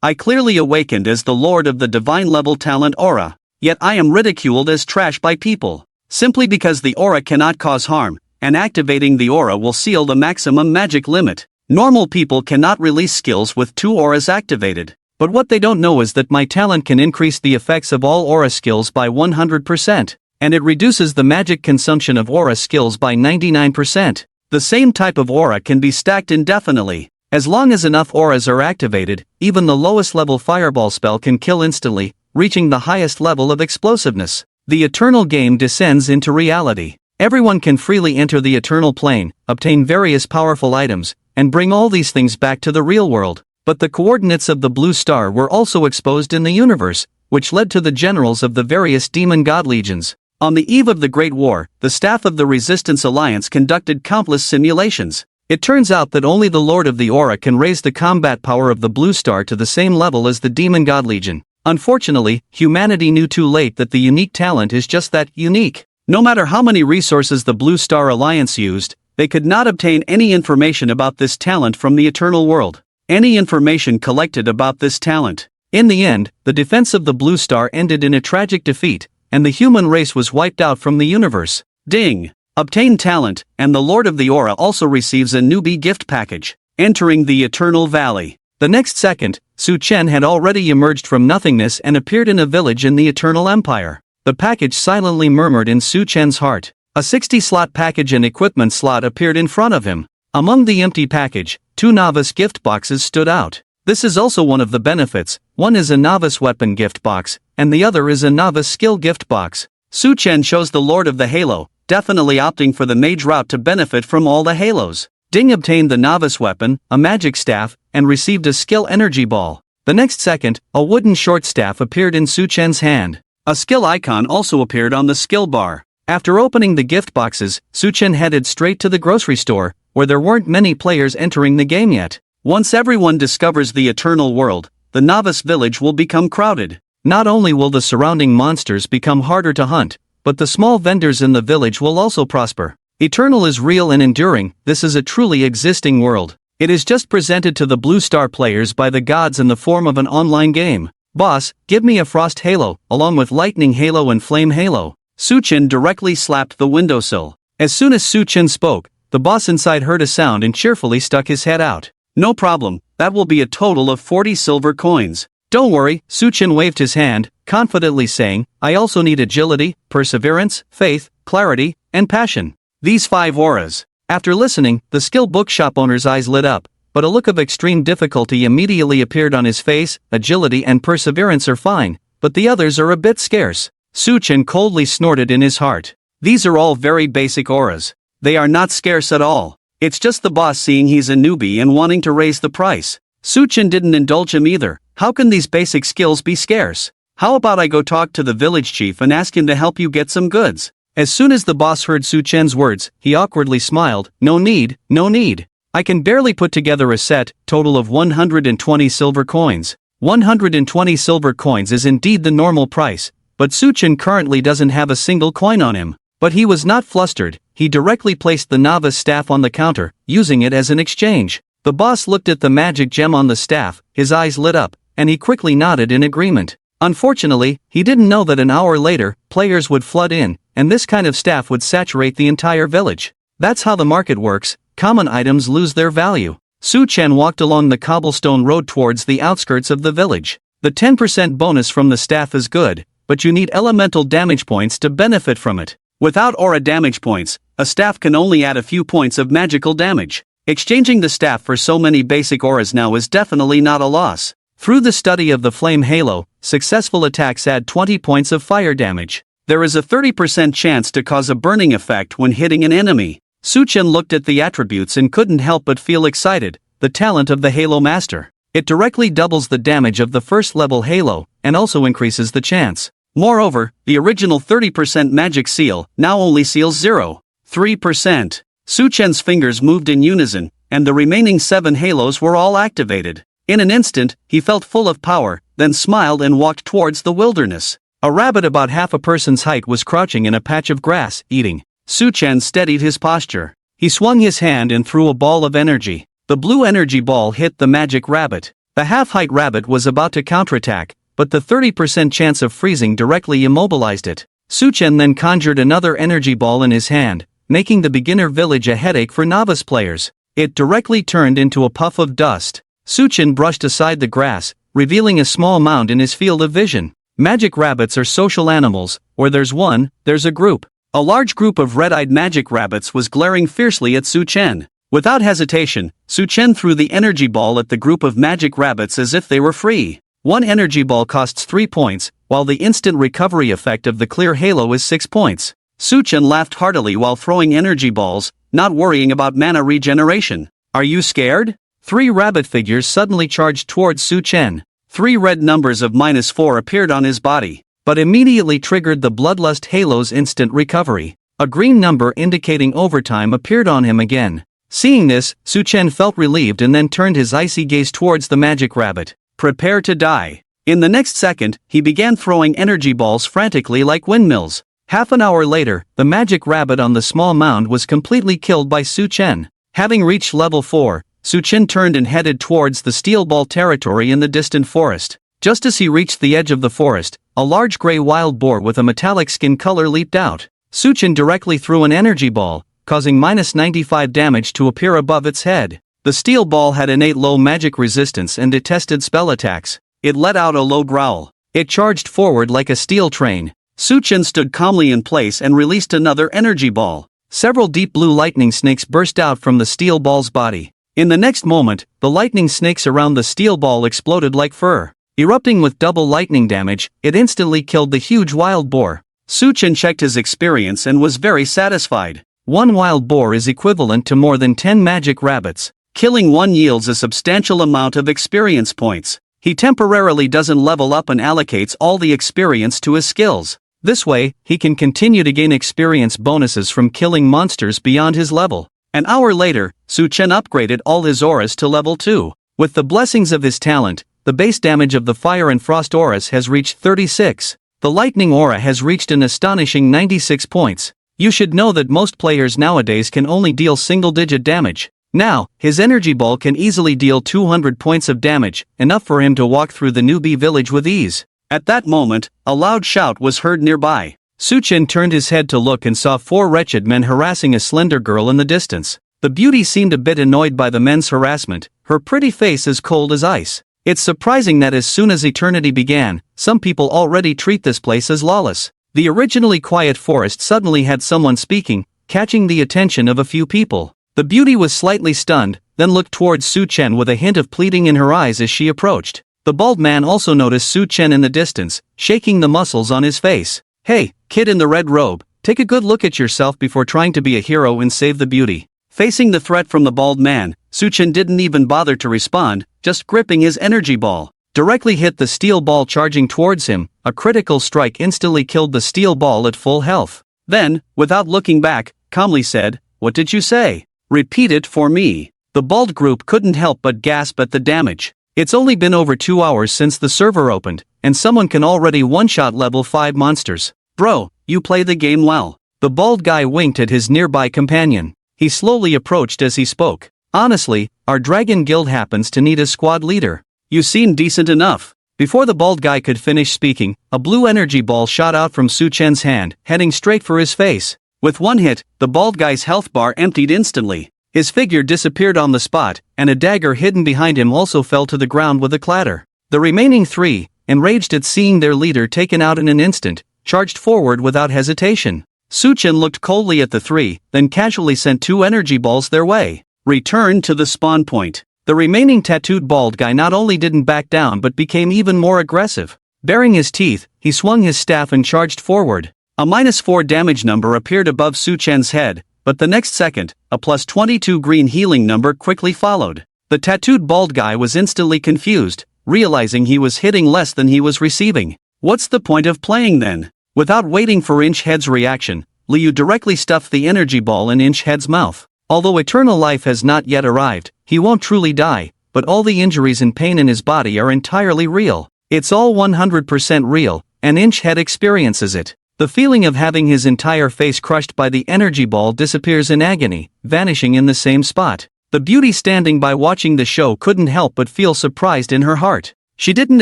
I clearly awakened as the lord of the divine-level talent aura, yet I am ridiculed as trash by people, simply because the aura cannot cause harm, and activating the aura will seal the maximum magic limit. Normal people cannot release skills with 2 auras activated, but what they don't know is that my talent can increase the effects of all aura skills by 100%, and it reduces the magic consumption of aura skills by 99%. The same type of aura can be stacked indefinitely. As long as enough auras are activated, even the lowest level fireball spell can kill instantly, reaching the highest level of explosiveness. The eternal game descends into reality. Everyone can freely enter the eternal plane, obtain various powerful items, and bring all these things back to the real world. But the coordinates of the blue star were also exposed in the universe, which led to the generals of the various demon god legions. On the eve of the Great War, the staff of the Resistance Alliance conducted countless simulations. It turns out that only the Lord of the Aura can raise the combat power of the Blue Star to the same level as the Demon God Legion. Unfortunately, humanity knew too late that the unique talent is just that, unique. No matter how many resources the Blue Star Alliance used, they could not obtain any information about this talent from the Eternal World. Any information collected about this talent. In the end, the defense of the Blue Star ended in a tragic defeat, and the human race was wiped out from the universe. Ding! Obtain talent, and the Lord of the Aura also receives a newbie gift package. Entering the Eternal Valley. The next second, Su Chen had already emerged from nothingness and appeared in a village in the Eternal Empire. The package silently murmured in Su Chen's heart. A 60-slot package and equipment slot appeared in front of him. Among the empty package, 2 novice gift boxes stood out. This is also one of the benefits. One is a novice weapon gift box, and the other is a novice skill gift box. Su Chen chose the Lord of the Halo, definitely opting for the mage route to benefit from all the halos. Ding obtained the novice weapon, a magic staff, and received a skill energy ball. The next second, a wooden short staff appeared in Su Chen's hand. A skill icon also appeared on the skill bar. After opening the gift boxes, Su Chen headed straight to the grocery store, where there weren't many players entering the game yet. Once everyone discovers the Eternal World, the novice village will become crowded. Not only will the surrounding monsters become harder to hunt, but the small vendors in the village will also prosper. Eternal is real and enduring. This is a truly existing world. It is just presented to the Blue Star players by the gods in the form of an online game. Boss, give me a Frost Halo, along with Lightning Halo and Flame Halo. Su Chen directly slapped the windowsill. As soon as Su Chen spoke, the boss inside heard a sound and cheerfully stuck his head out. No problem, that will be a total of 40 silver coins. Don't worry, Su Chen waved his hand, confidently saying, I also need agility, perseverance, faith, clarity, and passion. These 5 auras. After listening, the skill bookshop owner's eyes lit up, but a look of extreme difficulty immediately appeared on his face. Agility and perseverance are fine, but the others are a bit scarce. Su Chen coldly snorted in his heart. These are all very basic auras. They are not scarce at all. It's just the boss seeing he's a newbie and wanting to raise the price. Su Chen didn't indulge him either. How can these basic skills be scarce? How about I go talk to the village chief and ask him to help you get some goods? As soon as the boss heard Su Chen's words, he awkwardly smiled. No need, no need. I can barely put together a set, total of 120 silver coins. 120 silver coins is indeed the normal price, but Su Chen currently doesn't have a single coin on him. But he was not flustered. He directly placed the novice staff on the counter, using it as an exchange. The boss looked at the magic gem on the staff, his eyes lit up, and he quickly nodded in agreement. Unfortunately, he didn't know that an hour later, players would flood in, and this kind of staff would saturate the entire village. That's how the market works. Common items lose their value. Su Chen walked along the cobblestone road towards the outskirts of the village. The 10% bonus from the staff is good, but you need elemental damage points to benefit from it. Without aura damage points, a staff can only add a few points of magical damage. Exchanging the staff for so many basic auras now is definitely not a loss. Through the study of the Flame Halo, successful attacks add 20 points of fire damage. There is a 30% chance to cause a burning effect when hitting an enemy. Su Chen looked at the attributes and couldn't help but feel excited. The talent of the Halo Master. It directly doubles the damage of the first level Halo, and also increases the chance. Moreover, the original 30% magic seal now only seals 0.3%. Su Chen's fingers moved in unison, and the remaining 7 halos were all activated. In an instant, he felt full of power, then smiled and walked towards the wilderness. A rabbit about half a person's height was crouching in a patch of grass, eating. Su Chen steadied his posture. He swung his hand and threw a ball of energy. The blue energy ball hit the magic rabbit. The half-height rabbit was about to counterattack, but the 30% chance of freezing directly immobilized it. Suchen then conjured another energy ball in his hand, making the beginner village a headache for novice players. It directly turned into a puff of dust. Suchen brushed aside the grass, revealing a small mound in his field of vision. Magic rabbits are social animals. Where there's one, there's a group. A large group of red-eyed magic rabbits was glaring fiercely at Suchen. Without hesitation, Suchen threw the energy ball at the group of magic rabbits as if they were free. One energy ball costs 3 points, while the instant recovery effect of the clear halo is 6 points. Suchen laughed heartily while throwing energy balls, not worrying about mana regeneration. Are you scared? 3 rabbit figures suddenly charged towards Suchen. 3 red numbers of -4 appeared on his body, but immediately triggered the Bloodlust Halo's instant recovery. A green number indicating overtime appeared on him again. Seeing this, Suchen felt relieved and then turned his icy gaze towards the magic rabbit. Prepare to die. In the next second, he began throwing energy balls frantically like windmills. Half an hour later, the magic rabbit on the small mound was completely killed by Suchen. Having reached level 4, Suchen turned and headed towards the steel ball territory in the distant forest. Just as he reached the edge of the forest, a large gray wild boar with a metallic skin color leaped out. Suchen directly threw an energy ball, causing -95 damage to appear above its head. The steel ball had innate low magic resistance and detested spell attacks. It let out a low growl. It charged forward like a steel train. Suchen stood calmly in place and released another energy ball. Several deep blue lightning snakes burst out from the steel ball's body. In the next moment, the lightning snakes around the steel ball exploded like fur. Erupting with double lightning damage, it instantly killed the huge wild boar. Suchen checked his experience and was very satisfied. 1 wild boar is equivalent to more than 10 magic rabbits. Killing one yields a substantial amount of experience points. He temporarily doesn't level up and allocates all the experience to his skills. This way, he can continue to gain experience bonuses from killing monsters beyond his level. An hour later, Suchen upgraded all his auras to level 2. With the blessings of his talent, the base damage of the fire and frost auras has reached 36. The lightning aura has reached an astonishing 96 points. You should know that most players nowadays can only deal single-digit damage. Now, his energy ball can easily deal 200 points of damage, enough for him to walk through the newbie village with ease. At that moment, a loud shout was heard nearby. Suchen turned his head to look and saw 4 wretched men harassing a slender girl in the distance. The beauty seemed a bit annoyed by the men's harassment, her pretty face as cold as ice. It's surprising that as soon as eternity began, some people already treat this place as lawless. The originally quiet forest suddenly had someone speaking, catching the attention of a few people. The beauty was slightly stunned, then looked towards Suchen with a hint of pleading in her eyes as she approached. The bald man also noticed Suchen in the distance, shaking the muscles on his face. Hey, kid in the red robe, take a good look at yourself before trying to be a hero and save the beauty. Facing the threat from the bald man, Suchen didn't even bother to respond, just gripping his energy ball. Directly hit the steel ball charging towards him. A critical strike instantly killed the steel ball at full health. Then, without looking back, calmly said, "What did you say? Repeat it for me." The bald group couldn't help but gasp at the damage. It's only been over 2 hours since the server opened, and someone can already one-shot level 5 monsters. Bro, you play the game well. The bald guy winked at his nearby companion. He slowly approached as he spoke. Honestly, our Dragon Guild happens to need a squad leader. You seem decent enough. Before the bald guy could finish speaking, a blue energy ball shot out from Suchen's hand, heading straight for his face. With one hit, the bald guy's health bar emptied instantly. His figure disappeared on the spot, and a dagger hidden behind him also fell to the ground with a clatter. The remaining 3, enraged at seeing their leader taken out in an instant, charged forward without hesitation. Suchen looked coldly at the 3, then casually sent 2 energy balls their way. Return to the spawn point. The remaining tattooed bald guy not only didn't back down but became even more aggressive. Baring his teeth, he swung his staff and charged forward. A -4 damage number appeared above Suchen's head, but the next second, a +22 green healing number quickly followed. The tattooed bald guy was instantly confused, realizing he was hitting less than he was receiving. What's the point of playing then? Without waiting for Inchhead's reaction, Liu directly stuffed the energy ball in Inchhead's mouth. Although eternal life has not yet arrived, he won't truly die, but all the injuries and pain in his body are entirely real. It's all 100% real, and Inchhead experiences it. The feeling of having his entire face crushed by the energy ball disappears in agony, vanishing in the same spot. The beauty standing by watching the show couldn't help but feel surprised in her heart. She didn't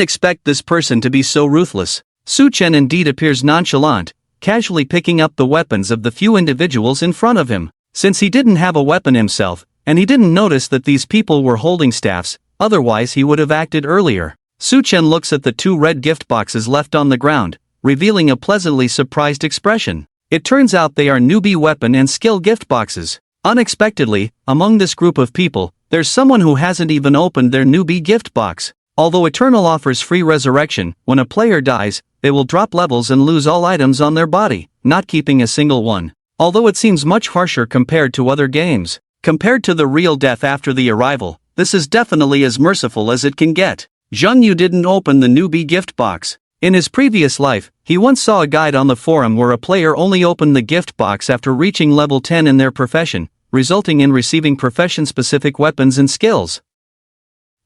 expect this person to be so ruthless. Su-chen indeed appears nonchalant, casually picking up the weapons of the few individuals in front of him. Since he didn't have a weapon himself, and he didn't notice that these people were holding staffs, otherwise he would have acted earlier. Su-chen looks at the 2 red gift boxes left on the ground, revealing a pleasantly surprised expression. It turns out they are newbie weapon and skill gift boxes. Unexpectedly, among this group of people, there's someone who hasn't even opened their newbie gift box. Although Eternal offers free resurrection, when a player dies, they will drop levels and lose all items on their body, not keeping a single one. Although it seems much harsher compared to other games. Compared to the real death after the arrival, this is definitely as merciful as it can get. Zheng Yu didn't open the newbie gift box. In his previous life, he once saw a guide on the forum where a player only opened the gift box after reaching level 10 in their profession, resulting in receiving profession-specific weapons and skills.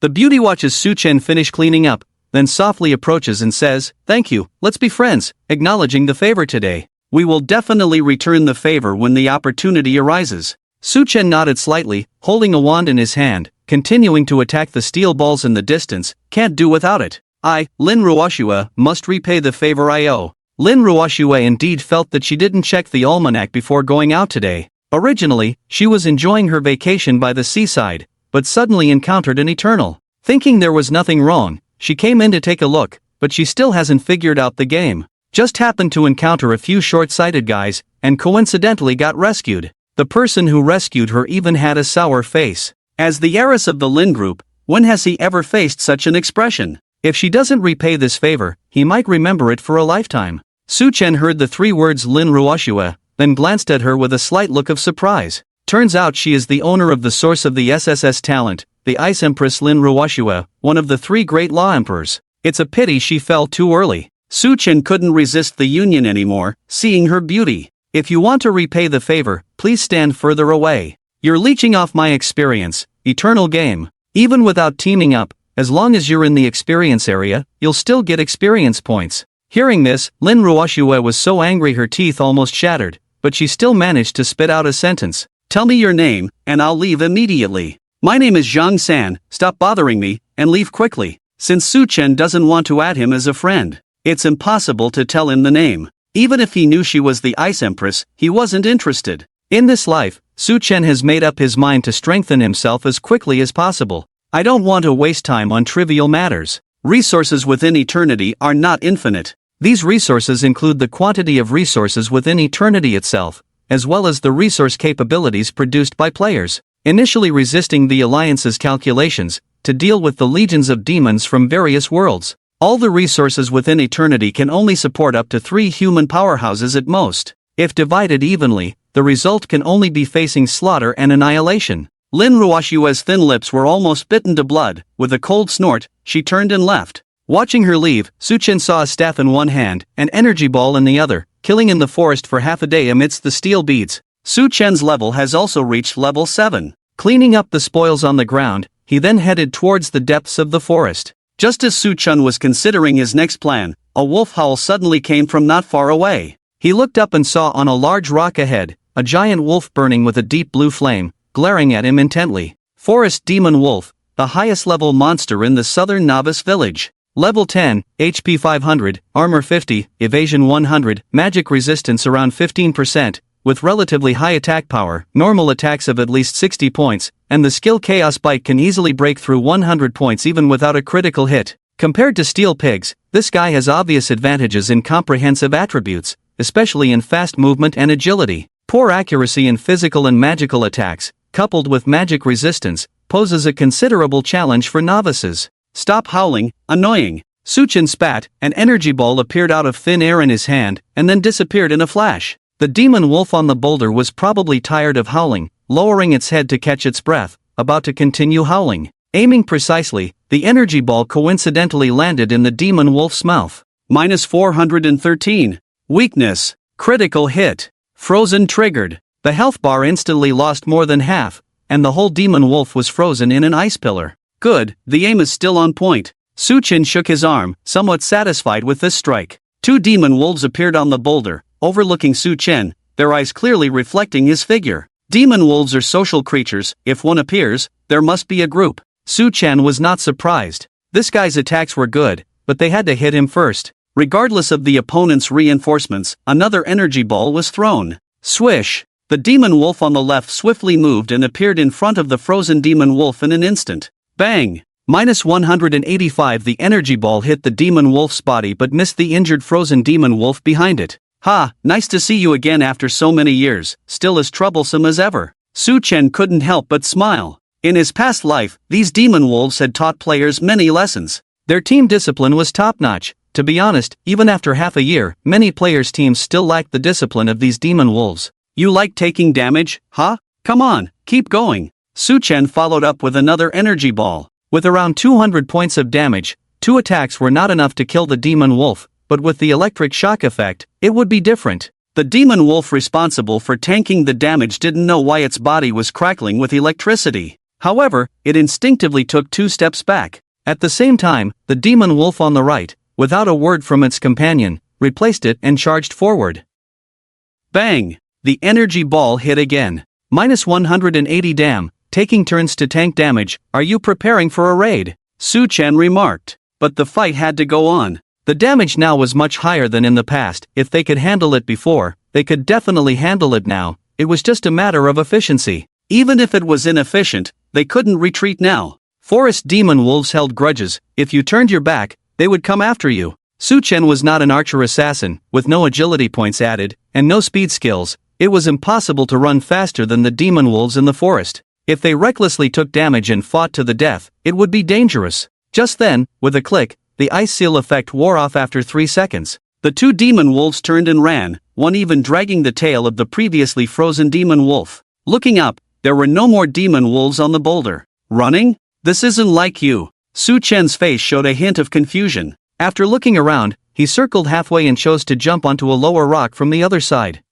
The beauty watches Su-chen finish cleaning up, then softly approaches and says, "Thank you, let's be friends," acknowledging the favor today. "We will definitely return the favor when the opportunity arises." Su-chen nodded slightly, holding a wand in his hand, continuing to attack the steel balls in the distance. "Can't do without it. I, Lin Ruoxue, must repay the favor I owe." Lin Ruoxue indeed felt that she didn't check the almanac before going out today. Originally, she was enjoying her vacation by the seaside, but suddenly encountered an Eternal. Thinking there was nothing wrong, she came in to take a look, but she still hasn't figured out the game. Just happened to encounter a few short-sighted guys, and coincidentally got rescued. The person who rescued her even had a sour face. As the heiress of the Lin group, when has he ever faced such an expression? If she doesn't repay this favor, he might remember it for a lifetime. Su-chen heard the 3 words Lin Ruoxue, then glanced at her with a slight look of surprise. Turns out she is the owner of the source of the SSS talent, the Ice Empress Lin Ruoxue, one of the 3 great law emperors. It's a pity she fell too early. Su-chen couldn't resist the union anymore, seeing her beauty. "If you want to repay the favor, please stand further away. You're leeching off my experience, Eternal game. Even without teaming up, as long as you're in the experience area, you'll still get experience points." Hearing this, Lin Ruoxue was so angry her teeth almost shattered, but she still managed to spit out a sentence. "Tell me your name, and I'll leave immediately. My name is Zhang San, stop bothering me, and leave quickly." Since Su-chen doesn't want to add him as a friend, it's impossible to tell him the name. Even if he knew she was the Ice Empress, he wasn't interested. In this life, Su-chen has made up his mind to strengthen himself as quickly as possible. "I don't want to waste time on trivial matters. Resources within eternity are not infinite. These resources include the quantity of resources within eternity itself, as well as the resource capabilities produced by players." Initially resisting the Alliance's calculations, to deal with the legions of demons from various worlds. All the resources within eternity can only support up to 3 human powerhouses at most. If divided evenly, the result can only be facing slaughter and annihilation. Lin Ruoxue's thin lips were almost bitten to blood. With a cold snort, she turned and left. Watching her leave, Su-chen saw a staff in one hand, an energy ball in the other, killing in the forest for half a day amidst the steel beads. Su-chen's level has also reached level 7. Cleaning up the spoils on the ground, he then headed towards the depths of the forest. Just as Su-chen was considering his next plan, a wolf howl suddenly came from not far away. He looked up and saw on a large rock ahead, a giant wolf burning with a deep blue flame, glaring at him intently. Forest Demon Wolf, the highest level monster in the southern novice village. Level 10, HP 500, Armor 50, Evasion 100, Magic Resistance around 15%, with relatively high attack power, normal attacks of at least 60 points, and the skill Chaos Bite can easily break through 100 points even without a critical hit. Compared to Steel Pigs, this guy has obvious advantages in comprehensive attributes, especially in fast movement and agility. Poor accuracy in physical and magical attacks, coupled with magic resistance, poses a considerable challenge for novices. "Stop howling, annoying." Su-chen spat, an energy ball appeared out of thin air in his hand, and then disappeared in a flash. The demon wolf on the boulder was probably tired of howling, lowering its head to catch its breath, about to continue howling. Aiming precisely, the energy ball coincidentally landed in the demon wolf's mouth. -413. Weakness. Critical hit. Frozen triggered. The health bar instantly lost more than half, and the whole demon wolf was frozen in an ice pillar. Good, the aim is still on point. Su-chen shook his arm, somewhat satisfied with this strike. 2 demon wolves appeared on the boulder, overlooking Su-chen, their eyes clearly reflecting his figure. Demon wolves are social creatures. If one appears, there must be a group. Su-chan was not surprised. This guy's attacks were good, but they had to hit him first. Regardless of the opponent's reinforcements, another energy ball was thrown. Swish! The demon wolf on the left swiftly moved and appeared in front of the frozen demon wolf in an instant. Bang! -185. The energy ball hit the demon wolf's body but missed the injured frozen demon wolf behind it. Ha, nice to see you again after so many years, still as troublesome as ever. Su-chan couldn't help but smile. In his past life, these demon wolves had taught players many lessons. Their team discipline was top-notch. To be honest, even after half a year, many players' teams still lacked the discipline of these demon wolves. You like taking damage, huh? Come on, keep going. Su-chan followed up with another energy ball. With around 200 points of damage, 2 attacks were not enough to kill the demon wolf, but with the electric shock effect, it would be different. The demon wolf responsible for tanking the damage didn't know why its body was crackling with electricity. However, it instinctively took 2 steps back. At the same time, the demon wolf on the right, without a word from its companion, replaced it and charged forward. Bang! The energy ball hit again. -180. Damn, taking turns to tank damage, are you preparing for a raid? Su-chan remarked. But the fight had to go on. The damage now was much higher than in the past. If they could handle it before, they could definitely handle it now. It was just a matter of efficiency. Even if it was inefficient, they couldn't retreat now. Forest demon wolves held grudges. If you turned your back, they would come after you. Su-chan was not an archer assassin, with no agility points added, and no speed skills. It was impossible to run faster than the demon wolves in the forest. If they recklessly took damage and fought to the death, it would be dangerous. Just then, with a click, the ice seal effect wore off after 3 seconds. The 2 demon wolves turned and ran, one even dragging the tail of the previously frozen demon wolf. Looking up, there were no more demon wolves on the boulder. Running? This isn't like you. Su-chan's face showed a hint of confusion. After looking around, he circled halfway and chose to jump onto a lower rock from the other side.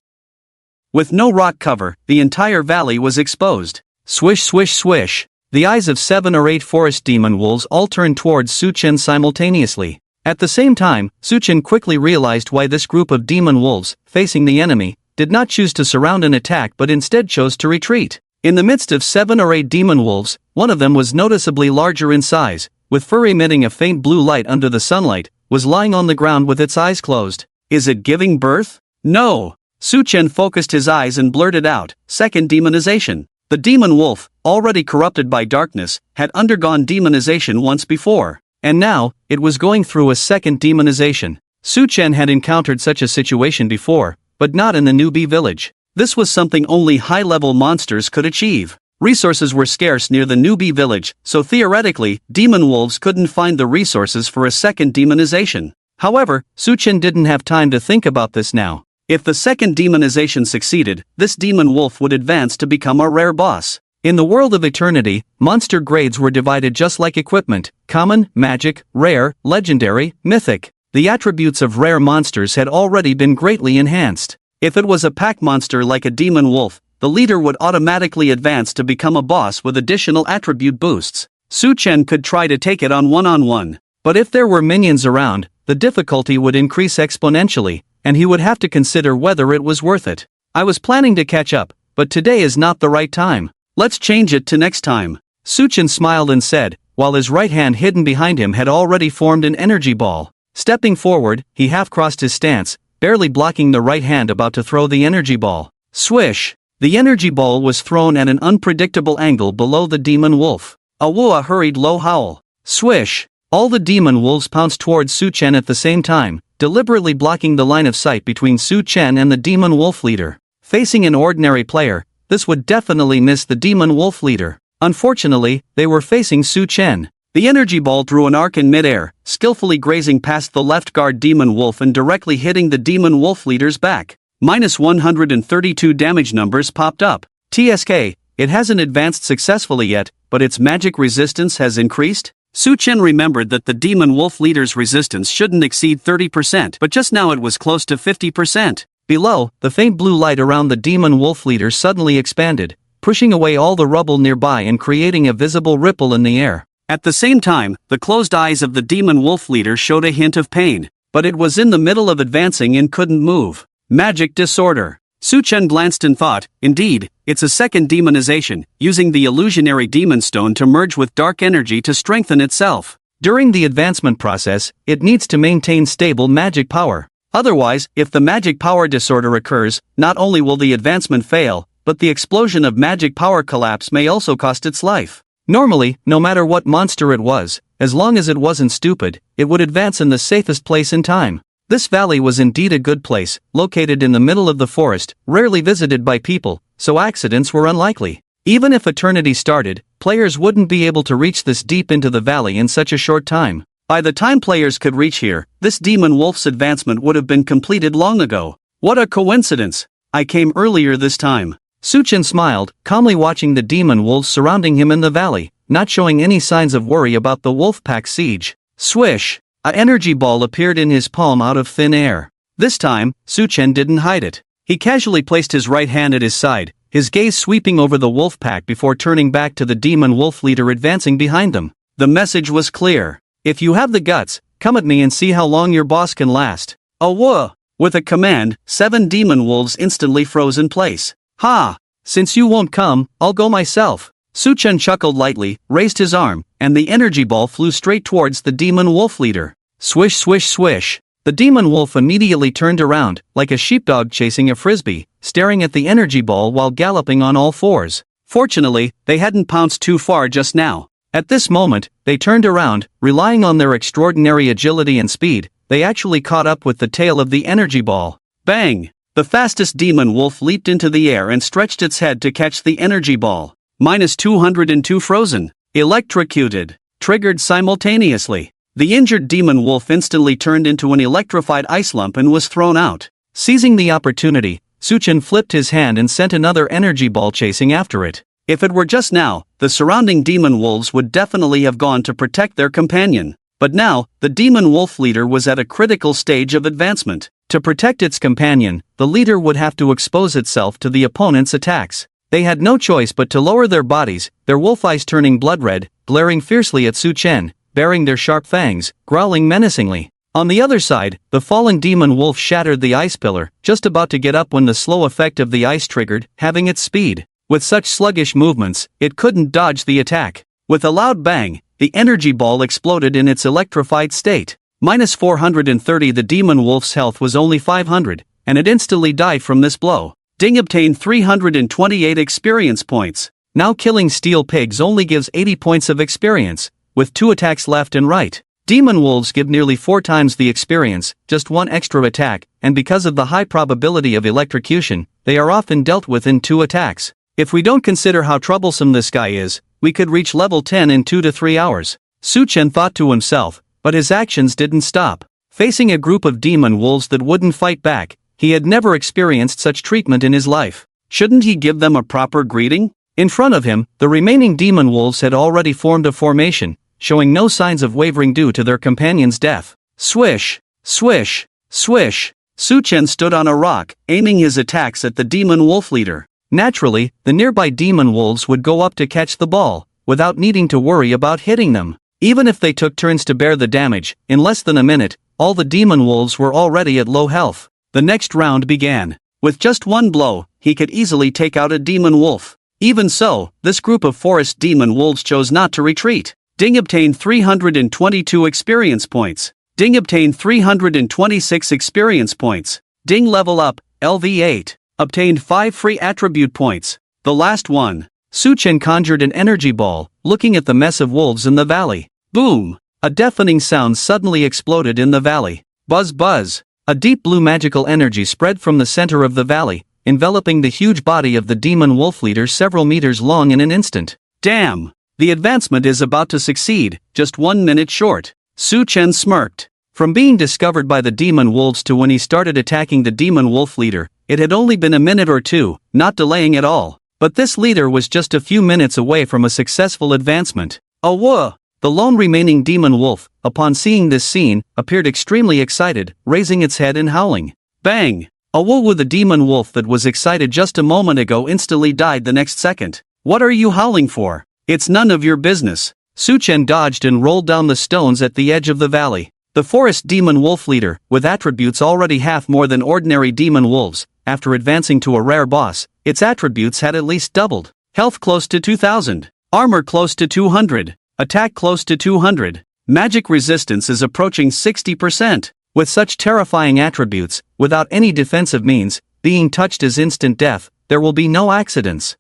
With no rock cover, the entire valley was exposed. Swish swish swish. The eyes of 7 or 8 forest demon wolves all turned towards Su-chan simultaneously. At the same time, Su-chan quickly realized why this group of demon wolves, facing the enemy, did not choose to surround and attack but instead chose to retreat. In the midst of 7 or 8 demon wolves, one of them was noticeably larger in size, with fur emitting a faint blue light under the sunlight, was lying on the ground with its eyes closed. Is it giving birth? No! Su-chan focused his eyes and blurted out, second demonization. The demon wolf, already corrupted by darkness, had undergone demonization once before, and now, it was going through a second demonization. Su-chan had encountered such a situation before, but not in the newbie village. This was something only high-level monsters could achieve. Resources were scarce near the newbie village, so theoretically, demon wolves couldn't find the resources for a second demonization. However, Su-chan didn't have time to think about this now. If the second demonization succeeded, this demon wolf would advance to become a rare boss. In the world of eternity, monster grades were divided just like equipment: common, magic, rare, legendary, mythic. The attributes of rare monsters had already been greatly enhanced. If it was a pack monster like a demon wolf, the leader would automatically advance to become a boss with additional attribute boosts. Su-chan could try to take it on one-on-one. But if there were minions around, the difficulty would increase exponentially, and he would have to consider whether it was worth it. I was planning to catch up, but today is not the right time. Let's change it to next time. Su-chan smiled and said, while his right hand hidden behind him had already formed an energy ball. Stepping forward, he half-crossed his stance, barely blocking the right hand about to throw the energy ball. Swish! The energy ball was thrown at an unpredictable angle below the demon wolf. A hurried low howl. Swish! All the demon wolves pounced towards Su-chan at the same time, deliberately blocking the line of sight between Su-chan and the demon wolf leader. Facing an ordinary player, this would definitely miss the demon wolf leader. Unfortunately, they were facing Su-chan. The energy ball drew an arc in midair, skillfully grazing past the left guard demon wolf and directly hitting the demon wolf leader's back. -132 damage numbers popped up. TSK, it hasn't advanced successfully yet, but its magic resistance has increased? Su-chan remembered that the demon wolf leader's resistance shouldn't exceed 30%, but just now it was close to 50%. Below, the faint blue light around the demon wolf leader suddenly expanded, pushing away all the rubble nearby and creating a visible ripple in the air. At the same time, the closed eyes of the demon wolf leader showed a hint of pain, but it was in the middle of advancing and couldn't move. Magic disorder. Su Chen glanced and thought, indeed, it's a second demonization, using the illusionary demon stone to merge with dark energy to strengthen itself. During the advancement process, it needs to maintain stable magic power. Otherwise, if the magic power disorder occurs, not only will the advancement fail, but the explosion of magic power collapse may also cost its life. Normally, no matter what monster it was, as long as it wasn't stupid, it would advance in the safest place in time. This valley was indeed a good place, located in the middle of the forest, rarely visited by people, so accidents were unlikely. Even if eternity started, players wouldn't be able to reach this deep into the valley in such a short time. By the time players could reach here, this demon wolf's advancement would have been completed long ago. What a coincidence! I came earlier this time. Su Chen smiled, calmly watching the demon wolves surrounding him in the valley, not showing any signs of worry about the wolf pack siege. Swish! An energy ball appeared in his palm out of thin air. This time, Su Chen didn't hide it. He casually placed his right hand at his side, his gaze sweeping over the wolf pack before turning back to the demon wolf leader advancing behind them. The message was clear. If you have the guts, come at me and see how long your boss can last. Awah! With a command, 7 demon wolves instantly froze in place. Ha! Since you won't come, I'll go myself. Su Chen chuckled lightly, raised his arm, and the energy ball flew straight towards the demon wolf leader. Swish swish swish. The demon wolf immediately turned around, like a sheepdog chasing a frisbee, staring at the energy ball while galloping on all fours. Fortunately, they hadn't pounced too far just now. At this moment, they turned around, relying on their extraordinary agility and speed. They actually caught up with the tail of the energy ball. Bang! The fastest demon wolf leaped into the air and stretched its head to catch the energy ball. -202 frozen. Electrocuted. Triggered simultaneously. The injured demon wolf instantly turned into an electrified ice lump and was thrown out. Seizing the opportunity, Su Chen flipped his hand and sent another energy ball chasing after it. If it were just now, the surrounding demon wolves would definitely have gone to protect their companion. But now, the demon wolf leader was at a critical stage of advancement. To protect its companion, the leader would have to expose itself to the opponent's attacks. They had no choice but to lower their bodies, their wolf eyes turning blood red, glaring fiercely at Su Chen, baring their sharp fangs, growling menacingly. On the other side, the fallen demon wolf shattered the ice pillar, just about to get up when the slow effect of the ice triggered, having its speed. With such sluggish movements, it couldn't dodge the attack. With a loud bang, the energy ball exploded in its electrified state. -430. The demon wolf's health was only 500, and it instantly died from this blow. Ding obtained 328 experience points. Now killing steel pigs only gives 80 points of experience, with 2 attacks left and right. Demon wolves give nearly 4 times the experience, just 1 extra attack, and because of the high probability of electrocution, they are often dealt with in 2 attacks. If we don't consider how troublesome this guy is, we could reach level 10 in 2 to 3 hours. Su Chen thought to himself, but his actions didn't stop. Facing a group of demon wolves that wouldn't fight back, he had never experienced such treatment in his life. Shouldn't he give them a proper greeting? In front of him, the remaining demon wolves had already formed a formation, showing no signs of wavering due to their companion's death. Swish! Swish! Swish! Su Chen stood on a rock, aiming his attacks at the demon wolf leader. Naturally, the nearby demon wolves would go up to catch the ball, without needing to worry about hitting them. Even if they took turns to bear the damage, in less than a minute, all the demon wolves were already at low health. The next round began. With just 1 blow, he could easily take out a demon wolf. Even so, this group of forest demon wolves chose not to retreat. Ding obtained 322 experience points. Ding obtained 326 experience points. Ding level up, LV8. Obtained 5 free attribute points. The last one. Su Chen conjured an energy ball, looking at the mess of wolves in the valley. Boom! A deafening sound suddenly exploded in the valley. Buzz buzz! A deep blue magical energy spread from the center of the valley, enveloping the huge body of the demon wolf leader several meters long in an instant. Damn! The advancement is about to succeed, just 1 minute short. Su Chen smirked. From being discovered by the demon wolves to when he started attacking the demon wolf leader, it had only been a minute or 2, not delaying at all. But this leader was just a few minutes away from a successful advancement. Awah! The lone remaining demon wolf, upon seeing this scene, appeared extremely excited, raising its head and howling. Bang! Awah! The demon wolf that was excited just a moment ago instantly died the next second. What are you howling for? It's none of your business. Su Chen dodged and rolled down the stones at the edge of the valley. The forest demon wolf leader, with attributes already half more than ordinary demon wolves, after advancing to a rare boss, its attributes had at least doubled. Health close to 2000, armor close to 200, attack close to 200. Magic resistance is approaching 60%. With such terrifying attributes, without any defensive means, being touched is instant death, there will be no accidents.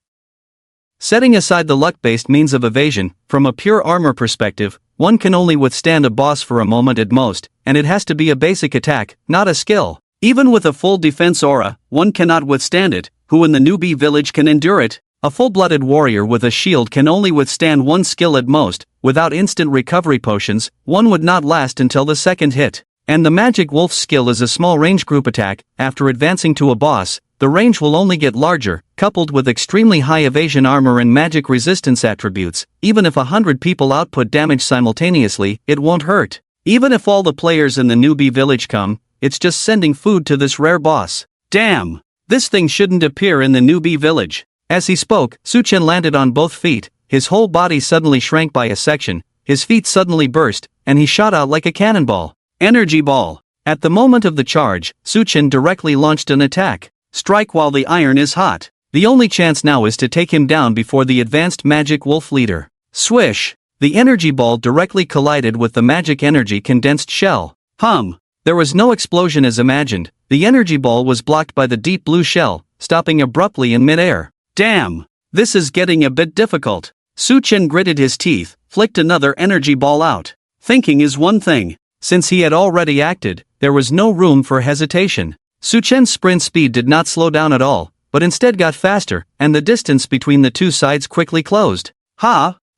Setting aside the luck-based means of evasion, from a pure armor perspective, one can only withstand a boss for a moment at most, and it has to be a basic attack, not a skill. Even with a full defense aura, one cannot withstand it. Who in the newbie village can endure it? A full-blooded warrior with a shield can only withstand one skill at most. Without instant recovery potions, one would not last until the second hit. And the Magic Wolf's skill is a small range group attack. After advancing to a boss, the range will only get larger, coupled with extremely high evasion armor and magic resistance attributes. Even if 100 people output damage simultaneously, it won't hurt. Even if all the players in the newbie village come, it's just sending food to this rare boss. Damn! This thing shouldn't appear in the newbie village. As he spoke, Su-Chen landed on both feet, his whole body suddenly shrank by a section, his feet suddenly burst, and he shot out like a cannonball. Energy Ball. At the moment of the charge, Su-Chen directly launched an attack. Strike while the iron is hot. The only chance now is to take him down before the advanced Magic Wolf leader. Swish! The energy ball directly collided with the magic energy condensed shell. There was no explosion as imagined. The energy ball was blocked by the deep blue shell, stopping abruptly in midair. Damn! This is getting a bit difficult. Su-Chen gritted his teeth, flicked another energy ball out. Thinking is one thing. Since he had already acted, there was no room for hesitation. Su-Chen's sprint speed did not slow down at all, but instead got faster, and the distance between the two sides quickly closed.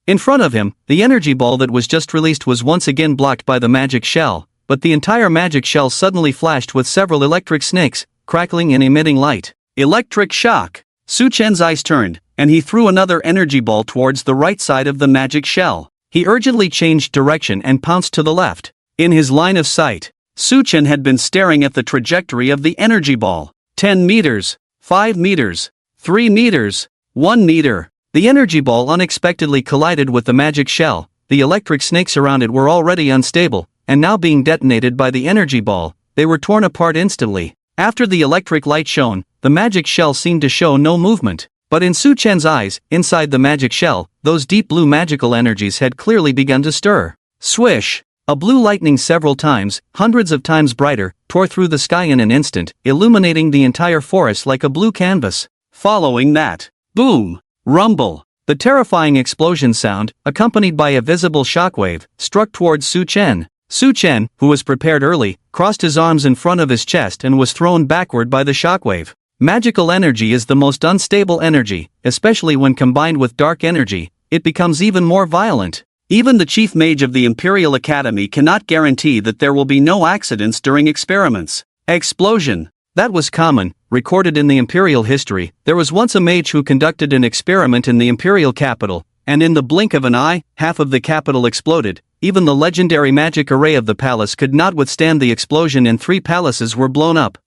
In front of him, the energy ball that was just released was once again blocked by the magic shell, but the entire magic shell suddenly flashed with several electric snakes, crackling and emitting light. Electric shock! Su-Chen's eyes turned, and he threw another energy ball towards the right side of the magic shell. He urgently changed direction and pounced to the left. In his line of sight, Su-Chen had been staring at the trajectory of the energy ball. 10 meters, 5 meters, 3 meters, 1 meter. The energy ball unexpectedly collided with the magic shell. The electric snakes around it were already unstable, and now being detonated by the energy ball, they were torn apart instantly. After the electric light shone, the magic shell seemed to show no movement. But in Su-Chen's eyes, inside the magic shell, those deep blue magical energies had clearly begun to stir. Swish! A blue lightning several times, hundreds of times brighter, tore through the sky in an instant, illuminating the entire forest like a blue canvas. Following that, boom! Rumble! The terrifying explosion sound, accompanied by a visible shockwave, struck towards Su-Chen. Su-Chen, who was prepared early, crossed his arms in front of his chest and was thrown backward by the shockwave. Magical energy is the most unstable energy, especially when combined with dark energy. It becomes even more violent. Even the chief mage of the Imperial Academy cannot guarantee that there will be no accidents during experiments. Explosion. That was common, recorded in the Imperial history. There was once a mage who conducted an experiment in the Imperial capital, and in the blink of an eye, half of the capital exploded. Even the legendary magic array of the palace could not withstand the explosion and 3 palaces were blown up.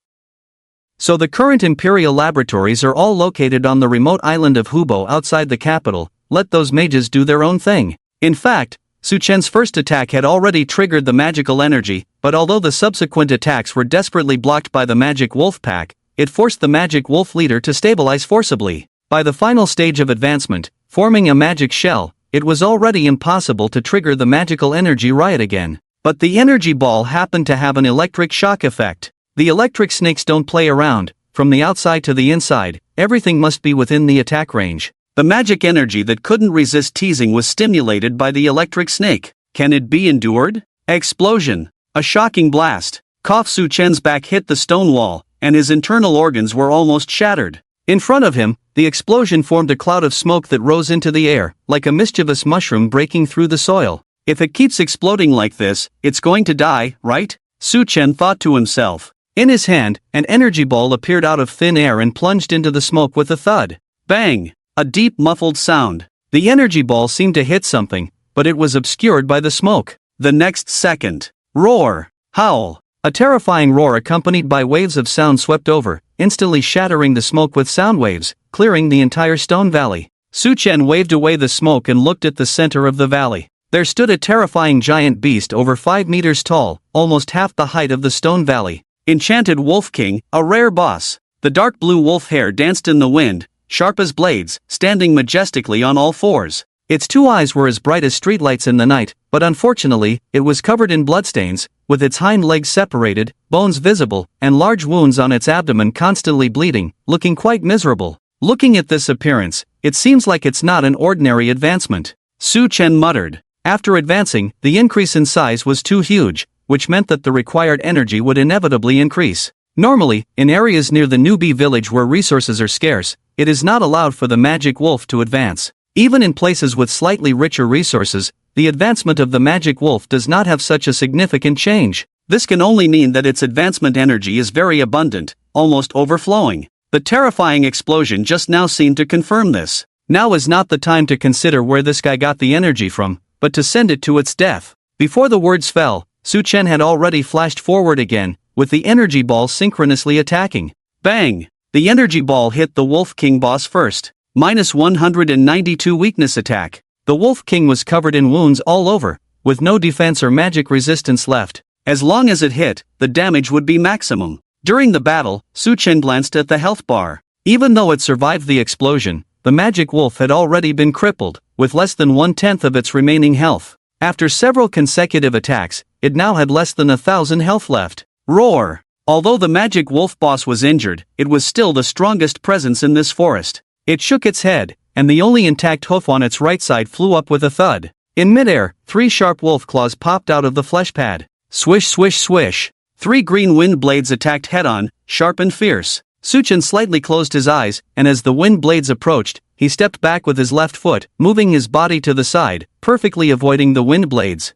So the current Imperial laboratories are all located on the remote island of Hubo outside the capital. Let those mages do their own thing. In fact, Su-Chen's first attack had already triggered the magical energy, but although the subsequent attacks were desperately blocked by the Magic Wolf pack, it forced the Magic Wolf leader to stabilize forcibly. By the final stage of advancement, forming a magic shell, it was already impossible to trigger the magical energy riot again. But the energy ball happened to have an electric shock effect. The electric snakes don't play around. From the outside to the inside, everything must be within the attack range. The magic energy that couldn't resist teasing was stimulated by the electric snake. Can it be endured? Explosion. A shocking blast. Su-Chen's back hit the stone wall, and his internal organs were almost shattered. In front of him, the explosion formed a cloud of smoke that rose into the air, like a mischievous mushroom breaking through the soil. If it keeps exploding like this, it's going to die, right? Su-Chen thought to himself. In his hand, an energy ball appeared out of thin air and plunged into the smoke with a thud. Bang! A deep muffled sound. The energy ball seemed to hit something, but it was obscured by the smoke. The next second. Roar! Howl! A terrifying roar accompanied by waves of sound swept over, instantly shattering the smoke with sound waves, clearing the entire stone valley. Su-Chen waved away the smoke and looked at the center of the valley. There stood a terrifying giant beast over 5 meters tall, almost half the height of the stone valley. Enchanted Wolf King, a rare boss. The dark blue wolf hair danced in the wind, sharp as blades, standing majestically on all fours. Its two eyes were as bright as streetlights in the night, but unfortunately, it was covered in bloodstains, with its hind legs separated, bones visible, and large wounds on its abdomen constantly bleeding, looking quite miserable. Looking at this appearance, it seems like it's not an ordinary advancement. Su Chen muttered. After advancing, the increase in size was too huge, which meant that the required energy would inevitably increase. Normally, in areas near the newbie village where resources are scarce, it is not allowed for the magic wolf to advance. Even in places with slightly richer resources, the advancement of the magic wolf does not have such a significant change. This can only mean that its advancement energy is very abundant, almost overflowing. The terrifying explosion just now seemed to confirm this. Now is not the time to consider where this guy got the energy from, but to send it to its death. Before the words fell, Su Chen had already flashed forward again, with the energy ball synchronously attacking. Bang! The energy ball hit the Wolf King boss first. -192 weakness attack. The Wolf King was covered in wounds all over, with no defense or magic resistance left. As long as it hit, the damage would be maximum. During the battle, Su Chen glanced at the health bar. Even though it survived the explosion, the magic wolf had already been crippled, with less than 1/10 of its remaining health. After several consecutive attacks, it now had less than 1,000 health left. Roar! Although the magic wolf boss was injured, it was still the strongest presence in this forest. It shook its head, and the only intact hoof on its right side flew up with a thud. In midair, 3 sharp wolf claws popped out of the flesh pad. Swish swish swish. 3 green wind blades attacked head-on, sharp and fierce. Su Chen slightly closed his eyes, and as the wind blades approached, he stepped back with his left foot, moving his body to the side, perfectly avoiding the wind blades.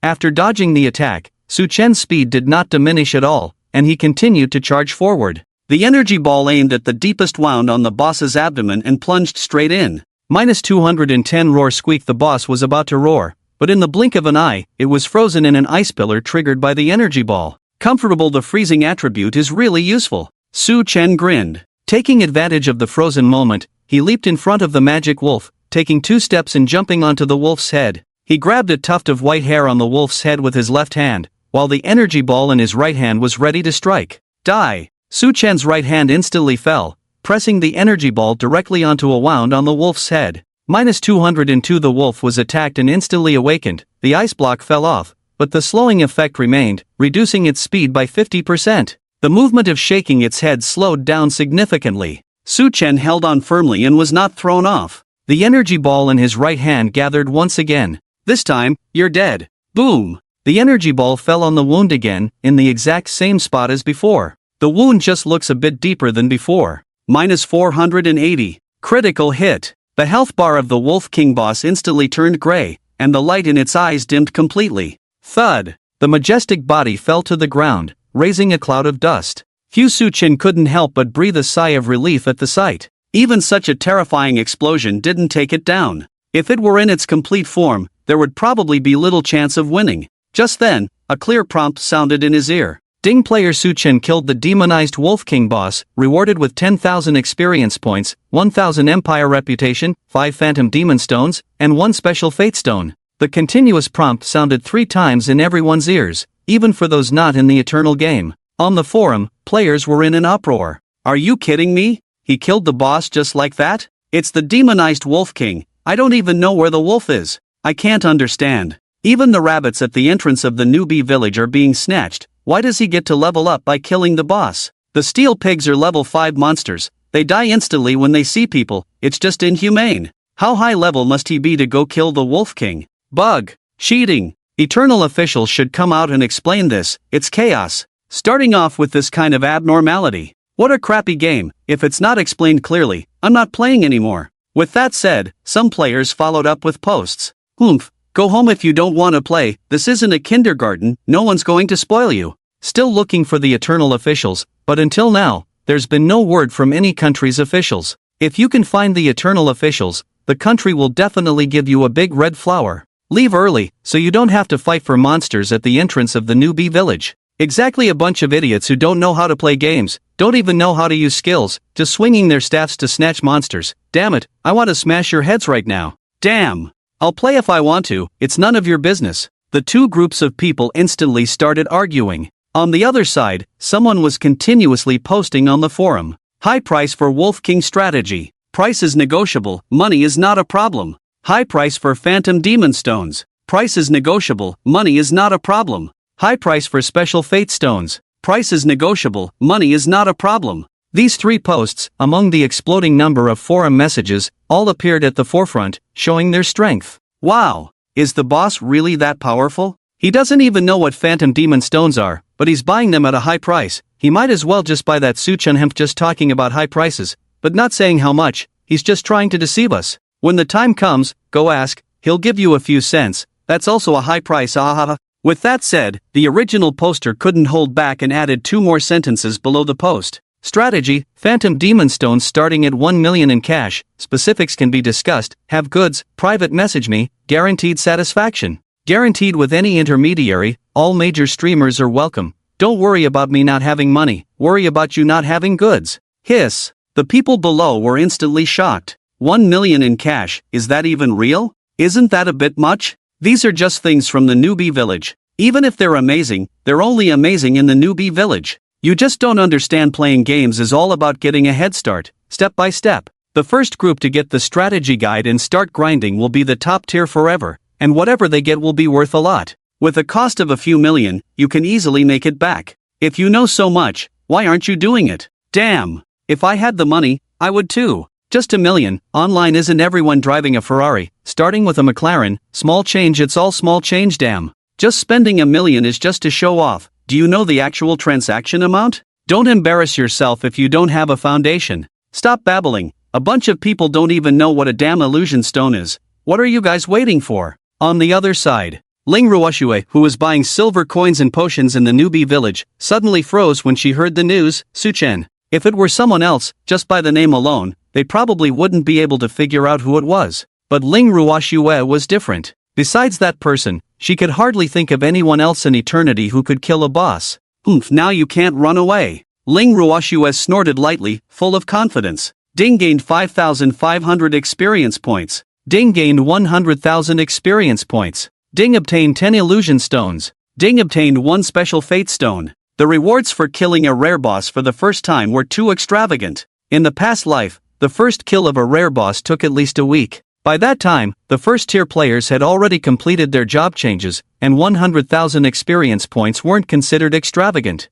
After dodging the attack, Su Chen's speed did not diminish at all, and he continued to charge forward. The energy ball aimed at the deepest wound on the boss's abdomen and plunged straight in. -210 roar squeak. The boss was about to roar, but in the blink of an eye, it was frozen in an ice pillar triggered by the energy ball. Comfortable. The freezing attribute is really useful. Su Chen grinned. Taking advantage of the frozen moment, he leaped in front of the magic wolf, taking 2 steps and jumping onto the wolf's head. He grabbed a tuft of white hair on the wolf's head with his left hand, while the energy ball in his right hand was ready to strike. Die! Su Chen's right hand instantly fell, pressing the energy ball directly onto a wound on the wolf's head. -202. The wolf was attacked and instantly awakened. The ice block fell off, but the slowing effect remained, reducing its speed by 50%. The movement of shaking its head slowed down significantly. Su Chen held on firmly and was not thrown off. The energy ball in his right hand gathered once again. This time, you're dead. Boom! The energy ball fell on the wound again, in the exact same spot as before. The wound just looks a bit deeper than before. -480. Critical hit. The health bar of the Wolf King boss instantly turned gray, and the light in its eyes dimmed completely. Thud! The majestic body fell to the ground, raising a cloud of dust. Su Chen couldn't help but breathe a sigh of relief at the sight. Even such a terrifying explosion didn't take it down. If it were in its complete form, there would probably be little chance of winning. Just then, a clear prompt sounded in his ear. Ding! Player Su Chen killed the demonized Wolf King boss, rewarded with 10,000 experience points, 1,000 empire reputation, 5 phantom demon stones, and 1 special fate stone. The continuous prompt sounded 3 times in everyone's ears, even for those not in the eternal game. On the forum, players were in an uproar. Are you kidding me? He killed the boss just like that? It's the demonized Wolf King. I don't even know where the wolf is. I can't understand. Even the rabbits at the entrance of the newbie village are being snatched. Why does he get to level up by killing the boss? The steel pigs are level 5 monsters. They die instantly when they see people. It's just inhumane. How high level must he be to go kill the Wolf King? Bug. Cheating. Eternal officials should come out and explain this. It's chaos. Starting off with this kind of abnormality. What a crappy game. If it's not explained clearly, I'm not playing anymore. With that said, some players followed up with posts. Oomph. Go home if you don't want to play. This isn't a kindergarten. No one's going to spoil you. Still looking for the eternal officials, but until now, there's been no word from any country's officials. If you can find the eternal officials, the country will definitely give you a big red flower. Leave early, so you don't have to fight for monsters at the entrance of the newbie village. Exactly, a bunch of idiots who don't know how to play games, don't even know how to use skills, just swinging their staffs to snatch monsters. Damn it, I want to smash your heads right now. Damn. I'll play if I want to, it's none of your business. The 2 groups of people instantly started arguing. On the other side, someone was continuously posting on the forum. High price for Wolf King strategy. Price is negotiable, money is not a problem. High price for Phantom Demon Stones. Price is negotiable, money is not a problem. High price for Special Fate Stones. Price is negotiable, money is not a problem. These 3 posts, among the exploding number of forum messages, all appeared at the forefront, showing their strength. Wow! Is the boss really that powerful? He doesn't even know what Phantom Demon Stones are, but he's buying them at a high price. He might as well just buy that Suchun hemp. Just talking about high prices, but not saying how much. He's just trying to deceive us. When the time comes, go ask, he'll give you a few cents. That's also a high price, ahaha. With that said, the original poster couldn't hold back and added 2 more sentences below the post. Strategy, Phantom Demon Stones starting at 1 million in cash, specifics can be discussed, have goods, private message me, guaranteed satisfaction. Guaranteed with any intermediary, all major streamers are welcome. Don't worry about me not having money, worry about you not having goods. Hiss. The people below were instantly shocked. 1 million in cash, is that even real? Isn't that a bit much? These are just things from the newbie village. Even if they're amazing, they're only amazing in the newbie village. You just don't understand playing games is all about getting a head start, step by step. The first group to get the strategy guide and start grinding will be the top tier forever, and whatever they get will be worth a lot. With a cost of a few million, you can easily make it back. If you know so much, why aren't you doing it? Damn! If I had the money, I would too. Just a million, online isn't everyone driving a Ferrari, starting with a McLaren, small change, it's all small change, damn. Just spending $1 million is just to show off. Do you know the actual transaction amount? Don't embarrass yourself if you don't have a foundation. Stop babbling, a bunch of people don't even know what a damn illusion stone is. What are you guys waiting for? On the other side, Ling Ruoshue, who was buying silver coins and potions in the newbie village, suddenly froze when she heard the news. Suchen. If it were someone else, just by the name alone, they probably wouldn't be able to figure out who it was. But Ling Ruoshue was different. Besides that person, she could hardly think of anyone else in eternity who could kill a boss. Now you can't run away. Ling Ruoshue snorted lightly, full of confidence. Ding gained 5,500 experience points. Ding gained 100,000 experience points. Ding obtained 10 illusion stones. Ding obtained 1 special fate stone. The rewards for killing a rare boss for the first time were too extravagant. In the past life, the first kill of a rare boss took at least a week. By that time, the first tier players had already completed their job changes, and 100,000 experience points weren't considered extravagant.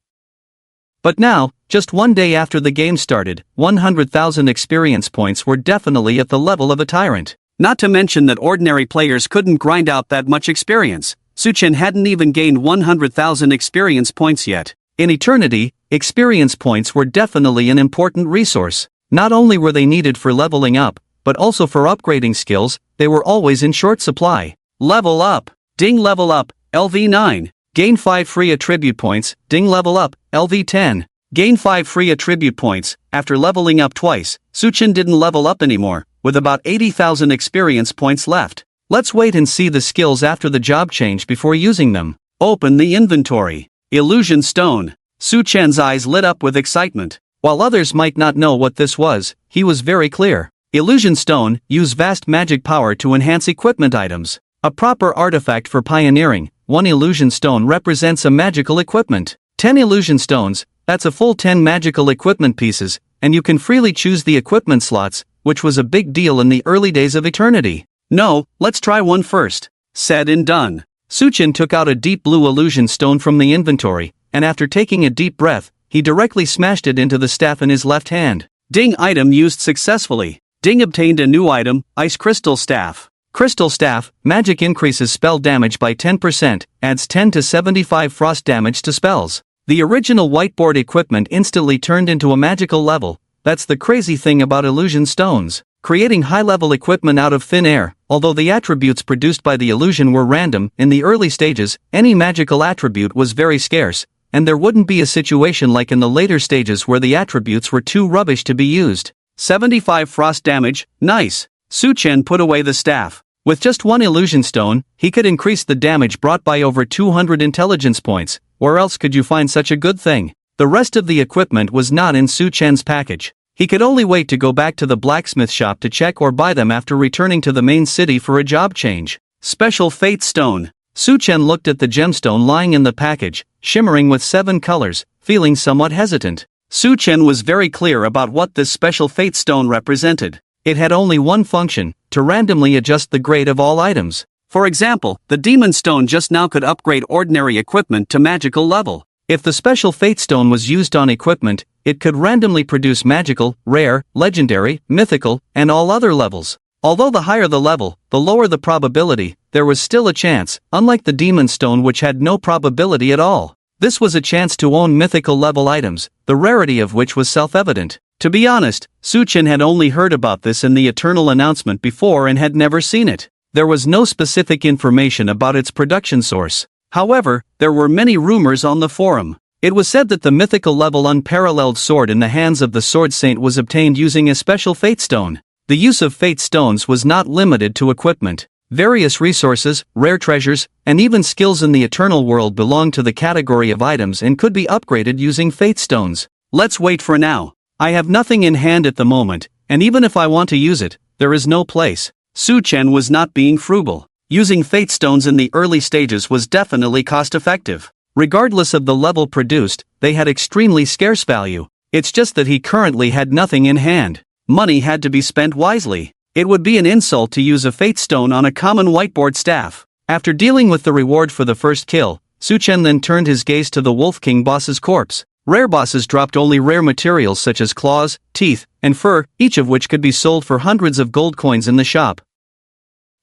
But now, just one day after the game started, 100,000 experience points were definitely at the level of a tyrant. Not to mention that ordinary players couldn't grind out that much experience. Suchen hadn't even gained 100,000 experience points yet. In eternity, experience points were definitely an important resource. Not only were they needed for leveling up, but also for upgrading skills, they were always in short supply. Level up. Ding level up, LV9. Gain 5 free attribute points, ding level up, LV10. Gain 5 free attribute points. After leveling up twice, Suchen didn't level up anymore, with about 80,000 experience points left. Let's wait and see the skills after the job change before using them. Open the inventory. Illusion Stone. Suchen's eyes lit up with excitement. While others might not know what this was, he was very clear. Illusion Stone, use vast magic power to enhance equipment items. A proper artifact for pioneering. 1 illusion stone represents a magical equipment. 10 illusion stones, that's a full 10 magical equipment pieces, and you can freely choose the equipment slots, which was a big deal in the early days of eternity. No, let's try one first. Said and done. Suchen took out a deep blue illusion stone from the inventory, and after taking a deep breath, he directly smashed it into the staff in his left hand. Ding item used successfully. Ding obtained a new item, Ice Crystal Staff. Crystal Staff, magic increases spell damage by 10%, adds 10 to 75 frost damage to spells. The original whiteboard equipment instantly turned into a magical level. That's the crazy thing about illusion stones. Creating high-level equipment out of thin air. Although the attributes produced by the illusion were random, in the early stages, any magical attribute was very scarce, and there wouldn't be a situation like in the later stages where the attributes were too rubbish to be used. 75 frost damage, nice. Suchen put away the staff. With just 1 illusion stone, he could increase the damage brought by over 200 intelligence points. Where else could you find such a good thing? The rest of the equipment was not in Suchen's package. He could only wait to go back to the blacksmith shop to check or buy them after returning to the main city for a job change. Special Fate Stone. Su-chen looked at the gemstone lying in the package, shimmering with 7 colors, feeling somewhat hesitant. Su-chen was very clear about what this special fate stone represented. It had only one function, to randomly adjust the grade of all items. For example, the demon stone just now could upgrade ordinary equipment to magical level. If the special fate stone was used on equipment, it could randomly produce magical, rare, legendary, mythical, and all other levels. Although the higher the level, the lower the probability, there was still a chance, unlike the demon stone which had no probability at all. This was a chance to own mythical level items, the rarity of which was self-evident. To be honest, Su-chen had only heard about this in the Eternal announcement before and had never seen it. There was no specific information about its production source. However, there were many rumors on the forum. It was said that the mythical level unparalleled sword in the hands of the Sword Saint was obtained using a special fate stone. The use of fate stones was not limited to equipment. Various resources, rare treasures, and even skills in the Eternal world belonged to the category of items and could be upgraded using fate stones. Let's wait for now. I have nothing in hand at the moment, and even if I want to use it, there is no place. Su-chen was not being frugal. Using fate stones in the early stages was definitely cost-effective. Regardless of the level produced, they had extremely scarce value. It's just that he currently had nothing in hand. Money had to be spent wisely. It would be an insult to use a fate stone on a common whiteboard staff. After dealing with the reward for the first kill, Su-chen then turned his gaze to the Wolf King boss's corpse. Rare bosses dropped only rare materials such as claws, teeth, and fur, each of which could be sold for hundreds of gold coins in the shop.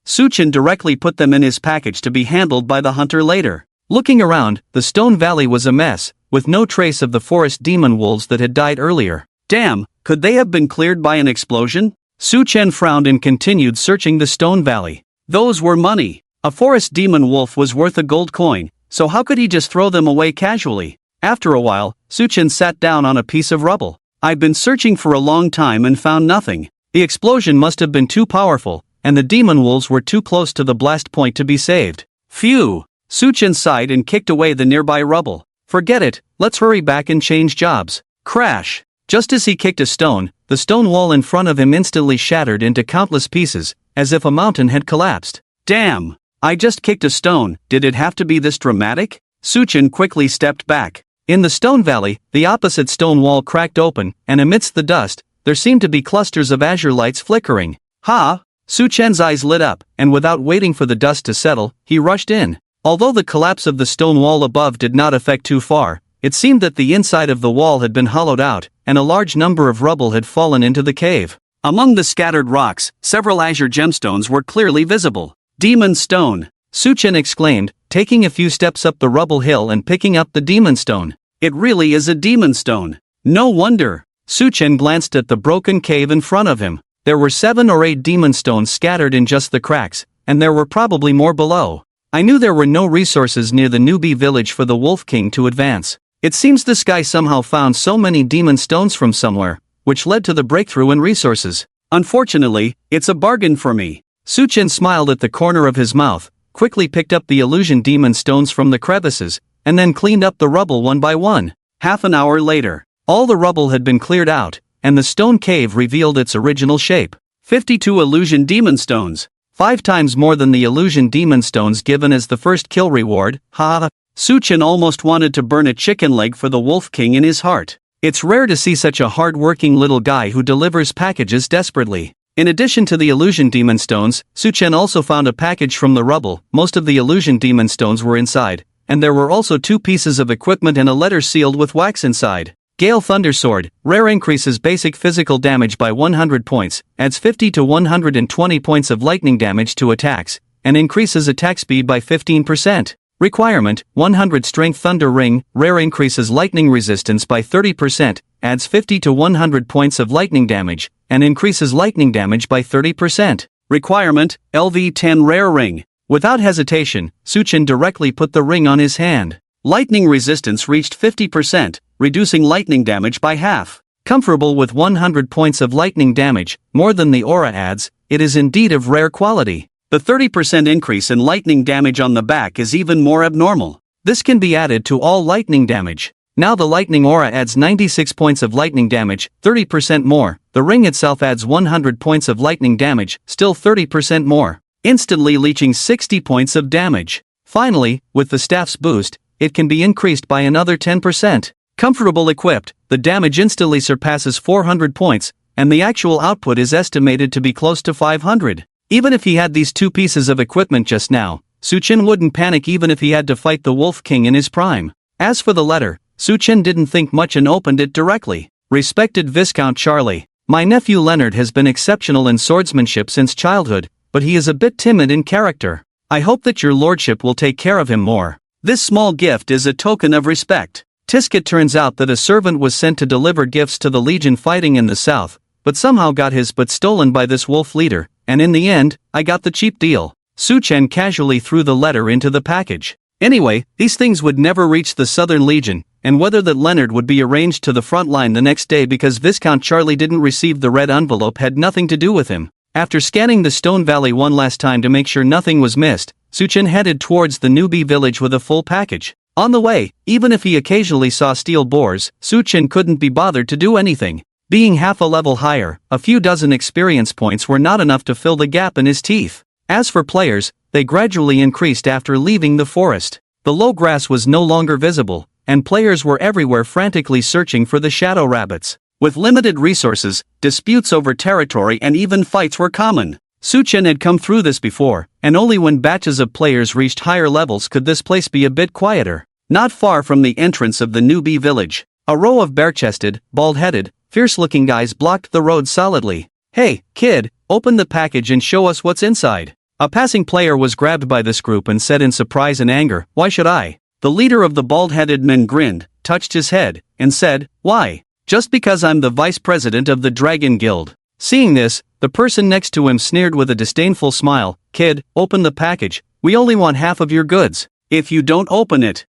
Su-chen directly put them in his package to be handled by the hunter later. Looking around, the Stone Valley was a mess, with no trace of the forest demon wolves that had died earlier. Damn, could they have been cleared by an explosion? Su-chen frowned and continued searching the Stone Valley. Those were money. A forest demon wolf was worth a gold coin, so how could he just throw them away casually? After a while, Su-chen sat down on a piece of rubble. I've been searching for a long time and found nothing. The explosion must have been too powerful, and the demon wolves were too close to the blast point to be saved. Phew! Su-chen sighed and kicked away the nearby rubble. Forget it, let's hurry back and change jobs. Crash! Just as he kicked a stone, the stone wall in front of him instantly shattered into countless pieces, as if a mountain had collapsed. Damn! I just kicked a stone, did it have to be this dramatic? Su-chen quickly stepped back. In the Stone Valley, the opposite stone wall cracked open, and amidst the dust, there seemed to be clusters of azure lights flickering. Ha! Su-chen's eyes lit up, and without waiting for the dust to settle, he rushed in. Although the collapse of the stone wall above did not affect too far, it seemed that the inside of the wall had been hollowed out, and a large number of rubble had fallen into the cave. Among the scattered rocks, several azure gemstones were clearly visible. Demon stone! Su-chen exclaimed, taking a few steps up the rubble hill and picking up the demon stone. It really is a demon stone. No wonder. Su-chen glanced at the broken cave in front of him. There were 7 or 8 demon stones scattered in just the cracks, and there were probably more below. I knew there were no resources near the newbie village for the Wolf King to advance. It seems this guy somehow found so many demon stones from somewhere, which led to the breakthrough in resources. Unfortunately, it's a bargain for me. Su-chen smiled at the corner of his mouth, quickly picked up the illusion demon stones from the crevices, and then cleaned up the rubble one by one. Half an hour later, all the rubble had been cleared out, and the stone cave revealed its original shape. 52 illusion demon stones. 5 times more than the illusion demon stones given as the first kill reward. Ha! Su-chen almost wanted to burn a chicken leg for the Wolf King in his heart. It's rare to see such a hard-working little guy who delivers packages desperately. In addition to the illusion demon stones, Su-chen also found a package from the rubble. Most of the illusion demon stones were inside, and there were also 2 pieces of equipment and a letter sealed with wax inside. Gale Thunder Sword, rare, increases basic physical damage by 100 points, adds 50 to 120 points of lightning damage to attacks, and increases attack speed by 15%. Requirement, 100 Strength Thunder Ring, rare, increases lightning resistance by 30%, adds 50 to 100 points of lightning damage, and increases lightning damage by 30%. Requirement, LV10 Rare Ring. Without hesitation, Su-chen directly put the ring on his hand. Lightning resistance reached 50%, reducing lightning damage by half. Comfortable with 100 points of lightning damage, more than the aura adds, it is indeed of rare quality. The 30% increase in lightning damage on the back is even more abnormal. This can be added to all lightning damage. Now the lightning aura adds 96 points of lightning damage, 30% more. The ring itself adds 100 points of lightning damage, still 30% more. Instantly leeching 60 points of damage. Finally, with the staff's boost, it can be increased by another 10%. Comfortable equipped, the damage instantly surpasses 400 points, and the actual output is estimated to be close to 500. Even if he had these two pieces of equipment just now, Suchin wouldn't panic even if he had to fight the Wolf King in his prime. As for the letter, Suchin didn't think much and opened it directly. Respected Viscount Charlie, my nephew Leonard has been exceptional in swordsmanship since childhood, but he is a bit timid in character. I hope that your lordship will take care of him more. This small gift is a token of respect. Tisket turns out that a servant was sent to deliver gifts to the legion fighting in the south, but somehow got his butt stolen by this wolf leader, and in the end, I got the cheap deal. Suchen casually threw the letter into the package. Anyway, these things would never reach the Southern Legion, and whether that Leonard would be arranged to the front line the next day because Viscount Charlie didn't receive the red envelope had nothing to do with him. After scanning the Stone Valley one last time to make sure nothing was missed, Suchen headed towards the newbie village with a full package. On the way, even if he occasionally saw steel boars, Suchen couldn't be bothered to do anything. Being half a level higher, a few dozen experience points were not enough to fill the gap in his teeth. As for players, they gradually increased after leaving the forest. The low grass was no longer visible, and players were everywhere frantically searching for the shadow rabbits. With limited resources, disputes over territory and even fights were common. Suchen had come through this before, and only when batches of players reached higher levels could this place be a bit quieter. Not far from the entrance of the newbie village, a row of bare-chested, bald-headed, fierce-looking guys blocked the road solidly. Hey, kid, open the package and show us what's inside. A passing player was grabbed by this group and said in surprise and anger, why should I? The leader of the bald-headed men grinned, touched his head, and said, why? Just because I'm the vice president of the Dragon Guild. Seeing this, the person next to him sneered with a disdainful smile, kid, open the package, we only want half of your goods. If you don't open it,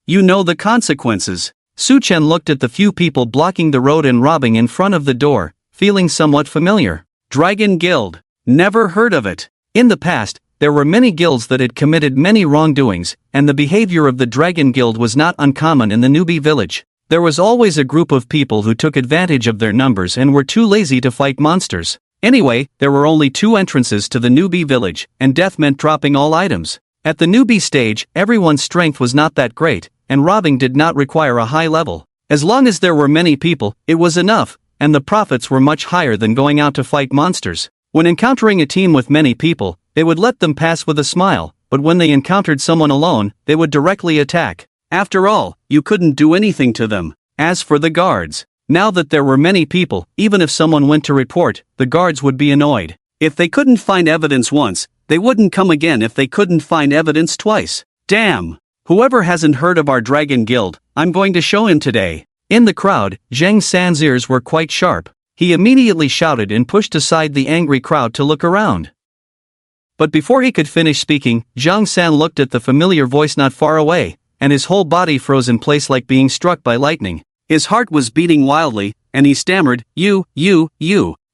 you know the consequences. Suchen looked at the few people blocking the road and robbing in front of the door, feeling somewhat familiar. Dragon Guild. Never heard of it. In the past, there were many guilds that had committed many wrongdoings, and the behavior of the Dragon Guild was not uncommon in the newbie village. There was always a group of people who took advantage of their numbers and were too lazy to fight monsters. Anyway, there were only 2 entrances to the newbie village, and death meant dropping all items. At the newbie stage, everyone's strength was not that great, and robbing did not require a high level. As long as there were many people, it was enough, and the profits were much higher than going out to fight monsters. When encountering a team with many people, they would let them pass with a smile, but when they encountered someone alone, they would directly attack. After all, you couldn't do anything to them. As for the guards, now that there were many people, even if someone went to report, the guards would be annoyed. If they couldn't find evidence once, they wouldn't come again if they couldn't find evidence twice. Damn! Whoever hasn't heard of our Dragon Guild, I'm going to show him today. In the crowd, Zhang San's ears were quite sharp. He immediately shouted and pushed aside the angry crowd to look around. But before he could finish speaking, Zhang San looked at the familiar voice not far away, and his whole body froze in place like being struck by lightning. His heart was beating wildly, and he stammered, you,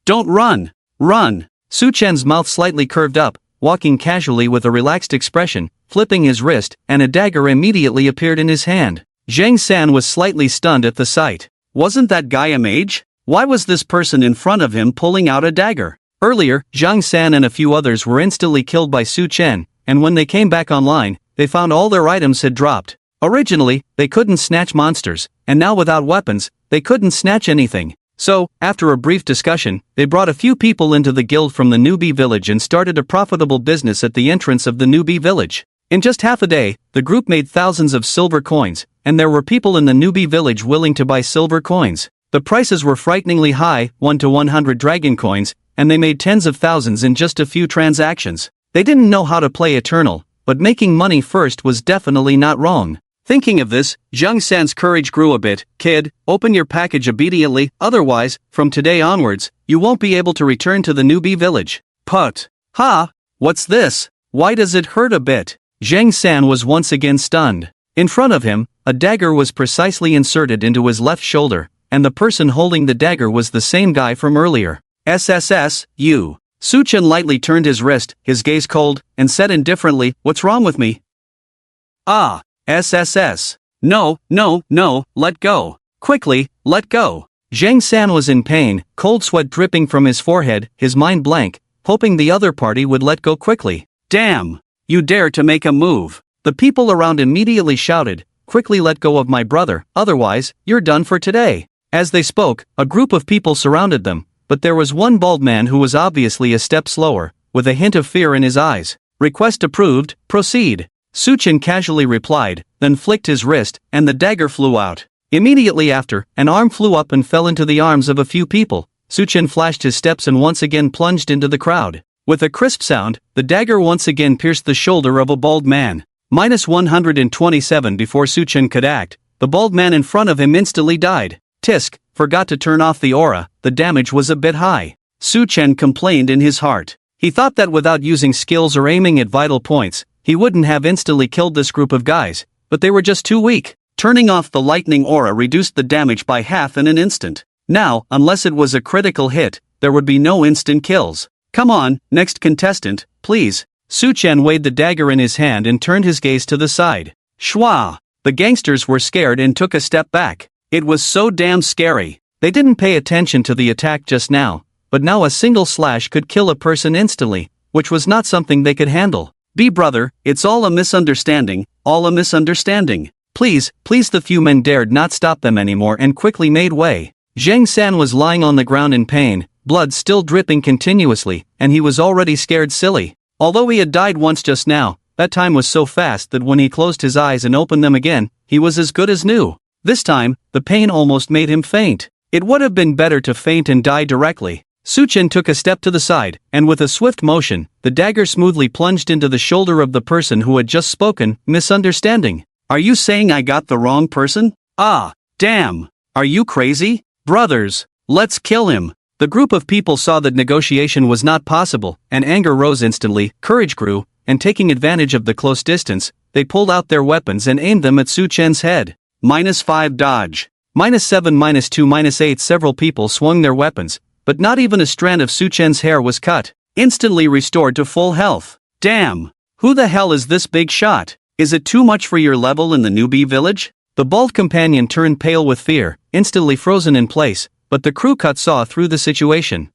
don't run, run. Su Chen's mouth slightly curved up, walking casually with a relaxed expression, flipping his wrist, and a dagger immediately appeared in his hand. Zhang San was slightly stunned at the sight. Wasn't that guy a mage? Why was this person in front of him pulling out a dagger? Earlier, Zhang San and a few others were instantly killed by Su Chen, and when they came back online, they found all their items had dropped. Originally, they couldn't snatch monsters, and now without weapons, they couldn't snatch anything. So, after a brief discussion, they brought a few people into the guild from the newbie village and started a profitable business at the entrance of the newbie village. In just half a day, the group made thousands of silver coins, and there were people in the newbie village willing to buy silver coins. The prices were frighteningly high, 1 to 100 dragon coins, and they made tens of thousands in just a few transactions. They didn't know how to play Eternal, but making money first was definitely not wrong. Thinking of this, Zhang San's courage grew a bit. Kid, open your package immediately, otherwise, from today onwards, you won't be able to return to the newbie village. Put. Ha! What's this? Why does it hurt a bit? Zhang San was once again stunned. In front of him, a dagger was precisely inserted into his left shoulder, and the person holding the dagger was the same guy from earlier. SSS, you. Su Chen lightly turned his wrist, his gaze cold, and said indifferently, what's wrong with me? Ah. SSS. No, let go. Quickly, let go. Zhang San was in pain, cold sweat dripping from his forehead, his mind blank, hoping the other party would let go quickly. Damn! You dare to make a move? The people around immediately shouted, quickly let go of my brother, otherwise, you're done for today. As they spoke, a group of people surrounded them, but there was one bald man who was obviously a step slower, with a hint of fear in his eyes. Request approved, proceed. Suchin casually replied, then flicked his wrist, and the dagger flew out. Immediately after, an arm flew up and fell into the arms of a few people. Suchin flashed his steps and once again plunged into the crowd. With a crisp sound, the dagger once again pierced the shoulder of a bald man. -127 before Suchin could act, the bald man in front of him instantly died. Tisk, forgot to turn off the aura, the damage was a bit high. Suchin complained in his heart. He thought that without using skills or aiming at vital points, he wouldn't have instantly killed this group of guys, but they were just too weak. Turning off the lightning aura reduced the damage by half in an instant. Now, unless it was a critical hit, there would be no instant kills. Come on, next contestant, please. Suchin weighed the dagger in his hand and turned his gaze to the side. Shwa! The gangsters were scared and took a step back. It was so damn scary. They didn't pay attention to the attack just now, but now a single slash could kill a person instantly, which was not something they could handle. Brother, it's all a misunderstanding, all a misunderstanding. Please, the few men dared not stop them anymore and quickly made way. Zheng San was lying on the ground in pain, blood still dripping continuously, and he was already scared silly. Although he had died once just now, that time was so fast that when he closed his eyes and opened them again, he was as good as new. This time, the pain almost made him faint. It would have been better to faint and die directly. Suchin took a step to the side, and with a swift motion, the dagger smoothly plunged into the shoulder of the person who had just spoken. Misunderstanding. Are you saying I got the wrong person? Ah, damn. Are you crazy? Brothers, let's kill him. The group of people saw that negotiation was not possible, and anger rose instantly, courage grew, and taking advantage of the close distance, they pulled out their weapons and aimed them at Suchin's head. -5 dodge. -7, -2, -8 Several people swung their weapons, but not even a strand of Suchin's hair was cut. Instantly restored to full health. Damn! Who the hell is this big shot? Is it too much for your level in the newbie village? The bald companion turned pale with fear, instantly frozen in place, but the crew cut saw through the situation.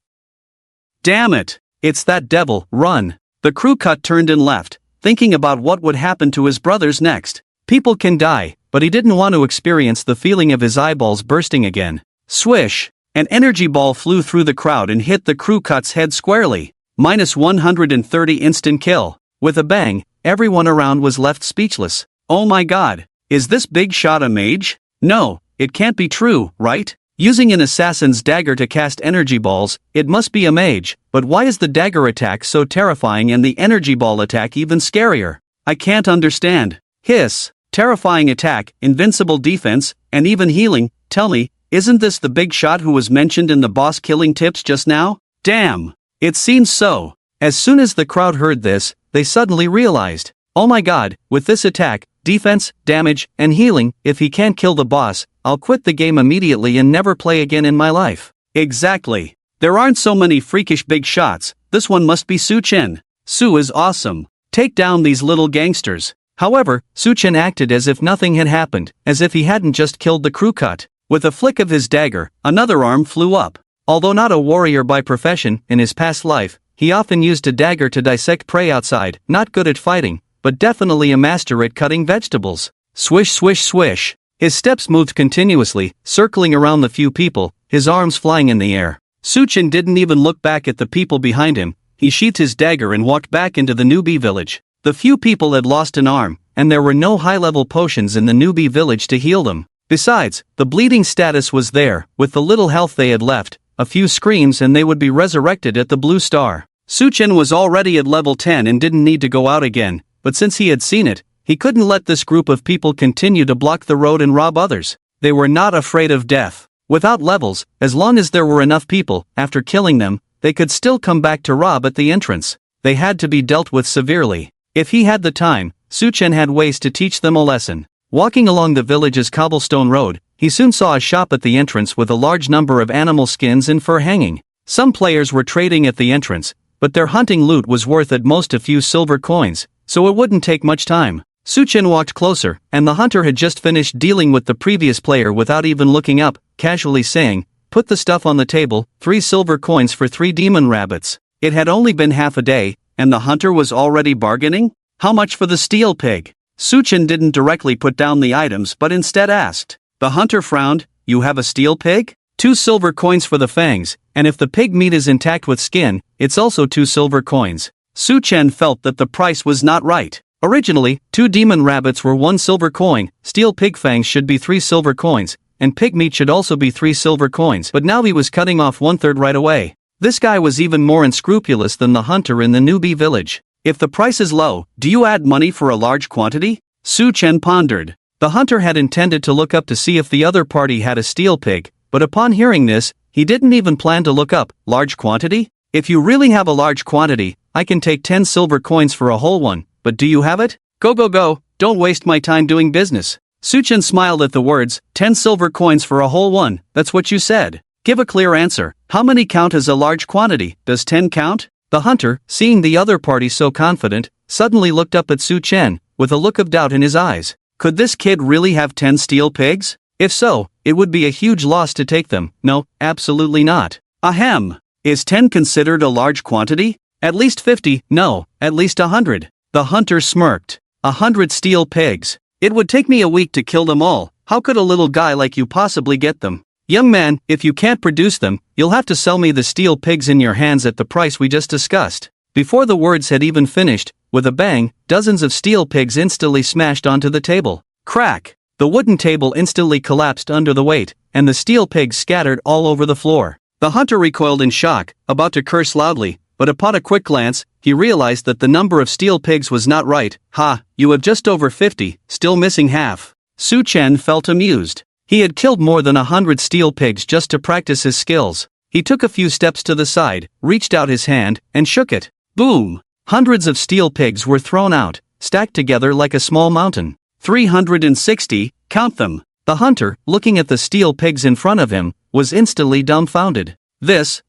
Damn it! It's that devil, run! The crew cut turned and left, thinking about what would happen to his brothers next. People can die, but he didn't want to experience the feeling of his eyeballs bursting again. Swish! An energy ball flew through the crowd and hit the crew cut's head squarely. -130 instant kill. With a bang, everyone around was left speechless. Oh my god, is this big shot a mage? No, it can't be true, right? Using an assassin's dagger to cast energy balls, it must be a mage, but why is the dagger attack so terrifying and the energy ball attack even scarier? I can't understand. Hiss. Terrifying attack, invincible defense, and even healing. Tell me, isn't this the big shot who was mentioned in the boss killing tips just now? Damn! It seems so. As soon as the crowd heard this, they suddenly realized, oh my god, with this attack, defense, damage, and healing, if he can't kill the boss, I'll quit the game immediately and never play again in my life. Exactly. There aren't so many freakish big shots, this one must be Suchin. Su is awesome. Take down these little gangsters. However, Suchin acted as if nothing had happened, as if he hadn't just killed the crew cut. With a flick of his dagger, another arm flew up. Although not a warrior by profession, in his past life, he often used a dagger to dissect prey outside, not good at fighting, but definitely a master at cutting vegetables. Swish swish swish. His steps moved continuously, circling around the few people, his arms flying in the air. Suchin didn't even look back at the people behind him, he sheathed his dagger and walked back into the newbie village. The few people had lost an arm, and there were no high-level potions in the newbie village to heal them. Besides, the bleeding status was there, with the little health they had left, a few screams and they would be resurrected at the Blue Star. Suchin was already at level 10 and didn't need to go out again, but since he had seen it, he couldn't let this group of people continue to block the road and rob others. They were not afraid of death. Without levels, as long as there were enough people, after killing them, they could still come back to rob at the entrance. They had to be dealt with severely. If he had the time, Suchin had ways to teach them a lesson. Walking along the village's cobblestone road, he soon saw a shop at the entrance with a large number of animal skins and fur hanging. Some players were trading at the entrance, but their hunting loot was worth at most a few silver coins, so it wouldn't take much time. Suchin walked closer, and the hunter had just finished dealing with the previous player without even looking up, casually saying, "Put the stuff on the table, 3 silver coins for 3 demon rabbits." It had only been half a day, and the hunter was already bargaining? How much for the steel pig? Suchin didn't directly put down the items but instead asked. The hunter frowned. You have a steel pig? 2 silver coins for the fangs, and if the pig meat is intact with skin, it's also 2 silver coins. Suchen felt that the price was not right. Originally, 2 demon rabbits were 1 silver coin, steel pig fangs should be 3 silver coins, and pig meat should also be 3 silver coins, but now he was cutting off 1/3 right away. This guy was even more unscrupulous than the hunter in the newbie village. If the price is low, do you add money for a large quantity? Suchen pondered. The hunter had intended to look up to see if the other party had a steel pig, but upon hearing this, he didn't even plan to look up. Large quantity? If you really have a large quantity, I can take 10 silver coins for a whole one, but do you have it? Go go go, don't waste my time doing business. Suchen smiled at the words, 10 silver coins for a whole one, that's what you said. Give a clear answer. How many count as a large quantity? Does 10 count? The hunter, seeing the other party so confident, suddenly looked up at Suchen, with a look of doubt in his eyes. Could this kid really have 10 steel pigs? If so, it would be a huge loss to take them. No, absolutely not. Ahem. Is 10 considered a large quantity? At least 50, no, at least 100. The hunter smirked. 100 steel pigs. It would take me a week to kill them all. How could a little guy like you possibly get them? Young man, if you can't produce them, you'll have to sell me the steel pigs in your hands at the price we just discussed. Before the words had even finished, with a bang, dozens of steel pigs instantly smashed onto the table. Crack! The wooden table instantly collapsed under the weight, and the steel pigs scattered all over the floor. The hunter recoiled in shock, about to curse loudly, but upon a quick glance, he realized that the number of steel pigs was not right. Ha, you have just over 50, still missing half. Suchen felt amused. He had killed more than 100 steel pigs just to practice his skills. He took a few steps to the side, reached out his hand, and shook it. Boom! Hundreds of steel pigs were thrown out, stacked together like a small mountain. 360, count them. The hunter, looking at the steel pigs in front of him, was instantly dumbfounded. This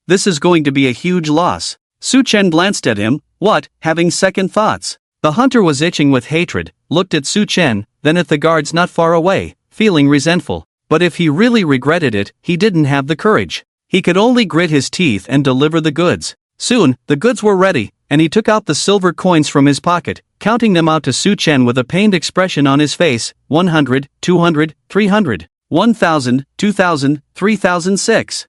is going to be a huge loss. Suchen glanced at him, what, having second thoughts. The hunter was itching with hatred, looked at Suchen, then at the guards not far away, feeling resentful. But if he really regretted it, he didn't have the courage. He could only grit his teeth and deliver the goods. Soon, the goods were ready, and he took out the silver coins from his pocket, counting them out to Suchen with a pained expression on his face. 100, 200, 300, 1,000, 2,000, 3,006.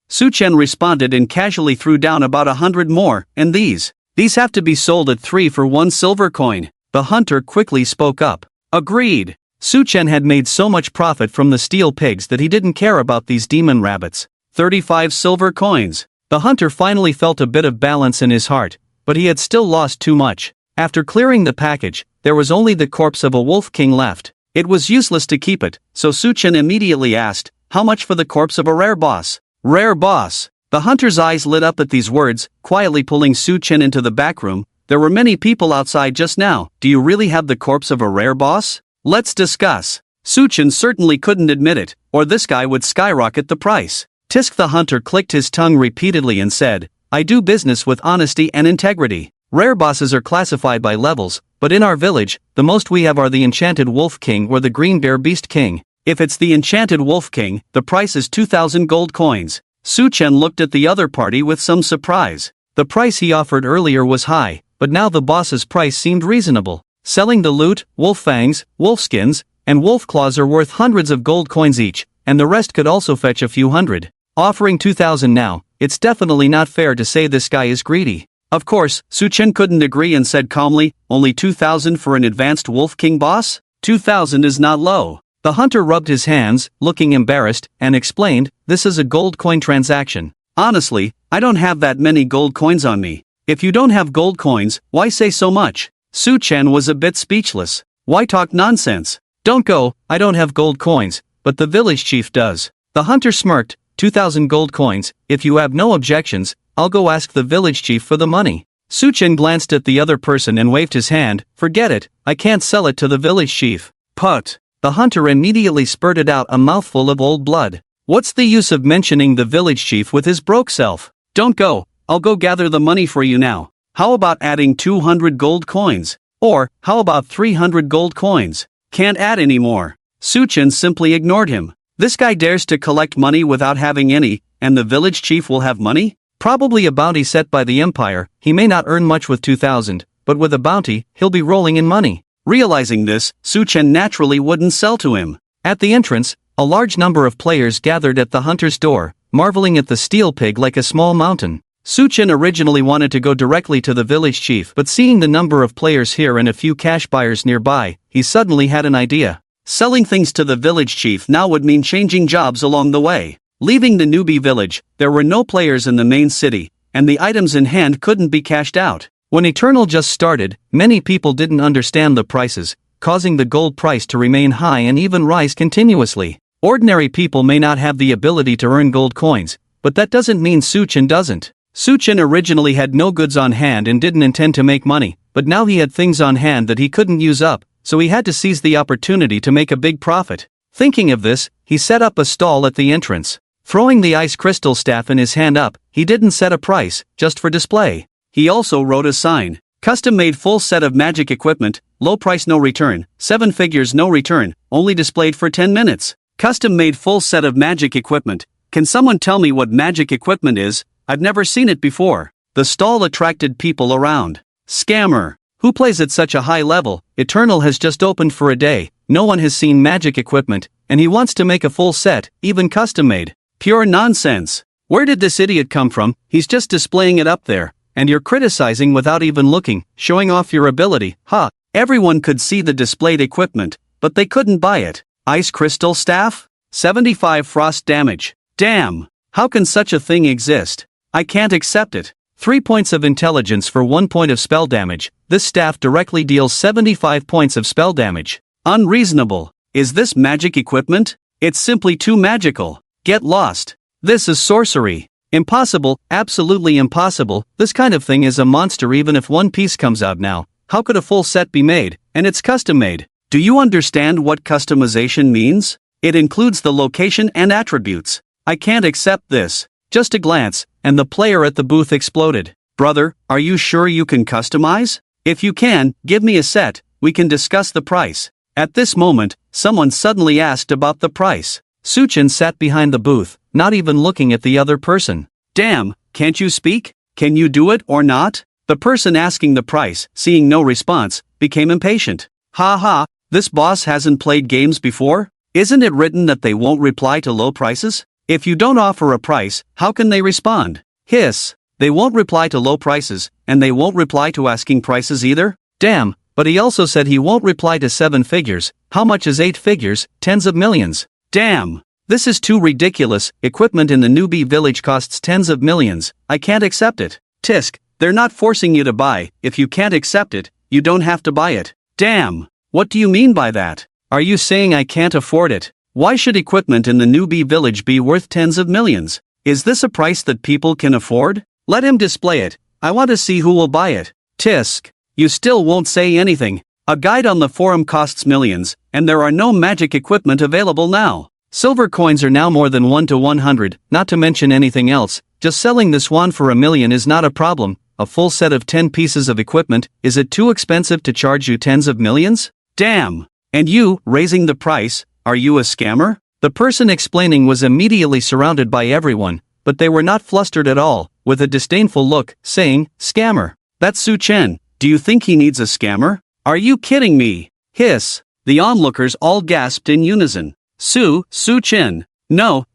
Suchen responded and casually threw down about 100 more, and these have to be sold at 3 for 1 silver coin. The hunter quickly spoke up. Agreed. Suchen had made so much profit from the steel pigs that he didn't care about these demon rabbits. 35 silver coins. The hunter finally felt a bit of balance in his heart, but he had still lost too much. After clearing the package, there was only the corpse of a wolf king left. It was useless to keep it, so Suchen immediately asked, how much for the corpse of a rare boss? Rare boss. The hunter's eyes lit up at these words, quietly pulling Suchen into the back room. There were many people outside just now. Do you really have the corpse of a rare boss? Let's discuss. Suchen certainly couldn't admit it, or this guy would skyrocket the price. Tisk the hunter clicked his tongue repeatedly and said, I do business with honesty and integrity. Rare bosses are classified by levels, but in our village, the most we have are the Enchanted Wolf King or the Green Bear Beast King. If it's the Enchanted Wolf King, the price is 2,000 gold coins. Suchen looked at the other party with some surprise. The price he offered earlier was high, but now the boss's price seemed reasonable. Selling the loot, wolf fangs, wolf skins, and wolf claws are worth hundreds of gold coins each, and the rest could also fetch a few hundred. Offering 2,000 now, it's definitely not fair to say this guy is greedy. Of course, Suchen couldn't agree and said calmly, only 2,000 for an advanced wolf king boss? 2,000 is not low. The hunter rubbed his hands, looking embarrassed, and explained, this is a gold coin transaction. Honestly, I don't have that many gold coins on me. If you don't have gold coins, why say so much? Suchen was a bit speechless. Why talk nonsense? Don't go, I don't have gold coins, but the village chief does. The hunter smirked, 2,000 gold coins, if you have no objections, I'll go ask the village chief for the money. Suchen glanced at the other person and waved his hand, forget it, I can't sell it to the village chief. Put. The hunter immediately spurted out a mouthful of old blood. What's the use of mentioning the village chief with his broke self? Don't go, I'll go gather the money for you now. How about adding 200 gold coins? Or, how about 300 gold coins? Can't add any more. Suchen simply ignored him. This guy dares to collect money without having any, and the village chief will have money? Probably a bounty set by the empire. He may not earn much with 2,000, but but with a bounty, he'll be rolling in money. Realizing this, Su-chen naturally wouldn't sell to him. At the entrance, a large number of players gathered at the hunter's door, marveling at the steel pig like a small mountain. Su-chen originally wanted to go directly to the village chief, but seeing the number of players here and a few cash buyers nearby, he suddenly had an idea. Selling things to the village chief now would mean changing jobs along the way. Leaving the newbie village, there were no players in the main city, and the items in hand couldn't be cashed out. When Eternal just started, many people didn't understand the prices, causing the gold price to remain high and even rise continuously. Ordinary people may not have the ability to earn gold coins, but that doesn't mean Su-chen doesn't. Su-chen originally had no goods on hand and didn't intend to make money, but now he had things on hand that he couldn't use up, so he had to seize the opportunity to make a big profit. Thinking of this, he set up a stall at the entrance. Throwing the ice crystal staff in his hand up, he didn't set a price, just for display. He also wrote a sign. Custom-made full set of magic equipment, low price no return, 7 figures no return, only displayed for 10 minutes. Custom-made full set of magic equipment. Can someone tell me what magic equipment is? I've never seen it before. The stall attracted people around. Scammer. Who plays at such a high level? Eternal has just opened for a day, no one has seen magic equipment, and he wants to make a full set, even custom-made. Pure nonsense. Where did this idiot come from? He's just displaying it up there, and you're criticizing without even looking, showing off your ability, huh? Everyone could see the displayed equipment, but they couldn't buy it. Ice crystal staff? 75 frost damage. Damn! How can such a thing exist? I can't accept it. 3 points of intelligence for 1 point of spell damage. This staff directly deals 75 points of spell damage. Unreasonable. Is this magic equipment? It's simply too magical. Get lost. This is sorcery. Impossible, absolutely impossible. This kind of thing is a monster even if one piece comes out now. How could a full set be made? And it's custom made. Do you understand what customization means? It includes the location and attributes. I can't accept this. Just a glance, and the player at the booth exploded. Brother, are you sure you can customize? If you can, give me a set, we can discuss the price. At this moment, someone suddenly asked about the price. Su-chen sat behind the booth, not even looking at the other person. Damn, can't you speak? Can you do it or not? The person asking the price, seeing no response, became impatient. Ha ha, this boss hasn't played games before? Isn't it written that they won't reply to low prices? If you don't offer a price, how can they respond? Hiss. They won't reply to low prices, and they won't reply to asking prices either? Damn, but he also said he won't reply to 7 figures. How much is 8 figures? Tens of millions. Damn. This is too ridiculous. Equipment in the newbie village costs tens of millions. I can't accept it. Tisk, they're not forcing you to buy. If you can't accept it, you don't have to buy it. Damn. What do you mean by that? Are you saying I can't afford it? Why should equipment in the newbie village be worth tens of millions? Is this a price that people can afford? Let him display it. I want to see who will buy it. Tisk. You still won't say anything. A guide on the forum costs millions, and there are no magic equipment available now. Silver coins are now more than 1 to 100, not to mention anything else. Just selling this one for $1 million is not a problem. A full set of 10 pieces of equipment, is it too expensive to charge you tens of millions? Damn. And you, raising the price, are you a scammer? The person explaining was immediately surrounded by everyone, but they were not flustered at all, with a disdainful look, saying, Scammer. That's Su-chen. Do you think he needs a scammer? Are you kidding me? Hiss. The onlookers all gasped in unison. Su-chen. No,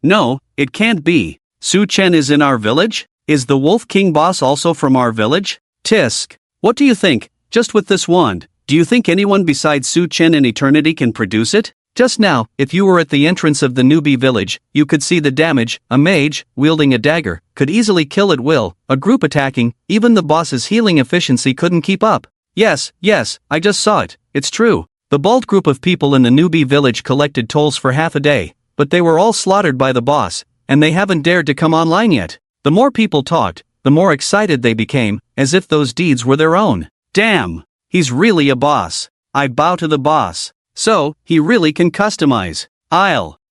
it can't be. Su-chen is in our village? Is the Wolf King boss also from our village? Tisk. What do you think? Just with this wand, do you think anyone besides Su-chen in eternity can produce it? Just now, if you were at the entrance of the newbie village, you could see the damage. A mage, wielding a dagger, could easily kill at will. A group attacking, even the boss's healing efficiency couldn't keep up. Yes, I just saw it. It's true. The bald group of people in the newbie village collected tolls for half a day, but they were all slaughtered by the boss, and they haven't dared to come online yet. The more people talked, the more excited they became, as if those deeds were their own. Damn! He's really a boss. I bow to the boss. So, he really can customize.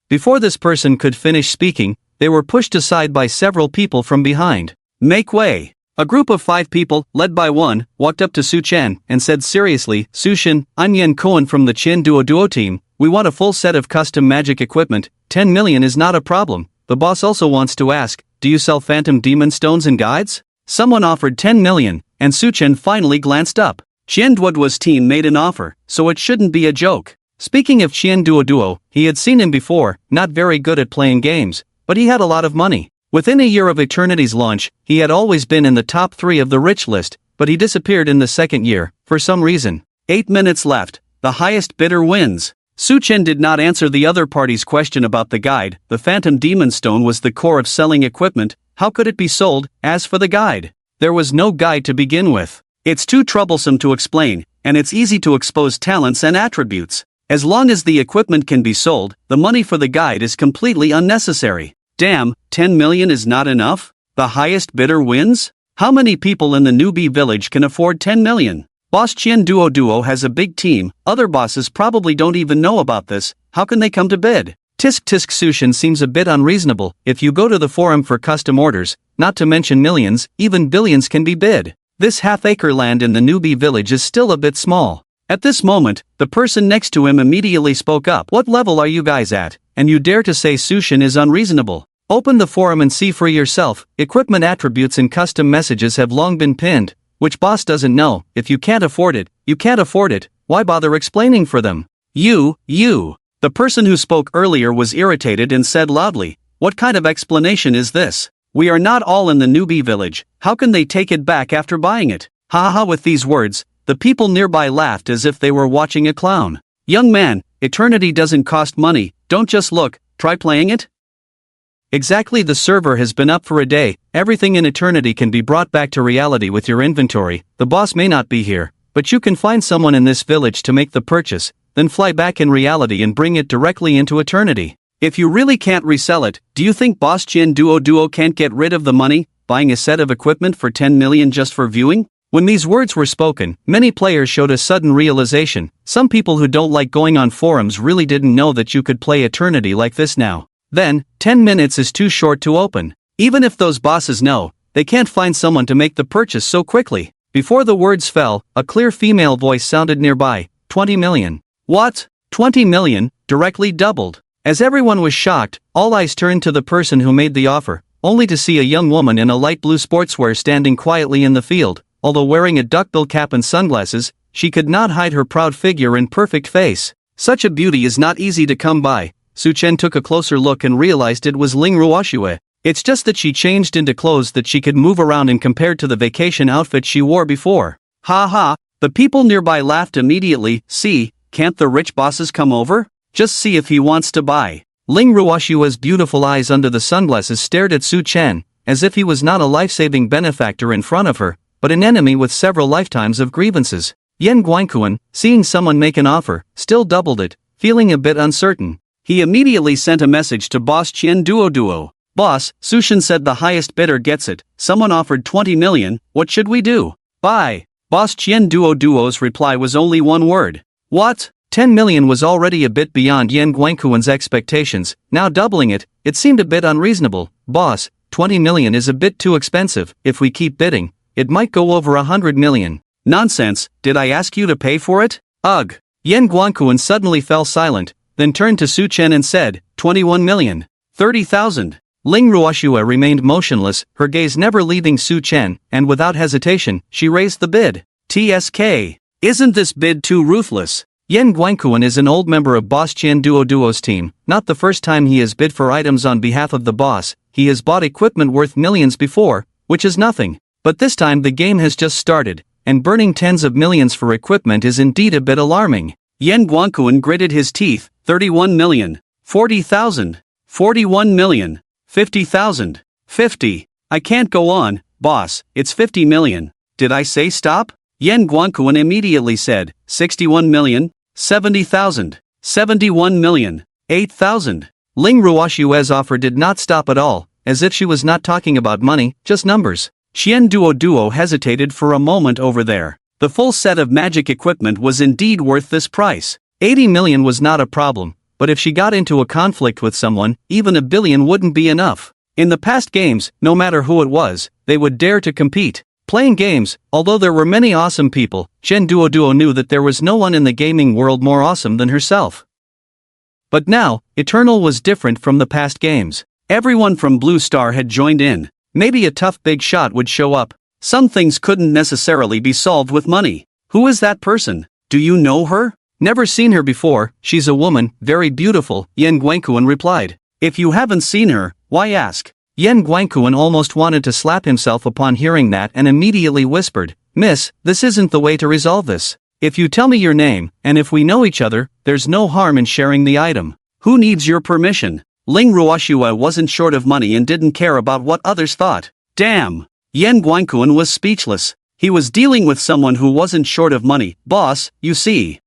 Before this person could finish speaking, they were pushed aside by several people from behind. Make way. A group of 5 people, led by one, walked up to Su-chen and said seriously, Su-shin, I'm Yen Koen from the Chin Duo team. We want a full set of custom magic equipment. 10 million is not a problem. The boss also wants to ask, do you sell phantom demon stones and guides? Someone offered 10 million, and Su-chen finally glanced up. Chien Duoduo's team made an offer, so it shouldn't be a joke. Speaking of Chien Duoduo, he had seen him before, not very good at playing games, but he had a lot of money. Within a year of Eternity's launch, he had always been in the top 3 of the rich list, but he disappeared in the second year, for some reason. 8 minutes left, the highest bidder wins. Su Chen did not answer the other party's question about the guide. The Phantom Demon Stone was the core of selling equipment. How could it be sold? As for the guide, there was no guide to begin with. It's too troublesome to explain, and it's easy to expose talents and attributes. As long as the equipment can be sold, the money for the guide is completely unnecessary. Damn, 10 million is not enough? The highest bidder wins? How many people in the newbie village can afford 10 million? Boss Chien Duoduo has a big team. Other bosses probably don't even know about this. How can they come to bid? Tisk Tisk Sushin seems a bit unreasonable. If you go to the forum for custom orders, not to mention millions, even billions can be bid. This half-acre land in the newbie village is still a bit small. At this moment, the person next to him immediately spoke up. What level are you guys at? And you dare to say Sushin is unreasonable? Open the forum and see for yourself. Equipment attributes and custom messages have long been pinned. Which boss doesn't know? If you can't afford it, you can't afford it. Why bother explaining for them? You. The person who spoke earlier was irritated and said loudly, "What kind of explanation is this? We are not all in the newbie village. How can they take it back after buying it?" Ha ha. With these words, the people nearby laughed as if they were watching a clown. Young man, Eternity doesn't cost money. Don't just look, try playing it. Exactly. The server has been up for a day. Everything in Eternity can be brought back to reality with your inventory. The boss may not be here, but you can find someone in this village to make the purchase, then fly back in reality and bring it directly into Eternity. If you really can't resell it, do you think Boss Chien Duoduo can't get rid of the money, buying a set of equipment for 10 million just for viewing? When these words were spoken, many players showed a sudden realization. Some people who don't like going on forums really didn't know that you could play Eternity like this now. Then, 10 minutes is too short to open. Even if those bosses know, they can't find someone to make the purchase so quickly. Before the words fell, a clear female voice sounded nearby. 20 million. What? 20 million? Directly doubled. As everyone was shocked, all eyes turned to the person who made the offer, only to see a young woman in a light blue sportswear standing quietly in the field. Although wearing a duckbill cap and sunglasses, she could not hide her proud figure and perfect face. Such a beauty is not easy to come by. Su Chen took a closer look and realized it was Ling Ruoxue. It's just that she changed into clothes that she could move around in compared to the vacation outfit she wore before. Ha ha, the people nearby laughed immediately. See, can't the rich bosses come over? Just see if he wants to buy. Ling Ruoxue's beautiful eyes under the sunglasses stared at Su Chen, as if he was not a life-saving benefactor in front of her, but an enemy with several lifetimes of grievances. Yen Guanquan, seeing someone make an offer, still doubled it, feeling a bit uncertain. He immediately sent a message to Boss Chien Duoduo. Boss, Sushin said the highest bidder gets it. Someone offered 20 million, what should we do? Buy. Boss Chien Duoduo's reply was only one word. What? 10 million was already a bit beyond Yen Guanquan's expectations. Now doubling it, it seemed a bit unreasonable. Boss, 20 million is a bit too expensive. If we keep bidding, it might go over 100 million. Nonsense, did I ask you to pay for it? Ugh. Yen Guanquan suddenly fell silent, then turned to Su Chen and said, 21 million. 30,000. Ling Ruoxue remained motionless, her gaze never leaving Su Chen, and without hesitation, she raised the bid. TSK. Isn't this bid too ruthless? Yen Guanquan is an old member of Boss Chien Duoduo's team. Not the first time he has bid for items on behalf of the boss. He has bought equipment worth millions before, which is nothing. But this time the game has just started, and burning tens of millions for equipment is indeed a bit alarming. Yen Guanquan gritted his teeth. 31 million. 40,000. 41 million. 50,000. 50. I can't go on, boss, it's 50 million. Did I say stop? Yen Guanquan immediately said, 61 million. 70,000. 71 million. 8,000. Ling Ruoxue's offer did not stop at all, as if she was not talking about money, just numbers. Chien Duoduo hesitated for a moment over there. The full set of magic equipment was indeed worth this price. 80 million was not a problem, but if she got into a conflict with someone, even a billion wouldn't be enough. In the past games, no matter who it was, they would dare to compete. Playing games, although there were many awesome people, Chien Duoduo knew that there was no one in the gaming world more awesome than herself. But now, Eternal was different from the past games. Everyone from Blue Star had joined in. Maybe a tough big shot would show up. Some things couldn't necessarily be solved with money. Who is that person? Do you know her? Never seen her before, she's a woman, very beautiful, Yen Guangquan replied. If you haven't seen her, why ask? Yen Guangquan almost wanted to slap himself upon hearing that and immediately whispered, Miss, this isn't the way to resolve this. If you tell me your name, and if we know each other, there's no harm in sharing the item. Who needs your permission? Ling Ruoxue wasn't short of money and didn't care about what others thought. Damn! Yen Guangquan was speechless. He was dealing with someone who wasn't short of money. Boss, you see.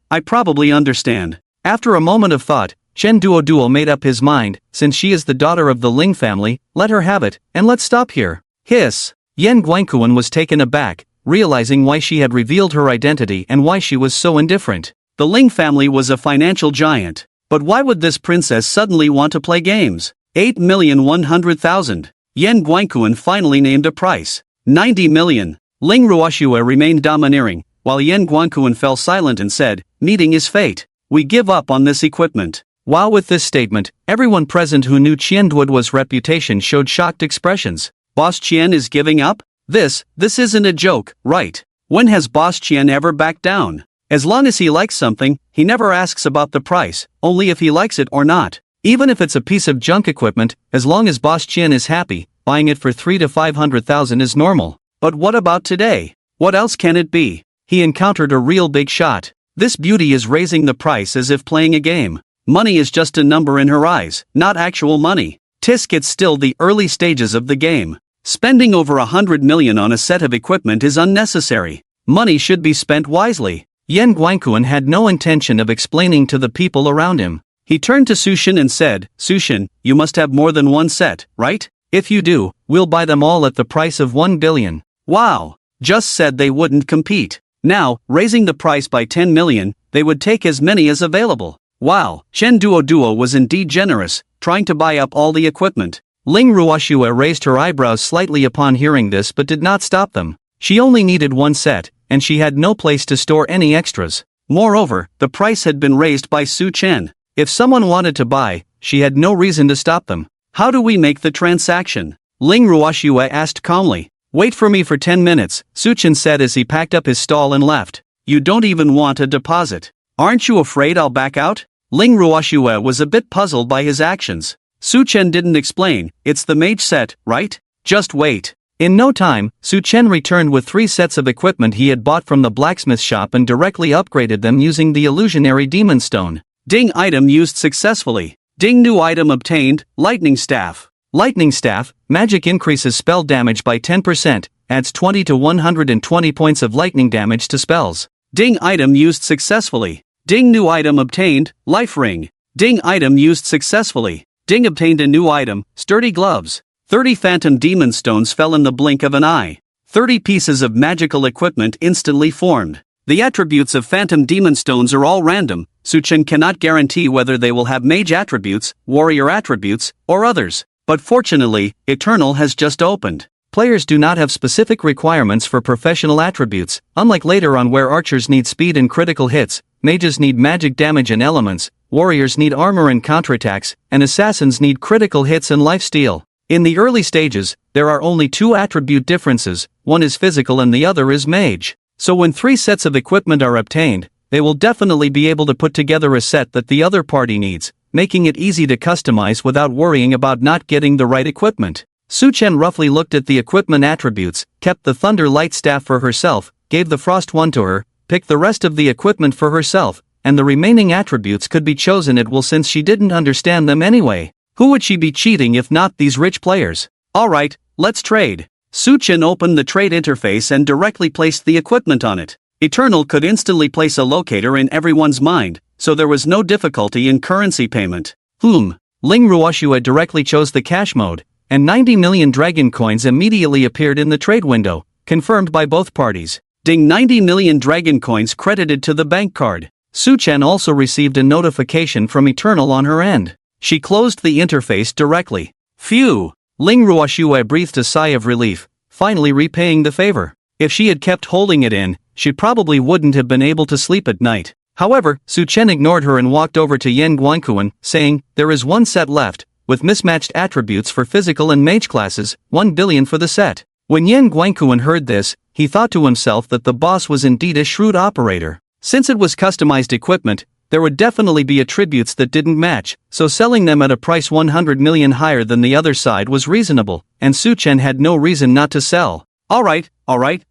I probably understand. After a moment of thought, Chen Duoduo made up his mind, since she is the daughter of the Ling family, let her have it, and let's stop here. Hiss! Yen Guangquan was taken aback, realizing why she had revealed her identity and why she was so indifferent. The Ling family was a financial giant. But why would this princess suddenly want to play games? 8,100,000. Yen Guangquan finally named a price. 90 million. Ling Ruoxue remained domineering, while Yen Guangquan fell silent and said, meeting is fate. We give up on this equipment. While with this statement, everyone present who knew Qian Duoduo's reputation showed shocked expressions. Boss Qian is giving up? This isn't a joke, right? When has Boss Qian ever backed down? As long as he likes something, he never asks about the price, only if he likes it or not. Even if it's a piece of junk equipment, as long as Boss Qian is happy, buying it for 3 to 500,000 is normal. But what about today? What else can it be? He encountered a real big shot. This beauty is raising the price as if playing a game. Money is just a number in her eyes, not actual money. Tisk, it's still the early stages of the game. Spending over 100 million on a set of equipment is unnecessary. Money should be spent wisely. Yen Guangquan had no intention of explaining to the people around him. He turned to Sushin and said, Sushin, you must have more than one set, right? If you do, we'll buy them all at the price of 1 billion. Wow! Just said they wouldn't compete. Now, raising the price by 10 million, they would take as many as available. Wow, Chen Duoduo was indeed generous, trying to buy up all the equipment. Ling Ruoxue raised her eyebrows slightly upon hearing this but did not stop them. She only needed one set, and she had no place to store any extras. Moreover, the price had been raised by Su Chen. If someone wanted to buy, she had no reason to stop them. How do we make the transaction? Ling Ruoxue asked calmly. Wait for me for 10 minutes, Su Chen said as he packed up his stall and left. You don't even want a deposit. Aren't you afraid I'll back out? Ling Ruoxue was a bit puzzled by his actions. Su Chen didn't explain, it's the mage set, right? Just wait. In no time, Su Chen returned with 3 sets of equipment he had bought from the blacksmith shop and directly upgraded them using the illusionary demon stone. Ding, item used successfully. Ding, new item obtained, lightning staff. Lightning staff, magic increases spell damage by 10%, adds 20 to 120 points of lightning damage to spells. Ding, item used successfully. Ding, new item obtained, life ring. Ding, item used successfully. Ding, obtained a new item, sturdy gloves. 30 phantom demon stones fell in the blink of an eye. 30 pieces of magical equipment instantly formed. The attributes of phantom demon stones are all random. Su Chen cannot guarantee whether they will have mage attributes, warrior attributes, or others. But fortunately, Eternal has just opened. Players do not have specific requirements for professional attributes, unlike later on where archers need speed and critical hits, mages need magic damage and elements, warriors need armor and counterattacks, and assassins need critical hits and lifesteal. In the early stages, there are only 2 attribute differences, one is physical and the other is mage. So when 3 sets of equipment are obtained, they will definitely be able to put together a set that the other party needs, making it easy to customize without worrying about not getting the right equipment. Su Chen roughly looked at the equipment attributes, kept the Thunder Light Staff for herself, gave the Frost one to her, picked the rest of the equipment for herself, and the remaining attributes could be chosen at will since she didn't understand them anyway. Who would she be cheating if not these rich players? Alright, let's trade. Su Chen opened the trade interface and directly placed the equipment on it. Eternal could instantly place a locator in everyone's mind, so there was no difficulty in currency payment. Ling Ruoxue directly chose the cash mode, and 90 million dragon coins immediately appeared in the trade window, confirmed by both parties. Ding, 90 million dragon coins credited to the bank card. Su Chen also received a notification from Eternal on her end. She closed the interface directly. Phew! Ling Ruoxue breathed a sigh of relief, finally repaying the favor. If she had kept holding it in, she probably wouldn't have been able to sleep at night. However, Su Chen ignored her and walked over to Yen Guangquan, saying, there is one set left, with mismatched attributes for physical and mage classes, 1 billion for the set. When Yen Guangquan heard this, he thought to himself that the boss was indeed a shrewd operator. Since it was customized equipment, there would definitely be attributes that didn't match, so selling them at a price 100 million higher than the other side was reasonable, and Su Chen had no reason not to sell. Alright,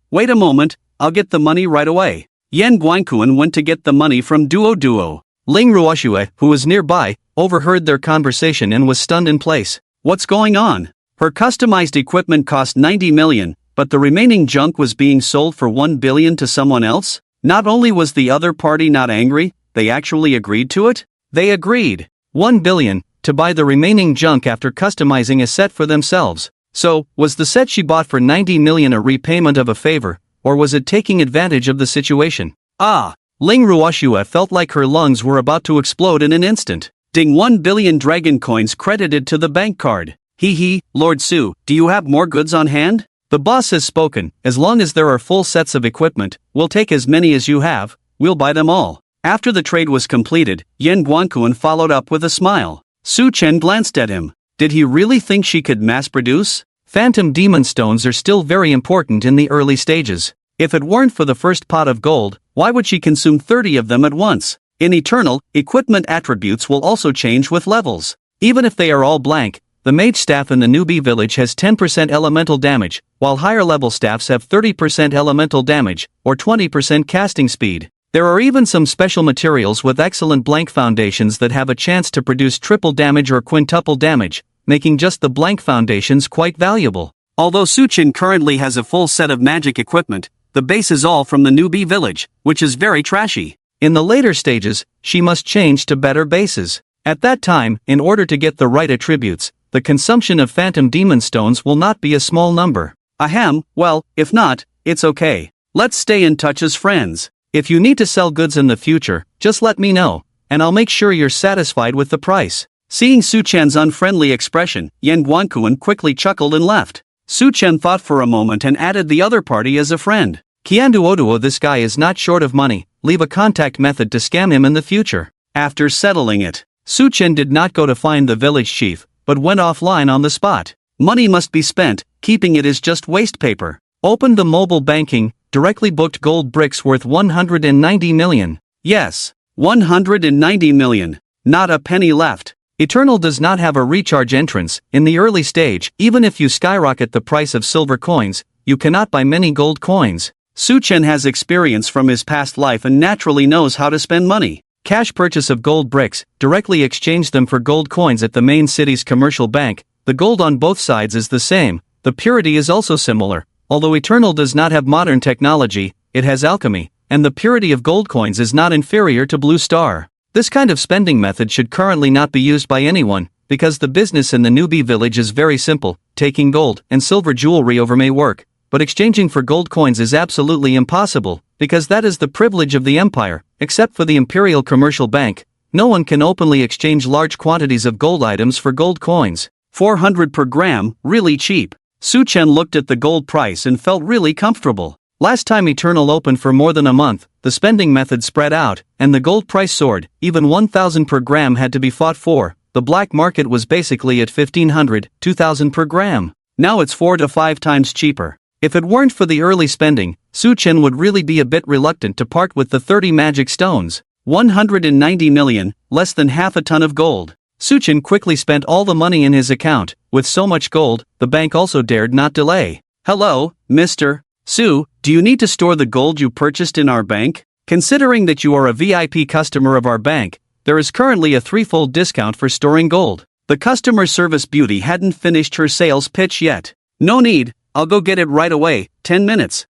wait a moment, I'll get the money right away. Yan Guangquan went to get the money from Duo. Ling Ruoxue, who was nearby, overheard their conversation and was stunned in place. What's going on? Her customized equipment cost 90 million, but the remaining junk was being sold for 1 billion to someone else? Not only was the other party not angry, they actually agreed to it? They agreed. 1 billion, to buy the remaining junk after customizing a set for themselves. So, was the set she bought for 90 million a repayment of a favor, or was it taking advantage of the situation? Ling Ruoxue felt like her lungs were about to explode in an instant. Ding 1 billion dragon coins credited to the bank card. Lord Su, do you have more goods on hand? The boss has spoken, as long as there are full sets of equipment, we'll take as many as you have, we'll buy them all. After the trade was completed, Yan Guangquan followed up with a smile. Su Chen glanced at him. Did he really think she could mass produce? Phantom demon stones are still very important in the early stages. If it weren't for the first pot of gold, why would she consume 30 of them at once? In Eternal, equipment attributes will also change with levels. Even if they are all blank, the mage staff in the newbie village has 10% elemental damage, while higher level staffs have 30% elemental damage, or 20% casting speed. There are even some special materials with excellent blank foundations that have a chance to produce triple damage or quintuple damage, making just the blank foundations quite valuable. Although Su Chen currently has a full set of magic equipment, the base is all from the newbie village, which is very trashy. In the later stages, she must change to better bases. At that time, in order to get the right attributes, the consumption of phantom demon stones will not be a small number. Well, if not, it's okay. Let's stay in touch as friends. If you need to sell goods in the future, just let me know, and I'll make sure you're satisfied with the price. Seeing Su Chen's unfriendly expression, Yan Guangquan quickly chuckled and left. Su Chen thought for a moment and added the other party as a friend. Qianduoduo, this guy is not short of money, leave a contact method to scam him in the future. After settling it, Su Chen did not go to find the village chief, but went offline on the spot. Money must be spent, keeping it is just waste paper. Opened the mobile banking, directly booked gold bricks worth 190 million. Yes, 190 million. Not a penny left. Eternal does not have a recharge entrance. In the early stage, even if you skyrocket the price of silver coins, you cannot buy many gold coins. Su Chen has experience from his past life and naturally knows how to spend money. Cash purchase of gold bricks, directly exchange them for gold coins at the main city's commercial bank. The gold on both sides is the same, the purity is also similar. Although Eternal does not have modern technology, it has alchemy, and the purity of gold coins is not inferior to Blue Star. This kind of spending method should currently not be used by anyone, because the business in the newbie village is very simple. Taking gold and silver jewelry over may work, but exchanging for gold coins is absolutely impossible, because that is the privilege of the empire. Except for the Imperial Commercial Bank, no one can openly exchange large quantities of gold items for gold coins. 400 per gram, really cheap. Su Chen looked at the gold price and felt really comfortable. Last time Eternal opened for more than a month, the spending method spread out, and the gold price soared. Even 1,000 per gram had to be fought for. The black market was basically at 1,500, 2,000 per gram. Now it's 4 to 5 times cheaper. If it weren't for the early spending, Su Chen would really be a bit reluctant to part with the 30 magic stones. 190 million, less than half a ton of gold. Su Chen quickly spent all the money in his account. With so much gold, the bank also dared not delay. Hello, Mr. Su, do you need to store the gold you purchased in our bank? Considering that you are a VIP customer of our bank, there is currently a threefold discount for storing gold. The customer service beauty hadn't finished her sales pitch yet. No need, I'll go get it right away, 10 minutes.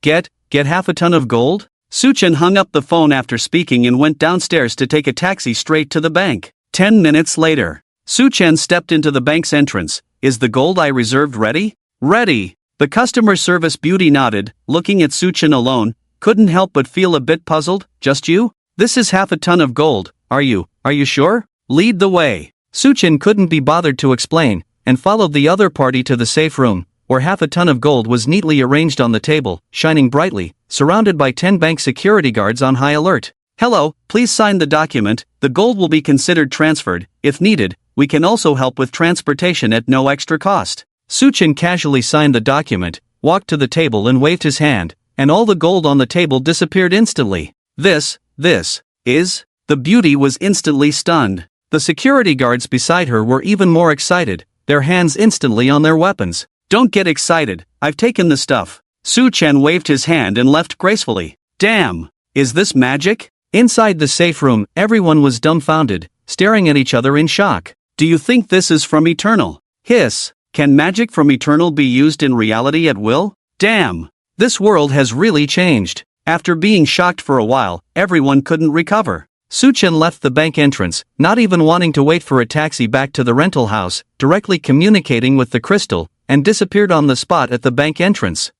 Get half a ton of gold? Su Chen hung up the phone after speaking and went downstairs to take a taxi straight to the bank. 10 minutes later, Su Chen stepped into the bank's entrance. Is the gold I reserved ready? Ready. The customer service beauty nodded, looking at Su Chen alone, couldn't help but feel a bit puzzled. Just you? This is half a ton of gold, are you sure? Lead the way. Su Chen couldn't be bothered to explain, and followed the other party to the safe room, where half a ton of gold was neatly arranged on the table, shining brightly, surrounded by 10 bank security guards on high alert. Hello, please sign the document. The gold will be considered transferred. If needed, we can also help with transportation at no extra cost. Su Chen casually signed the document, walked to the table and waved his hand, and all the gold on the table disappeared instantly. This is. The beauty was instantly stunned. The security guards beside her were even more excited, their hands instantly on their weapons. Don't get excited, I've taken the stuff. Su Chen waved his hand and left gracefully. Damn! Is this magic? Inside the safe room, everyone was dumbfounded, staring at each other in shock. Do you think this is from Eternal? Hiss! Can magic from Eternal be used in reality at will? Damn! This world has really changed. After being shocked for a while, everyone couldn't recover. Su Chen left the bank entrance, not even wanting to wait for a taxi back to the rental house, directly communicating with the crystal, and disappeared on the spot at the bank entrance.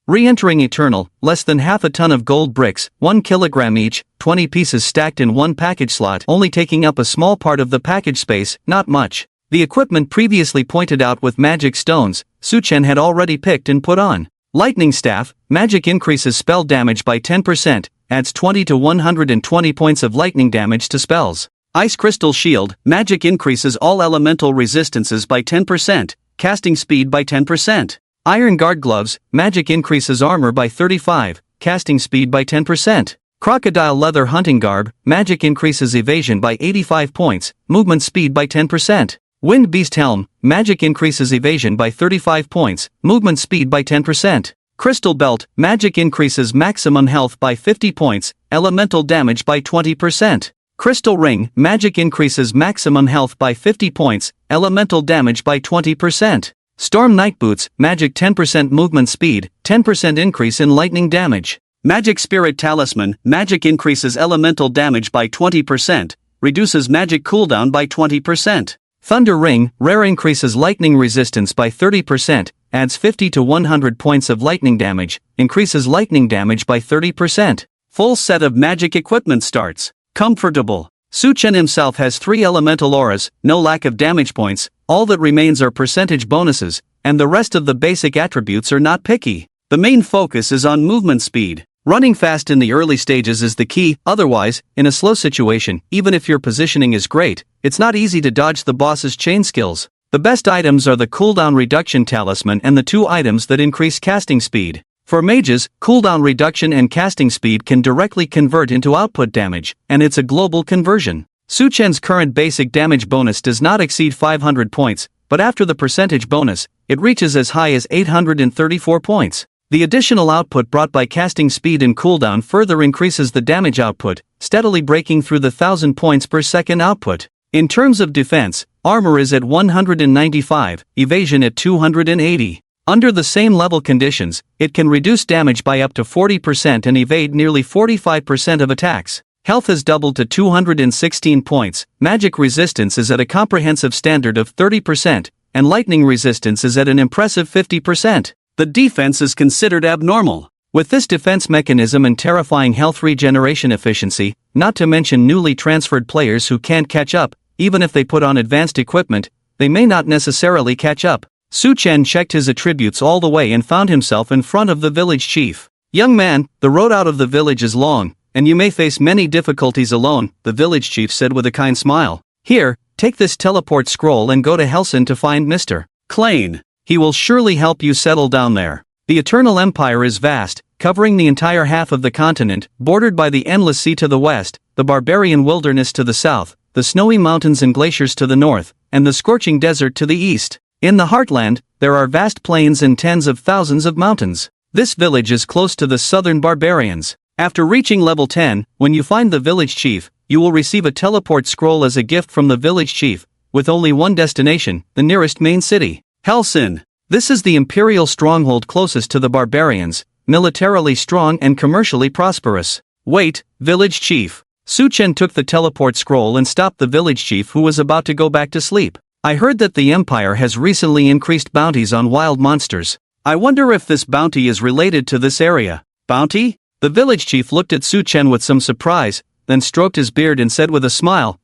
Re-entering Eternal, less than half a ton of gold bricks, 1 kilogram each, 20 pieces stacked in one package slot, only taking up a small part of the package space, not much. The equipment previously pointed out with magic stones, Su Chen had already picked and put on. Lightning Staff, magic increases spell damage by 10%, adds 20 to 120 points of lightning damage to spells. Ice Crystal Shield, magic increases all elemental resistances by 10%, casting speed by 10%. Iron Guard Gloves, magic increases armor by 35, casting speed by 10%. Crocodile Leather Hunting Garb, magic increases evasion by 85 points, movement speed by 10%. Wind Beast Helm, magic increases evasion by 35 points, movement speed by 10%. Crystal Belt, magic increases maximum health by 50 points, elemental damage by 20%. Crystal Ring, magic increases maximum health by 50 points, elemental damage by 20%. Storm Night Boots, magic 10% movement speed, 10% increase in lightning damage. Magic Spirit Talisman, magic increases elemental damage by 20%, reduces magic cooldown by 20%. Thunder Ring, rare increases lightning resistance by 30%, adds 50 to 100 points of lightning damage, increases lightning damage by 30%. Full set of magic equipment starts. Comfortable. Su Chen himself has 3 elemental auras, no lack of damage points, all that remains are percentage bonuses, and the rest of the basic attributes are not picky. The main focus is on movement speed. Running fast in the early stages is the key, otherwise, in a slow situation, even if your positioning is great, it's not easy to dodge the boss's chain skills. The best items are the cooldown reduction talisman and the 2 items that increase casting speed. For mages, cooldown reduction and casting speed can directly convert into output damage, and it's a global conversion. Su Chen's current basic damage bonus does not exceed 500 points, but after the percentage bonus, it reaches as high as 834 points. The additional output brought by casting speed and cooldown further increases the damage output, steadily breaking through the 1000 points per second output. In terms of defense, armor is at 195, evasion at 280. Under the same level conditions, it can reduce damage by up to 40% and evade nearly 45% of attacks. Health has doubled to 216 points, magic resistance is at a comprehensive standard of 30%, and lightning resistance is at an impressive 50%. The defense is considered abnormal. With this defense mechanism and terrifying health regeneration efficiency, not to mention newly transferred players who can't catch up, even if they put on advanced equipment, they may not necessarily catch up. Su Chen checked his attributes all the way and found himself in front of the village chief. Young man, the road out of the village is long, and you may face many difficulties alone, the village chief said with a kind smile. Here, take this teleport scroll and go to Helsin to find Mr. Klein. He will surely help you settle down there. The Eternal Empire is vast, covering the entire half of the continent, bordered by the endless sea to the west, the barbarian wilderness to the south, the snowy mountains and glaciers to the north, and the scorching desert to the east. In the heartland, there are vast plains and tens of thousands of mountains. This village is close to the southern barbarians. After reaching level 10, when you find the village chief, you will receive a teleport scroll as a gift from the village chief, with only one destination, the nearest main city, Helsin. This is the imperial stronghold closest to the barbarians, militarily strong and commercially prosperous. Wait, village chief. Su Chen took the teleport scroll and stopped the village chief who was about to go back to sleep. I heard that the Empire has recently increased bounties on wild monsters. I wonder if this bounty is related to this area. Bounty? The village chief looked at Su Chen with some surprise, then stroked his beard and said with a smile,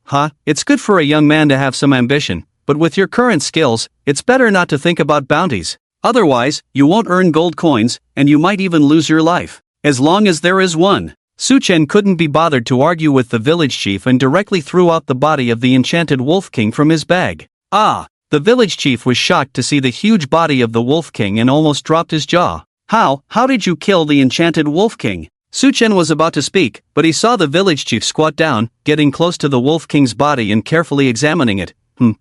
It's good for a young man to have some ambition, but with your current skills, it's better not to think about bounties. Otherwise, you won't earn gold coins, and you might even lose your life. As long as there is one. Su Chen couldn't be bothered to argue with the village chief and directly threw out the body of the enchanted wolf king from his bag. The village chief was shocked to see the huge body of the Wolf King and almost dropped his jaw. How did you kill the enchanted Wolf King? Suchen was about to speak, but he saw the village chief squat down, getting close to the Wolf King's body and carefully examining it.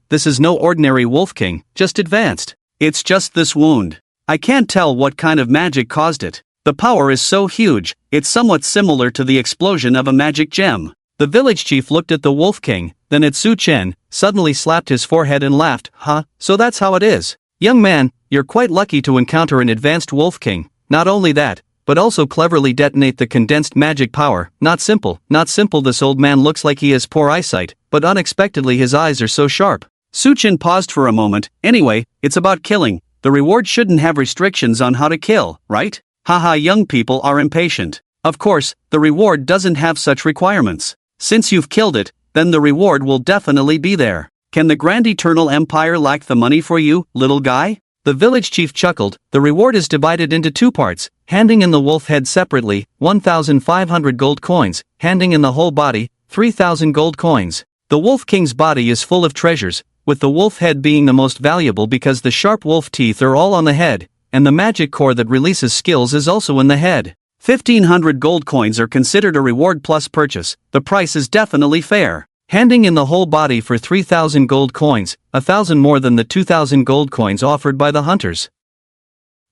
This is no ordinary Wolf King, just advanced. It's just this wound. I can't tell what kind of magic caused it. The power is so huge, it's somewhat similar to the explosion of a magic gem. The village chief looked at the Wolf King, then at Su Chen, suddenly slapped his forehead and laughed. So that's how it is. Young man, you're quite lucky to encounter an advanced Wolf King. Not only that, but also cleverly detonate the condensed magic power. Not simple. This old man looks like he has poor eyesight, but unexpectedly his eyes are so sharp. Su Chen paused for a moment. Anyway, it's about killing. The reward shouldn't have restrictions on how to kill, right? Young people are impatient. Of course, the reward doesn't have such requirements. Since you've killed it, then the reward will definitely be there. Can the Grand Eternal Empire lack the money for you, little guy? The village chief chuckled. The reward is divided into 2 parts, handing in the wolf head separately, 1,500 gold coins, handing in the whole body, 3,000 gold coins. The Wolf King's body is full of treasures, with the wolf head being the most valuable because the sharp wolf teeth are all on the head, and the magic core that releases skills is also in the head. 1,500 gold coins are considered a reward plus purchase. The price is definitely fair. Handing in the whole body for 3,000 gold coins, 1,000 more than the 2,000 gold coins offered by the hunters.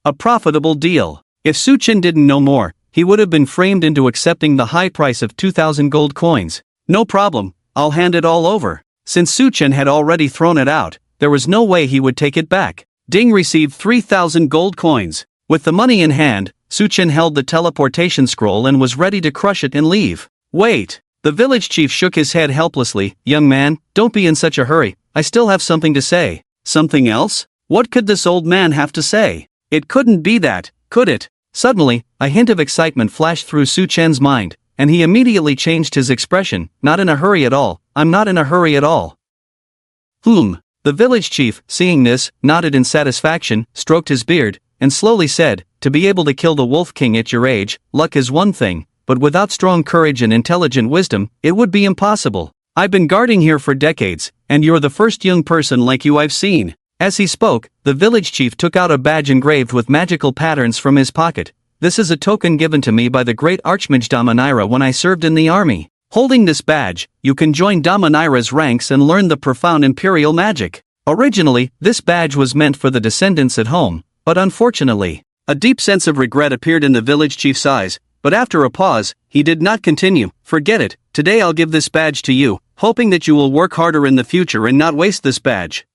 A profitable deal. If Su Chen didn't know more, he would have been framed into accepting the high price of 2,000 gold coins. No problem, I'll hand it all over. Since Su Chen had already thrown it out, there was no way he would take it back. Ding received 3,000 gold coins. With the money in hand, Su Chen held the teleportation scroll and was ready to crush it and leave. Wait! The village chief shook his head helplessly. Young man, don't be in such a hurry, I still have something to say. Something else? What could this old man have to say? It couldn't be that, could it? Suddenly, a hint of excitement flashed through Su Chen's mind, and he immediately changed his expression. Not in a hurry at all, I'm not in a hurry at all. The village chief, seeing this, nodded in satisfaction, stroked his beard, and slowly said, to be able to kill the Wolf King at your age, luck is one thing, but without strong courage and intelligent wisdom, it would be impossible. I've been guarding here for decades, and you're the first young person like you I've seen. As he spoke, the village chief took out a badge engraved with magical patterns from his pocket. This is a token given to me by the great Archmage Damanira when I served in the army. Holding this badge, you can join Damanira's ranks and learn the profound imperial magic. Originally, this badge was meant for the descendants at home, but unfortunately, a deep sense of regret appeared in the village chief's eyes, but after a pause, he did not continue. Forget it, today I'll give this badge to you, hoping that you will work harder in the future and not waste this badge.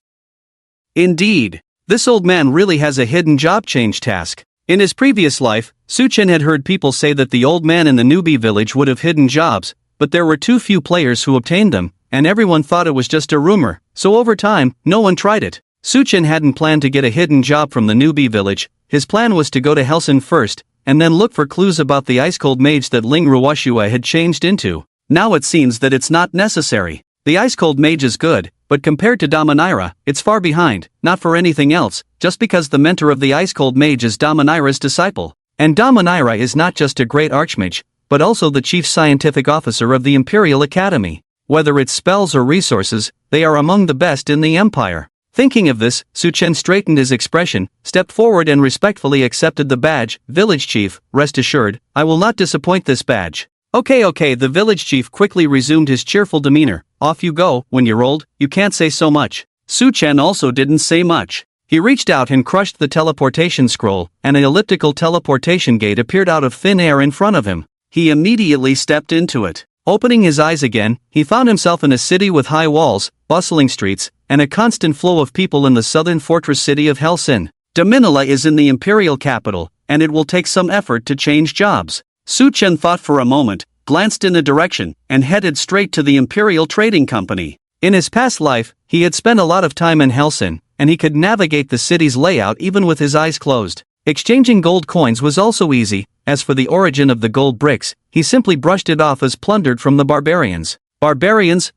Indeed, this old man really has a hidden job change task. In his previous life, Su Chen had heard people say that the old man in the newbie village would have hidden jobs, but there were too few players who obtained them, and everyone thought it was just a rumor, so over time, no one tried it. Su Chen hadn't planned to get a hidden job from the newbie village. His plan was to go to Helsin first, and then look for clues about the ice-cold mage that Ling Ruoshua had changed into. Now it seems that it's not necessary. The ice-cold mage is good, but compared to Damanira, it's far behind, not for anything else, just because the mentor of the ice-cold mage is Damanira's disciple. And Damanira is not just a great archmage, but also the chief scientific officer of the Imperial Academy. Whether it's spells or resources, they are among the best in the Empire. Thinking of this, Su Chen straightened his expression, stepped forward and respectfully accepted the badge. Village chief, rest assured, I will not disappoint this badge. Okay, the village chief quickly resumed his cheerful demeanor. Off you go. When you're old, you can't say so much. Su Chen also didn't say much. He reached out and crushed the teleportation scroll, and an elliptical teleportation gate appeared out of thin air in front of him. He immediately stepped into it. Opening his eyes again, he found himself in a city with high walls, bustling streets, and a constant flow of people in the southern fortress city of Helsin. Damanila is in the imperial capital, and it will take some effort to change jobs. Su Chen thought for a moment, glanced in a direction, and headed straight to the Imperial Trading Company. In his past life, he had spent a lot of time in Helsin, and he could navigate the city's layout even with his eyes closed. Exchanging gold coins was also easy. As for the origin of the gold bricks, he simply brushed it off as plundered from the barbarians. Barbarians,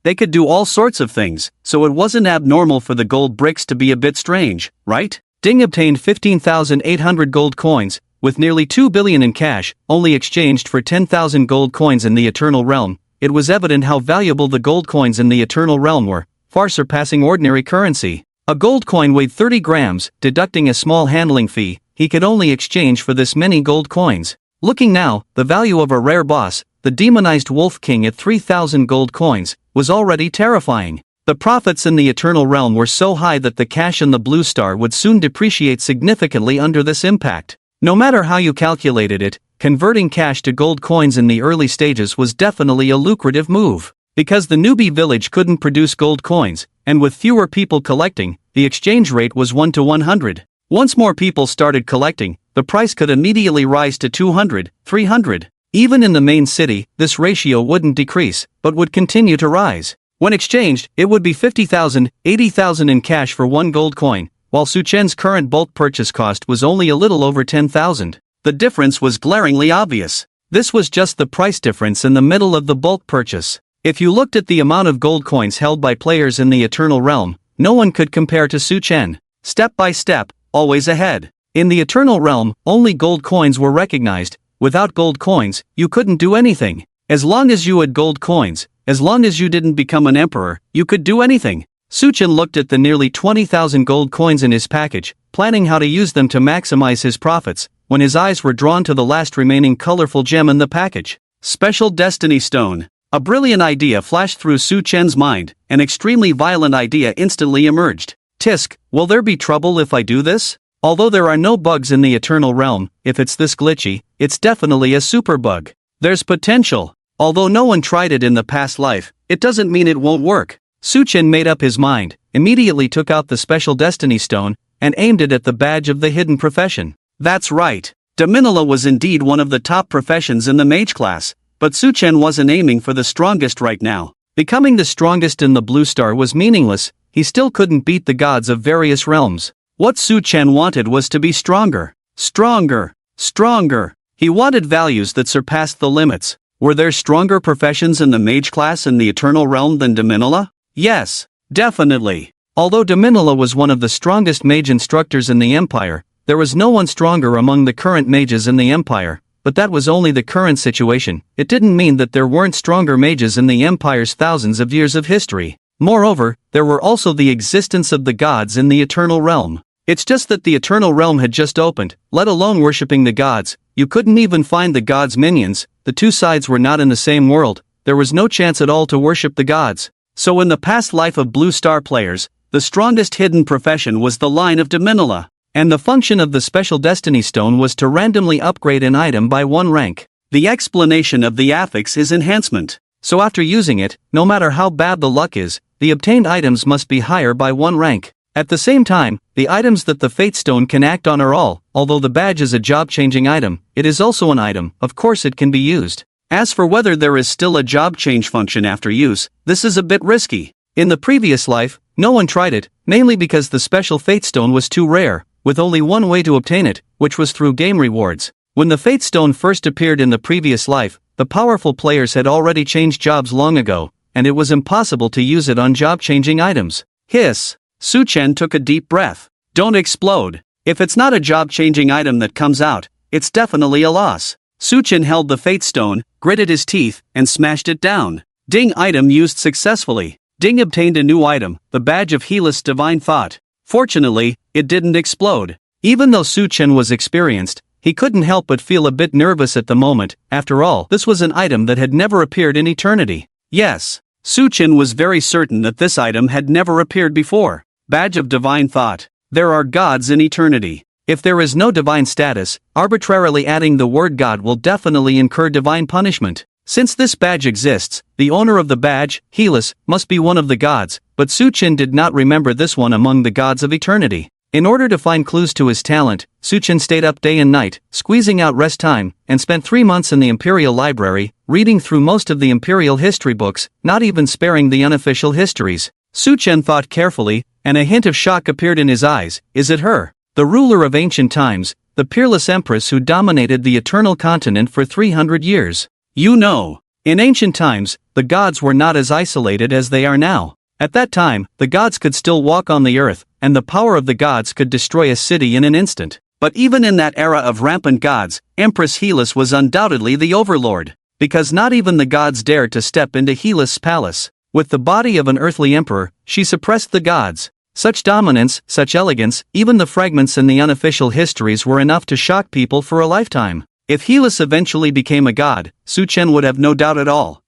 they could do all sorts of things, so it wasn't abnormal for the gold bricks to be a bit strange, right? Ding obtained 15,800 gold coins, with nearly 2 billion in cash, only exchanged for 10,000 gold coins in the Eternal Realm. It was evident how valuable the gold coins in the Eternal Realm were. far surpassing ordinary currency. A gold coin weighed 30 grams, deducting a small handling fee. He could only exchange for this many gold coins. Looking now, the value of a rare boss, the demonized Wolf King at 3,000 gold coins, was already terrifying. The profits in the Eternal Realm were so high that the cash in the Blue Star would soon depreciate significantly under this impact. No matter how you calculated it, converting cash to gold coins in the early stages was definitely a lucrative move. Because the newbie village couldn't produce gold coins, and with fewer people collecting, the exchange rate was 1 to 100. Once more people started collecting, the price could immediately rise to 200, 300. Even in the main city, this ratio wouldn't decrease, but would continue to rise. When exchanged, it would be 50,000, 80,000 in cash for one gold coin, while Su Chen's current bulk purchase cost was only a little over 10,000. The difference was glaringly obvious. This was just the price difference in the middle of the bulk purchase. If you looked at the amount of gold coins held by players in the Eternal Realm, no one could compare to Su Chen. Step by step, always ahead. In the Eternal Realm, only gold coins were recognized. Without gold coins, you couldn't do anything. As long as you had gold coins, as long as you didn't become an emperor, you could do anything. Su Chen looked at the nearly 20,000 gold coins in his package, planning how to use them to maximize his profits, when his eyes were drawn to the last remaining colorful gem in the package. Special Destiny Stone. A brilliant idea flashed through Su Chen's mind. An extremely violent idea instantly emerged. Tisk, will there be trouble if I do this? Although there are no bugs in the Eternal Realm, if it's this glitchy, it's definitely a super bug. There's potential. Although no one tried it in the past life, it doesn't mean it won't work. Su Chen made up his mind, immediately took out the Special Destiny Stone, and aimed it at the badge of the hidden profession. That's right. Dominula was indeed one of the top professions in the mage class, but Su Chen wasn't aiming for the strongest right now. Becoming the strongest in the Blue Star was meaningless. He still couldn't beat the gods of various realms. What Su Chen wanted was to be stronger. Stronger. Stronger. He wanted values that surpassed the limits. Were there stronger professions in the mage class in the Eternal Realm than Dominula? Yes, definitely. Although Dominula was one of the strongest mage instructors in the Empire, there was no one stronger among the current mages in the Empire, but that was only the current situation. It didn't mean that there weren't stronger mages in the Empire's thousands of years of history. Moreover, there were also the existence of the gods in the Eternal Realm. It's just that the Eternal Realm had just opened, let alone worshipping the gods. You couldn't even find the gods' minions. The two sides were not in the same world. There was no chance at all to worship the gods. So in the past life of Blue Star players, the strongest hidden profession was the line of Dominula. And the function of the Special Destiny Stone was to randomly upgrade an item by 1 rank. The explanation of the affix is enhancement. So after using it, no matter how bad the luck is, the obtained items must be higher by 1 rank. At the same time, the items that the Fate Stone can act on are all. Although the badge is a job-changing item, it is also an item. Of course it can be used. As for whether there is still a job change function after use, this is a bit risky. In the previous life, no one tried it, mainly because the special Fate Stone was too rare, with only one way to obtain it, which was through game rewards. When the Fate Stone first appeared in the previous life, the powerful players had already changed jobs long ago, and it was impossible to use it on job-changing items. Hiss. Su Chen took a deep breath. Don't explode. If it's not a job-changing item that comes out, it's definitely a loss. Su Chen held the Fate Stone, gritted his teeth, and smashed it down. Ding, item used successfully. Ding obtained a new item, the badge of Helis Divine Thought. Fortunately, it didn't explode. Even though Su Chen was experienced, he couldn't help but feel a bit nervous at the moment. After all, this was an item that had never appeared in eternity. Yes, Su Chen was very certain that this item had never appeared before. Badge of Divine Thought. There are gods in eternity. If there is no divine status, arbitrarily adding the word God will definitely incur divine punishment. Since this badge exists, the owner of the badge, Helis, must be one of the gods, but Su Chen did not remember this one among the gods of eternity. In order to find clues to his talent, Su Chen stayed up day and night, squeezing out rest time, and spent 3 months in the Imperial Library, reading through most of the Imperial history books, not even sparing the unofficial histories. Su Chen thought carefully, and a hint of shock appeared in his eyes. Is it her? The ruler of ancient times, the peerless empress who dominated the eternal continent for 300 years. You know, in ancient times, the gods were not as isolated as they are now. At that time, the gods could still walk on the earth, and the power of the gods could destroy a city in an instant. But even in that era of rampant gods, Empress Helis was undoubtedly the overlord, because not even the gods dared to step into Helis' palace. With the body of an earthly emperor, she suppressed the gods. Such dominance, such elegance, even the fragments in the unofficial histories were enough to shock people for a lifetime. If Helis eventually became a god, Su-chen would have no doubt at all.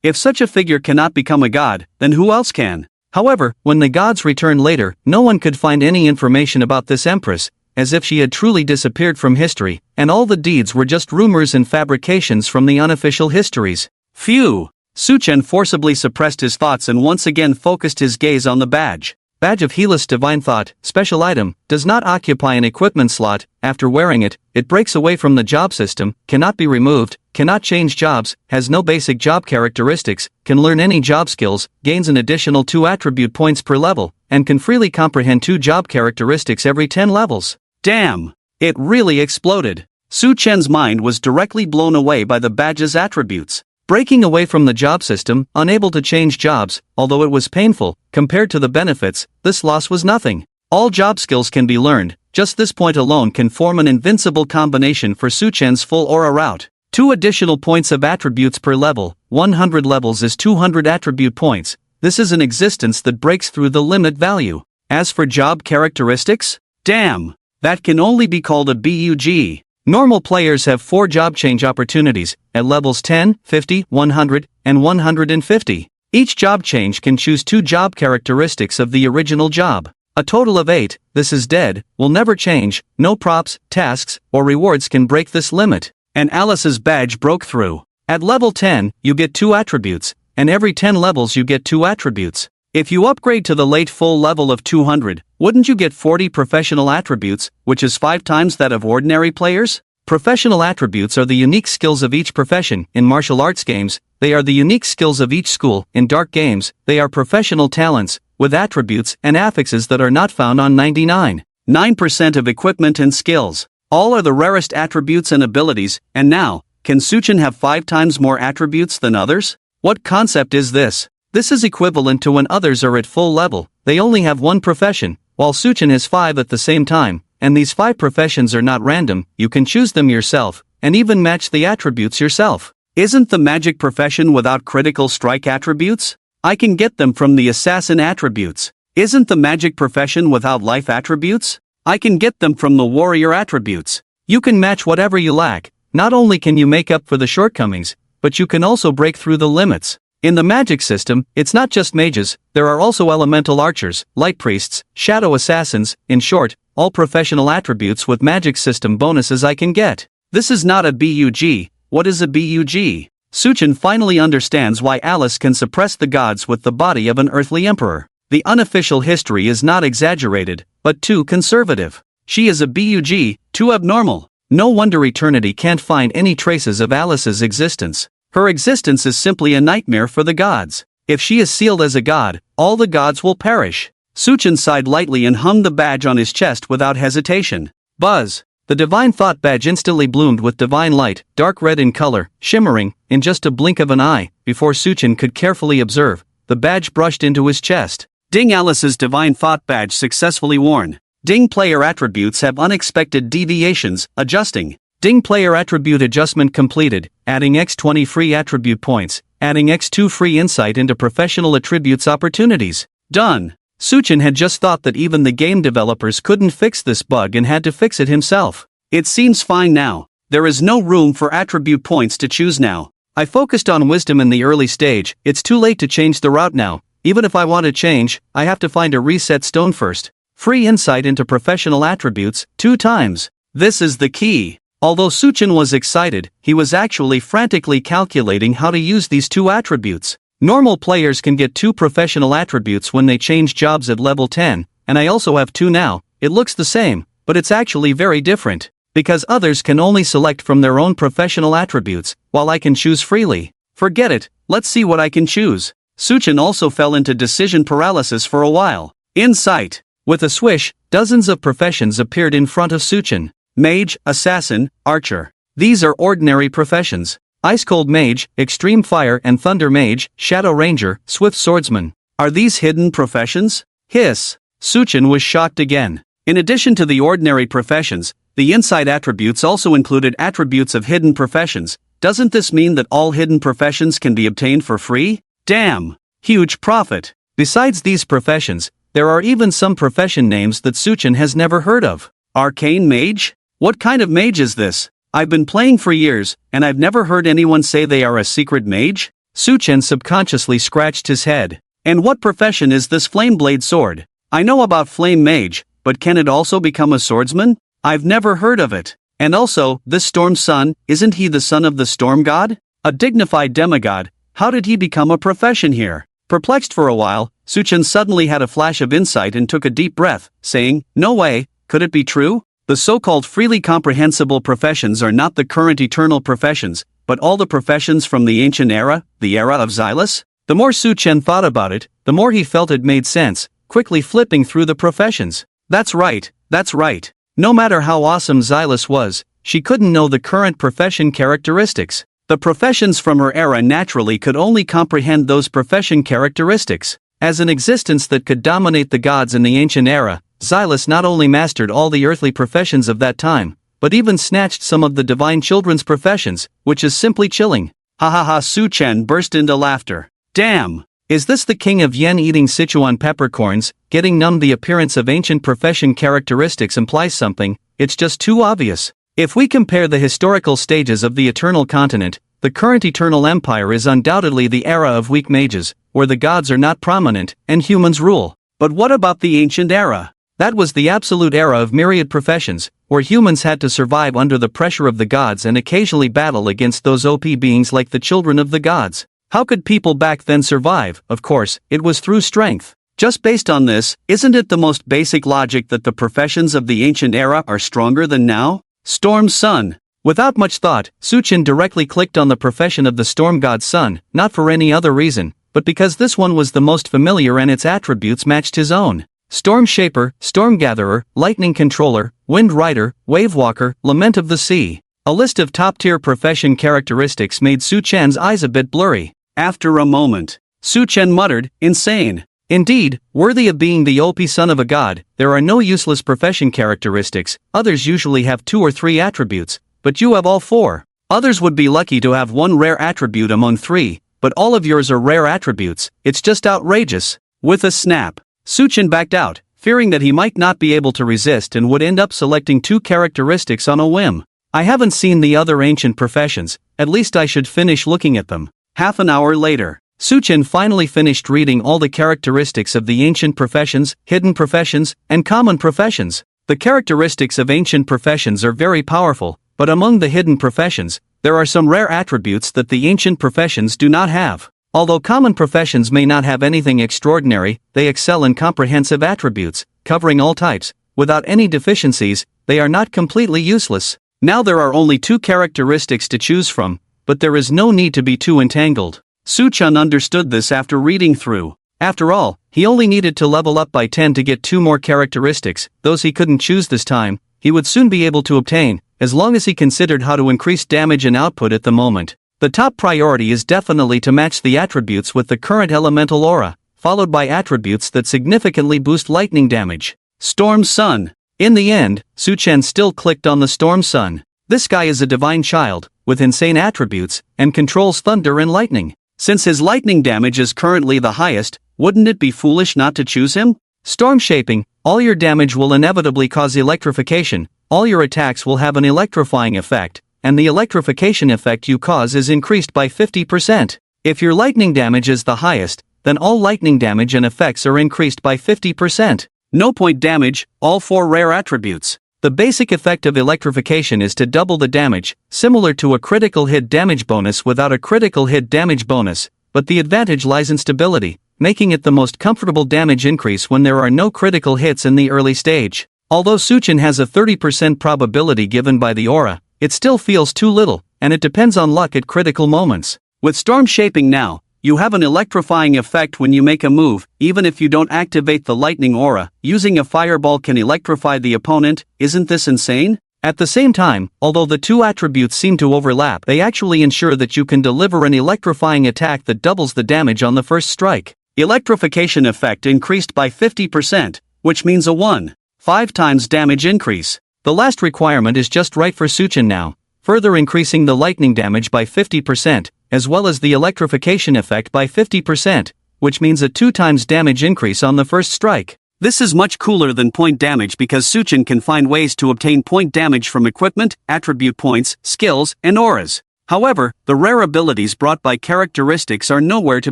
If such a figure cannot become a god, then who else can? However, when the gods returned later, no one could find any information about this empress, as if she had truly disappeared from history, and all the deeds were just rumors and fabrications from the unofficial histories. Phew! Su-chen forcibly suppressed his thoughts and once again focused his gaze on the badge. Badge of Helis Divine Thought, special item, does not occupy an equipment slot. After wearing it, it breaks away from the job system, cannot be removed, cannot change jobs, has no basic job characteristics, can learn any job skills, gains an additional 2 attribute points per level, and can freely comprehend 2 job characteristics every 10 levels. Damn! It really exploded. Su-chen's mind was directly blown away by the badge's attributes. Breaking away from the job system, unable to change jobs, although it was painful, compared to the benefits, this loss was nothing. All job skills can be learned, just this point alone can form an invincible combination for Su-chen's full aura route. 2 additional points of attributes per level, 100 levels is 200 attribute points. This is an existence that breaks through the limit value. As for job characteristics? Damn! That can only be called a bug. Normal players have 4 job change opportunities, at levels 10, 50, 100, and 150. Each job change can choose 2 job characteristics of the original job. A total of 8, this is dead, will never change, no props, tasks, or rewards can break this limit. And Alice's badge broke through. At level 10, you get 2 attributes, and every 10 levels you get 2 attributes. If you upgrade to the late full level of 200, wouldn't you get 40 professional attributes, which is 5 times that of ordinary players? Professional attributes are the unique skills of each profession. In martial arts games, they are the unique skills of each school. In dark games, they are professional talents, with attributes and affixes that are not found on 99.9% of equipment and skills. All are the rarest attributes and abilities, and now, can Su-chen have 5 times more attributes than others? What concept is this? This is equivalent to when others are at full level, they only have 1 profession, while Su-chen has 5 at the same time, and these 5 professions are not random, you can choose them yourself, and even match the attributes yourself. Isn't the magic profession without critical strike attributes? I can get them from the assassin attributes. Isn't the magic profession without life attributes? I can get them from the warrior attributes. You can match whatever you lack, not only can you make up for the shortcomings, but you can also break through the limits. In the magic system, it's not just mages, there are also elemental archers, light priests, shadow assassins, in short, all professional attributes with magic system bonuses I can get. This is not a bug. What is a bug? Su-chen finally understands why Alice can suppress the gods with the body of an earthly emperor. The unofficial history is not exaggerated, but too conservative. She is a bug, too abnormal. No wonder eternity can't find any traces of Alice's existence. Her existence is simply a nightmare for the gods. If she is sealed as a god, all the gods will perish. Su-chen sighed lightly and hummed the badge on his chest without hesitation. Buzz! The Divine Thought badge instantly bloomed with divine light, dark red in color, shimmering, in just a blink of an eye. Before Su-chen could carefully observe, the badge brushed into his chest. Ding! Alice's Divine Thought badge successfully worn. Ding! Player attributes have unexpected deviations, adjusting. Ding! Player attribute adjustment completed, adding X20 free attribute points, adding X2 free insight into professional attributes opportunities. Done! Su-chen had just thought that even the game developers couldn't fix this bug and had to fix it himself. It seems fine now. There is no room for attribute points to choose now. I focused on wisdom in the early stage, it's too late to change the route now. Even if I want to change, I have to find a reset stone first. Free insight into professional attributes, 2 times. This is the key. Although Su-chen was excited, he was actually frantically calculating how to use these 2 attributes. Normal players can get 2 professional attributes when they change jobs at level 10, and I also have 2 now. It looks the same, but it's actually very different. Because others can only select from their own professional attributes, while I can choose freely. Forget it, let's see what I can choose. Su-chen also fell into decision paralysis for a while. Insight! With a swish, dozens of professions appeared in front of Su-chen. Mage, assassin, archer. These are ordinary professions. Ice Cold Mage, Extreme Fire and Thunder Mage, Shadow Ranger, Swift Swordsman. Are these hidden professions? Hiss. Su-chen was shocked again. In addition to the ordinary professions, the insight attributes also included attributes of hidden professions. Doesn't this mean that all hidden professions can be obtained for free? Damn! Huge profit! Besides these professions, there are even some profession names that Suchin has never heard of. Arcane mage? What kind of mage is this? I've been playing for years, and I've never heard anyone say they are a secret mage? Suchin subconsciously scratched his head. And what profession is this flame blade sword? I know about flame mage, but can it also become a swordsman? I've never heard of it. And also, this storm son, isn't he the son of the storm god? A dignified demigod, how did he become a profession here? Perplexed for a while, Suchin suddenly had a flash of insight and took a deep breath, saying, no way, could it be true? The so-called freely comprehensible professions are not the current eternal professions, but all the professions from the ancient era, the era of Xylus? The more Suchin thought about it, the more he felt it made sense, quickly flipping through the professions. That's right, that's right. No matter how awesome Xylus was, she couldn't know the current profession characteristics. The professions from her era naturally could only comprehend those profession characteristics. As an existence that could dominate the gods in the ancient era, Xylus not only mastered all the earthly professions of that time, but even snatched some of the divine children's professions, which is simply chilling. Ha ha ha! Suchin burst into laughter. Damn! Is this the king of yen eating Sichuan peppercorns? Getting numb. The appearance of ancient profession characteristics implies something, it's just too obvious. If we compare the historical stages of the Eternal Continent, the current Eternal Empire is undoubtedly the era of weak mages, where the gods are not prominent, and humans rule. But what about the ancient era? That was the absolute era of myriad professions, where humans had to survive under the pressure of the gods and occasionally battle against those OP beings like the children of the gods. How could people back then survive? Of course, it was through strength. Just based on this, isn't it the most basic logic that the professions of the ancient era are stronger than now? Storm's son. Without much thought, Suchin directly clicked on the profession of the storm god's son, not for any other reason, but because this one was the most familiar and its attributes matched his own. Storm Shaper, Storm Gatherer, Lightning Controller, Wind Rider, Wave Walker, Lament of the Sea. A list of top-tier profession characteristics made Suchin's eyes a bit blurry. After a moment, Suchin muttered, insane. Indeed, worthy of being the OP son of a god, there are no useless profession characteristics. Others usually have 2 or 3 attributes, but you have all 4. Others would be lucky to have 1 rare attribute among 3, but all of yours are rare attributes. It's just outrageous. With a snap, Suchin backed out, fearing that he might not be able to resist and would end up selecting 2 characteristics on a whim. I haven't seen the other ancient professions, at least I should finish looking at them. Half an hour later, Suchin finally finished reading all the characteristics of the ancient professions, hidden professions, and common professions. The characteristics of ancient professions are very powerful, but among the hidden professions, there are some rare attributes that the ancient professions do not have. Although common professions may not have anything extraordinary, they excel in comprehensive attributes, covering all types. Without any deficiencies, they are not completely useless. Now there are only 2 characteristics to choose from, but there is no need to be too entangled. Suchin understood this after reading through. After all, he only needed to level up by 10 to get 2 more characteristics. Those he couldn't choose this time, he would soon be able to obtain, as long as he considered how to increase damage and output at the moment. The top priority is definitely to match the attributes with the current elemental aura, followed by attributes that significantly boost lightning damage. Storm Sun. In the end, Suchin still clicked on the Storm Sun. This guy is a divine child, with insane attributes, and controls thunder and lightning. Since his lightning damage is currently the highest, wouldn't it be foolish not to choose him? Storm Shaping. All your damage will inevitably cause electrification, all your attacks will have an electrifying effect, and the electrification effect you cause is increased by 50%. If your lightning damage is the highest, then all lightning damage and effects are increased by 50%. No point damage, all 4 rare attributes. The basic effect of electrification is to double the damage, similar to a critical hit damage bonus without a critical hit damage bonus, but the advantage lies in stability, making it the most comfortable damage increase when there are no critical hits in the early stage. Although Suchin has a 30% probability given by the aura, it still feels too little, and it depends on luck at critical moments. With Storm Shaping now, you have an electrifying effect when you make a move, even if you don't activate the lightning aura. Using a fireball can electrify the opponent. Isn't this insane? At the same time, although the 2 attributes seem to overlap, they actually ensure that you can deliver an electrifying attack that doubles the damage on the first strike. Electrification effect increased by 50%, which means a 1.5 times damage increase. The last requirement is just right for Suchin now, further increasing the lightning damage by 50%, as well as the electrification effect by 50%, which means a 2 times damage increase on the first strike. This is much cooler than point damage because Suchin can find ways to obtain point damage from equipment, attribute points, skills, and auras. However, the rare abilities brought by characteristics are nowhere to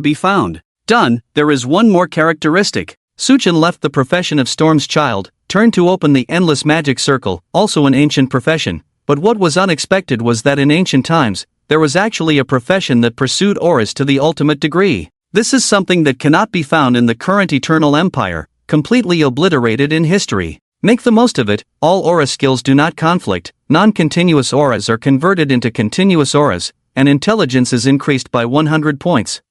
be found. Done, there is one more characteristic. Suchin left the profession of Storm's child, turned to open the endless magic circle, also an ancient profession. But what was unexpected was that in ancient times, there was actually a profession that pursued auras to the ultimate degree. This is something that cannot be found in the current Eternal Empire, completely obliterated in history. Make the most of it. All aura skills do not conflict, non-continuous auras are converted into continuous auras, and intelligence is increased by 100 points.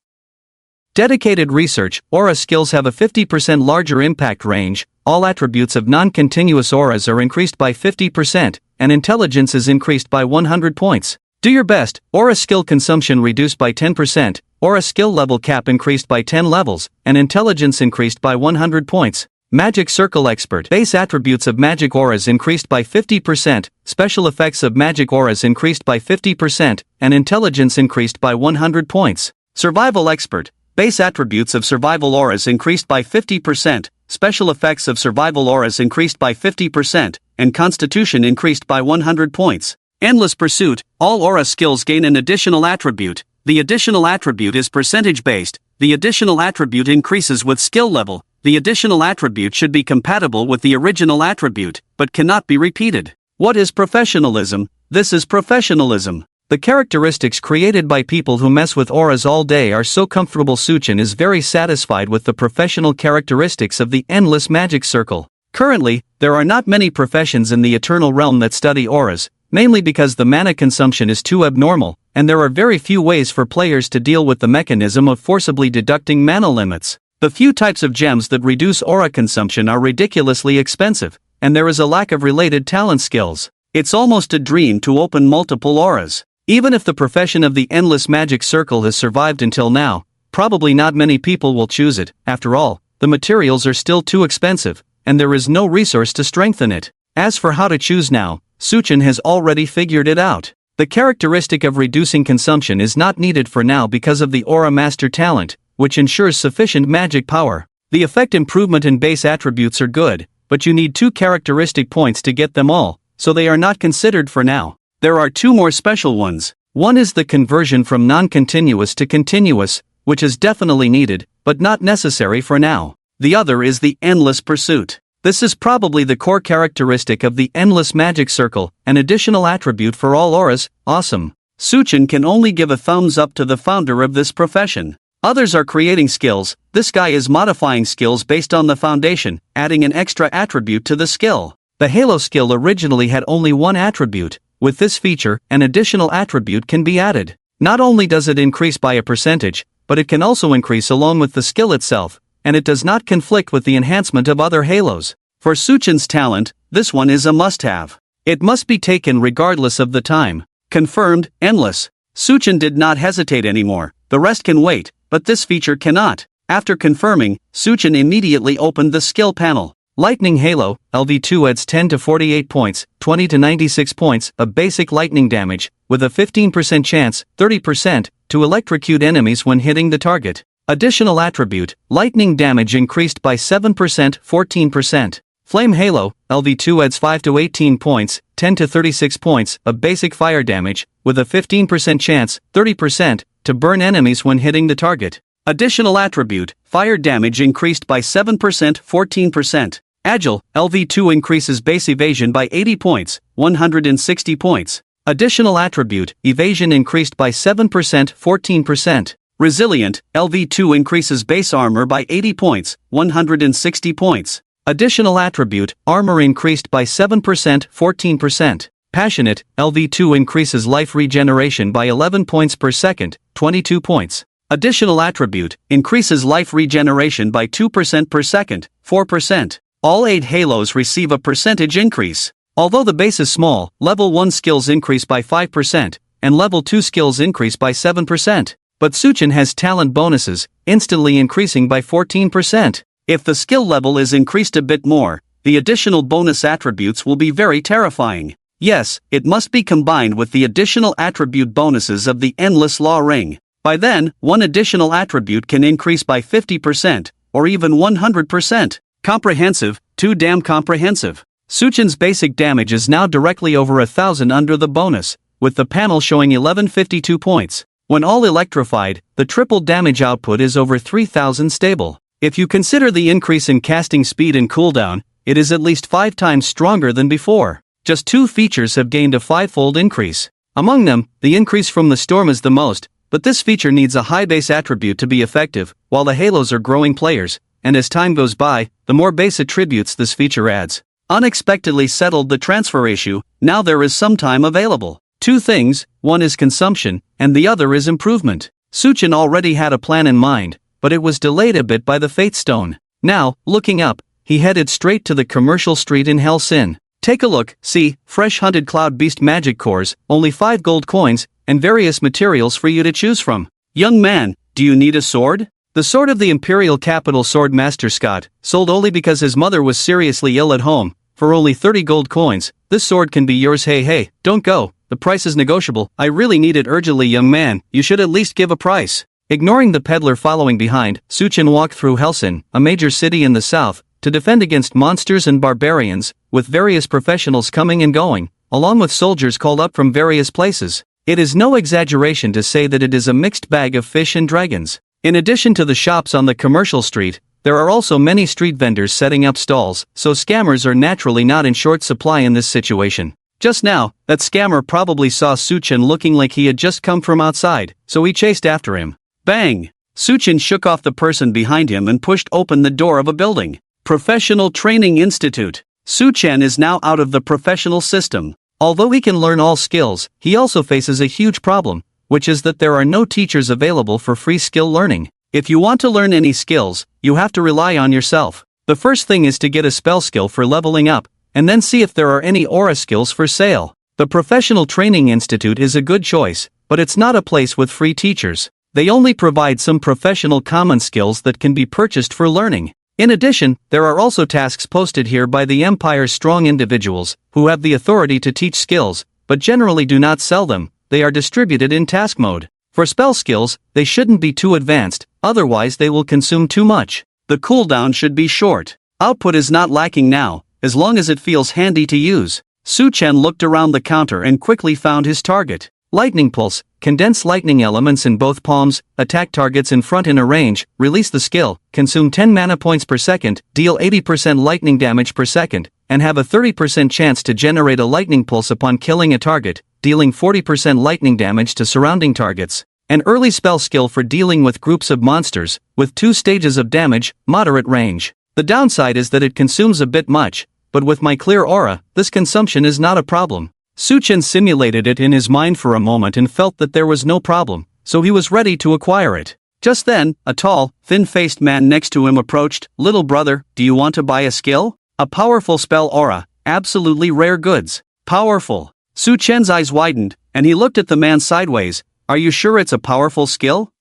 Dedicated research, aura skills have a 50% larger impact range, all attributes of non-continuous auras are increased by 50%, and intelligence is increased by 100 points. Do your best. Aura skill consumption reduced by 10%, aura skill level cap increased by 10 levels, and intelligence increased by 100 points. Magic Circle Expert. Base attributes of magic auras increased by 50%, special effects of magic auras increased by 50%, and intelligence increased by 100 points. Survival Expert. Base attributes of survival auras increased by 50%, special effects of survival auras increased by 50%, and constitution increased by 100 points. Endless Pursuit. All aura skills gain an additional attribute. The additional attribute is percentage-based. The additional attribute increases with skill level. The additional attribute should be compatible with the original attribute, but cannot be repeated. What is professionalism? This is professionalism. The characteristics created by people who mess with auras all day are so comfortable. Suchin is very satisfied with the professional characteristics of the endless magic circle. Currently, there are not many professions in the Eternal Realm that study auras, mainly because the mana consumption is too abnormal, and there are very few ways for players to deal with the mechanism of forcibly deducting mana limits. The few types of gems that reduce aura consumption are ridiculously expensive, and there is a lack of related talent skills. It's almost a dream to open multiple auras. Even if the profession of the endless magic circle has survived until now, probably not many people will choose it. After all, the materials are still too expensive, and there is no resource to strengthen it. As for how to choose now, Suchin has already figured it out. The characteristic of reducing consumption is not needed for now because of the Aura Master talent, which ensures sufficient magic power. The effect improvement and base attributes are good, but you need 2 characteristic points to get them all, so they are not considered for now. There are 2 more special ones. One is the conversion from non-continuous to continuous, which is definitely needed, but not necessary for now. The other is the endless pursuit. This is probably the core characteristic of the endless magic circle, an additional attribute for all auras. Awesome. Suchin can only give a thumbs up to the founder of this profession. Others are creating skills. This guy is modifying skills based on the foundation, adding an extra attribute to the skill. The Halo skill originally had only 1 attribute. With this feature, an additional attribute can be added. Not only does it increase by a percentage, but it can also increase along with the skill itself, and it does not conflict with the enhancement of other halos. For Suchin's talent, this one is a must-have. It must be taken regardless of the time. Confirmed, endless. Suchin did not hesitate anymore. The rest can wait, but this feature cannot. After confirming, Suchin immediately opened the skill panel. Lightning Halo, LV2 adds 10 to 48 points, 20 to 96 points of basic lightning damage, with a 15% chance, 30%, to electrocute enemies when hitting the target. Additional attribute, lightning damage increased by 7%, 14%. Flame Halo, LV2 adds 5 to 18 points, 10 to 36 points of basic fire damage, with a 15% chance, 30%, to burn enemies when hitting the target. Additional attribute, fire damage increased by 7%, 14%. Agile, LV2 increases base evasion by 80 points, 160 points. Additional attribute, evasion increased by 7%, 14%. Resilient, LV2 increases base armor by 80 points, 160 points. Additional attribute, armor increased by 7%, 14%. Passionate, LV2 increases life regeneration by 11 points per second, 22 points. Additional attribute, increases life regeneration by 2% per second, 4%. All 8 halos receive a percentage increase. Although the base is small, level 1 skills increase by 5%, and level 2 skills increase by 7%. But Suchin has talent bonuses, instantly increasing by 14%. If the skill level is increased a bit more, the additional bonus attributes will be very terrifying. Yes, it must be combined with the additional attribute bonuses of the Endless Law Ring. By then, one additional attribute can increase by 50%, or even 100%. Comprehensive, too damn comprehensive. Suchin's basic damage is now directly over 1,000 under the bonus, with the panel showing 1152 points. When all electrified, the triple damage output is over 3,000 stable. If you consider the increase in casting speed and cooldown, it is at least 5 times stronger than before. Just 2 features have gained a 5-fold increase. Among them, the increase from the storm is the most, but this feature needs a high base attribute to be effective, while the halos are growing players, and as time goes by, the more base attributes this feature adds. Unexpectedly settled the transfer issue, now there is some time available. 2 things, one is consumption, and the other is improvement. Suchin already had a plan in mind, but it was delayed a bit by the Fate Stone. Now, looking up, he headed straight to the commercial street in Hellsin. Take a look, see, fresh hunted cloud beast magic cores, only 5 gold coins, and various materials for you to choose from. Young man, do you need a sword? The sword of the Imperial Capital Sword Master Scott, sold only because his mother was seriously ill at home, for only 30 gold coins. This sword can be yours. Hey, don't go, the price is negotiable. I really need it urgently, young man, you should at least give a price. Ignoring the peddler following behind, Suchin walked through Hellsin, a major city in the south, to defend against monsters and barbarians, with various professionals coming and going, along with soldiers called up from various places. It is no exaggeration to say that it is a mixed bag of fish and dragons. In addition to the shops on the commercial street, there are also many street vendors setting up stalls, so scammers are naturally not in short supply in this situation. Just now, that scammer probably saw Suchin looking like he had just come from outside, so he chased after him. Bang! Suchin shook off the person behind him and pushed open the door of a building. Professional Training Institute. Suchin is now out of the professional system. Although he can learn all skills, he also faces a huge problem, which is that there are no teachers available for free skill learning. If you want to learn any skills, you have to rely on yourself. The first thing is to get a spell skill for leveling up, and then see if there are any aura skills for sale. The Professional Training Institute is a good choice, but it's not a place with free teachers. They only provide some professional common skills that can be purchased for learning. In addition, there are also tasks posted here by the Empire's strong individuals, who have the authority to teach skills, but generally do not sell them. They are distributed in task mode. For spell skills, they shouldn't be too advanced, otherwise they will consume too much. The cooldown should be short. Output is not lacking now, as long as it feels handy to use. Suchin looked around the counter and quickly found his target. Lightning Pulse, condense lightning elements in both palms, attack targets in front in a range, release the skill, consume 10 mana points per second, deal 80% lightning damage per second, and have a 30% chance to generate a lightning pulse upon killing a target, dealing 40% lightning damage to surrounding targets. An early spell skill for dealing with groups of monsters, with 2 stages of damage, moderate range. The downside is that it consumes a bit much, but with my clear aura, this consumption is not a problem. Suchin simulated it in his mind for a moment and felt that there was no problem, so he was ready to acquire it. Just then, a tall, thin-faced man next to him approached. Little brother, do you want to buy a skill? A powerful spell aura, absolutely rare goods. Powerful. Suchin's eyes widened, and he looked at the man sideways. Are you sure it's a powerful skill?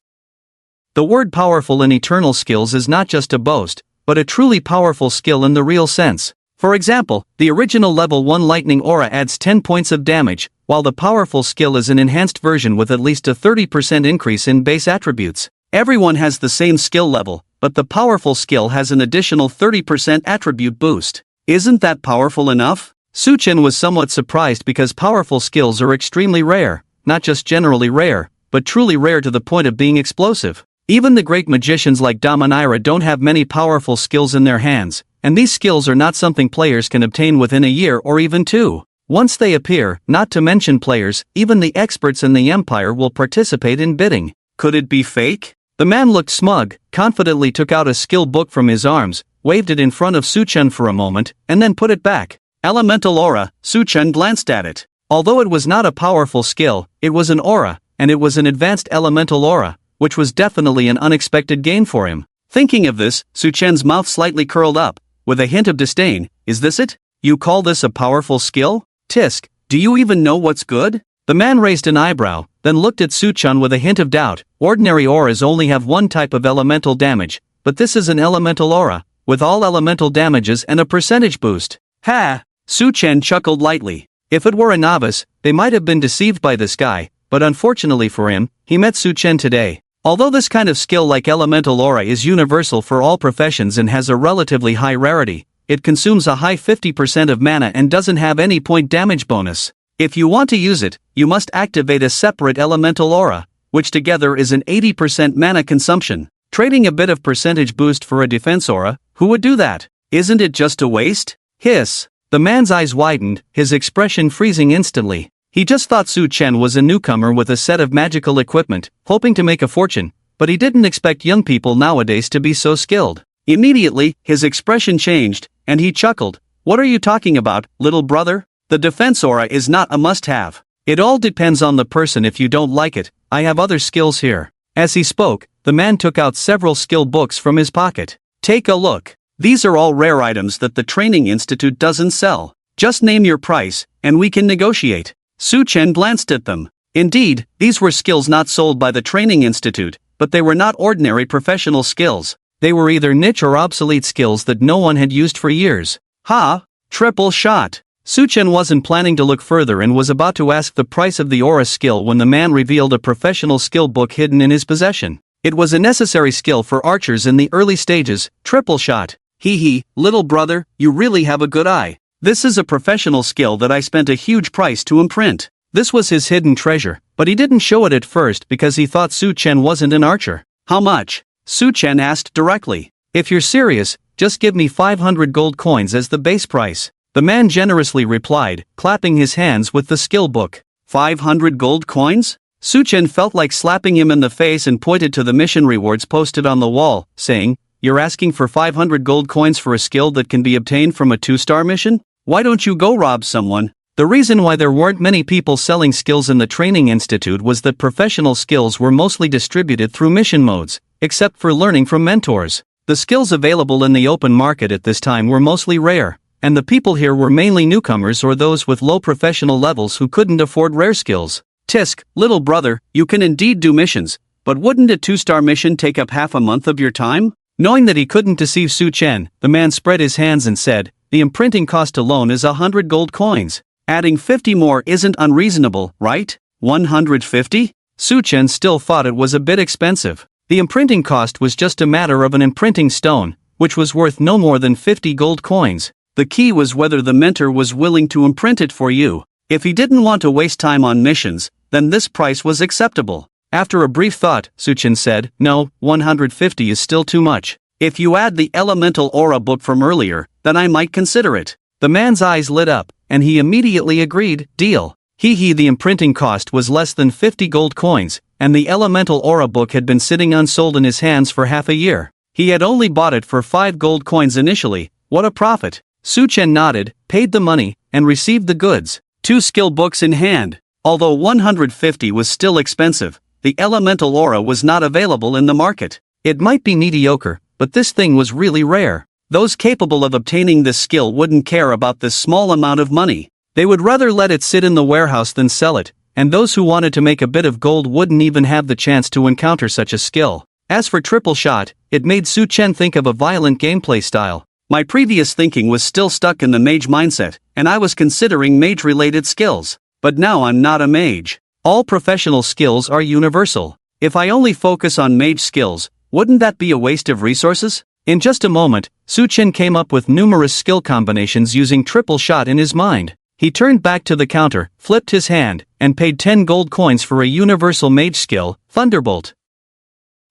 The word powerful in Eternal skills is not just a boast, but a truly powerful skill in the real sense. For example, the original level 1 lightning aura adds 10 points of damage, while the powerful skill is an enhanced version with at least a 30% increase in base attributes. Everyone has the same skill level, but the powerful skill has an additional 30% attribute boost. Isn't that powerful enough? Suchin was somewhat surprised because powerful skills are extremely rare, not just generally rare, but truly rare to the point of being explosive. Even the great magicians like Damanira don't have many powerful skills in their hands, and these skills are not something players can obtain within a year or even 2. Once they appear, not to mention players, even the experts in the Empire will participate in bidding. Could it be fake? The man looked smug, confidently took out a skill book from his arms, waved it in front of Suchin for a moment, and then put it back. Elemental aura. Suchin glanced at it. Although it was not a powerful skill, it was an aura, and it was an advanced elemental aura, which was definitely an unexpected gain for him. Thinking of this, Suchin's mouth slightly curled up, with a hint of disdain. Is this it? You call this a powerful skill? Tisk, do you even know what's good? The man raised an eyebrow, then looked at Suchin with a hint of doubt. Ordinary auras only have one type of elemental damage, but this is an elemental aura, with all elemental damages and a percentage boost. Ha! Suchin chuckled lightly. If it were a novice, they might have been deceived by this guy, but unfortunately for him, he met Su Chen today. Although this kind of skill like elemental aura is universal for all professions and has a relatively high rarity, it consumes a high 50% of mana and doesn't have any point damage bonus. If you want to use it, you must activate a separate elemental aura, which together is an 80% mana consumption. Trading a bit of percentage boost for a defense aura, who would do that? Isn't it just a waste? Hiss. The man's eyes widened, his expression freezing instantly. He just thought Su Chen was a newcomer with a set of magical equipment, hoping to make a fortune, but he didn't expect young people nowadays to be so skilled. Immediately, his expression changed, and he chuckled. What are you talking about, little brother? The defense aura is not a must-have. It all depends on the person. If you don't like it, I have other skills here. As he spoke, the man took out several skill books from his pocket. Take a look. These are all rare items that the training institute doesn't sell. Just name your price, and we can negotiate. Su Chen glanced at them. Indeed, these were skills not sold by the training institute, but they were not ordinary professional skills. They were either niche or obsolete skills that no one had used for years. Ha! Triple shot! Su Chen wasn't planning to look further and was about to ask the price of the aura skill when the man revealed a professional skill book hidden in his possession. It was a necessary skill for archers in the early stages, triple shot. Hee, little brother, you really have a good eye. This is a professional skill that I spent a huge price to imprint. This was his hidden treasure, but he didn't show it at first because he thought Su Chen wasn't an archer. How much? Su Chen asked directly. If you're serious, just give me 500 gold coins as the base price. The man generously replied, clapping his hands with the skill book. 500 gold coins? Su Chen felt like slapping him in the face and pointed to the mission rewards posted on the wall, saying, "You're asking for 500 gold coins for a skill that can be obtained from a 2-star mission? Why don't you go rob someone?" The reason why there weren't many people selling skills in the training institute was that professional skills were mostly distributed through mission modes, except for learning from mentors. The skills available in the open market at this time were mostly rare, and the people here were mainly newcomers or those with low professional levels who couldn't afford rare skills. Tisk, little brother, you can indeed do missions, but wouldn't a 2-star mission take up half a month of your time? Knowing that he couldn't deceive Su Chen, the man spread his hands and said, "The imprinting cost alone is 100 gold coins. Adding 50 more isn't unreasonable, right? 150? Su Chen still thought it was a bit expensive. The imprinting cost was just a matter of an imprinting stone, which was worth no more than 50 gold coins. The key was whether the mentor was willing to imprint it for you. If he didn't want to waste time on missions, then this price was acceptable. After a brief thought, Su Chen said, "No, 150 is still too much. If you add the elemental aura book from earlier, then I might consider it." The man's eyes lit up, and he immediately agreed, "Deal." The imprinting cost was less than 50 gold coins, and the elemental aura book had been sitting unsold in his hands for half a year. He had only bought it for 5 gold coins initially. What a profit. Su Chen nodded, paid the money, and received the goods. 2 skill books in hand. Although 150 was still expensive, the elemental aura was not available in the market. It might be mediocre, but this thing was really rare. Those capable of obtaining this skill wouldn't care about this small amount of money. They would rather let it sit in the warehouse than sell it, and those who wanted to make a bit of gold wouldn't even have the chance to encounter such a skill. As for triple shot, it made Su Chen think of a violent gameplay style. My previous thinking was still stuck in the mage mindset, and I was considering mage-related skills. But now I'm not a mage. All professional skills are universal. If I only focus on mage skills, wouldn't that be a waste of resources? In just a moment, Su Chen came up with numerous skill combinations using triple shot in his mind. He turned back to the counter, flipped his hand, and paid 10 gold coins for a universal mage skill, Thunderbolt.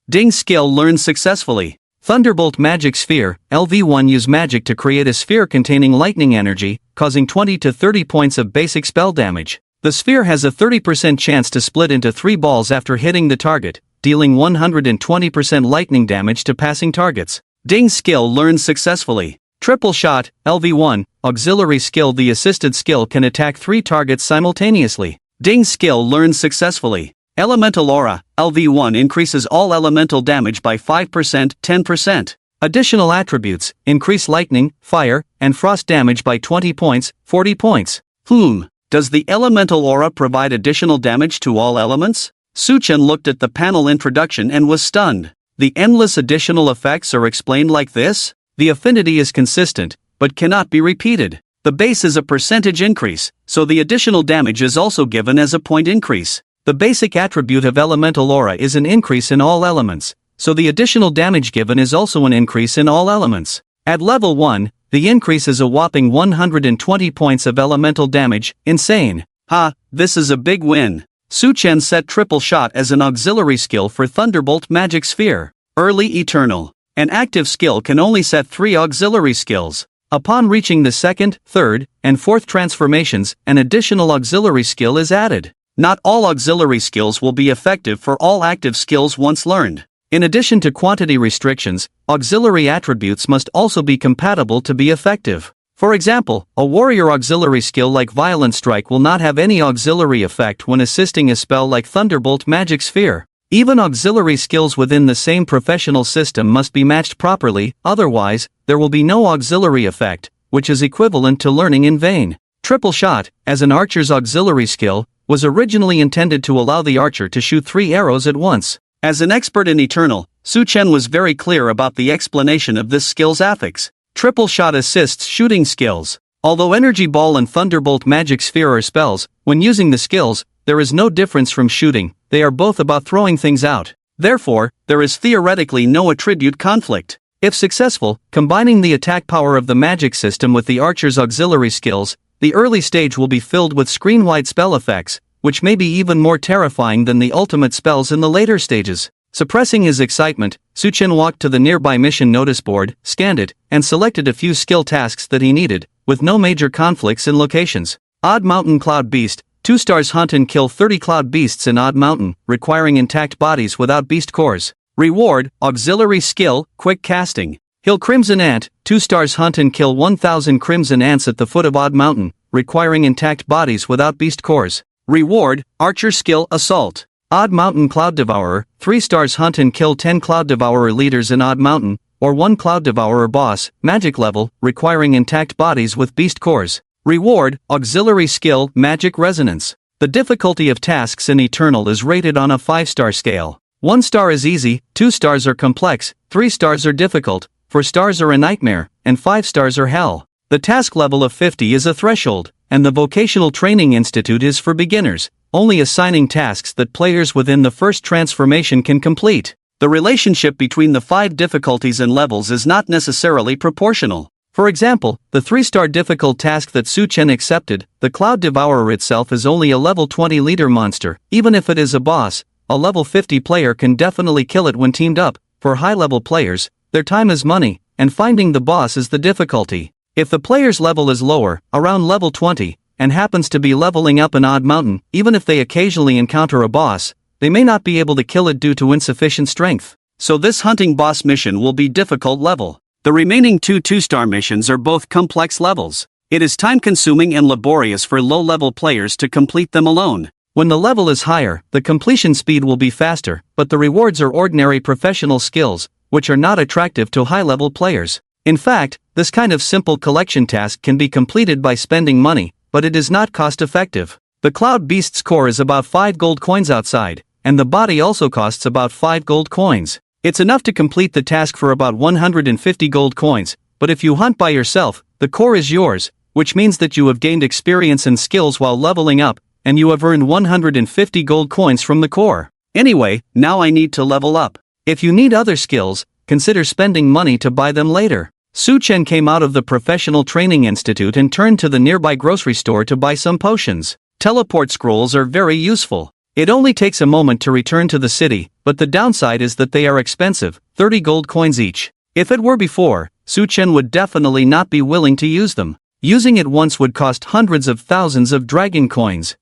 Ding skill learned successfully. Thunderbolt Magic Sphere, LV1 use magic to create a sphere containing lightning energy, causing 20 to 30 points of basic spell damage. The sphere has a 30% chance to split into 3 balls after hitting the target, dealing 120% lightning damage to passing targets. Ding skill learned successfully. Triple shot, LV1, auxiliary skill. The assisted skill can attack 3 targets simultaneously. Ding skill learned successfully. Elemental aura, LV1 increases all elemental damage by 5%, 10%. Additional attributes, increase lightning, fire, and frost damage by 20 points, 40 points. Does the elemental aura provide additional damage to all elements? Su Chen looked at the panel introduction and was stunned. The endless additional effects are explained like this? The affinity is consistent, but cannot be repeated. The base is a percentage increase, so the additional damage is also given as a point increase. The basic attribute of elemental aura is an increase in all elements, so the additional damage given is also an increase in all elements. At level 1, the increase is a whopping 120 points of elemental damage. Insane. Ha, this is a big win. Su-Chen set triple shot as an auxiliary skill for Thunderbolt Magic Sphere. Early Eternal. An active skill can only set 3 auxiliary skills. Upon reaching the 2nd, 3rd, and 4th transformations, an additional auxiliary skill is added. Not all auxiliary skills will be effective for all active skills once learned. In addition to quantity restrictions, auxiliary attributes must also be compatible to be effective. For example, a warrior auxiliary skill like Violent Strike will not have any auxiliary effect when assisting a spell like Thunderbolt Magic Sphere. Even auxiliary skills within the same professional system must be matched properly, otherwise, there will be no auxiliary effect, which is equivalent to learning in vain. Triple Shot, as an archer's auxiliary skill, was originally intended to allow the archer to shoot 3 arrows at once. As an expert in Eternal, Su-Chen was very clear about the explanation of this skill's affix. Triple Shot assists shooting skills. Although Energy Ball and Thunderbolt Magic Sphere are spells, when using the skills, there is no difference from shooting, they are both about throwing things out. Therefore, there is theoretically no attribute conflict. If successful, combining the attack power of the magic system with the archer's auxiliary skills, the early stage will be filled with screen-wide spell effects, which may be even more terrifying than the ultimate spells in the later stages. Suppressing his excitement, Su-Chen walked to the nearby mission notice board, scanned it, and selected a few skill tasks that he needed, with no major conflicts in locations. Odd Mountain Cloud Beast, 2 stars hunt and kill 30 cloud beasts in Odd Mountain, requiring intact bodies without beast cores. Reward, auxiliary skill, quick casting. Hill Crimson Ant, 2 stars hunt and kill 1000 crimson ants at the foot of Odd Mountain, requiring intact bodies without beast cores. Reward, archer skill, assault. Odd Mountain Cloud Devourer, 3 stars hunt and kill 10 Cloud Devourer leaders in Odd Mountain, or 1 Cloud Devourer boss, magic level, requiring intact bodies with beast cores. Reward, auxiliary skill, magic resonance. The difficulty of tasks in Eternal is rated on a 5-star scale. 1 star is easy, 2 stars are complex, 3 stars are difficult, 4 stars are a nightmare, and 5 stars are hell. The task level of 50 is a threshold, and the Vocational Training Institute is for beginners, only assigning tasks that players within the first transformation can complete. The relationship between the 5 difficulties and levels is not necessarily proportional. For example, the 3-star difficult task that Su-Chen accepted, the Cloud Devourer itself is only a level 20 leader monster. Even if it is a boss, a level 50 player can definitely kill it when teamed up. For high-level players, their time is money, and finding the boss is the difficulty. If the player's level is lower, around level 20, and happens to be leveling up an Odd Mountain, even if they occasionally encounter a boss, they may not be able to kill it due to insufficient strength. So this hunting boss mission will be difficult level. The remaining 2 2-star missions are both complex levels. It is time-consuming and laborious for low-level players to complete them alone. When the level is higher, the completion speed will be faster, but the rewards are ordinary professional skills, which are not attractive to high-level players. In fact, this kind of simple collection task can be completed by spending money, but it is not cost-effective. The Cloud Beast's core is about 5 gold coins outside, and the body also costs about 5 gold coins. It's enough to complete the task for about 150 gold coins, but if you hunt by yourself, the core is yours, which means that you have gained experience and skills while leveling up, and you have earned 150 gold coins from the core. Anyway, now I need to level up. If you need other skills, consider spending money to buy them later. Su-Chen came out of the Professional Training Institute and turned to the nearby grocery store to buy some potions. Teleport scrolls are very useful. It only takes a moment to return to the city, but the downside is that they are expensive, 30 gold coins each. If it were before, Su-Chen would definitely not be willing to use them. Using it once would cost hundreds of thousands of dragon coins.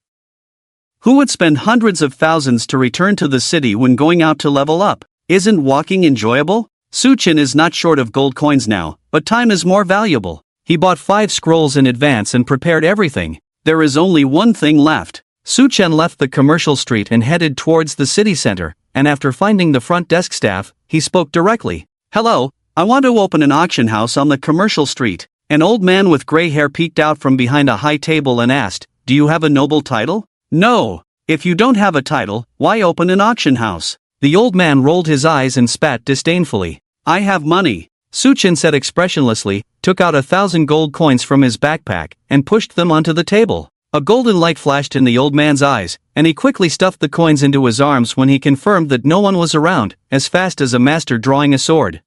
Who would spend hundreds of thousands to return to the city when going out to level up? Isn't walking enjoyable? Su-Chen is not short of gold coins now, but time is more valuable. He bought 5 scrolls in advance and prepared everything. There is only one thing left. Su-Chen left the commercial street and headed towards the city center, and after finding the front desk staff, he spoke directly. "Hello, I want to open an auction house on the commercial street." An old man with gray hair peeked out from behind a high table and asked, "Do you have a noble title?" "No. If you don't have a title, why open an auction house?" The old man rolled his eyes and spat disdainfully. "I have money." Su Chen said expressionlessly, took out 1,000 gold coins from his backpack, and pushed them onto the table. A golden light flashed in the old man's eyes, and he quickly stuffed the coins into his arms when he confirmed that no one was around, as fast as a master drawing a sword.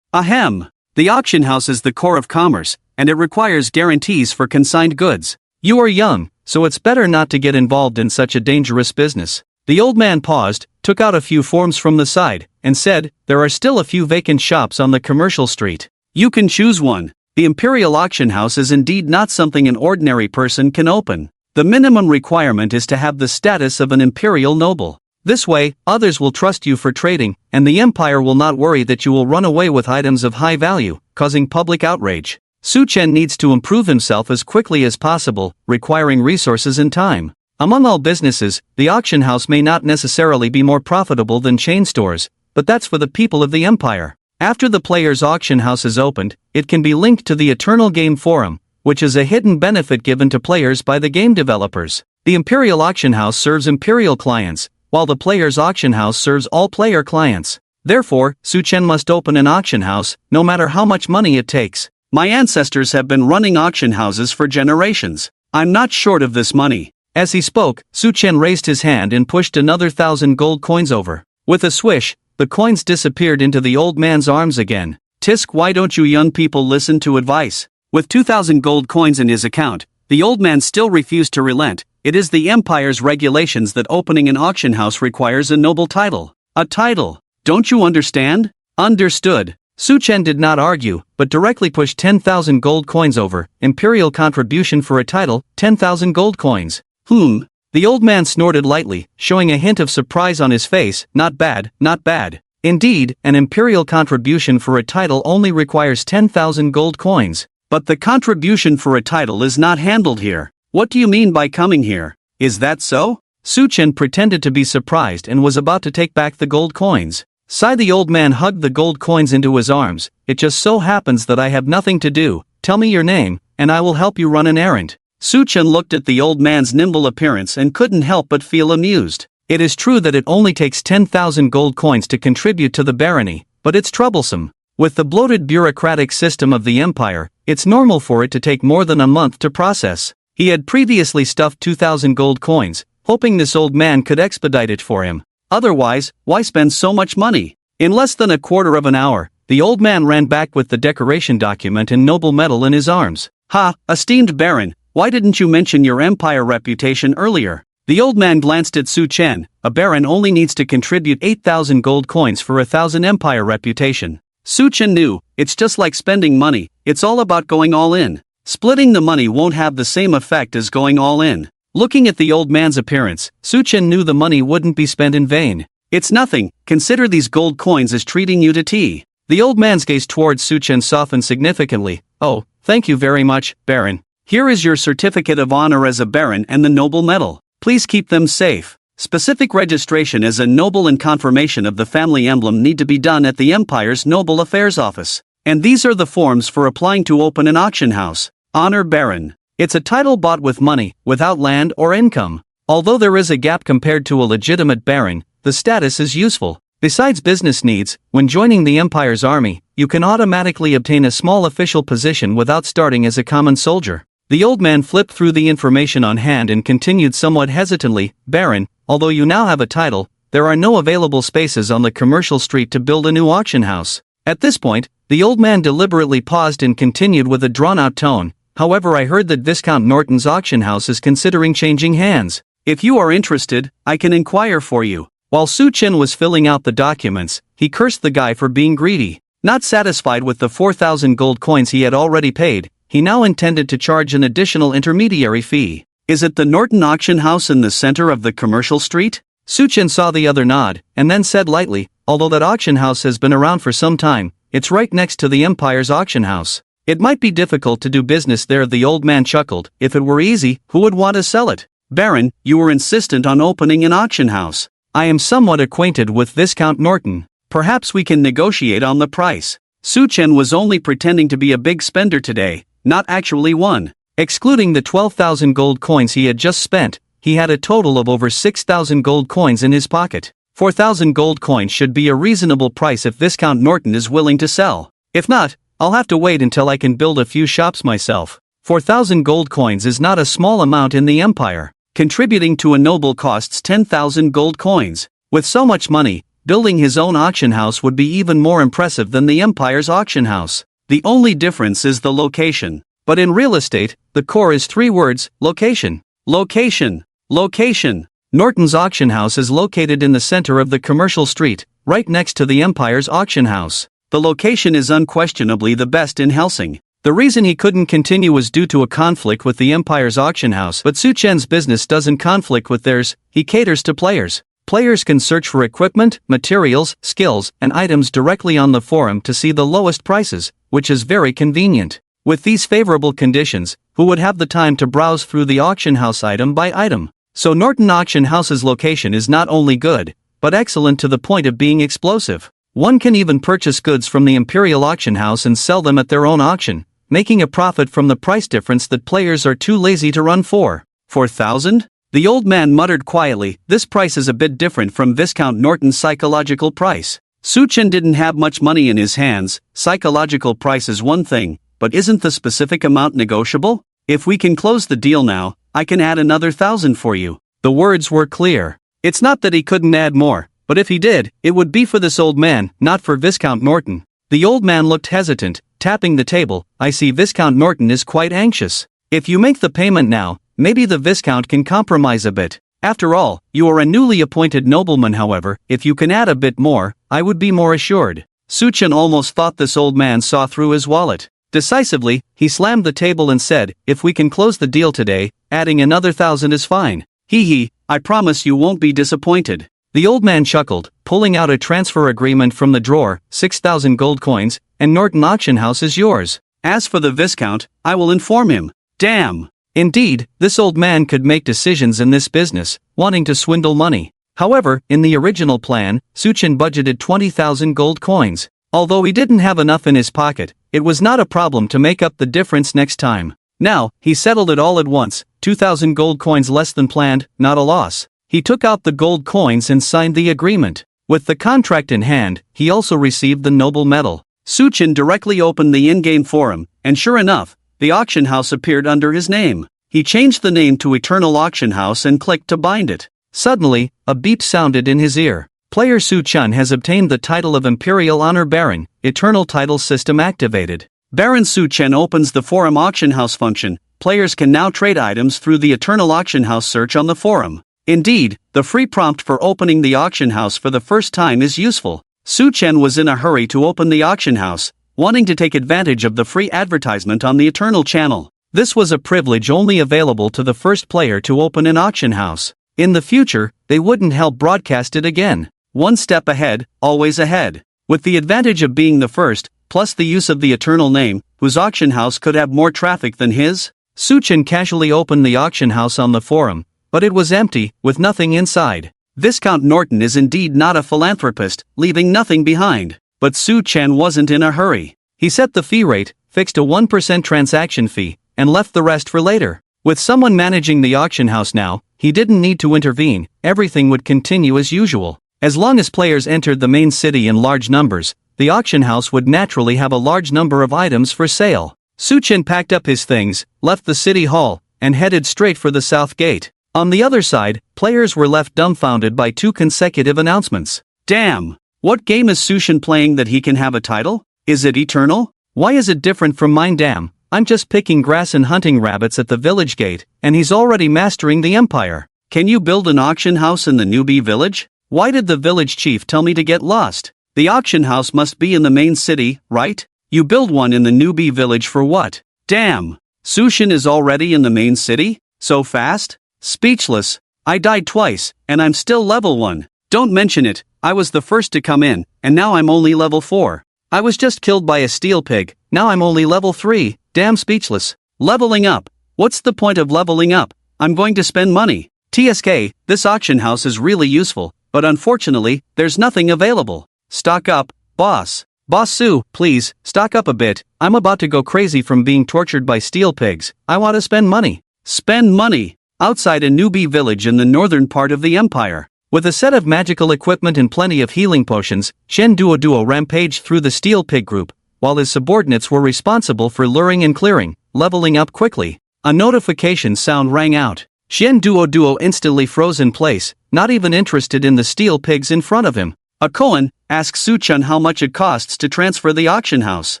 Ahem! The auction house is the core of commerce, and it requires guarantees for consigned goods. You are young, so it's better not to get involved in such a dangerous business. The old man paused, took out a few forms from the side, and said, there are still a few vacant shops on the commercial street. You can choose one. The Imperial Auction House is indeed not something an ordinary person can open. The minimum requirement is to have the status of an imperial noble. This way, others will trust you for trading, and the empire will not worry that you will run away with items of high value, causing public outrage. Su Chen needs to improve himself as quickly as possible, requiring resources and time. Among all businesses, the auction house may not necessarily be more profitable than chain stores, but that's for the people of the empire. After the player's auction house is opened, it can be linked to the Eternal Game Forum, which is a hidden benefit given to players by the game developers. The Imperial Auction House serves Imperial clients, while the player's auction house serves all player clients. Therefore, Su Chen must open an auction house, no matter how much money it takes. My ancestors have been running auction houses for generations. I'm not short of this money. As he spoke, Su Chen raised his hand and pushed another 1,000 gold coins over. With a swish, the coins disappeared into the old man's arms again. Tisk, why don't you young people listen to advice? With 2,000 gold coins in his account, the old man still refused to relent. It is the empire's regulations that opening an auction house requires a noble title. A title. Don't you understand? Understood. Su Chen did not argue, but directly pushed 10,000 gold coins over. Imperial contribution for a title, 10,000 gold coins. The old man snorted lightly, showing a hint of surprise on his face. Not bad, not bad. Indeed, an imperial contribution for a title only requires 10,000 gold coins. But the contribution for a title is not handled here. What do you mean by coming here? Is that so? Su Chen pretended to be surprised and was about to take back the gold coins. Sigh, the old man hugged the gold coins into his arms. It just so happens that I have nothing to do. Tell me your name, and I will help you run an errand. Su Chen looked at the old man's nimble appearance and couldn't help but feel amused. It is true that it only takes 10,000 gold coins to contribute to the barony, but it's troublesome. With the bloated bureaucratic system of the empire, it's normal for it to take more than a month to process. He had previously stuffed 2,000 gold coins, hoping this old man could expedite it for him. Otherwise, why spend so much money? In less than a quarter of an hour, the old man ran back with the decoration document and noble medal in his arms. Ha, esteemed Baron, why didn't you mention your empire reputation earlier? The old man glanced at Su Chen. A baron only needs to contribute 8,000 gold coins for 1,000 empire reputation. Su Chen knew, it's just like spending money, it's all about going all in. Splitting the money won't have the same effect as going all in. Looking at the old man's appearance, Su Chen knew the money wouldn't be spent in vain. It's nothing, consider these gold coins as treating you to tea. The old man's gaze towards Su Chen softened significantly. Oh, thank you very much, Baron. Here is your certificate of honor as a baron and the noble medal. Please keep them safe. Specific registration as a noble and confirmation of the family emblem need to be done at the Empire's Noble Affairs Office. And these are the forms for applying to open an auction house. Honor Baron. It's a title bought with money, without land or income. Although there is a gap compared to a legitimate baron, the status is useful. Besides business needs, when joining the Empire's army, you can automatically obtain a small official position without starting as a common soldier. The old man flipped through the information on hand and continued somewhat hesitantly, Baron, although you now have a title, there are no available spaces on the commercial street to build a new auction house. At this point, the old man deliberately paused and continued with a drawn-out tone, however, I heard that Viscount Norton's auction house is considering changing hands. If you are interested, I can inquire for you. While Su Chen was filling out the documents, he cursed the guy for being greedy. Not satisfied with the 4,000 gold coins he had already paid, he now intended to charge an additional intermediary fee. Is it the Norton auction house in the center of the commercial street? Su Chen saw the other nod, and then said lightly, although that auction house has been around for some time, it's right next to the Empire's auction house. It might be difficult to do business there. The old man chuckled. If it were easy, who would want to sell it? Baron, you were insistent on opening an auction house. I am somewhat acquainted with Viscount Norton. Perhaps we can negotiate on the price. Su Chen was only pretending to be a big spender today, not actually one. Excluding the 12,000 gold coins he had just spent, he had a total of over 6,000 gold coins in his pocket. 4,000 gold coins should be a reasonable price if Viscount Norton is willing to sell. If not, I'll have to wait until I can build a few shops myself. 4,000 gold coins is not a small amount in the empire. Contributing to a noble costs 10,000 gold coins. With so much money, building his own auction house would be even more impressive than the empire's auction house. The only difference is the location. But in real estate, the core is 3 words: location. Location. Location. Norton's auction house is located in the center of the commercial street, right next to the empire's auction house. The location is unquestionably the best in Helsing. The reason he couldn't continue was due to a conflict with the empire's auction house, but Su Chen's business doesn't conflict with theirs. He caters to players. Players can search for equipment, materials, skills, and items directly on the forum to see the lowest prices, which is very convenient. With these favorable conditions, who would have the time to browse through the auction house item by item? So Norton Auction House's location is not only good, but excellent to the point of being explosive. One can even purchase goods from the Imperial Auction House and sell them at their own auction, making a profit from the price difference that players are too lazy to run for. 4,000? The old man muttered quietly. This price is a bit different from Viscount Norton's psychological price. Su Chen didn't have much money in his hands. Psychological price is one thing, but isn't the specific amount negotiable? If we can close the deal now, I can add another 1,000 for you. The words were clear. It's not that he couldn't add more, but if he did, it would be for this old man, not for Viscount Norton. The old man looked hesitant, tapping the table. I see Viscount Norton is quite anxious. If you make the payment now, maybe the Viscount can compromise a bit. After all, you are a newly appointed nobleman. However, if you can add a bit more, I would be more assured. Su Chen almost thought this old man saw through his wallet. Decisively, he slammed the table and said, if we can close the deal today, adding another 1,000 is fine. Hee, I promise you won't be disappointed. The old man chuckled, pulling out a transfer agreement from the drawer. 6,000 gold coins, and Norton Auction House is yours. As for the Viscount, I will inform him. Damn! Indeed, this old man could make decisions in this business, wanting to swindle money. However, in the original plan, Su Chen budgeted 20,000 gold coins. Although he didn't have enough in his pocket, it was not a problem to make up the difference next time. Now, he settled it all at once. 2,000 gold coins less than planned, not a loss. He took out the gold coins and signed the agreement. With the contract in hand, he also received the noble medal. Su Chen directly opened the in-game forum, and sure enough, the auction house appeared under his name. He changed the name to Eternal Auction House and clicked to bind it. Suddenly, a beep sounded in his ear. Player Su Chen has obtained the title of Imperial Honor Baron. Eternal title system activated. Baron Su Chen opens the forum auction house function. Players can now trade items through the Eternal Auction House search on the forum. Indeed, the free prompt for opening the auction house for the first time is useful. Su Chen was in a hurry to open the auction house, wanting to take advantage of the free advertisement on the Eternal channel. This was a privilege only available to the first player to open an auction house. In the future, they wouldn't help broadcast it again. One step ahead, always ahead. With the advantage of being the first, plus the use of the Eternal name, whose auction house could have more traffic than his, Su Chen casually opened the auction house on the forum, but it was empty, with nothing inside. Viscount Norton is indeed not a philanthropist, leaving nothing behind. But Su Chen wasn't in a hurry. He set the fee rate, fixed a 1% transaction fee, and left the rest for later. With someone managing the auction house now, he didn't need to intervene. Everything would continue as usual. As long as players entered the main city in large numbers, the auction house would naturally have a large number of items for sale. Su Chen packed up his things, left the city hall, and headed straight for the south gate. On the other side, players were left dumbfounded by 2 consecutive announcements. Damn! What game is Su Chen playing that he can have a title? Is it Eternal? Why is it different from mine? Damn, I'm just picking grass and hunting rabbits at the village gate, and he's already mastering the empire. Can you build an auction house in the newbie village? Why did the village chief tell me to get lost? The auction house must be in the main city, right? You build one in the newbie village for what? Damn! Su Chen is already in the main city? So fast? Speechless. I died twice, and I'm still level 1. Don't mention it, I was the first to come in, and now I'm only level 4. I was just killed by a steel pig, now I'm only level 3, damn speechless. Leveling up. What's the point of leveling up? I'm going to spend money. TSK, this auction house is really useful, but unfortunately, there's nothing available. Stock up, boss. Boss Su, please, stock up a bit, I'm about to go crazy from being tortured by steel pigs, I want to spend money. Spend money. Outside a newbie village in the northern part of the empire. With a set of magical equipment and plenty of healing potions, Shen Duo rampaged through the steel pig group, while his subordinates were responsible for luring and clearing, leveling up quickly. A notification sound rang out. Xian Duo instantly froze in place, not even interested in the steel pigs in front of him. A Koan, ask Su-chan how much it costs to transfer the auction house.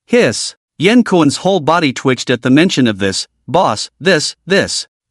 Hiss. Yen Koan's whole body twitched at the mention of this. Boss, this.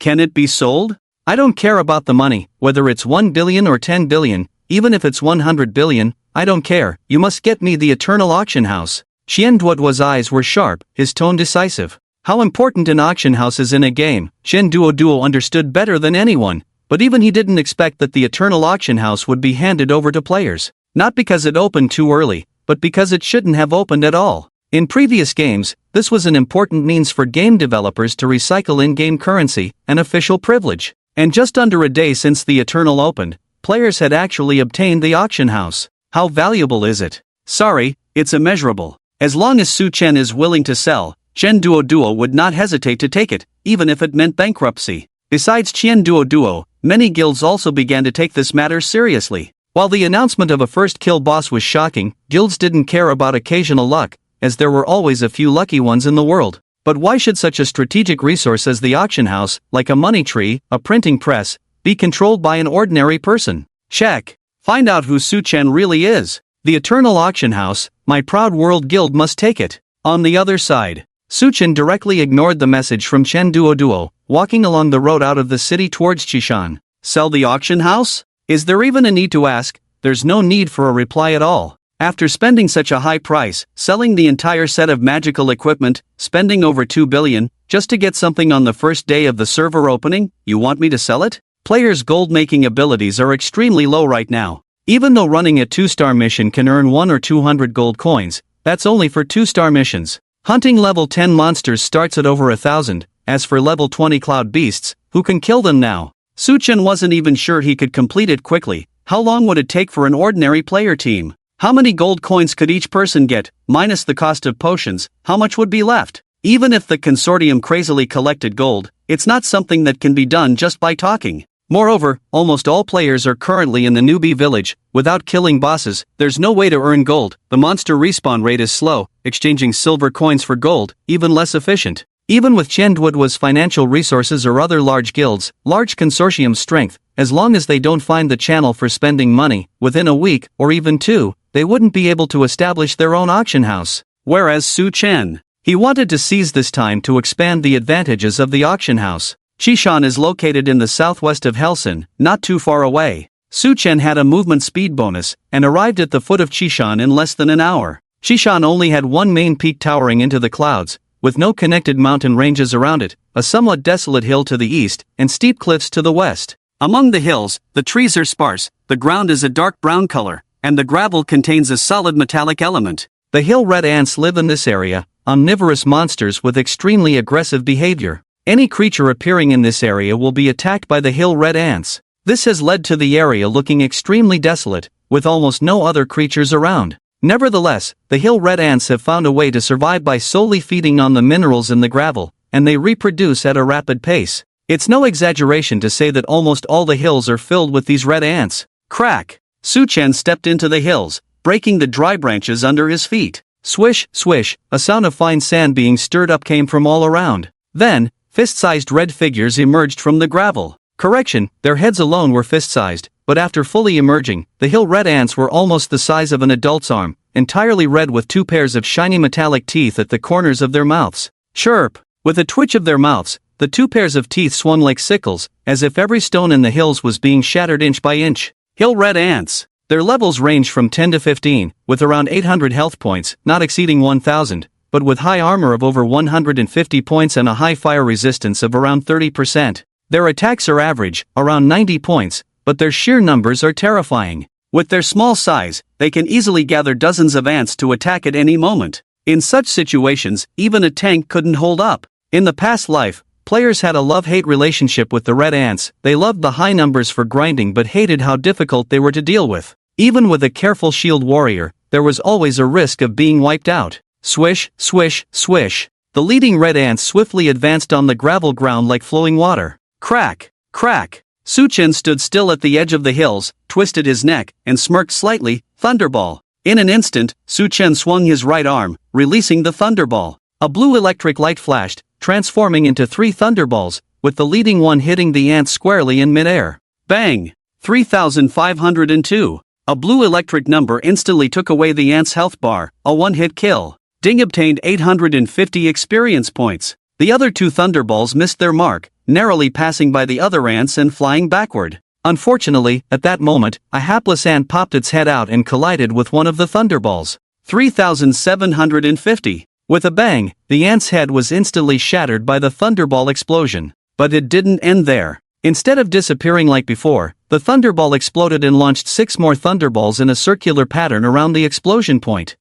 Can it be sold? I don't care about the money, whether it's 1 billion or 10 billion, even if it's 100 billion, I don't care, you must get me the eternal auction house. Xian Duoduo's eyes were sharp, his tone decisive. How important an auction house is in a game, Xian Duoduo understood better than anyone, but even he didn't expect that the eternal auction house would be handed over to players. Not because it opened too early, but because it shouldn't have opened at all. In previous games, this was an important means for game developers to recycle in-game currency, an official privilege. And just under a day since the Eternal opened, players had actually obtained the auction house. How valuable is it? Sorry, it's immeasurable. As long as Su-chan is willing to sell, Chen Duo would not hesitate to take it, even if it meant bankruptcy. Besides Chen Duo, many guilds also began to take this matter seriously. While the announcement of a first kill boss was shocking, guilds didn't care about occasional luck, as there were always a few lucky ones in the world. But why should such a strategic resource as the auction house, like a money tree, a printing press, be controlled by an ordinary person? Check. Find out who Su-chan really is. The Eternal Auction House, my proud world guild must take it. On the other side, Su-chan directly ignored the message from Chen Duo, walking along the road out of the city towards Chishan. Sell the auction house? Is there even a need to ask? There's no need for a reply at all. After spending such a high price, selling the entire set of magical equipment, spending over 2 billion, just to get something on the first day of the server opening, you want me to sell it? Players' gold-making abilities are extremely low right now. Even though running a 2-star mission can earn 1 or 200 gold coins, that's only for 2-star missions. Hunting level 10 monsters starts at over 1,000, as for level 20 cloud beasts, who can kill them now? Su-chan wasn't even sure he could complete it quickly. How long would it take for an ordinary player team? How many gold coins could each person get, minus the cost of potions, how much would be left? Even if the consortium crazily collected gold, it's not something that can be done just by talking. Moreover, almost all players are currently in the newbie village. Without killing bosses, there's no way to earn gold. The monster respawn rate is slow, exchanging silver coins for gold, even less efficient. Even with Chen Duoduo's financial resources or other large guilds, large consortium strength, as long as they don't find the channel for spending money, within a week, or even 2, they wouldn't be able to establish their own auction house. Whereas Su-chan, he wanted to seize this time to expand the advantages of the auction house. Chishan is located in the southwest of Helsin, not too far away. Su-chan had a movement speed bonus, and arrived at the foot of Chishan in less than an hour. Chishan only had one main peak towering into the clouds, with no connected mountain ranges around it, a somewhat desolate hill to the east, and steep cliffs to the west. Among the hills, the trees are sparse, the ground is a dark brown color, and the gravel contains a solid metallic element. The hill red ants live in this area, omnivorous monsters with extremely aggressive behavior. Any creature appearing in this area will be attacked by the hill red ants. This has led to the area looking extremely desolate, with almost no other creatures around. Nevertheless, the hill red ants have found a way to survive by solely feeding on the minerals in the gravel, and they reproduce at a rapid pace. It's no exaggeration to say that almost all the hills are filled with these red ants. Crack! Su-chan stepped into the hills, breaking the dry branches under his feet. Swish, swish, a sound of fine sand being stirred up came from all around. Then, fist-sized red figures emerged from the gravel. Correction, their heads alone were fist-sized, but after fully emerging, the hill red ants were almost the size of an adult's arm, entirely red with 2 pairs of shiny metallic teeth at the corners of their mouths. Chirp! With a twitch of their mouths, the 2 pairs of teeth swung like sickles, as if every stone in the hills was being shattered inch by inch. Hill red ants. Their levels range from 10 to 15, with around 800 health points, not exceeding 1,000. But with high armor of over 150 points and a high fire resistance of around 30%. Their attacks are average, around 90 points, but their sheer numbers are terrifying. With their small size, they can easily gather dozens of ants to attack at any moment. In such situations, even a tank couldn't hold up. In the past life, players had a love-hate relationship with the red ants. They loved the high numbers for grinding but hated how difficult they were to deal with. Even with a careful shield warrior, there was always a risk of being wiped out. Swish, swish, swish. The leading red ants swiftly advanced on the gravel ground like flowing water. Crack, crack. Su-chan stood still at the edge of the hills, twisted his neck, and smirked slightly. Thunderball. In an instant, Su Chen swung his right arm, releasing the thunderball. A blue electric light flashed, transforming into 3 thunderballs, with the leading one hitting the ant squarely in midair. Bang! 3,502. A blue electric number instantly took away the ant's health bar, a one-hit kill. Ding obtained 850 experience points. The other 2 thunderballs missed their mark, narrowly passing by the other ants and flying backward. Unfortunately, at that moment, a hapless ant popped its head out and collided with one of the thunderballs. 3,750. With a bang, the ant's head was instantly shattered by the thunderball explosion. But it didn't end there. Instead of disappearing like before, the thunderball exploded and launched 6 more thunderballs in a circular pattern around the explosion point.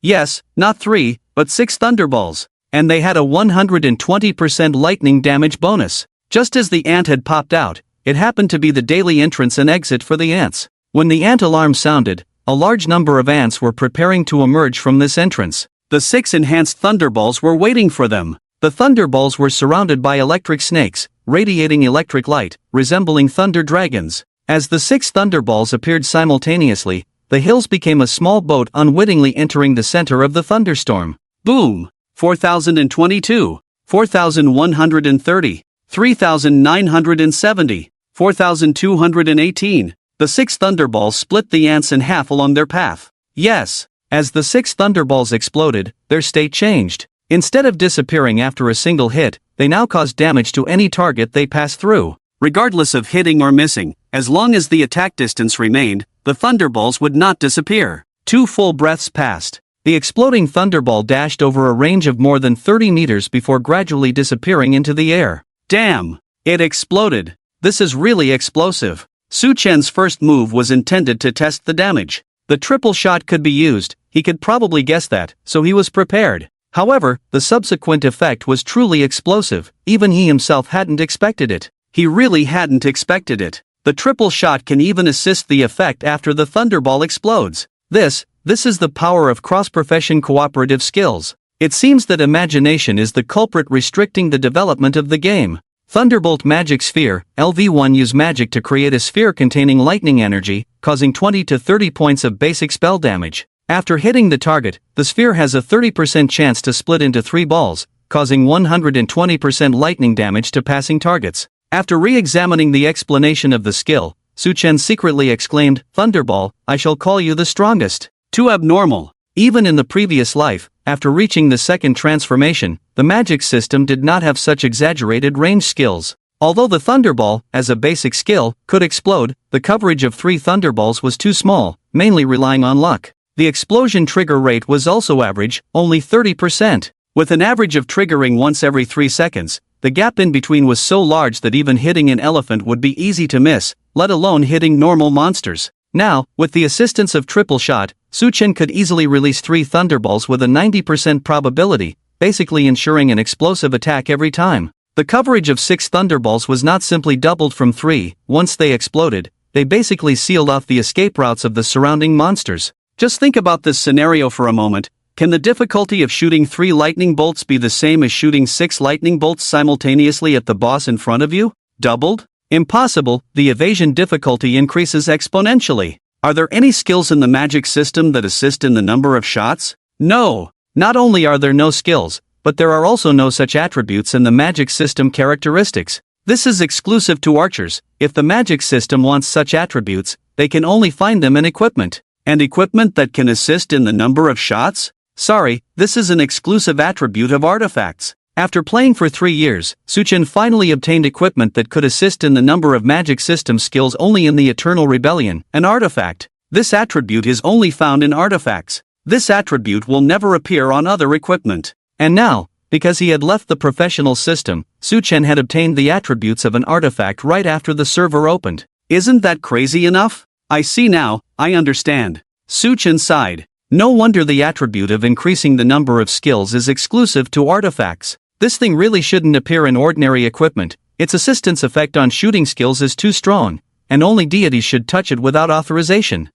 Yes, not 3, but 6 thunderballs. And they had a 120% lightning damage bonus. Just as the ant had popped out, it happened to be the daily entrance and exit for the ants. When the ant alarm sounded, a large number of ants were preparing to emerge from this entrance. The 6 enhanced thunderballs were waiting for them. The thunderballs were surrounded by electric snakes, radiating electric light, resembling thunder dragons. As the 6 thunderballs appeared simultaneously, the hills became a small boat unwittingly entering the center of the thunderstorm. Boom! 4,022, 4,130, 3,970, 4,218. The 6 thunderballs split the ants in half along their path. Yes, as the 6 thunderballs exploded, their state changed. Instead of disappearing after a single hit, they now caused damage to any target they passed through. Regardless of hitting or missing, as long as the attack distance remained, the thunderballs would not disappear. 2 full breaths passed. The exploding thunderball dashed over a range of more than 30 meters before gradually disappearing into the air. Damn! It exploded. This is really explosive. Su Chen's first move was intended to test the damage. The triple shot could be used, he could probably guess that, so he was prepared. However, the subsequent effect was truly explosive, even he himself hadn't expected it. He really hadn't expected it. The triple shot can even assist the effect after the thunderball explodes. This is the power of cross-profession cooperative skills. It seems that imagination is the culprit restricting the development of the game. Thunderbolt Magic Sphere, LV1 use magic to create a sphere containing lightning energy, causing 20 to 30 points of basic spell damage. After hitting the target, the sphere has a 30% chance to split into 3 balls, causing 120% lightning damage to passing targets. After re-examining the explanation of the skill, Su Chen secretly exclaimed, "Thunderball, I shall call you the strongest." Too abnormal. Even in the previous life, after reaching the second transformation, the magic system did not have such exaggerated range skills. Although the Thunderball, as a basic skill, could explode, the coverage of 3 Thunderballs was too small, mainly relying on luck. The explosion trigger rate was also average, only 30%. With an average of triggering once every 3 seconds, the gap in between was so large that even hitting an elephant would be easy to miss, let alone hitting normal monsters. Now, with the assistance of triple shot, Su Chen could easily release 3 thunderballs with a 90% probability, basically ensuring an explosive attack every time. The coverage of 6 thunderballs was not simply doubled from 3, once they exploded, they basically sealed off the escape routes of the surrounding monsters. Just think about this scenario for a moment. Can the difficulty of shooting 3 lightning bolts be the same as shooting 6 lightning bolts simultaneously at the boss in front of you? Doubled? Impossible. The evasion difficulty increases exponentially. Are there any skills in the magic system that assist in the number of shots? No. Not only are there no skills, but there are also no such attributes in the magic system characteristics. This is exclusive to archers. If the magic system wants such attributes, they can only find them in equipment. And equipment that can assist in the number of shots? Sorry, this is an exclusive attribute of artifacts. After playing for 3 years, Su Chen finally obtained equipment that could assist in the number of magic system skills only in the Eternal Rebellion, an artifact. This attribute is only found in artifacts. This attribute will never appear on other equipment. And now, because he had left the professional system, Su Chen had obtained the attributes of an artifact right after the server opened. Isn't that crazy enough? I see now, I understand. Su Chen sighed. No wonder the attribute of increasing the number of skills is exclusive to artifacts. This thing really shouldn't appear in ordinary equipment. Its assistance effect on shooting skills is too strong, and only deities should touch it without authorization.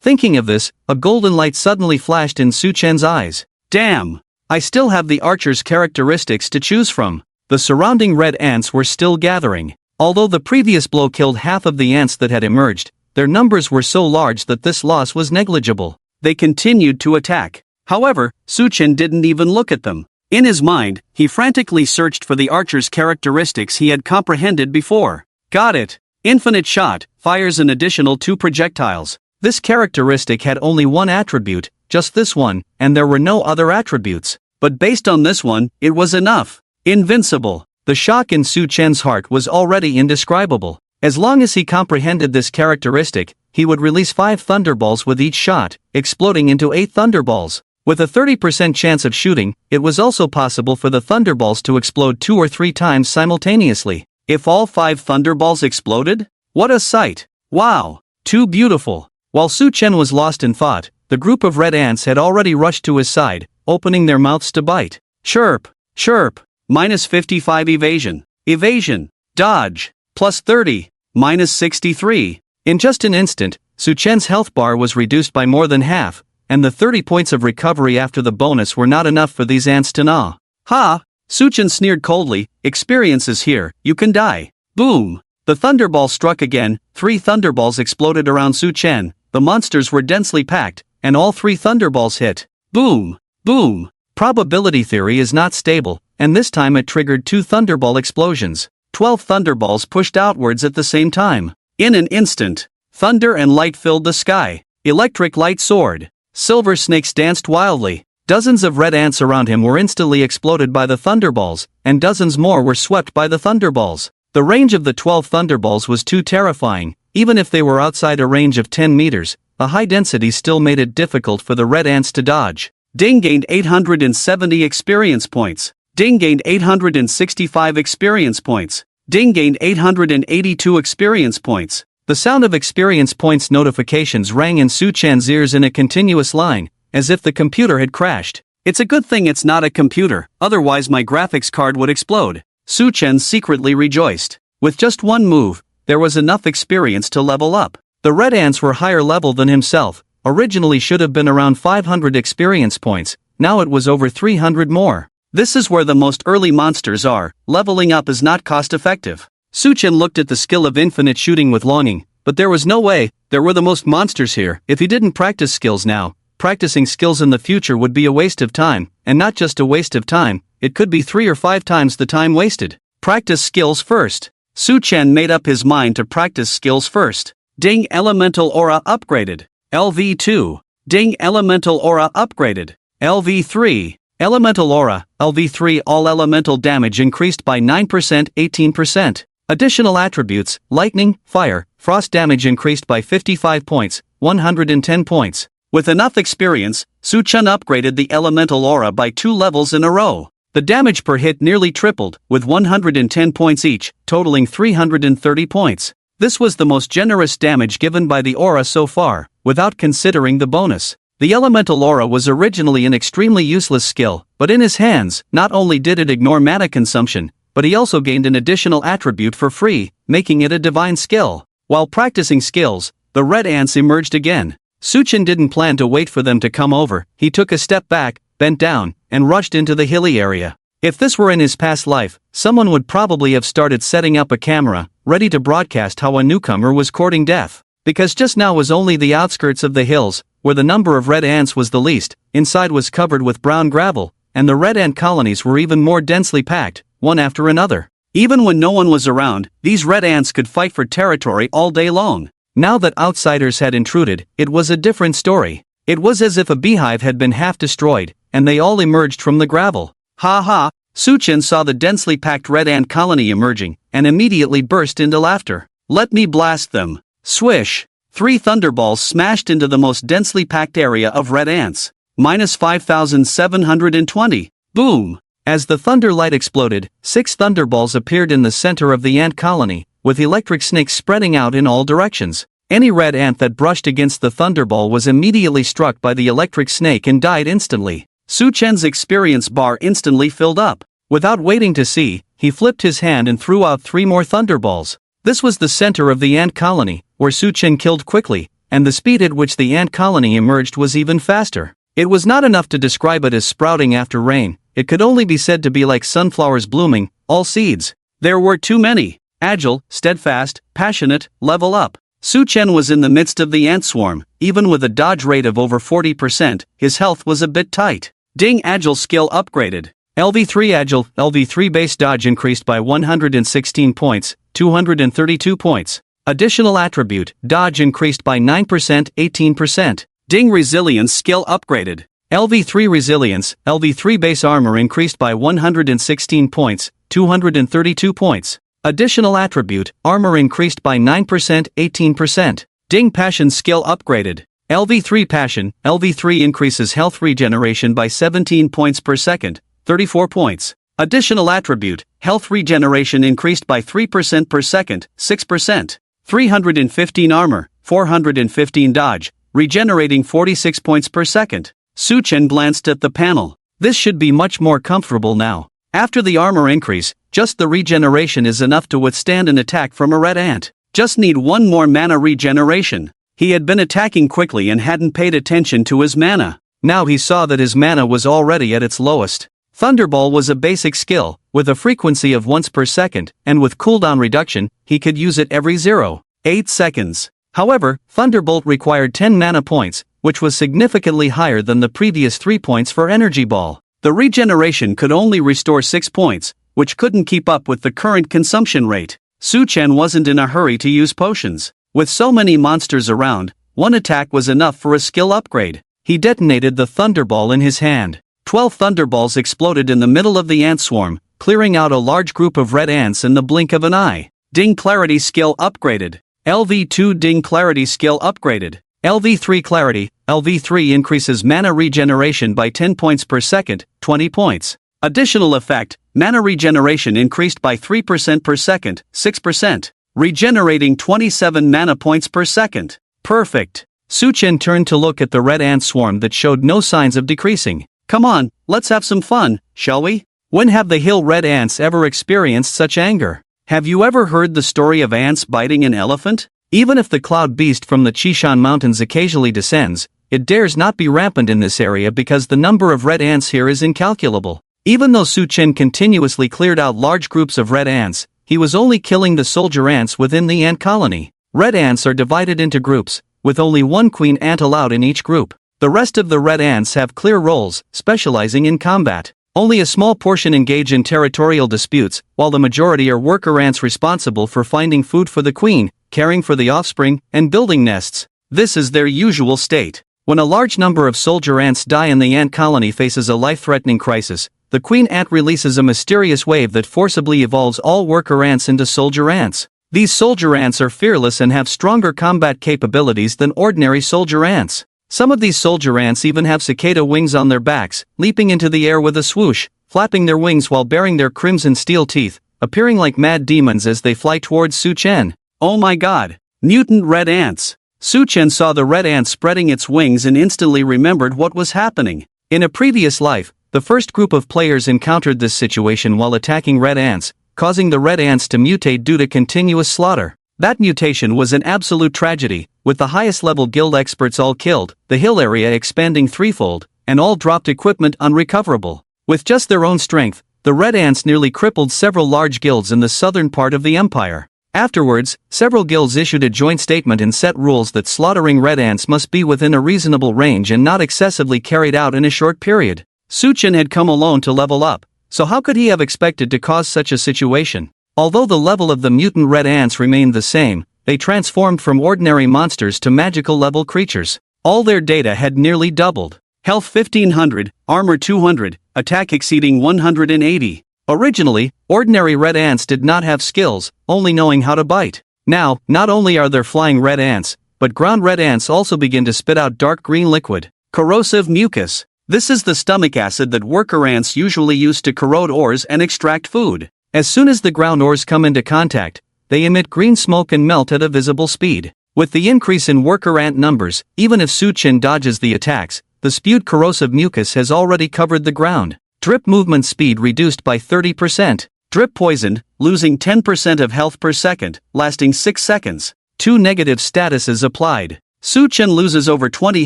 Thinking of this, a golden light suddenly flashed in Su Chen's eyes. Damn! I still have the archer's characteristics to choose from. The surrounding red ants were still gathering. Although the previous blow killed half of the ants that had emerged, their numbers were so large that this loss was negligible. They continued to attack. However, Suchen didn't even look at them. In his mind, he frantically searched for the archer's characteristics he had comprehended before. Got it. Infinite shot, fires an additional 2 projectiles. This characteristic had only one attribute, just this one, and there were no other attributes. But based on this one, it was enough. Invincible. The shock in Su Chen's heart was already indescribable. As long as he comprehended this characteristic, he would release 5 thunderballs with each shot, exploding into 8 thunderballs. With a 30% chance of shooting, it was also possible for the thunderballs to explode 2 or 3 times simultaneously. If all 5 thunderballs exploded? What a sight! Wow! Too beautiful! While Su Chen was lost in thought, the group of red ants had already rushed to his side, opening their mouths to bite. Chirp! Chirp! Minus 55 evasion. Evasion. Dodge. Plus 30. Minus 63. In just an instant, Su Chen's health bar was reduced by more than half, and the 30 points of recovery after the bonus were not enough for these ants to gnaw. Ha! Su Chen sneered coldly, experience is here, you can die. Boom! The thunderball struck again, 3 thunderballs exploded around Su Chen, the monsters were densely packed, and all 3 thunderballs hit. Boom! Boom! Probability theory is not stable, and this time it triggered 2 thunderball explosions. 12 thunderballs pushed outwards at the same time. In an instant, thunder and light filled the sky. Electric light soared. Silver snakes danced wildly. Dozens of red ants around him were instantly exploded by the thunderballs, and dozens more were swept by the thunderballs. The range of the 12 thunderballs was too terrifying. Even if they were outside a range of 10 meters, the high density still made it difficult for the red ants to dodge. Ding gained 870 experience points. Ding gained 865 experience points. Ding gained 882 experience points. The sound of experience points notifications rang in Su Chen's ears in a continuous line, as if the computer had crashed. It's a good thing it's not a computer, otherwise my graphics card would explode. Su Chen secretly rejoiced. With just one move, there was enough experience to level up. The red ants were higher level than himself. Originally should have been around 500 experience points, now it was over 300 more. This is where the most early monsters are, leveling up is not cost effective. Su Chen looked at the skill of infinite shooting with longing, but there was no way, there were the most monsters here. If he didn't practice skills now, practicing skills in the future would be a waste of time, and not just a waste of time, it could be 3 or 5 times the time wasted. Practice skills first. Su Chen made up his mind to practice skills first. Ding Elemental Aura upgraded. LV2. Ding Elemental Aura upgraded. LV3. Elemental Aura, LV3 all elemental damage increased by 9%, 18%. Additional attributes, lightning, fire, frost damage increased by 55 points, 110 points. With enough experience, Su Chen upgraded the Elemental Aura by 2 levels in a row. The damage per hit nearly tripled, with 110 points each, totaling 330 points. This was the most generous damage given by the aura so far, without considering the bonus. The Elemental Aura was originally an extremely useless skill, but in his hands, not only did it ignore mana consumption, but he also gained an additional attribute for free, making it a divine skill. While practicing skills, the red ants emerged again. Su Chen didn't plan to wait for them to come over, he took a step back, bent down, and rushed into the hilly area. If this were in his past life, someone would probably have started setting up a camera, ready to broadcast how a newcomer was courting death. Because just now was only the outskirts of the hills, where the number of red ants was the least, inside was covered with brown gravel, and the red ant colonies were even more densely packed, one after another. Even when no one was around, these red ants could fight for territory all day long. Now that outsiders had intruded, it was a different story. It was as if a beehive had been half destroyed, and they all emerged from the gravel. Ha ha! Su Chen saw the densely packed red ant colony emerging, and immediately burst into laughter. Let me blast them. Swish! 3 thunderballs smashed into the most densely packed area of red ants. Minus 5,720. Boom! As the thunder light exploded, 6 thunderballs appeared in the center of the ant colony, with electric snakes spreading out in all directions. Any red ant that brushed against the thunderball was immediately struck by the electric snake and died instantly. Su Chen's experience bar instantly filled up. Without waiting to see, he flipped his hand and threw out 3 more thunderballs. This was the center of the ant colony, where Su Chen killed quickly, and the speed at which the ant colony emerged was even faster. It was not enough to describe it as sprouting after rain, it could only be said to be like sunflowers blooming, all seeds. There were too many. Agile, steadfast, passionate, level up. Su Chen was in the midst of the ant swarm. Even with a dodge rate of over 40%, his health was a bit tight. Ding Agile skill upgraded. LV3 Agile, LV3 base dodge increased by 116 points, 232 points. Additional attribute, dodge increased by 9%, 18%. Ding Resilience skill upgraded. LV3 Resilience, LV3 base armor increased by 116 points, 232 points. Additional attribute, armor increased by 9%, 18%. Ding Passion skill upgraded. LV3 Passion, LV3 increases health regeneration by 17 points per second, 34 points. Additional attribute, health regeneration increased by 3% per second, 6%. 315 armor, 415 dodge, regenerating 46 points per second. Su Chen glanced at the panel. This should be much more comfortable now. After the armor increase, just the regeneration is enough to withstand an attack from a red ant. Just need one more mana regeneration. He had been attacking quickly and hadn't paid attention to his mana. Now he saw that his mana was already at its lowest. Thunderball was a basic skill, with a frequency of once per second, and with cooldown reduction, he could use it every 0.8 seconds. However, Thunderbolt required 10 mana points, which was significantly higher than the previous 3 points for Energy Ball. The regeneration could only restore 6 points, which couldn't keep up with the current consumption rate. Su Chen wasn't in a hurry to use potions. With so many monsters around, one attack was enough for a skill upgrade. He detonated the Thunderball in his hand. 12 Thunderballs exploded in the middle of the ant swarm, clearing out a large group of red ants in the blink of an eye. Ding Clarity skill upgraded. LV2 Ding Clarity skill upgraded. LV3 Clarity, LV3 increases mana regeneration by 10 points per second, 20 points. Additional effect, mana regeneration increased by 3% per second, 6%, regenerating 27 mana points per second. Perfect. Su Chen turned to look at the red ant swarm that showed no signs of decreasing. Come on, let's have some fun, shall we? When have the hill red ants ever experienced such anger? Have you ever heard the story of ants biting an elephant? Even if the cloud beast from the Qishan Mountains occasionally descends, it dares not be rampant in this area because the number of red ants here is incalculable. Even though Su Chen continuously cleared out large groups of red ants, he was only killing the soldier ants within the ant colony. Red ants are divided into groups, with only one queen ant allowed in each group. The rest of the red ants have clear roles, specializing in combat. Only a small portion engage in territorial disputes, while the majority are worker ants responsible for finding food for the queen, caring for the offspring, and building nests. This is their usual state. When a large number of soldier ants die and the ant colony faces a life-threatening crisis, the queen ant releases a mysterious wave that forcibly evolves all worker ants into soldier ants. These soldier ants are fearless and have stronger combat capabilities than ordinary soldier ants. Some of these soldier ants even have cicada wings on their backs, leaping into the air with a swoosh, flapping their wings while baring their crimson steel teeth, appearing like mad demons as they fly towards Su Chen. Oh my god! Mutant red ants! Su Chen saw the red ant spreading its wings and instantly remembered what was happening. In a previous life, the first group of players encountered this situation while attacking red ants, causing the red ants to mutate due to continuous slaughter. That mutation was an absolute tragedy, with the highest level guild experts all killed, the hill area expanding threefold, and all dropped equipment unrecoverable. With just their own strength, the red ants nearly crippled several large guilds in the southern part of the empire. Afterwards, several guilds issued a joint statement and set rules that slaughtering red ants must be within a reasonable range and not excessively carried out in a short period. Su Chen had come alone to level up, so how could he have expected to cause such a situation? Although the level of the mutant red ants remained the same, they transformed from ordinary monsters to magical level creatures. All their data had nearly doubled. Health 1500, armor 200, attack exceeding 180. Originally, ordinary red ants did not have skills, only knowing how to bite. Now, not only are there flying red ants, but ground red ants also begin to spit out dark green liquid. Corrosive mucus. This is the stomach acid that worker ants usually use to corrode ores and extract food. As soon as the ground ores come into contact, they emit green smoke and melt at a visible speed. With the increase in worker ant numbers, even if Su Chen dodges the attacks, the spewed corrosive mucus has already covered the ground. Drip movement speed reduced by 30%. Drip poisoned, losing 10% of health per second, lasting 6 seconds. 2 negative statuses applied. Su Chen loses over 20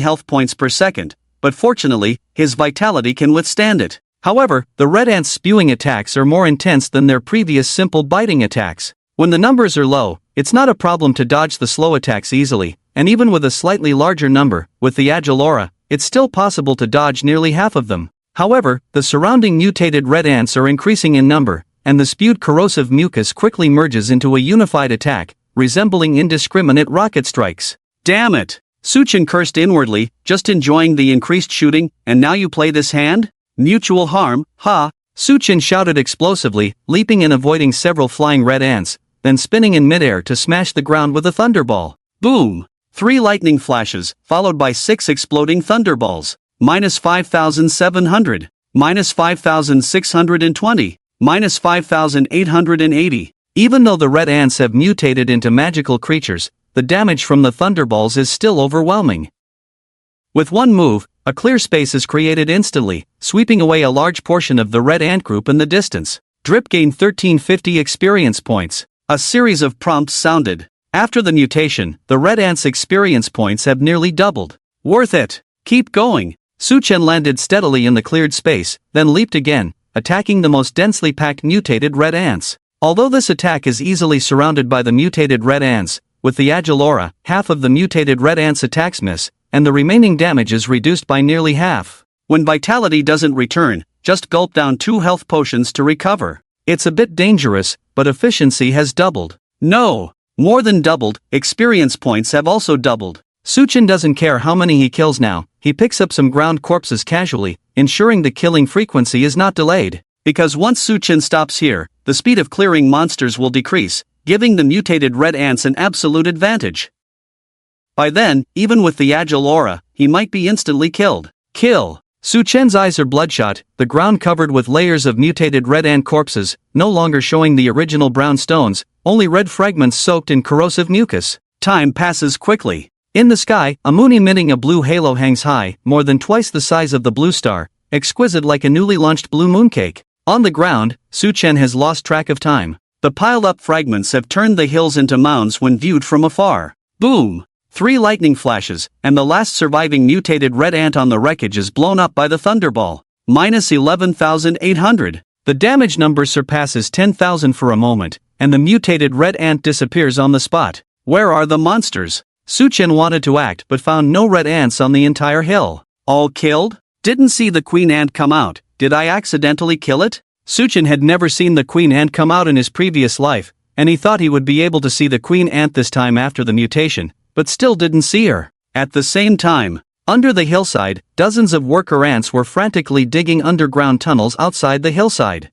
health points per second, but fortunately, his vitality can withstand it. However, the red ants' spewing attacks are more intense than their previous simple biting attacks. When the numbers are low, it's not a problem to dodge the slow attacks easily, and even with a slightly larger number, with the agile aura, it's still possible to dodge nearly half of them. However, the surrounding mutated red ants are increasing in number, and the spewed corrosive mucus quickly merges into a unified attack, resembling indiscriminate rocket strikes. Damn it! Suchin cursed inwardly, just enjoying the increased shooting, and now you play this hand? Mutual harm, ha! Suchin shouted explosively, leaping and avoiding several flying red ants, then spinning in midair to smash the ground with a thunderball. Boom! 3 lightning flashes, followed by 6 exploding thunderballs. Minus 5,700. Minus 5,620. Minus 5,880. Even though the red ants have mutated into magical creatures, the damage from the thunderballs is still overwhelming. With one move, a clear space is created instantly, sweeping away a large portion of the red ant group in the distance. Drip gained 1350 experience points. A series of prompts sounded. After the mutation, the red ants' experience points have nearly doubled. Worth it. Keep going. Suchen landed steadily in the cleared space, then leaped again, attacking the most densely packed mutated red ants. Although this attack is easily surrounded by the mutated red ants, with the agile aura, half of the mutated red ants' attacks miss, and the remaining damage is reduced by nearly half. When vitality doesn't return, just gulp down 2 health potions to recover. It's a bit dangerous, but efficiency has doubled. No! More than doubled, experience points have also doubled. Suchin doesn't care how many he kills now, he picks up some ground corpses casually, ensuring the killing frequency is not delayed. Because once Suchin stops here, the speed of clearing monsters will decrease, giving the mutated red ants an absolute advantage. By then, even with the agile aura, he might be instantly killed. Kill! Suchen's eyes are bloodshot, the ground covered with layers of mutated red ant corpses, no longer showing the original brown stones, only red fragments soaked in corrosive mucus. Time passes quickly. In the sky, a moon emitting a blue halo hangs high, more than twice the size of the blue star, exquisite like a newly launched blue mooncake. On the ground, Suchen has lost track of time. The piled-up fragments have turned the hills into mounds when viewed from afar. Boom! 3 lightning flashes, and the last surviving mutated red ant on the wreckage is blown up by the thunderball. Minus 11,800. The damage number surpasses 10,000 for a moment, and the mutated red ant disappears on the spot. Where are the monsters? Suchen wanted to act but found no red ants on the entire hill. All killed? Didn't see the queen ant come out, did I accidentally kill it? Suchen had never seen the queen ant come out in his previous life, and he thought he would be able to see the queen ant this time after the mutation, but still didn't see her. At the same time, under the hillside, dozens of worker ants were frantically digging underground tunnels outside the hillside.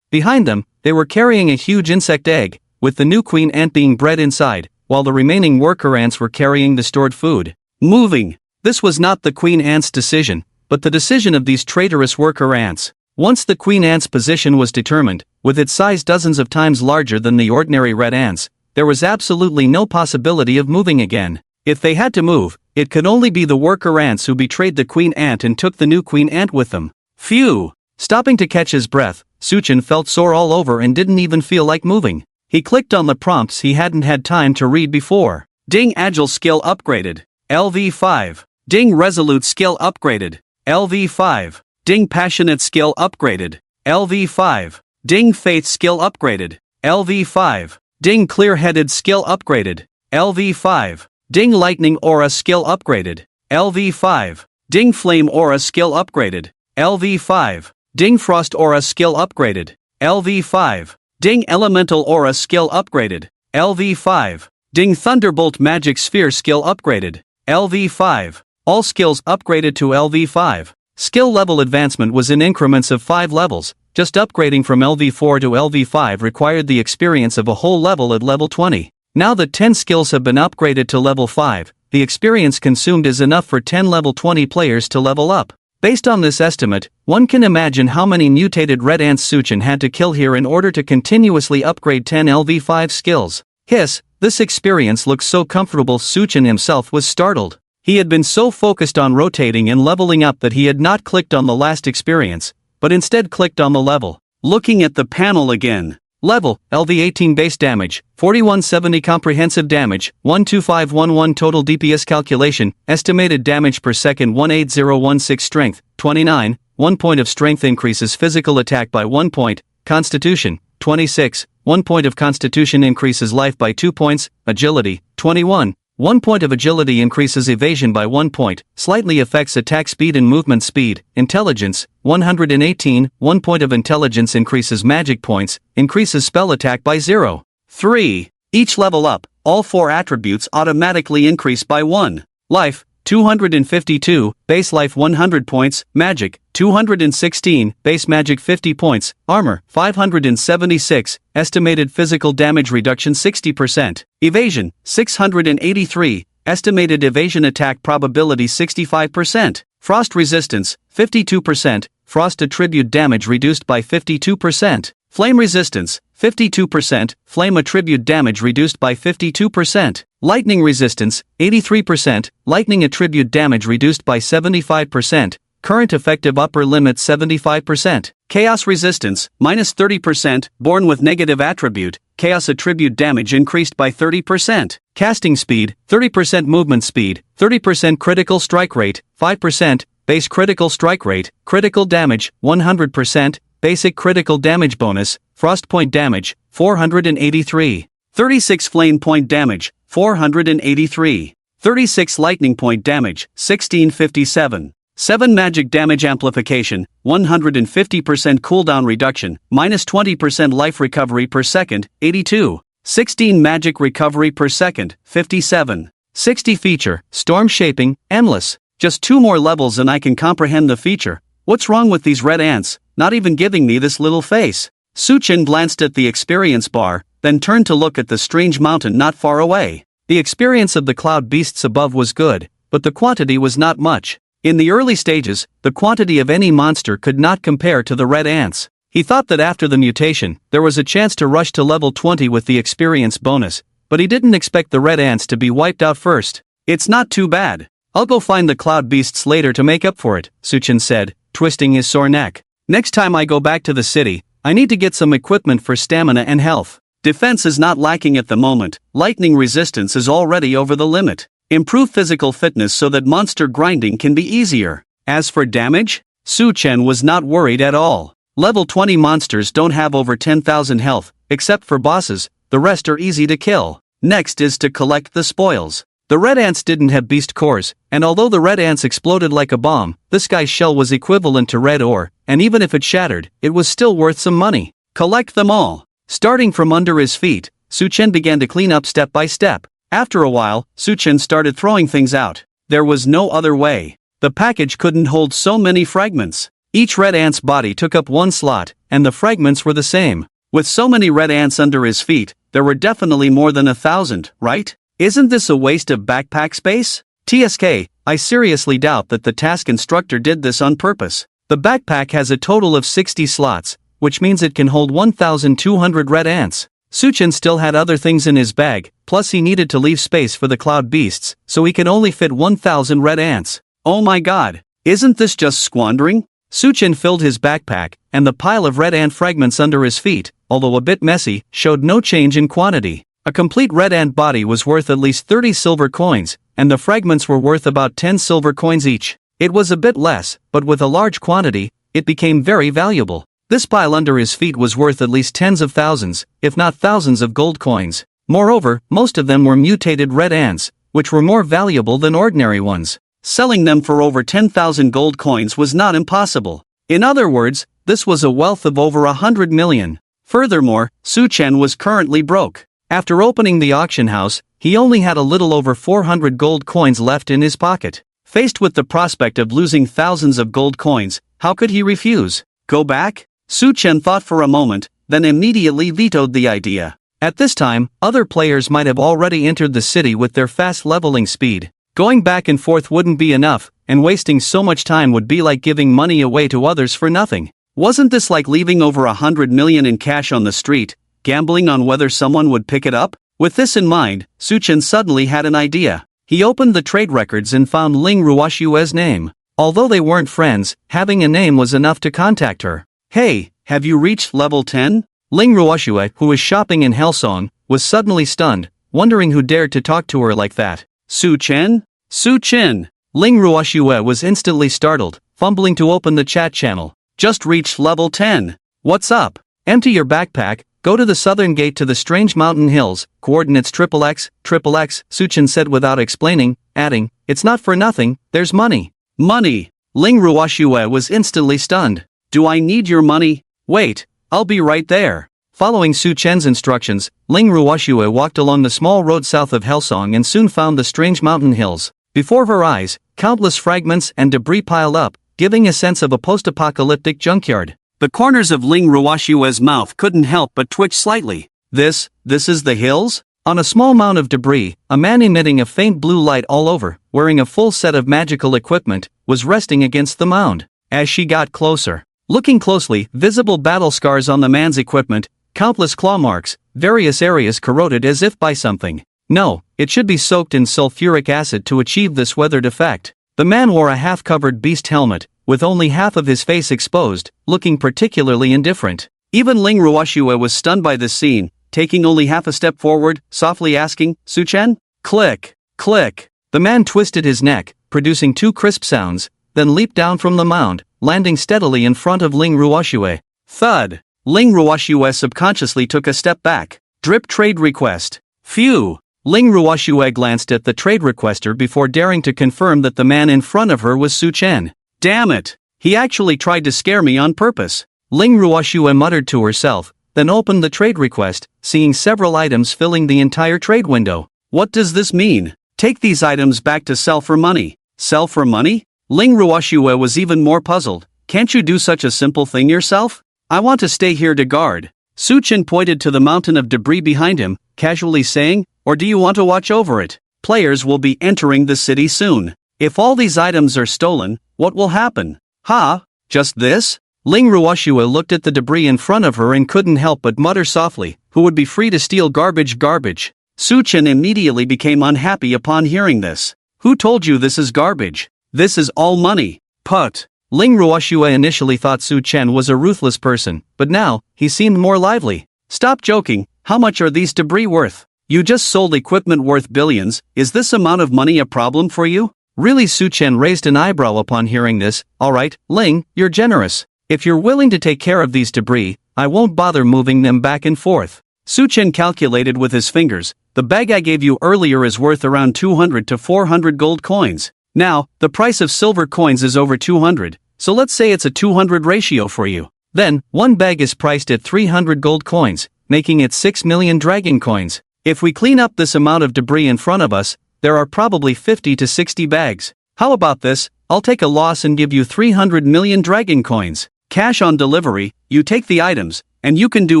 Behind them, they were carrying a huge insect egg, with the new queen ant being bred inside, while the remaining worker ants were carrying the stored food. Moving. This was not the queen ant's decision, but the decision of these traitorous worker ants. Once the queen ant's position was determined, with its size dozens of times larger than the ordinary red ants, there was absolutely no possibility of moving again. If they had to move, it could only be the worker ants who betrayed the queen ant and took the new queen ant with them. Phew! Stopping to catch his breath, Suchen felt sore all over and didn't even feel like moving. He clicked on the prompts he hadn't had time to read before. Ding Agile skill upgraded. LV5. Ding Resolute skill upgraded. LV5. Ding Passionate skill upgraded. LV5. Ding Faith skill upgraded. LV5. Ding Clear-Headed skill upgraded. LV5. Ding Lightning Aura skill upgraded. LV5. Ding Flame Aura skill upgraded. LV5. Ding Frost Aura skill upgraded. LV5. Ding Elemental Aura skill upgraded. LV5. Ding Thunderbolt Magic Sphere skill upgraded. LV5. All skills upgraded to LV5. Skill level advancement was in increments of 5 levels, just upgrading from LV4 to LV5 required the experience of a whole level at level 20. Now that 10 skills have been upgraded to level 5, the experience consumed is enough for 10 level 20 players to level up. Based on this estimate, one can imagine how many mutated red ants Suchen had to kill here in order to continuously upgrade 10 LV5 skills. Hiss, this experience looks so comfortable. Suchen himself was startled. He had been so focused on rotating and leveling up that he had not clicked on the last experience, but instead clicked on the level. Looking at the panel again. Level, LV18 base damage, 4170 comprehensive damage, 12511 total DPS calculation, estimated damage per second 18016 strength, 29, 1 point of strength increases physical attack by 1 point, constitution, 26, 1 point of constitution increases life by 2 points, agility, 21. 1 point of agility increases evasion by 1 point, slightly affects attack speed and movement speed, intelligence, 118, 1 point of intelligence increases magic points, increases spell attack by 0. 3. Each level up, all 4 attributes automatically increase by 1. Life, 252, base life 100 points, magic, 216, base magic 50 points, armor, 576, estimated physical damage reduction 60%, evasion, 683, estimated evasion attack probability 65%, frost resistance, 52%, frost attribute damage reduced by 52%, flame resistance, 52%, flame attribute damage reduced by 52%, lightning resistance, 83%, lightning attribute damage reduced by 75%, current effective upper limit 75%, chaos resistance, minus 30%, born with negative attribute, chaos attribute damage increased by 30%, casting speed, 30% movement speed, 30% critical strike rate, 5%, base critical strike rate, critical damage, 100%, basic critical damage bonus, frost point damage, 483. 36 flame point damage, 483. 36 lightning point damage, 1657. 7 magic damage amplification, 150% cooldown reduction, minus 20% life recovery per second, 82. 16 magic recovery per second, 57. 60 feature, storm shaping, endless. Just 2 more levels and I can comprehend the feature. What's wrong with these red ants, not even giving me this little face? Suchin glanced at the experience bar, then turned to look at the strange mountain not far away. The experience of the cloud beasts above was good, but the quantity was not much. In the early stages, the quantity of any monster could not compare to the red ants. He thought that after the mutation, there was a chance to rush to level 20 with the experience bonus, but he didn't expect the red ants to be wiped out first. It's not too bad. I'll go find the cloud beasts later to make up for it, Suchin said, twisting his sore neck. Next time I go back to the city, I need to get some equipment for stamina and health. Defense is not lacking at the moment, lightning resistance is already over the limit. Improve physical fitness so that monster grinding can be easier. As for damage, Su Chen was not worried at all. Level 20 monsters don't have over 10,000 health, except for bosses, the rest are easy to kill. Next is to collect the spoils. The red ants didn't have beast cores, and although the red ants exploded like a bomb, this guy's shell was equivalent to red ore, and even if it shattered, it was still worth some money. Collect them all. Starting from under his feet, Su Chen began to clean up step by step. After a while, Su Chen started throwing things out. There was no other way. The package couldn't hold so many fragments. Each red ant's body took up 1 slot, and the fragments were the same. With so many red ants under his feet, there were definitely more than 1,000, right? Isn't this a waste of backpack space? TSK, I seriously doubt that the task instructor did this on purpose. The backpack has a total of 60 slots, which means it can hold 1,200 red ants. Suchin still had other things in his bag, plus he needed to leave space for the cloud beasts, so he can only fit 1,000 red ants. Oh my god, isn't this just squandering? Suchin filled his backpack, and the pile of red ant fragments under his feet, although a bit messy, showed no change in quantity. A complete red ant body was worth at least 30 silver coins, and the fragments were worth about 10 silver coins each. It was a bit less, but with a large quantity, it became very valuable. This pile under his feet was worth at least tens of thousands, if not thousands of gold coins. Moreover, most of them were mutated red ants, which were more valuable than ordinary ones. Selling them for over 10,000 gold coins was not impossible. In other words, this was a wealth of over 100 million. Furthermore, Su Chen was currently broke. After opening the auction house, he only had a little over 400 gold coins left in his pocket. Faced with the prospect of losing thousands of gold coins, how could he refuse? Go back? Su Chen thought for a moment, then immediately vetoed the idea. At this time, other players might have already entered the city with their fast leveling speed. Going back and forth wouldn't be enough, and wasting so much time would be like giving money away to others for nothing. Wasn't this like leaving over 100 million in cash on the street, gambling on whether someone would pick it up? With this in mind, Su Chen suddenly had an idea. He opened the trade records and found Ling Ruoshue's name. Although they weren't friends, having a name was enough to contact her. Hey, have you reached level 10? Ling Ruoshue, who was shopping in Hellsong, was suddenly stunned, wondering who dared to talk to her like that. Su Chen? Su Chen! Ling Ruoshue was instantly startled, fumbling to open the chat channel. Just reached level 10. What's up? Empty your backpack, Go to the southern gate to the strange mountain hills, coordinates XXX, Suchen said without explaining, adding, it's not for nothing, there's money. Money! Ling Ruoxue was instantly stunned. Do I need your money? Wait, I'll be right there. Following Su Chen's instructions, Ling Ruoxue walked along the small road south of Hellsong and soon found the strange mountain hills. Before her eyes, countless fragments and debris piled up, giving a sense of a post-apocalyptic junkyard. The corners of Ling Ruoxue's mouth couldn't help but twitch slightly. This is the hills? On a small mound of debris, a man emitting a faint blue light all over, wearing a full set of magical equipment, was resting against the mound. As she got closer, looking closely, visible battle scars on the man's equipment, countless claw marks, various areas corroded as if by something. No, it should be soaked in sulfuric acid to achieve this weathered effect. The man wore a half-covered beast helmet, with only half of his face exposed, looking particularly indifferent. Even Ling Ruoxue was stunned by this scene, taking only half a step forward, softly asking, Su Chen? Click, click. The man twisted his neck, producing 2 crisp sounds, then leaped down from the mound, landing steadily in front of Ling Ruoxue. Thud. Ling Ruoxue subconsciously took a step back. Drip trade request. Phew. Ling Ruoxue glanced at the trade requester before daring to confirm that the man in front of her was Su Chen. Damn it. He actually tried to scare me on purpose. Ling Ruoxue muttered to herself, then opened the trade request, seeing several items filling the entire trade window. What does this mean? Take these items back to sell for money. Sell for money? Ling Ruoxue was even more puzzled. Can't you do such a simple thing yourself? I want to stay here to guard. Su Chen pointed to the mountain of debris behind him, casually saying, or do you want to watch over it? Players will be entering the city soon. If all these items are stolen, what will happen? Ha? Just this? Ling Ruoxue looked at the debris in front of her and couldn't help but mutter softly, who would be free to steal garbage? Su Chen immediately became unhappy upon hearing this. Who told you this is garbage? This is all money. Put. Ling Ruoxue initially thought Su Chen was a ruthless person, but now, he seemed more lively. Stop joking, how much are these debris worth? You just sold equipment worth billions, is this amount of money a problem for you? Really? Su Chen raised an eyebrow upon hearing this. Alright, Ling, you're generous. If you're willing to take care of these debris, I won't bother moving them back and forth. Su Chen calculated with his fingers. The bag I gave you earlier is worth around 200 to 400 gold coins. Now, the price of silver coins is over 200, so let's say it's a 200 ratio for you. Then, one bag is priced at 300 gold coins, making it 6 million dragon coins. If we clean up this amount of debris in front of us, there are probably 50 to 60 bags. How about this? I'll take a loss and give you 300 million dragon coins. Cash on delivery, you take the items, and you can do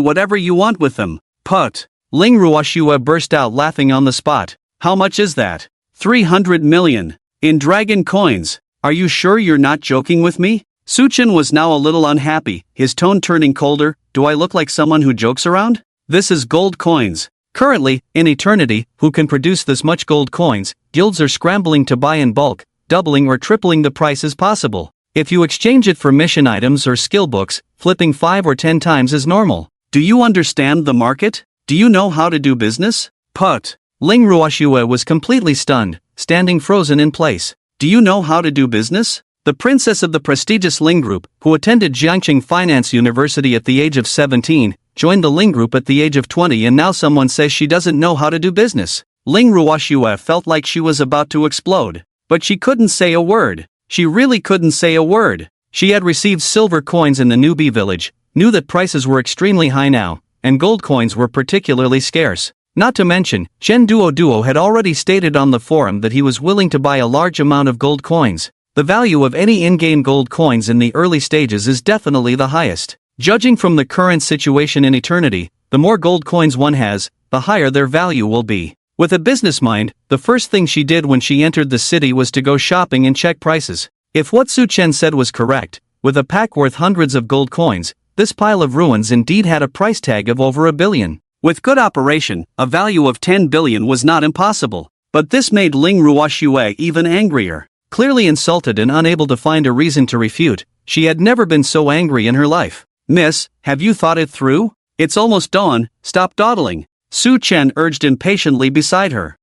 whatever you want with them. Put. Ling Ruoxue burst out laughing on the spot. How much is that? 300 million. In dragon coins. Are you sure you're not joking with me? Su Chen was now a little unhappy, his tone turning colder. Do I look like someone who jokes around? This is gold coins. Currently, in eternity, who can produce this much gold coins? Guilds are scrambling to buy in bulk, doubling or tripling the prices possible. If you exchange it for mission items or skill books, flipping 5 or 10 times is normal. Do you understand the market? Do you know how to do business? Put. Ling Ruoxue was completely stunned, standing frozen in place. Do you know how to do business? The princess of the prestigious Ling Group, who attended Jiangqing Finance University at the age of 17, joined the Ling Group at the age of 20, and now someone says she doesn't know how to do business. Ling Ruoxue felt like she was about to explode. But she couldn't say a word. She really couldn't say a word. She had received silver coins in the newbie village, knew that prices were extremely high now, and gold coins were particularly scarce. Not to mention, Chen Duo had already stated on the forum that he was willing to buy a large amount of gold coins. The value of any in-game gold coins in the early stages is definitely the highest. Judging from the current situation in eternity, the more gold coins one has, the higher their value will be. With a business mind, the first thing she did when she entered the city was to go shopping and check prices. If what Su Chen said was correct, with a pack worth hundreds of gold coins, this pile of ruins indeed had a price tag of over 1 billion. With good operation, a value of 10 billion was not impossible. But this made Ling Ruoxue even angrier. Clearly insulted and unable to find a reason to refute, she had never been so angry in her life. Miss, have you thought it through? It's almost dawn, stop dawdling. Su Chen urged impatiently beside her.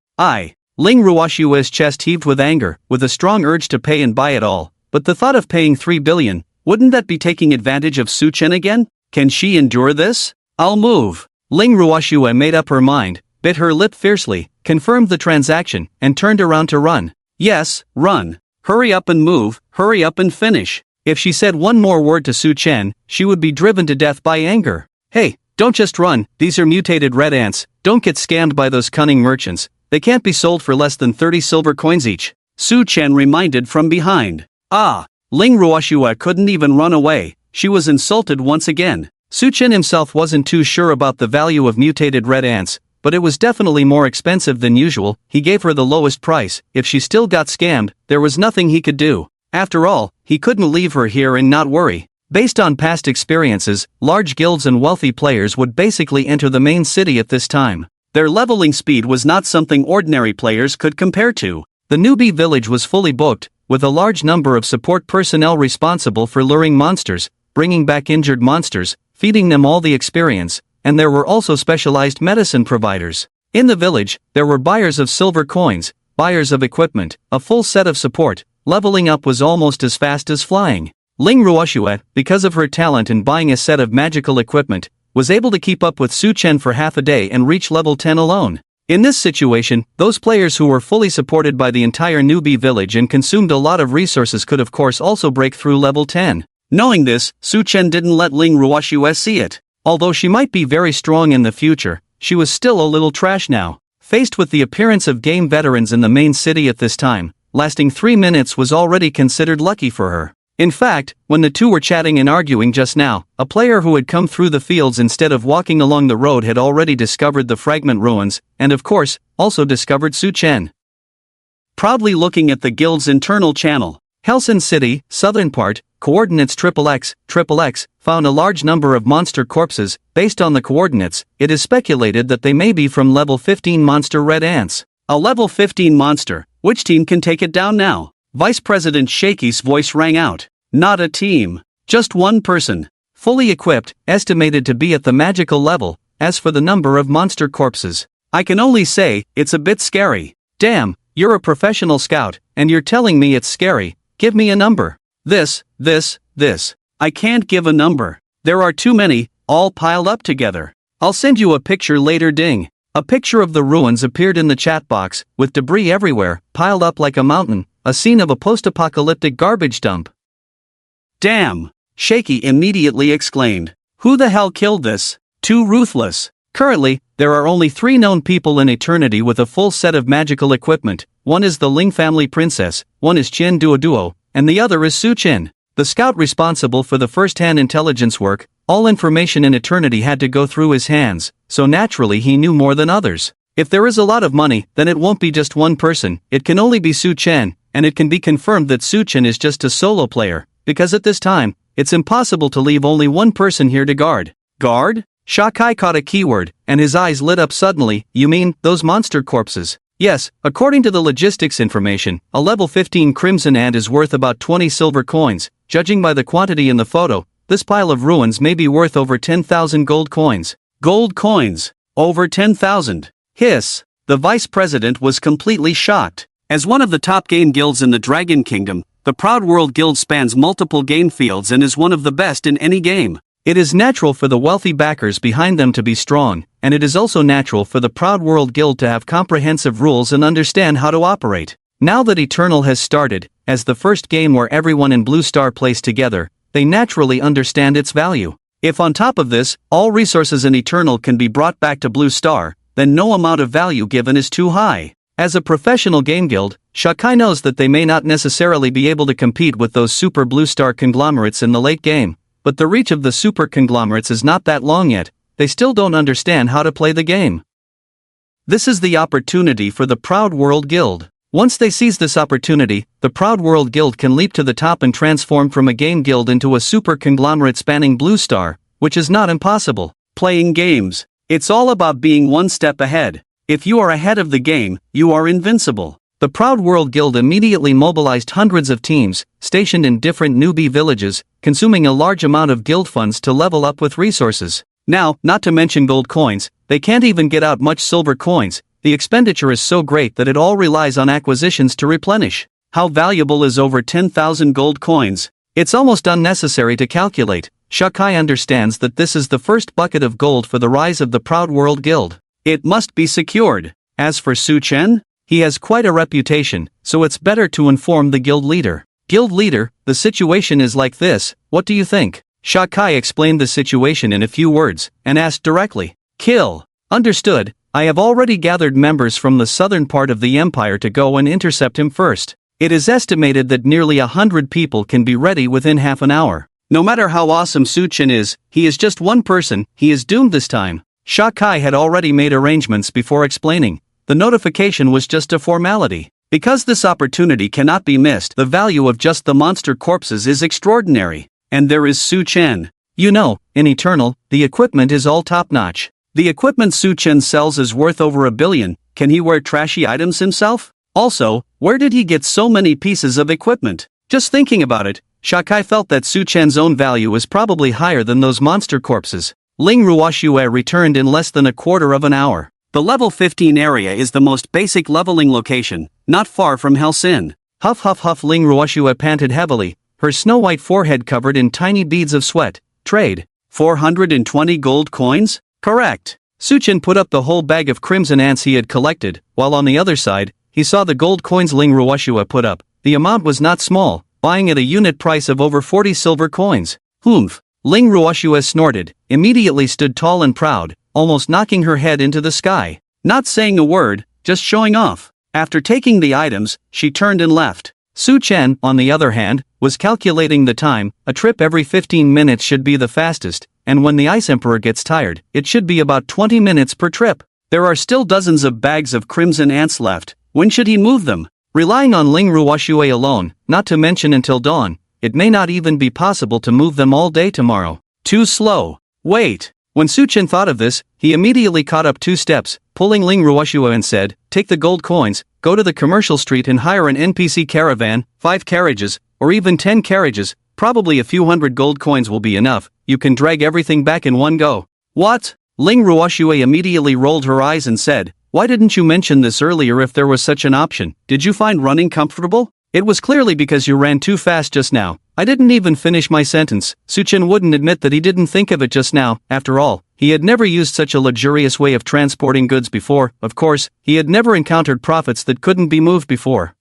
Ling Ruoxue's chest heaved with anger, with a strong urge to pay and buy it all. But the thought of paying 3 billion, wouldn't that be taking advantage of Su Chen again? Can she endure this? I'll move. Ling Ruoxue made up her mind, bit her lip fiercely, confirmed the transaction, and turned around to run. Yes, run. Hurry up and move, hurry up and finish. If she said one more word to Su Chen, she would be driven to death by anger. Hey, don't just run, these are mutated red ants, don't get scammed by those cunning merchants, they can't be sold for less than 30 silver coins each. Su Chen reminded from behind. Ling Ruoxue couldn't even run away, she was insulted once again. Su Chen himself wasn't too sure about the value of mutated red ants, but it was definitely more expensive than usual. He gave her the lowest price. If she still got scammed, there was nothing he could do. After all, he couldn't leave her here and not worry. Based on past experiences, large guilds and wealthy players would basically enter the main city at this time. Their leveling speed was not something ordinary players could compare to. The newbie village was fully booked, with a large number of support personnel responsible for luring monsters, bringing back injured monsters, feeding them all the experience, and there were also specialized medicine providers. In the village, there were buyers of silver coins, buyers of equipment, a full set of support. Leveling up was almost as fast as flying. Ling Ruoxue, because of her talent in buying a set of magical equipment, was able to keep up with Su Chen for half a day and reach level 10 alone. In this situation, those players who were fully supported by the entire newbie village and consumed a lot of resources could of course also break through level 10. Knowing this, Su Chen didn't let Ling Ruoxue see it. Although she might be very strong in the future, she was still a little trash now. Faced with the appearance of game veterans in the main city at this time, lasting 3 minutes was already considered lucky for her. In fact, when the two were chatting and arguing just now, a player who had come through the fields instead of walking along the road had already discovered the fragment ruins, and of course, also discovered Su Chen. Proudly looking at the guild's internal channel, Helsin City, southern part, coordinates XXX, found a large number of monster corpses. Based on the coordinates, it is speculated that they may be from level 15 monster red ants. A level 15 monster, which team can take it down now? Vice President Shaky's voice rang out. Not a team. Just one person. Fully equipped, estimated to be at the magical level. As for the number of monster corpses, I can only say, it's a bit scary. Damn, you're a professional scout, and you're telling me it's scary. Give me a number. This. I can't give a number. There are too many, all piled up together. I'll send you a picture later. Ding. A picture of the ruins appeared in the chat box, with debris everywhere, piled up like a mountain, a scene of a post-apocalyptic garbage dump. Damn! Shaky immediately exclaimed. Who the hell killed this? Too ruthless. Currently, there are only 3 known people in Eternity with a full set of magical equipment. One is the Ling family princess, one is Qian Duoduo, and the other is Su Chen. The scout responsible for the first-hand intelligence work. All information in Eternity had to go through his hands, so naturally he knew more than others. If there is a lot of money, then it won't be just one person, it can only be Su Chen, and it can be confirmed that Su Chen is just a solo player, because at this time, it's impossible to leave only one person here to guard. Guard? Shakai caught a keyword, and his eyes lit up suddenly. You mean, those monster corpses? Yes, according to the logistics information, a level 15 crimson ant is worth about 20 silver coins. Judging by the quantity in the photo, this pile of ruins may be worth over 10,000 gold coins. Gold coins? Over 10,000? Hiss. The vice president was completely shocked. As one of the top game guilds in the Dragon Kingdom, the Proud World Guild spans multiple game fields and is one of the best in any game. It is natural for the wealthy backers behind them to be strong, and it is also natural for the Proud World Guild to have comprehensive rules and understand how to operate. Now that Eternal has started, as the first game where everyone in Blue Star plays together, they naturally understand its value. If on top of this, all resources in Eternal can be brought back to Blue Star, then no amount of value given is too high. As a professional game guild, Shakai knows that they may not necessarily be able to compete with those super Blue Star conglomerates in the late game, but the reach of the super conglomerates is not that long yet. They still don't understand how to play the game. This is the opportunity for the Proud World Guild. Once they seize this opportunity, the Proud World Guild can leap to the top and transform from a game guild into a super conglomerate spanning Blue Star, which is not impossible. Playing games. It's all about being one step ahead. If you are ahead of the game, you are invincible. The Proud World Guild immediately mobilized hundreds of teams, stationed in different newbie villages, consuming a large amount of guild funds to level up with resources. Now, not to mention gold coins, they can't even get out much silver coins. The expenditure is so great that it all relies on acquisitions to replenish. How valuable is over 10,000 gold coins? It's almost unnecessary to calculate. Shakai understands that this is the first bucket of gold for the rise of the Proud World Guild. It must be secured. As for Su Chen, he has quite a reputation, so it's better to inform the guild leader. Guild leader, the situation is like this, what do you think? Shakai explained the situation in a few words, and asked directly. Kill. Understood, I have already gathered members from the southern part of the empire to go and intercept him first. It is estimated that nearly 100 people can be ready within half an hour. No matter how awesome Su Chen is, he is just one person, he is doomed this time. Shakai had already made arrangements before explaining. The notification was just a formality. Because this opportunity cannot be missed, the value of just the monster corpses is extraordinary. And there is Su Chen. You know, in Eternal, the equipment is all top-notch. The equipment Su Chen sells is worth over $1 billion. Can he wear trashy items himself? Also, where did he get so many pieces of equipment? Just thinking about it, Shakai felt that Su Chen's own value is probably higher than those monster corpses. Ling Ruoxue returned in less than a quarter of an hour. The level 15 area is the most basic leveling location, not far from Helsin. Huff huff huff. Ling Ruoxue panted heavily, her snow-white forehead covered in tiny beads of sweat. Trade. 420 gold coins? Correct. Su Chen put up the whole bag of crimson ants he had collected, while on the other side, he saw the gold coins Ling Ruoxue put up. The amount was not small, buying at a unit price of over 40 silver coins. Humph. Ling Ruoxue snorted, immediately stood tall and proud, almost knocking her head into the sky. Not saying a word, just showing off. After taking the items, she turned and left. Su Chen, on the other hand, was calculating the time. A trip every 15 minutes should be the fastest, and when the Ice Emperor gets tired, it should be about 20 minutes per trip. There are still dozens of bags of crimson ants left. When should he move them? Relying on Ling Ruoxue alone, not to mention until dawn, it may not even be possible to move them all day tomorrow. Too slow. Wait. When Su Chen thought of this, he immediately caught up 2 steps, pulling Ling Ruoxue and said, take the gold coins, go to the commercial street and hire an NPC caravan, 5 carriages, or even 10 carriages, probably a few hundred gold coins will be enough, you can drag everything back in one go. What? Ling Ruoxue immediately rolled her eyes and said, why didn't you mention this earlier if there was such an option? Did you find running comfortable? It was clearly because you ran too fast just now. I didn't even finish my sentence. Su Chen wouldn't admit that he didn't think of it just now. After all, he had never used such a luxurious way of transporting goods before. Of course, he had never encountered profits that couldn't be moved before.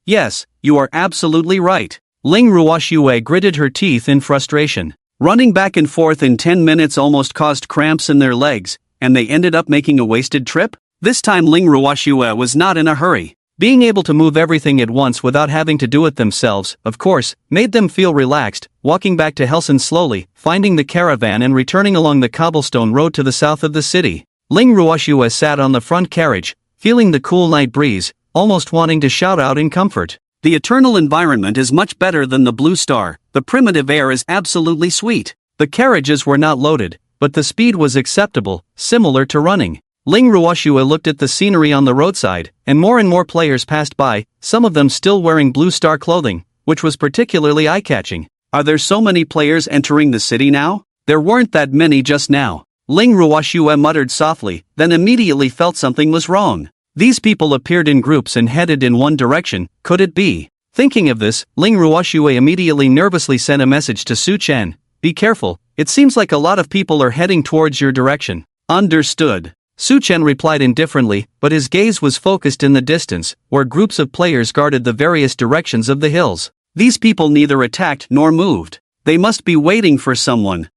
Yes, you are absolutely right. Ling Ruoxue gritted her teeth in frustration. Running back and forth in 10 minutes almost caused cramps in their legs, and they ended up making a wasted trip? This time Ling Ruoxue was not in a hurry. Being able to move everything at once without having to do it themselves, of course, made them feel relaxed. Walking back to Helsin slowly, finding the caravan and returning along the cobblestone road to the south of the city. Ling Ruoxue sat on the front carriage, feeling the cool night breeze, almost wanting to shout out in comfort. The eternal environment is much better than the Blue Star. The primitive air is absolutely sweet. The carriages were not loaded, but the speed was acceptable, similar to running. Ling Ruoxue looked at the scenery on the roadside, and more players passed by, some of them still wearing Blue Star clothing, which was particularly eye-catching. Are there so many players entering the city now? There weren't that many just now. Ling Ruoxue muttered softly, then immediately felt something was wrong. These people appeared in groups and headed in one direction. Could it be? Thinking of this, Ling Ruoxue immediately nervously sent a message to Su Chen. Be careful, it seems like a lot of people are heading towards your direction. Understood. Su Chen replied indifferently, but his gaze was focused in the distance, where groups of players guarded the various directions of the hills. These people neither attacked nor moved. They must be waiting for someone.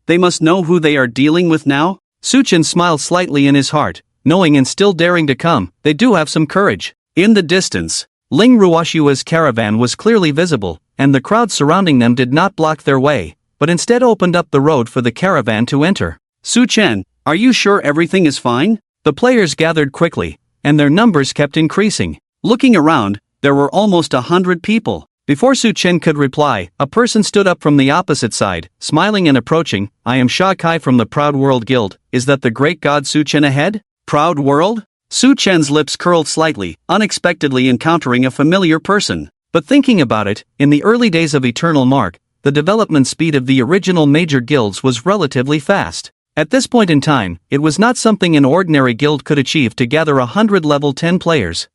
They must know who they are dealing with now? Su Chen smiled slightly in his heart, knowing and still daring to come, they do have some courage. In the distance, Ling Ruoxue's caravan was clearly visible, and the crowd surrounding them did not block their way, but instead opened up the road for the caravan to enter. Su Chen, are you sure everything is fine? The players gathered quickly, and their numbers kept increasing. Looking around, there were almost 100 people. Before Su Chen could reply, a person stood up from the opposite side, smiling and approaching. I am Shakai from the Proud World Guild. Is that the great god Su Chen ahead? Proud World? Su Chen's lips curled slightly, unexpectedly encountering a familiar person. But thinking about it, in the early days of Eternal Mark, the development speed of the original major guilds was relatively fast. At this point in time, it was not something an ordinary guild could achieve to gather 100 level 10 players.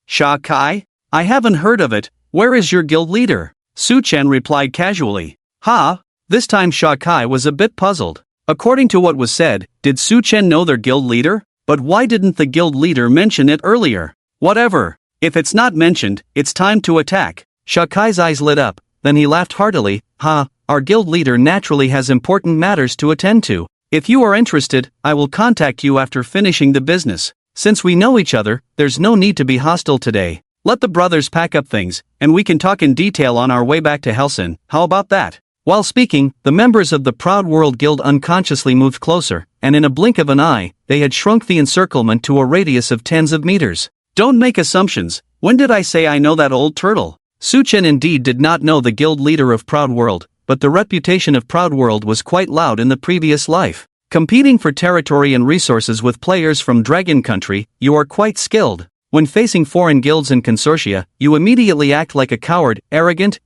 Shakai? I haven't heard of it. Where is your guild leader? Su Chen replied casually. Ha! This time Sha Kai was a bit puzzled. According to what was said, did Su Chen know their guild leader? But why didn't the guild leader mention it earlier? Whatever. If it's not mentioned, it's time to attack. Sha Kai's eyes lit up, then he laughed heartily. Our guild leader naturally has important matters to attend to. If you are interested, I will contact you after finishing the business. Since we know each other, there's no need to be hostile today. Let the brothers pack up things, and we can talk in detail on our way back to Helsin. How about that? While speaking, the members of the Proud World Guild unconsciously moved closer, and in a blink of an eye, they had shrunk the encirclement to a radius of tens of meters. Don't make assumptions. When did I say I know that old turtle? Su Chen indeed did not know the guild leader of Proud World, but the reputation of Proud World was quite loud in the previous life. Competing for territory and resources with players from Dragon Country, you are quite skilled. When facing foreign guilds and consortia, you immediately act like a coward. Arrogant,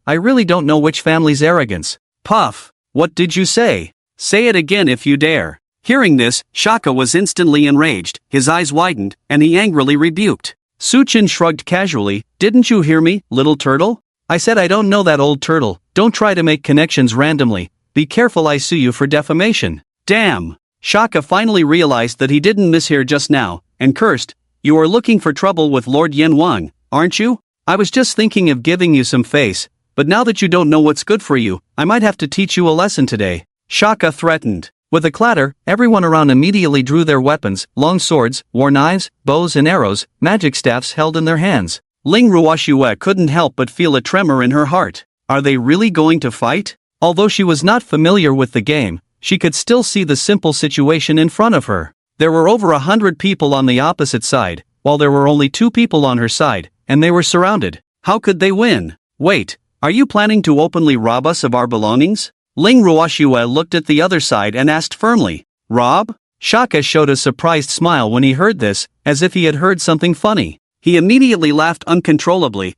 I really don't know which family's arrogance. Puff. What did you say? Say it again if you dare. Hearing this, Shaka was instantly enraged, his eyes widened, and he angrily rebuked. Su Chen shrugged casually. Didn't you hear me, little turtle? I said I don't know that old turtle. Don't try to make connections randomly. Be careful, I sue you for defamation. Damn. Shaka finally realized that he didn't mishear just now, and cursed. You are looking for trouble with Lord Yen Wang, aren't you? I was just thinking of giving you some face, but now that you don't know what's good for you, I might have to teach you a lesson today. Shaka threatened. With a clatter, everyone around immediately drew their weapons, long swords, war knives, bows and arrows, magic staffs held in their hands. Ling Ruoxue couldn't help but feel a tremor in her heart. Are they really going to fight? Although she was not familiar with the game, she could still see the simple situation in front of her. There were over 100 people on the opposite side, while there were only 2 people on her side, and they were surrounded. How could they win? Wait, are you planning to openly rob us of our belongings? Ling Ruoxue looked at the other side and asked firmly. Rob? Shaka showed a surprised smile when he heard this, as if he had heard something funny. He immediately laughed uncontrollably.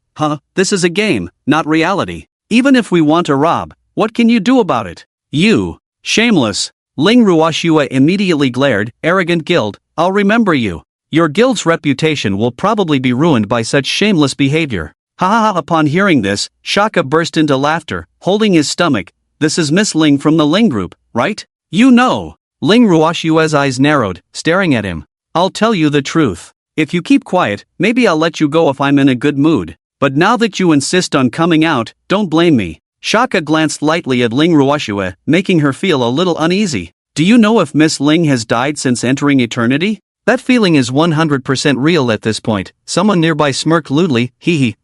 This is a game, not reality. Even if we want to rob, what can you do about it? You. Shameless. Ling Ruoxue immediately glared. Arrogant guild, I'll remember you. Your guild's reputation will probably be ruined by such shameless behavior. Upon hearing this, Shaka burst into laughter, holding his stomach. This is Miss Ling from the Ling group, right? You know. Ling Ruoxue's eyes narrowed, staring at him. I'll tell you the truth. If you keep quiet, maybe I'll let you go if I'm in a good mood. But now that you insist on coming out, don't blame me. Shaka glanced lightly at Ling Ruoxue, making her feel a little uneasy. Do you know if Miss Ling has died since entering eternity? That feeling is 100% real at this point. Someone nearby smirked lewdly.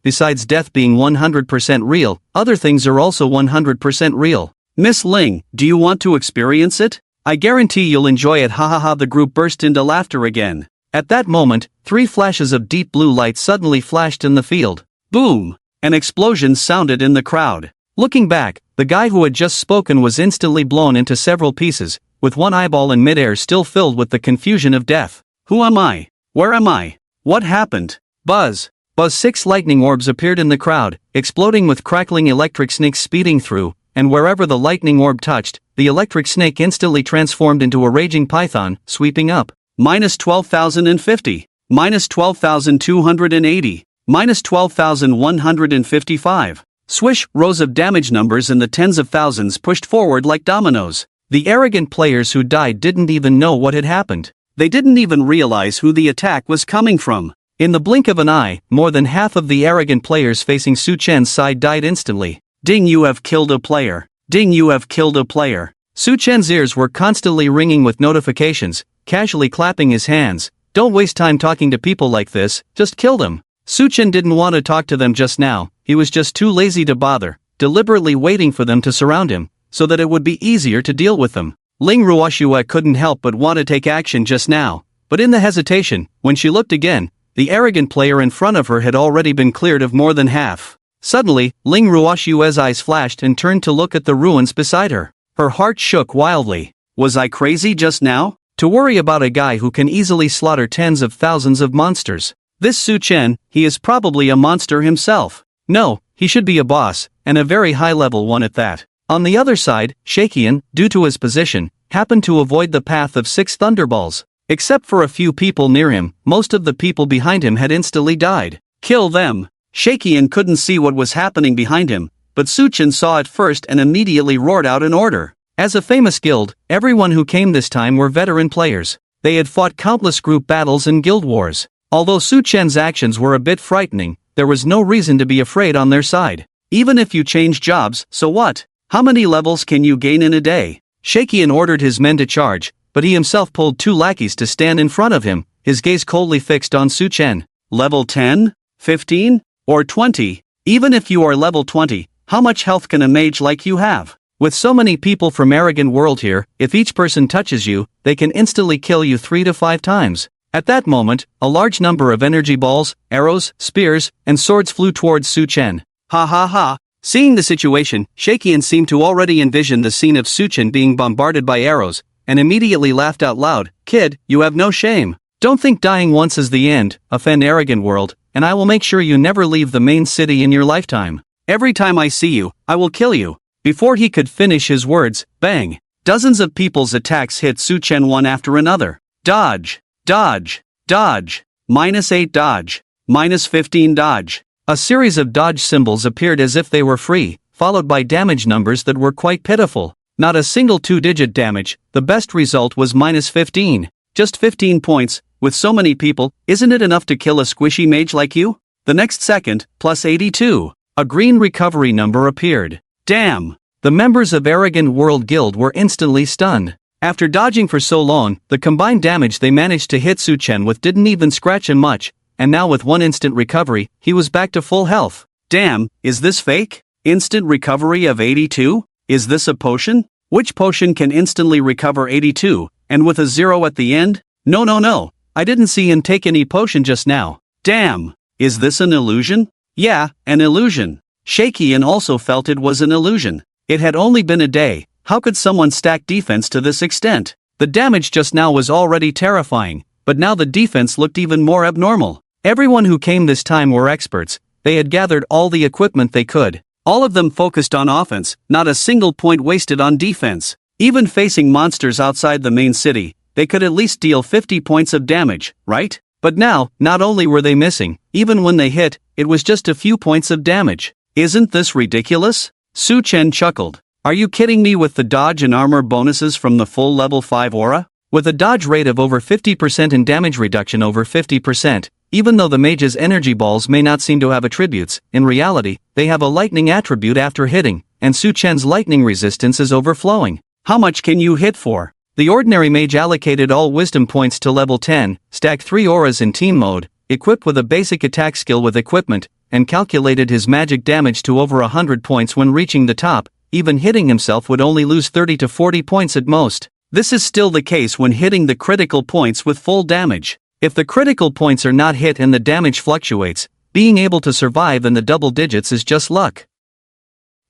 Besides death being 100% real, other things are also 100% real. Miss Ling, do you want to experience it? I guarantee you'll enjoy it. The group burst into laughter again. At that moment, 3 flashes of deep blue light suddenly flashed in the field. Boom! An explosion sounded in the crowd. Looking back, the guy who had just spoken was instantly blown into several pieces, with one eyeball in midair still filled with the confusion of death. Who am I? Where am I? What happened? Buzz! 6 lightning orbs appeared in the crowd, exploding with crackling electric snakes speeding through, and wherever the lightning orb touched, the electric snake instantly transformed into a raging python, sweeping up. Minus 12,050. Minus 12,280. Minus 12,155. Swish, rows of damage numbers in the tens of thousands pushed forward like dominoes. The arrogant players who died didn't even know what had happened. They didn't even realize who the attack was coming from. In the blink of an eye, more than half of the arrogant players facing Su Chen's side died instantly. Ding, you have killed a player. Ding, you have killed a player. Su Chen's ears were constantly ringing with notifications, casually clapping his hands. Don't waste time talking to people like this, just kill them. Su Chen didn't want to talk to them just now, he was just too lazy to bother, deliberately waiting for them to surround him, so that it would be easier to deal with them. Ling Ruoxue couldn't help but want to take action just now, but in the hesitation, when she looked again, the arrogant player in front of her had already been cleared of more than half. Suddenly, Ling Ruoxue's eyes flashed and turned to look at the ruins beside her. Her heart shook wildly. Was I crazy just now? To worry about a guy who can easily slaughter tens of thousands of monsters. This Su Chen, he is probably a monster himself. No, he should be a boss, and a very high-level one at that. On the other side, Shakian, due to his position, happened to avoid the path of 6 thunderballs. Except for a few people near him, most of the people behind him had instantly died. Kill them! Shakian couldn't see what was happening behind him, but Suchen saw it first and immediately roared out an order. As a famous guild, everyone who came this time were veteran players. They had fought countless group battles and guild wars. Although Suchen's actions were a bit frightening, there was no reason to be afraid on their side. Even if you change jobs, so what? How many levels can you gain in a day? Shakian ordered his men to charge, but he himself pulled 2 lackeys to stand in front of him, his gaze coldly fixed on Suchen. Level 10? 15? Or 20? Even if you are level 20, how much health can a mage like you have? With so many people from Arrogant World here, if each person touches you, they can instantly kill you 3 to 5 times. At that moment, a large number of energy balls, arrows, spears, and swords flew towards Suchen. Ha ha ha. Seeing the situation, Shakian seemed to already envision the scene of Suchen being bombarded by arrows, and immediately laughed out loud. Kid, you have no shame. Don't think dying once is the end, offend Arrogant World, and I will make sure you never leave the main city in your lifetime. Every time I see you, I will kill you. Before he could finish his words, bang! Dozens of people's attacks hit Suchen one after another. Dodge! Dodge! Dodge! -8 dodge! -15 dodge! A series of dodge symbols appeared as if they were free, followed by damage numbers that were quite pitiful. Not a single 2-digit damage, the best result was -15. Just 15 points, with so many people, isn't it enough to kill a squishy mage like you? The next second, +82. A green recovery number appeared. Damn! The members of Arrogant World Guild were instantly stunned. After dodging for so long, the combined damage they managed to hit Suchen with didn't even scratch him much, and now with 1 instant recovery, he was back to full health. Damn, is this fake? Instant recovery of 82? Is this a potion? Which potion can instantly recover 82, and with a 0 at the end? No. I didn't see him take any potion just now. Damn! Is this an illusion? Yeah, an illusion. Shakian also felt it was an illusion. It had only been a day. How could someone stack defense to this extent? The damage just now was already terrifying, but now the defense looked even more abnormal. Everyone who came this time were experts. They had gathered all the equipment they could. All of them focused on offense, not a single point wasted on defense. Even facing monsters outside the main city, they could at least deal 50 points of damage, right? But now, not only were they missing, even when they hit, it was just a few points of damage. Isn't this ridiculous? Suchen chuckled. Are you kidding me with the dodge and armor bonuses from the full level 5 aura? With a dodge rate of over 50% and damage reduction over 50%, even though the mage's energy balls may not seem to have attributes, in reality, they have a lightning attribute after hitting, and Suchen's lightning resistance is overflowing. How much can you hit for? The ordinary mage allocated all wisdom points to level 10, stacked 3 auras in team mode, equipped with a basic attack skill with equipment, and calculated his magic damage to over 100 points when reaching the top. Even hitting himself would only lose 30 to 40 points at most. This is still the case when hitting the critical points with full damage. If the critical points are not hit and the damage fluctuates, being able to survive in the double digits is just luck.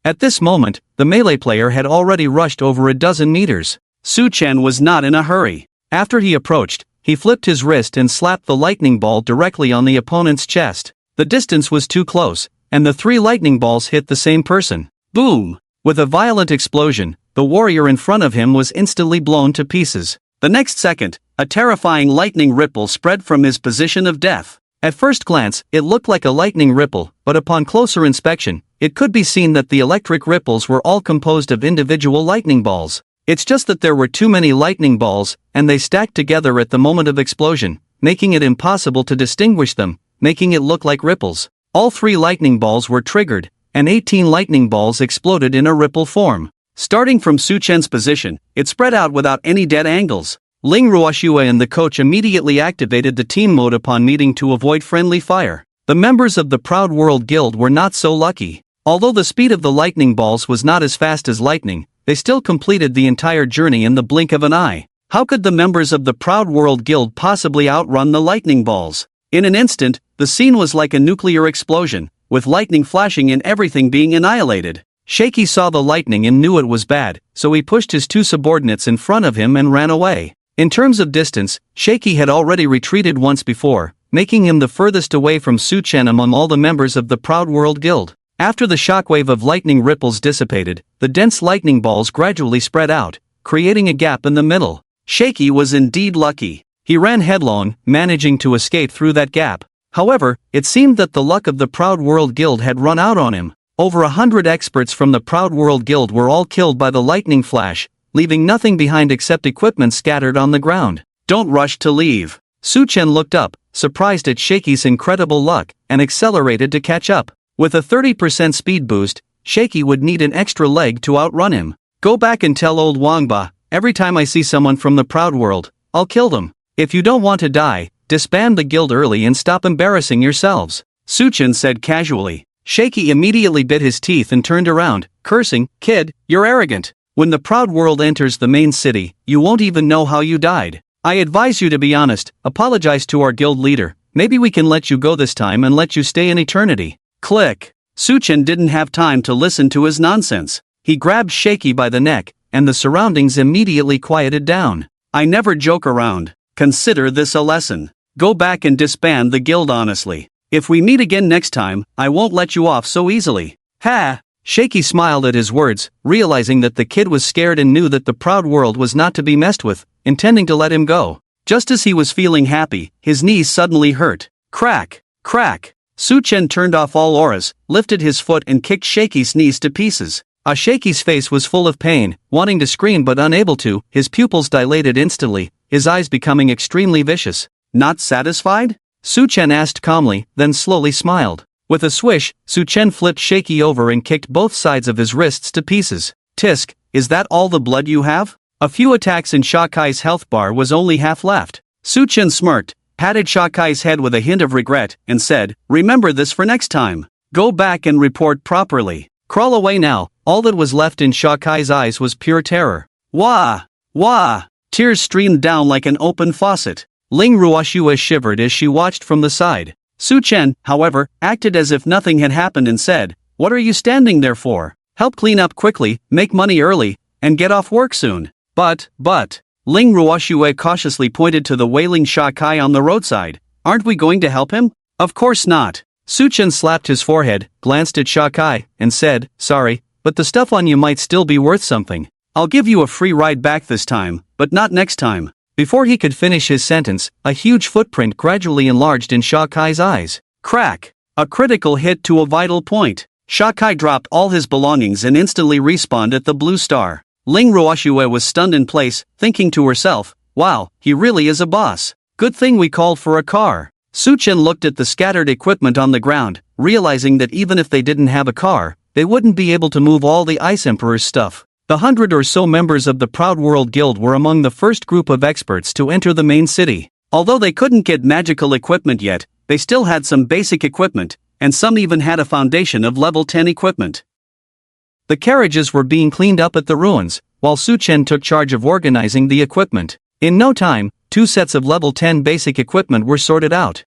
At this moment, the melee player had already rushed over a dozen meters. Suchen was not in a hurry. After he approached, he flipped his wrist and slapped the lightning ball directly on the opponent's chest. The distance was too close, and the 3 lightning balls hit the same person. Boom! With a violent explosion, the warrior in front of him was instantly blown to pieces. The next second, a terrifying lightning ripple spread from his position of death. At first glance, it looked like a lightning ripple, but upon closer inspection, it could be seen that the electric ripples were all composed of individual lightning balls. It's just that there were too many lightning balls, and they stacked together at the moment of explosion, making it impossible to distinguish them, making it look like ripples. All 3 lightning balls were triggered, and 18 lightning balls exploded in a ripple form. Starting from Suchen's position, it spread out without any dead angles. Ling Ruoxue and the coach immediately activated the team mode upon meeting to avoid friendly fire. The members of the Proud World Guild were not so lucky. Although the speed of the lightning balls was not as fast as lightning, they still completed the entire journey in the blink of an eye. How could the members of the Proud World Guild possibly outrun the lightning balls? In an instant, the scene was like a nuclear explosion, with lightning flashing and everything being annihilated. Shaky saw the lightning and knew it was bad, so he pushed his 2 subordinates in front of him and ran away. In terms of distance, Shaky had already retreated once before, making him the furthest away from Suchen among all the members of the Proud World Guild. After the shockwave of lightning ripples dissipated, the dense lightning balls gradually spread out, creating a gap in the middle. Shaky was indeed lucky. He ran headlong, managing to escape through that gap. However, it seemed that the luck of the Proud World Guild had run out on him. Over 100 experts from the Proud World Guild were all killed by the lightning flash, leaving nothing behind except equipment scattered on the ground. Don't rush to leave. Su-chen looked up, surprised at Shaky's incredible luck, and accelerated to catch up. With a 30% speed boost, Shaky would need an extra leg to outrun him. Go back and tell old Wangba, every time I see someone from the Proud World, I'll kill them. If you don't want to die, disband the guild early and stop embarrassing yourselves, Su-chen said casually. Shaky immediately bit his teeth and turned around, cursing, "Kid, you're arrogant. When the Proud World enters the main city, you won't even know how you died. I advise you to be honest, apologize to our guild leader, maybe we can let you go this time and let you stay in eternity." Click. Su-chen didn't have time to listen to his nonsense. He grabbed Shaky by the neck, and the surroundings immediately quieted down. I never joke around. Consider this a lesson. Go back and disband the guild honestly. If we meet again next time, I won't let you off so easily. Ha! Shaky smiled at his words, realizing that the kid was scared and knew that the Proud World was not to be messed with, intending to let him go. Just as he was feeling happy, his knees suddenly hurt. Crack! Crack! Su-chen turned off all auras, lifted his foot and kicked Shaky's knees to pieces. Shaky's face was full of pain, wanting to scream but unable to, his pupils dilated instantly, his eyes becoming extremely vicious. Not satisfied? Su-chen asked calmly, then slowly smiled. With a swish, Su-chen flipped Shaky over and kicked both sides of his wrists to pieces. Tisk, is that all the blood you have? A few attacks and Shakai's health bar was only half left. Su-chen smirked, patted Shakai's head with a hint of regret, and said, remember this for next time. Go back and report properly. Crawl away now. All that was left in Shakai's eyes was pure terror. Wah! Wah! Tears streamed down like an open faucet. Ling Ruoshua shivered as she watched from the side. Su-chen, however, acted as if nothing had happened and said, what are you standing there for? Help clean up quickly, make money early, and get off work soon. But, Ling Ruoshua cautiously pointed to the wailing Shakai on the roadside. Aren't we going to help him? Of course not. Su-chen slapped his forehead, glanced at Shakai, and said, sorry, but the stuff on you might still be worth something. I'll give you a free ride back this time, but not next time. Before he could finish his sentence, a huge footprint gradually enlarged in Shakai's eyes. Crack! A critical hit to a vital point. Shakai dropped all his belongings and instantly respawned at the blue star. Ling Ruoshua was stunned in place, thinking to herself, wow, he really is a boss. Good thing we called for a car. Su-chen looked at the scattered equipment on the ground, realizing that even if they didn't have a car, they wouldn't be able to move all the Ice Emperor's stuff. The 100 or so members of the Proud World Guild were among the first group of experts to enter the main city. Although they couldn't get magical equipment yet, they still had some basic equipment, and some even had a foundation of level 10 equipment. The carriages were being cleaned up at the ruins, while Su-chen took charge of organizing the equipment. In no time, 2 sets of level 10 basic equipment were sorted out.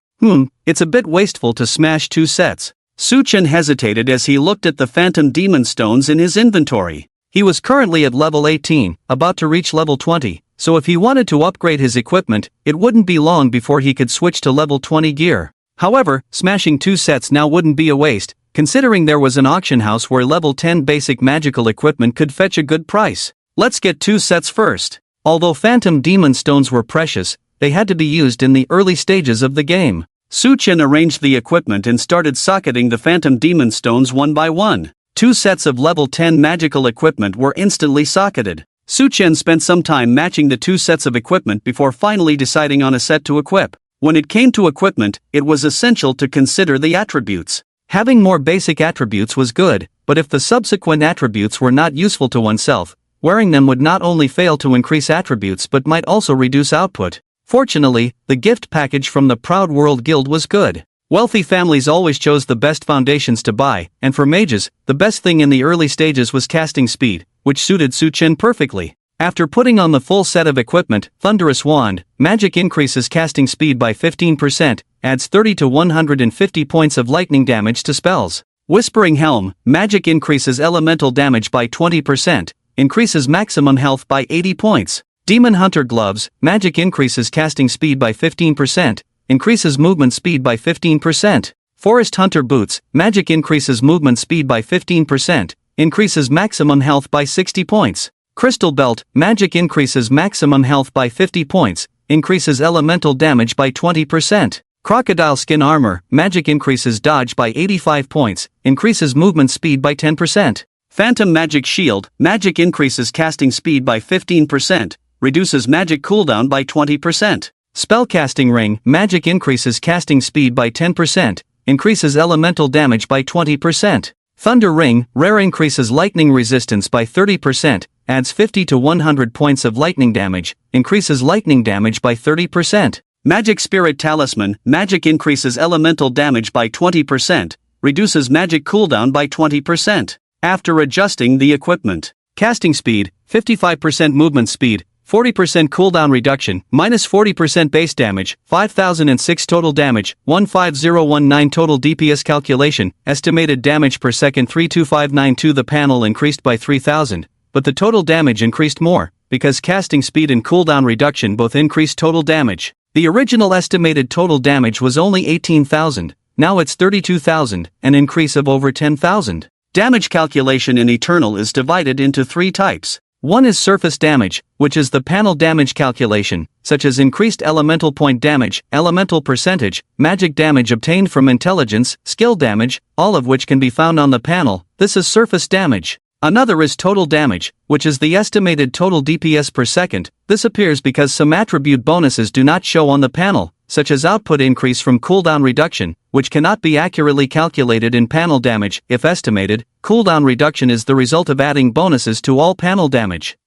It's a bit wasteful to smash 2 sets. Su-chen hesitated as he looked at the phantom demon stones in his inventory. He was currently at level 18, about to reach level 20, so if he wanted to upgrade his equipment, it wouldn't be long before he could switch to level 20 gear. However, smashing 2 sets now wouldn't be a waste, considering there was an auction house where level 10 basic magical equipment could fetch a good price. Let's get 2 sets first. Although phantom demon stones were precious, they had to be used in the early stages of the game. Su-chen arranged the equipment and started socketing the phantom demon stones one by one. 2 sets of level 10 magical equipment were instantly socketed. Su-chen spent some time matching the 2 sets of equipment before finally deciding on a set to equip. When it came to equipment, it was essential to consider the attributes. Having more basic attributes was good, but if the subsequent attributes were not useful to oneself, wearing them would not only fail to increase attributes but might also reduce output. Fortunately, the gift package from the Proud World Guild was good. Wealthy families always chose the best foundations to buy, and for mages, the best thing in the early stages was casting speed, which suited Su-chen perfectly. After putting on the full set of equipment, Thunderous Wand, magic increases casting speed by 15%, adds 30 to 150 points of lightning damage to spells. Whispering Helm, magic increases elemental damage by 20%, increases maximum health by 80 points. Demon Hunter Gloves, magic increases casting speed by 15%, increases movement speed by 15%. Forest Hunter Boots, magic increases movement speed by 15%, increases maximum health by 60 points. Crystal Belt, magic increases maximum health by 50 points, increases elemental damage by 20%. Crocodile skin armor, magic increases dodge by 85 points, increases movement speed by 10%. Phantom magic shield, magic increases casting speed by 15%, reduces magic cooldown by 20%. Spellcasting ring, magic increases casting speed by 10%, increases elemental damage by 20%. Thunder ring, rare, increases lightning resistance by 30%, adds 50 to 100 points of lightning damage, increases lightning damage by 30%. Magic spirit talisman, magic increases elemental damage by 20%, reduces magic cooldown by 20%. After adjusting the equipment. Casting speed, 55% movement speed, 40% cooldown reduction, minus 40% base damage, 5006 total damage, 15019 total DPS calculation, estimated damage per second 32592. The panel increased by 3000, but the total damage increased more, because casting speed and cooldown reduction both increased total damage. The original estimated total damage was only 18,000, now it's 32,000, an increase of over 10,000. Damage calculation in Eternal is divided into 3 types. One is surface damage, which is the panel damage calculation, such as increased elemental point damage, elemental percentage, magic damage obtained from intelligence, skill damage, all of which can be found on the panel. This is surface damage. Another is total damage, which is the estimated total DPS per second. This appears because some attribute bonuses do not show on the panel, such as output increase from cooldown reduction, which cannot be accurately calculated in panel damage. If estimated, cooldown reduction is the result of adding bonuses to all panel damage.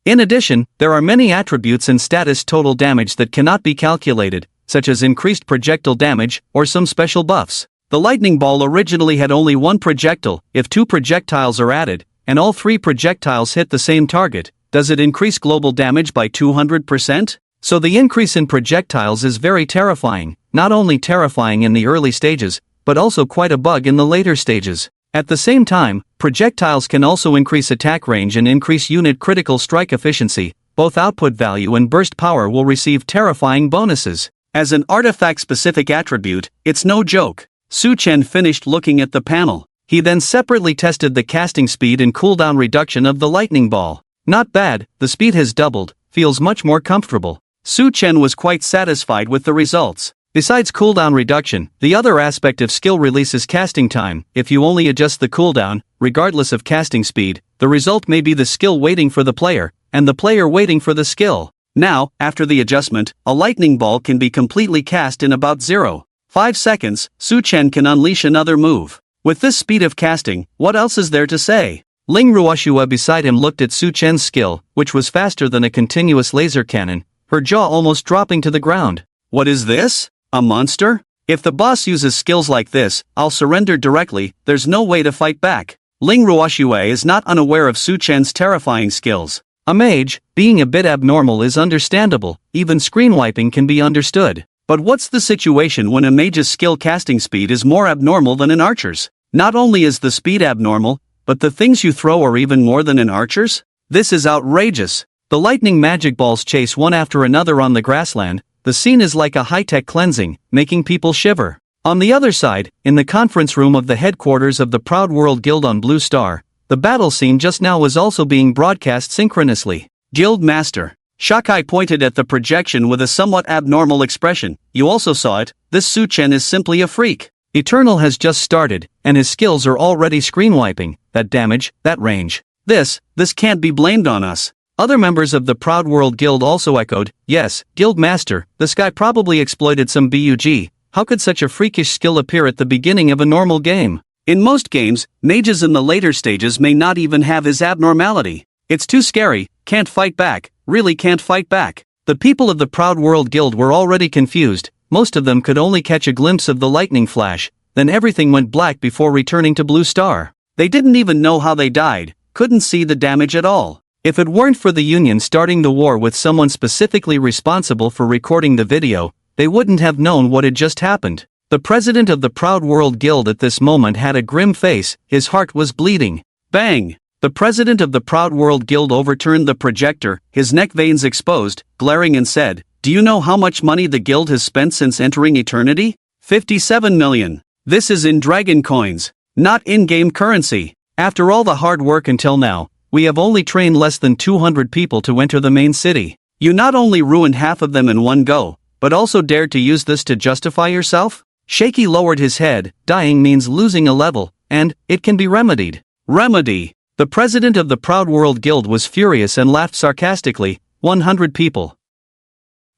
In addition, there are many attributes and status total damage that cannot be calculated, such as increased projectile damage, or some special buffs. The lightning ball originally had only one projectile. If 2 projectiles are added, and all 3 projectiles hit the same target, does it increase global damage by 200%? So the increase in projectiles is very terrifying, not only terrifying in the early stages, but also quite a bug in the later stages. At the same time, projectiles can also increase attack range and increase unit critical strike efficiency. Both output value and burst power will receive terrifying bonuses. As an artifact-specific attribute, it's no joke. Su Chen finished looking at the panel. He then separately tested the casting speed and cooldown reduction of the lightning ball. Not bad, the speed has doubled, feels much more comfortable. Su Chen was quite satisfied with the results. Besides cooldown reduction, the other aspect of skill release is casting time. If you only adjust the cooldown, regardless of casting speed, the result may be the skill waiting for the player, and the player waiting for the skill. Now, after the adjustment, a lightning ball can be completely cast in about 0.5 seconds. Su Chen can unleash another move. With this speed of casting, what else is there to say? Ling Ruoxua beside him looked at Su Chen's skill, which was faster than a continuous laser cannon, her jaw almost dropping to the ground. What is this? A monster? If the boss uses skills like this, I'll surrender directly. There's no way to fight back. Ling Ruoxua is not unaware of Su Chen's terrifying skills. A mage, being a bit abnormal is understandable, even screen wiping can be understood. But what's the situation when a mage's skill casting speed is more abnormal than an archer's? Not only is the speed abnormal, but the things you throw are even more than an archer's? This is outrageous. The lightning magic balls chase one after another on the grassland. The scene is like a high-tech cleansing, making people shiver. On the other side, in the conference room of the headquarters of the Proud World Guild on Blue Star, the battle scene just now was also being broadcast synchronously. Guild Master. Shakai pointed at the projection with a somewhat abnormal expression. You also saw it. This Su Chen is simply a freak. Eternal has just started, and his skills are already screen wiping. That damage, that range. This can't be blamed on us. Other members of the Proud World Guild also echoed, yes, Guild Master, this guy probably exploited some bug. How could such a freakish skill appear at the beginning of a normal game? In most games, mages in the later stages may not even have his abnormality. It's too scary, can't fight back, really can't fight back. The people of the Proud World Guild were already confused. Most of them could only catch a glimpse of the lightning flash, then everything went black before returning to Blue Star. They didn't even know how they died, couldn't see the damage at all. If it weren't for the Union starting the war with someone specifically responsible for recording the video, they wouldn't have known what had just happened. The president of the Proud World Guild at this moment had a grim face, his heart was bleeding. Bang! The president of the Proud World Guild overturned the projector, his neck veins exposed, glaring and said, "Do you know how much money the guild has spent since entering eternity? 57 million. This is in dragon coins, not in-game currency. After all the hard work until now, we have only trained less than 200 people to enter the main city. You not only ruined half of them in one go, but also dared to use this to justify yourself? Shaky lowered his head. Dying means losing a level, and it can be remedied. Remedy. The president of the Proud World Guild was furious and laughed sarcastically. 100 people.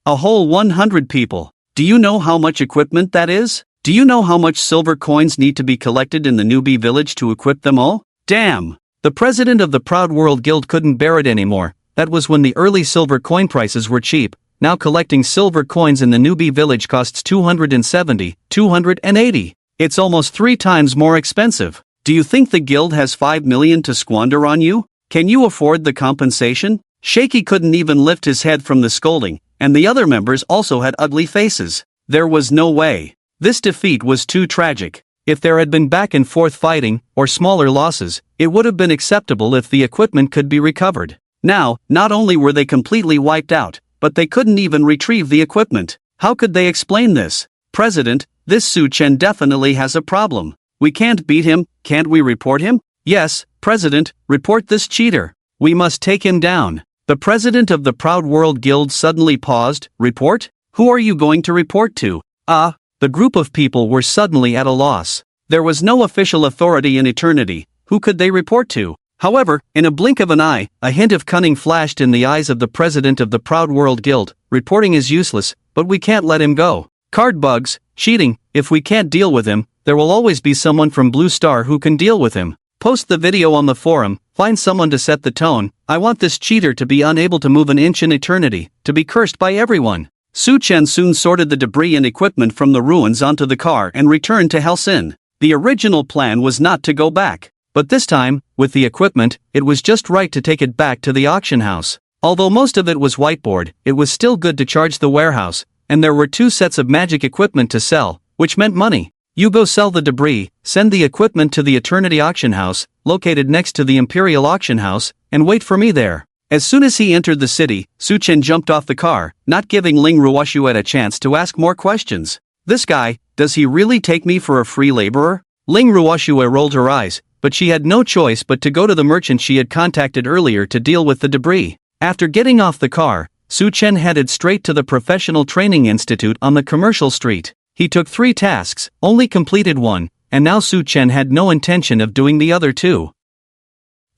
A whole 100 people. Do you know how much equipment that is? Do you know how much silver coins need to be collected in the newbie village to equip them all? Damn! The president of the Proud World Guild couldn't bear it anymore. That was when the early silver coin prices were cheap. Now collecting silver coins in the newbie village costs 270, 280. It's almost 3 times more expensive. Do you think the guild has 5 million to squander on you? Can you afford the compensation? Shaky couldn't even lift his head from the scolding, and the other members also had ugly faces. There was no way. This defeat was too tragic. If there had been back and forth fighting, or smaller losses, it would have been acceptable if the equipment could be recovered. Now, not only were they completely wiped out, but they couldn't even retrieve the equipment. How could they explain this? President, this Su Chen definitely has a problem. We can't beat him, can't we report him? Yes, President, report this cheater. We must take him down. The president of the Proud World Guild suddenly paused. Report? Who are you going to report to? The group of people were suddenly at a loss. There was no official authority in eternity. Who could they report to? However, in a blink of an eye, a hint of cunning flashed in the eyes of the president of the Proud World Guild. Reporting is useless, but we can't let him go. Card bugs, cheating, if we can't deal with him, there will always be someone from Blue Star who can deal with him. Post the video on the forum, find someone to set the tone. I want this cheater to be unable to move an inch in eternity, to be cursed by everyone. Su Chen soon sorted the debris and equipment from the ruins onto the car and returned to Helsin. The original plan was not to go back. But this time, with the equipment, it was just right to take it back to the auction house. Although most of it was whiteboard, it was still good to charge the warehouse, and there were 2 sets of magic equipment to sell, which meant money. You go sell the debris, send the equipment to the Eternity Auction House, located next to the Imperial Auction House, and wait for me there. As soon as he entered the city, Su Chen jumped off the car, not giving Ling Ruoshuet a chance to ask more questions. This guy, does he really take me for a free laborer? Ling Ruoshuet rolled her eyes, but she had no choice but to go to the merchant she had contacted earlier to deal with the debris. After getting off the car, Su Chen headed straight to the Professional Training Institute on the commercial street. He took 3 tasks, only completed 1, and now Su Chen had no intention of doing the other 2.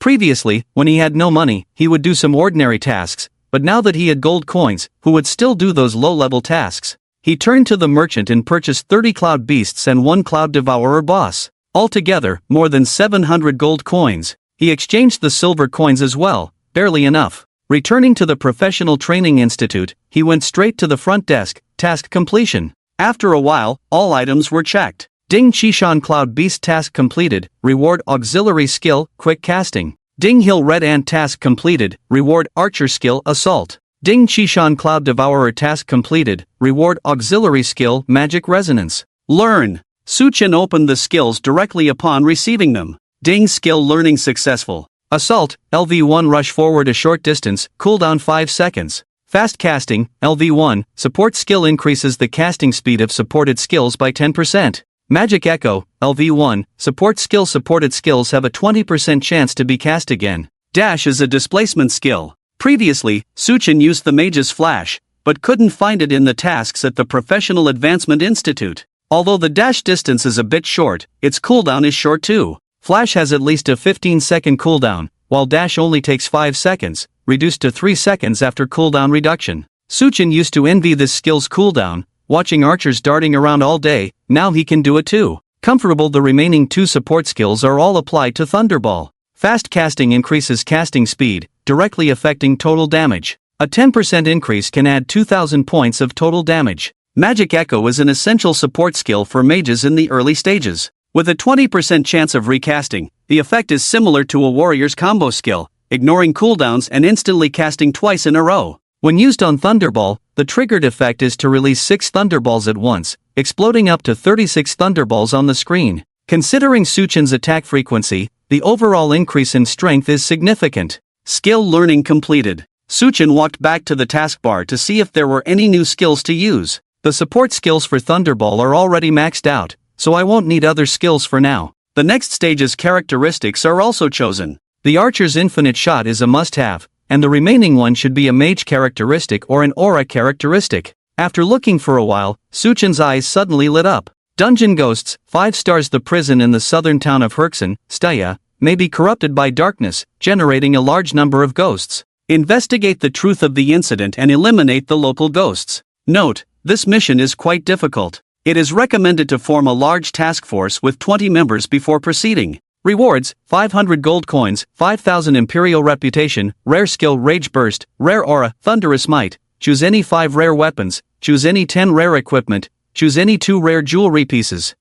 Previously, when he had no money, he would do some ordinary tasks, but now that he had gold coins, who would still do those low-level tasks? He turned to the merchant and purchased 30 cloud beasts and 1 cloud devourer boss. Altogether, more than 700 gold coins. He exchanged the silver coins as well, barely enough. Returning to the Professional Training Institute, he went straight to the front desk. Task completion. After a while, all items were checked. Ding Chishan Cloud Beast task completed, reward auxiliary skill, quick casting. Ding Hill Red Ant task completed, reward archer skill, assault. Ding Chishan Cloud Devourer task completed, reward auxiliary skill, magic resonance. Learn. Su Chen opened the skills directly upon receiving them. Ding skill learning successful. Assault, LV1 rush forward a short distance, cooldown 5 seconds. Fast casting, LV1, support skill increases the casting speed of supported skills by 10%. Magic Echo, LV1, support skill supported skills have a 20% chance to be cast again. Dash is a displacement skill. Previously, Su Chen used the Mage's Flash, but couldn't find it in the tasks at the Professional Advancement Institute. Although the dash distance is a bit short, its cooldown is short too. Flash has at least a 15-second cooldown, while dash only takes 5 seconds, reduced to 3 seconds after cooldown reduction. Su Chen used to envy this skill's cooldown, watching archers darting around all day. Now he can do it too. Comfortable. The remaining 2 support skills are all applied to Thunderball. Fast casting increases casting speed, directly affecting total damage. A 10% increase can add 2,000 points of total damage. Magic Echo is an essential support skill for mages in the early stages. With a 20% chance of recasting, the effect is similar to a warrior's combo skill, ignoring cooldowns and instantly casting twice in a row. When used on Thunderball, the triggered effect is to release 6 Thunderballs at once, exploding up to 36 Thunderballs on the screen. Considering Su Chen's attack frequency, the overall increase in strength is significant. Skill learning completed. Su Chen walked back to the taskbar to see if there were any new skills to use. The support skills for Thunderball are already maxed out, so I won't need other skills for now. The next stage's characteristics are also chosen. The Archer's Infinite Shot is a must-have, and the remaining one should be a Mage characteristic or an Aura characteristic. After looking for a while, Suchin's eyes suddenly lit up. Dungeon ghosts, 5 stars. The prison in the southern town of Herksan, Staya, may be corrupted by darkness, generating a large number of ghosts. Investigate the truth of the incident and eliminate the local ghosts. Note, this mission is quite difficult. It is recommended to form a large task force with 20 members before proceeding. Rewards, 500 gold coins, 5,000 imperial reputation, rare skill Rage Burst, rare aura, Thunderous Might, choose any 5 rare weapons, choose any 10 rare equipment, choose any 2 rare jewelry pieces.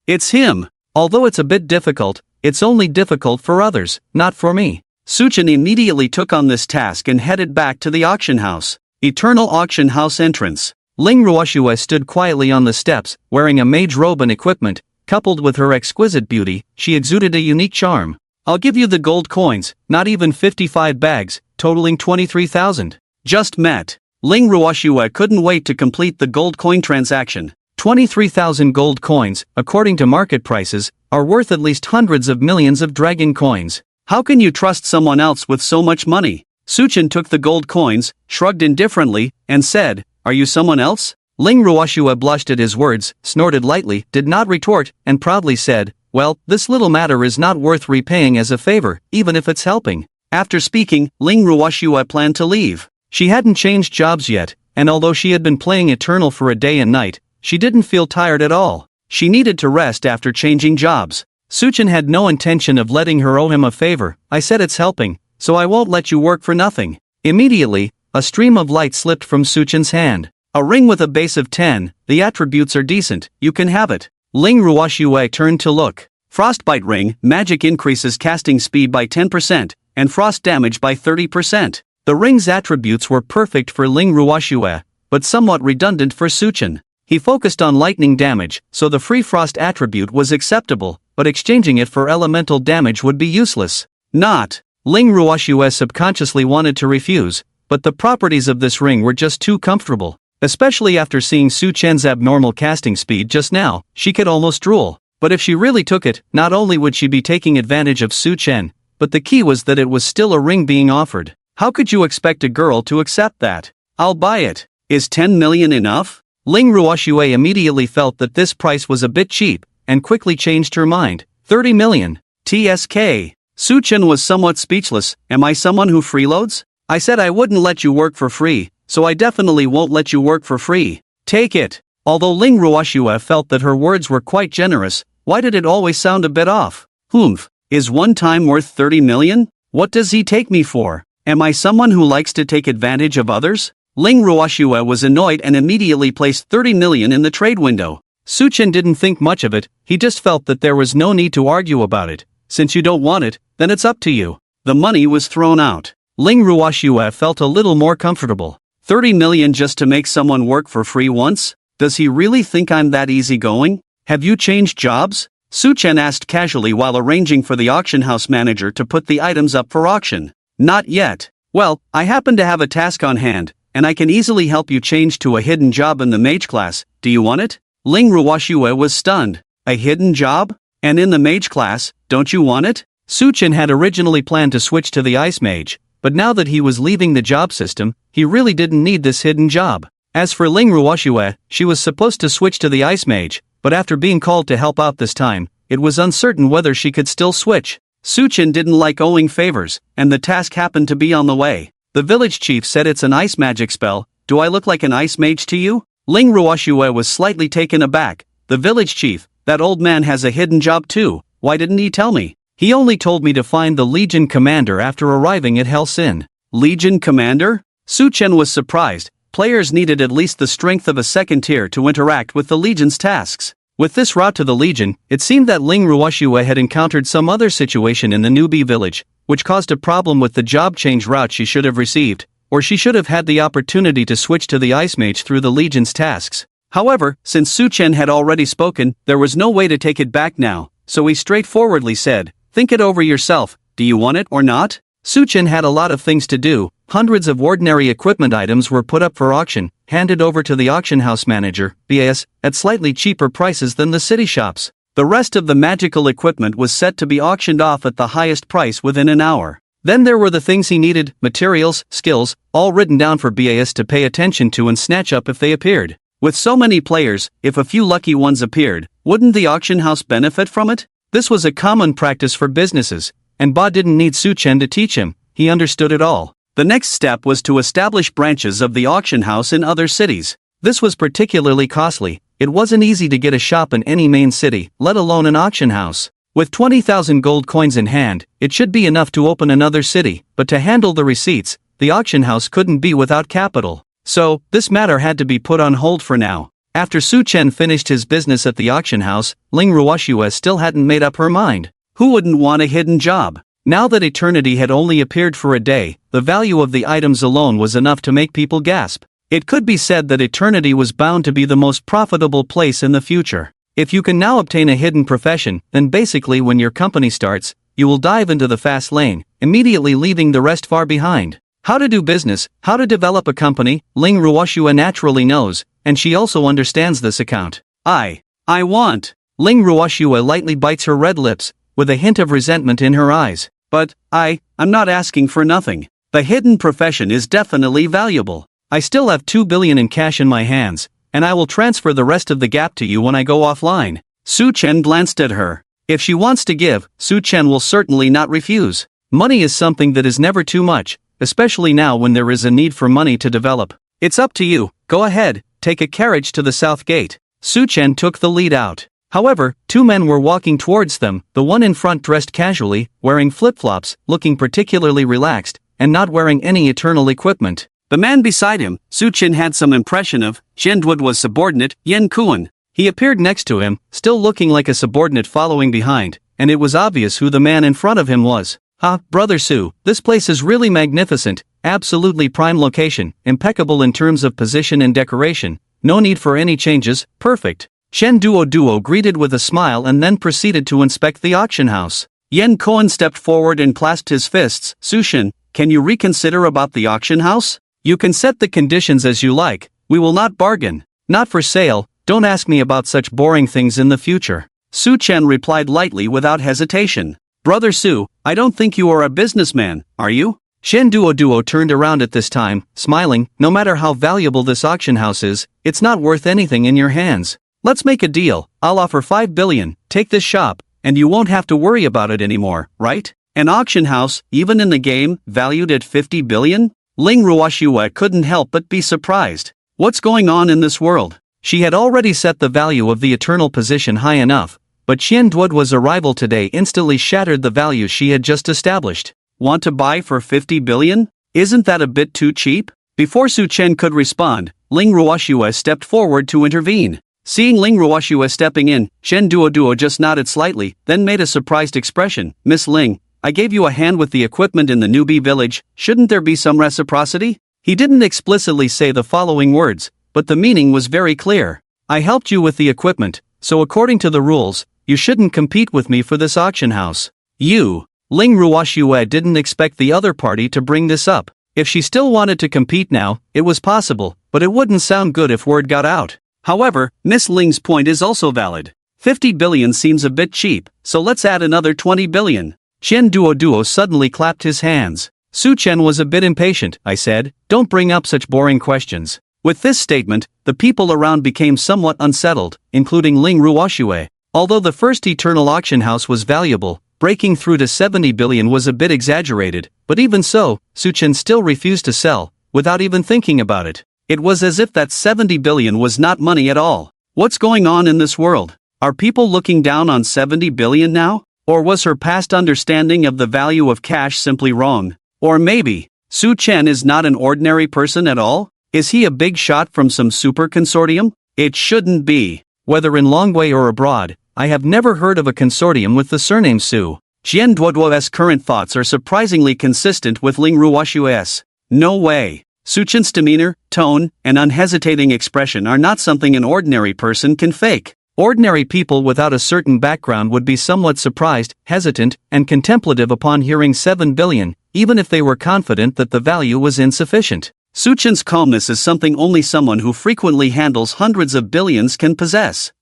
It's him. Although it's a bit difficult, it's only difficult for others, not for me. Suchin immediately took on this task and headed back to the auction house. Eternal Auction House entrance. Ling Ruoshue stood quietly on the steps, wearing a mage robe and equipment. Coupled with her exquisite beauty, she exuded a unique charm. I'll give you the gold coins, not even 55 bags, totaling 23,000. Just met. Ling Ruoshue couldn't wait to complete the gold coin transaction. 23,000 gold coins, according to market prices, are worth at least hundreds of millions of dragon coins. How can you trust someone else with so much money? Suchin took the gold coins, shrugged indifferently, and said, "Are you someone else?" Ling Ruoshue blushed at his words, snorted lightly, did not retort, and proudly said, "Well, this little matter is not worth repaying as a favor, even if it's helping." After speaking, Ling Ruoshue planned to leave. She hadn't changed jobs yet, and although she had been playing Eternal for a day and night, she didn't feel tired at all. She needed to rest after changing jobs. Suchin had no intention of letting her owe him a favor. "I said it's helping, so I won't let you work for nothing." Immediately, a stream of light slipped from Suchin's hand. "A ring with a base of 10, the attributes are decent, you can have it." Ling Ruoshue turned to look. Frostbite ring, magic increases casting speed by 10%, and frost damage by 30%. The ring's attributes were perfect for Ling Ruoshue, but somewhat redundant for Suchin. He focused on lightning damage, so the free frost attribute was acceptable, but exchanging it for elemental damage would be useless. Not. Ling Ruoshue subconsciously wanted to refuse, but the properties of this ring were just too comfortable. Especially after seeing Suchin's abnormal casting speed just now, she could almost drool. But if she really took it, not only would she be taking advantage of Suchin, but the key was that it was still a ring being offered. How could you expect a girl to accept that? "I'll buy it. Is 10 million enough?" Ling Ruoshue immediately felt that this price was a bit cheap, and quickly changed her mind. 30 million. TSK. Suchin was somewhat speechless. "Am I someone who freeloads? I said I wouldn't let you work for free, so I definitely won't let you work for free. Take it." Although Ling Ruoshue felt that her words were quite generous, why did it always sound a bit off? Humph. Is one time worth 30 million? What does he take me for? Am I someone who likes to take advantage of others? Ling Ruoshue was annoyed and immediately placed 30 million in the trade window. Suchin didn't think much of it, he just felt that there was no need to argue about it. Since you don't want it, then it's up to you. The money was thrown out. Ling Ruoshue felt a little more comfortable. 30 million just to make someone work for free once? Does he really think I'm that easygoing? Have you changed jobs? Suchin asked casually while arranging for the auction house manager to put the items up for auction. Not yet. Well, I happen to have a task on hand, and I can easily help you change to a hidden job in the mage class. Do you want it? Ling Ruoshue was stunned. A hidden job? And in the mage class, don't you want it? Suchin had originally planned to switch to the ice mage, but now that he was leaving the job system, he really didn't need this hidden job. As for Ling Ruoshue, she was supposed to switch to the ice mage, but after being called to help out this time, it was uncertain whether she could still switch. Suchin didn't like owing favors, and the task happened to be on the way. The village chief said it's an ice magic spell. Do I look like an ice mage to you? Ling Ruoshue was slightly taken aback. The village chief, that old man has a hidden job too. Why didn't he tell me? He only told me to find the Legion commander after arriving at Helsin. Legion commander? Suchin was surprised. Players needed at least the strength of a second tier to interact with the Legion's tasks. With this route to the Legion, it seemed that Ling Ruoshue had encountered some other situation in the newbie village, which caused a problem with the job change route she should have received, or she should have had the opportunity to switch to the Ice Mage through the Legion's tasks. However, since Suchin had already spoken, there was no way to take it back now, so he straightforwardly said, "Think it over yourself, do you want it or not?" Suchin had a lot of things to do. Hundreds of ordinary equipment items were put up for auction, handed over to the auction house manager, BAS, at slightly cheaper prices than the city shops. The rest of the magical equipment was set to be auctioned off at the highest price within an hour. Then there were the things he needed, materials, skills, all written down for BAS to pay attention to and snatch up if they appeared. With so many players, if a few lucky ones appeared, wouldn't the auction house benefit from it? This was a common practice for businesses, and Ba didn't need Su Chen to teach him, he understood it all. The next step was to establish branches of the auction house in other cities. This was particularly costly. It wasn't easy to get a shop in any main city, let alone an auction house. With 20,000 gold coins in hand, it should be enough to open another city, but to handle the receipts, the auction house couldn't be without capital. So, this matter had to be put on hold for now. After Su Chen finished his business at the auction house, Ling Ruoxue still hadn't made up her mind. Who wouldn't want a hidden job? Now that eternity had only appeared for a day, the value of the items alone was enough to make people gasp. It could be said that eternity was bound to be the most profitable place in the future. If you can now obtain a hidden profession, then basically when your company starts, you will dive into the fast lane, immediately leaving the rest far behind. How to do business, how to develop a company, Ling Ruoxue naturally knows, and she also understands this account. I want. Ling Ruoxue lightly bites her red lips, with a hint of resentment in her eyes. But, I'm not asking for nothing. The hidden profession is definitely valuable. I still have 2 billion in cash in my hands, and I will transfer the rest of the gap to you when I go offline. Su Chen glanced at her. If she wants to give, Su Chen will certainly not refuse. Money is something that is never too much, especially now when there is a need for money to develop. It's up to you, go ahead, take a carriage to the south gate. Su Chen took the lead out. However, 2 men were walking towards them, the one in front dressed casually, wearing flip-flops, looking particularly relaxed, and not wearing any eternal equipment. The man beside him, Su Chen had some impression of, Zhendwood was subordinate, Yen Kuan. He appeared next to him, still looking like a subordinate following behind, and it was obvious who the man in front of him was. Brother Su, this place is really magnificent, absolutely prime location, impeccable in terms of position and decoration, no need for any changes, perfect. Shen Duo greeted with a smile and then proceeded to inspect the auction house. Yen Kuan stepped forward and clasped his fists. Su Shen, can you reconsider about the auction house? You can set the conditions as you like, we will not bargain. Not for sale, don't ask me about such boring things in the future. Su Chen replied lightly without hesitation. Brother Su, I don't think you are a businessman, are you? Shen Duo turned around at this time, smiling. No matter how valuable this auction house is, it's not worth anything in your hands. Let's make a deal, I'll offer 5 billion, take this shop, and you won't have to worry about it anymore, right? An auction house, even in the game, valued at 50 billion? Ling Ruoxue couldn't help but be surprised. What's going on in this world? She had already set the value of the eternal position high enough, but Qian Duo's arrival today instantly shattered the value she had just established. Want to buy for 50 billion? Isn't that a bit too cheap? Before Su Chen could respond, Ling Ruoxue stepped forward to intervene. Seeing Ling Ruoxue stepping in, Shen Duo just nodded slightly, then made a surprised expression. Miss Ling, I gave you a hand with the equipment in the newbie village, shouldn't there be some reciprocity? He didn't explicitly say the following words, but the meaning was very clear. I helped you with the equipment, so according to the rules, you shouldn't compete with me for this auction house. Ling Ruoxue didn't expect the other party to bring this up. If she still wanted to compete now, it was possible, but it wouldn't sound good if word got out. However, Miss Ling's point is also valid. 50 billion seems a bit cheap, so let's add another 20 billion. Chen Duo suddenly clapped his hands. Su Chen was a bit impatient, I said, don't bring up such boring questions. With this statement, the people around became somewhat unsettled, including Ling Ruoxue. Although the first eternal auction house was valuable, breaking through to 70 billion was a bit exaggerated, but even so, Su Chen still refused to sell, without even thinking about it. It was as if that 70 billion was not money at all. What's going on in this world? Are people looking down on 70 billion now? Or was her past understanding of the value of cash simply wrong? Or maybe, Su Chen is not an ordinary person at all? Is he a big shot from some super consortium? It shouldn't be. Whether in Longwei or abroad, I have never heard of a consortium with the surname Su. Jian Duoduo's current thoughts are surprisingly consistent with Ling Ruoxue's. No way. Su Chen's demeanor, tone, and unhesitating expression are not something an ordinary person can fake. Ordinary people without a certain background would be somewhat surprised, hesitant, and contemplative upon hearing 7 billion, even if they were confident that the value was insufficient. Su Chen's calmness is something only someone who frequently handles hundreds of billions can possess.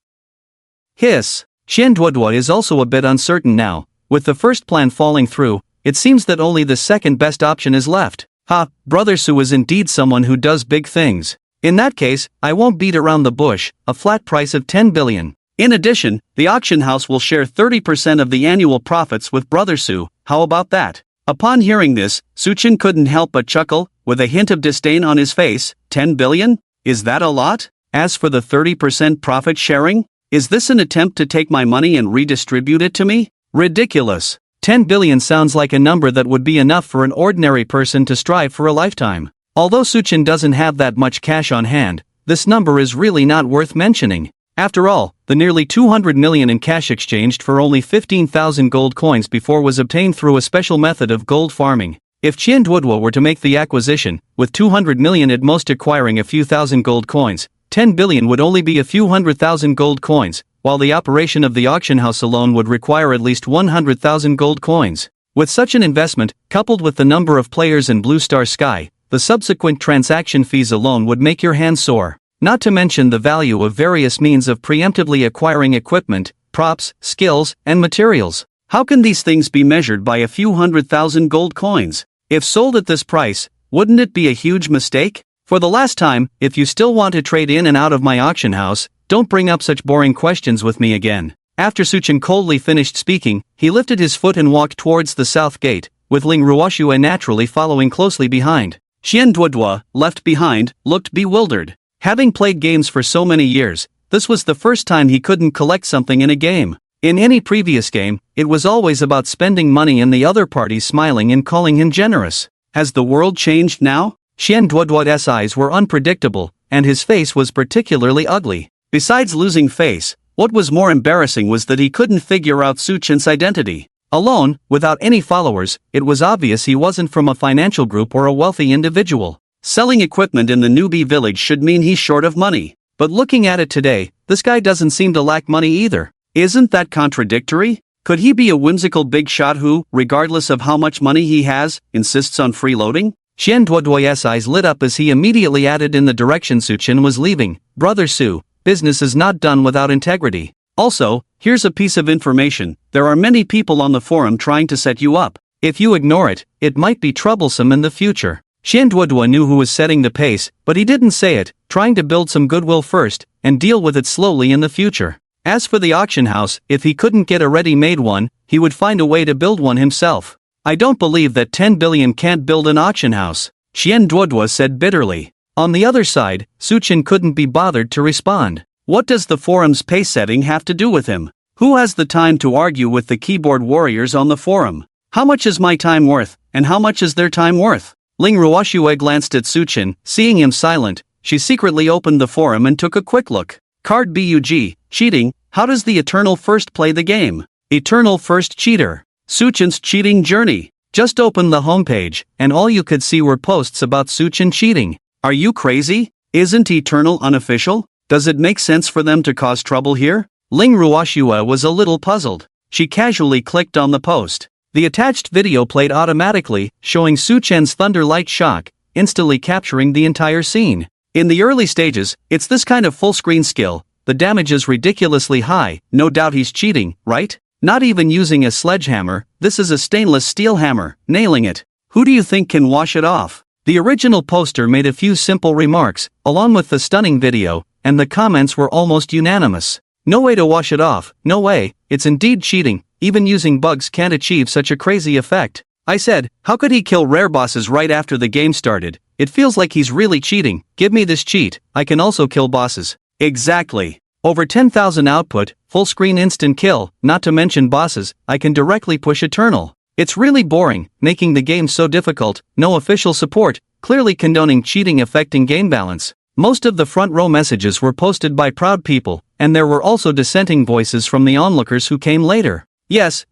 Hiss. Qian Duoduo is also a bit uncertain now. With the first plan falling through, it seems that only the second best option is left. Ha, Brother Su is indeed someone who does big things. In that case, I won't beat around the bush, a flat price of 10 billion. In addition, the auction house will share 30% of the annual profits with Brother Su. How about that? Upon hearing this, Suchin couldn't help but chuckle, with a hint of disdain on his face. 10 billion? Is that a lot? As for the 30% profit sharing, is this an attempt to take my money and redistribute it to me? Ridiculous. 10 billion sounds like a number that would be enough for an ordinary person to strive for a lifetime. Although Suchin doesn't have that much cash on hand, this number is really not worth mentioning. After all, the nearly 200 million in cash exchanged for only 15,000 gold coins before was obtained through a special method of gold farming. If Qian Duodua were to make the acquisition, with 200 million at most acquiring a few thousand gold coins, 10 billion would only be a few 100,000 gold coins, while the operation of the auction house alone would require at least 100,000 gold coins. With such an investment, coupled with the number of players in Blue Star Sky, the subsequent transaction fees alone would make your hands sore. Not to mention the value of various means of preemptively acquiring equipment, props, skills, and materials. How can these things be measured by a few 100,000 gold coins? If sold at this price, wouldn't it be a huge mistake? For the last time, if you still want to trade in and out of my auction house, don't bring up such boring questions with me again. After Suchin coldly finished speaking, he lifted his foot and walked towards the south gate, with Ling Ruoxue naturally following closely behind. Qian Duodua, left behind, looked bewildered. Having played games for so many years, this was the first time he couldn't collect something in a game. In any previous game, it was always about spending money and the other party smiling and calling him generous. Has the world changed now? Qian Duodua's eyes were unpredictable, and his face was particularly ugly. Besides losing face, what was more embarrassing was that he couldn't figure out Suchin's identity. Alone, without any followers, it was obvious he wasn't from a financial group or a wealthy individual. Selling equipment in the newbie village should mean he's short of money. But looking at it today, this guy doesn't seem to lack money either. Isn't that contradictory? Could he be a whimsical big shot who, regardless of how much money he has, insists on freeloading? Qian Duodua's eyes lit up as he immediately added in the direction Suchin was leaving. Brother Su, business is not done without integrity. Also, here's a piece of information. There are many people on the forum trying to set you up. If you ignore it, it might be troublesome in the future. Qian Duodua knew who was setting the pace, but he didn't say it, trying to build some goodwill first, and deal with it slowly in the future. As for the auction house, if he couldn't get a ready-made one, he would find a way to build one himself. I don't believe that 10 billion can't build an auction house, Qian Duodua said bitterly. On the other side, Suchin couldn't be bothered to respond. What does the forum's pace setting have to do with him? Who has the time to argue with the keyboard warriors on the forum? How much is my time worth, and how much is their time worth? Ling Ruoxue glanced at Suchin, seeing him silent. She secretly opened the forum and took a quick look. Card bug, cheating. How does the Eternal First play the game? Eternal First cheater. Suchin's cheating journey. Just open the homepage, and all you could see were posts about Suchin cheating. Are you crazy? Isn't Eternal unofficial? Does it make sense for them to cause trouble here? Ling Ruoxue was a little puzzled. She casually clicked on the post. The attached video played automatically, showing Suchin's Thunder Light Shock, instantly capturing the entire scene. In the early stages, it's this kind of full-screen skill. The damage is ridiculously high, no doubt he's cheating, right? Not even using a sledgehammer, this is a stainless steel hammer, nailing it. Who do you think can wash it off? The original poster made a few simple remarks, along with the stunning video, and the comments were almost unanimous. No way to wash it off, no way, it's indeed cheating, even using bugs can't achieve such a crazy effect. I said, how could he kill rare bosses right after the game started? It feels like he's really cheating. Give me this cheat, I can also kill bosses. Exactly. Over 10,000 output, full screen instant kill, not to mention bosses, I can directly push Eternal. It's really boring, making the game so difficult, no official support, clearly condoning cheating affecting game balance. Most of the front row messages were posted by proud people, and there were also dissenting voices from the onlookers who came later. Yes,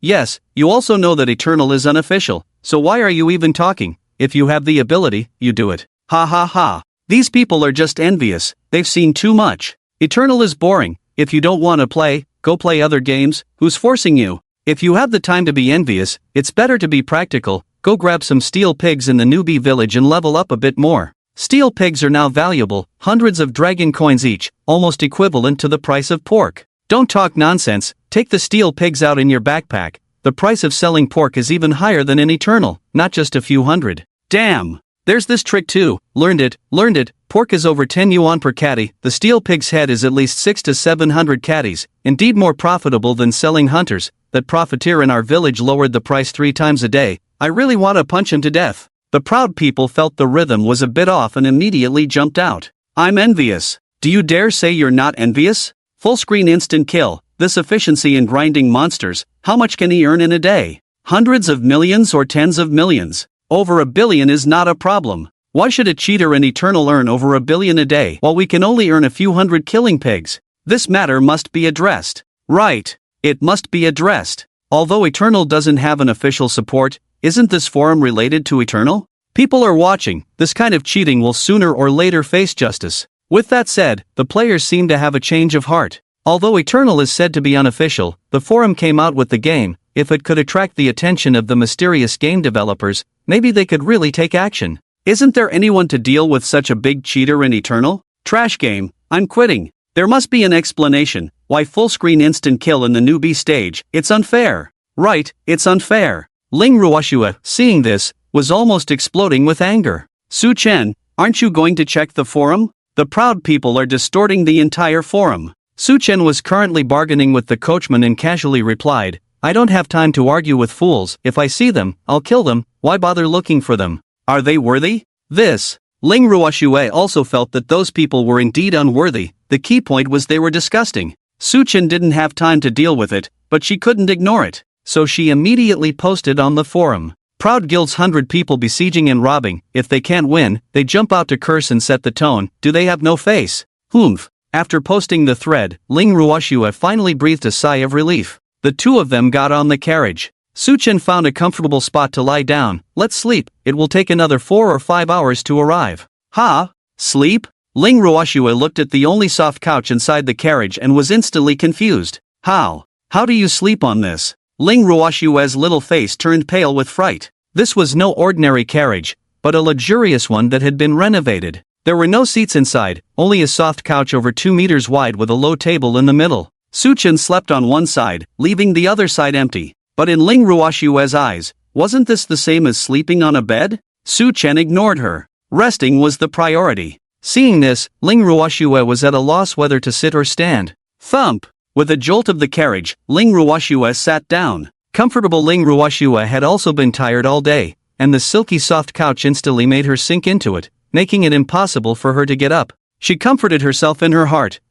you also know that Eternal is unofficial, so why are you even talking? If you have the ability, you do it. Ha ha ha. These people are just envious, they've seen too much. Eternal is boring. If you don't want to play, go play other games. Who's forcing you? If you have the time to be envious, it's better to be practical. Go grab some steel pigs in the newbie village and level up a bit more. Steel pigs are now valuable, hundreds of dragon coins each, almost equivalent to the price of pork. Don't talk nonsense, take the steel pigs out in your backpack. the price of selling pork is even higher than an eternal, not just a few hundred. Damn! There's this trick too. Learned it. Pork is over 10 yuan per catty. The steel pig's head is at least 6 to 700 catties, indeed more profitable than selling hunters. That profiteer in our village lowered the price 3 times a day. I really want to punch him to death. The proud people felt the rhythm was a bit off and immediately jumped out. I'm envious. Do you dare say you're not envious? Full screen instant kill. This efficiency in grinding monsters, how much can he earn in a day? Hundreds of millions or tens of millions? Over $1 billion is not a problem. Why should a cheater in Eternal earn over $1 billion a day while we can only earn a few hundred killing pigs? This matter must be addressed. Right. It must be addressed. Although Eternal doesn't have an official support, isn't this forum related to Eternal? People are watching. This kind of cheating will sooner or later face justice. With that said, the players seem to have a change of heart. Although Eternal is said to be unofficial, the forum came out with the game. If it could attract the attention of the mysterious game developers, maybe they could really take action. Isn't there anyone to deal with such a big cheater in Eternal? Trash game, I'm quitting. There must be an explanation. Why full screen instant kill in the newbie stage? It's unfair. Right, it's unfair. Ling Ruoshua, seeing this, was almost exploding with anger. Su Chen, aren't you going to check the forum? The proud people are distorting the entire forum. Su Chen was currently bargaining with the coachman and casually replied, I don't have time to argue with fools. If I see them, I'll kill them. Why bother looking for them? Are they worthy? Ling Ruoshue also felt that those people were indeed unworthy. The key point was they were disgusting. Su Chen didn't have time to deal with it, but she couldn't ignore it. So she immediately posted on the forum. Proud guild's 100 people besieging and robbing. If they can't win, they jump out to curse and set the tone. Do they have no face? Humph. After posting the thread, Ling Ruoshue finally breathed a sigh of relief. The two of them got on the carriage. Su Chen found a comfortable spot to lie down. Let's sleep. It will take another 4 or 5 hours to arrive. Ha? Sleep? Ling Ruoshue looked at the only soft couch inside the carriage and was instantly confused. How? How do you sleep on this? Ling Ruoshue's little face turned pale with fright. This was no ordinary carriage, but a luxurious one that had been renovated. There were no seats inside, only a soft couch over 2 meters wide with a low table in the middle. Su Chen slept on one side, leaving the other side empty. But in Ling Ruoshue's eyes, wasn't this the same as sleeping on a bed? Su Chen ignored her. Resting was the priority. Seeing this, Ling Ruoshue was at a loss whether to sit or stand. Thump! With a jolt of the carriage, Ling Ruoshue sat down. Comfortable Ling Ruoshue had also been tired all day, and the silky soft couch instantly made her sink into it, making it impossible for her to get up. She comforted herself in her heart.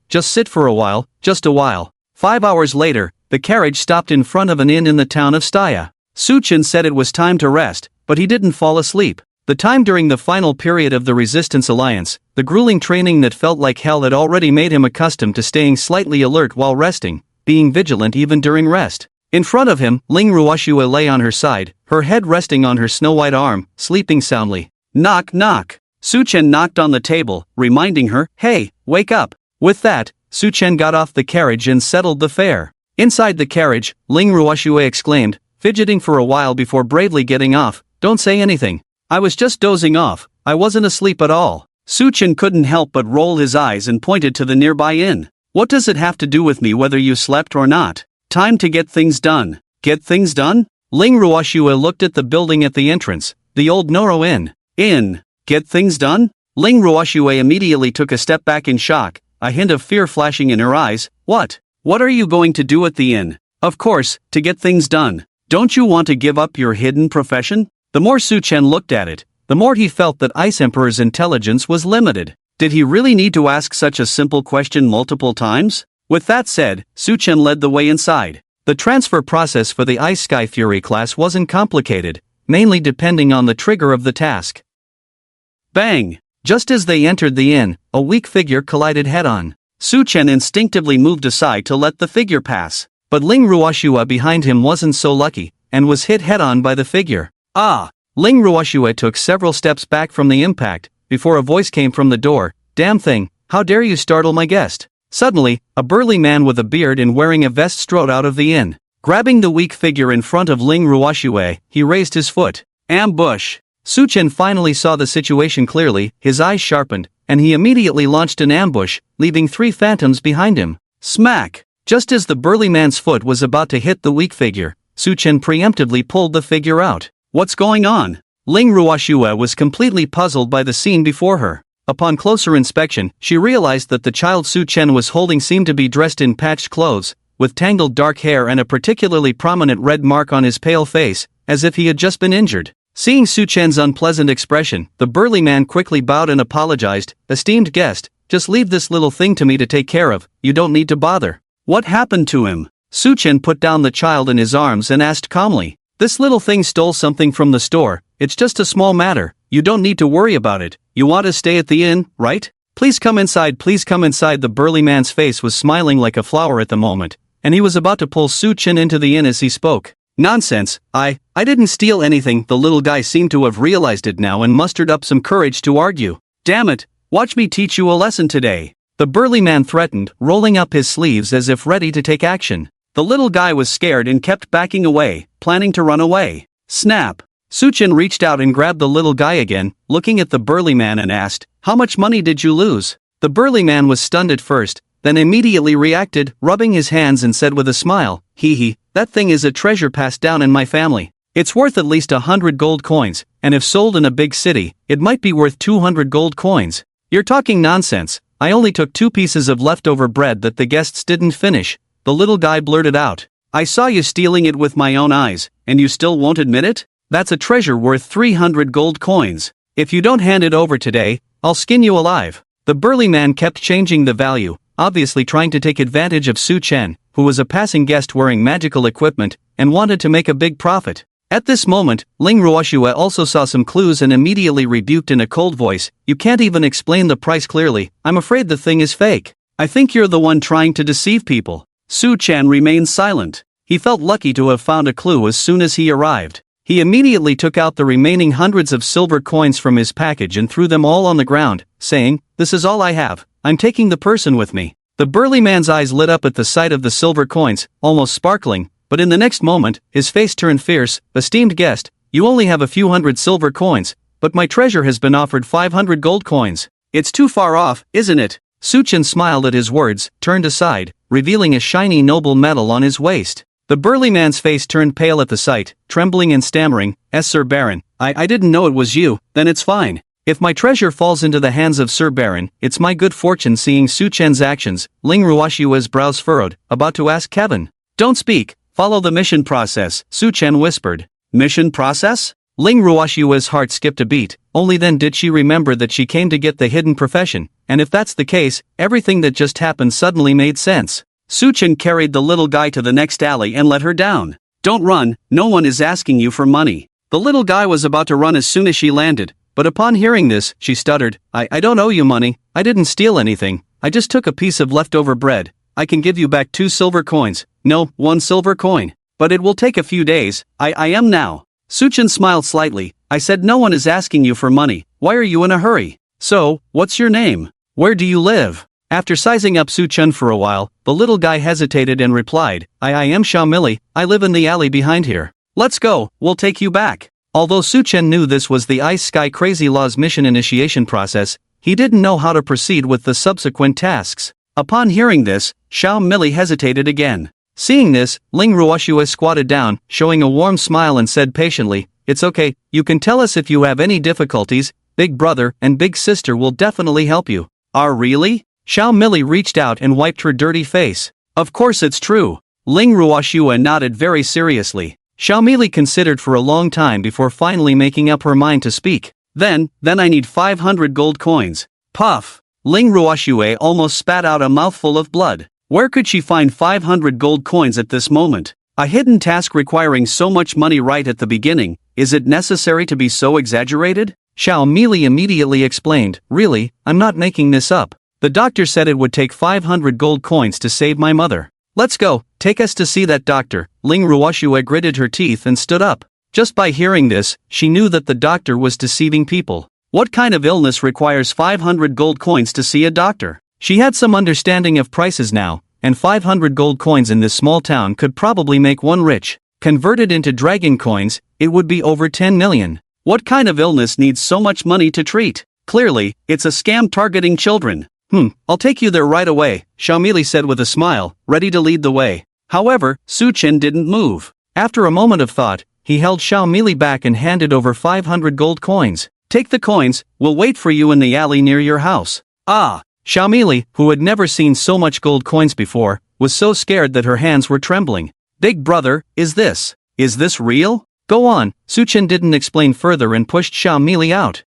Just sit for a while, just a while. 5 hours later, the carriage stopped in front of an inn in the town of Staya. Su Chen said it was time to rest, but he didn't fall asleep. The time during the final period of the Resistance Alliance, the grueling training that felt like hell had already made him accustomed to staying slightly alert while resting, being vigilant even during rest. In front of him, Ling Ruoshue lay on her side, her head resting on her snow-white arm, sleeping soundly. Knock knock. Su Chen knocked on the table, reminding her, hey, wake up. With that, Su Chen got off the carriage and settled the fare. Inside the carriage, Ling Ruoshue exclaimed, fidgeting for a while before bravely getting off, don't say anything. I was just dozing off, I wasn't asleep at all. Su Chen couldn't help but roll his eyes and pointed to the nearby inn. What does it have to do with me whether you slept or not? Time to get things done. Get things done? Ling Ruoshue looked at the building at the entrance, the old Noro Inn. Inn. Get things done? Ling Ruoshue immediately took a step back in shock, a hint of fear flashing in her eyes. What? What are you going to do at the inn? Of course, to get things done. Don't you want to give up your hidden profession? The more Su Chen looked at it, the more he felt that Ice Emperor's intelligence was limited. Did he really need to ask such a simple question multiple times? With that said, Su Chen led the way inside. The transfer process for the Ice Sky Fury class wasn't complicated, mainly depending on the trigger of the task. Bang! Just as they entered the inn, a weak figure collided head-on. Su Chen instinctively moved aside to let the figure pass. But Ling Ruoshue behind him wasn't so lucky, and was hit head-on by the figure. Ah! Ling Ruoshue took several steps back from the impact, before a voice came from the door. Damn thing, how dare you startle my guest? Suddenly, a burly man with a beard and wearing a vest strode out of the inn. Grabbing the weak figure in front of Ling Ruoshue, he raised his foot. Ambush! Su Chen finally saw the situation clearly, his eyes sharpened, and he immediately launched an ambush, leaving 3 phantoms behind him. Smack! Just as the burly man's foot was about to hit the weak figure, Su Chen preemptively pulled the figure out. What's going on? Ling Ruoxue was completely puzzled by the scene before her. Upon closer inspection, she realized that the child Su Chen was holding seemed to be dressed in patched clothes, with tangled dark hair and a particularly prominent red mark on his pale face, as if he had just been injured. Seeing Su Chen's unpleasant expression, the burly man quickly bowed and apologized. "Esteemed guest, just leave this little thing to me to take care of, you don't need to bother." What happened to him? Su Chen put down the child in his arms and asked calmly. "This little thing stole something from the store, it's just a small matter, you don't need to worry about it. You want to stay at the inn, right? Please come inside, please come inside." The burly man's face was smiling like a flower at the moment, and he was about to pull Su Chen into the inn as he spoke. "Nonsense, I didn't steal anything." The little guy seemed to have realized it now and mustered up some courage to argue. "Damn it, watch me teach you a lesson today," the burly man threatened, rolling up his sleeves as if ready to take action. The little guy was scared and kept backing away, planning to run away. Snap! Su Chen reached out and grabbed the little guy again, looking at the burly man and asked, "How much money did you lose?" The burly man was stunned at first, then immediately reacted, rubbing his hands and said with a smile, "Hee, that thing is a treasure passed down in my family. It's worth at least 100 gold coins, and if sold in a big city, it might be worth 200 gold coins. You're talking nonsense, I only took 2 pieces of leftover bread that the guests didn't finish," the little guy blurted out. "I saw you stealing it with my own eyes, and you still won't admit it? That's a treasure worth 300 gold coins. If you don't hand it over today, I'll skin you alive." The burly man kept changing the value, obviously trying to take advantage of Su Chen, who was a passing guest wearing magical equipment, and wanted to make a big profit. At this moment, Ling Ruoxue also saw some clues and immediately rebuked in a cold voice, "You can't even explain the price clearly, I'm afraid the thing is fake." "I think you're the one trying to deceive people." Su Chen remained silent. He felt lucky to have found a clue as soon as he arrived. He immediately took out the remaining hundreds of silver coins from his package and threw them all on the ground, saying, "This is all I have, I'm taking the person with me." The burly man's eyes lit up at the sight of the silver coins, almost sparkling, but in the next moment, his face turned fierce. "Esteemed guest, you only have a few hundred silver coins, but my treasure has been offered 500 gold coins. It's too far off, isn't it?" Su Chen smiled at his words, turned aside, revealing a shiny noble medal on his waist. The burly man's face turned pale at the sight, trembling and stammering, "Sir Baron, I didn't know it was you." "Then it's fine. If my treasure falls into the hands of Sir Baron, it's my good fortune." Seeing Su Chen's actions, Ling Ruoxue's brows furrowed, about to ask Kevin. "Don't speak, follow the mission process," Su Chen whispered. "Mission process?" Ling Ruoxue's heart skipped a beat, only then did she remember that she came to get the hidden profession, and if that's the case, everything that just happened suddenly made sense. Su Chen carried the little guy to the next alley and let her down. "Don't run, no one is asking you for money." The little guy was about to run as soon as she landed, but upon hearing this, she stuttered, I don't owe you money, I didn't steal anything, I just took a piece of leftover bread. I can give you back 2 silver coins, no, 1 silver coin. But it will take a few days, I am now." Su Chen smiled slightly, "I said no one is asking you for money, why are you in a hurry? So, what's your name? Where do you live?" After sizing up Su Chen for a while, the little guy hesitated and replied, I am Xiaomili, I live in the alley behind here. "Let's go, we'll take you back." Although Su Chen knew this was the Ice Sky Crazy Law's mission initiation process, he didn't know how to proceed with the subsequent tasks. Upon hearing this, Xiaomili hesitated again. Seeing this, Ling Ruoxue squatted down, showing a warm smile and said patiently, "It's okay, you can tell us if you have any difficulties, Big Brother and Big Sister will definitely help you." Really?" Xiaomili reached out and wiped her dirty face. "Of course it's true." Ling Ruoxue nodded very seriously. Xiaomili considered for a long time before finally making up her mind to speak. Then I need 500 gold coins." Puff! Ling Ruoxue almost spat out a mouthful of blood. Where could she find 500 gold coins at this moment? A hidden task requiring so much money right at the beginning, is it necessary to be so exaggerated? Xiaomili immediately explained, "Really, I'm not making this up. The doctor said it would take 500 gold coins to save my mother. Let's go, take us to see that doctor." Ling Ruoxue gritted her teeth and stood up. Just by hearing this, she knew that the doctor was deceiving people. What kind of illness requires 500 gold coins to see a doctor? She had some understanding of prices now, and 500 gold coins in this small town could probably make one rich. Converted into dragon coins, it would be over 10 million. What kind of illness needs so much money to treat? Clearly, it's a scam targeting children. I'll take you there right away," Xiaomili said with a smile, ready to lead the way. However, Su Chen didn't move. After a moment of thought, he held Xiao Mili back and handed over 500 gold coins. "Take the coins, we'll wait for you in the alley near your house." Ah! Xiao Mili, who had never seen so much gold coins before, was so scared that her hands were trembling. "Big brother, is this real?" "Go on," Suchen didn't explain further and pushed Xiao Mili out.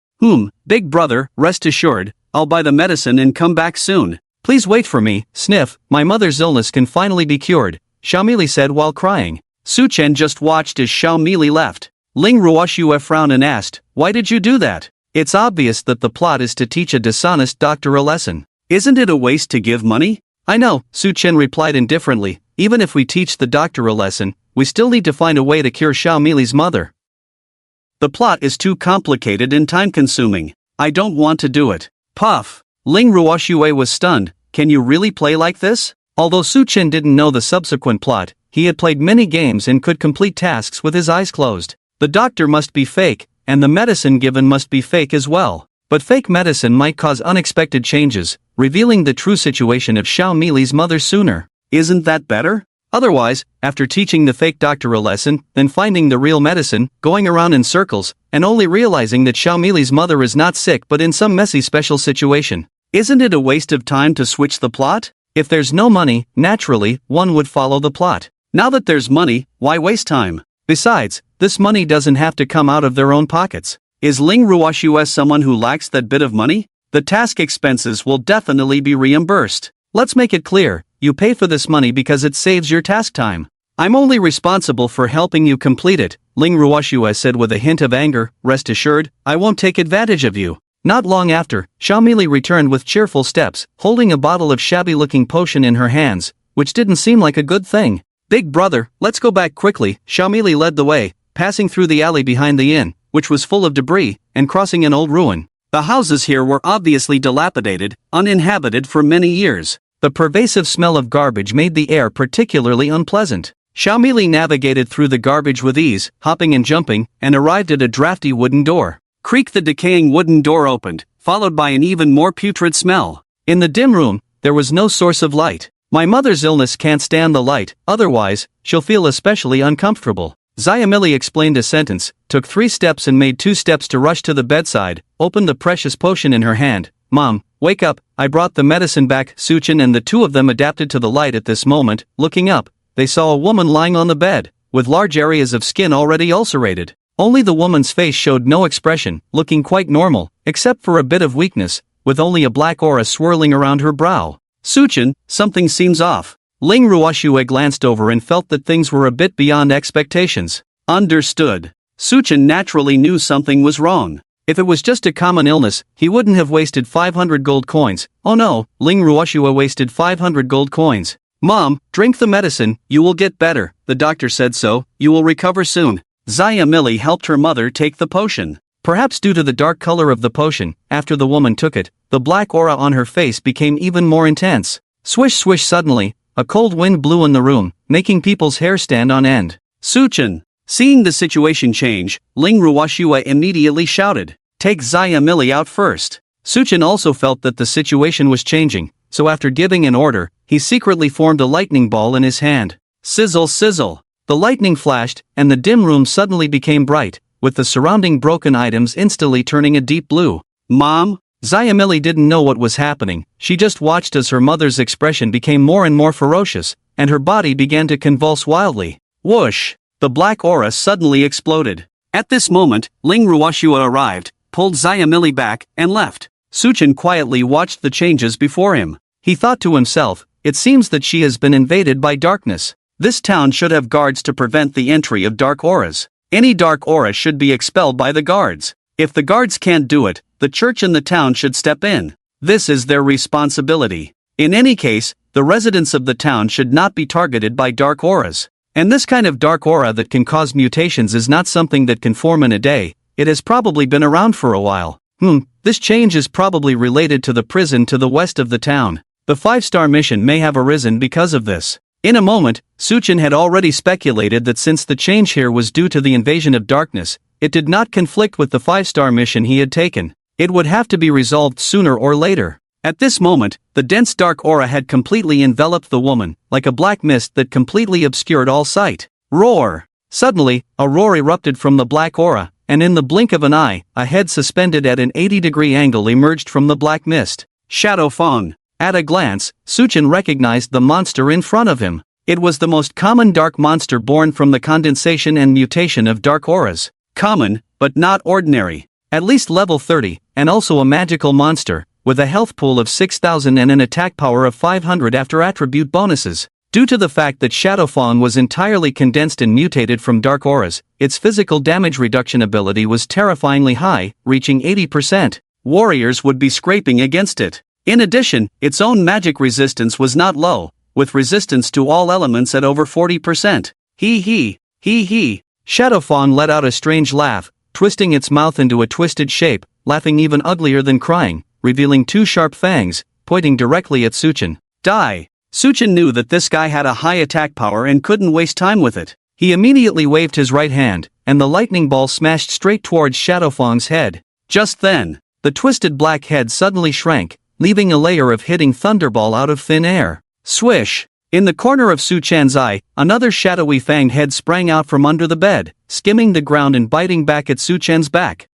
Big brother, rest assured, I'll buy the medicine and come back soon. Please wait for me, sniff, my mother's illness can finally be cured, Xiao Mili said while crying. Suchen just watched as Xiao Mili left. Ling Ruoxue frowned and asked, "Why did you do that?" "It's obvious that the plot is to teach a dishonest doctor a lesson. Isn't it a waste to give money?" "I know," Suchen replied indifferently, "even if we teach the doctor a lesson, we still need to find a way to cure Xiao Mili's mother. The plot is too complicated and time-consuming. I don't want to do it." Puff! Ling Ruoxue was stunned. "Can you really play like this?" Although Suchen didn't know the subsequent plot, he had played many games and could complete tasks with his eyes closed. The doctor must be fake, and the medicine given must be fake as well. But fake medicine might cause unexpected changes, revealing the true situation of Xiao Mili's mother sooner. Isn't that better? Otherwise, after teaching the fake doctor a lesson, then finding the real medicine, going around in circles, and only realizing that Xiao Mili's mother is not sick but in some messy special situation. Isn't it a waste of time to switch the plot? If there's no money, naturally, one would follow the plot. Now that there's money, why waste time? Besides, this money doesn't have to come out of their own pockets. Is Ling Ruoxue someone who lacks that bit of money? The task expenses will definitely be reimbursed. Let's make it clear, you pay for this money because it saves your task time. I'm only responsible for helping you complete it, Ling Ruoxue said with a hint of anger. Rest assured, I won't take advantage of you. Not long after, Xiao Mili returned with cheerful steps, holding a bottle of shabby-looking potion in her hands, which didn't seem like a good thing. Big brother, let's go back quickly. Xiao Mili led the way, passing through the alley behind the inn, which was full of debris, and crossing an old ruin. The houses here were obviously dilapidated, uninhabited for many years. The pervasive smell of garbage made the air particularly unpleasant. Xiao Mili navigated through the garbage with ease, hopping and jumping, and arrived at a drafty wooden door. Creak! The decaying wooden door opened, followed by an even more putrid smell. In the dim room, there was no source of light. My mother's illness can't stand the light, otherwise, she'll feel especially uncomfortable. Xiao Mili explained a sentence, took 3 steps and made 2 steps to rush to the bedside, opened the precious potion in her hand. Mom, wake up, I brought the medicine back. Suchen and the two of them adapted to the light at this moment. Looking up, they saw a woman lying on the bed, with large areas of skin already ulcerated. Only the woman's face showed no expression, looking quite normal, except for a bit of weakness, with only a black aura swirling around her brow. Suchen, something seems off. Ling Ruoxue glanced over and felt that things were a bit beyond expectations. Understood. Suchen naturally knew something was wrong. If it was just a common illness, he wouldn't have wasted 500 gold coins. Oh no, Ling Ruoxue wasted 500 gold coins. Mom, drink the medicine, you will get better. The doctor said so, you will recover soon. Xiao Mili helped her mother take the potion. Perhaps due to the dark color of the potion, after the woman took it, the black aura on her face became even more intense. Swish swish! Suddenly, a cold wind blew in the room, making people's hair stand on end. Suchen! Seeing the situation change, Ling Ruoxue immediately shouted, "Take Xiao Mili out first." Suchen also felt that the situation was changing, so after giving an order, he secretly formed a lightning ball in his hand. Sizzle sizzle! The lightning flashed, and the dim room suddenly became bright, with the surrounding broken items instantly turning a deep blue. Mom? Xiao Mili didn't know what was happening. She just watched as her mother's expression became more and more ferocious, and her body began to convulse wildly. Whoosh! The black aura suddenly exploded. At this moment, Ling Ruoxue arrived, pulled Xiao Mili back, and left. Suchen quietly watched the changes before him. He thought to himself, it seems that she has been invaded by darkness. This town should have guards to prevent the entry of dark auras. Any dark aura should be expelled by the guards. If the guards can't do it, the church in the town should step in. This is their responsibility. In any case, the residents of the town should not be targeted by dark auras. And this kind of dark aura that can cause mutations is not something that can form in a day. It has probably been around for a while. This change is probably related to the prison to the west of the town. The 5-star mission may have arisen because of this. In a moment, Suchen had already speculated that since the change here was due to the invasion of darkness, it did not conflict with the 5-star mission he had taken. It would have to be resolved sooner or later. At this moment, the dense dark aura had completely enveloped the woman, like a black mist that completely obscured all sight. Roar! Suddenly, a roar erupted from the black aura, and in the blink of an eye, a head suspended at an 80-degree angle emerged from the black mist. Shadow Fong. At a glance, Suchin recognized the monster in front of him. It was the most common dark monster born from the condensation and mutation of dark auras. Common, but not ordinary. At least level 30, and also a magical monster, with a health pool of 6,000 and an attack power of 500 after attribute bonuses. Due to the fact that Shadow Fawn was entirely condensed and mutated from dark auras, its physical damage reduction ability was terrifyingly high, reaching 80%. Warriors would be scraping against it. In addition, its own magic resistance was not low, with resistance to all elements at over 40%. Hee. Shadow Fawn let out a strange laugh, twisting its mouth into a twisted shape, laughing even uglier than crying, revealing two sharp fangs, pointing directly at Suchin. Die! Suchin knew that this guy had a high attack power and couldn't waste time with it. He immediately waved his right hand, and the lightning ball smashed straight towards Shadow Fawn's head. Just then, the twisted black head suddenly shrank, leaving a layer of hitting thunderball out of thin air. Swish! In the corner of Suchan's eye, another shadowy fanged head sprang out from under the bed, skimming the ground and biting back at Suchan's back.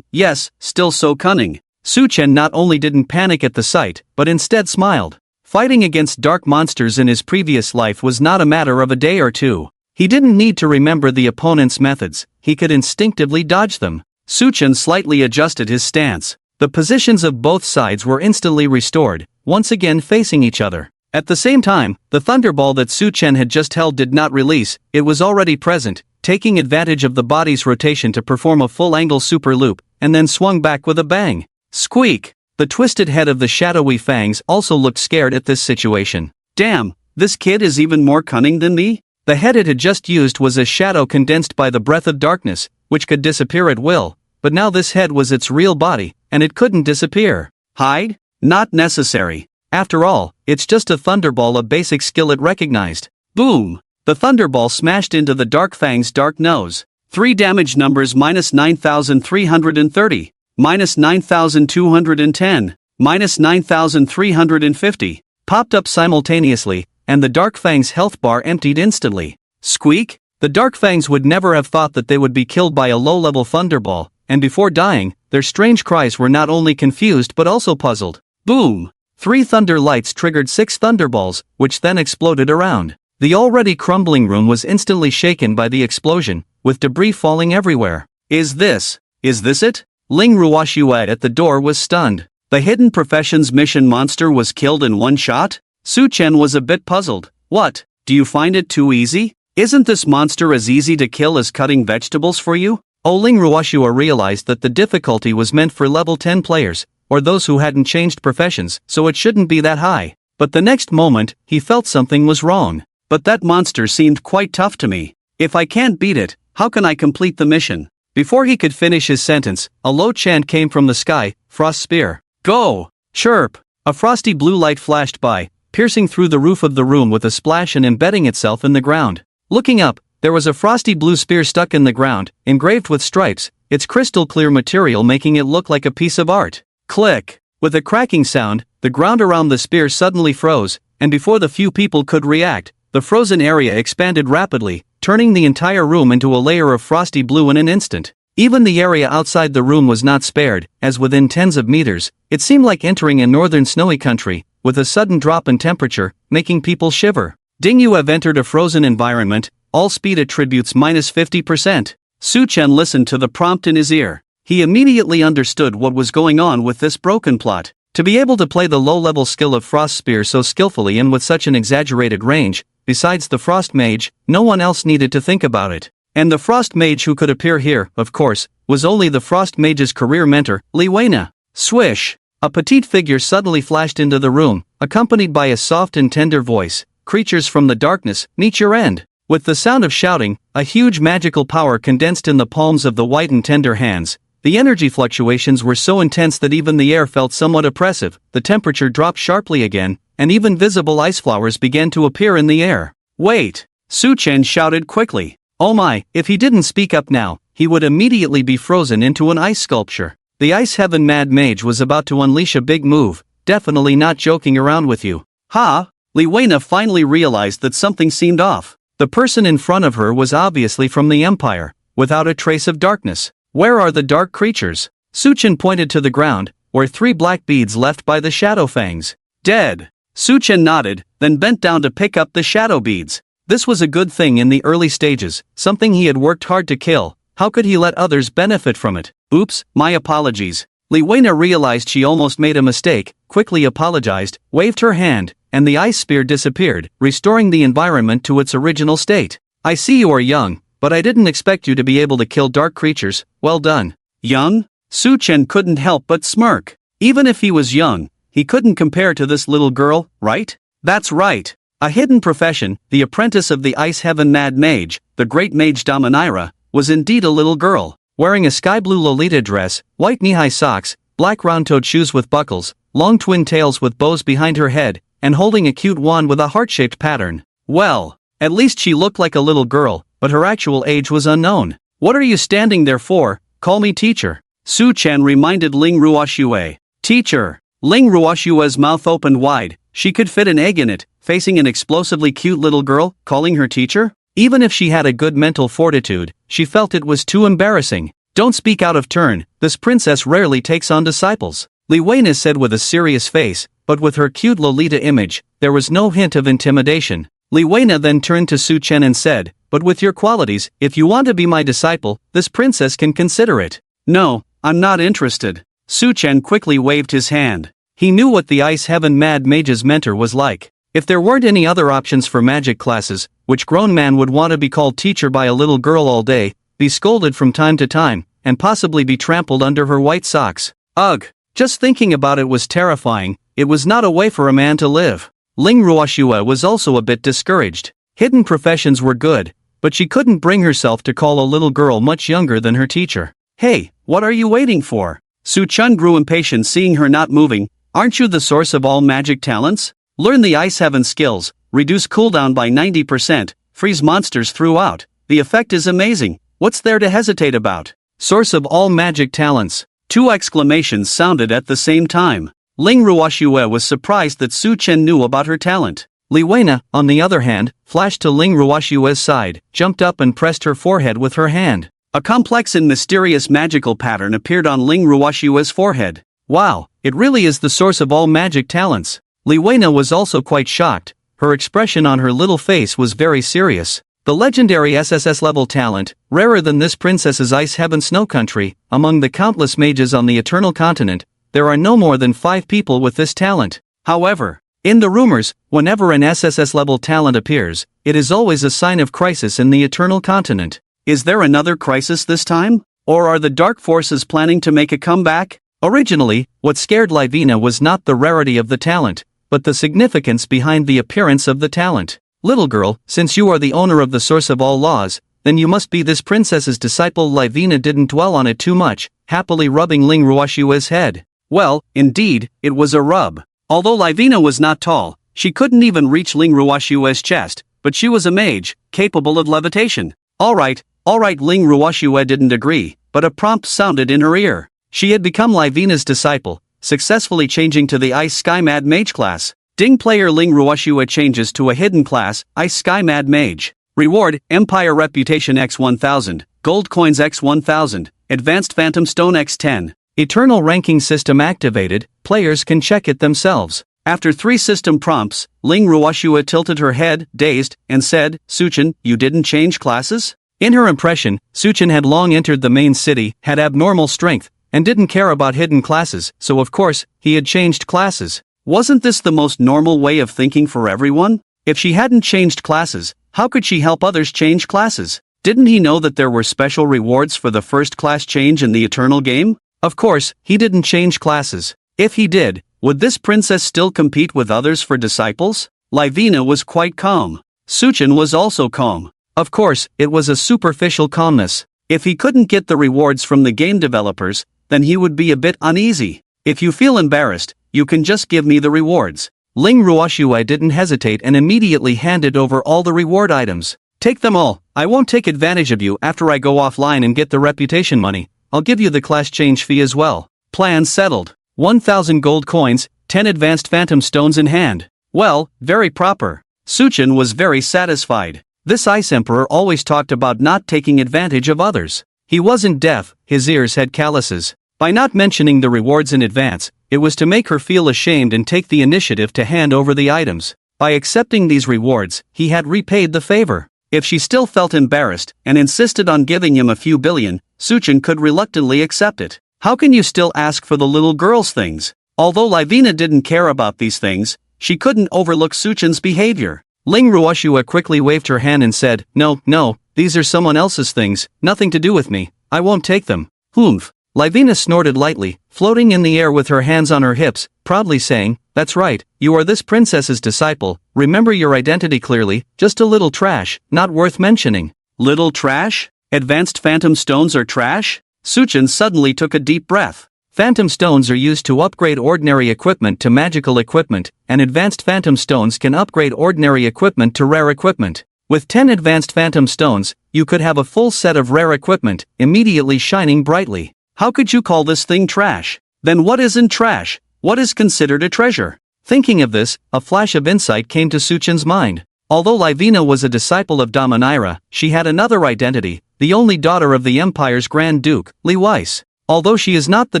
Yes, still so cunning. Suchen not only didn't panic at the sight, but instead smiled. Fighting against dark monsters in his previous life was not a matter of a day or two. He didn't need to remember the opponent's methods, he could instinctively dodge them. Suchen slightly adjusted his stance. The positions of both sides were instantly restored, once again facing each other. At the same time, the thunderball that Suchen had just held did not release, it was already present, taking advantage of the body's rotation to perform a full-angle super loop, and then swung back with a bang. Squeak! The twisted head of the shadowy fangs also looked scared at this situation. Damn, this kid is even more cunning than me? The head it had just used was a shadow condensed by the breath of darkness, which could disappear at will, but now this head was its real body, and it couldn't disappear. Hide? Not necessary. After all, it's just a thunderball, a basic skill it recognized. Boom! The thunderball smashed into the dark fang's dark nose. 3 damage numbers -9,330. -9,210, -9,350, popped up simultaneously, and the Dark Fang's health bar emptied instantly. Squeak! The Dark Fangs would never have thought that they would be killed by a low-level thunderball, and before dying, their strange cries were not only confused but also puzzled. Boom! 3 thunder lights triggered 6 thunderballs, which then exploded around. The already crumbling room was instantly shaken by the explosion, with debris falling everywhere. Is this it? Ling Ruoshuet at the door was stunned. The Hidden Professions mission monster was killed in one shot? Suchen was a bit puzzled. What, do you find it too easy? Isn't this monster as easy to kill as cutting vegetables for you? Ling Ruoshua realized that the difficulty was meant for level 10 players, or those who hadn't changed professions, so it shouldn't be that high. But the next moment, he felt something was wrong. But that monster seemed quite tough to me. If I can't beat it, how can I complete the mission? Before he could finish his sentence, a low chant came from the sky, Frost Spear. Go! Chirp! A frosty blue light flashed by, piercing through the roof of the room with a splash and embedding itself in the ground. Looking up, there was a frosty blue spear stuck in the ground, engraved with stripes, its crystal clear material making it look like a piece of art. Click! With a cracking sound, the ground around the spear suddenly froze, and before the few people could react, the frozen area expanded rapidly, turning the entire room into a layer of frosty blue in an instant. Even the area outside the room was not spared, as within tens of meters, it seemed like entering a northern snowy country, with a sudden drop in temperature, making people shiver. Ding, you have entered a frozen environment, all speed attributes -50%. Suchen listened to the prompt in his ear. He immediately understood what was going on with this broken plot. To be able to play the low-level skill of Frost Spear so skillfully and with such an exaggerated range, besides the Frost Mage, no one else needed to think about it. And the Frost Mage who could appear here, of course, was only the Frost Mage's career mentor, Li Weina. Swish! A petite figure suddenly flashed into the room, accompanied by a soft and tender voice. Creatures from the darkness, meet your end. With the sound of shouting, a huge magical power condensed in the palms of the white and tender hands. The energy fluctuations were so intense that even the air felt somewhat oppressive, the temperature dropped sharply again, and even visible ice flowers began to appear in the air. Wait! Suchen shouted quickly. Oh my, if he didn't speak up now, he would immediately be frozen into an ice sculpture. The Ice Heaven Mad Mage was about to unleash a big move, definitely not joking around with you. Ha! Li Weina finally realized that something seemed off. The person in front of her was obviously from the Empire, without a trace of darkness. Where are the dark creatures? Suchen pointed to the ground, where 3 black beads left by the shadow fangs. Dead. Suchen nodded, then bent down to pick up the shadow beads. This was a good thing in the early stages, something he had worked hard to kill. How could he let others benefit from it? Oops, my apologies. Li Weina realized she almost made a mistake, quickly apologized, waved her hand, and the ice spear disappeared, restoring the environment to its original state. I see you are young, but I didn't expect you to be able to kill dark creatures. Well done. Young? Su Chen couldn't help but smirk. Even if he was young, he couldn't compare to this little girl, right? That's right. A hidden profession, the apprentice of the Ice Heaven Mad Mage, the great mage Dominaira, was indeed a little girl, wearing a sky-blue Lolita dress, white knee-high socks, black round-toed shoes with buckles, long twin tails with bows behind her head, and holding a cute wand with a heart-shaped pattern. Well, at least she looked like a little girl, but her actual age was unknown. What are you standing there for? Call me teacher. Su Chen reminded Ling Ruoxue. Teacher. Ling Ruoxue's mouth opened wide. She could fit an egg in it, facing an explosively cute little girl, calling her teacher? Even if she had a good mental fortitude, she felt it was too embarrassing. Don't speak out of turn, this princess rarely takes on disciples. Li Weina said with a serious face, but with her cute Lolita image, there was no hint of intimidation. Li Weina then turned to Su Chen and said, but with your qualities, if you want to be my disciple, this princess can consider it. No, I'm not interested. Su Chen quickly waved his hand. He knew what the Ice Heaven Mad Mage's mentor was like. If there weren't any other options for magic classes, which grown man would want to be called teacher by a little girl all day, be scolded from time to time, and possibly be trampled under her white socks? Ugh! Just thinking about it was terrifying. It was not a way for a man to live. Ling Ruoxue was also a bit discouraged. Hidden professions were good, but she couldn't bring herself to call a little girl much younger than her teacher. Hey, what are you waiting for? Su Chun grew impatient seeing her not moving. Aren't you the source of all magic talents? Learn the Ice Heaven skills, reduce cooldown by 90%, freeze monsters throughout. The effect is amazing. What's there to hesitate about? Source of all magic talents. 2 exclamations sounded at the same time. Ling Ruoxue was surprised that Su Chen knew about her talent. Li Weina, on the other hand, flashed to Ling Ruoxue's side, jumped up and pressed her forehead with her hand. A complex and mysterious magical pattern appeared on Ling Ruoxue's forehead. Wow, it really is the source of all magic talents. Li Weina was also quite shocked. Her expression on her little face was very serious. The legendary SSS level talent, rarer than this princess's Ice Heaven Snow Country, among the countless mages on the Eternal Continent, there are no more than 5 people with this talent. However, in the rumors, whenever an SSS level talent appears, it is always a sign of crisis in the Eternal Continent. Is there another crisis this time? Or are the dark forces planning to make a comeback? Originally, what scared Livina was not the rarity of the talent, but the significance behind the appearance of the talent. Little girl, since you are the owner of the source of all laws, then you must be this princess's disciple. Livina didn't dwell on it too much, happily rubbing Ling Ruoxue's head. Well, indeed, it was a rub. Although Livina was not tall, she couldn't even reach Ling Ruoxue's chest, but she was a mage, capable of levitation. Alright, Ling Ruoxue didn't agree, but a prompt sounded in her ear. She had become Livina's disciple, successfully changing to the Ice Sky Mad Mage class. Ding player Ling Ruoxue changes to a hidden class, Ice Sky Mad Mage. Reward, Empire Reputation x 1000, Gold Coins x 1000, Advanced Phantom Stone x 10. Eternal Ranking System activated, players can check it themselves. After 3 system prompts, Ling Ruoxue tilted her head, dazed, and said, Suchen, you didn't change classes? In her impression, Suchen had long entered the main city, had abnormal strength, and didn't care about hidden classes, so of course, he had changed classes. Wasn't this the most normal way of thinking for everyone? If she hadn't changed classes, how could she help others change classes? Didn't he know that there were special rewards for the first class change in the Eternal game? Of course, he didn't change classes. If he did, would this princess still compete with others for disciples? Livina was quite calm. Suchen was also calm. Of course, it was a superficial calmness. If he couldn't get the rewards from the game developers, then he would be a bit uneasy. If you feel embarrassed, you can just give me the rewards. Ling Ruoxue didn't hesitate and immediately handed over all the reward items. Take them all. I won't take advantage of you after I go offline and get the reputation money. I'll give you the class change fee as well. Plan settled. 1,000 gold coins, 10 advanced phantom stones in hand. Well, very proper. Suchen was very satisfied. This Ice Emperor always talked about not taking advantage of others. He wasn't deaf, his ears had calluses. By not mentioning the rewards in advance, it was to make her feel ashamed and take the initiative to hand over the items. By accepting these rewards, he had repaid the favor. If she still felt embarrassed and insisted on giving him a few billion, Suchin could reluctantly accept it. How can you still ask for the little girl's things? Although Livina didn't care about these things, she couldn't overlook Suchin's behavior. Ling Ruoshua quickly waved her hand and said, No, these are someone else's things, nothing to do with me, I won't take them. Humph. Livina snorted lightly, floating in the air with her hands on her hips, proudly saying, That's right, you are this princess's disciple, remember your identity clearly, just a little trash, not worth mentioning. Little trash? Advanced phantom stones are trash? Suchin suddenly took a deep breath. Phantom stones are used to upgrade ordinary equipment to magical equipment, and advanced phantom stones can upgrade ordinary equipment to rare equipment. With 10 advanced phantom stones, you could have a full set of rare equipment, immediately shining brightly. How could you call this thing trash? Then what isn't trash? What is considered a treasure? Thinking of this, a flash of insight came to Suchin's mind. Although Livina was a disciple of Damanira, she had another identity, the only daughter of the Empire's Grand Duke, Li Weiss. Although she is not the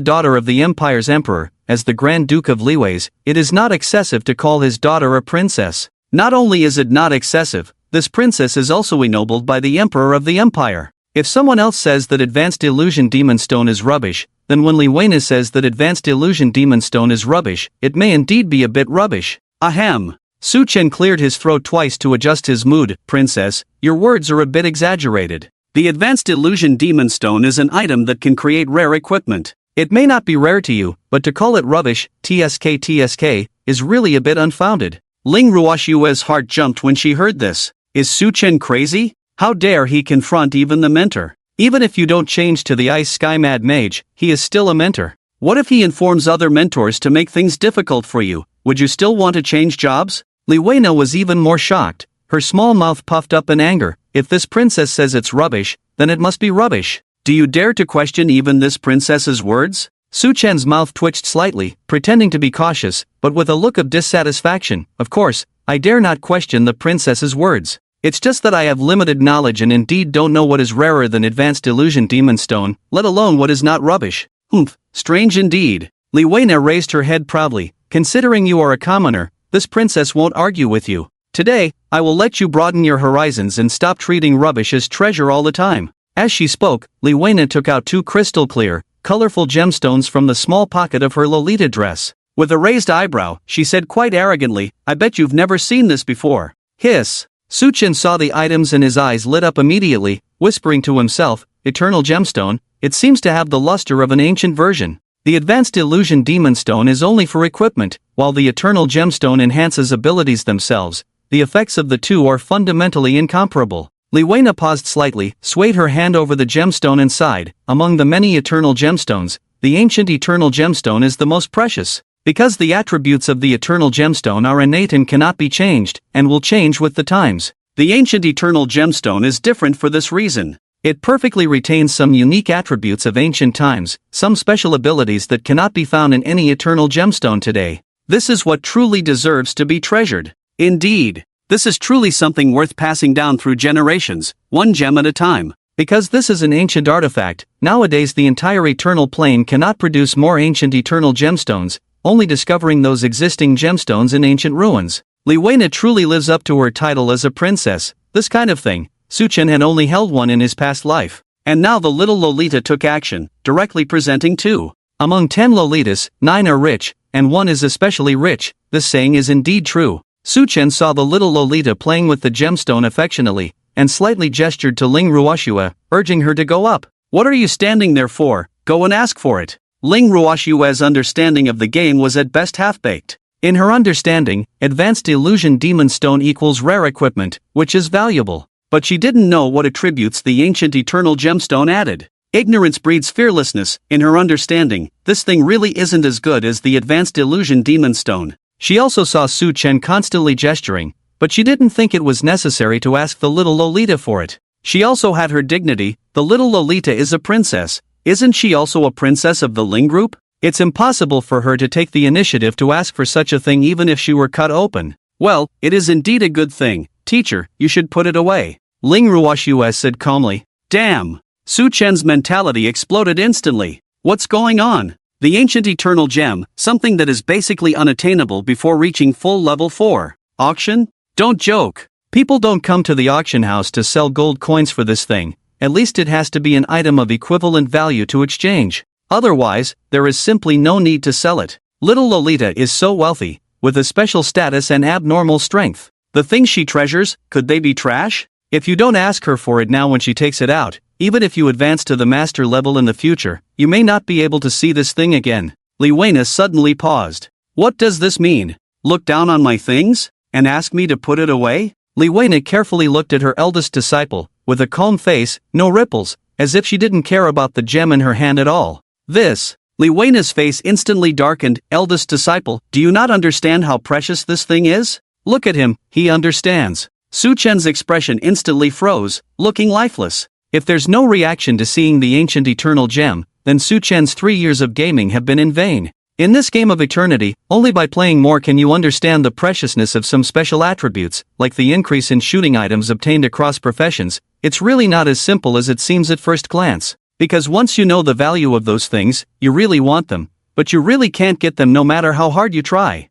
daughter of the Empire's Emperor, as the Grand Duke of Li Weiss, it is not excessive to call his daughter a princess. Not only is it not excessive, this princess is also ennobled by the Emperor of the Empire. If someone else says that Advanced Illusion Demon Stone is rubbish, then when Li Weina says that Advanced Illusion Demon Stone is rubbish, it may indeed be a bit rubbish. Ahem. Suchen cleared his throat twice to adjust his mood. Princess, your words are a bit exaggerated. The Advanced Illusion Demon Stone is an item that can create rare equipment. It may not be rare to you, but to call it rubbish, TSK, is really a bit unfounded. Ling Ruoshua's heart jumped when she heard this. Is Suchen crazy? How dare he confront even the mentor? Even if you don't change to the Ice Sky Mad Mage, he is still a mentor. What if he informs other mentors to make things difficult for you? Would you still want to change jobs? Li Weina was even more shocked. Her small mouth puffed up in anger. If this princess says it's rubbish, then it must be rubbish. Do you dare to question even this princess's words? Suchen's mouth twitched slightly, pretending to be cautious, but with a look of dissatisfaction. Of course, I dare not question the princess's words. It's just that I have limited knowledge and indeed don't know what is rarer than Advanced Illusion Demon Stone, let alone what is not rubbish. Humph, strange indeed. Li Weina raised her head proudly. Considering you are a commoner, this princess won't argue with you. Today, I will let you broaden your horizons and stop treating rubbish as treasure all the time. As she spoke, Li Weina took out 2 crystal clear, colorful gemstones from the small pocket of her Lolita dress. With a raised eyebrow, she said quite arrogantly, I bet you've never seen this before. Hiss. Suchen saw the items and his eyes lit up immediately, whispering to himself, Eternal Gemstone, it seems to have the luster of an ancient version. The Advanced Illusion Demon Stone is only for equipment, while the Eternal Gemstone enhances abilities themselves. The effects of the two are fundamentally incomparable. Li Weina paused slightly, swayed her hand over the gemstone and sighed. Among the many eternal gemstones, the ancient Eternal Gemstone is the most precious. Because the attributes of the Eternal Gemstone are innate and cannot be changed, and will change with the times. The ancient Eternal Gemstone is different for this reason. It perfectly retains some unique attributes of ancient times, some special abilities that cannot be found in any Eternal Gemstone today. This is what truly deserves to be treasured. Indeed, this is truly something worth passing down through generations, one gem at a time. Because this is an ancient artifact, nowadays the entire Eternal Plane cannot produce more ancient Eternal Gemstones, only discovering those existing gemstones in ancient ruins. Li Weina truly lives up to her title as a princess. This kind of thing, Suchen had only held one in his past life. And now the little Lolita took action, directly presenting 2. Among 10 Lolitas, 9 are rich, and 1 is especially rich. This saying is indeed true. Suchen saw the little Lolita playing with the gemstone affectionately, and slightly gestured to Ling Ruoshua, urging her to go up. What are you standing there for? Go and ask for it. Ling Ruoshua's understanding of the game was at best half-baked. In her understanding, Advanced Illusion Demon Stone equals rare equipment, which is valuable. But she didn't know what attributes the ancient Eternal Gemstone added. Ignorance breeds fearlessness. In her understanding, this thing really isn't as good as the Advanced Illusion Demon Stone. She also saw Suchen constantly gesturing, but she didn't think it was necessary to ask the little Lolita for it. She also had her dignity. The little Lolita is a princess. Isn't she also a princess of the Ling group? It's impossible for her to take the initiative to ask for such a thing even if she were cut open. Well, it is indeed a good thing. Teacher, you should put it away. Ling Ruoxue said calmly. Damn! Su Chen's mentality exploded instantly. What's going on? The ancient eternal gem, something that is basically unattainable before reaching full level 4. Auction? Don't joke. People don't come to the auction house to sell gold coins for this thing. At least it has to be an item of equivalent value to exchange. Otherwise, there is simply no need to sell it. Little Lolita is so wealthy, with a special status and abnormal strength. The things she treasures, could they be trash? If you don't ask her for it now when she takes it out, even if you advance to the master level in the future, you may not be able to see this thing again. Li Weina suddenly paused. What does this mean? Look down on my things? And ask me to put it away? Li Weina carefully looked at her eldest disciple, with a calm face, no ripples, as if she didn't care about the gem in her hand at all. This. Li Weina's face instantly darkened. Eldest disciple, do you not understand how precious this thing is? Look at him, he understands. Su Chen's expression instantly froze, looking lifeless. If there's no reaction to seeing the ancient eternal gem, then Su Chen's 3 years of gaming have been in vain. In this game of eternity, only by playing more can you understand the preciousness of some special attributes, like the increase in shooting items obtained across professions. It's really not as simple as it seems at first glance. Because once you know the value of those things, you really want them, but you really can't get them no matter how hard you try.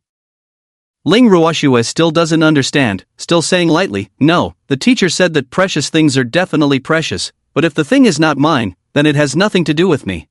Ling Ruoxue still doesn't understand, still saying lightly, no, the teacher said that precious things are definitely precious, but if the thing is not mine, then it has nothing to do with me.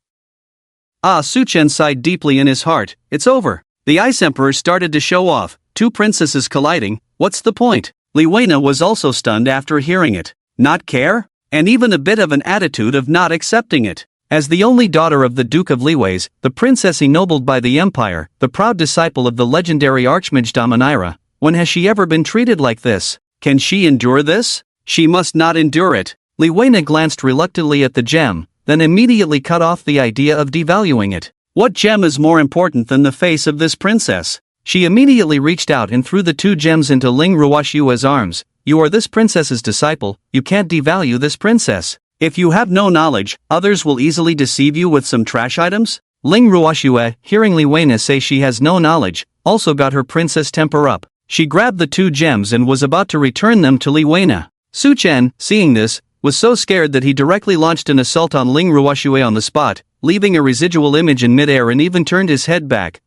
Su Chen sighed deeply in his heart. It's over. The Ice Emperor started to show off, 2 princesses colliding, what's the point? Li Weina was also stunned after hearing it. Not care? And even a bit of an attitude of not accepting it. As the only daughter of the Duke of Liwei's, the princess ennobled by the empire, the proud disciple of the legendary Archmage Damanira, when has she ever been treated like this? Can she endure this? She must not endure it. Li Weina glanced reluctantly at the gem, then immediately cut off the idea of devaluing it. What gem is more important than the face of this princess? She immediately reached out and threw the 2 gems into Ling Ruoxue's arms. You are this princess's disciple, you can't devalue this princess. If you have no knowledge, others will easily deceive you with some trash items? Ling Ruoxue, hearing Li Weina say she has no knowledge, also got her princess temper up. She grabbed the 2 gems and was about to return them to Li Weina. Su Chen, seeing this, was so scared that he directly launched an assault on Ling Ruoxue on the spot, leaving a residual image in midair and even turned his head back.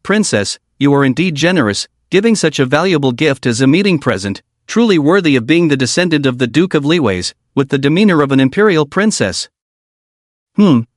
Princess, you are indeed generous, giving such a valuable gift as a meeting present, truly worthy of being the descendant of the Duke of Liwei's, with the demeanor of an imperial princess.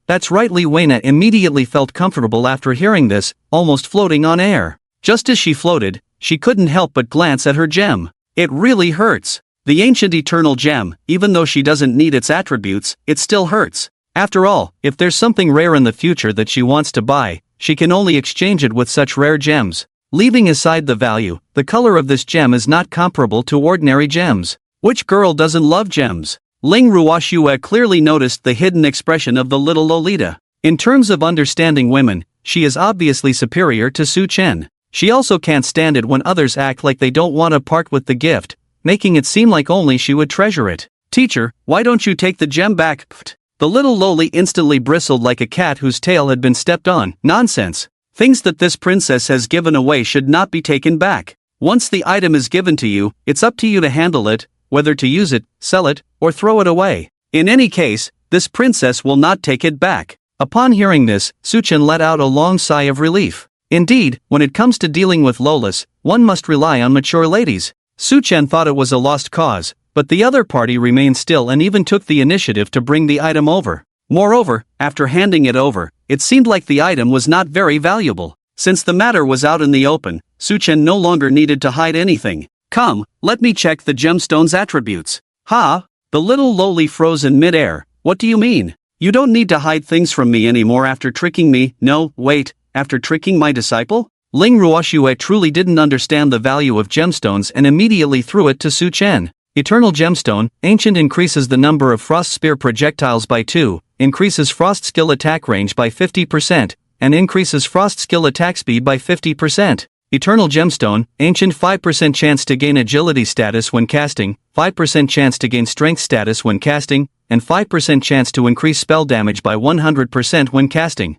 That's right. Li Weina immediately felt comfortable after hearing this, almost floating on air. Just as she floated, she couldn't help but glance at her gem. It really hurts. The ancient eternal gem, even though she doesn't need its attributes, it still hurts. After all, if there's something rare in the future that she wants to buy, she can only exchange it with such rare gems. Leaving aside the value, the color of this gem is not comparable to ordinary gems. Which girl doesn't love gems? Ling Ruoxue clearly noticed the hidden expression of the little Lolita. In terms of understanding women, she is obviously superior to Su Chen. She also can't stand it when others act like they don't want to part with the gift, making it seem like only she would treasure it. Teacher, why don't you take the gem back? The little Loli instantly bristled like a cat whose tail had been stepped on. Nonsense. Things that this princess has given away should not be taken back. Once the item is given to you, it's up to you to handle it, whether to use it, sell it, or throw it away. In any case, this princess will not take it back. Upon hearing this, Su Chen let out a long sigh of relief. Indeed, when it comes to dealing with Lolas, one must rely on mature ladies. Su Chen thought it was a lost cause, but the other party remained still and even took the initiative to bring the item over. Moreover, after handing it over, it seemed like the item was not very valuable. Since the matter was out in the open, Su Chen no longer needed to hide anything. Come, let me check the gemstone's attributes. The little Loli froze in midair. What do you mean? You don't need to hide things from me anymore after tricking me. No, wait, after tricking my disciple? Ling Ruoxue truly didn't understand the value of gemstones and immediately threw it to Su Chen. Eternal Gemstone, Ancient increases the number of Frost Spear projectiles by 2, increases Frost Skill attack range by 50%, and increases Frost Skill attack speed by 50%. Eternal Gemstone, Ancient 5% chance to gain Agility status when casting, 5% chance to gain Strength status when casting, and 5% chance to increase spell damage by 100% when casting.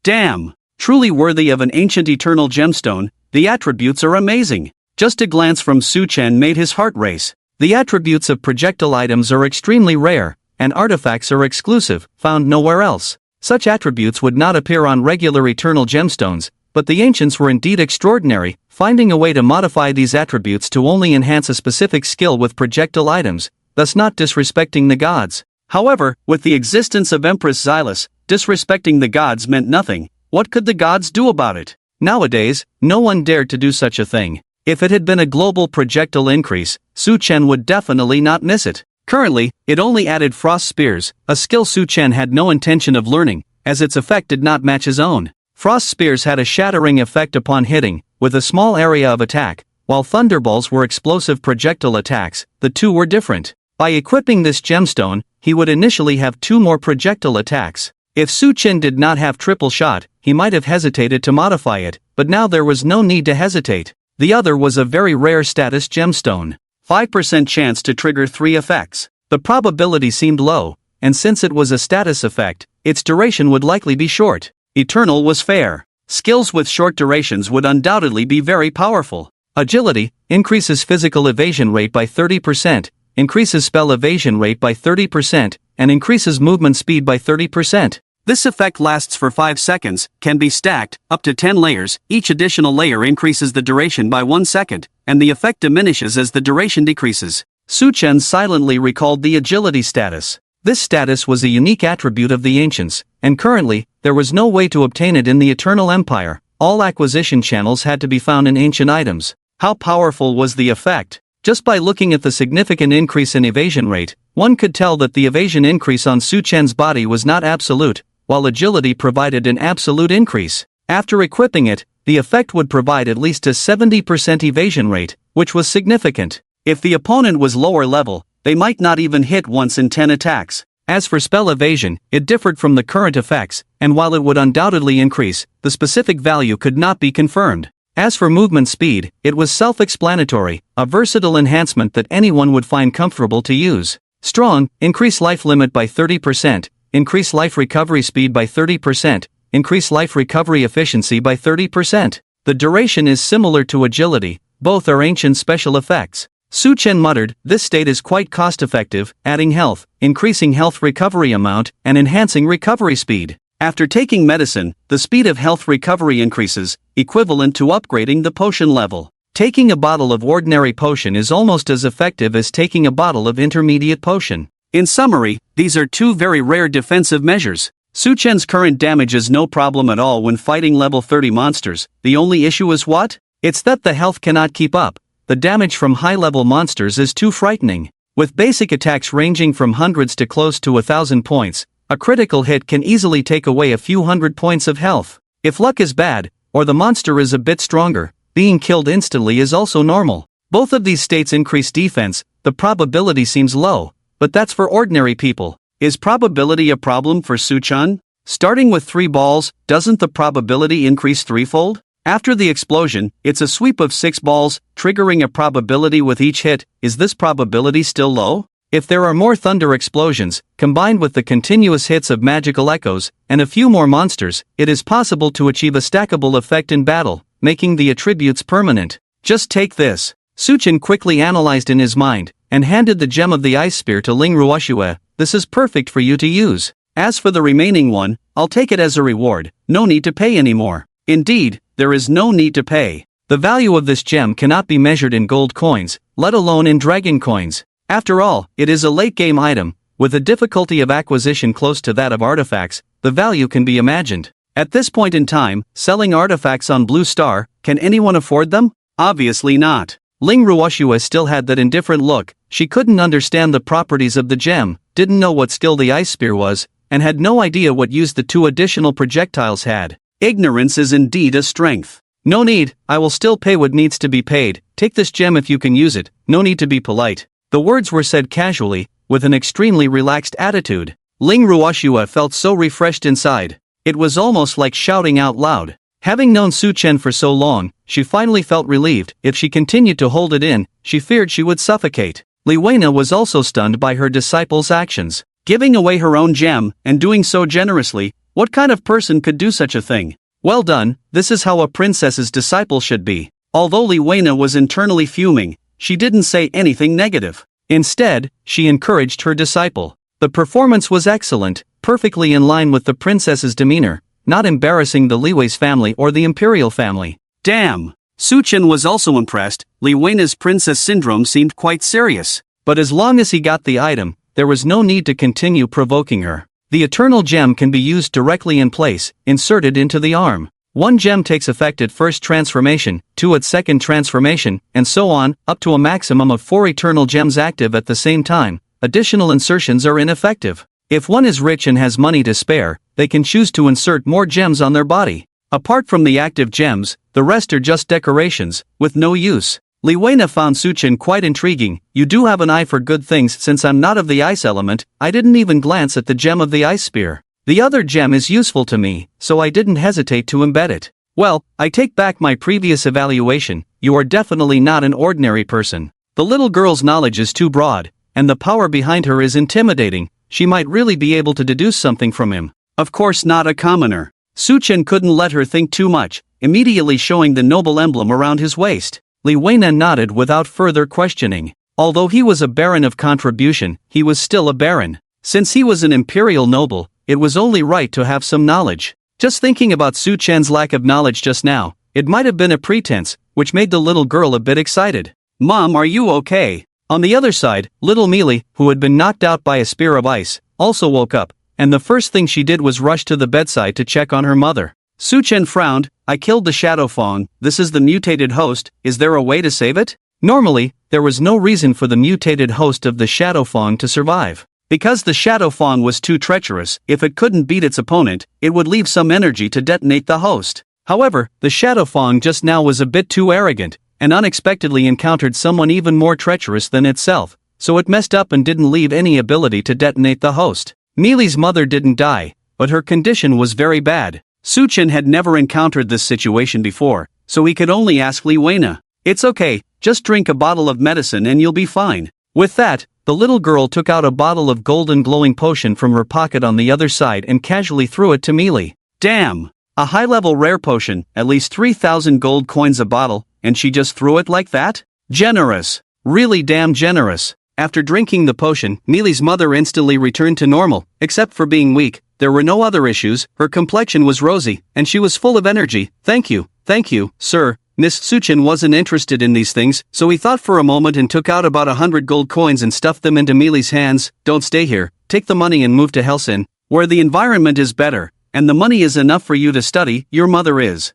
Damn! Truly worthy of an Ancient Eternal Gemstone, the attributes are amazing. Just a glance from Su Chen made his heart race. The attributes of projectile items are extremely rare, and artifacts are exclusive, found nowhere else. Such attributes would not appear on regular eternal gemstones, but the ancients were indeed extraordinary, finding a way to modify these attributes to only enhance a specific skill with projectile items, thus not disrespecting the gods. However, with the existence of Empress Xylus, disrespecting the gods meant nothing. What could the gods do about it? Nowadays, no one dared to do such a thing. If it had been a global projectile increase, Su Chen would definitely not miss it. Currently, it only added frost spears, a skill Su Chen had no intention of learning, as its effect did not match his own. Frost spears had a shattering effect upon hitting, with a small area of attack, while thunderballs were explosive projectile attacks. The two were different. By equipping this gemstone, he would initially have 2 more projectile attacks. If Su Chen did not have triple shot, he might have hesitated to modify it, but now there was no need to hesitate. The other was a very rare status gemstone. 5% chance to trigger 3 effects. The probability seemed low, and since it was a status effect, its duration would likely be short. Eternal was fair. Skills with short durations would undoubtedly be very powerful. Agility increases physical evasion rate by 30%, increases spell evasion rate by 30%, and increases movement speed by 30%. This effect lasts for 5 seconds, can be stacked, up to 10 layers, each additional layer increases the duration by 1 second, and the effect diminishes as the duration decreases. Su Chen silently recalled the agility status. This status was a unique attribute of the ancients, and currently, there was no way to obtain it in the Eternal Empire. All acquisition channels had to be found in ancient items. How powerful was the effect? Just by looking at the significant increase in evasion rate, one could tell that the evasion increase on Su Chen's body was not absolute, while agility provided an absolute increase. After equipping it, the effect would provide at least a 70% evasion rate, which was significant. If the opponent was lower level, they might not even hit once in 10 attacks. As for spell evasion, it differed from the current effects, and while it would undoubtedly increase, the specific value could not be confirmed. As for movement speed, it was self-explanatory, a versatile enhancement that anyone would find comfortable to use. Strong, increase life limit by 30%, increase life recovery speed by 30%, increase life recovery efficiency by 30%. The duration is similar to agility, both are ancient special effects. Su Chen muttered, "This state is quite cost-effective, adding health, increasing health recovery amount, and enhancing recovery speed." After taking medicine, the speed of health recovery increases, equivalent to upgrading the potion level. Taking a bottle of ordinary potion is almost as effective as taking a bottle of intermediate potion. In summary, these are 2 very rare defensive measures. Su Chen's current damage is no problem at all when fighting level 30 monsters. The only issue is what? It's that the health cannot keep up. The damage from high-level monsters is too frightening. With basic attacks ranging from hundreds to close to 1,000 points, a critical hit can easily take away a few hundred points of health. If luck is bad, or the monster is a bit stronger, being killed instantly is also normal. Both of these states increase defense. The probability seems low, but that's for ordinary people. Is probability a problem for Su Chen? Starting with 3 balls, doesn't the probability increase threefold? After the explosion, it's a sweep of 6 balls, triggering a probability with each hit. Is this probability still low? If there are more thunder explosions, combined with the continuous hits of magical echoes, and a few more monsters, it is possible to achieve a stackable effect in battle, making the attributes permanent. Just take this. Su Chen quickly analyzed in his mind, and handed the gem of the ice spear to Ling Ruoxue. "This is perfect for you to use. As for the remaining one, I'll take it as a reward. No need to pay anymore." Indeed, there is no need to pay. The value of this gem cannot be measured in gold coins, let alone in dragon coins. After all, it is a late-game item, with a difficulty of acquisition close to that of artifacts. The value can be imagined. At this point in time, selling artifacts on Blue Star, can anyone afford them? Obviously not. Ling Ruoxue still had that indifferent look. She couldn't understand the properties of the gem, didn't know what skill the ice spear was, and had no idea what use the 2 additional projectiles had. Ignorance is indeed a strength. "No need, I will still pay what needs to be paid. Take this gem if you can use it, no need to be polite." The words were said casually, with an extremely relaxed attitude. Ling Ruoxue felt so refreshed inside. It was almost like shouting out loud. Having known Su Chen for so long, she finally felt relieved. If she continued to hold it in, she feared she would suffocate. Li Weina was also stunned by her disciple's actions. Giving away her own gem, and doing so generously, what kind of person could do such a thing? Well done, this is how a princess's disciple should be. Although Li Weina was internally fuming, she didn't say anything negative. Instead, she encouraged her disciple. The performance was excellent, perfectly in line with the princess's demeanor, not embarrassing the Liwei's family or the imperial family. Damn! Su Chen was also impressed. Li Weina's princess syndrome seemed quite serious. But as long as he got the item, there was no need to continue provoking her. The eternal gem can be used directly in place, inserted into the arm. 1 gem takes effect at first transformation, 2 at second transformation, and so on, up to a maximum of 4 eternal gems active at the same time. Additional insertions are ineffective. If one is rich and has money to spare, they can choose to insert more gems on their body. Apart from the active gems, the rest are just decorations, with no use. Li Weina found Su Chen quite intriguing. You do have an eye for good things. Since I'm not of the ice element, I didn't even glance at the gem of the ice spear. The other gem is useful to me, so I didn't hesitate to embed it. Well, I take back my previous evaluation. You are definitely not an ordinary person. The little girl's knowledge is too broad, and the power behind her is intimidating. She might really be able to deduce something from him. Of course, not a commoner. Su Chen couldn't let her think too much, immediately showing the noble emblem around his waist. Li Weina nodded without further questioning. Although he was a baron of contribution, he was still a baron. Since he was an imperial noble, it was only right to have some knowledge. Just thinking about Su Chen's lack of knowledge just now, it might have been a pretense, which made the little girl a bit excited. Mom, are you okay? On the other side, little Mealy, who had been knocked out by a spear of ice, also woke up, and the first thing she did was rush to the bedside to check on her mother. Su Chen frowned. I killed the shadow fawn. This is the mutated host. Is there a way to save it? Normally, there was no reason for the mutated host of the shadow fawn to survive. Because the shadow fawn was too treacherous, if it couldn't beat its opponent, it would leave some energy to detonate the host. However, the shadow fawn just now was a bit too arrogant, and unexpectedly encountered someone even more treacherous than itself, so it messed up and didn't leave any ability to detonate the host. Mealy's mother didn't die, but her condition was very bad. Su Chen had never encountered this situation before, so he could only ask Li Weina. It's okay, just drink a bottle of medicine and you'll be fine. With that, the little girl took out a bottle of golden glowing potion from her pocket on the other side and casually threw it to Mealy. Damn! A high-level rare potion, at least 3,000 gold coins a bottle, and she just threw it like that? Generous. Really damn generous. After drinking the potion, Mealy's mother instantly returned to normal, except for being weak. There were no other issues. Her complexion was rosy, and she was full of energy. Thank you, sir. Miss Su Chen wasn't interested in these things, so he thought for a moment and took out about 100 gold coins and stuffed them into Mealy's hands. Don't stay here. Take the money and move to Helsin, where the environment is better, and the money is enough for you to study. Your mother is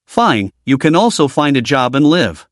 fine. You can also find a job and live.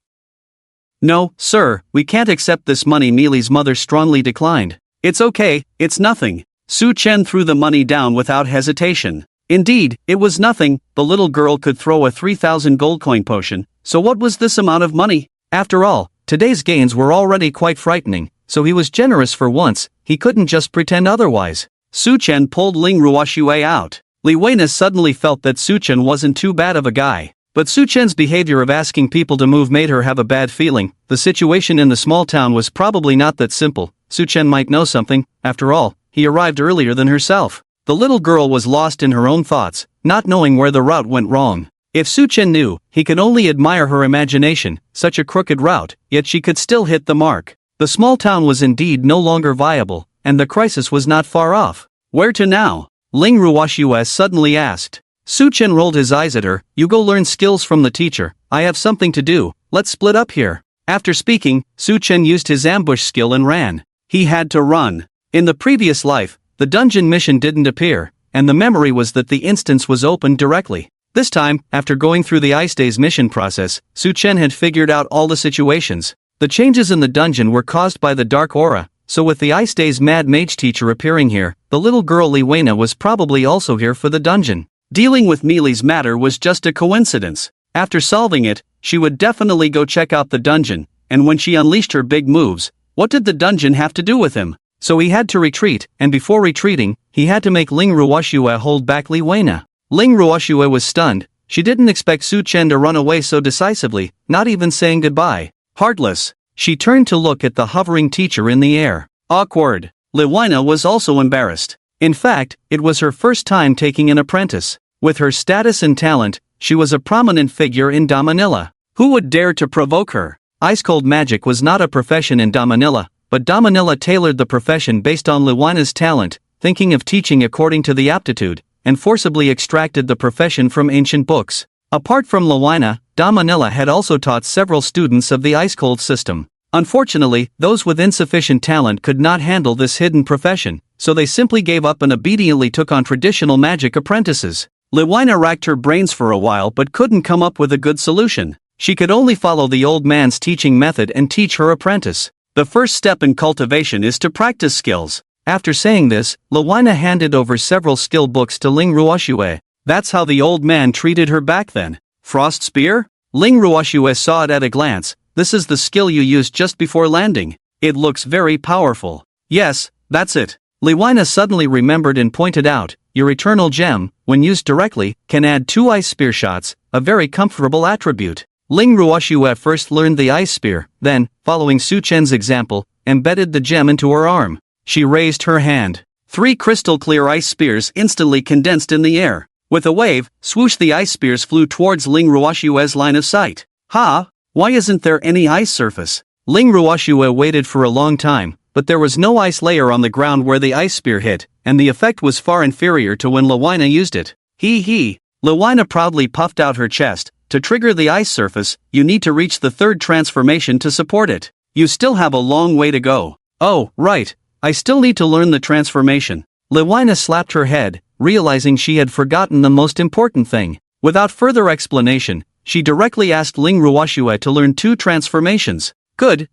No, sir, we can't accept this money. Mealy's mother strongly declined. It's okay, it's nothing. Su Chen threw the money down without hesitation. Indeed, it was nothing. The little girl could throw a 3,000 gold coin potion, so what was this amount of money? After all, today's gains were already quite frightening, so he was generous for once. He couldn't just pretend otherwise. Su Chen pulled Ling Ruoxue out. Li Weina suddenly felt that Su Chen wasn't too bad of a guy. But Su Chen's behavior of asking people to move made her have a bad feeling. The situation in the small town was probably not that simple. Su Chen might know something. After all, he arrived earlier than herself. The little girl was lost in her own thoughts, not knowing where the route went wrong. If Su Chen knew, he could only admire her imagination. Such a crooked route, yet she could still hit the mark. The small town was indeed no longer viable, and the crisis was not far off. Where to now? Ling Ruoxue suddenly asked. Su Chen rolled his eyes at her. You go learn skills from the teacher. I have something to do. Let's split up here. After speaking, Su Chen used his ambush skill and ran. He had to run. In the previous life, the dungeon mission didn't appear, and the memory was that the instance was opened directly. This time, after going through the Ice Days mission process, Su Chen had figured out all the situations. The changes in the dungeon were caused by the dark aura, so with the Ice Days mad mage teacher appearing here, the little girl Li Weina was probably also here for the dungeon. Dealing with Mealy's matter was just a coincidence. After solving it, she would definitely go check out the dungeon, and when she unleashed her big moves, what did the dungeon have to do with him? So he had to retreat, and before retreating, he had to make Ling Ruoxue hold back Li Weina. Ling Ruoxue was stunned. She didn't expect Su Chen to run away so decisively, not even saying goodbye. Heartless. She turned to look at the hovering teacher in the air. Awkward. Li Weina was also embarrassed. In fact, it was her first time taking an apprentice. With her status and talent, she was a prominent figure in Damanila. Who would dare to provoke her? Ice-cold magic was not a profession in Damanila, but Damanila tailored the profession based on Liwina's talent, thinking of teaching according to the aptitude, and forcibly extracted the profession from ancient books. Apart from Liwina, Damanila had also taught several students of the ice-cold system. Unfortunately, those with insufficient talent could not handle this hidden profession, so they simply gave up and obediently took on traditional magic apprentices. Liwina racked her brains for a while but couldn't come up with a good solution. She could only follow the old man's teaching method and teach her apprentice. The first step in cultivation is to practice skills. After saying this, Liwina handed over several skill books to Ling Ruoshue. That's how the old man treated her back then. Frost spear? Ling Ruoshue saw it at a glance. This is the skill you used just before landing. It looks very powerful. Yes, that's it. Liwina suddenly remembered and pointed out, your eternal gem, when used directly, can add 2 ice spear shots, a very comfortable attribute. Ling Ruoshue first learned the ice spear, then, following Su Chen's example, embedded the gem into her arm. She raised her hand. 3 crystal-clear ice spears instantly condensed in the air. With a wave, swoosh, the ice spears flew towards Ling Ruoshue's line of sight. Ha! Why isn't there any ice surface? Ling Ruoshue waited for a long time, but there was no ice layer on the ground where the ice spear hit, and the effect was far inferior to when Liwina used it. Hee. Liwina proudly puffed out her chest. To trigger the ice surface, you need to reach the 3rd transformation to support it. You still have a long way to go. Oh, right. I still need to learn the transformation. Liwina slapped her head, realizing she had forgotten the most important thing. Without further explanation, she directly asked Ling Ruoshue to learn 2 transformations. Good.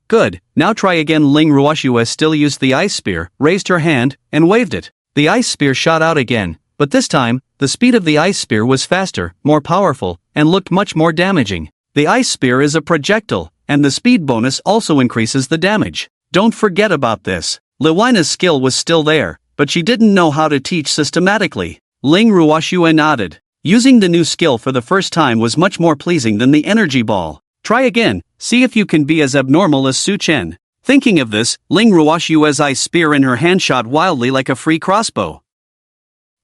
Now try again. Ling Ruoshue still used the ice spear, raised her hand, and waved it. The ice spear shot out again, but this time, the speed of the ice spear was faster, more powerful, and looked much more damaging. The ice spear is a projectile, and the speed bonus also increases the damage. Don't forget about this. Liwina's skill was still there, but she didn't know how to teach systematically. Ling Ruoshue nodded. Using the new skill for the first time was much more pleasing than the energy ball. Try again, see if you can be as abnormal as Su Chen. Thinking of this, Ling Ruoshue's ice spear in her hand shot wildly like a free crossbow.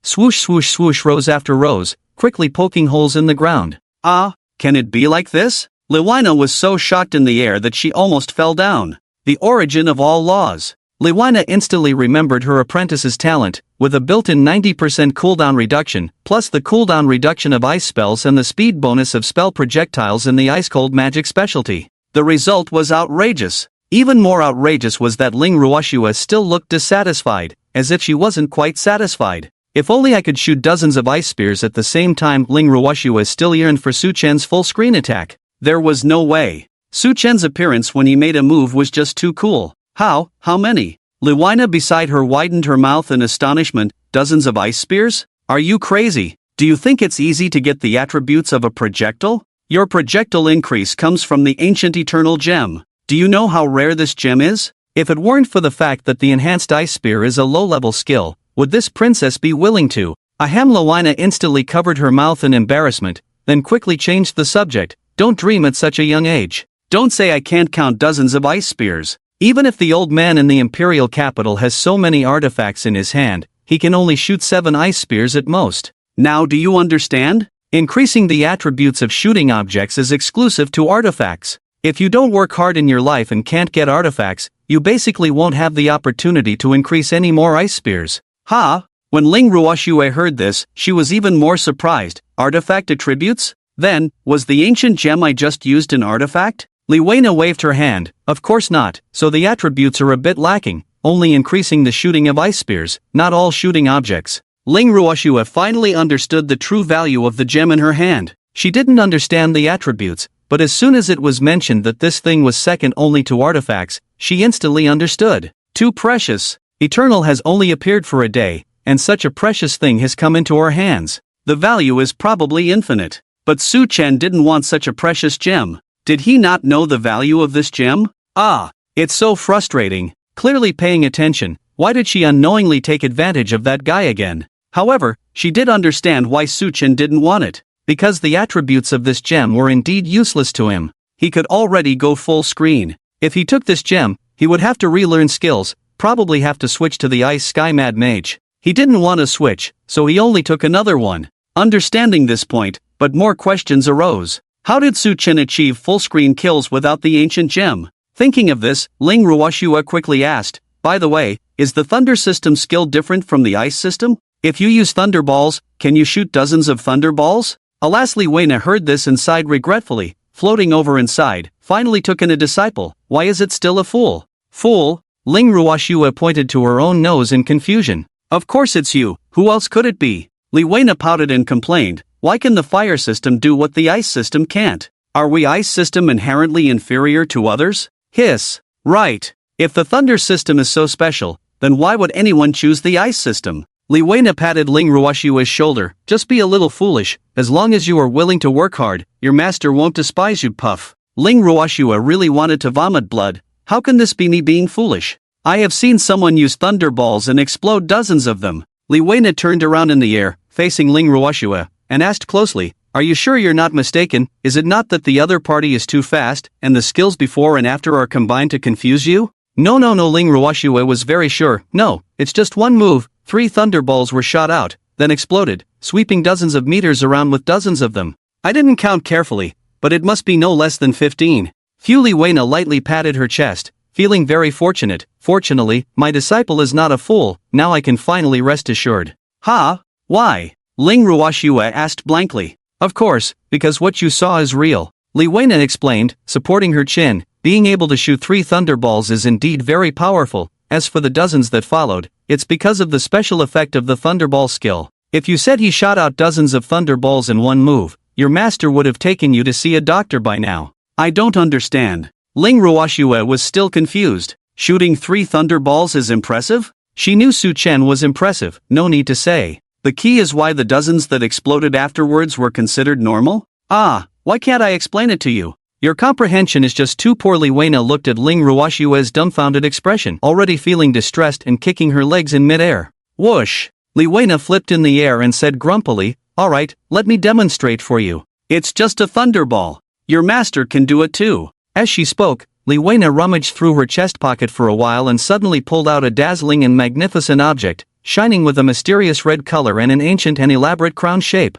Swoosh swoosh swoosh, rows after rows, quickly poking holes in the ground. Ah, can it be like this? Liwina was so shocked in the air that she almost fell down. The origin of all laws. Liwina instantly remembered her apprentice's talent, with a built-in 90% cooldown reduction, plus the cooldown reduction of ice spells and the speed bonus of spell projectiles in the ice-cold magic specialty. The result was outrageous. Even more outrageous was that Ling Ruoshue still looked dissatisfied, as if she wasn't quite satisfied. If only I could shoot dozens of ice spears at the same time. Ling Ruoshue still yearned for Su Chen's full-screen attack. There was no way. Su Chen's appearance when he made a move was just too cool. How many? Liwina beside her widened her mouth in astonishment. Dozens of ice spears? Are you crazy? Do you think it's easy to get the attributes of a projectile? Your projectile increase comes from the ancient eternal gem. Do you know how rare this gem is? If it weren't for the fact that the enhanced ice spear is a low-level skill, would this princess be willing to? Liwina instantly covered her mouth in embarrassment, then quickly changed the subject. Don't dream at such a young age. Don't say I can't count dozens of ice spears. Even if the old man in the imperial capital has so many artifacts in his hand, he can only shoot 7 ice spears at most. Now do you understand? Increasing the attributes of shooting objects is exclusive to artifacts. If you don't work hard in your life and can't get artifacts, you basically won't have the opportunity to increase any more ice spears. Ha! When Ling Ruoshue heard this, she was even more surprised. Artifact attributes? Then, was the ancient gem I just used an artifact? Liwina waved her hand. Of course not, so the attributes are a bit lacking, only increasing the shooting of ice spears, not all shooting objects. Ling Ruoshue finally understood the true value of the gem in her hand. She didn't understand the attributes, but as soon as it was mentioned that this thing was second only to artifacts, she instantly understood. Too precious. Eternal has only appeared for a day, and such a precious thing has come into her hands. The value is probably infinite. But Su Chen didn't want such a precious gem. Did he not know the value of this gem? Ah, it's so frustrating. Clearly paying attention, why did she unknowingly take advantage of that guy again? However, she did understand why Su Chen didn't want it. Because the attributes of this gem were indeed useless to him. He could already go full screen. If he took this gem, he would have to relearn skills, probably have to switch to the Ice Sky Mad Mage. He didn't want to switch, so he only took another one. Understanding this point, but more questions arose. How did Su Chen achieve full-screen kills without the ancient gem? Thinking of this, Ling Ruoxua quickly asked, by the way, is the thunder system skill different from the ice system? If you use thunderballs, can you shoot dozens of thunderballs? Alas, Li Weina heard this and sighed regretfully, floating over inside, finally took in a disciple. Why is it still a fool? Fool? Ling Ruoxua pointed to her own nose in confusion. Of course it's you, who else could it be? Li Weina pouted and complained, why can the fire system do what the ice system can't? Are we ice system inherently inferior to others? Hiss. Right. If the thunder system is so special, then why would anyone choose the ice system? Li Weina patted Ling Ruoxua's shoulder. Just be a little foolish, as long as you are willing to work hard, your master won't despise you. Puff. Ling Ruoxua really wanted to vomit blood. How can this be me being foolish? I have seen someone use thunderballs and explode dozens of them. Li Weina turned around in the air, facing Ling Ruoxua, and asked closely, are you sure you're not mistaken? Is it not that the other party is too fast, and the skills before and after are combined to confuse you? No, Ling Ruoxua was very sure. No, it's just one move. 3 thunderballs were shot out, then exploded, sweeping dozens of meters around with dozens of them. I didn't count carefully, but it must be no less than 15. Li Weina lightly patted her chest, feeling very fortunate. Fortunately, my disciple is not a fool, now I can finally rest assured. Ha? Why? Ling Ruoxua asked blankly. Of course, because what you saw is real. Li Weina explained, supporting her chin. Being able to shoot 3 thunderballs is indeed very powerful. As for the dozens that followed, it's because of the special effect of the thunderball skill. If you said he shot out dozens of thunderballs in one move, your master would have taken you to see a doctor by now. I don't understand. Ling Ruoxua was still confused. Shooting 3 thunderballs is impressive? She knew Su Chen was impressive, no need to say. The key is why the dozens that exploded afterwards were considered normal? Ah, why can't I explain it to you? Your comprehension is just too poor. Li Weina looked at Ling Ruoxua's dumbfounded expression, already feeling distressed and kicking her legs in midair. Whoosh! Li Weina flipped in the air and said grumpily, alright, let me demonstrate for you. It's just a thunderball. Your master can do it too. As she spoke, Li Weina rummaged through her chest pocket for a while and suddenly pulled out a dazzling and magnificent object, shining with a mysterious red color and an ancient and elaborate crown shape.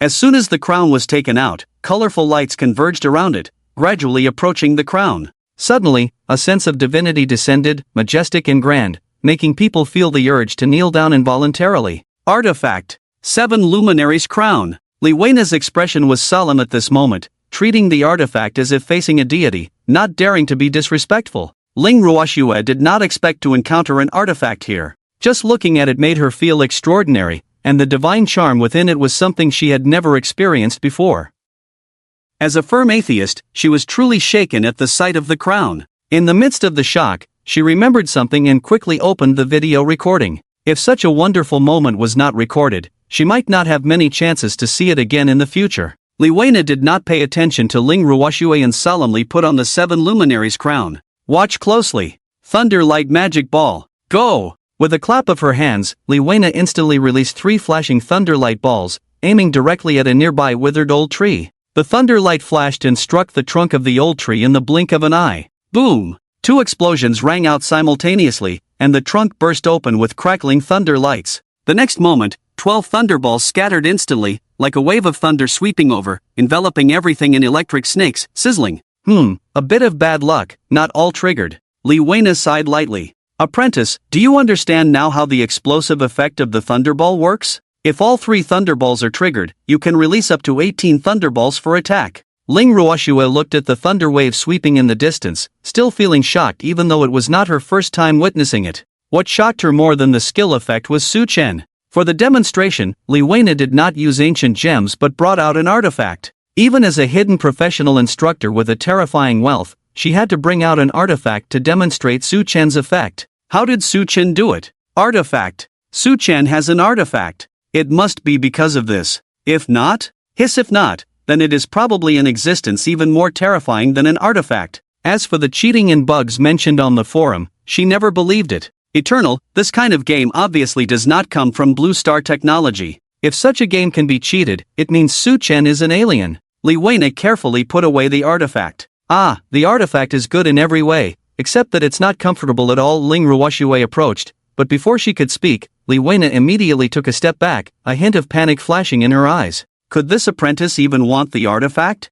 As soon as the crown was taken out, colorful lights converged around it, gradually approaching the crown. Suddenly, a sense of divinity descended, majestic and grand, making people feel the urge to kneel down involuntarily. Artifact. 7 Luminaries Crown. Li Weina's expression was solemn at this moment, treating the artifact as if facing a deity, not daring to be disrespectful. Ling Ruoxua did not expect to encounter an artifact here. Just looking at it made her feel extraordinary, and the divine charm within it was something she had never experienced before. As a firm atheist, she was truly shaken at the sight of the crown. In the midst of the shock, she remembered something and quickly opened the video recording. If such a wonderful moment was not recorded, she might not have many chances to see it again in the future. Li Weina did not pay attention to Ling Ruoxua and solemnly put on the 7 Luminaries crown. Watch closely. Thunder Light Magic Ball. Go! With a clap of her hands, Li Weina instantly released 3 flashing thunderlight balls, aiming directly at a nearby withered old tree. The thunderlight flashed and struck the trunk of the old tree in the blink of an eye. Boom! 2 explosions rang out simultaneously, and the trunk burst open with crackling thunder lights. The next moment, 12 thunderballs scattered instantly, like a wave of thunder sweeping over, enveloping everything in electric snakes, sizzling. A bit of bad luck, not all triggered. Li Weina sighed lightly. Apprentice, do you understand now how the explosive effect of the thunderball works? If all 3 thunderballs are triggered, you can release up to 18 thunderballs for attack. Ling Ruoxua looked at the thunder wave sweeping in the distance, still feeling shocked even though it was not her first time witnessing it. What shocked her more than the skill effect was Su Chen. For the demonstration, Li Weina did not use ancient gems but brought out an artifact. Even as a hidden professional instructor with a terrifying wealth, she had to bring out an artifact to demonstrate Su Chen's effect. How did Su Chen do it? Artifact. Su Chen has an artifact. It must be because of this. If not, then it is probably in existence even more terrifying than an artifact. As for the cheating and bugs mentioned on the forum, she never believed it. Eternal, this kind of game obviously does not come from Blue Star Technology. If such a game can be cheated, it means Su Chen is an alien. Li Weina carefully put away the artifact. The artifact is good in every way, except that it's not comfortable at all. Ling Ruoxua approached, but before she could speak, Li Weina immediately took a step back, a hint of panic flashing in her eyes. Could this apprentice even want the artifact?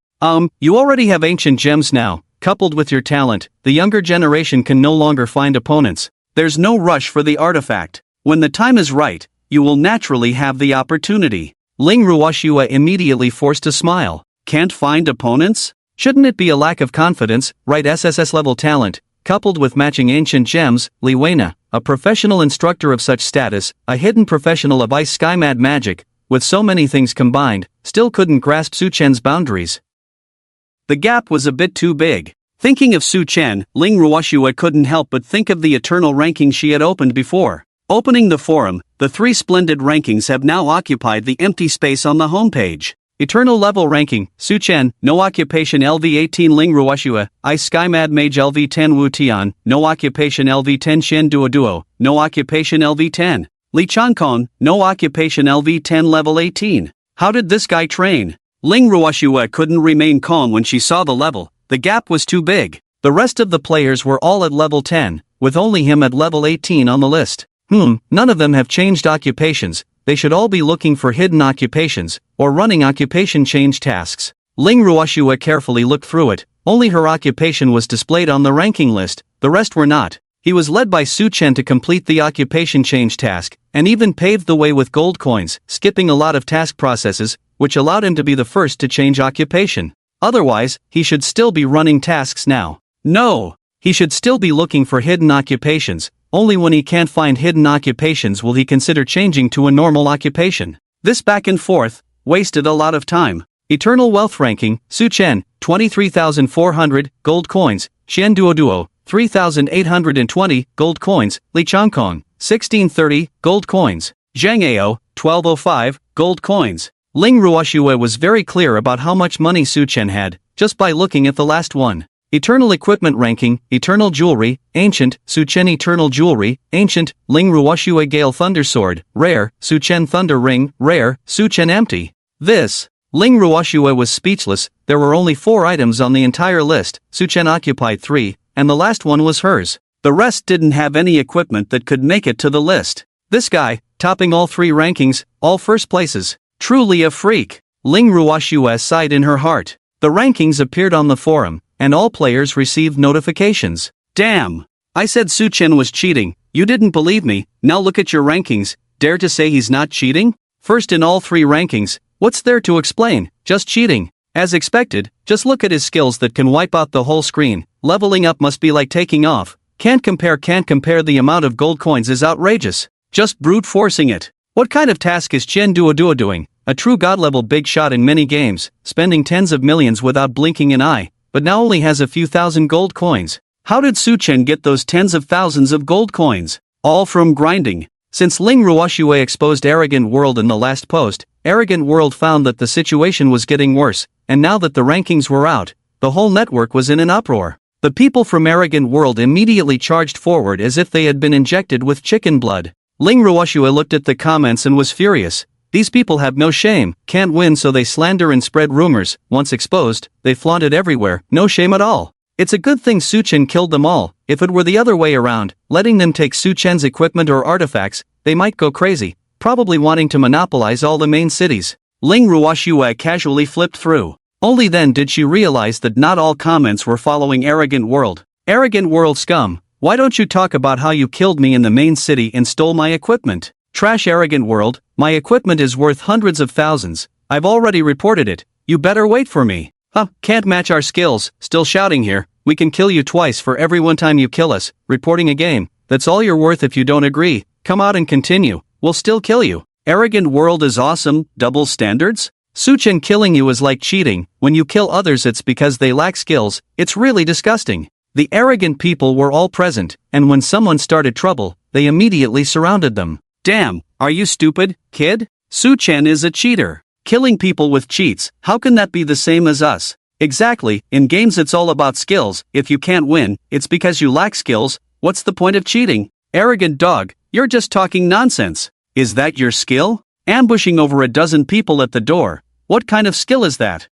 You already have ancient gems now. Coupled with your talent, the younger generation can no longer find opponents. There's no rush for the artifact. When the time is right, you will naturally have the opportunity. Ling Ruoxue immediately forced a smile. Can't find opponents? Shouldn't it be a lack of confidence, right? SSS level talent, coupled with matching ancient gems. Li Weina, a professional instructor of such status, a hidden professional of ice sky mad magic, with so many things combined, still couldn't grasp Su Chen's boundaries. The gap was a bit too big. Thinking of Su Chen, Ling Ruoxue couldn't help but think of the eternal ranking she had opened before. Opening the forum, the 3 splendid rankings have now occupied the empty space on the homepage. Eternal level ranking, Su Chen, no occupation LV18 Ling Ruoxue, Ice Sky Mad Mage LV10 Wu Tian, no occupation LV10 Shen Duo Duo, no occupation LV10. Li Chankong, no occupation LV10 level 18. How did this guy train? Ling Ruoxue couldn't remain calm when she saw the level. The gap was too big. The rest of the players were all at level 10, with only him at level 18 on the list. None of them have changed occupations. They should all be looking for hidden occupations, or running occupation change tasks. Ling Ruoxue carefully looked through it. Only her occupation was displayed on the ranking list, the rest were not. He was led by Su Chen to complete the occupation change task, and even paved the way with gold coins, skipping a lot of task processes, which allowed him to be the first to change occupation. Otherwise, he should still be running tasks now. No! He should still be looking for hidden occupations. Only when he can't find hidden occupations will he consider changing to a normal occupation. This back and forth wasted a lot of time. Eternal wealth ranking, Su Chen, 23,400 gold coins, Shen Duo Duo, 3,820 gold coins, Li Chankong, 1,630 gold coins, Zhang Ao, 1,205 gold coins. Ling Ruoxue was very clear about how much money Su Chen had, just by looking at the last one. Eternal equipment ranking, Eternal jewelry, Ancient, Su Chen Eternal jewelry, Ancient, Ling Ruoxue Gale Thunder Sword, Rare, Su Chen Thunder Ring, Rare, Su Chen Empty. Ling Ruoxue was speechless. There were only 4 items on the entire list, Su Chen occupied 3, and the last one was hers. The rest didn't have any equipment that could make it to the list. This guy, topping all 3 rankings, all first places. Truly a freak. Ling Ruoxue sighed in her heart. The rankings appeared on the forum, and all players received notifications. Damn! I said Su Chen was cheating. You didn't believe me. Now look at your rankings. Dare to say he's not cheating? First in all 3 rankings. What's there to explain? Just cheating. As expected, just look at his skills that can wipe out the whole screen. Leveling up must be like taking off. Can't compare. The amount of gold coins is outrageous. Just brute forcing it. What kind of task is Chen Duo Duo doing? A true god-level big shot in many games, spending tens of millions without blinking an eye, but now only has a few thousand gold coins. How did Su Chen get those tens of thousands of gold coins? All from grinding. Since Ling Ruoxue exposed Arrogant World in the last post, Arrogant World found that the situation was getting worse, and now that the rankings were out, the whole network was in an uproar. The people from Arrogant World immediately charged forward as if they had been injected with chicken blood. Ling Ruoxue looked at the comments and was furious. These people have no shame, can't win so they slander and spread rumors. Once exposed, they flaunt it everywhere, no shame at all. It's a good thing Su Chen killed them all. If it were the other way around, letting them take Su Chen's equipment or artifacts, they might go crazy, probably wanting to monopolize all the main cities. Ling Ruoxue casually flipped through. Only then did she realize that not all comments were following Arrogant World. Arrogant World scum, why don't you talk about how you killed me in the main city and stole my equipment? Trash Arrogant World, my equipment is worth hundreds of thousands. I've already reported it. You better wait for me. Can't match our skills. Still shouting here. We can kill you twice for every one time you kill us. Reporting a game. That's all you're worth if you don't agree. Come out and continue. We'll still kill you. Arrogant World is awesome. Double standards? Su Chen killing you is like cheating. When you kill others it's because they lack skills. It's really disgusting. The arrogant people were all present, and when someone started trouble, they immediately surrounded them. Damn, are you stupid, kid? Su Chen is a cheater. Killing people with cheats, how can that be the same as us? Exactly, in games it's all about skills. If you can't win, it's because you lack skills. What's the point of cheating? Arrogant dog, you're just talking nonsense. Is that your skill? Ambushing over a dozen people at the door. What kind of skill is that?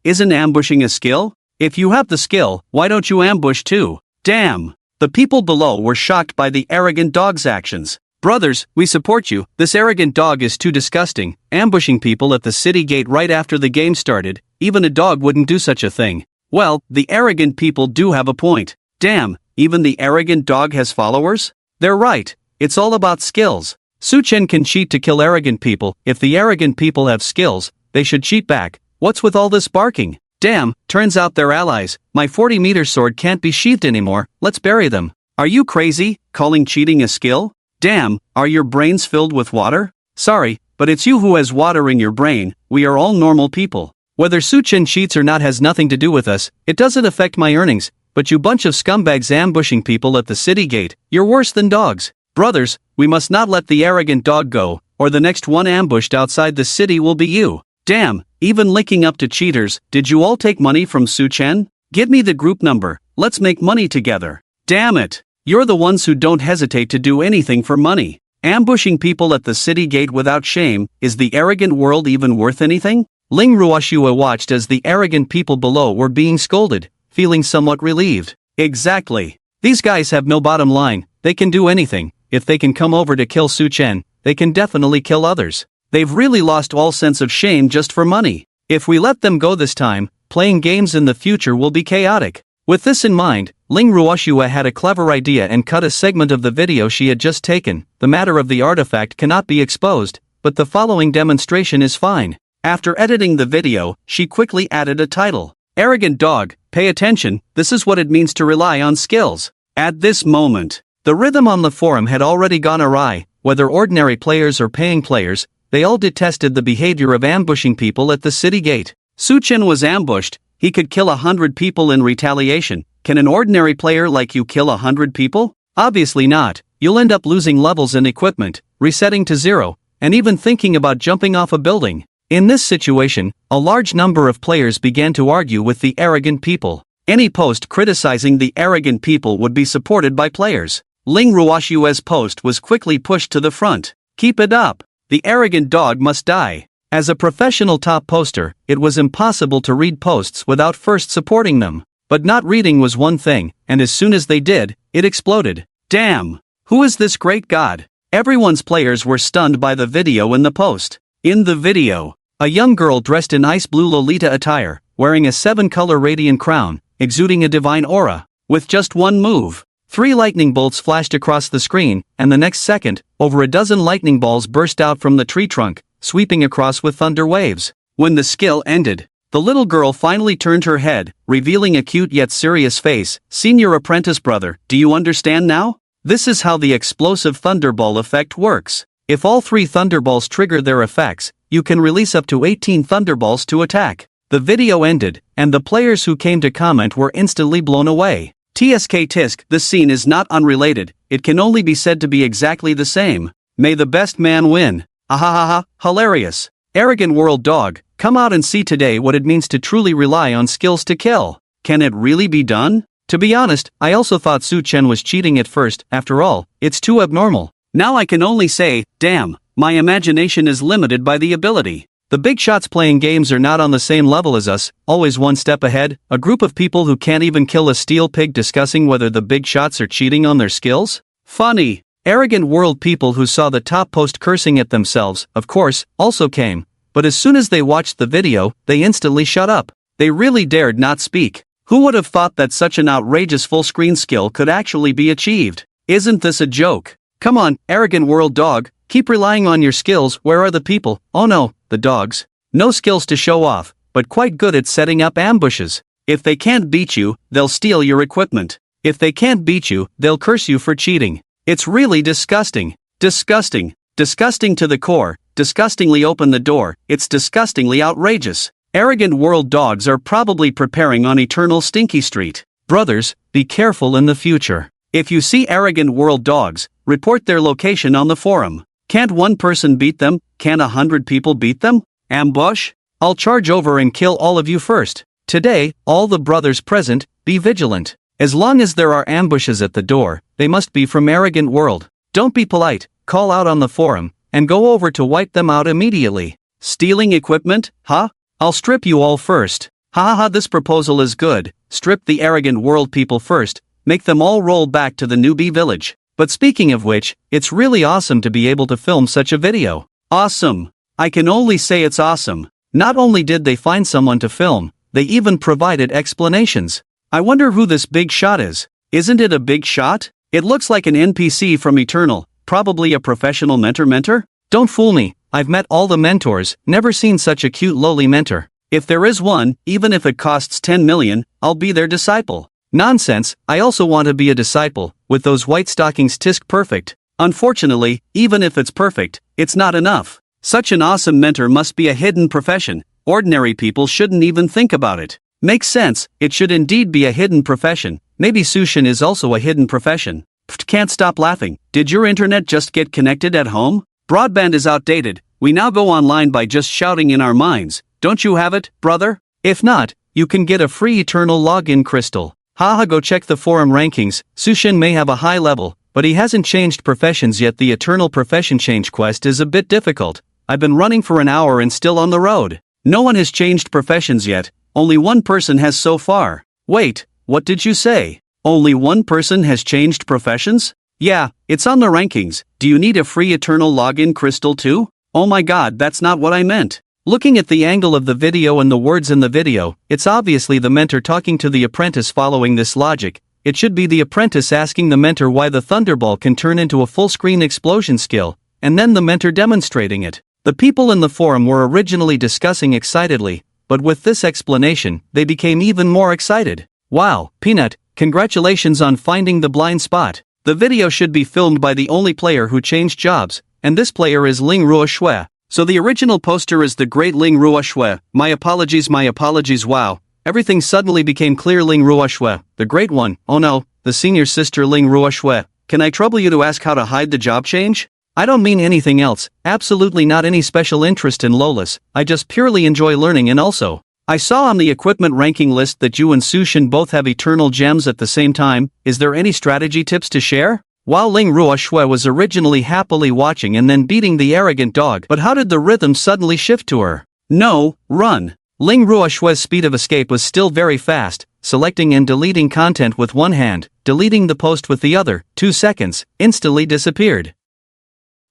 Isn't ambushing a skill? If you have the skill, why don't you ambush too? Damn! The people below were shocked by the arrogant dog's actions. Brothers, we support you. This arrogant dog is too disgusting, ambushing people at the city gate right after the game started. Even a dog wouldn't do such a thing. Well, the arrogant people do have a point. Damn, even the arrogant dog has followers? They're right. It's all about skills. Su-chen can cheat to kill arrogant people. If the arrogant people have skills, they should cheat back. What's with all this barking? Damn, turns out they're allies. My 40-meter sword can't be sheathed anymore. Let's bury them. Are you crazy? Calling cheating a skill? Damn, are your brains filled with water? Sorry, but it's you who has water in your brain. We are all normal people. Whether Su-chen cheats or not has nothing to do with us. It doesn't affect my earnings. But you bunch of scumbags ambushing people at the city gate, you're worse than dogs. Brothers, we must not let the arrogant dog go, or the next one ambushed outside the city will be you. Damn, even licking up to cheaters. Did you all take money from Su-chen? Give me the group number. Let's make money together. Damn it. You're the ones who don't hesitate to do anything for money. Ambushing people at the city gate without shame. Is the arrogant world even worth anything? Ling Ruoshua watched as the arrogant people below were being scolded, feeling somewhat relieved. Exactly. These guys have no bottom line. They can do anything. If they can come over to kill Su-chen, they can definitely kill others. They've really lost all sense of shame just for money. If we let them go this time, playing games in the future will be chaotic. With this in mind, Ling Ruoshua had a clever idea and cut a segment of the video she had just taken. The matter of the artifact cannot be exposed, but the following demonstration is fine. After editing the video, she quickly added a title. Arrogant dog, pay attention, this is what it means to rely on skills. At this moment, the rhythm on the forum had already gone awry. Whether ordinary players or paying players, they all detested the behavior of ambushing people at the city gate. Su-chen was ambushed. He could kill 100 people in retaliation. Can an ordinary player like you kill 100 people? Obviously not. You'll end up losing levels and equipment, resetting to 0, and even thinking about jumping off a building. In this situation, a large number of players began to argue with the arrogant people. Any post criticizing the arrogant people would be supported by players. Ling Ruoshua's post was quickly pushed to the front. Keep it up. The arrogant dog must die. As a professional top poster, it was impossible to read posts without first supporting them. But not reading was one thing, and as soon as they did, it exploded. Damn! Who is this great god? Everyone's players were stunned by the video in the post. In the video, a young girl dressed in ice blue Lolita attire, wearing a 7-color radiant crown, exuding a divine aura. With just one move, 3 lightning bolts flashed across the screen, and the next second, over a dozen lightning balls burst out from the tree trunk, sweeping across with thunder waves. When the skill ended, the little girl finally turned her head, revealing a cute yet serious face. Senior apprentice brother, do you understand now? This is how the explosive thunderball effect works. If all 3 thunderballs trigger their effects, you can release up to 18 thunderballs to attack. The video ended, and the players who came to comment were instantly blown away. TSK Tisk, this scene is not unrelated, it can only be said to be exactly the same. May the best man win. Ahahaha, hilarious. Arrogant world dog, come out and see today what it means to truly rely on skills to kill. Can it really be done? To be honest, I also thought Su-chen was cheating at first. After all, it's too abnormal. Now I can only say, damn, my imagination is limited by the ability. The big shots playing games are not on the same level as us, always one step ahead. A group of people who can't even kill a steel pig discussing whether the big shots are cheating on their skills? Funny. Arrogant world people who saw the top post cursing at themselves, of course, also came. But as soon as they watched the video, they instantly shut up. They really dared not speak. Who would have thought that such an outrageous full-screen skill could actually be achieved? Isn't this a joke? Come on, arrogant world dog, keep relying on your skills. Where are the people? Oh no, the dogs. No skills to show off, but quite good at setting up ambushes. If they can't beat you, they'll steal your equipment. If they can't beat you, they'll curse you for cheating. It's really disgusting. Disgusting. Disgusting to the core. Disgustingly open the door. It's disgustingly outrageous. Arrogant world dogs are probably preparing on Eternal Stinky Street. Brothers, be careful in the future. If you see arrogant world dogs, report their location on the forum. Can't one person beat them? Can 100 people beat them? Ambush? I'll charge over and kill all of you first. Today, all the brothers present, be vigilant. As long as there are ambushes at the door, they must be from arrogant world. Don't be polite, call out on the forum, and go over to wipe them out immediately. Stealing equipment? Huh? I'll strip you all first. Haha, this proposal is good. Strip the arrogant world people first, make them all roll back to the newbie village. But speaking of which, it's really awesome to be able to film such a video. Awesome. I can only say it's awesome. Not only did they find someone to film, they even provided explanations. I wonder who this big shot is. Isn't it a big shot? It looks like an NPC from Eternal, probably a professional mentor? Don't fool me, I've met all the mentors, never seen such a cute lowly mentor. If there is one, even if it costs 10 million, I'll be their disciple. Nonsense, I also want to be a disciple, with those white stockings tisk perfect. Unfortunately, even if it's perfect, it's not enough. Such an awesome mentor must be a hidden profession. Ordinary people shouldn't even think about it. Makes sense, it should indeed be a hidden profession. Maybe Sushin is also a hidden profession. Pfft, can't stop laughing. Did your internet just get connected at home? Broadband is outdated. We now go online by just shouting in our minds. Don't you have it, brother? If not, you can get a free Eternal login crystal. Haha, go check the forum rankings. Sushin may have a high level, but he hasn't changed professions yet. The Eternal profession change quest is a bit difficult. I've been running for an hour and still on the road. No one has changed professions yet. Only one person has so far. Wait, what did you say? Only one person has changed professions? Yeah, it's on the rankings. Do you need a free Eternal login crystal too? Oh my god, that's not what I meant. Looking at the angle of the video and the words in the video, it's obviously the mentor talking to the apprentice. Following this logic, it should be the apprentice asking the mentor why the thunderball can turn into a full-screen explosion skill, and then the mentor demonstrating it. The people in the forum were originally discussing excitedly, but with this explanation, they became even more excited. Wow, Peanut, congratulations on finding the blind spot. The video should be filmed by the only player who changed jobs, and this player is Ling Ruo Shui. So the original poster is the great Ling Ruo Shui. My apologies. Wow, everything suddenly became clear. Ling Ruo Shui, the great one. Oh no, the senior sister Ling Ruo Shui. Can I trouble you to ask how to hide the job change? I don't mean anything else, absolutely not any special interest in Lolis, I just purely enjoy learning. And also, I saw on the equipment ranking list that you and Sushin both have eternal gems at the same time. Is there any strategy tips to share? While Ling Ruo Shui was originally happily watching and then beating the arrogant dog, but how did the rhythm suddenly shift to her? No, run. Ling Ruo Shui's speed of escape was still very fast, selecting and deleting content with one hand, deleting the post with the other, 2 seconds, instantly disappeared.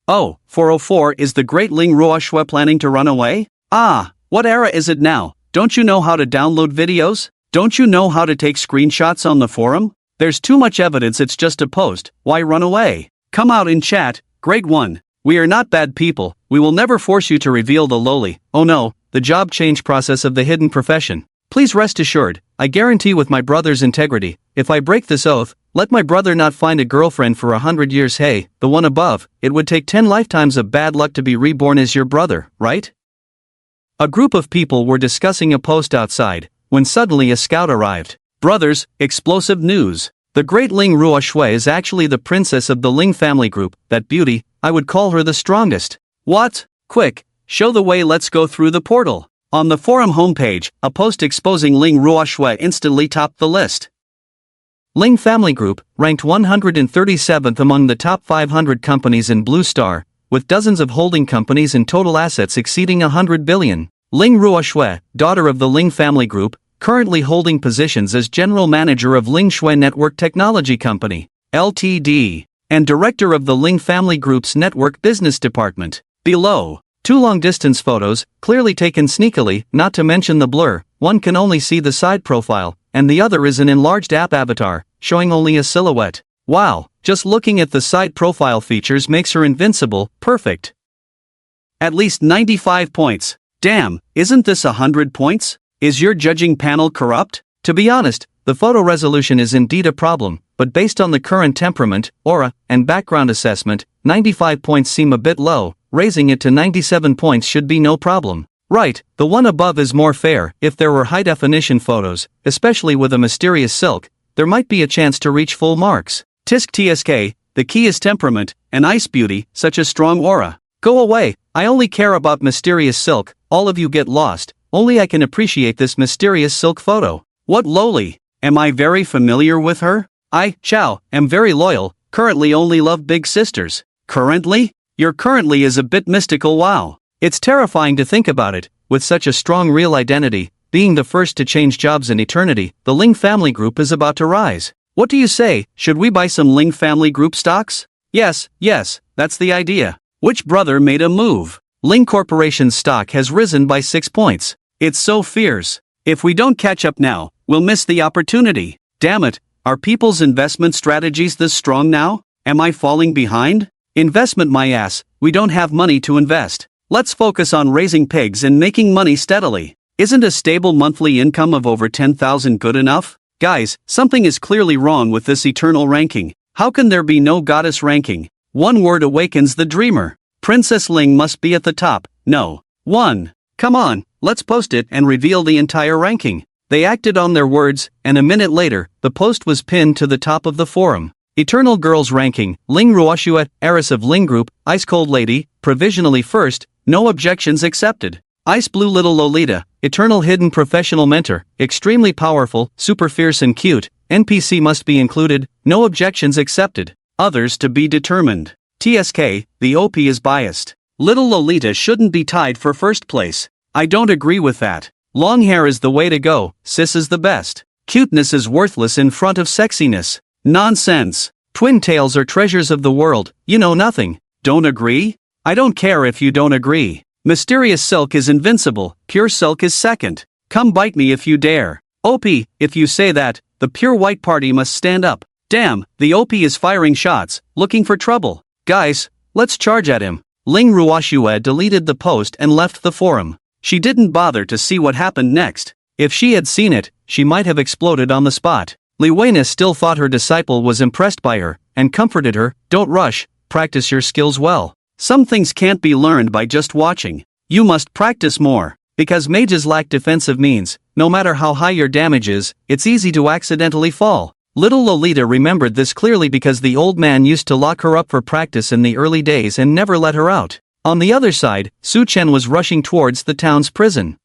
Oh, 404, is the great Ling Ruo Shui planning to run away? Ah, what era is it now? Don't you know how to download videos? Don't you know how to take screenshots on the forum? There's too much evidence, it's just a post, why run away? Come out in chat, great one. We are not bad people, we will never force you to reveal the lowly, oh no, the job change process of the hidden profession. Please rest assured, I guarantee with my brother's integrity, if I break this oath, let my brother not find a girlfriend for 100 years. Hey, the one above, it would take 10 lifetimes of bad luck to be reborn as your brother, right? A group of people were discussing a post outside, when suddenly a scout arrived. Brothers, explosive news. The great Ling Ruo Shui is actually the princess of the Ling family group, that beauty, I would call her the strongest. What? Quick, show the way, let's go through the portal. On the forum homepage, a post exposing Ling Ruo Shui instantly topped the list. Ling family group, ranked 137th among the top 500 companies in Blue Star, with dozens of holding companies and total assets exceeding 100 billion. Ling Ruo Shui, daughter of the Ling family group, currently holding positions as General Manager of Ling Shui Network Technology Company, Ltd., and Director of the Ling Family Group's Network Business Department. Below, 2 long-distance photos, clearly taken sneakily, not to mention the blur, one can only see the side profile, and the other is an enlarged app avatar, showing only a silhouette. Wow, just looking at the side profile features makes her invincible, perfect. At least 95 points. Damn, isn't this 100 points? Is your judging panel corrupt? To be honest, the photo resolution is indeed a problem, but based on the current temperament, aura, and background assessment, 95 points seem a bit low, raising it to 97 points should be no problem. Right, the one above is more fair. If there were high-definition photos, especially with a mysterious silk, there might be a chance to reach full marks. Tisk TSK, the key is temperament, and ice beauty, such as strong aura. Go away, I only care about mysterious silk, all of you get lost. Only I can appreciate this mysterious silk photo. What lowly? Am I very familiar with her? I, Chow, am very loyal, currently only love big sisters. Currently? Your currently is a bit mystical. Wow. It's terrifying to think about it, with such a strong real identity, being the first to change jobs in eternity, the Ling family group is about to rise. What do you say, should we buy some Ling family group stocks? Yes, that's the idea. Which brother made a move? Ling Corporation's stock has risen by 6 points. It's so fierce. If we don't catch up now, we'll miss the opportunity. Damn it, are people's investment strategies this strong now? Am I falling behind? Investment my ass, we don't have money to invest. Let's focus on raising pigs and making money steadily. Isn't a stable monthly income of over 10,000 good enough? Guys, something is clearly wrong with this eternal ranking. How can there be no goddess ranking? One word awakens the dreamer. Princess Ling must be at the top. No. 1. Come on, let's post it and reveal the entire ranking. They acted on their words, and a minute later, the post was pinned to the top of the forum. Eternal Girls Ranking, Ling Ruoshuet, heiress of Ling Group, Ice Cold Lady, provisionally first, no objections accepted. Ice Blue Little Lolita, Eternal Hidden Professional Mentor, extremely powerful, super fierce and cute, NPC must be included, no objections accepted. Others to be determined. TSK, the OP is biased. Little Lolita shouldn't be tied for first place. I don't agree with that. Long hair is the way to go, sis is the best. Cuteness is worthless in front of sexiness. Nonsense. Twin tails are treasures of the world, you know nothing. Don't agree? I don't care if you don't agree. Mysterious Silk is invincible, Pure Silk is second. Come bite me if you dare. OP, if you say that, the Pure White Party must stand up. Damn, the OP is firing shots, looking for trouble. Guys, let's charge at him. Ling Ruoshue deleted the post and left the forum. She didn't bother to see what happened next. If she had seen it, she might have exploded on the spot. Li Weina still thought her disciple was impressed by her, and comforted her, don't rush, practice your skills well. Some things can't be learned by just watching. You must practice more. Because mages lack defensive means, no matter how high your damage is, it's easy to accidentally fall. Little Lolita remembered this clearly because the old man used to lock her up for practice in the early days and never let her out. On the other side, Su Chen was rushing towards the town's prison.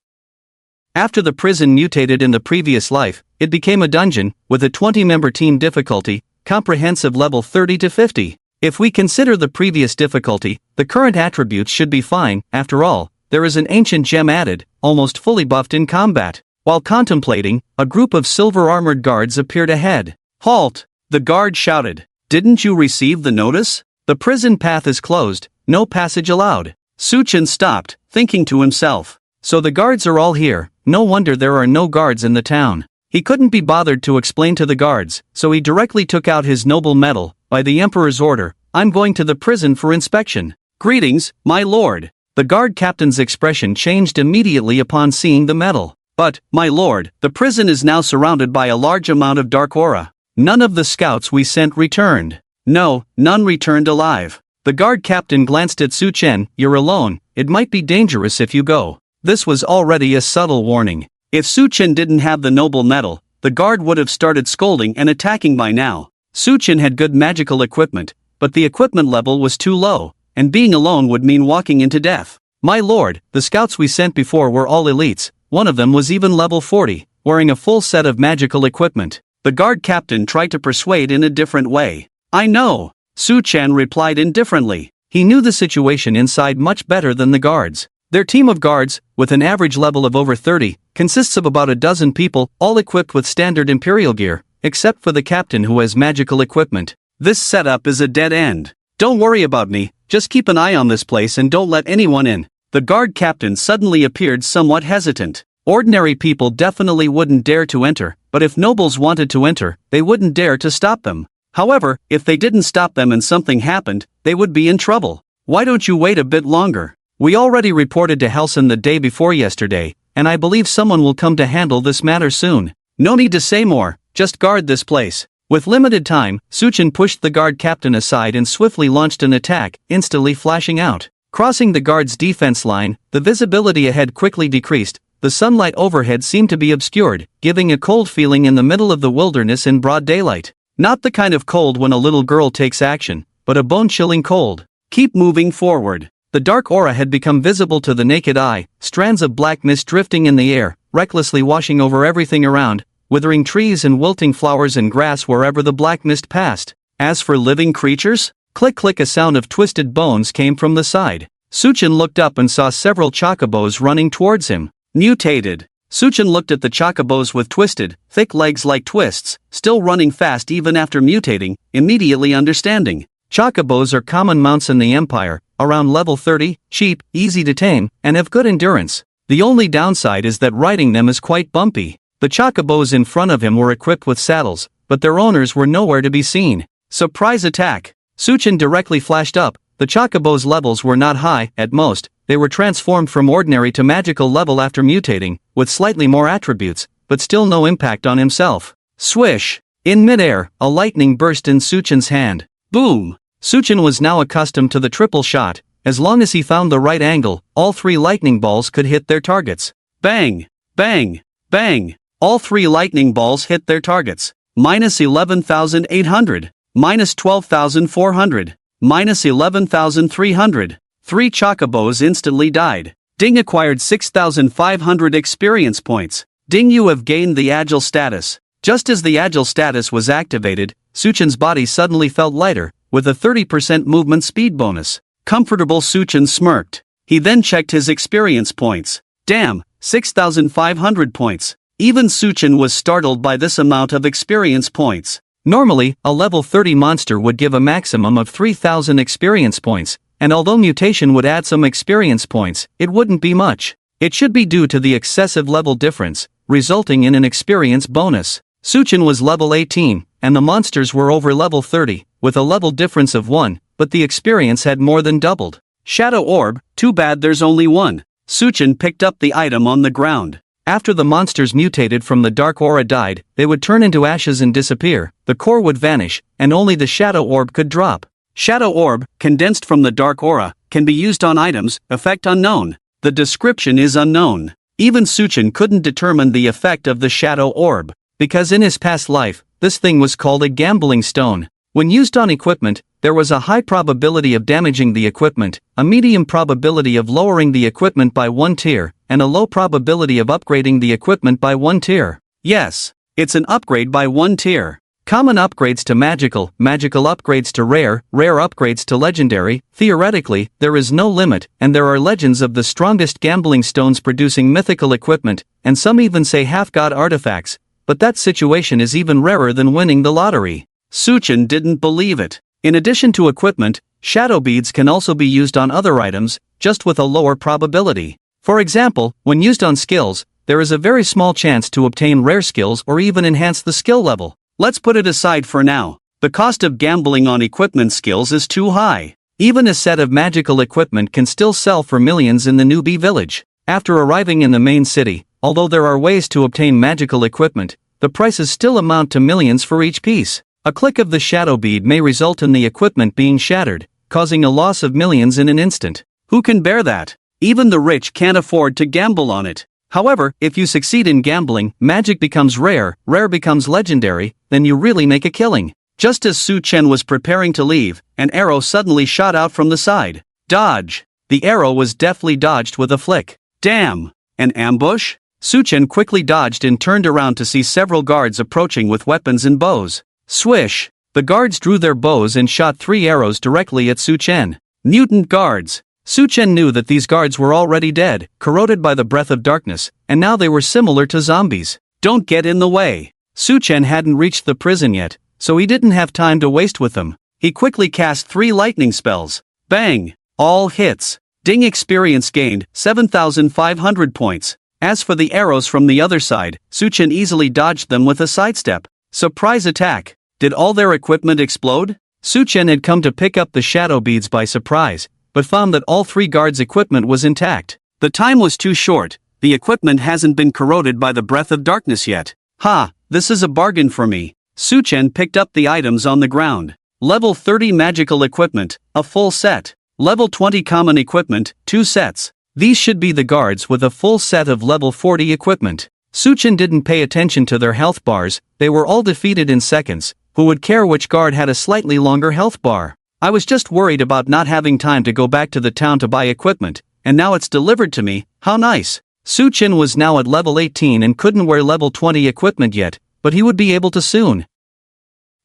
After the prison mutated in the previous life, it became a dungeon, with a 20-member team difficulty, comprehensive level 30 to 50. If we consider the previous difficulty, the current attributes should be fine. After all, there is an ancient gem added, almost fully buffed in combat. While contemplating, a group of silver-armored guards appeared ahead. Halt! The guard shouted. Didn't you receive the notice? The prison path is closed, no passage allowed. Su Chen stopped, thinking to himself. So the guards are all here, no wonder there are no guards in the town. He couldn't be bothered to explain to the guards, so he directly took out his noble medal. By the Emperor's order, I'm going to the prison for inspection. Greetings, my lord. The guard captain's expression changed immediately upon seeing the medal. But, my lord, the prison is now surrounded by a large amount of dark aura. None of the scouts we sent returned. No, none returned alive. The guard captain glanced at Su Chen. You're alone, it might be dangerous if you go. This was already a subtle warning. If Su Chen didn't have the noble medal, the guard would have started scolding and attacking by now. Su Chen had good magical equipment, but the equipment level was too low, and being alone would mean walking into death. My lord, the scouts we sent before were all elites, one of them was even level 40, wearing a full set of magical equipment. The guard captain tried to persuade in a different way. I know. Su Chen replied indifferently. He knew the situation inside much better than the guards. Their team of guards, with an average level of over 30, consists of about a dozen people, all equipped with standard imperial gear, except for the captain who has magical equipment. This setup is a dead end. Don't worry about me, just keep an eye on this place and don't let anyone in. The guard captain suddenly appeared somewhat hesitant. Ordinary people definitely wouldn't dare to enter, but if nobles wanted to enter, they wouldn't dare to stop them. However, if they didn't stop them and something happened, they would be in trouble. Why don't you wait a bit longer? We already reported to Helsen the day before yesterday, and I believe someone will come to handle this matter soon. No need to say more, just guard this place. With limited time, Su Chen pushed the guard captain aside and swiftly launched an attack, instantly flashing out. Crossing the guard's defense line, the visibility ahead quickly decreased. The sunlight overhead seemed to be obscured, giving a cold feeling in the middle of the wilderness in broad daylight. Not the kind of cold when a little girl takes action, but a bone-chilling cold. Keep moving forward. The dark aura had become visible to the naked eye, strands of black mist drifting in the air, recklessly washing over everything around, withering trees and wilting flowers and grass wherever the black mist passed. As for living creatures, click-click, a sound of twisted bones came from the side. Su Chen looked up and saw several chocobos running towards him. Mutated. Suchin looked at the chocobos with twisted, thick legs like twists, still running fast even after mutating, immediately understanding. Chocobos are common mounts in the Empire, around level 30, cheap, easy to tame, and have good endurance. The only downside is that riding them is quite bumpy. The chocobos in front of him were equipped with saddles, but their owners were nowhere to be seen. Surprise attack! Suchin directly flashed up. The chocobos' levels were not high, at most. They were transformed from ordinary to magical level after mutating, with slightly more attributes, but still no impact on himself. Swish! In midair, a lightning burst in Suchin's hand. Boom! Suchin was now accustomed to the triple shot. As long as he found the right angle, all 3 lightning balls could hit their targets. Bang! Bang! Bang! All 3 lightning balls hit their targets. Minus 11,800. Minus 12,400. Minus 11,300. 3 chocobos instantly died. Ding acquired 6,500 experience points. Ding, you have gained the agile status. Just as the agile status was activated, Suchin's body suddenly felt lighter, with a 30% movement speed bonus. Comfortable, Suchin smirked. He then checked his experience points. Damn, 6,500 points. Even Suchin was startled by this amount of experience points. Normally, a level 30 monster would give a maximum of 3,000 experience points, and although mutation would add some experience points, it wouldn't be much. It should be due to the excessive level difference, resulting in an experience bonus. Suchin was level 18, and the monsters were over level 30, with a level difference of 1, but the experience had more than doubled. Shadow Orb, too bad there's only one. Suchin picked up the item on the ground. After the monsters mutated from the dark aura died, they would turn into ashes and disappear, the core would vanish, and only the Shadow Orb could drop. Shadow Orb, condensed from the dark aura, can be used on items, effect unknown. The description is unknown. Even Suchin couldn't determine the effect of the Shadow Orb, because in his past life, this thing was called a gambling stone. When used on equipment, there was a high probability of damaging the equipment, a medium probability of lowering the equipment by 1 tier, and a low probability of upgrading the equipment by 1 tier. Yes, it's an upgrade by 1 tier. Common upgrades to magical, magical upgrades to rare, rare upgrades to legendary. Theoretically, there is no limit, and there are legends of the strongest gambling stones producing mythical equipment, and some even say half-god artifacts, but that situation is even rarer than winning the lottery. Suchin didn't believe it. In addition to equipment, shadow beads can also be used on other items, just with a lower probability. For example, when used on skills, there is a very small chance to obtain rare skills or even enhance the skill level. Let's put it aside for now. The cost of gambling on equipment skills is too high. Even a set of magical equipment can still sell for millions in the newbie village. After arriving in the main city, although there are ways to obtain magical equipment, the prices still amount to millions for each piece. A click of the shadow bead may result in the equipment being shattered, causing a loss of millions in an instant. Who can bear that? Even the rich can't afford to gamble on it. However, if you succeed in gambling, magic becomes rare, rare becomes legendary, then you really make a killing. Just as Suchin was preparing to leave, an arrow suddenly shot out from the side. Dodge! The arrow was deftly dodged with a flick. Damn! An ambush? Suchin quickly dodged and turned around to see several guards approaching with weapons and bows. Swish! The guards drew their bows and shot 3 arrows directly at Suchin. Mutant guards! Suchin knew that these guards were already dead, corroded by the breath of darkness, and now they were similar to zombies. Don't get in the way! Suchin hadn't reached the prison yet, so he didn't have time to waste with them. He quickly cast 3 lightning spells. Bang! All hits. Ding experience gained, 7,500 points. As for the arrows from the other side, Suchin easily dodged them with a sidestep. Surprise attack! Did all their equipment explode? Suchin had come to pick up the shadow beads by surprise, but found that all 3 guards' equipment was intact. The time was too short, the equipment hasn't been corroded by the breath of darkness yet. Ha, this is a bargain for me. Suchin picked up the items on the ground. Level 30 magical equipment, a full set. Level 20 common equipment, 2 sets. These should be the guards with a full set of level 40 equipment. Suchin didn't pay attention to their health bars, they were all defeated in seconds. Who would care which guard had a slightly longer health bar? I was just worried about not having time to go back to the town to buy equipment, and now it's delivered to me, how nice. Suchin was now at level 18 and couldn't wear level 20 equipment yet, but he would be able to soon.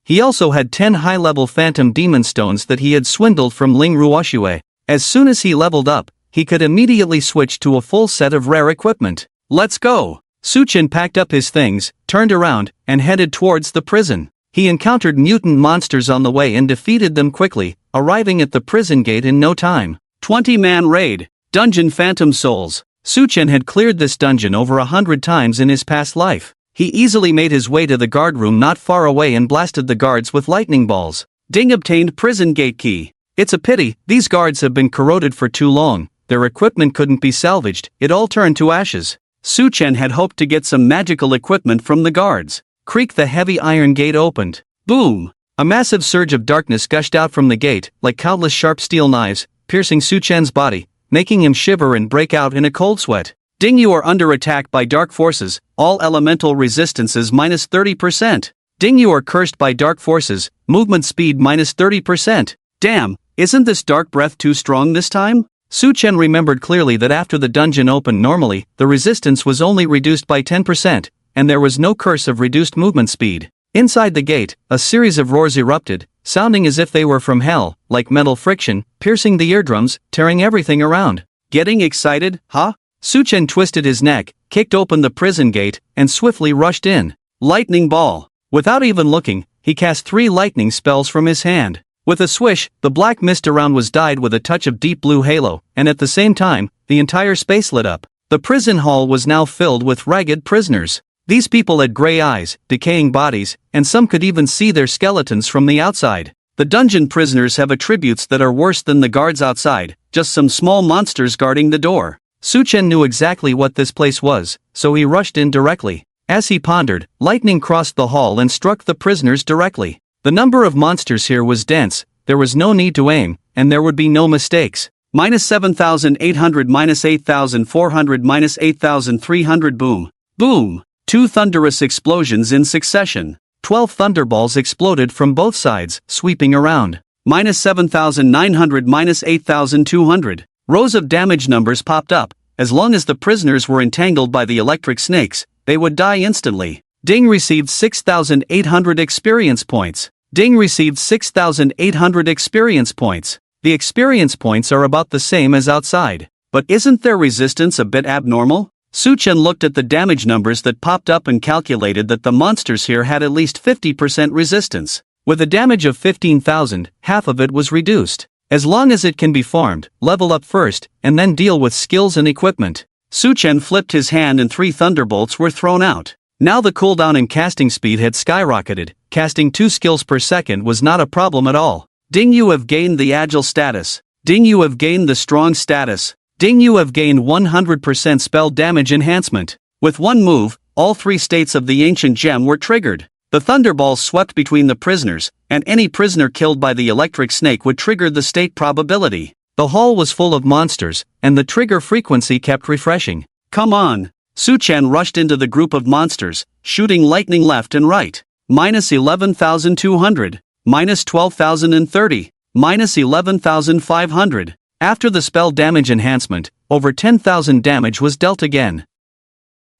He also had 10 high-level phantom demon stones that he had swindled from Ling Ruoxue. As soon as he leveled up, he could immediately switch to a full set of rare equipment. Let's go! Suchin packed up his things, turned around, and headed towards the prison. He encountered mutant monsters on the way and defeated them quickly, arriving at the prison gate in no time. 20-man raid. Dungeon Phantom Souls. Suchin had cleared this dungeon over 100 times in his past life. He easily made his way to the guard room not far away and blasted the guards with lightning balls. Ding obtained prison gate key. It's a pity, these guards have been corroded for too long, their equipment couldn't be salvaged, it all turned to ashes. Suchen had hoped to get some magical equipment from the guards. Creak, the heavy iron gate opened. Boom! A massive surge of darkness gushed out from the gate, like countless sharp steel knives, piercing Suchen's body, making him shiver and break out in a cold sweat. Ding, you are under attack by dark forces, all elemental resistances minus 30%. Ding, you are cursed by dark forces, movement speed minus 30%. Damn, isn't this dark breath too strong this time? Suchen remembered clearly that after the dungeon opened normally, the resistance was only reduced by 10%, and there was no curse of reduced movement speed. Inside the gate, a series of roars erupted, sounding as if they were from hell, like metal friction, piercing the eardrums, tearing everything around. Getting excited, huh? Suchen twisted his neck, kicked open the prison gate, and swiftly rushed in. Lightning ball. Without even looking, he cast 3 lightning spells from his hand. With a swish, the black mist around was dyed with a touch of deep blue halo, and at the same time, the entire space lit up. The prison hall was now filled with ragged prisoners. These people had gray eyes, decaying bodies, and some could even see their skeletons from the outside. The dungeon prisoners have attributes that are worse than the guards outside, just some small monsters guarding the door. Suchen knew exactly what this place was, so he rushed in directly. As he pondered, lightning crossed the hall and struck the prisoners directly. The number of monsters here was dense, there was no need to aim, and there would be no mistakes. Minus 7,800, minus 8,400, minus 8,300, boom. Boom! 2 thunderous explosions in succession. 12 thunderballs exploded from both sides, sweeping around. Minus 7,900, minus 8,200. Rows of damage numbers popped up. As long as the prisoners were entangled by the electric snakes, they would die instantly. Ding received 6,800 experience points. Ding received 6,800 experience points. The experience points are about the same as outside. But isn't their resistance a bit abnormal? Suchen looked at the damage numbers that popped up and calculated that the monsters here had at least 50% resistance. With a damage of 15,000, half of it was reduced. As long as it can be farmed, level up first, and then deal with skills and equipment. Suchen flipped his hand and 3 thunderbolts were thrown out. Now the cooldown and casting speed had skyrocketed, casting 2 skills per second was not a problem at all. Ding, you have gained the agile status. Ding, you have gained the strong status. Ding, you have gained 100% spell damage enhancement. With one move, all 3 states of the ancient gem were triggered. The thunderballs swept between the prisoners, and any prisoner killed by the electric snake would trigger the state probability. The hall was full of monsters, and the trigger frequency kept refreshing. Come on! Suchen rushed into the group of monsters, shooting lightning left and right. Minus 11,200. Minus 12,030. Minus 11,500. After the spell damage enhancement, over 10,000 damage was dealt again.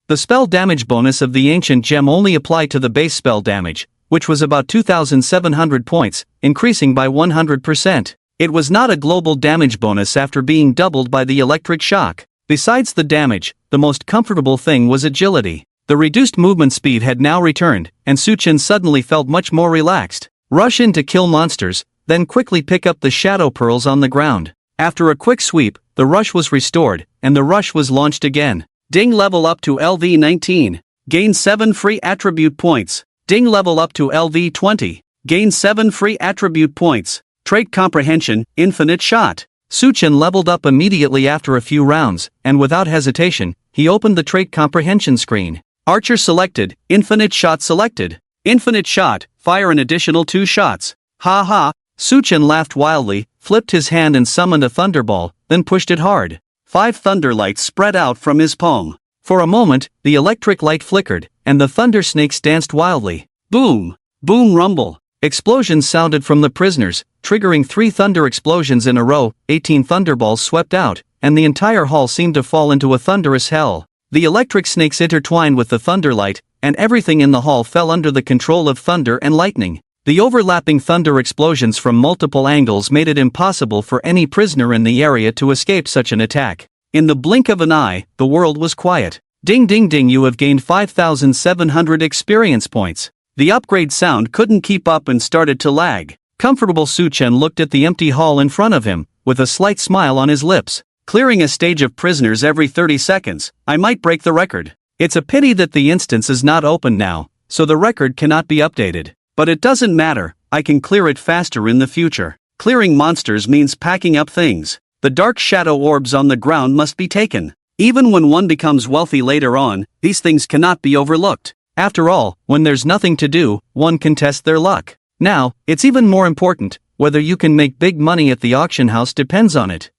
The spell damage bonus of the ancient gem only applied to the base spell damage, which was about 2,700 points, increasing by 100%. It was not a global damage bonus after being doubled by the electric shock. Besides the damage, the most comfortable thing was agility. The reduced movement speed had now returned, and Suchen suddenly felt much more relaxed. Rush in to kill monsters, then quickly pick up the shadow pearls on the ground. After a quick sweep, the rush was restored, and the rush was launched again. Ding, level up to LV19. Gain 7 free attribute points. Ding, level up to LV20. Gain 7 free attribute points. Trait comprehension, infinite shot. Suchen leveled up immediately after a few rounds, and without hesitation, he opened the trait comprehension screen. Archer selected, infinite shot selected. Infinite shot, fire an additional 2 shots. Ha ha! Suchen laughed wildly, flipped his hand and summoned a thunderball, then pushed it hard. 5 thunderlights spread out from his palm. For a moment, the electric light flickered, and the thunder snakes danced wildly. Boom! Boom rumble! Explosions sounded from the prisoners, triggering 3 thunder explosions in a row. 18 thunderballs swept out, and the entire hall seemed to fall into a thunderous hell. The electric snakes intertwined with the thunderlight, and everything in the hall fell under the control of thunder and lightning. The overlapping thunder explosions from multiple angles made it impossible for any prisoner in the area to escape such an attack. In the blink of an eye, the world was quiet. Ding ding ding, you have gained 5,700 experience points. The upgrade sound couldn't keep up and started to lag. Comfortable Su-chen looked at the empty hall in front of him, with a slight smile on his lips. Clearing a stage of prisoners every 30 seconds, I might break the record. It's a pity that the instance is not open now, so the record cannot be updated. But it doesn't matter, I can clear it faster in the future. Clearing monsters means packing up things. The dark shadow orbs on the ground must be taken. Even when one becomes wealthy later on, these things cannot be overlooked. After all, when there's nothing to do, one can test their luck. Now, it's even more important, whether you can make big money at the auction house depends on it.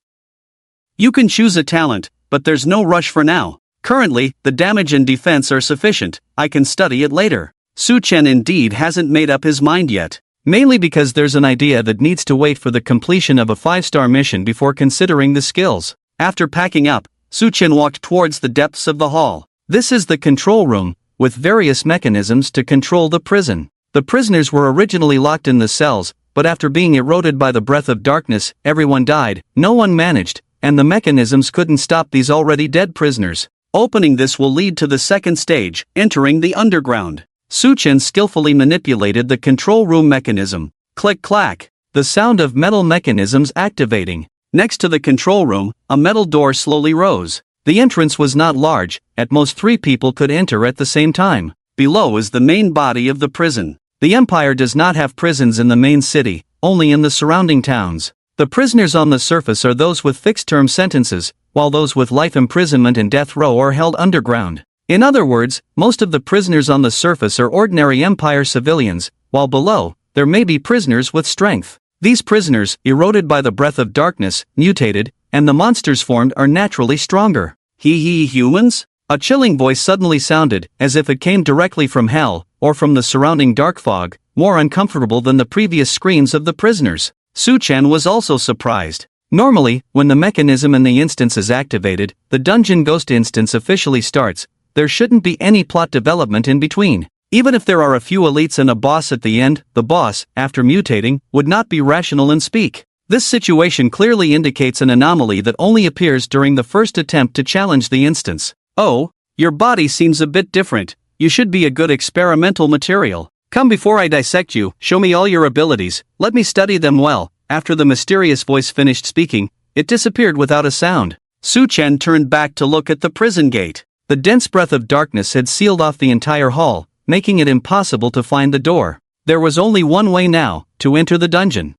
You can choose a talent, but there's no rush for now. Currently, the damage and defense are sufficient, I can study it later. Su-chen indeed hasn't made up his mind yet. Mainly because there's an idea that needs to wait for the completion of a 5-star mission before considering the skills. After packing up, Su-chen walked towards the depths of the hall. This is the control room, with various mechanisms to control the prison. The prisoners were originally locked in the cells, but after being eroded by the breath of darkness, everyone died, no one managed, and the mechanisms couldn't stop these already dead prisoners. Opening this will lead to the second stage, entering the underground. Su-chen skillfully manipulated the control room mechanism. Click-clack. The sound of metal mechanisms activating. Next to the control room, a metal door slowly rose. The entrance was not large, at most 3 people could enter at the same time. Below is the main body of the prison. The Empire does not have prisons in the main city, only in the surrounding towns. The prisoners on the surface are those with fixed-term sentences, while those with life imprisonment and death row are held underground. In other words, most of the prisoners on the surface are ordinary Empire civilians, while below, there may be prisoners with strength. These prisoners, eroded by the breath of darkness, mutated, and the monsters formed are naturally stronger. Humans? A chilling voice suddenly sounded, as if it came directly from hell, or from the surrounding dark fog, more uncomfortable than the previous screams of the prisoners. Su-chen was also surprised. Normally, when the mechanism in the instance is activated, the dungeon ghost instance officially starts. There shouldn't be any plot development in between. Even if there are a few elites and a boss at the end, the boss, after mutating, would not be rational and speak. This situation clearly indicates an anomaly that only appears during the first attempt to challenge the instance. Oh, your body seems a bit different. You should be a good experimental material. Come before I dissect you, show me all your abilities, let me study them well. After the mysterious voice finished speaking, it disappeared without a sound. Su-chen turned back to look at the prison gate. The dense breath of darkness had sealed off the entire hall, making it impossible to find the door. There was only one way now, to enter the dungeon.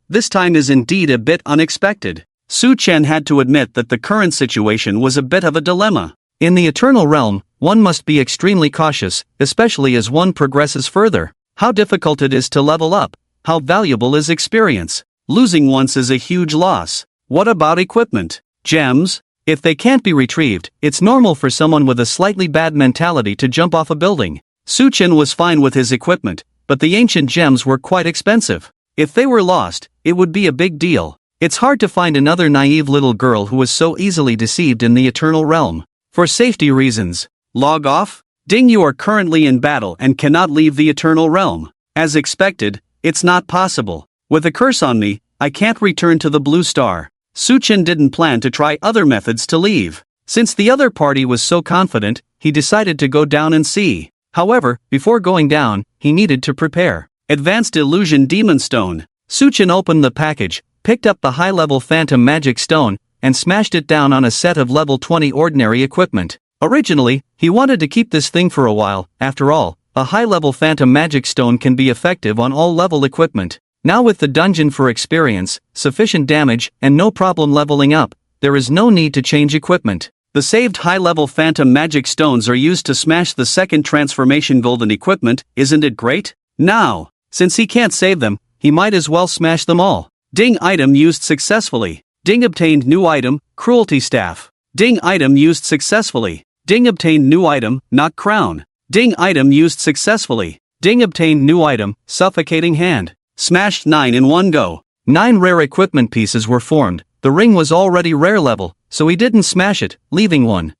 This time is indeed a bit unexpected. Su-chen had to admit that the current situation was a bit of a dilemma. In the Eternal Realm, one must be extremely cautious, especially as one progresses further. How difficult it is to level up. How valuable is experience. Losing once is a huge loss. What about equipment? Gems? If they can't be retrieved, it's normal for someone with a slightly bad mentality to jump off a building. Su-chen was fine with his equipment, but the ancient gems were quite expensive. If they were lost, it would be a big deal. It's hard to find another naive little girl who was so easily deceived in the Eternal Realm. For safety reasons, log off. Ding, you are currently in battle and cannot leave the Eternal Realm. As expected, it's not possible. With a curse on me, I can't return to the Blue Star. Su-chen didn't plan to try other methods to leave. Since the other party was so confident, he decided to go down and see. However, before going down, he needed to prepare. Advanced Illusion Demon Stone. Su-chen opened the package, picked up the high-level Phantom Magic Stone, and smashed it down on a set of level 20 ordinary equipment. Originally, he wanted to keep this thing for a while. After all, a high-level Phantom Magic Stone can be effective on all level equipment. Now with the dungeon for experience, sufficient damage, and no problem leveling up, there is no need to change equipment. The saved high-level Phantom Magic Stones are used to smash the second transformation golden equipment, isn't it great? Now, since he can't save them, he might as well smash them all. Ding, item used successfully. Ding, obtained new item, Cruelty Staff. Ding, item used successfully. Ding, obtained new item, Knock Crown. Ding, item used successfully. Ding, obtained new item, Suffocating Hand. Smashed 9 in one go. 9 rare equipment pieces were formed. The ring was already rare level, so he didn't smash it, leaving one.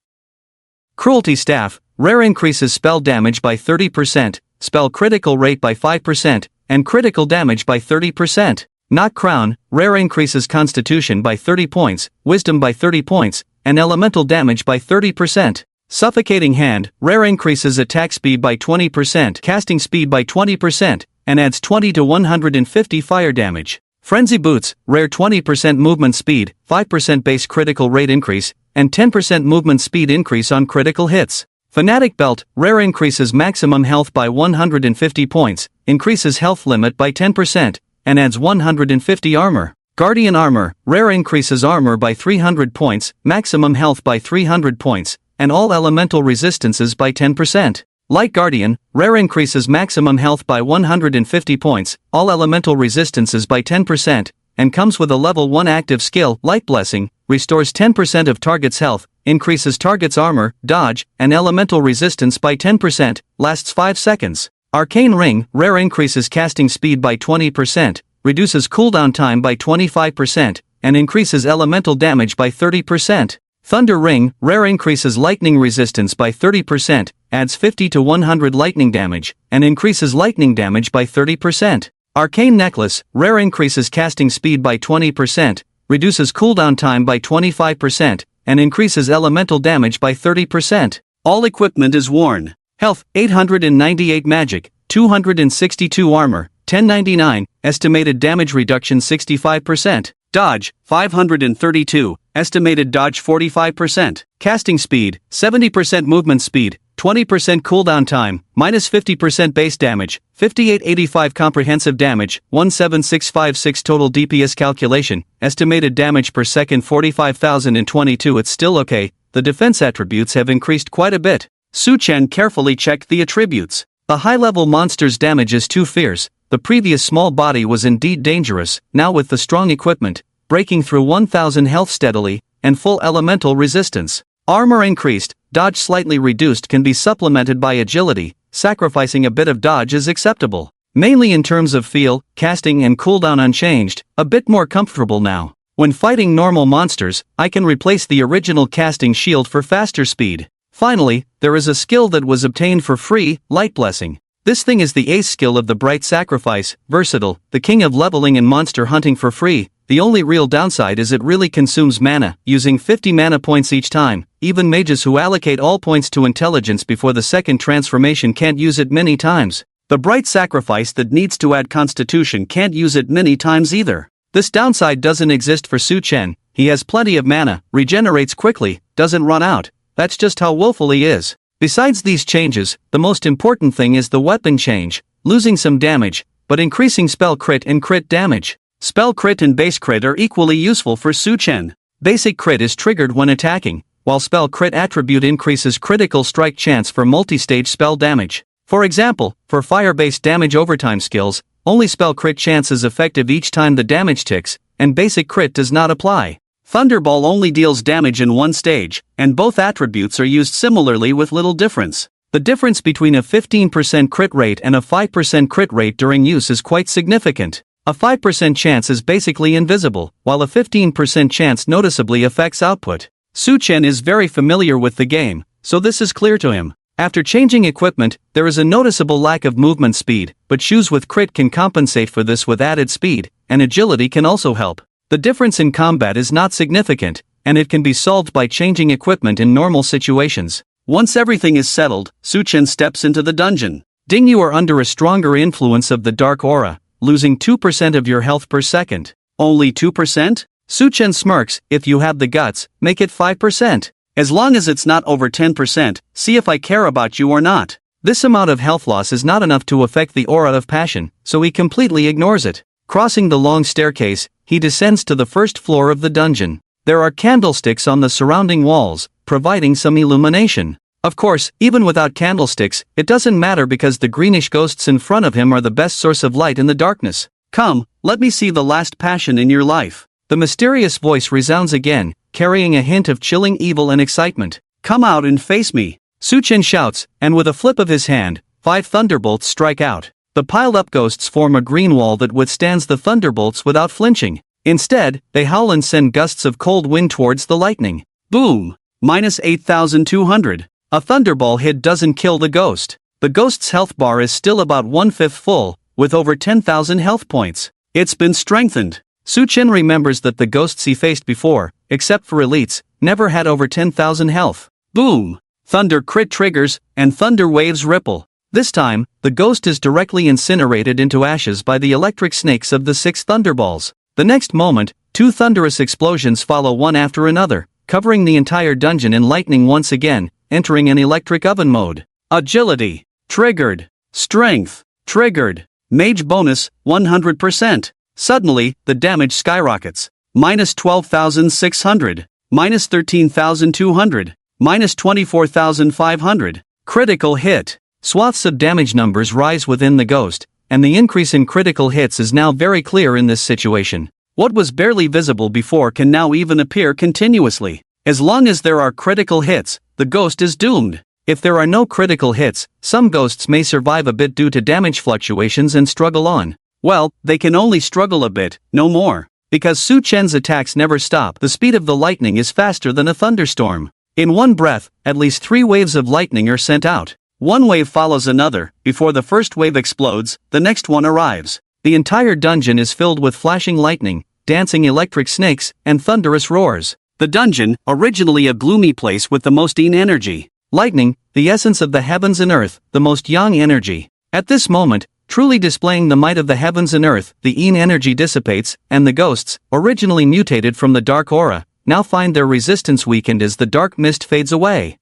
Cruelty Staff, rare increases spell damage by 30%, spell critical rate by 5%, and critical damage by 30%. Knock Crown, rare increases constitution by 30 points, wisdom by 30 points, and elemental damage by 30%. Suffocating Hand, rare increases attack speed by 20%, casting speed by 20%, and adds 20 to 150 fire damage. Frenzy Boots, rare 20% movement speed, 5% base critical rate increase, and 10% movement speed increase on critical hits. Fanatic Belt, rare increases maximum health by 150 points, increases health limit by 10%, and adds 150 armor. Guardian Armor, rare increases armor by 300 points, maximum health by 300 points, and all elemental resistances by 10%. Light Guardian, rare increases maximum health by 150 points, all elemental resistances by 10%, and comes with a level 1 active skill, Light Blessing, restores 10% of target's health, increases target's armor, dodge, and elemental resistance by 10%, lasts 5 seconds. Arcane Ring, rare increases casting speed by 20%, reduces cooldown time by 25%, and increases elemental damage by 30%. Thunder Ring, rare increases lightning resistance by 30%, adds 50 to 100 lightning damage, and increases lightning damage by 30%. Arcane Necklace, rare increases casting speed by 20%, reduces cooldown time by 25%, and increases elemental damage by 30%. All equipment is worn. Health, 898 magic, 262 armor, 1099, estimated damage reduction 65%. Dodge, 532, estimated dodge 45%. Casting speed, 70% movement speed, 20% cooldown time, minus 50% base damage, 5885 comprehensive damage, 17656 total DPS calculation, estimated damage per second 45,022. It's still okay, the defense attributes have increased quite a bit. Su Chen carefully checked the attributes. The high-level monster's damage is too fierce. The previous small body was indeed dangerous, now with the strong equipment, breaking through 1000 health steadily, and full elemental resistance. Armor increased, dodge slightly reduced can be supplemented by agility, sacrificing a bit of dodge is acceptable. Mainly in terms of feel, casting and cooldown unchanged, a bit more comfortable now. When fighting normal monsters, I can replace the original casting shield for faster speed. Finally, there is a skill that was obtained for free, Light Blessing. This thing is the ace skill of the Bright Sacrifice, versatile, the king of leveling and monster hunting for free. The only real downside is it really consumes mana, using 50 mana points each time. Even mages who allocate all points to intelligence before the second transformation can't use it many times. The Bright Sacrifice that needs to add constitution can't use it many times either. This downside doesn't exist for Su Chen. He has plenty of mana, regenerates quickly, doesn't run out. That's just how willful he is. Besides these changes, the most important thing is the weapon change, losing some damage, but increasing spell crit and crit damage. Spell crit and base crit are equally useful for Su Chen. Basic crit is triggered when attacking, while spell crit attribute increases critical strike chance for multi-stage spell damage. For example, for fire-based damage overtime skills, only spell crit chance is effective each time the damage ticks, and basic crit does not apply. Thunderball only deals damage in one stage, and both attributes are used similarly with little difference. The difference between a 15% crit rate and a 5% crit rate during use is quite significant. A 5% chance is basically invisible, while a 15% chance noticeably affects output. Su Chen is very familiar with the game, so this is clear to him. After changing equipment, there is a noticeable lack of movement speed, but shoes with crit can compensate for this with added speed, and agility can also help. The difference in combat is not significant, and it can be solved by changing equipment in normal situations. Once everything is settled, Su Chen steps into the dungeon. Ding, you are under a stronger influence of the dark aura, losing 2% of your health per second. Only 2%? Su Chen smirks, if you have the guts, make it 5%. As long as it's not over 10%, see if I care about you or not. This amount of health loss is not enough to affect the aura of passion, so he completely ignores it. Crossing the long staircase, he descends to the first floor of the dungeon. There are candlesticks on the surrounding walls, providing some illumination. Of course, even without candlesticks, it doesn't matter because the greenish ghosts in front of him are the best source of light in the darkness. Come, let me see the last passion in your life. The mysterious voice resounds again, carrying a hint of chilling evil and excitement. Come out and face me. Su Chen shouts, and with a flip of his hand, 5 thunderbolts strike out. The piled-up ghosts form a green wall that withstands the thunderbolts without flinching. Instead, they howl and send gusts of cold wind towards the lightning. Boom! Minus 8,200. A thunderball hit doesn't kill the ghost. The ghost's health bar is still about 1/5 full, with over 10,000 health points. It's been strengthened. Su Chen remembers that the ghosts he faced before, except for elites, never had over 10,000 health. Boom! thunder crit triggers, and thunder waves ripple. This time, the ghost is directly incinerated into ashes by the electric snakes of the 6 thunderballs. The next moment, 2 thunderous explosions follow one after another, covering the entire dungeon in lightning once again, entering an electric oven mode. Agility. Triggered. Strength. Triggered. Mage bonus, 100%. Suddenly, the damage skyrockets. Minus 12,600. Minus 13,200. Minus 24,500. Critical hit. Swaths of damage numbers rise within the ghost, and the increase in critical hits is now very clear in this situation. What was barely visible before can now even appear continuously. As long as there are critical hits, the ghost is doomed. If there are no critical hits, some ghosts may survive a bit due to damage fluctuations and struggle on. Well, they can only struggle a bit, no more. Because Su Chen's attacks never stop, the speed of the lightning is faster than a thunderstorm. In one breath, at least 3 waves of lightning are sent out. One wave follows another. Before the first wave explodes, the next one arrives. The entire dungeon is filled with flashing lightning, dancing electric snakes, and thunderous roars. The dungeon, originally a gloomy place with the most yin energy. Lightning, the essence of the heavens and earth, the most yang energy. At this moment, truly displaying the might of the heavens and earth, the yin energy dissipates, and the ghosts, originally mutated from the dark aura, now find their resistance weakened as the dark mist fades away.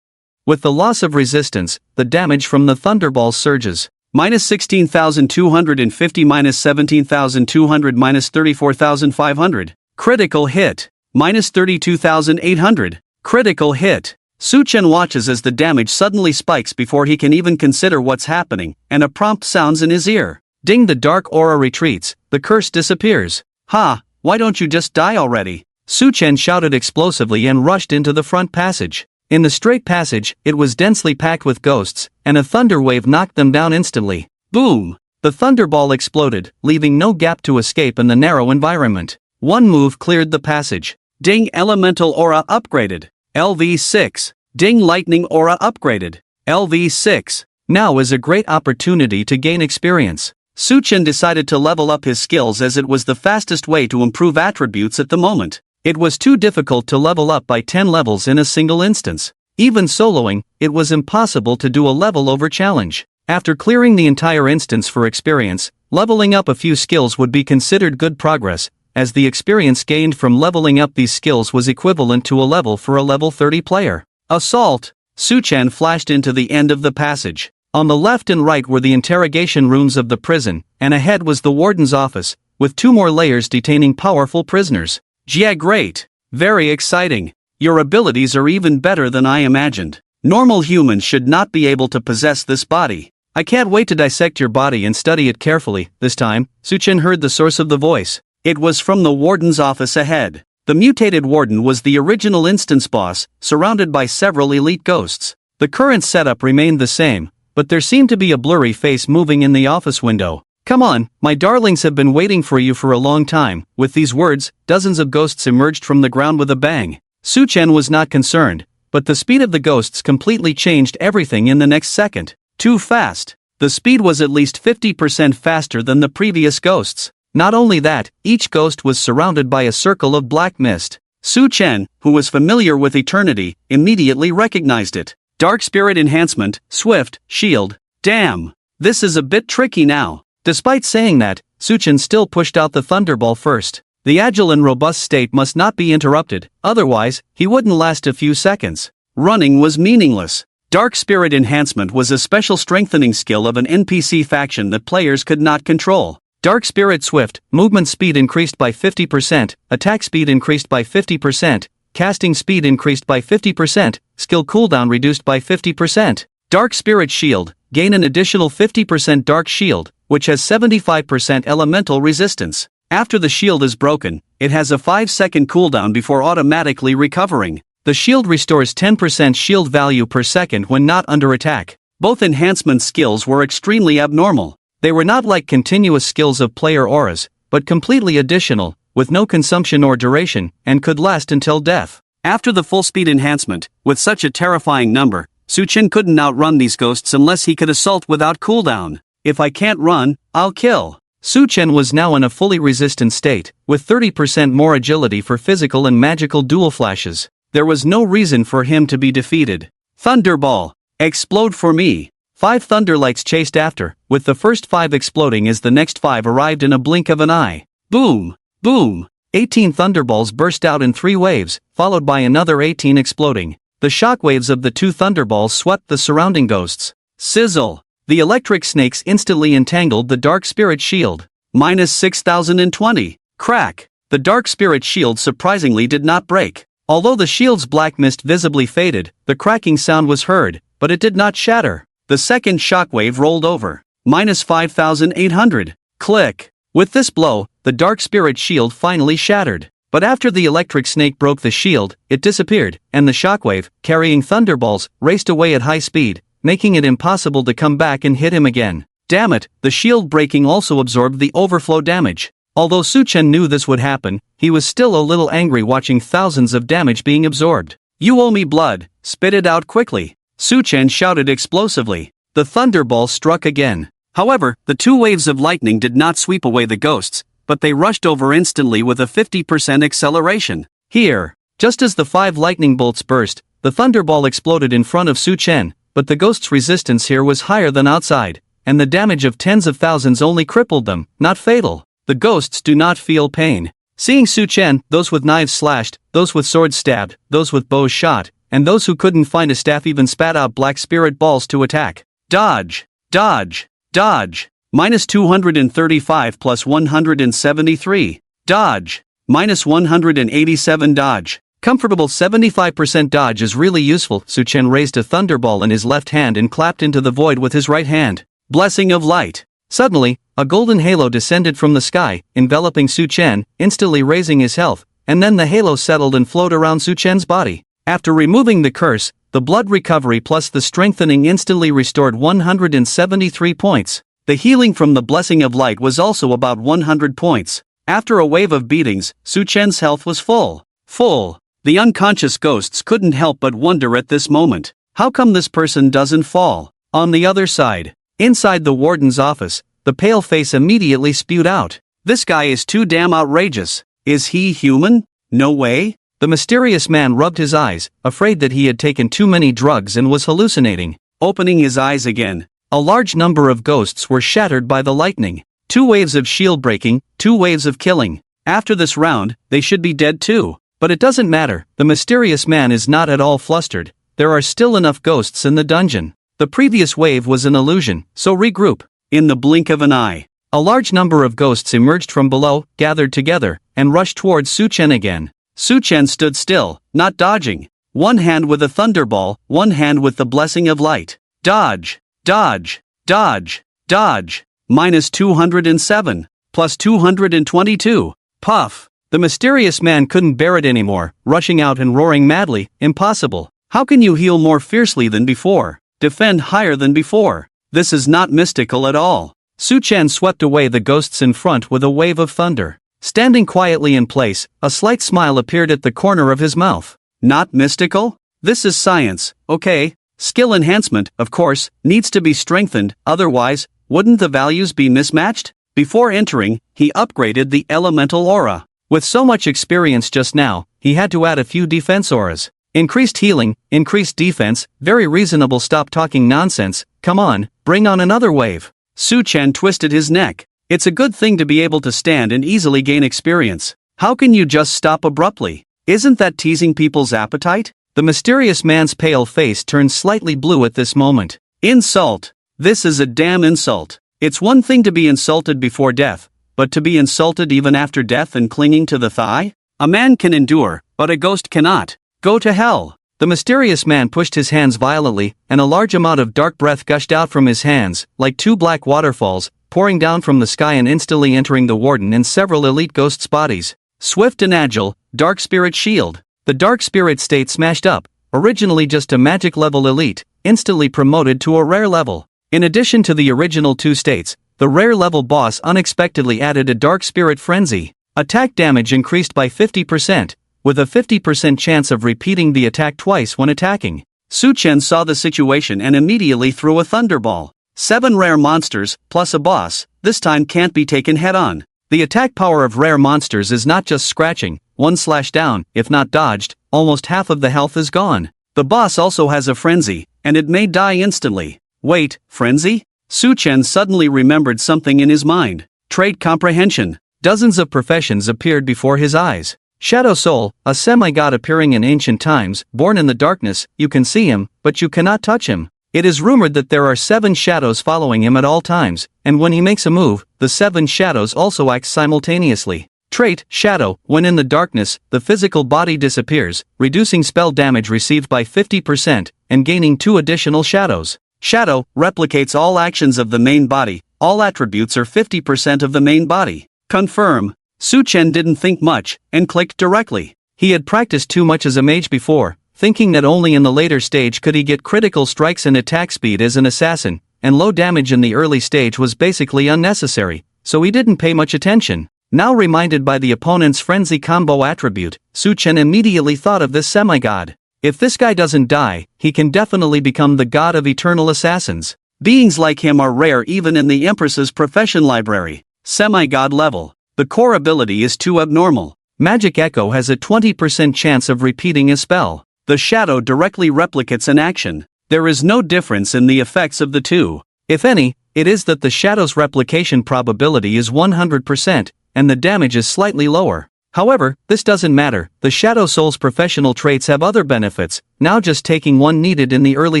With the loss of resistance, the damage from the thunderballs surges. Minus 16,250, minus 17,200, minus 34,500. Critical hit. Minus 32,800. Critical hit. Su Chen watches as the damage suddenly spikes before he can even consider what's happening, and a prompt sounds in his ear. Ding! The dark aura retreats, the curse disappears. Ha! Why don't you just die already? Su Chen shouted explosively and rushed into the front passage. In the straight passage, it was densely packed with ghosts, and a thunder wave knocked them down instantly. Boom! The thunderball exploded, leaving no gap to escape in the narrow environment. One move cleared the passage. Ding! Elemental aura upgraded. LV6. Ding! Lightning aura upgraded. LV6. Now is a great opportunity to gain experience. Su Chen decided to level up his skills as it was the fastest way to improve attributes at the moment. It was too difficult to level up by 10 levels in a single instance. Even soloing, it was impossible to do a level over challenge. After clearing the entire instance for experience, leveling up a few skills would be considered good progress, as the experience gained from leveling up these skills was equivalent to a level for a level 30 player. Assault! Su Chen flashed into the end of the passage. On the left and right were the interrogation rooms of the prison, and ahead was the warden's office, with 2 more layers detaining powerful prisoners. Yeah, great. Very exciting. Your abilities are even better than I imagined. Normal humans should not be able to possess this body. I can't wait to dissect your body and study it carefully. This time, Su Chen heard the source of the voice. It was from the warden's office ahead. The mutated warden was the original instance boss, surrounded by several elite ghosts. The current setup remained the same, but there seemed to be a blurry face moving in the office window. Come on, my darlings have been waiting for you for a long time. With these words, dozens of ghosts emerged from the ground with a bang. Su Chen was not concerned, but the speed of the ghosts completely changed everything in the next second. Too fast. The speed was at least 50% faster than the previous ghosts. Not only that, each ghost was surrounded by a circle of black mist. Su Chen, who was familiar with eternity, immediately recognized it. Dark Spirit Enhancement, Swift, Shield. Damn. This is a bit tricky now. Despite saying that, Su Chen still pushed out the thunderball first. The agile and robust state must not be interrupted, otherwise, he wouldn't last a few seconds. Running was meaningless. Dark Spirit Enhancement was a special strengthening skill of an NPC faction that players could not control. Dark Spirit Swift, movement speed increased by 50%, attack speed increased by 50%, casting speed increased by 50%, skill cooldown reduced by 50%. Dark Spirit Shield, gain an additional 50% Dark Shield, which has 75% elemental resistance. After the shield is broken, it has a 5-second cooldown before automatically recovering. The shield restores 10% shield value per second when not under attack. Both enhancement skills were extremely abnormal. They were not like continuous skills of player auras, but completely additional, with no consumption or duration, and could last until death. After the full speed enhancement, with such a terrifying number, Su Chen couldn't outrun these ghosts unless he could assault without cooldown. If I can't run, I'll kill. Su Chen was now in a fully resistant state, with 30% more agility for physical and magical dual flashes. There was no reason for him to be defeated. Thunderball. Explode for me. 5 thunderlights chased after, with the first 5 exploding as the next 5 arrived in a blink of an eye. Boom! Boom! 18 thunderballs burst out in 3 waves, followed by another 18 exploding. The shockwaves of the 2 thunderballs swept the surrounding ghosts. Sizzle! The electric snakes instantly entangled the dark spirit shield. Minus 6020. Crack! The dark spirit shield surprisingly did not break. Although the shield's black mist visibly faded, the cracking sound was heard, but it did not shatter. The second shockwave rolled over. Minus 5800. Click! With this blow, the dark spirit shield finally shattered. But after the electric snake broke the shield, it disappeared, and the shockwave, carrying thunderballs, raced away at high speed, making it impossible to come back and hit him again. Damn it, the shield breaking also absorbed the overflow damage. Although Su-chen knew this would happen, he was still a little angry watching thousands of damage being absorbed. You owe me blood, spit it out quickly. Su-chen shouted explosively. The thunderball struck again. However, the 2 waves of lightning did not sweep away the ghosts, but they rushed over instantly with a 50% acceleration. Here, just as the 5 lightning bolts burst, the thunderball exploded in front of Su-chen, but the ghost's resistance here was higher than outside, and the damage of tens of thousands only crippled them, not fatal. The ghosts do not feel pain. Seeing Su-chen, those with knives slashed, those with swords stabbed, those with bows shot, and those who couldn't find a staff even spat out black spirit balls to attack. Dodge! Dodge! Dodge! Minus 235 plus 173. Dodge! Minus 187 dodge. Comfortable 75% dodge is really useful. Su-chen raised a thunderball in his left hand and clapped into the void with his right hand. Blessing of light. Suddenly, a golden halo descended from the sky, enveloping Su-chen, instantly raising his health, and then the halo settled and flowed around Su-chen's body. After removing the curse, the blood recovery plus the strengthening instantly restored 173 points. The healing from the blessing of light was also about 100 points. After a wave of beatings, Su-chen's health was full. Full. The unconscious ghosts couldn't help but wonder at this moment. How come this person doesn't fall? On the other side, inside the warden's office, the pale face immediately spewed out. This guy is too damn outrageous. Is he human? No way. The mysterious man rubbed his eyes, afraid that he had taken too many drugs and was hallucinating. Opening his eyes again, a large number of ghosts were shattered by the lightning. 2 waves of shield breaking, 2 waves of killing. After this round, they should be dead too. But it doesn't matter, the mysterious man is not at all flustered. There are still enough ghosts in the dungeon. The previous wave was an illusion, so regroup. In the blink of an eye, a large number of ghosts emerged from below, gathered together, and rushed towards Su-chen again. Su-chen stood still, not dodging. One hand with a thunderball, one hand with the blessing of light. Dodge! Dodge! Dodge! Dodge! Minus 207. Plus 222. Puff! The mysterious man couldn't bear it anymore, rushing out and roaring madly. Impossible. How can you heal more fiercely than before? Defend higher than before? This is not mystical at all. Su-chen swept away the ghosts in front with a wave of thunder. Standing quietly in place, a slight smile appeared at the corner of his mouth. Not mystical? This is science, okay? Skill enhancement, of course, needs to be strengthened, otherwise, wouldn't the values be mismatched? Before entering, he upgraded the elemental aura. With so much experience just now, he had to add a few defense auras. Increased healing, increased defense, very reasonable. Stop talking nonsense, come on, bring on another wave. Su-chen twisted his neck. It's a good thing to be able to stand and easily gain experience. How can you just stop abruptly? Isn't that teasing people's appetite? The mysterious man's pale face turned slightly blue at this moment. Insult! This is a damn insult. It's one thing to be insulted before death, but to be insulted even after death and clinging to the thigh? A man can endure, but a ghost cannot. Go to hell! The mysterious man pushed his hands violently, and a large amount of dark breath gushed out from his hands, like 2 black waterfalls, pouring down from the sky and instantly entering the warden and several elite ghosts' bodies. Swift and agile, dark spirit shield. The dark spirit state smashed up, originally just a magic level elite, instantly promoted to a rare level. In addition to the original 2 states, the rare level boss unexpectedly added a dark spirit frenzy. Attack damage increased by 50%. With a 50% chance of repeating the attack twice when attacking. Su-chen saw the situation and immediately threw a thunderball. 7 rare monsters, plus a boss, this time can't be taken head-on. The attack power of rare monsters is not just scratching, 1 slash down, if not dodged, almost half of the health is gone. The boss also has a frenzy, and it may die instantly. Wait, frenzy? Su-chen suddenly remembered something in his mind. Trait comprehension. Dozens of professions appeared before his eyes. Shadow Soul, a semi-god appearing in ancient times, born in the darkness, you can see him, but you cannot touch him. It is rumored that there are 7 shadows following him at all times, and when he makes a move, the 7 shadows also act simultaneously. Trait, Shadow, when in the darkness, the physical body disappears, reducing spell damage received by 50%, and gaining 2 additional shadows. Shadow, replicates all actions of the main body, all attributes are 50% of the main body. Confirm. Su-chen didn't think much, and clicked directly. He had practiced too much as a mage before, thinking that only in the later stage could he get critical strikes and attack speed as an assassin, and low damage in the early stage was basically unnecessary, so he didn't pay much attention. Now reminded by the opponent's frenzy combo attribute, Su-chen immediately thought of this semi-god. If this guy doesn't die, he can definitely become the god of eternal assassins. Beings like him are rare even in the Empress's profession library. Semi-god level. The core ability is too abnormal. Magic Echo has a 20% chance of repeating a spell. The shadow directly replicates an action. There is no difference in the effects of the two. If any, it is that the shadow's replication probability is 100%, and the damage is slightly lower. However, this doesn't matter, the Shadow Soul's professional traits have other benefits, now just taking one needed in the early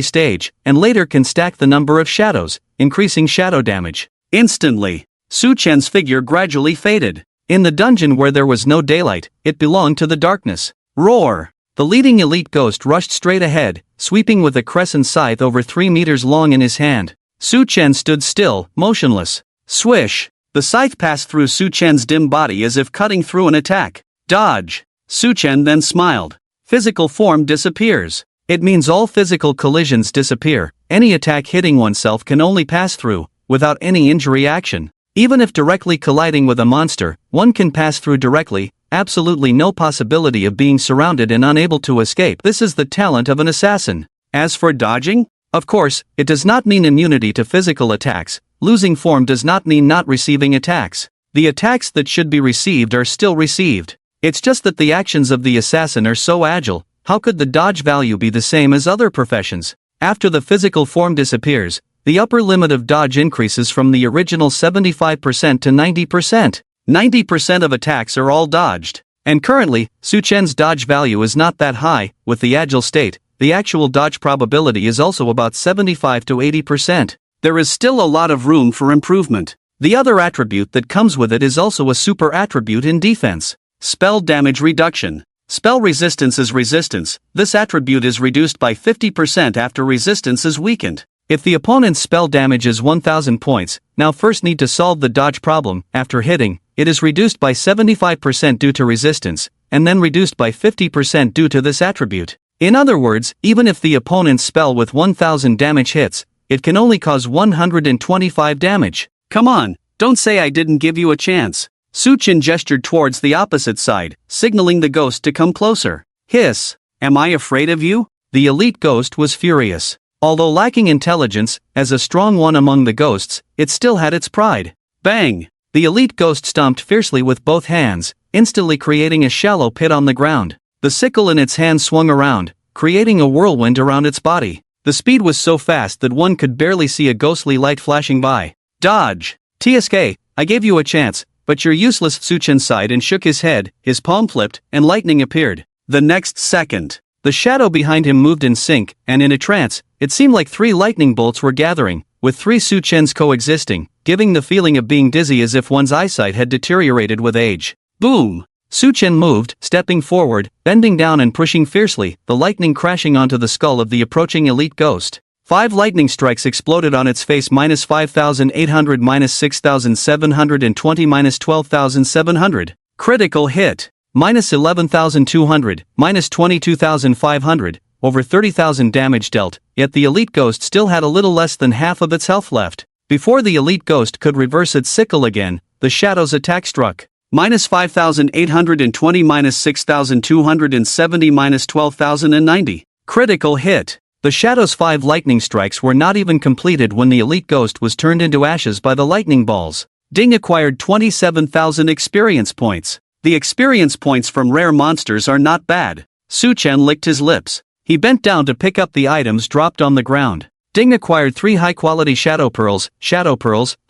stage, and later can stack the number of shadows, increasing shadow damage. Instantly, Su-chen's figure gradually faded. In the dungeon where there was no daylight, it belonged to the darkness. Roar! The leading elite ghost rushed straight ahead, sweeping with a crescent scythe over 3 meters long in his hand. Su-chen stood still, motionless. Swish! The scythe passed through Su-chen's dim body as if cutting through an attack. Dodge! Su-chen then smiled. Physical form disappears. It means all physical collisions disappear. Any attack hitting oneself can only pass through, without any injury action. Even if directly colliding with a monster, one can pass through directly, absolutely no possibility of being surrounded and unable to escape. This is the talent of an assassin. As for dodging? Of course, it does not mean immunity to physical attacks. Losing form does not mean not receiving attacks. The attacks that should be received are still received. It's just that the actions of the assassin are so agile, how could the dodge value be the same as other professions? After the physical form disappears, the upper limit of dodge increases from the original 75% to 90%. 90% of attacks are all dodged. And currently, Su-chen's dodge value is not that high. With the agile state, the actual dodge probability is also about 75 to 80%. There is still a lot of room for improvement. The other attribute that comes with it is also a super attribute in defense. Spell damage reduction. Spell resistance is resistance. This attribute is reduced by 50% after resistance is weakened. If the opponent's spell damage is 1000 points, now first need to solve the dodge problem. After hitting, it is reduced by 75% due to resistance, and then reduced by 50% due to this attribute. In other words, even if the opponent's spell with 1000 damage hits, it can only cause 125 damage. Come on, don't say I didn't give you a chance. Su-chen gestured towards the opposite side, signaling the ghost to come closer. Hiss! Am I afraid of you? The elite ghost was furious. Although lacking intelligence, as a strong one among the ghosts, it still had its pride. Bang! The elite ghost stomped fiercely with both hands, instantly creating a shallow pit on the ground. The sickle in its hand swung around, creating a whirlwind around its body. The speed was so fast that one could barely see a ghostly light flashing by. Dodge! TSK, I gave you a chance, but you're useless. Su-chen sighed and shook his head, his palm flipped, and lightning appeared. The next second, the shadow behind him moved in sync, and in a trance, it seemed like 3 lightning bolts were gathering, with 3 Su-chens coexisting, giving the feeling of being dizzy as if one's eyesight had deteriorated with age. Boom! Su-chen moved, stepping forward, bending down and pushing fiercely, the lightning crashing onto the skull of the approaching elite ghost. 5 lightning strikes exploded on its face. -5800, -6720, -12700. Critical hit. -11,200, -22,500, over 30,000 damage dealt, yet the elite ghost still had a little less than half of its health left. Before the elite ghost could reverse its sickle again, the shadow's attack struck. -5,820, -6,270, -12,090. Critical hit. The shadow's 5 lightning strikes were not even completed when the elite ghost was turned into ashes by the lightning balls. Ding acquired 27,000 experience points. The experience points from rare monsters are not bad. Su-chen licked his lips. He bent down to pick up the items dropped on the ground. Ding acquired 3 high-quality shadow pearls,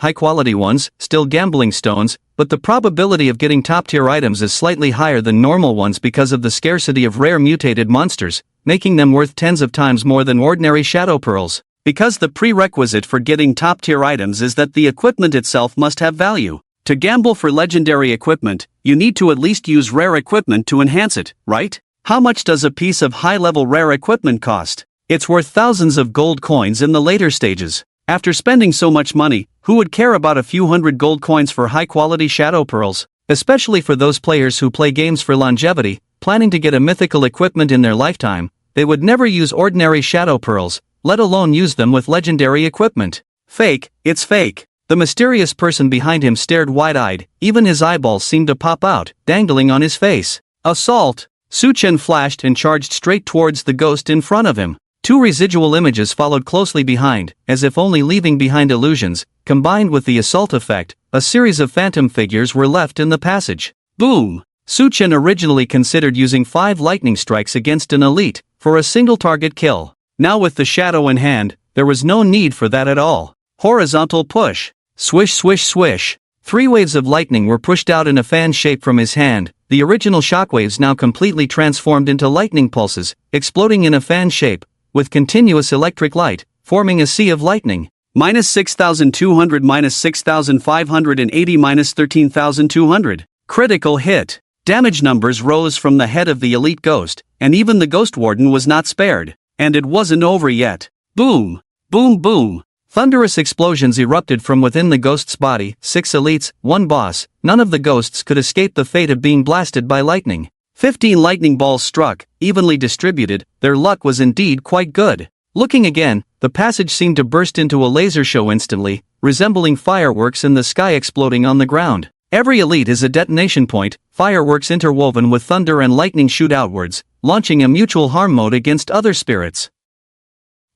high-quality ones, still gambling stones, but the probability of getting top-tier items is slightly higher than normal ones because of the scarcity of rare mutated monsters, making them worth tens of times more than ordinary shadow pearls. Because the prerequisite for getting top-tier items is that the equipment itself must have value. To gamble for legendary equipment, you need to at least use rare equipment to enhance it, right? How much does a piece of high-level rare equipment cost? It's worth thousands of gold coins in the later stages. After spending so much money, who would care about a few hundred gold coins for high-quality shadow pearls? Especially for those players who play games for longevity, planning to get a mythical equipment in their lifetime, they would never use ordinary shadow pearls, let alone use them with legendary equipment. Fake, it's fake. The mysterious person behind him stared wide-eyed, even his eyeballs seemed to pop out, dangling on his face. Assault! Su Chen flashed and charged straight towards the ghost in front of him. 2 residual images followed closely behind, as if only leaving behind illusions. Combined with the assault effect, a series of phantom figures were left in the passage. Boom! Su Chen originally considered using 5 lightning strikes against an elite, for a single target kill. Now with the shadow in hand, there was no need for that at all. Horizontal push. Swish swish swish. 3 waves of lightning were pushed out in a fan shape from his hand, the original shockwaves now completely transformed into lightning pulses, exploding in a fan shape, with continuous electric light, forming a sea of lightning. Minus 6,200, minus 6,580, minus 13,200. Critical hit. Damage numbers rose from the head of the elite ghost, and even the ghost warden was not spared. And it wasn't over yet. Boom! Boom boom! Thunderous explosions erupted from within the ghost's body. 6 elites, 1 boss. None of the ghosts could escape the fate of being blasted by lightning. 15 lightning balls struck, evenly distributed. Their luck was indeed quite good. Looking again, the passage seemed to burst into a laser show instantly, resembling fireworks in the sky exploding on the ground. Every elite is a detonation point, fireworks interwoven with thunder and lightning shoot outwards, launching a mutual harm mode against other spirits.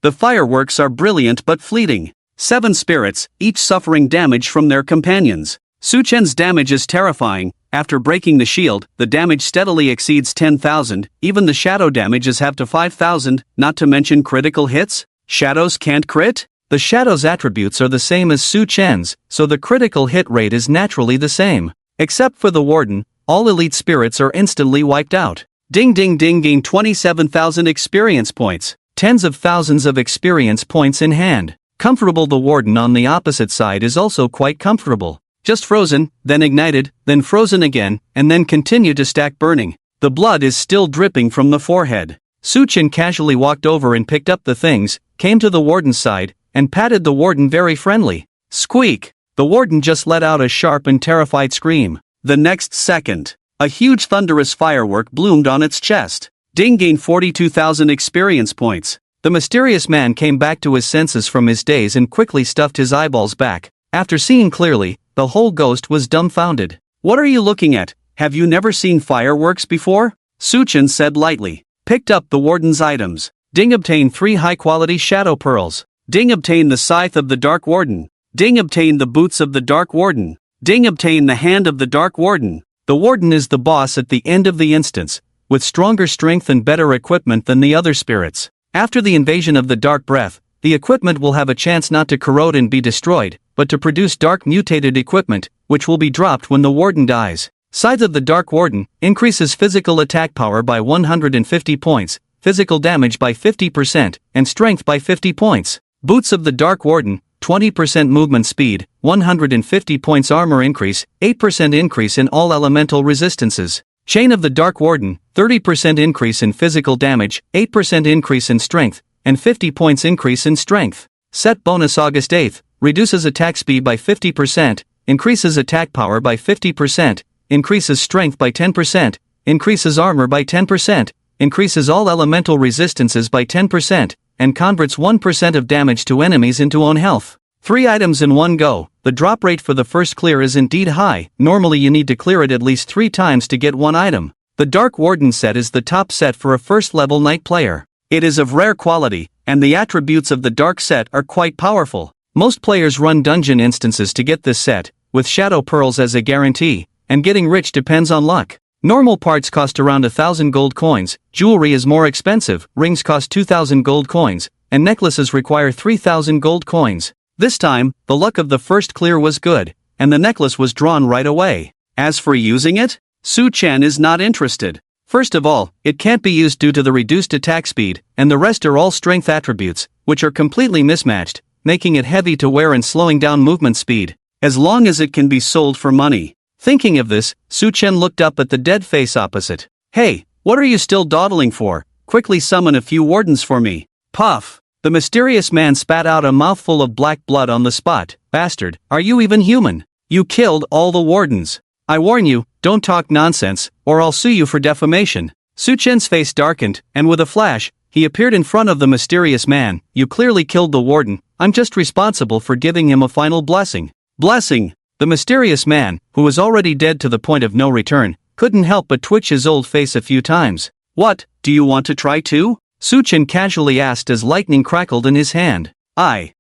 The fireworks are brilliant but fleeting. 7 spirits, each suffering damage from their companions. Su Chen's damage is terrifying. After breaking the shield, the damage steadily exceeds 10,000, even the shadow damages have to 5,000, not to mention critical hits. Shadows can't crit? The shadow's attributes are the same as Su Chen's, so the critical hit rate is naturally the same. Except for the warden, all elite spirits are instantly wiped out. Ding ding ding, gain 27,000 experience points. Tens of thousands of experience points in hand. Comfortable. The warden on the opposite side is also quite comfortable. Just frozen, then ignited, then frozen again, and then continue to stack burning. The blood is still dripping from the forehead. Su Chen casually walked over and picked up the things, came to the warden's side, and patted the warden very friendly. Squeak! The warden just let out a sharp and terrified scream. The next second, a huge thunderous firework bloomed on its chest. Ding, gained 42,000 experience points. The mysterious man came back to his senses from his daze and quickly stuffed his eyeballs back. After seeing clearly, the whole ghost was dumbfounded. What are you looking at? Have you never seen fireworks before? Su Chen said lightly. Picked up the warden's items. Ding, obtained 3 high-quality shadow pearls. Ding, obtained the scythe of the Dark Warden. Ding, obtained the boots of the Dark Warden. Ding, obtained the hand of the Dark Warden. The warden is the boss at the end of the instance, with stronger strength and better equipment than the other spirits. After the invasion of the Dark Breath, the equipment will have a chance not to corrode and be destroyed, but to produce dark mutated equipment, which will be dropped when the warden dies. Scythe of the Dark Warden increases physical attack power by 150 points, physical damage by 50%, and strength by 50 points. Boots of the Dark Warden, 20% movement speed, 150 points armor increase, 8% increase in all elemental resistances. Chain of the Dark Warden, 30% increase in physical damage, 8% increase in strength, and 50 points increase in strength. Set bonus August 8th, reduces attack speed by 50%, increases attack power by 50%, increases strength by 10%, increases armor by 10%, increases all elemental resistances by 10%, and converts 1% of damage to enemies into own health. 3 items in one go. The drop rate for the first clear is indeed high. Normally you need to clear it at least 3 times to get 1 item. The Dark Warden set is the top set for a first level knight player. It is of rare quality, and the attributes of the dark set are quite powerful. Most players run dungeon instances to get this set, with shadow pearls as a guarantee, and getting rich depends on luck. Normal parts cost around 1,000 gold coins, jewelry is more expensive, rings cost 2,000 gold coins, and necklaces require 3,000 gold coins. This time, the luck of the first clear was good, and the necklace was drawn right away. As for using it, Su Chen is not interested. First of all, it can't be used due to the reduced attack speed, and the rest are all strength attributes, which are completely mismatched, making it heavy to wear and slowing down movement speed, as long as it can be sold for money. Thinking of this, Su Chen looked up at the dead face opposite. Hey, what are you still dawdling for? Quickly summon a few wardens for me. Puff! The mysterious man spat out a mouthful of black blood on the spot. Bastard, are you even human? You killed all the wardens. I warn you, don't talk nonsense, or I'll sue you for defamation. Su Chen's face darkened, and with a flash, he appeared in front of the mysterious man. You clearly killed the warden, I'm just responsible for giving him a final blessing. Blessing! The mysterious man, who was already dead to the point of no return, couldn't help but twitch his old face a few times. What, do you want to try too? Su Chen casually asked as lightning crackled in his hand. I.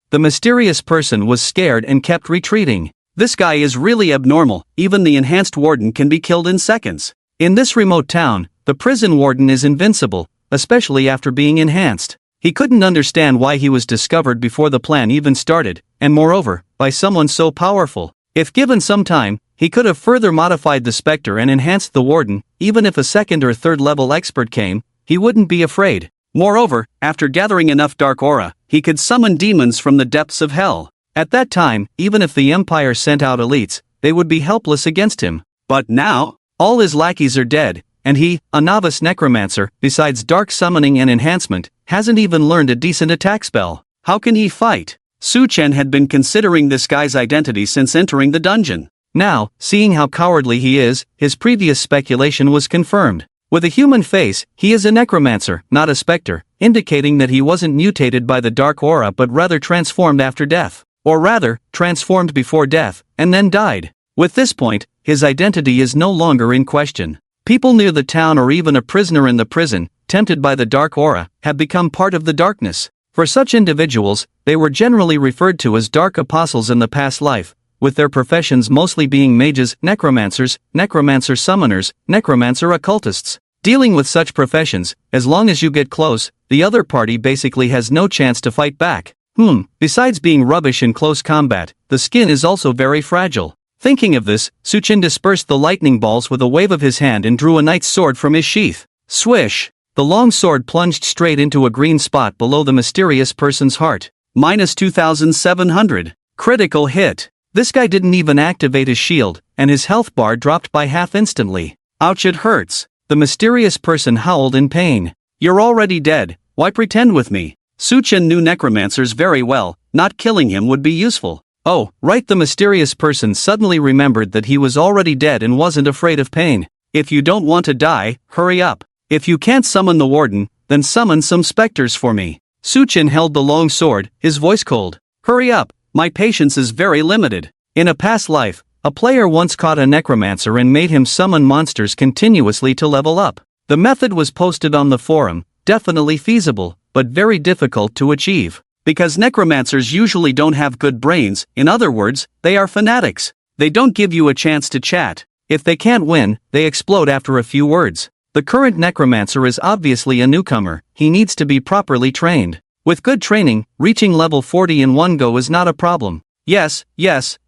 The mysterious person was scared and kept retreating. This guy is really abnormal, even the enhanced warden can be killed in seconds. In this remote town, the prison warden is invincible, especially after being enhanced. He couldn't understand why he was discovered before the plan even started, and moreover, by someone so powerful. If given some time, he could have further modified the specter and enhanced the warden. Even if a second or third level expert came, he wouldn't be afraid. Moreover, after gathering enough dark aura, he could summon demons from the depths of hell. At that time, even if the Empire sent out elites, they would be helpless against him. But now, all his lackeys are dead, and he, a novice necromancer, besides dark summoning and enhancement, hasn't even learned a decent attack spell. How can he fight? Su Chen had been considering this guy's identity since entering the dungeon. Now, seeing how cowardly he is, his previous speculation was confirmed. With a human face, he is a necromancer, not a specter, indicating that he wasn't mutated by the dark aura but rather transformed after death. Or rather, transformed before death, and then died. With this point, his identity is no longer in question. People near the town or even a prisoner in the prison, tempted by the dark aura, have become part of the darkness. For such individuals, they were generally referred to as dark apostles in the past life, with their professions mostly being mages, necromancers, necromancer summoners, necromancer occultists. Dealing with such professions, as long as you get close, the other party basically has no chance to fight back. Besides being rubbish in close combat, the skin is also very fragile. Thinking of this, Su Chen dispersed the lightning balls with a wave of his hand and drew a knight's sword from his sheath. Swish! The long sword plunged straight into a green spot below the mysterious person's heart. Minus 2,700. Critical hit. This guy didn't even activate his shield, and his health bar dropped by half instantly. Ouch, it hurts. The mysterious person howled in pain. You're already dead, why pretend with me? Su Chen knew necromancers very well, not killing him would be useful. Oh, right, the mysterious person suddenly remembered that he was already dead and wasn't afraid of pain. If you don't want to die, hurry up. If you can't summon the warden, then summon some specters for me. Su Chen held the long sword, his voice cold. Hurry up, my patience is very limited. In a past life, a player once caught a necromancer and made him summon monsters continuously to level up. The method was posted on the forum, definitely feasible, but very difficult to achieve. Because necromancers usually don't have good brains, in other words, they are fanatics. They don't give you a chance to chat. If they can't win, they explode after a few words. The current necromancer is obviously a newcomer, he needs to be properly trained. With good training, reaching level 40 in one go is not a problem. Yes,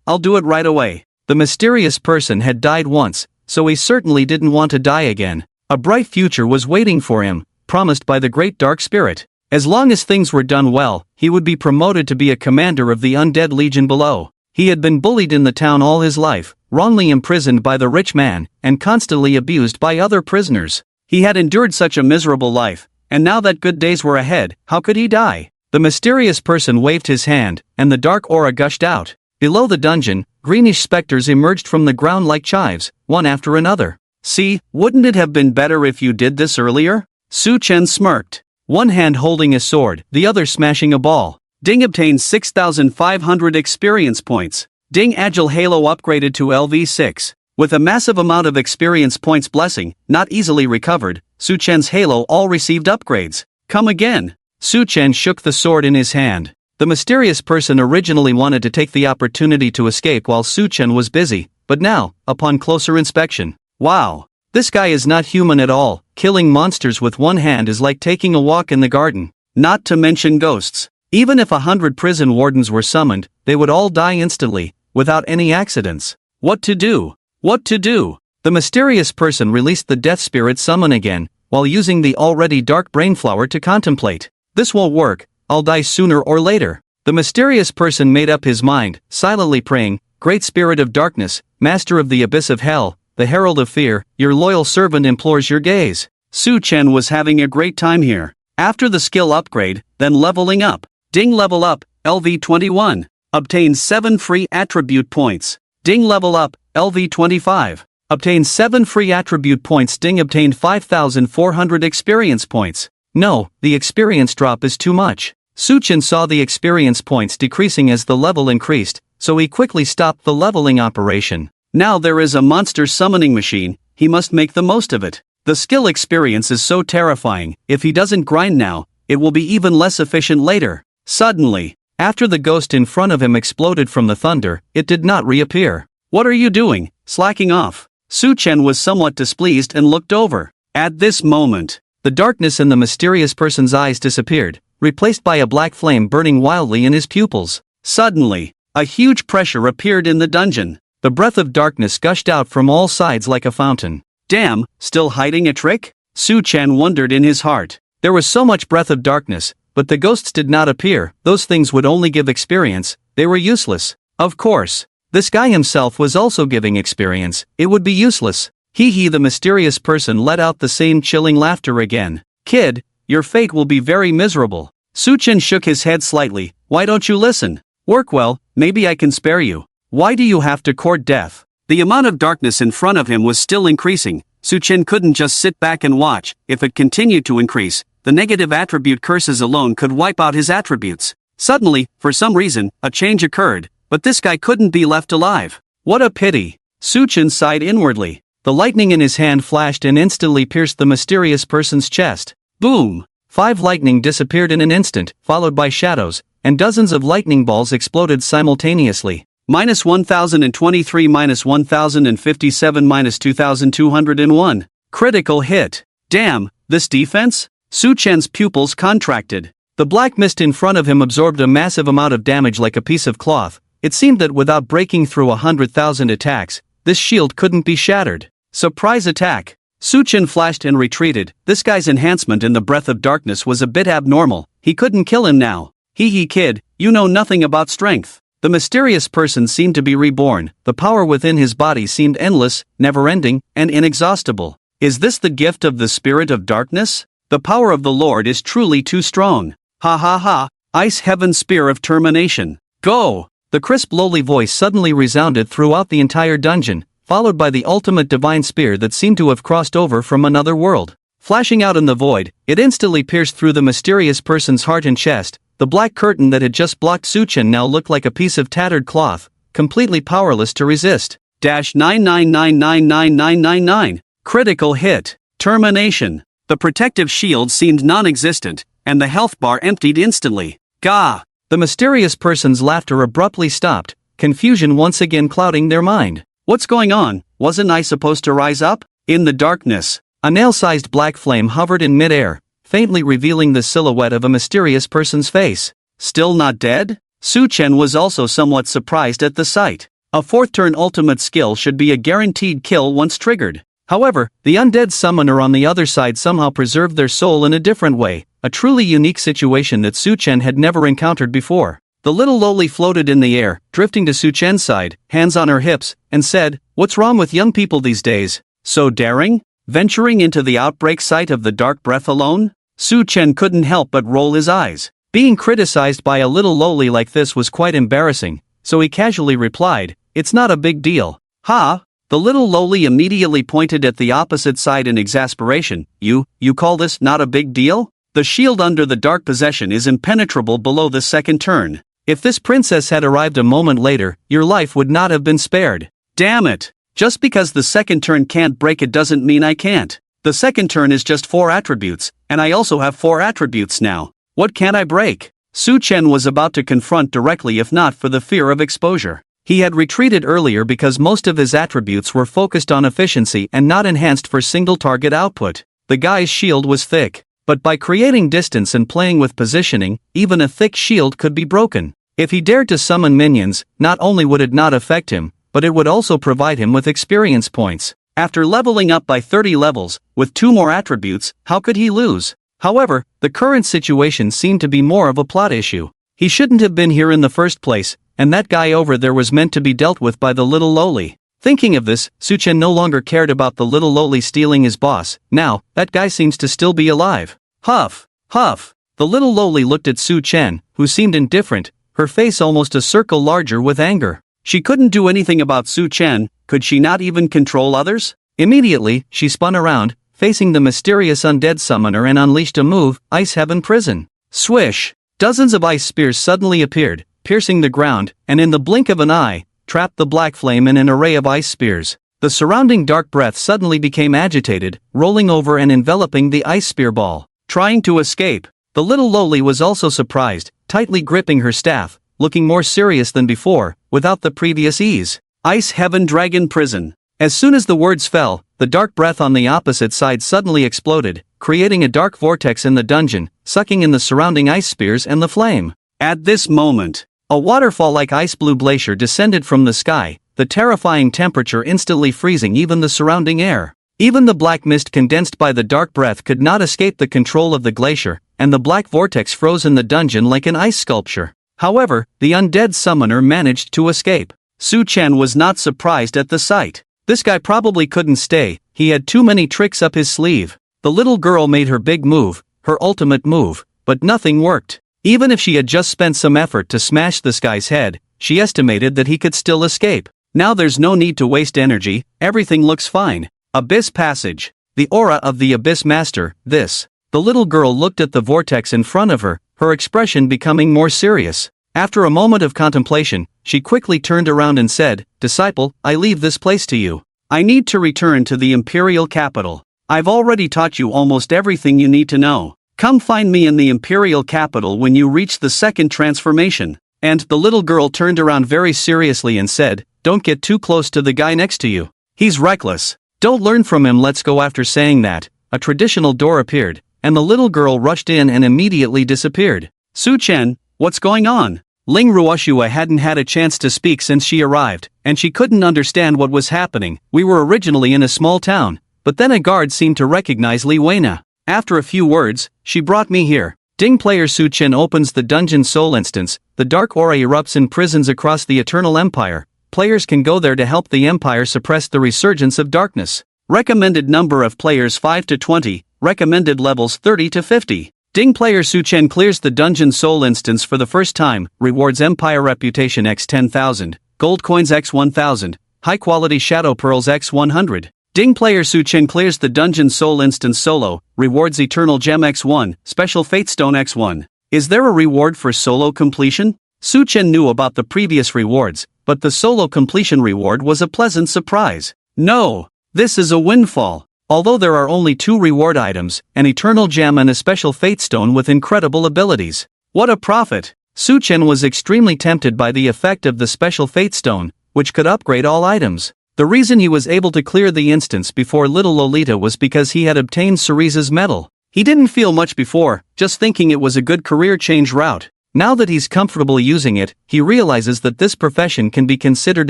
I'll do it right away. The mysterious person had died once, so he certainly didn't want to die again. A bright future was waiting for him, promised by the great dark spirit. As long as things were done well, he would be promoted to be a commander of the undead legion below. He had been bullied in the town all his life, wrongly imprisoned by the rich man, and constantly abused by other prisoners. He had endured such a miserable life, and now that good days were ahead, how could he die? The mysterious person waved his hand, and the dark aura gushed out. Below the dungeon, greenish specters emerged from the ground like chives, one after another. See, wouldn't it have been better if you did this earlier? Su Chen smirked. One hand holding a sword, the other smashing a ball. Ding obtained 6,500 experience points. Ding Agile Halo upgraded to LV6. With a massive amount of experience points blessing, not easily recovered, Su Chen's Halo all received upgrades. Come again. Su Chen shook the sword in his hand. The mysterious person originally wanted to take the opportunity to escape while Su Chen was busy, but now, upon closer inspection, Wow. This guy is not human at all. Killing monsters with one hand is like taking a walk in the garden. Not to mention ghosts. Even if 100 prison wardens were summoned, they would all die instantly, without any accidents. What to do? What to do? The mysterious person released the death spirit summon again, while using the already dark brainflower to contemplate. This won't work, I'll die sooner or later. The mysterious person made up his mind, silently praying, Great Spirit of Darkness, Master of the Abyss of Hell, the Herald of Fear, your loyal servant implores your gaze. Su Chen was having a great time here. After the skill upgrade, then leveling up. Ding level up, LV21. Obtain 7 free attribute points. Ding level up, LV25. Obtain 7 free attribute points. Ding obtained 5,400 experience points. No, the experience drop is too much. Su Chen saw the experience points decreasing as the level increased, so he quickly stopped the leveling operation. Now there is a monster summoning machine, he must make the most of it. The skill experience is so terrifying, if he doesn't grind now, it will be even less efficient later. Suddenly, after the ghost in front of him exploded from the thunder, it did not reappear. What are you doing? Slacking off. Su Chen was somewhat displeased and looked over. At this moment, the darkness in the mysterious person's eyes disappeared, replaced by a black flame burning wildly in his pupils. Suddenly, a huge pressure appeared in the dungeon. The breath of darkness gushed out from all sides like a fountain. Damn, still hiding a trick? Su Chen wondered in his heart. There was so much breath of darkness, but the ghosts did not appear. Those things would only give experience, they were useless. Of course, this guy himself was also giving experience, it would be useless. Hee, the mysterious person let out the same chilling laughter again. Kid, your fate will be very miserable. Su Chen shook his head slightly. Why don't you listen? Work well, maybe I can spare you. Why do you have to court death? The amount of darkness in front of him was still increasing. Su Chen couldn't just sit back and watch. If it continued to increase, the negative attribute curses alone could wipe out his attributes. Suddenly, for some reason, a change occurred, but this guy couldn't be left alive. What a pity. Su Chen sighed inwardly. The lightning in his hand flashed and instantly pierced the mysterious person's chest. Boom! 5 lightning disappeared in an instant, followed by shadows, and dozens of lightning balls exploded simultaneously. Minus 1023, minus 1057, minus 2201. Critical hit. Damn, this defense? Su Chen's pupils contracted. The black mist in front of him absorbed a massive amount of damage like a piece of cloth. It seemed that without breaking through 100,000 attacks, this shield couldn't be shattered. Surprise attack. Su Chen flashed and retreated. This guy's enhancement in the breath of darkness was a bit abnormal. He couldn't kill him now. Hee kid, you know nothing about strength. The mysterious person seemed to be reborn. The power within his body seemed endless, never-ending, and inexhaustible. Is this the gift of the spirit of darkness? The power of the Lord is truly too strong. Ha ha ha, Ice Heaven Spear of Termination. Go! The crisp lowly voice suddenly resounded throughout the entire dungeon, followed by the ultimate divine spear that seemed to have crossed over from another world. Flashing out in the void, it instantly pierced through the mysterious person's heart and chest. The black curtain that had just blocked Su Chen now looked like a piece of tattered cloth, completely powerless to resist. -9999999. Critical hit. Termination. The protective shield seemed non-existent, and the health bar emptied instantly. Gah! The mysterious person's laughter abruptly stopped, confusion once again clouding their mind. What's going on? Wasn't I supposed to rise up? In the darkness, a nail-sized black flame hovered in mid-air, faintly revealing the silhouette of a mysterious person's face. Still not dead? Su Chen was also somewhat surprised at the sight. A 4th turn ultimate skill should be a guaranteed kill once triggered. However, the undead summoner on the other side somehow preserved their soul in a different way, a truly unique situation that Su Chen had never encountered before. The little lowly floated in the air, drifting to Su Chen's side, hands on her hips, and said, "What's wrong with young people these days? So daring? Venturing into the outbreak site of the dark breath alone?" Su Chen couldn't help but roll his eyes. Being criticized by a little lowly like this was quite embarrassing, so he casually replied, "It's not a big deal." Ha! The little lowly immediately pointed at the opposite side in exasperation. You call this not a big deal? The shield under the dark possession is impenetrable below the 2nd turn. If this princess had arrived a moment later, your life would not have been spared. Damn it! Just because the 2nd turn can't break it doesn't mean I can't. The 2nd turn is just 4 attributes, and I also have 4 attributes now. What can't I break? Su Chen was about to confront directly if not for the fear of exposure. He had retreated earlier because most of his attributes were focused on efficiency and not enhanced for single target output. The guy's shield was thick, but by creating distance and playing with positioning, even a thick shield could be broken. If he dared to summon minions, not only would it not affect him, but it would also provide him with experience points. After leveling up by 30 levels, with 2 more attributes, how could he lose? However, the current situation seemed to be more of a plot issue. He shouldn't have been here in the first place, and that guy over there was meant to be dealt with by the little lowly. Thinking of this, Su-chen no longer cared about the little lowly stealing his boss. Now, that guy seems to still be alive. Huff, huff. The little lowly looked at Su-chen, who seemed indifferent, her face almost a circle larger with anger. She couldn't do anything about Su-chen, could she not even control others? Immediately, she spun around, facing the mysterious undead summoner and unleashed a move, Ice Heaven Prison. Swish! Dozens of ice spears suddenly appeared, piercing the ground, and in the blink of an eye, trapped the black flame in an array of ice spears. The surrounding dark breath suddenly became agitated, rolling over and enveloping the ice spear ball. Trying to escape, the little lowly was also surprised, tightly gripping her staff, looking more serious than before, without the previous ease. Ice Heaven Dragon Prison. As soon as the words fell, the dark breath on the opposite side suddenly exploded, creating a dark vortex in the dungeon, sucking in the surrounding ice spears and the flame. At this moment, a waterfall-like ice-blue glacier descended from the sky, the terrifying temperature instantly freezing even the surrounding air. Even the black mist condensed by the dark breath could not escape the control of the glacier, and the black vortex froze in the dungeon like an ice sculpture. However, the undead summoner managed to escape. Su-chen was not surprised at the sight. This guy probably couldn't stay, he had too many tricks up his sleeve. The little girl made her big move, her ultimate move, but nothing worked. Even if she had just spent some effort to smash this guy's head, she estimated that he could still escape. Now there's no need to waste energy, everything looks fine. Abyss Passage. The aura of the Abyss Master, this. The little girl looked at the vortex in front of her, her expression becoming more serious. After a moment of contemplation, she quickly turned around and said, "Disciple, I leave this place to you. I need to return to the imperial capital. I've already taught you almost everything you need to know. Come find me in the imperial capital when you reach the second transformation." And the little girl turned around very seriously and said, "Don't get too close to the guy next to you. He's reckless. Don't learn from him." Let's go. After saying that, a traditional door appeared, and the little girl rushed in and immediately disappeared. Su-chen, what's going on? Ling Ruoshua hadn't had a chance to speak since she arrived, and she couldn't understand what was happening. We were originally in a small town, but then a guard seemed to recognize Li Weina. After a few words, she brought me here. Ding. Player Su-chen opens the dungeon soul instance, the dark aura erupts in prisons across the Eternal Empire. Players can go there to help the Empire suppress the resurgence of darkness. Recommended number of players 5 to 20, recommended levels 30 to 50. Ding. Player Su-chen clears the dungeon soul instance for the first time, rewards Empire Reputation x 10,000, Gold Coins x 1,000, High Quality Shadow Pearls x 100. Ding. Player Su-chen clears the dungeon soul instance solo, rewards Eternal Gem x 1, Special Fate Stone x 1. Is there a reward for solo completion? Su-chen knew about the previous rewards, but the solo completion reward was a pleasant surprise. No! This is a windfall. Although there are only 2 reward items, an Eternal Gem and a Special Fate Stone with incredible abilities. What a profit! Su-chen was extremely tempted by the effect of the Special Fate Stone, which could upgrade all items. The reason he was able to clear the instance before little Lolita was because he had obtained Cerise's medal. He didn't feel much before, just thinking it was a good career change route. Now that he's comfortable using it, he realizes that this profession can be considered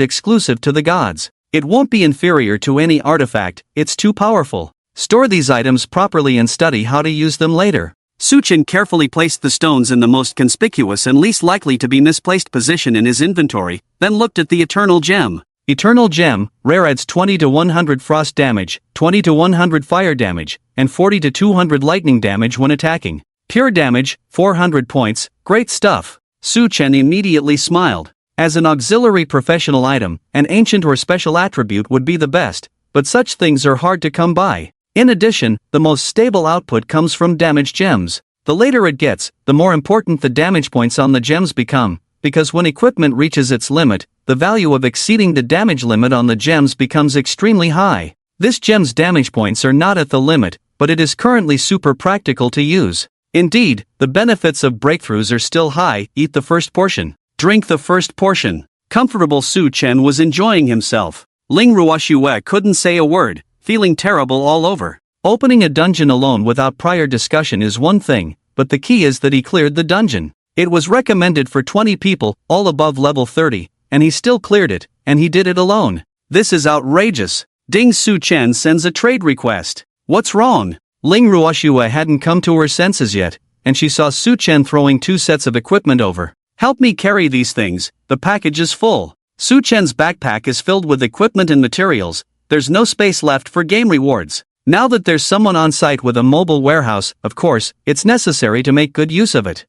exclusive to the gods. It won't be inferior to any artifact, it's too powerful. Store these items properly and study how to use them later. Su-chen carefully placed the stones in the most conspicuous and least likely to be misplaced position in his inventory, then looked at the Eternal Gem. Eternal Gem, rare, adds 20 to 100 frost damage, 20 to 100 fire damage, and 40 to 200 lightning damage when attacking. Pure damage, 400 points, great stuff. Su-chen immediately smiled. As an auxiliary professional item, an ancient or special attribute would be the best, but such things are hard to come by. In addition, the most stable output comes from damage gems. The later it gets, the more important the damage points on the gems become, because when equipment reaches its limit, the value of exceeding the damage limit on the gems becomes extremely high. This gem's damage points are not at the limit, but it is currently super practical to use. Indeed, the benefits of breakthroughs are still high. Eat the first portion. Drink the first portion. Comfortable Su Chen was enjoying himself. Ling Ruoxue couldn't say a word, feeling terrible all over. Opening a dungeon alone without prior discussion is one thing, but the key is that he cleared the dungeon. It was recommended for 20 people, all above level 30, and he still cleared it, and he did it alone. This is outrageous. Ding Su Chen sends a trade request. What's wrong? Ling Ruoxue hadn't come to her senses yet, and she saw Su Chen throwing 2 sets of equipment over. Help me carry these things, the package is full. Su Chen's backpack is filled with equipment and materials, there's no space left for game rewards. Now that there's someone on site with a mobile warehouse, of course, it's necessary to make good use of it.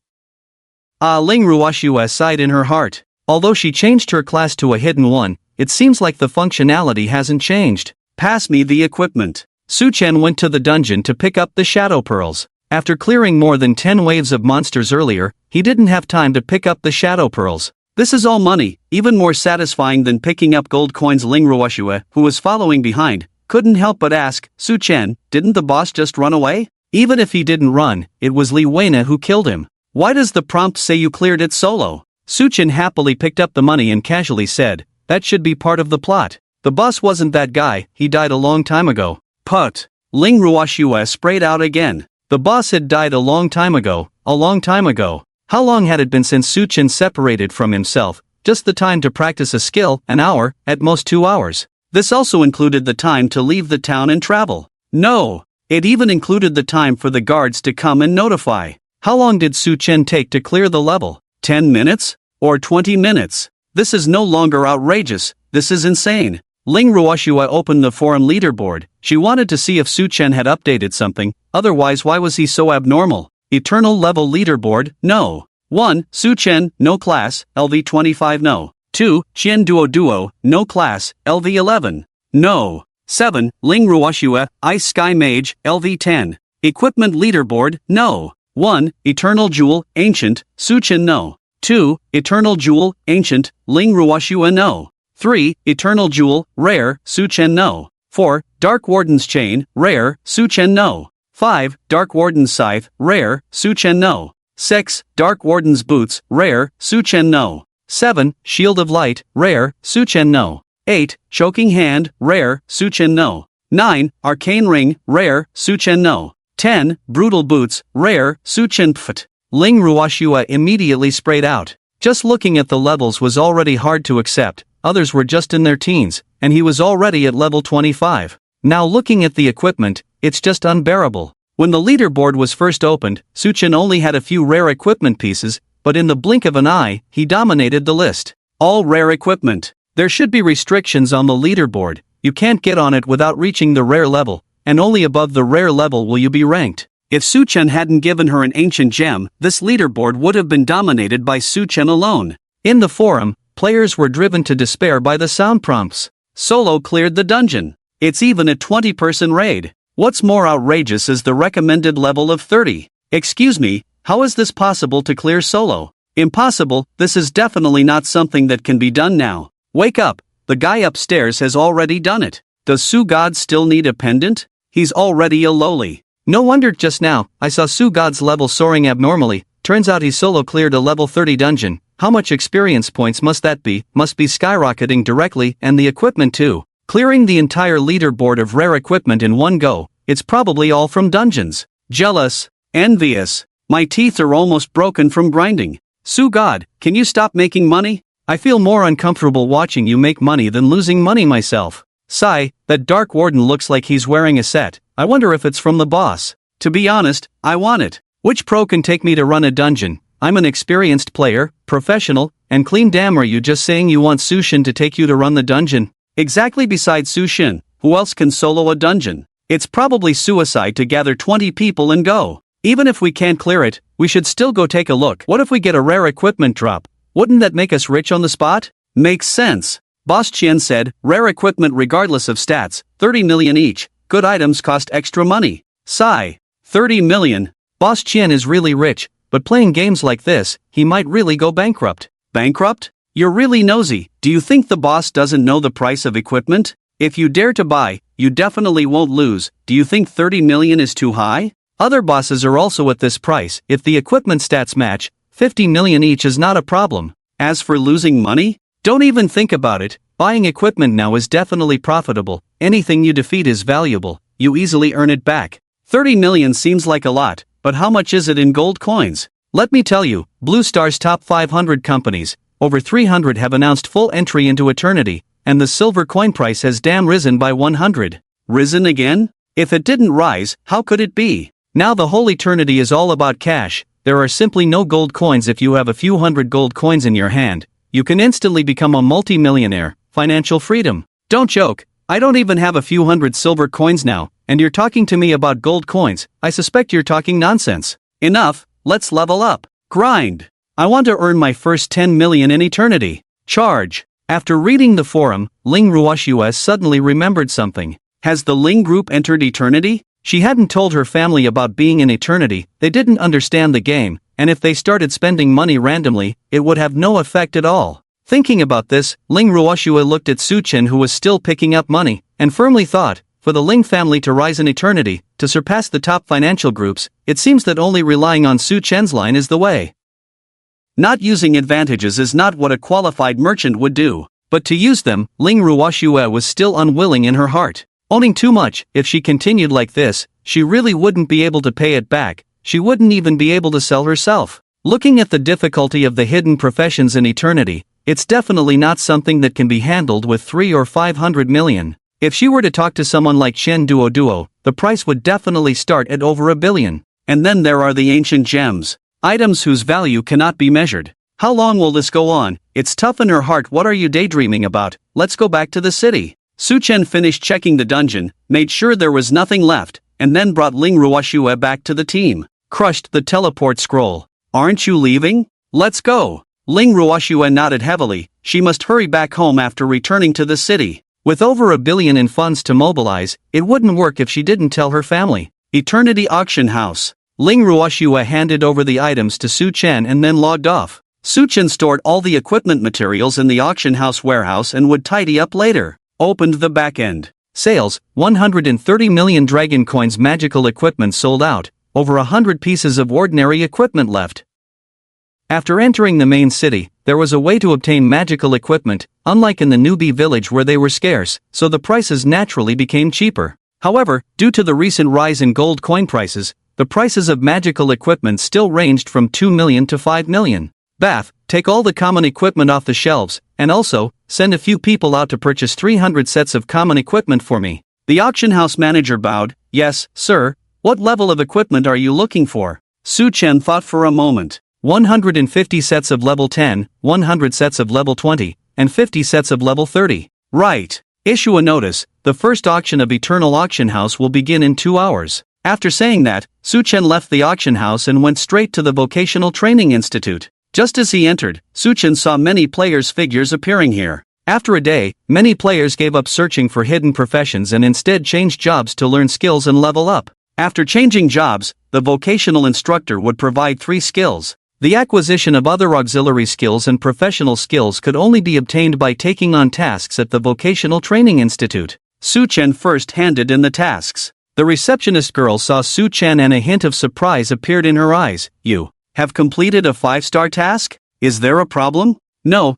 Ling Ruoxue sighed in her heart. Although she changed her class to a hidden one, it seems like the functionality hasn't changed. Pass me the equipment. Su Chen went to the dungeon to pick up the shadow pearls. After clearing more than 10 waves of monsters earlier, he didn't have time to pick up the shadow pearls. This is all money, even more satisfying than picking up gold coins. Ling Ruoxue, who was following behind, couldn't help but ask, Su Chen, didn't the boss just run away? Even if he didn't run, it was Li Weina who killed him. Why does the prompt say you cleared it solo? Su Chen happily picked up the money and casually said, that should be part of the plot. The boss wasn't that guy, he died a long time ago. Put. Ling Ruoxue sprayed out again. The boss had died a long time ago, a long time ago. How long had it been since Su Chen separated from himself? Just the time to practice a skill, an hour, at most 2 hours. This also included the time to leave the town and travel. No, it even included the time for the guards to come and notify. How long did Su Chen take to clear the level? 10 minutes? Or 20 minutes? This is no longer outrageous, this is insane. Ling Ruoxue opened the forum leaderboard. She wanted to see if Su Chen had updated something, otherwise why was he so abnormal? Eternal level leaderboard, no. 1. Su Chen, no class, LV 25 no. 2. Qian Duo, no class, LV 11. No. 7. Ling Ruoxue, Ice Sky Mage, LV 10. Equipment leaderboard, no. 1. Eternal Jewel, Ancient, Su Chen no. 2. Eternal Jewel, Ancient, Ling Ruoxue no. 3. Eternal Jewel, Rare, Su Chen no. 4. Dark Warden's Chain, Rare, Su Chen no. 5. Dark Warden's Scythe, Rare, Su Chen no. 6. Dark Warden's Boots, Rare, Su Chen no. 7. Shield of Light, Rare, Su Chen no. 8. Choking Hand, Rare, Su Chen no. 9. Arcane Ring, Rare, Su Chen no. 10. Brutal Boots, Rare, Su Chen pft. Ling Ruoxue immediately sprayed out. Just looking at the levels was already hard to accept, others were just in their teens, and he was already at level 25. Now looking at the equipment, it's just unbearable. When the leaderboard was first opened, Su Chen only had a few rare equipment pieces, but in the blink of an eye, he dominated the list. All rare equipment. There should be restrictions on the leaderboard, you can't get on it without reaching the rare level, and only above the rare level will you be ranked. If Su Chen hadn't given her an ancient gem, this leaderboard would have been dominated by Su Chen alone. In the forum, players were driven to despair by the sound prompts. Solo cleared the dungeon. It's even a 20-person raid. What's more outrageous is the recommended level of 30. Excuse me, how is this possible to clear solo? Impossible, this is definitely not something that can be done now. Wake up, the guy upstairs has already done it. Does Su God still need a pendant? He's already a lowly. No wonder just now, I saw Su God's level soaring abnormally, turns out he solo cleared a level 30 dungeon. How much experience points must that be? Must be skyrocketing directly, and the equipment too. Clearing the entire leaderboard of rare equipment in one go, it's probably all from dungeons. Jealous, envious, my teeth are almost broken from grinding. Su God, can you stop making money? I feel more uncomfortable watching you make money than losing money myself. Sigh, that Dark Warden looks like he's wearing a set. I wonder if it's from the boss. To be honest, I want it. Which pro can take me to run a dungeon? I'm an experienced player, professional, and clean. Damn, are you just saying you want Su Chen to take you to run the dungeon? Exactly, besides Su Chen, who else can solo a dungeon? It's probably suicide to gather 20 people and go. Even if we can't clear it, we should still go take a look. What if we get a rare equipment drop? Wouldn't that make us rich on the spot? Makes sense. Boss Qian said, rare equipment regardless of stats, 30 million each. Good items cost extra money. Sigh. 30 million. Boss Qian is really rich, but playing games like this, he might really go bankrupt. Bankrupt? You're really nosy. Do you think the boss doesn't know the price of equipment? If you dare to buy, you definitely won't lose. Do you think 30 million is too high? Other bosses are also at this price. If the equipment stats match, 50 million each is not a problem. As for losing money, Don't even think about it, buying equipment now is definitely profitable, anything you defeat is valuable, you easily earn it back. 30 million seems like a lot, but how much is it in gold coins? Let me tell you, Blue Star's top 500 companies, over 300 have announced full entry into eternity, and the silver coin price has damn risen by 100. Risen again? If it didn't rise, how could it be? Now the whole eternity is all about cash. There are simply no gold coins. If you have a few hundred gold coins in your hand, you can instantly become a multi-millionaire. Financial freedom. Don't joke, I don't even have a few hundred silver coins now, and you're talking to me about gold coins. I suspect you're talking nonsense. Enough, let's level up. Grind. I want to earn my first 10 million in eternity. Charge. After reading the forum, Ling Ruoxue suddenly remembered something. Has the Ling group entered eternity? She hadn't told her family about being in eternity, they didn't understand the game, and if they started spending money randomly, it would have no effect at all. Thinking about this, Ling Ruoxue looked at Su Chen, who was still picking up money, and firmly thought, for the Ling family to rise in eternity, to surpass the top financial groups, it seems that only relying on Su Chen's line is the way. Not using advantages is not what a qualified merchant would do. But to use them, Ling Ruoxue was still unwilling in her heart. Owning too much, if she continued like this, she really wouldn't be able to pay it back, she wouldn't even be able to sell herself. Looking at the difficulty of the hidden professions in eternity, it's definitely not something that can be handled with 3 or 500 million. If she were to talk to someone like Chen Duo, the price would definitely start at over 1 billion. And then there are the ancient gems. Items whose value cannot be measured. How long will this go on? It's tough in her heart. What are you daydreaming about? Let's go back to the city. Su Chen finished checking the dungeon, made sure there was nothing left, and then brought Ling Ruoxue back to the team. Crushed the teleport scroll. Aren't you leaving? Let's go. Ling Ruoxue nodded heavily. She must hurry back home after returning to the city. With over 1 billion in funds to mobilize, it wouldn't work if she didn't tell her family. Eternity Auction House. Ling Ruoxue handed over the items to Su Chen and then logged off. Su Chen stored all the equipment materials in the auction house warehouse and would tidy up later. Opened the back end. Sales, 130 million dragon coins. Magical equipment sold out, over 100 pieces of ordinary equipment left. After entering the main city, there was a way to obtain magical equipment, unlike in the newbie village where they were scarce, so the prices naturally became cheaper. However, due to the recent rise in gold coin prices, the prices of magical equipment still ranged from 2 million to 5 million. Bath, take all the common equipment off the shelves, and also, send a few people out to purchase 300 sets of common equipment for me. The auction house manager bowed. Yes, sir. What level of equipment are you looking for? Su Chen thought for a moment. 150 sets of level 10, 100 sets of level 20, and 50 sets of level 30. Right. Issue a notice, the first auction of Eternal Auction House will begin in 2 hours. After saying that, Su Chen left the auction house and went straight to the Vocational Training Institute. Just as he entered, Su Chen saw many players' figures appearing here. After a day, many players gave up searching for hidden professions and instead changed jobs to learn skills and level up. After changing jobs, the vocational instructor would provide 3 skills. The acquisition of other auxiliary skills and professional skills could only be obtained by taking on tasks at the Vocational Training Institute. Su Chen first handed in the tasks. The receptionist girl saw Su Chen and a hint of surprise appeared in her eyes. You have completed a 5-star task? Is there a problem? No,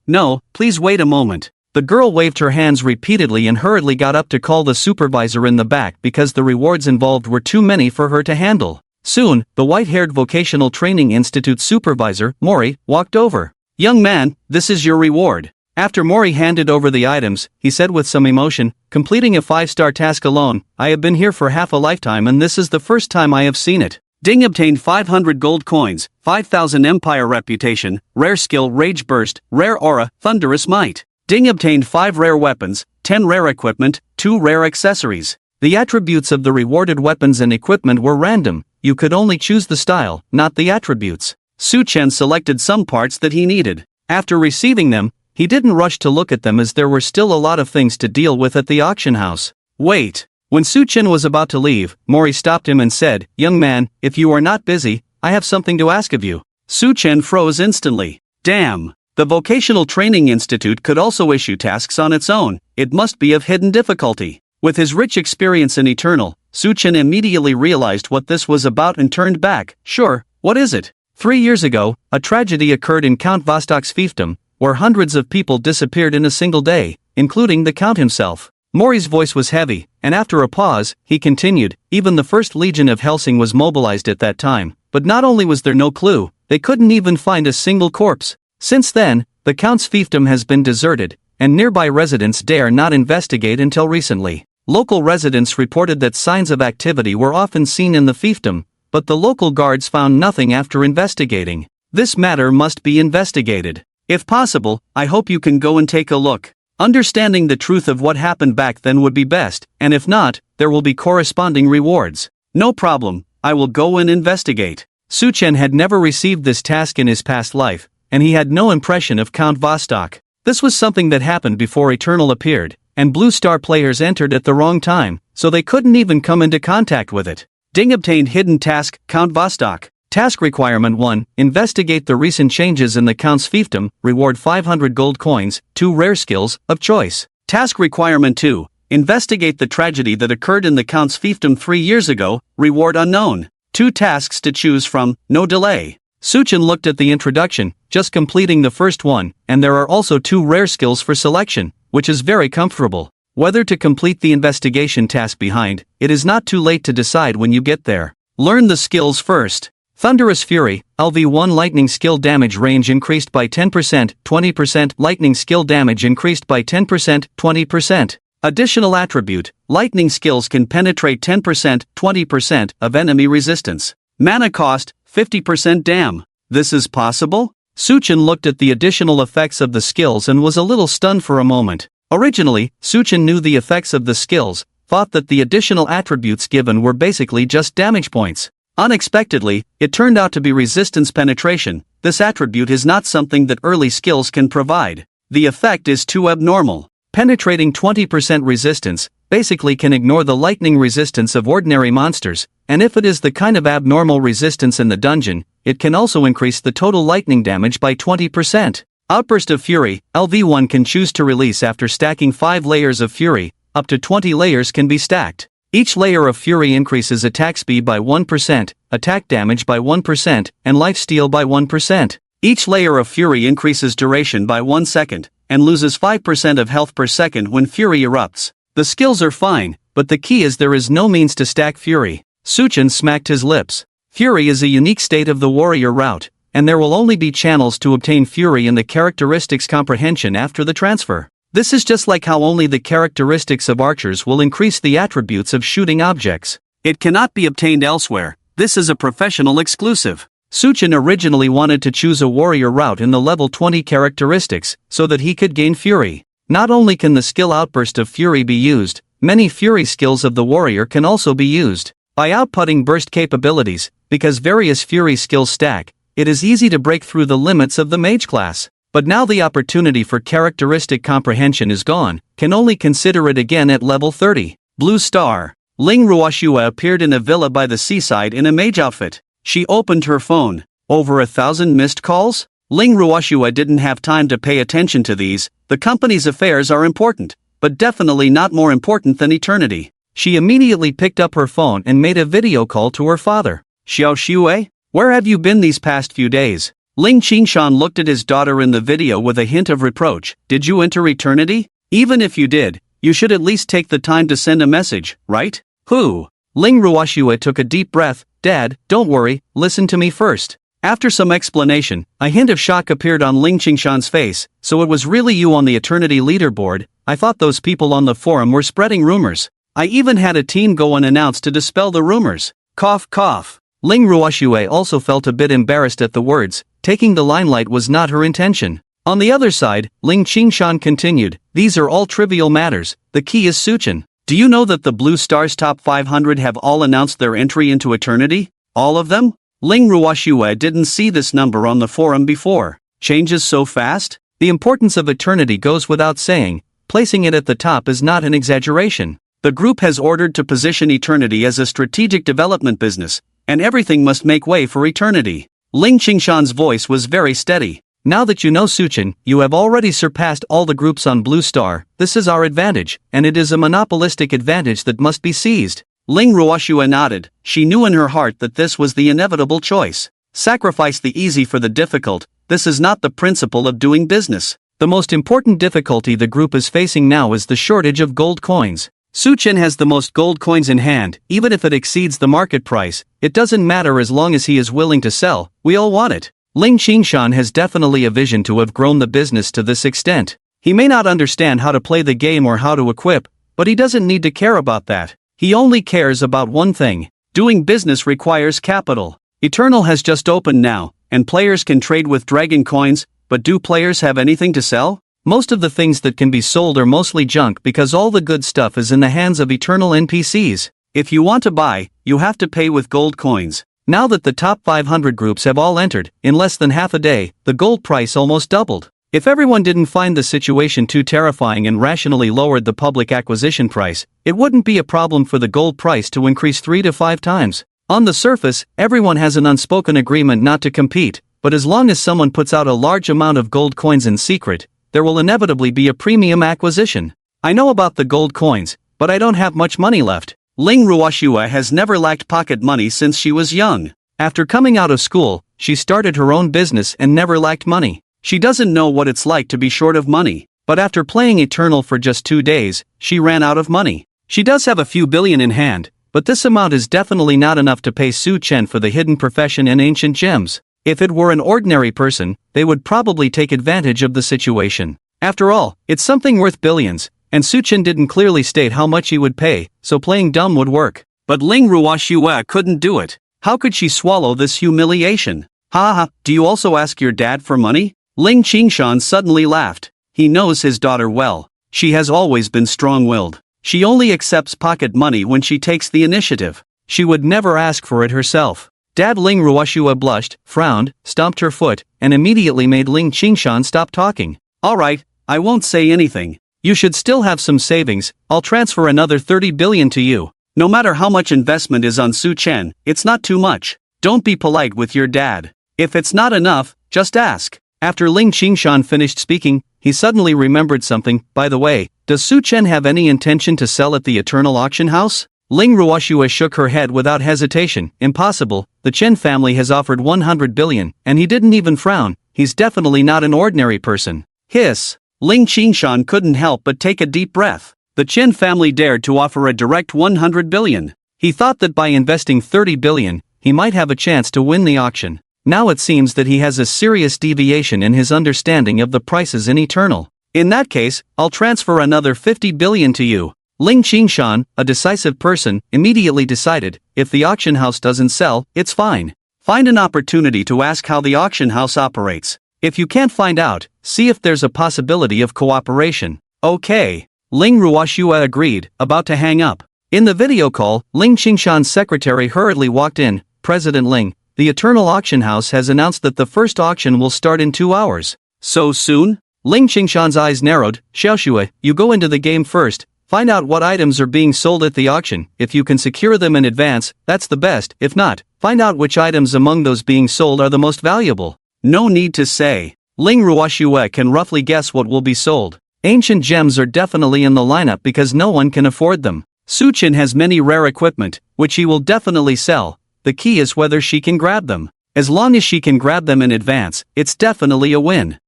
please wait a moment. The girl waved her hands repeatedly and hurriedly got up to call the supervisor in the back because the rewards involved were too many for her to handle. Soon, the white-haired Vocational Training Institute supervisor, Mori, walked over. Young man, this is your reward. After Mori handed over the items, he said with some emotion, completing a 5-star task alone, I have been here for half a lifetime and this is the first time I have seen it. Ding obtained 500 gold coins, 5,000 empire reputation, rare skill Rage Burst, rare aura, Thunderous Might. Ding obtained 5 rare weapons, 10 rare equipment, 2 rare accessories. The attributes of the rewarded weapons and equipment were random, you could only choose the style, not the attributes. Su Chen selected some parts that he needed. After receiving them, he didn't rush to look at them as there were still a lot of things to deal with at the auction house. Wait. When Su Chen was about to leave, Mori stopped him and said, Young man, if you are not busy, I have something to ask of you. Su Chen froze instantly. Damn. The Vocational Training Institute could also issue tasks on its own, it must be of hidden difficulty. With his rich experience in Eternal, Su Chen immediately realized what this was about and turned back. Sure, what is it? 3 years ago, a tragedy occurred in Count Vostok's fiefdom, where hundreds of people disappeared in a single day, including the Count himself. Mori's voice was heavy, and after a pause, he continued, even the First Legion of Helsing was mobilized at that time, but not only was there no clue, they couldn't even find a single corpse. Since then, the Count's fiefdom has been deserted, and nearby residents dare not investigate until recently. Local residents reported that signs of activity were often seen in the fiefdom, but the local guards found nothing after investigating. This matter must be investigated. If possible, I hope you can go and take a look. Understanding the truth of what happened back then would be best, and if not, there will be corresponding rewards. No problem, I will go and investigate. Suchen had never received this task in his past life, and he had no impression of Count Vostok. This was something that happened before Eternal appeared, and Blue Star players entered at the wrong time, so they couldn't even come into contact with it. Ding obtained hidden task, Count Vostok. Task requirement 1, investigate the recent changes in the Count's fiefdom, reward 500 gold coins, 2 rare skills, of choice. Task requirement 2, investigate the tragedy that occurred in the Count's fiefdom 3 years ago, reward unknown. 2 tasks to choose from, no delay. Suchen looked at the introduction, just completing the first one, and there are also 2 rare skills for selection, which is very comfortable. Whether to complete the investigation task behind, it is not too late to decide when you get there. Learn the skills first. Thunderous Fury, LV1 Lightning Skill Damage Range increased by 10%, 20%, Lightning Skill Damage increased by 10%, 20%. Additional attribute, Lightning skills can penetrate 10%, 20% of enemy resistance. Mana cost, 50%. Damn, this is possible? Suchen looked at the additional effects of the skills and was a little stunned for a moment. Originally, Suchen knew the effects of the skills, thought that the additional attributes given were basically just damage points. Unexpectedly, it turned out to be resistance penetration. This attribute is not something that early skills can provide. The effect is too abnormal. Penetrating 20% resistance basically can ignore the lightning resistance of ordinary monsters, and if it is the kind of abnormal resistance in the dungeon, it can also increase the total lightning damage by 20%. Outburst of Fury, LV1 can choose to release after stacking 5 layers of Fury, up to 20 layers can be stacked. Each layer of Fury increases attack speed by 1%, attack damage by 1%, and lifesteal by 1%. Each layer of Fury increases duration by 1 second, and loses 5% of health per second when Fury erupts. The skills are fine, but the key is there is no means to stack Fury. Suchen smacked his lips. Fury is a unique state of the warrior route, and there will only be channels to obtain Fury in the characteristics comprehension after the transfer. This is just like how only the characteristics of archers will increase the attributes of shooting objects. It cannot be obtained elsewhere. This is a professional exclusive. Suchen originally wanted to choose a warrior route in the level 20 characteristics, so that he could gain Fury. Not only can the skill Outburst of Fury be used, many Fury skills of the warrior can also be used. By outputting burst capabilities, because various Fury skills stack, it is easy to break through the limits of the mage class. But now the opportunity for characteristic comprehension is gone, can only consider it again at level 30. Blue Star. Ling Ruoxue appeared in a villa by the seaside in a mage outfit. She opened her phone. Over 1,000 missed calls? Ling Ruoxue didn't have time to pay attention to these. The company's affairs are important, but definitely not more important than eternity. She immediately picked up her phone and made a video call to her father. Xiao Xue? Where have you been these past few days? Ling Qingshan looked at his daughter in the video with a hint of reproach. Did you enter eternity? Even if you did, you should at least take the time to send a message, right? Who? Ling Ruoxue took a deep breath. Dad, don't worry, listen to me first. After some explanation, a hint of shock appeared on Ling Qingshan's face. So it was really you on the eternity leaderboard? I thought those people on the forum were spreading rumors. I even had a team go and announce to dispel the rumors. Cough cough. Ling Ruoxue also felt a bit embarrassed at the words. Taking the limelight was not her intention. On the other side, Ling Qingshan continued, these are all trivial matters, the key is Suchen. Do you know that the Blue Star's top 500 have all announced their entry into eternity? All of them? Ling Ruoxue didn't see this number on the forum before. Changes so fast? The importance of eternity goes without saying, placing it at the top is not an exaggeration. The group has ordered to position eternity as a strategic development business, and everything must make way for eternity. Ling Qingshan's voice was very steady. Now that you know Suchen, you have already surpassed all the groups on Blue Star. This is our advantage, and it is a monopolistic advantage that must be seized. Ling Ruoxue nodded. She knew in her heart that this was the inevitable choice. Sacrifice the easy for the difficult, this is not the principle of doing business. The most important difficulty the group is facing now is the shortage of gold coins. Su-Chen has the most gold coins in hand, even if it exceeds the market price. It doesn't matter as long as he is willing to sell, we all want it. Ling Qingshan has definitely a vision to have grown the business to this extent. He may not understand how to play the game or how to equip, but he doesn't need to care about that. He only cares about one thing. Doing business requires capital. Eternal has just opened now, and players can trade with dragon coins, but do players have anything to sell? Most of the things that can be sold are mostly junk because all the good stuff is in the hands of Eternal NPCs. If you want to buy, you have to pay with gold coins. Now that the top 500 groups have all entered, in less than half a day, the gold price almost doubled. If everyone didn't find the situation too terrifying and rationally lowered the public acquisition price, it wouldn't be a problem for the gold price to increase 3 to 5 times. On the surface, everyone has an unspoken agreement not to compete, but as long as someone puts out a large amount of gold coins in secret, there will inevitably be a premium acquisition. I know about the gold coins, but I don't have much money left. Ling Ruoxue has never lacked pocket money since she was young. After coming out of school, she started her own business and never lacked money. She doesn't know what it's like to be short of money. But after playing Eternal for just 2 days, she ran out of money. She does have a few billion in hand, but this amount is definitely not enough to pay Su-Chen for the hidden profession and ancient gems. If it were an ordinary person, they would probably take advantage of the situation. After all, it's something worth billions, and Su-Chen didn't clearly state how much he would pay, so playing dumb would work. But Ling Ruoxue couldn't do it. How could she swallow this humiliation? Ha ha, do you also ask your dad for money? Ling Qingshan suddenly laughed. He knows his daughter well. She has always been strong-willed. She only accepts pocket money when she takes the initiative. She would never ask for it herself. Dad Ling Ruoxue blushed, frowned, stomped her foot, and immediately made Ling Qingshan stop talking. Alright, I won't say anything. You should still have some savings. I'll transfer another 30 billion to you. No matter how much investment is on Su-Chen, it's not too much. Don't be polite with your dad. If it's not enough, just ask. After Ling Qingshan finished speaking, he suddenly remembered something. By the way, does Su-Chen have any intention to sell at the Eternal Auction House? Ling Ruoxue shook her head without hesitation. Impossible, the Chen family has offered 100 billion, and he didn't even frown. He's definitely not an ordinary person. Hiss. Ling Qingshan couldn't help but take a deep breath. The Chen family dared to offer a direct 100 billion. He thought that by investing 30 billion, he might have a chance to win the auction. Now it seems that he has a serious deviation in his understanding of the prices in Eternal. In that case, I'll transfer another 50 billion to you. Ling Qingshan, a decisive person, immediately decided, if the auction house doesn't sell, it's fine. Find an opportunity to ask how the auction house operates. If you can't find out, see if there's a possibility of cooperation. Okay. Ling Ruoxue agreed, about to hang up. In the video call, Ling Qingshan's secretary hurriedly walked in. President Ling, the Eternal Auction House has announced that the first auction will start in 2 hours. So soon? Ling Qingshan's eyes narrowed. Xiaoxue, you go into the game first. Find out what items are being sold at the auction. If you can secure them in advance, that's the best. If not, find out which items among those being sold are the most valuable. No need to say. Ling Ruoxue can roughly guess what will be sold. Ancient gems are definitely in the lineup because no one can afford them. Su-Chen has many rare equipment, which he will definitely sell. The key is whether she can grab them. As long as she can grab them in advance, it's definitely a win.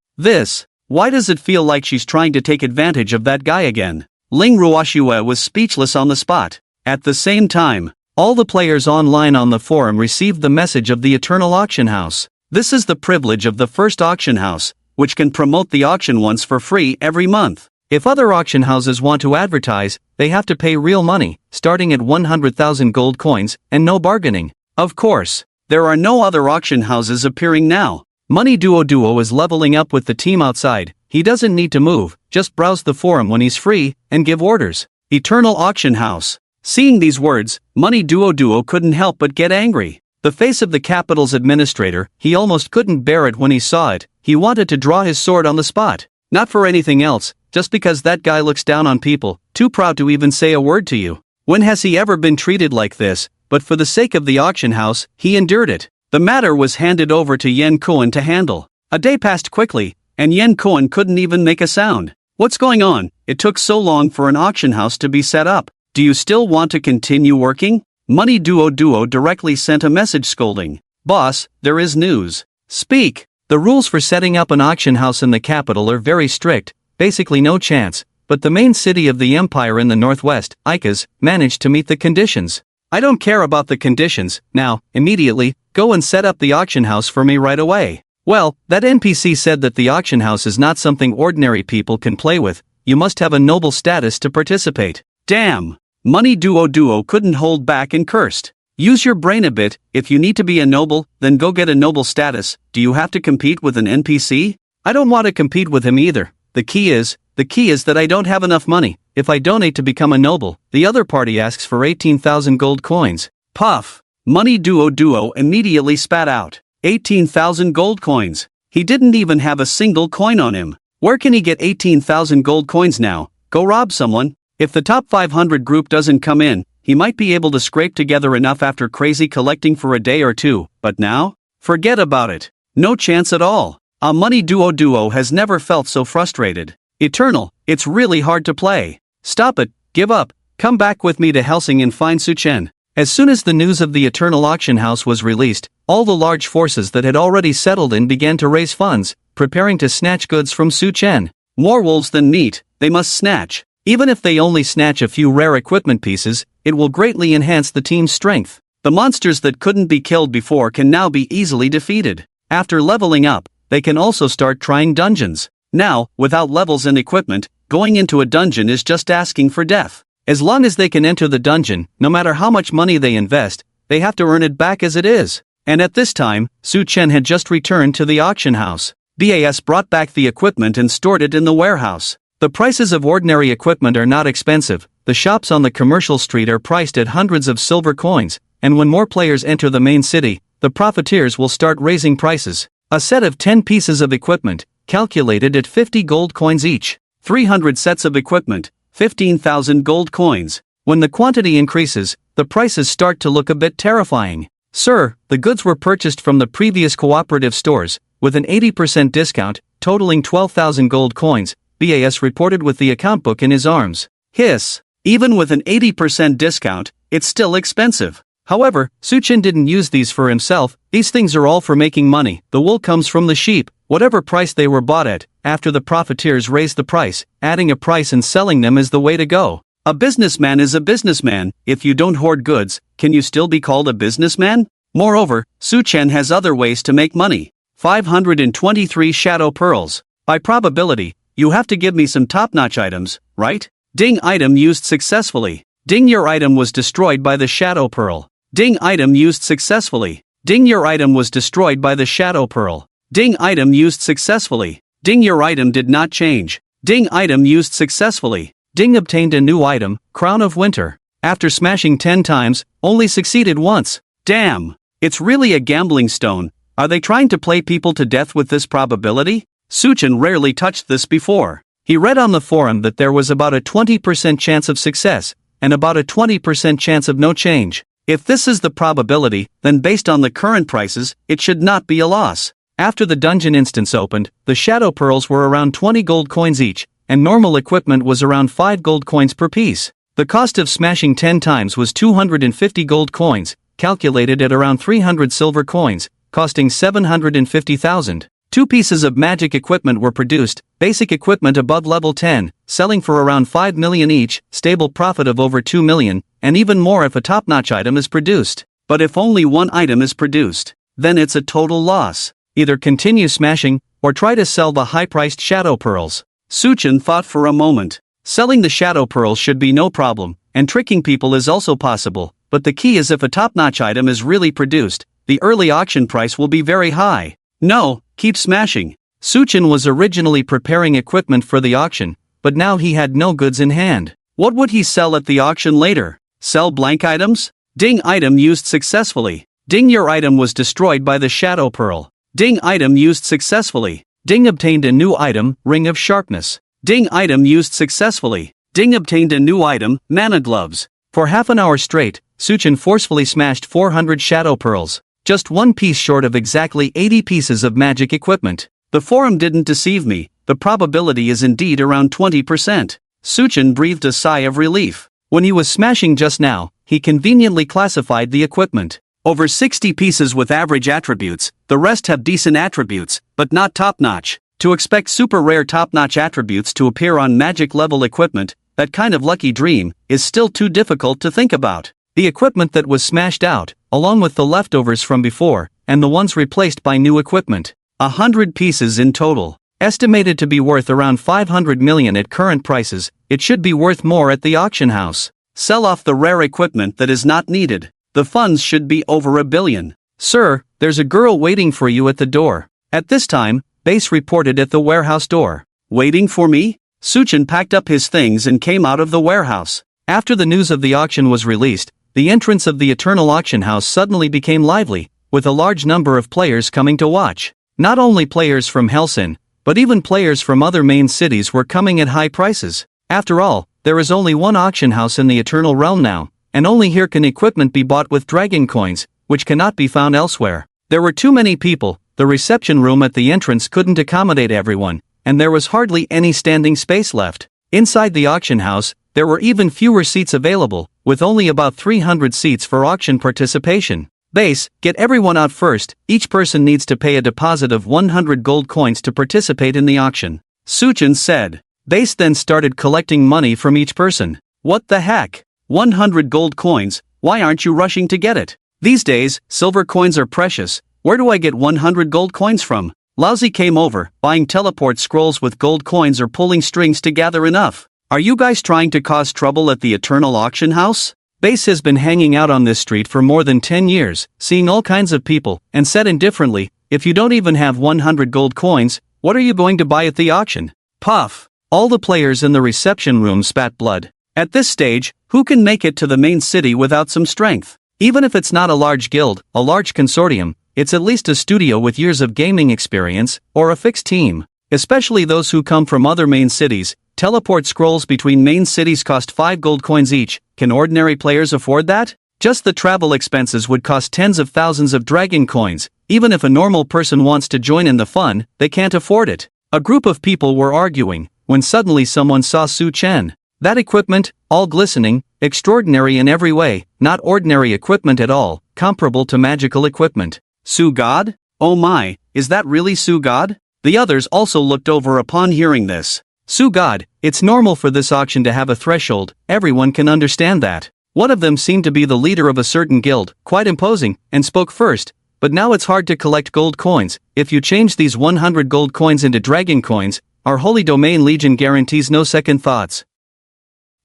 Why does it feel like she's trying to take advantage of that guy again? Ling Ruoxue was speechless on the spot. At the same time, all the players online on the forum received the message of the Eternal Auction House. This is the privilege of the first auction house, which can promote the auction once for free every month. If other auction houses want to advertise, they have to pay real money, starting at 100,000 gold coins, and no bargaining. Of course, there are no other auction houses appearing now. Money Duo is leveling up with the team outside. He doesn't need to move, just browse the forum when he's free, and give orders. Eternal Auction House. Seeing these words, Money Duo couldn't help but get angry. The face of the capital's administrator, he almost couldn't bear it when he saw it. He wanted to draw his sword on the spot. Not for anything else, just because that guy looks down on people, too proud to even say a word to you. When has he ever been treated like this? But for the sake of the auction house, he endured it. The matter was handed over to Yen Kuan to handle. A day passed quickly, and Yen Kuan couldn't even make a sound. What's going on? It took so long for an auction house to be set up. Do you still want to continue working? Money Duo directly sent a message scolding. Boss, there is news. Speak. The rules for setting up an auction house in the capital are very strict, basically no chance, but the main city of the empire in the northwest, Icaz, managed to meet the conditions. I don't care about the conditions, now, immediately, go and set up the auction house for me right away. Well, that NPC said that the auction house is not something ordinary people can play with, you must have a noble status to participate. Damn! Money Duo couldn't hold back and cursed. Use your brain a bit, if you need to be a noble, then go get a noble status. Do you have to compete with an NPC? I don't want to compete with him either. The key is that I don't have enough money. If I donate to become a noble, the other party asks for 18,000 gold coins. Puff! Money Duo immediately spat out 18,000 gold coins. He didn't even have a single coin on him. Where can he get 18,000 gold coins now? Go rob someone? If the top 500 group doesn't come in, he might be able to scrape together enough after crazy collecting for a day or two, but now? Forget about it. No chance at all. A Money Duo has never felt so frustrated. Eternal, it's really hard to play. Stop it, give up, come back with me to Helsing and find Suchen. As soon as the news of the Eternal Auction House was released, all the large forces that had already settled in began to raise funds, preparing to snatch goods from Suchen. More wolves than meat, they must snatch. Even if they only snatch a few rare equipment pieces, it will greatly enhance the team's strength. The monsters that couldn't be killed before can now be easily defeated. After leveling up, they can also start trying dungeons. Now, without levels and equipment, going into a dungeon is just asking for death. As long as they can enter the dungeon, no matter how much money they invest, they have to earn it back as it is. And at this time, Suchen had just returned to the auction house. BAS brought back the equipment and stored it in the warehouse. The prices of ordinary equipment are not expensive, the shops on the commercial street are priced at hundreds of silver coins, and when more players enter the main city, the profiteers will start raising prices. A set of 10 pieces of equipment, calculated at 50 gold coins each. 300 sets of equipment, 15,000 gold coins. When the quantity increases, the prices start to look a bit terrifying. Sir, the goods were purchased from the previous cooperative stores, with an 80% discount, totaling 12,000 gold coins, BAS reported with the account book in his arms. Hiss! Even with an 80% discount, it's still expensive. However, Suchen didn't use these for himself, these things are all for making money. The wool comes from the sheep, whatever price they were bought at, after the profiteers raise the price, adding a price and selling them is the way to go. A businessman is a businessman. If you don't hoard goods, can you still be called a businessman? Moreover, Suchen has other ways to make money. 523 shadow pearls. By probability, you have to give me some top-notch items, right? Ding, item used successfully. Ding, your item was destroyed by the shadow pearl. Ding, item used successfully. Ding, your item was destroyed by the shadow pearl. Ding, item used successfully. Ding, your item did not change. Ding, item used successfully. Ding, obtained a new item, Crown of Winter. After smashing 10 times, only succeeded once. Damn! It's really a gambling stone. Are they trying to play people to death with this probability? Suchen rarely touched this before. He read on the forum that there was about a 20% chance of success, and about a 20% chance of no change. If this is the probability, then based on the current prices, it should not be a loss. After the dungeon instance opened, the shadow pearls were around 20 gold coins each, and normal equipment was around 5 gold coins per piece. The cost of smashing 10 times was 250 gold coins, calculated at around 300 silver coins, costing 750,000. 2 pieces of magic equipment were produced, basic equipment above level 10, selling for around 5 million each, stable profit of over 2 million, and even more if a top-notch item is produced. But if only one item is produced, then it's a total loss. Either continue smashing, or try to sell the high-priced shadow pearls. Suchen thought for a moment. Selling the shadow pearls should be no problem, and tricking people is also possible, but the key is if a top-notch item is really produced, the early auction price will be very high. No, keep smashing. Suchen was originally preparing equipment for the auction, but now he had no goods in hand. What would he sell at the auction later? Sell blank items? Ding, item used successfully. Ding, your item was destroyed by the shadow pearl. Ding, item used successfully. Ding, obtained a new item, Ring of Sharpness. Ding, item used successfully. Ding, obtained a new item, Mana Gloves. For half an hour straight, Suchen forcefully smashed 400 shadow pearls, just one piece short of exactly 80 pieces of magic equipment. The forum didn't deceive me, the probability is indeed around 20%. Suchen breathed a sigh of relief. When he was smashing just now, he conveniently classified the equipment. Over 60 pieces with average attributes, the rest have decent attributes, but not top-notch. To expect super rare top-notch attributes to appear on magic-level equipment, that kind of lucky dream, is still too difficult to think about. The equipment that was smashed out, along with the leftovers from before, and the ones replaced by new equipment. 100 pieces in total. Estimated to be worth around 500 million at current prices, it should be worth more at the auction house. Sell off the rare equipment that is not needed. The funds should be over $1 billion. Sir, there's a girl waiting for you at the door. At this time, Base reported at the warehouse door. Waiting for me? Suchin packed up his things and came out of the warehouse. After the news of the auction was released, the entrance of the Eternal Auction House suddenly became lively, with a large number of players coming to watch. Not only players from Helsin, but even players from other main cities were coming at high prices. After all, there is only one auction house in the Eternal Realm now, and only here can equipment be bought with dragon coins, which cannot be found elsewhere. There were too many people, the reception room at the entrance couldn't accommodate everyone, and there was hardly any standing space left. Inside the auction house, there were even fewer seats available, with only about 300 seats for auction participation. Base, get everyone out first. Each person needs to pay a deposit of 100 gold coins to participate in the auction. Suchin said. Base then started collecting money from each person. What the heck? 100 gold coins, why aren't you rushing to get it? These days, silver coins are precious. Where do I get 100 gold coins from? Lousy came over, buying teleport scrolls with gold coins or pulling strings to gather enough. Are you guys trying to cause trouble at the Eternal Auction House? Base has been hanging out on this street for more than 10 years, seeing all kinds of people, and said indifferently, if you don't even have 100 gold coins, what are you going to buy at the auction? Puff. All the players in the reception room spat blood. At this stage, who can make it to the main city without some strength? Even if it's not a large guild, a large consortium, it's at least a studio with years of gaming experience, or a fixed team. Especially those who come from other main cities. Teleport scrolls between main cities cost 5 gold coins each. Can ordinary players afford that? Just the travel expenses would cost tens of thousands of dragon coins. Even if a normal person wants to join in the fun, they can't afford it. A group of people were arguing, when suddenly someone saw Su Chen. That equipment, all glistening, extraordinary in every way, not ordinary equipment at all, comparable to magical equipment. Su God? Oh my, is that really Su God? The others also looked over upon hearing this. Su God, it's normal for this auction to have a threshold, everyone can understand that. One of them seemed to be the leader of a certain guild, quite imposing, and spoke first. But now it's hard to collect gold coins. If you change these 100 gold coins into dragon coins, our Holy Domain Legion guarantees no second thoughts.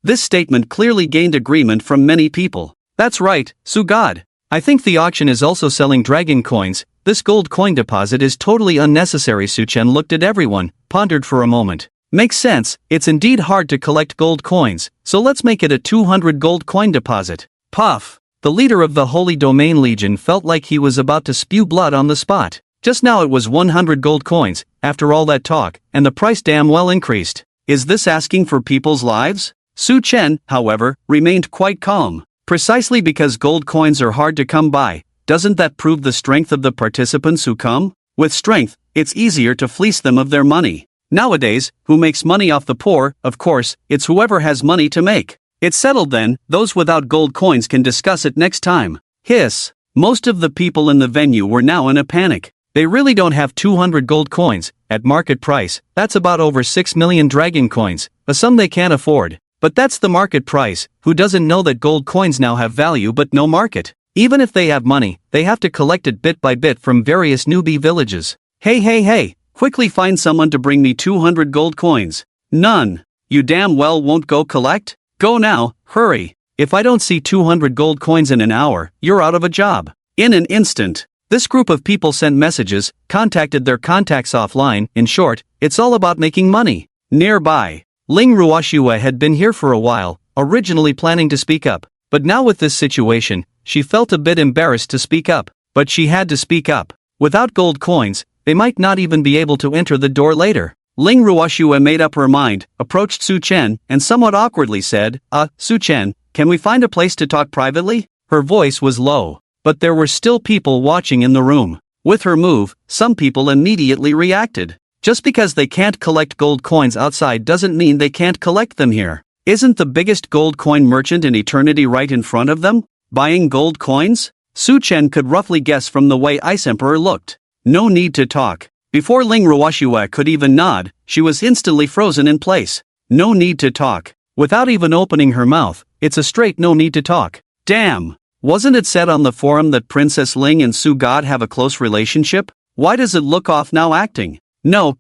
This statement clearly gained agreement from many people. That's right, Su God. I think the auction is also selling dragon coins. This gold coin deposit is totally unnecessary. Su Chen looked at everyone, pondered for a moment. Makes sense, it's indeed hard to collect gold coins, so let's make it a 200 gold coin deposit. Puff. The leader of the Holy Domain Legion felt like he was about to spew blood on the spot. Just now it was 100 gold coins, after all that talk, and the price damn well increased. Is this asking for people's lives? Su Chen, however, remained quite calm. Precisely because gold coins are hard to come by, doesn't that prove the strength of the participants who come? With strength, it's easier to fleece them of their money. Nowadays, who makes money off the poor? Of course, it's whoever has money to make. It's settled then, those without gold coins can discuss it next time. Hiss. Most of the people in the venue were now in a panic. They really don't have 200 gold coins, at market price, that's about over 6 million dragon coins, a sum they can't afford. But that's the market price. Who doesn't know that gold coins now have value but no market? Even if they have money, they have to collect it bit by bit from various newbie villages. Hey, quickly find someone to bring me 200 gold coins. None. You damn well won't go collect? Go now, hurry. If I don't see 200 gold coins in an hour, you're out of a job. In an instant. This group of people sent messages, contacted their contacts offline. In short, it's all about making money. Nearby, Ling Ruoshua had been here for a while, originally planning to speak up. But now with this situation, she felt a bit embarrassed to speak up. But she had to speak up. Without gold coins, they might not even be able to enter the door later. Ling Ruoshua made up her mind, approached Su Chen, and somewhat awkwardly said, Su Chen, can we find a place to talk privately? Her voice was low, but there were still people watching in the room. With her move, some people immediately reacted. Just because they can't collect gold coins outside doesn't mean they can't collect them here. Isn't the biggest gold coin merchant in eternity right in front of them, buying gold coins? Su Chen could roughly guess from the way Ice Emperor looked. No need to talk. Before Ling Ruoxue could even nod, she was instantly frozen in place. No need to talk. Without even opening her mouth, it's a straight no need to talk. Damn! Wasn't it said on the forum that Princess Ling and Su God have a close relationship? Why does it look off now acting? No,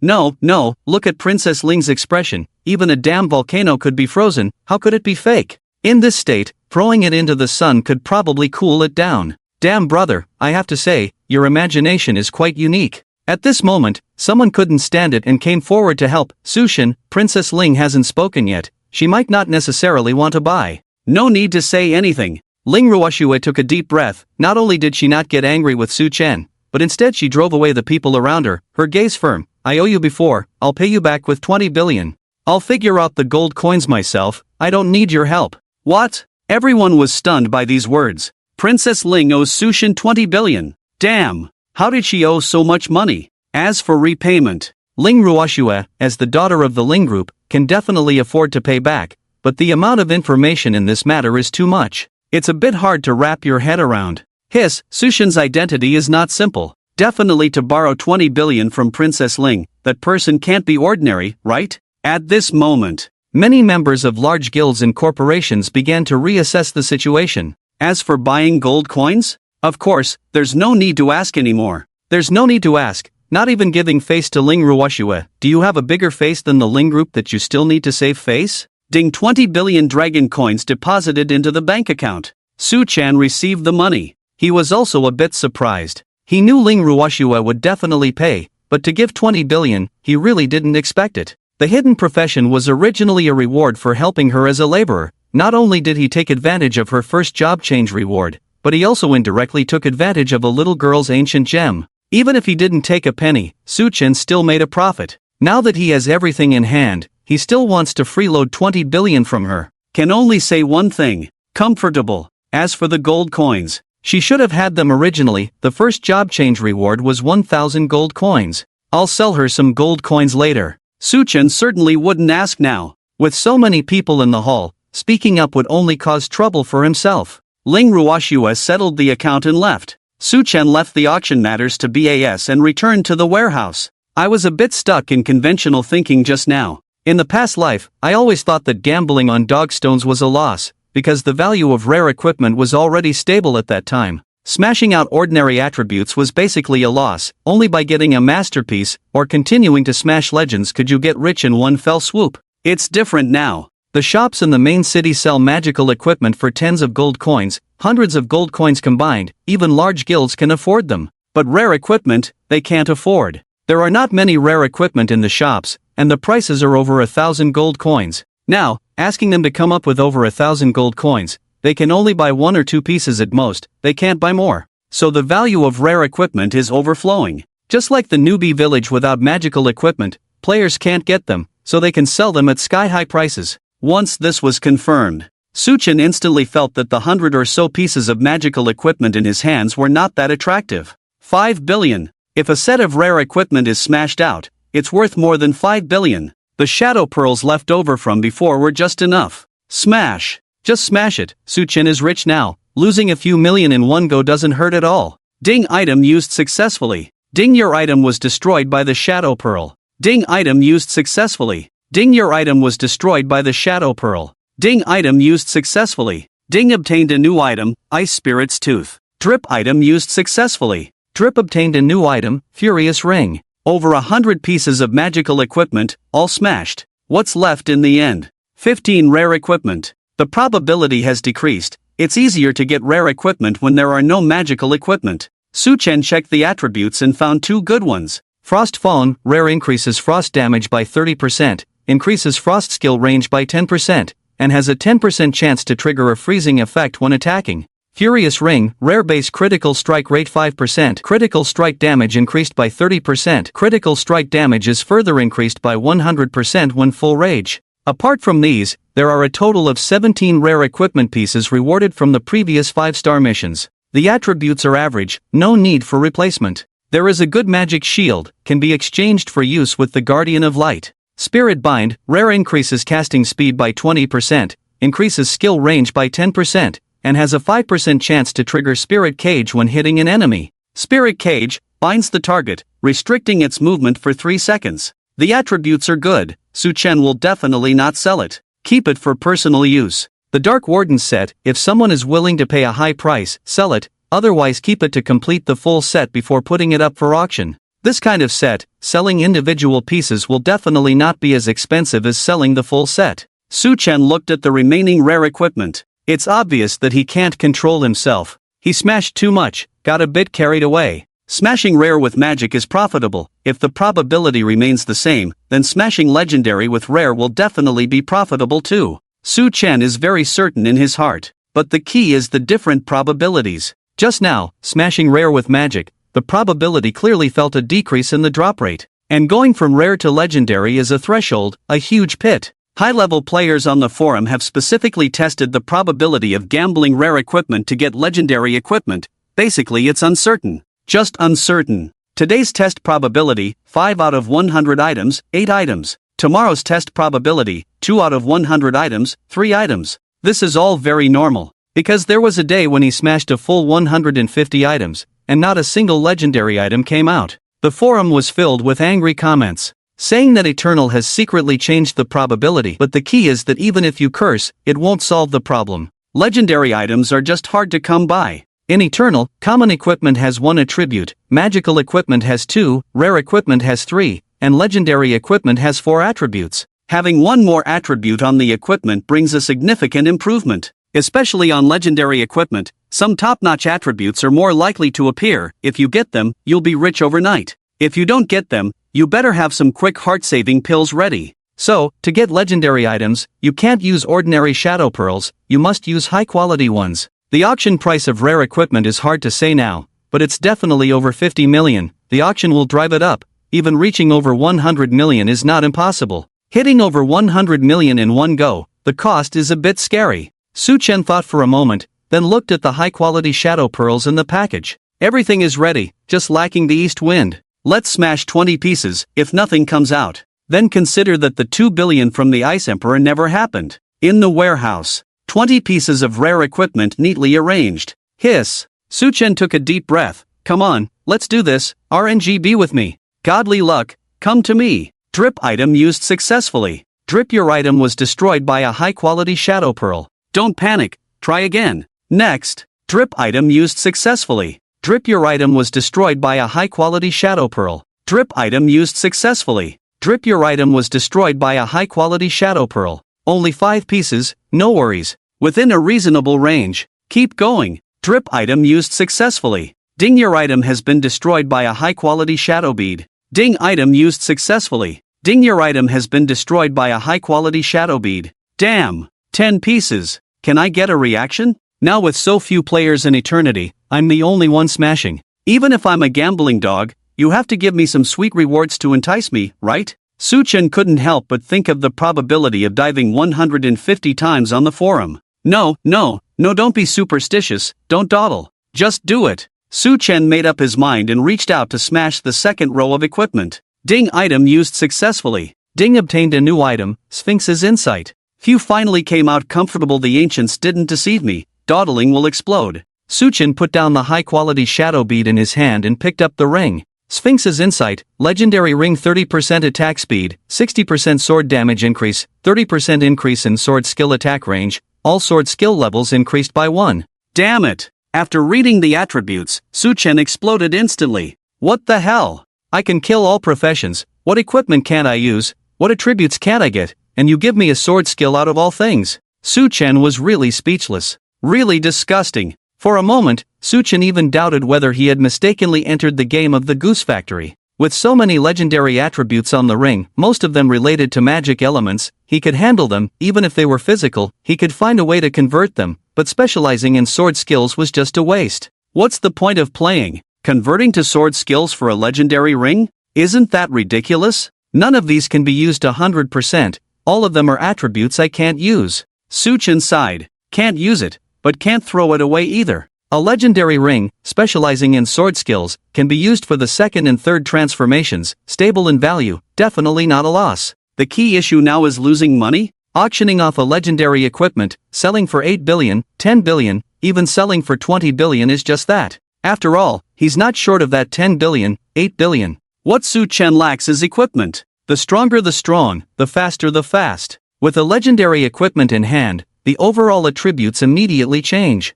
look at Princess Ling's expression. Even a damn volcano could be frozen, how could it be fake? In this state, throwing it into the sun could probably cool it down. Damn brother, I have to say, your imagination is quite unique. At this moment, someone couldn't stand it and came forward to help. Sushin, Princess Ling hasn't spoken yet, she might not necessarily want to buy. No need to say anything. Ling Ruoxue took a deep breath. Not only did she not get angry with Su Chen, but instead she drove away the people around her gaze firm. I owe you before, I'll pay you back with 20 billion. I'll figure out the gold coins myself, I don't need your help. What? Everyone was stunned by these words. Princess Ling owes Sushin 20 billion. Damn! How did she owe so much money? As for repayment, Ling Ruoxue, as the daughter of the Ling group, can definitely afford to pay back, but the amount of information in this matter is too much. It's a bit hard to wrap your head around. Sushin's identity is not simple. Definitely to borrow 20 billion from Princess Ling, that person can't be ordinary, right? At this moment, many members of large guilds and corporations began to reassess the situation. As for buying gold coins? Of course, there's no need to ask anymore. There's no need to ask, not even giving face to Ling Ruoxue. Do you have a bigger face than the Ling group that you still need to save face? Ding 20 billion dragon coins deposited into the bank account. Su Chen received the money. He was also a bit surprised. He knew Ling Ruoxue would definitely pay, but to give 20 billion, he really didn't expect it. The hidden profession was originally a reward for helping her as a laborer. Not only did he take advantage of her first job change reward, but he also indirectly took advantage of a little girl's ancient gem. Even if he didn't take a penny, Su Chen still made a profit. Now that he has everything in hand, he still wants to freeload 20 billion from her. Can only say one thing. Comfortable. As for the gold coins, she should have had them originally. The first job change reward was 1,000 gold coins. I'll sell her some gold coins later. Su Chen certainly wouldn't ask now. With so many people in the hall, speaking up would only cause trouble for himself. Ling Ruoxue settled the account and left. Su Chen left the auction matters to BAS and returned to the warehouse. I was a bit stuck in conventional thinking just now. In the past life, I always thought that gambling on dogstones was a loss, because the value of rare equipment was already stable at that time. Smashing out ordinary attributes was basically a loss. Only by getting a masterpiece, or continuing to smash legends could you get rich in one fell swoop. It's different now. The shops in the main city sell magical equipment for tens of gold coins, hundreds of gold coins combined. Even large guilds can afford them. But rare equipment, they can't afford. There are not many rare equipment in the shops, and the prices are over 1,000 gold coins. Now, asking them to come up with over 1,000 gold coins, they can only buy 1 or 2 pieces at most, they can't buy more. So the value of rare equipment is overflowing. Just like the newbie village without magical equipment, players can't get them, so they can sell them at sky-high prices. Once this was confirmed, Su Chen instantly felt that the 100 or so pieces of magical equipment in his hands were not that attractive. 5 billion. If a set of rare equipment is smashed out, it's worth more than 5 billion. The shadow pearls left over from before were just enough. Smash. Just smash it. Su Chen is rich now. Losing a few million in one go doesn't hurt at all. Ding item used successfully. Ding your item was destroyed by the shadow pearl. Ding item used successfully. Ding your item was destroyed by the shadow pearl. Ding item used successfully. Ding obtained a new item, Ice Spirit's Tooth. Drip item used successfully. Drip obtained a new item, Furious Ring. Over 100 pieces of magical equipment, all smashed. What's left in the end? 15 rare equipment. The probability has decreased. It's easier to get rare equipment when there are no magical equipment. Su Chen checked the attributes and found 2 good ones. Frost Fallen, rare, increases frost damage by 30%, increases frost skill range by 10%, and has a 10% chance to trigger a freezing effect when attacking. Furious Ring, rare, base critical strike rate 5%, critical strike damage increased by 30%, critical strike damage is further increased by 100% when full rage. Apart from these, there are a total of 17 rare equipment pieces rewarded from the previous 5-star missions. The attributes are average, no need for replacement. There is a good magic shield, can be exchanged for use with the Guardian of Light. Spirit Bind, rare, increases casting speed by 20%, increases skill range by 10%, and has a 5% chance to trigger Spirit Cage when hitting an enemy. Spirit Cage binds the target, restricting its movement for 3 seconds. The attributes are good, Su-Chen will definitely not sell it. Keep it for personal use. The Dark Warden set, if someone is willing to pay a high price, sell it, otherwise keep it to complete the full set before putting it up for auction. This kind of set, selling individual pieces will definitely not be as expensive as selling the full set. Su-Chen looked at the remaining rare equipment. It's obvious that he can't control himself. He smashed too much, got a bit carried away. Smashing rare with magic is profitable. If the probability remains the same, then smashing legendary with rare will definitely be profitable too. Su-Chen is very certain in his heart. But the key is the different probabilities. Just now, smashing rare with magic, the probability clearly felt a decrease in the drop rate. And going from rare to legendary is a threshold, a huge pit. High-level players on the forum have specifically tested the probability of gambling rare equipment to get legendary equipment. Basically, it's uncertain. Just uncertain. Today's test probability, 5 out of 100 items, 8 items. Tomorrow's test probability, 2 out of 100 items, 3 items. This is all very normal. Because there was a day when he smashed a full 150 items, and not a single legendary item came out. The forum was filled with angry comments, saying that Eternal has secretly changed the probability, but the key is that even if you curse, it won't solve the problem. Legendary items are just hard to come by. In Eternal, common equipment has 1 attribute, magical equipment has 2, rare equipment has 3, and legendary equipment has 4 attributes. Having 1 more attribute on the equipment brings a significant improvement. Especially on legendary equipment, some top-notch attributes are more likely to appear. If you get them, you'll be rich overnight. If you don't get them, you better have some quick heart-saving pills ready. So, to get legendary items, you can't use ordinary shadow pearls, you must use high-quality ones. The auction price of rare equipment is hard to say now, but it's definitely over 50 million. The auction will drive it up. Even reaching over 100 million is not impossible. Hitting over 100 million in one go, the cost is a bit scary. Su-Chen thought for a moment, then looked at the high-quality shadow pearls in the package. Everything is ready, just lacking the east wind. Let's smash 20 pieces, if nothing comes out. Then consider that the 2 billion from the Ice Emperor never happened. In the warehouse, 20 pieces of rare equipment neatly arranged. Hiss. Su-Chen took a deep breath. Come on, let's do this. RNG with me. Godly luck, come to me. Drip item used successfully. Drip your item was destroyed by a high-quality shadow pearl. Don't panic, try again. Next, drip item used successfully. Drip your item was destroyed by a high-quality shadow pearl. Drip item used successfully. Drip your item was destroyed by a high-quality shadow pearl. Only 5 pieces, no worries. Within a reasonable range. Keep going. Drip item used successfully. Ding, your item has been destroyed by a high-quality shadow bead. Ding, item used successfully. Ding, your item has been destroyed by a high-quality shadow bead. Damn. 10 pieces. Can I get a reaction? Now with so few players in Eternity, I'm the only one smashing. Even if I'm a gambling dog, you have to give me some sweet rewards to entice me, right? Su-Chen couldn't help but think of the probability of diving 150 times on the forum. No, don't be superstitious, don't dawdle. Just do it. Su-Chen made up his mind and reached out to smash the second row of equipment. Ding, item used successfully. Ding, obtained a new item, Sphinx's Insight. Phew, finally came out comfortable. The ancients didn't deceive me. Dawdling will explode. Su-Chen put down the high-quality shadow bead in his hand and picked up the ring. Sphinx's Insight, legendary ring, 30% attack speed, 60% sword damage increase, 30% increase in sword skill attack range, all sword skill levels increased by 1. Damn it! After reading the attributes, Su-Chen exploded instantly. What the hell? I can kill all professions. What equipment can't I use? What attributes can't I get? And you give me a sword skill out of all things? Su-Chen was really speechless. Really disgusting. For a moment, Su-Chen even doubted whether he had mistakenly entered the game of the Goose Factory. With so many legendary attributes on the ring, most of them related to magic elements, he could handle them. Even if they were physical, he could find a way to convert them, but specializing in sword skills was just a waste. What's the point of playing? Converting to sword skills for a legendary ring? Isn't that ridiculous? None of these can be used 100%, all of them are attributes I can't use. Su-Chen sighed. Can't use it, but can't throw it away either. A legendary ring, specializing in sword skills, can be used for the second and third transformations, stable in value, definitely not a loss. The key issue now is losing money? Auctioning off a legendary equipment, selling for 8 billion, 10 billion, even selling for 20 billion is just that. After all, he's not short of that 10 billion, 8 billion. What Su Chen lacks is equipment. The stronger the strong, the faster the fast. With the legendary equipment in hand, the overall attributes immediately change.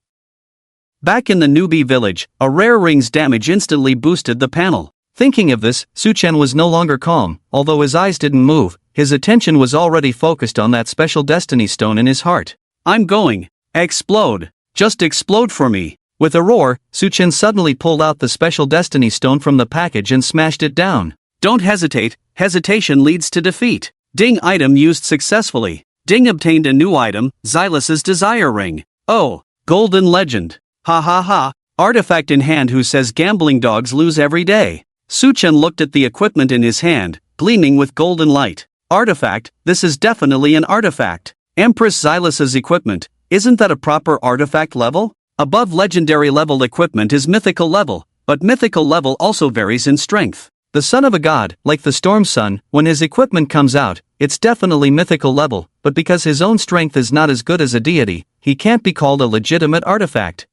Back in the newbie village, a rare ring's damage instantly boosted the panel. Thinking of this, Su Chen was no longer calm. Although his eyes didn't move, his attention was already focused on that special destiny stone in his heart. I'm going. Explode. Just explode for me. With a roar, Su Chen suddenly pulled out the special destiny stone from the package and smashed it down. Don't hesitate, hesitation leads to defeat. Ding, item used successfully. Ding, obtained a new item, Xylus's Desire Ring. Oh, golden legend. Ha ha ha, artifact in hand who says gambling dogs lose every day. Su Chen looked at the equipment in his hand, gleaming with golden light. Artifact, this is definitely an artifact. Empress Xylus's equipment, isn't that a proper artifact level? Above legendary level equipment is mythical level, but mythical level also varies in strength. The son of a god, like the storm sun, when his equipment comes out, it's definitely mythical level, but because his own strength is not as good as a deity, he can't be called a legitimate artifact.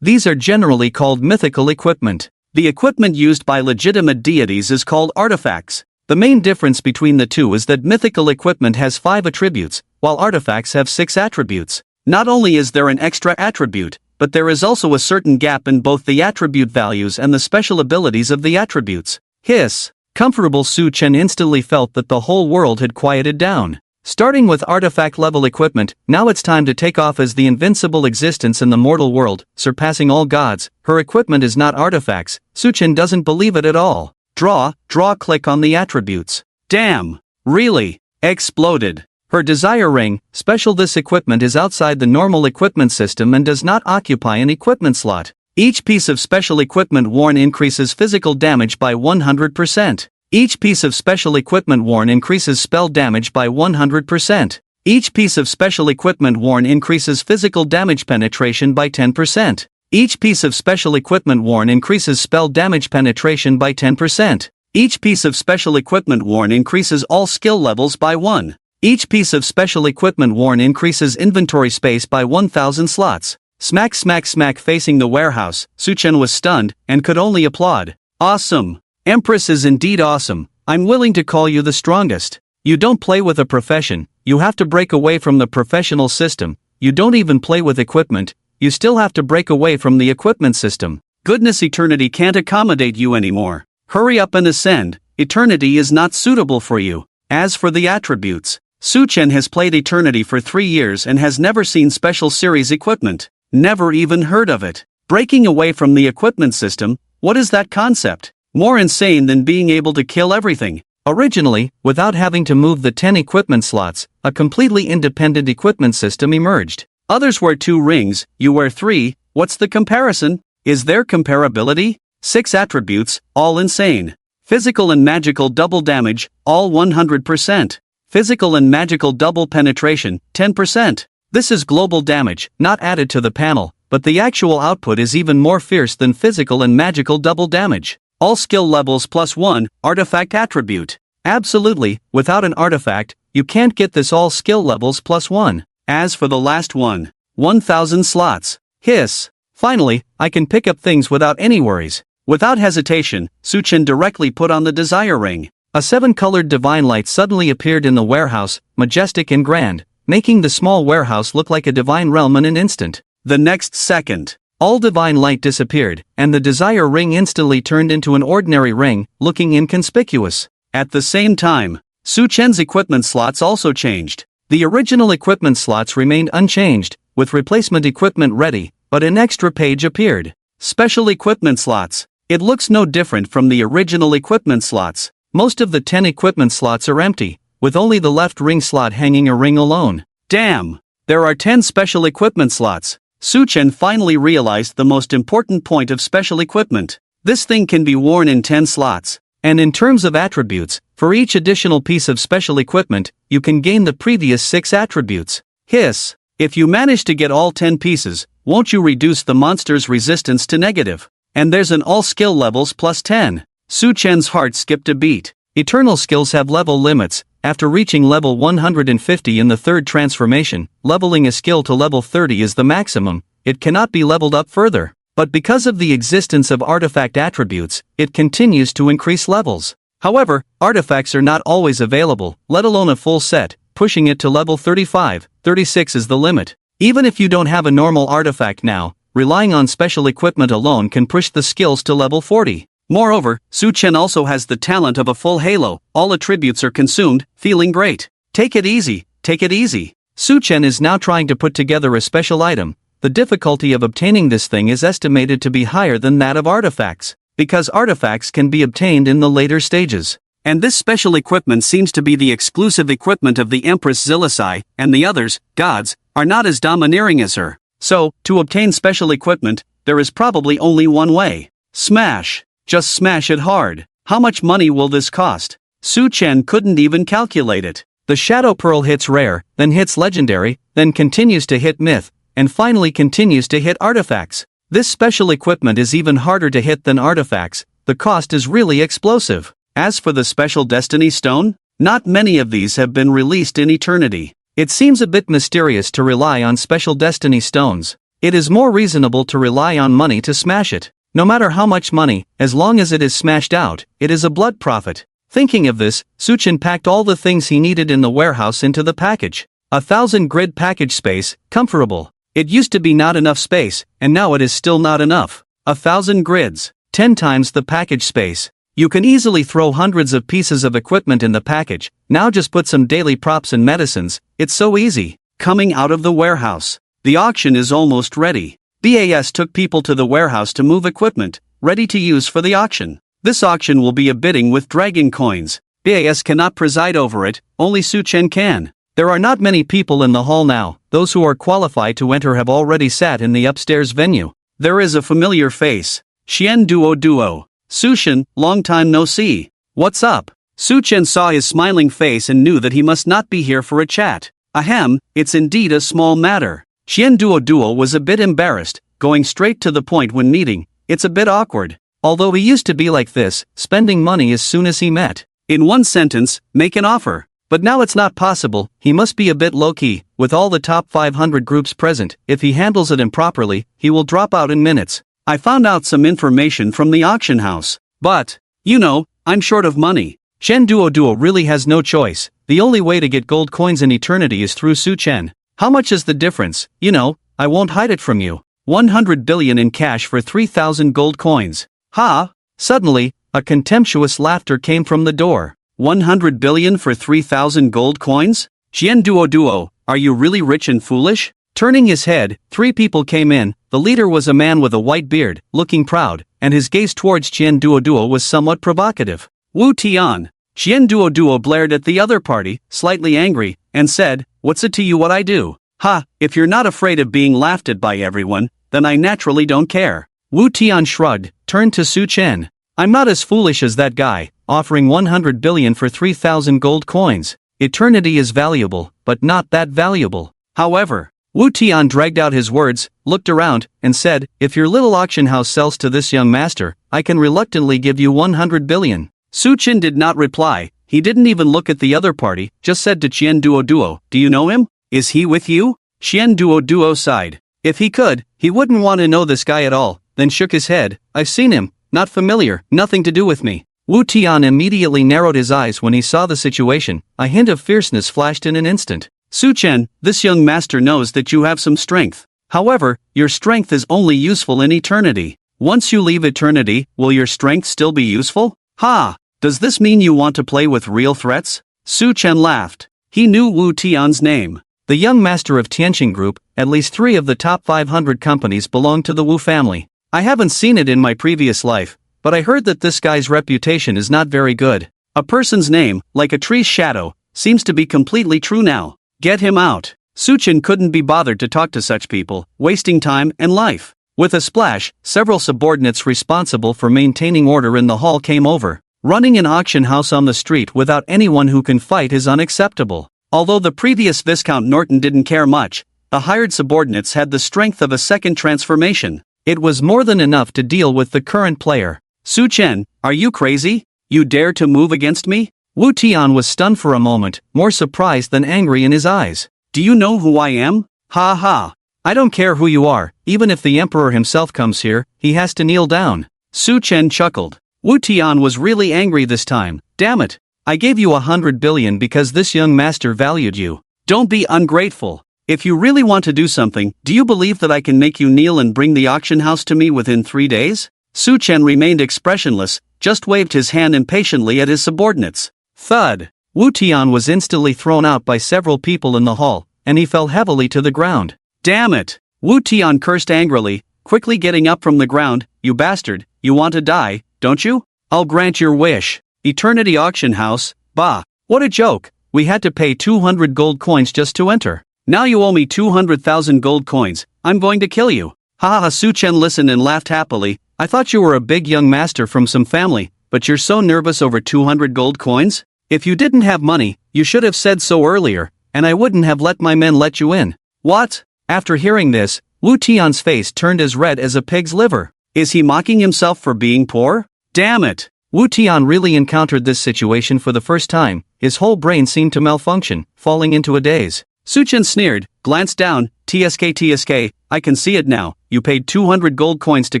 These are generally called mythical equipment. The equipment used by legitimate deities is called artifacts. The main difference between the two is that mythical equipment has 5 attributes, while artifacts have 6 attributes. Not only is there an extra attribute, but there is also a certain gap in both the attribute values and the special abilities of the attributes. Hiss! Comfortable Su Chen instantly felt that the whole world had quieted down. Starting with artifact level equipment, now it's time to take off as the invincible existence in the mortal world, surpassing all gods. Her equipment is not artifacts. Su Chen doesn't believe it at all. Draw, click on the attributes. Damn! Really? Exploded. Her desire ring, special. This equipment is outside the normal equipment system and does not occupy an equipment slot. Each piece of special equipment worn increases physical damage by 100%. Each piece of special equipment worn increases spell damage by 100%. Each piece of special equipment worn increases physical damage penetration by 10%. Each piece of special equipment worn increases spell damage penetration by 10%. Each piece of special equipment worn increases all skill levels by 1. Each piece of special equipment worn increases inventory space by 1,000 slots. Smack smack smack. Facing the warehouse, Su Chen was stunned, and could only applaud. Awesome! Empress is indeed awesome. I'm willing to call you the strongest. You don't play with a profession, you have to break away from the professional system. You don't even play with equipment, you still have to break away from the equipment system. Goodness, eternity can't accommodate you anymore. Hurry up and ascend, eternity is not suitable for you. As for the attributes, Su Chen has played Eternity for 3 years and has never seen special series equipment. Never even heard of it. Breaking away from the equipment system, what is that concept? More insane than being able to kill everything. Originally, without having to move the 10 equipment slots, a completely independent equipment system emerged. Others wear 2 rings, you wear 3, what's the comparison? Is there comparability? 6 attributes, all insane. Physical and magical double damage, all 100%. Physical and magical double penetration, 10%. This is global damage, not added to the panel, but the actual output is even more fierce than physical and magical double damage. All skill levels +1, artifact attribute. Absolutely, without an artifact, you can't get this all skill levels +1. As for the last one, 1,000 slots. Hiss. Finally, I can pick up things without any worries. Without hesitation, Su Chen directly put on the desire ring. A 7-colored divine light suddenly appeared in the warehouse, majestic and grand, making the small warehouse look like a divine realm in an instant. The next second, all divine light disappeared, and the desire ring instantly turned into an ordinary ring, looking inconspicuous. At the same time, Su Chen's equipment slots also changed. The original equipment slots remained unchanged, with replacement equipment ready, but an extra page appeared. Special equipment slots. It looks no different from the original equipment slots. Most of the 10 equipment slots are empty, with only the left ring slot hanging a ring alone. Damn! There are 10 special equipment slots. Su Chen finally realized the most important point of special equipment. This thing can be worn in 10 slots. And in terms of attributes, for each additional piece of special equipment, you can gain the previous 6 attributes. Hiss! If you manage to get all 10 pieces, won't you reduce the monster's resistance to negative? And there's an all skill levels +10. Su Chen's heart skipped a beat. Eternal skills have level limits. After reaching level 150 in the 3rd transformation, leveling a skill to level 30 is the maximum. it cannot be leveled up further. But because of the existence of artifact attributes, it continues to increase levels. However, artifacts are not always available, let alone a full set, pushing it to level 35, 36 is the limit. Even if you don't have a normal artifact now, relying on special equipment alone can push the skills to level 40. Moreover, Su Chen also has the talent of a full halo, all attributes are consumed, feeling great. Take it easy, take it easy. Su Chen is now trying to put together a special item. The difficulty of obtaining this thing is estimated to be higher than that of artifacts, because artifacts can be obtained in the later stages. And this special equipment seems to be the exclusive equipment of the Empress Zilisai, and the others, gods, are not as domineering as her. So, to obtain special equipment, there is probably only one way. Smash. Just smash it hard. How much money will this cost? Su Chen couldn't even calculate it. The Shadow Pearl hits rare, then hits legendary, then continues to hit myth, and finally continues to hit artifacts. This special equipment is even harder to hit than artifacts, the cost is really explosive. As for the special Destiny Stone, not many of these have been released in eternity. It seems a bit mysterious to rely on special Destiny Stones. It is more reasonable to rely on money to smash it. No matter how much money, as long as it is smashed out, it is a blood profit. Thinking of this, Su Chen packed all the things he needed in the warehouse into the package. 1,000 grid package space, comfortable. It used to be not enough space, and now it is still not enough. 1,000 grids, 10 times the package space. You can easily throw hundreds of pieces of equipment in the package. Now just put some daily props and medicines, it's so easy. Coming out of the warehouse. The auction is almost ready. BAS took people to the warehouse to move equipment, ready to use for the auction. This auction will be a bidding with dragon coins. BAS cannot preside over it, only Su Chen can. There are not many people in the hall now, those who are qualified to enter have already sat in the upstairs venue. There is a familiar face. Xian Duo. Su Chen, long time no see. What's up? Su Chen saw his smiling face and knew that he must not be here for a chat. Ahem, it's indeed a small matter. Xian Duo was a bit embarrassed, going straight to the point when meeting. It's a bit awkward. Although he used to be like this, spending money as soon as he met. In one sentence, make an offer. But now it's not possible, he must be a bit low-key, with all the top 500 groups present. If he handles it improperly, he will drop out in minutes. I found out some information from the auction house. But, you know, I'm short of money. Shen Duo really has no choice. The only way to get gold coins in eternity is through Su Chen. How much is the difference? You know, I won't hide it from you. 100 billion in cash for 3,000 gold coins. Ha! Suddenly, a contemptuous laughter came from the door. 100 billion for 3,000 gold coins? Xian Duo, are you really rich and foolish? Turning his head, 3 people came in. The leader was a man with a white beard, looking proud, and his gaze towards Xian Duo was somewhat provocative. Wu Tian. Xian Duo blared at the other party, slightly angry, and said, "What's it to you what I do? Ha, if you're not afraid of being laughed at by everyone, then I naturally don't care." Wu Tian shrugged, turned to Su Chen. "I'm not as foolish as that guy, offering 100 billion for 3,000 gold coins. Eternity is valuable, but not that valuable." However, Wu Tian dragged out his words, looked around, and said, "If your little auction house sells to this young master, I can reluctantly give you 100 billion. Su Chen did not reply. He didn't even look at the other party, just said to Xian Duo, "Do you know him? Is he with you?" Xian Duo sighed. If he could, he wouldn't want to know this guy at all, then shook his head. "I've seen him, not familiar, nothing to do with me." Wu Tian immediately narrowed his eyes when he saw the situation. A hint of fierceness flashed in an instant. "Su Chen, this young master knows that you have some strength. However, your strength is only useful in eternity. Once you leave eternity, will your strength still be useful? Ha! Does this mean you want to play with real threats?" Su Chen laughed. He knew Wu Tian's name. The young master of Tianqing Group, at least 3 of the top 500 companies belong to the Wu family. I haven't seen it in my previous life, but I heard that this guy's reputation is not very good. A person's name, like a tree's shadow, seems to be completely true now. Get him out. Su Chen couldn't be bothered to talk to such people, wasting time and life. With a splash, several subordinates responsible for maintaining order in the hall came over. Running an auction house on the street without anyone who can fight is unacceptable. Although the previous Viscount Norton didn't care much, the hired subordinates had the strength of a second transformation. It was more than enough to deal with the current player. "Su Chen, are you crazy? You dare to move against me?" Wu Tian was stunned for a moment, more surprised than angry in his eyes. "Do you know who I am? Ha ha. I don't care who you are, even if the emperor himself comes here, he has to kneel down. Su Chen chuckled. Wu Tian was really angry this time. Damn it. I gave you 100 billion because this young master valued you. Don't be ungrateful. If you really want to do something, do you believe that I can make you kneel and bring the auction house to me within 3 days? Su Chen remained expressionless, just waved his hand impatiently at his subordinates. Thud! Wu Tian was instantly thrown out by several people in the hall, and he fell heavily to the ground. Damn it! Wu Tian cursed angrily, quickly getting up from the ground. You bastard, you want to die, don't you? I'll grant your wish. Eternity Auction House, bah! What a joke! We had to pay 200 gold coins just to enter. Now you owe me 200,000 gold coins, I'm going to kill you. Ha ha! Su Chen listened and laughed happily. I thought you were a big young master from some family, but you're so nervous over 200 gold coins? If you didn't have money, you should have said so earlier, and I wouldn't have let my men let you in. What? After hearing this, Wu Tian's face turned as red as a pig's liver. Is he mocking himself for being poor? Damn it! Wu Tian really encountered this situation for the first time. His whole brain seemed to malfunction, falling into a daze. Su Chen sneered, glanced down. TSK, I can see it now. You paid 200 gold coins to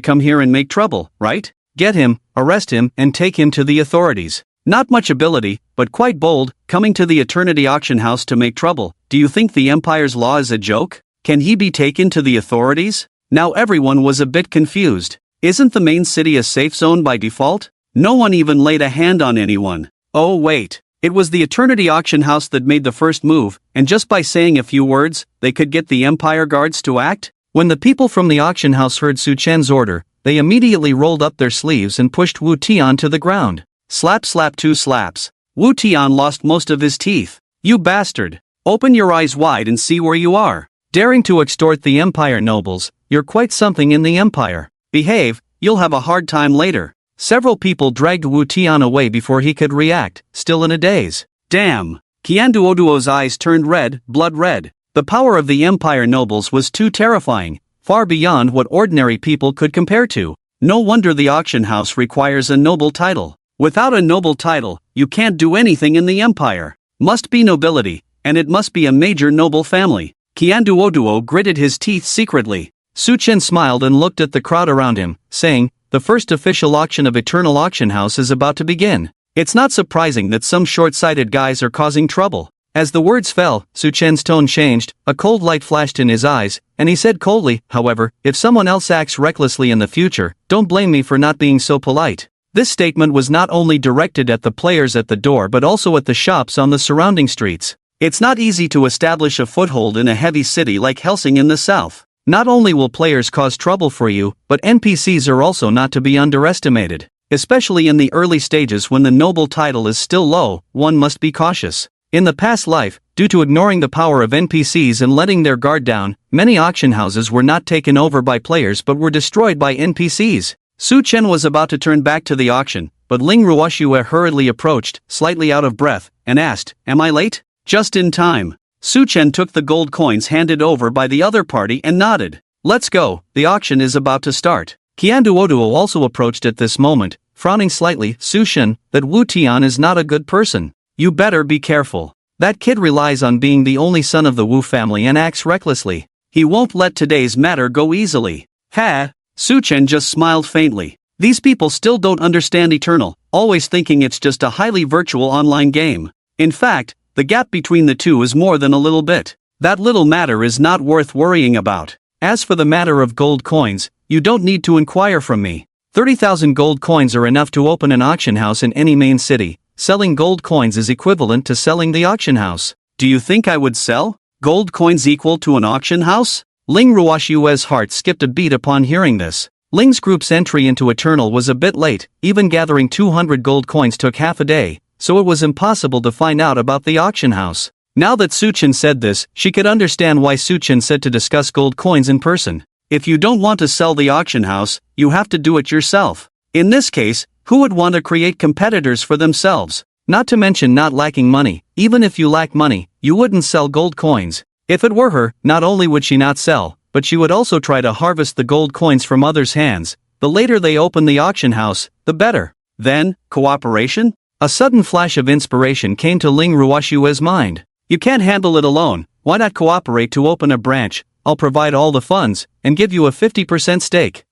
come here and make trouble, right? Get him, arrest him, and take him to the authorities. Not much ability, but quite bold, coming to the Eternity Auction House to make trouble. Do you think the Empire's law is a joke? Can he be taken to the authorities? Now everyone was a bit confused. Isn't the main city a safe zone by default? No one even laid a hand on anyone. Oh wait, it was the Eternity Auction House that made the first move, and just by saying a few words, they could get the Empire guards to act? When the people from the auction house heard Su Chen's order, they immediately rolled up their sleeves and pushed Wu Tian to the ground. Slap slap 2 slaps. Wu Tian lost most of his teeth. You bastard! Open your eyes wide and see where you are. Daring to extort the Empire nobles, you're quite something in the Empire. Behave, you'll have a hard time later. Several people dragged Wu Tian away before he could react, still in a daze. Damn! Qianduoduo's eyes turned red, blood red. The power of the Empire nobles was too terrifying, far beyond what ordinary people could compare to. No wonder the auction house requires a noble title. Without a noble title, you can't do anything in the Empire. Must be nobility, and it must be a major noble family. Qianduoduo gritted his teeth secretly. Su Chen smiled and looked at the crowd around him, saying, "The first official auction of Eternal Auction House is about to begin. It's not surprising that some short-sighted guys are causing trouble." As the words fell, Su Chen's tone changed, a cold light flashed in his eyes, and he said coldly, "However, if someone else acts recklessly in the future, don't blame me for not being so polite." This statement was not only directed at the players at the door but also at the shops on the surrounding streets. It's not easy to establish a foothold in a heavy city like Helsing in the south. Not only will players cause trouble for you, but NPCs are also not to be underestimated. Especially in the early stages when the noble title is still low, one must be cautious. In the past life, due to ignoring the power of NPCs and letting their guard down, many auction houses were not taken over by players but were destroyed by NPCs. Su Chen was about to turn back to the auction, but Ling Ruoxue hurriedly approached, slightly out of breath, and asked, "Am I late?" Just in time. Su Chen took the gold coins handed over by the other party and nodded. "Let's go, the auction is about to start." Qianduoduo also approached at this moment, frowning slightly. "Su Chen, that Wu Tian is not a good person. You better be careful. That kid relies on being the only son of the Wu family and acts recklessly. He won't let today's matter go easily." Ha! Su Chen just smiled faintly. These people still don't understand Eternal, always thinking it's just a highly virtual online game. In fact, the gap between the two is more than a little bit. That little matter is not worth worrying about. As for the matter of gold coins, you don't need to inquire from me. 30,000 gold coins are enough to open an auction house in any main city. Selling gold coins is equivalent to selling the auction house. Do you think I would sell gold coins equal to an auction house? Ling Ruoxue's heart skipped a beat upon hearing this. Ling's group's entry into Eternal was a bit late, even gathering 200 gold coins took half a day, so it was impossible to find out about the auction house. Now that Su Chen said this, she could understand why Su Chen said to discuss gold coins in person. If you don't want to sell the auction house, you have to do it yourself. In this case, who would want to create competitors for themselves? Not to mention not lacking money. Even if you lack money, you wouldn't sell gold coins. If it were her, not only would she not sell, but she would also try to harvest the gold coins from others' hands. The later they open the auction house, the better. Then, cooperation? A sudden flash of inspiration came to Ling Ruoxue's mind. You can't handle it alone, why not cooperate to open a branch? I'll provide all the funds, and give you a 50% stake.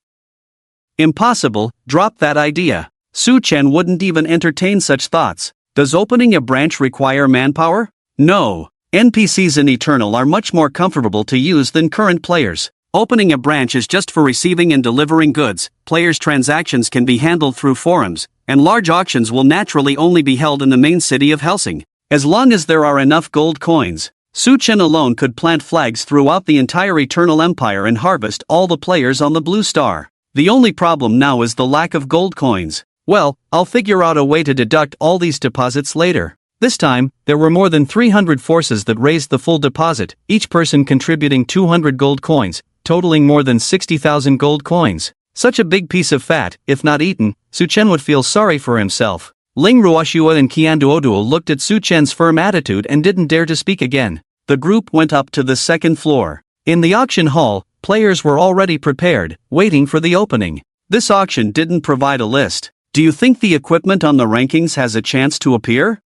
Impossible, drop that idea. Su Chen wouldn't even entertain such thoughts. Does opening a branch require manpower? No. NPCs in Eternal are much more comfortable to use than current players. Opening a branch is just for receiving and delivering goods. Players' transactions can be handled through forums, and large auctions will naturally only be held in the main city of Helsing. As long as there are enough gold coins, Su Chen alone could plant flags throughout the entire Eternal Empire and harvest all the players on the Blue Star. The only problem now is the lack of gold coins. Well, I'll figure out a way to deduct all these deposits later. This time, there were more than 300 forces that raised the full deposit, each person contributing 200 gold coins, totaling more than 60,000 gold coins. Such a big piece of fat, if not eaten, Su Chen would feel sorry for himself. Ling Ruoshua and Qian Duoduo looked at Su Chen's firm attitude and didn't dare to speak again. The group went up to the second floor. In the auction hall, players were already prepared, waiting for the opening. This auction didn't provide a list. Do you think the equipment on the rankings has a chance to appear?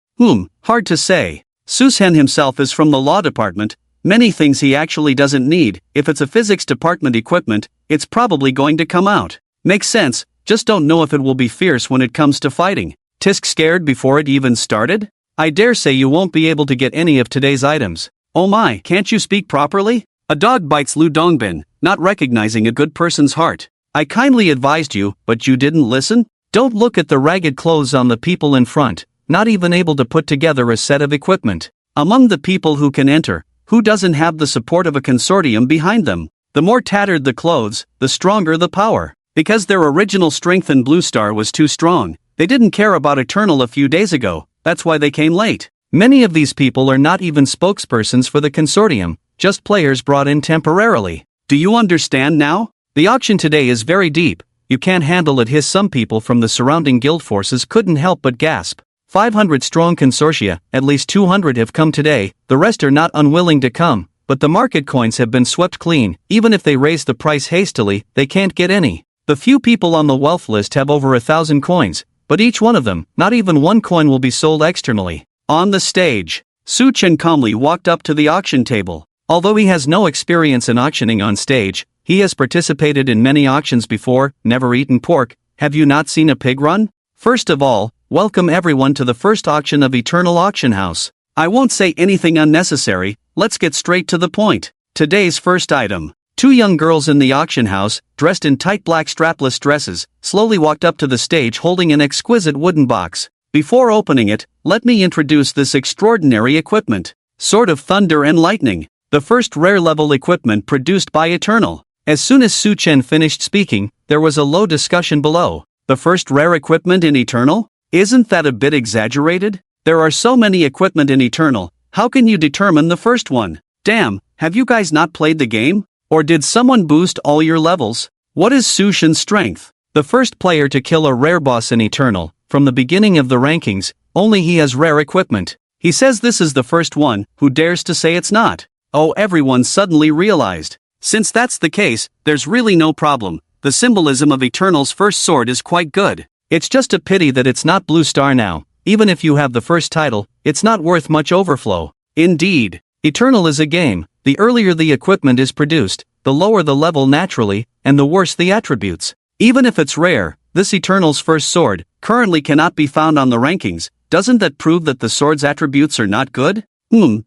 Hard to say. Su Chen himself is from the law department. Many things he actually doesn't need. If it's a physics department equipment, it's probably going to come out. Makes sense, just don't know if it will be fierce when it comes to fighting. Tisk scared before it even started? I dare say you won't be able to get any of today's items. Oh my, can't you speak properly? A dog bites Lu Dongbin, not recognizing a good person's heart. I kindly advised you, but you didn't listen? Don't look at the ragged clothes on the people in front, not even able to put together a set of equipment. Among the people who can enter, who doesn't have the support of a consortium behind them? The more tattered the clothes, the stronger the power. Because their original strength in Blue Star was too strong, they didn't care about Eternal a few days ago, that's why they came late. Many of these people are not even spokespersons for the consortium, just players brought in temporarily. Do you understand now? The auction today is very deep, you can't handle it. Some people from the surrounding guild forces couldn't help but gasp. 500 strong consortia, at least 200 have come today, the rest are not unwilling to come, but the market coins have been swept clean. Even if they raise the price hastily, they can't get any. The few people on the wealth list have over 1,000 coins, but each one of them, not even one coin will be sold externally. On the stage, Su Chen calmly walked up to the auction table. Although he has no experience in auctioning on stage, he has participated in many auctions before. Never eaten pork, have you not seen a pig run? First of all, welcome everyone to the first auction of Eternal Auction House. I won't say anything unnecessary, let's get straight to the point. Today's first item. 2 young girls in the auction house, dressed in tight black strapless dresses, slowly walked up to the stage holding an exquisite wooden box. Before opening it, let me introduce this extraordinary equipment. Sword of Thunder and Lightning. The first rare level equipment produced by Eternal. As soon as Su Chen finished speaking, there was a low discussion below. The first rare equipment in Eternal? Isn't that a bit exaggerated? There are so many equipment in Eternal, how can you determine the first one? Damn, have you guys not played the game? Or did someone boost all your levels? What is Su Chen's strength? The first player to kill a rare boss in Eternal, from the beginning of the rankings, only he has rare equipment. He says this is the first one, who dares to say it's not? Oh, everyone suddenly realized. Since that's the case, there's really no problem. The symbolism of Eternal's first sword is quite good. It's just a pity that it's not Blue Star now. Even if you have the first title, it's not worth much overflow. Indeed. Eternal is a game. The earlier the equipment is produced, the lower the level naturally, and the worse the attributes. Even if it's rare, this Eternal's first sword currently cannot be found on the rankings. Doesn't that prove that the sword's attributes are not good?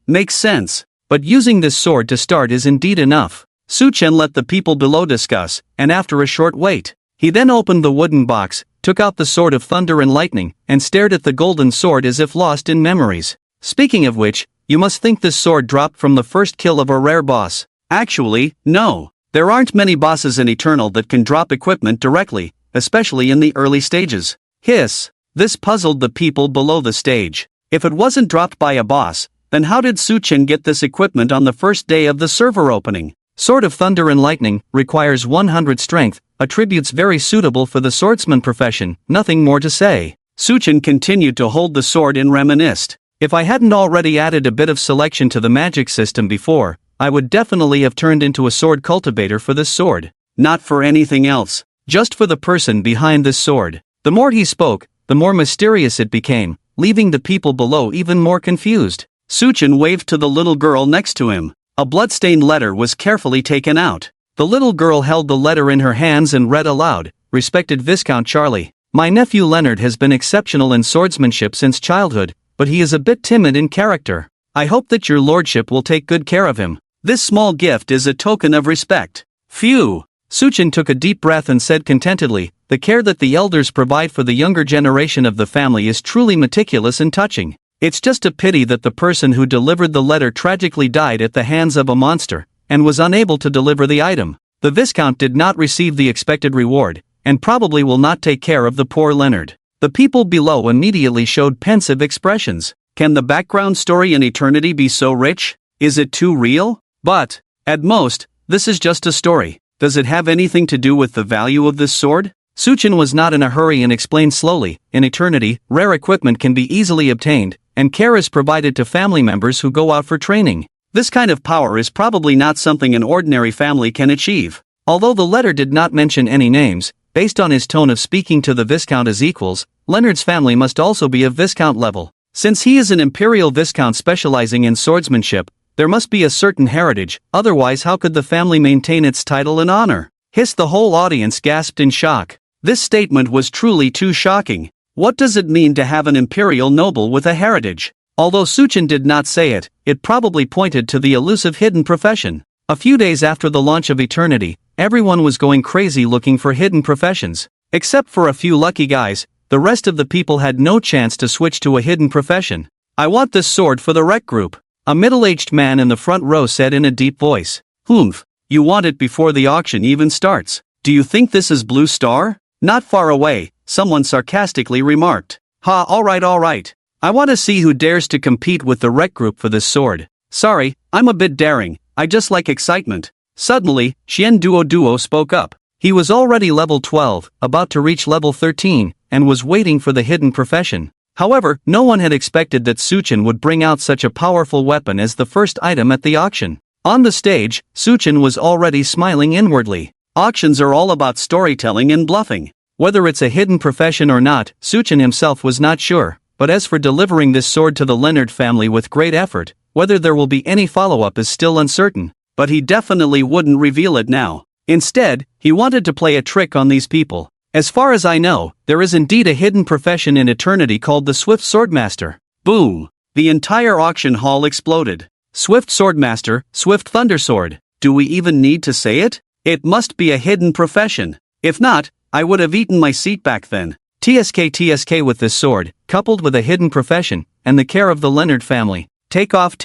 Makes sense. But using this sword to start is indeed enough. Su Chen let the people below discuss, and after a short wait, he then opened the wooden box, took out the Sword of Thunder and Lightning, and stared at the golden sword as if lost in memories. Speaking of which, you must think this sword dropped from the first kill of a rare boss. Actually, no. There aren't many bosses in Eternal that can drop equipment directly, especially in the early stages. Hiss. This puzzled the people below the stage. If it wasn't dropped by a boss, then how did Su Chen get this equipment on the first day of the server opening? Sword of Thunder and Lightning requires 100 strength, attributes very suitable for the swordsman profession, nothing more to say. Su Chen continued to hold the sword and reminisced. If I hadn't already added a bit of selection to the magic system before, I would definitely have turned into a sword cultivator for this sword. Not for anything else, just for the person behind this sword. The more he spoke, the more mysterious it became, leaving the people below even more confused. Su Chen waved to the little girl next to him. A bloodstained letter was carefully taken out. The little girl held the letter in her hands and read aloud, "Respected Viscount Charlie, my nephew Leonard has been exceptional in swordsmanship since childhood, but he is a bit timid in character. I hope that your lordship will take good care of him. This small gift is a token of respect." Phew! Suchin took a deep breath and said contentedly, "The care that the elders provide for the younger generation of the family is truly meticulous and touching. It's just a pity that the person who delivered the letter tragically died at the hands of a monster, and was unable to deliver the item. The Viscount did not receive the expected reward, and probably will not take care of the poor Leonard." The people below immediately showed pensive expressions. Can the background story in eternity be so rich? Is it too real? But, at most, this is just a story. Does it have anything to do with the value of this sword? Suchin was not in a hurry and explained slowly, "In eternity, rare equipment can be easily obtained, and care is provided to family members who go out for training. This kind of power is probably not something an ordinary family can achieve." Although the letter did not mention any names, based on his tone of speaking to the Viscount as equals, Leonard's family must also be of Viscount level. Since he is an Imperial Viscount specializing in swordsmanship, there must be a certain heritage, otherwise how could the family maintain its title and honor? Hissed. The whole audience gasped in shock. This statement was truly too shocking. What does it mean to have an imperial noble with a heritage? Although Suchin did not say it, it probably pointed to the elusive hidden profession. A few days after the launch of Eternity, everyone was going crazy looking for hidden professions. Except for a few lucky guys, the rest of the people had no chance to switch to a hidden profession. "I want this sword for the rec group," a middle-aged man in the front row said in a deep voice. "Humph, you want it before the auction even starts. Do you think this is Blue Star?" Not far away, someone sarcastically remarked. "Ha, alright. I want to see who dares to compete with the rec group for this sword. Sorry, I'm a bit daring, I just like excitement." Suddenly, Xian Duo spoke up. He was already level 12, about to reach level 13, and was waiting for the hidden profession. However, no one had expected that Suchin would bring out such a powerful weapon as the first item at the auction. On the stage, Suchin was already smiling inwardly. Auctions are all about storytelling and bluffing. Whether it's a hidden profession or not, Suchin himself was not sure, but as for delivering this sword to the Leonard family with great effort, whether there will be any follow-up is still uncertain, but he definitely wouldn't reveal it now. Instead, he wanted to play a trick on these people. "As far as I know, there is indeed a hidden profession in eternity called the Swift Swordmaster." Boom! The entire auction hall exploded. Swift Swordmaster, Swift Thundersword. Do we even need to say it? It must be a hidden profession. If not, I would have eaten my seat back then. TSK with this sword, coupled with a hidden profession, and the care of the Leonard family. Take off.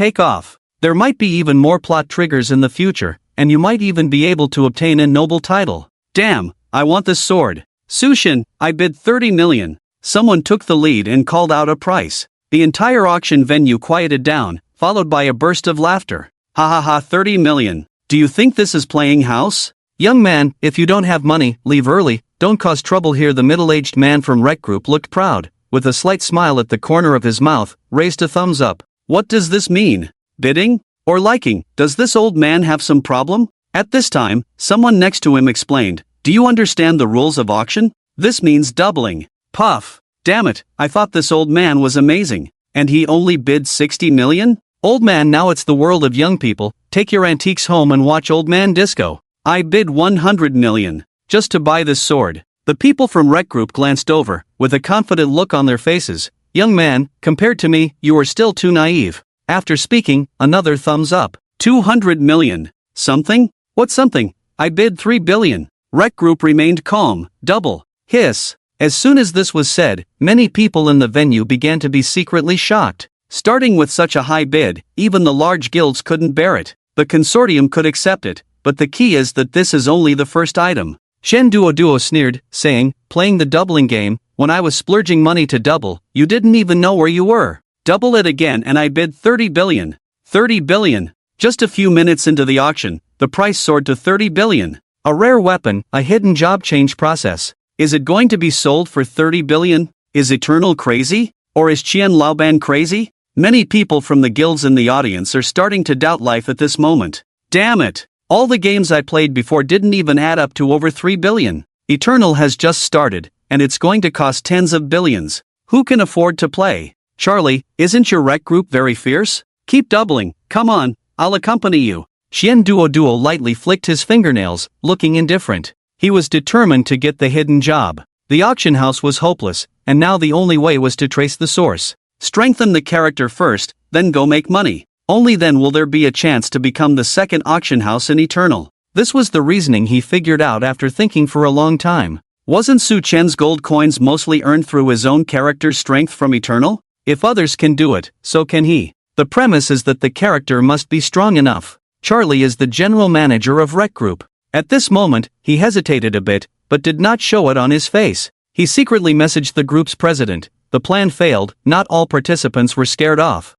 There might be even more plot triggers in the future, and you might even be able to obtain a noble title. Damn, I want this sword. Sushin, I bid 30 million. Someone took the lead and called out a price. The entire auction venue quieted down, followed by a burst of laughter. Ha, 30 million. Do you think this is playing house? Young man, if you don't have money, leave early, don't cause trouble here. The middle-aged man from Rec Group looked proud, with a slight smile at the corner of his mouth, raised a thumbs up. What does this mean? Bidding? Or liking? Does this old man have some problem? At this time, someone next to him explained, do you understand the rules of auction? This means doubling. Puff. Damn it, I thought this old man was amazing. And he only bid 60 million? Old man, now it's the world of young people, take your antiques home and watch Old Man Disco. I bid 100 million. Just to buy this sword. The people from Rec Group glanced over, with a confident look on their faces. Young man, compared to me, you are still too naive. After speaking, another thumbs up. 200 million. Something? What something? I bid 3 billion. Rec Group remained calm. Double. Hiss. As soon as this was said, many people in the venue began to be secretly shocked. Starting with such a high bid, even the large guilds couldn't bear it. The consortium could accept it, but the key is that this is only the first item. Shen Duo sneered, saying, playing the doubling game, when I was splurging money to double, you didn't even know where you were. Double it again and I bid 30 billion. 30 billion. Just a few minutes into the auction, the price soared to 30 billion. A rare weapon, a hidden job change process. Is it going to be sold for 30 billion? Is Eternal crazy? Or is Qian Laoban crazy? Many people from the guilds in the audience are starting to doubt life at this moment. Damn it! All the games I played before didn't even add up to over 3 billion. Eternal has just started, and it's going to cost tens of billions. Who can afford to play? Charlie, isn't your Rec Group very fierce? Keep doubling, come on, I'll accompany you. Xian Duo lightly flicked his fingernails, looking indifferent. He was determined to get the hidden job. The auction house was hopeless, and now the only way was to trace the source. Strengthen the character first, then go make money. Only then will there be a chance to become the second auction house in Eternal. This was the reasoning he figured out after thinking for a long time. Wasn't Su Chen's gold coins mostly earned through his own character's strength from Eternal? If others can do it, so can he. The premise is that the character must be strong enough. Charlie is the general manager of Rec Group. At this moment, he hesitated a bit, but did not show it on his face. He secretly messaged the group's president. The plan failed, not all participants were scared off.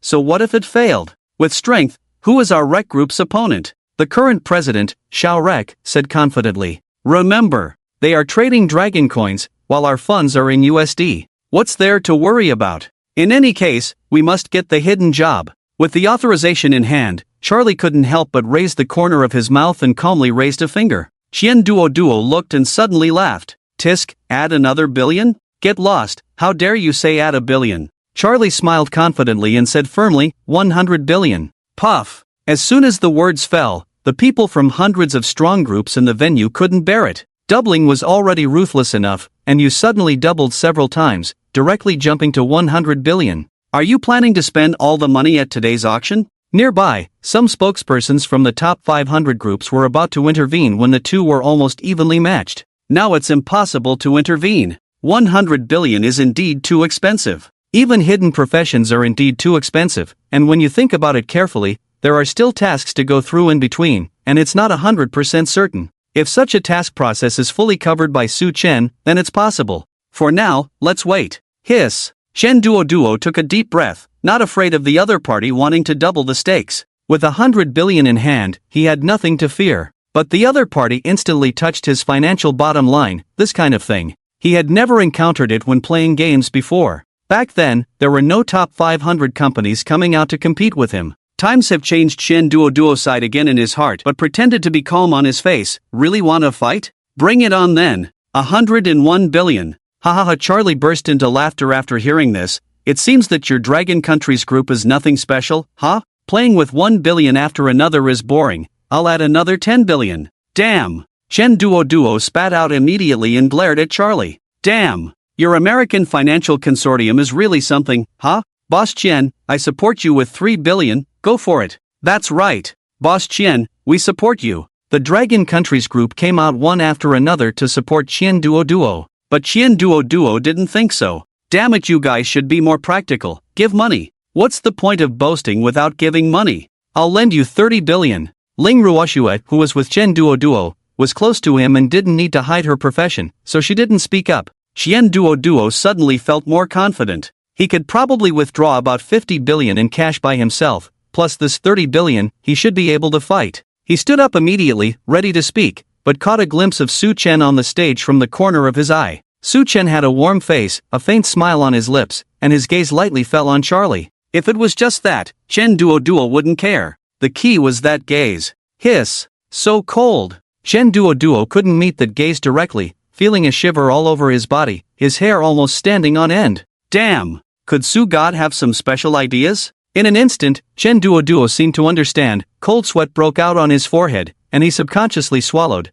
So what if it failed? With strength, who is our Rec Group's opponent? The current president, Xiao Rec, said confidently. Remember, they are trading dragon coins, while our funds are in USD. What's there to worry about? In any case, we must get the hidden job. With the authorization in hand, Charlie couldn't help but raise the corner of his mouth and calmly raised a finger. Xian Duo looked and suddenly laughed. Tisk, add another billion? Get lost, how dare you say add a billion? Charlie smiled confidently and said firmly, 100 billion. Puff. As soon as the words fell, the people from hundreds of strong groups in the venue couldn't bear it. Doubling was already ruthless enough, and you suddenly doubled several times, directly jumping to 100 billion. Are you planning to spend all the money at today's auction? Nearby, some spokespersons from the top 500 groups were about to intervene when the two were almost evenly matched. Now it's impossible to intervene. 100 billion is indeed too expensive. Even hidden professions are indeed too expensive, and when you think about it carefully, there are still tasks to go through in between, and it's not 100% certain. If such a task process is fully covered by Su Chen, then it's possible. For now, let's wait. Hiss. Xian Duo took a deep breath, not afraid of the other party wanting to double the stakes. With 100 billion in hand, he had nothing to fear. But the other party instantly touched his financial bottom line, this kind of thing. He had never encountered it when playing games before. Back then, there were no top 500 companies coming out to compete with him. Times have changed. Xian Duo sighed again in his heart but pretended to be calm on his face. Really wanna fight? Bring it on then. 101 billion. Ha. Charlie burst into laughter after hearing this. It seems that your Dragon Countries group is nothing special, huh? Playing with 1 billion after another is boring. I'll add another 10 billion. Damn. Xian Duo spat out immediately and glared at Charlie. Damn. Your American Financial Consortium is really something, huh? Boss Qian, I support you with 3 billion, go for it. That's right. Boss Qian, we support you. The Dragon Countries group came out one after another to support Xian Duo. But Xian Duo didn't think so. Damn it, you guys should be more practical. Give money. What's the point of boasting without giving money? I'll lend you 30 billion. Ling Ruoxue, who was with Xian Duo, was close to him and didn't need to hide her profession, so she didn't speak up. Xian Duo suddenly felt more confident. He could probably withdraw about 50 billion in cash by himself, plus this 30 billion, he should be able to fight. He stood up immediately, ready to speak, but caught a glimpse of Su Chen on the stage from the corner of his eye. Su Chen had a warm face, a faint smile on his lips, and his gaze lightly fell on Charlie. If it was just that, Xian Duo wouldn't care. The key was that gaze. Hiss. So cold. Xian Duo couldn't meet that gaze directly, feeling a shiver all over his body, his hair almost standing on end. Damn. Could Su God have some special ideas? In an instant, Xian Duo seemed to understand. Cold sweat broke out on his forehead, and he subconsciously swallowed.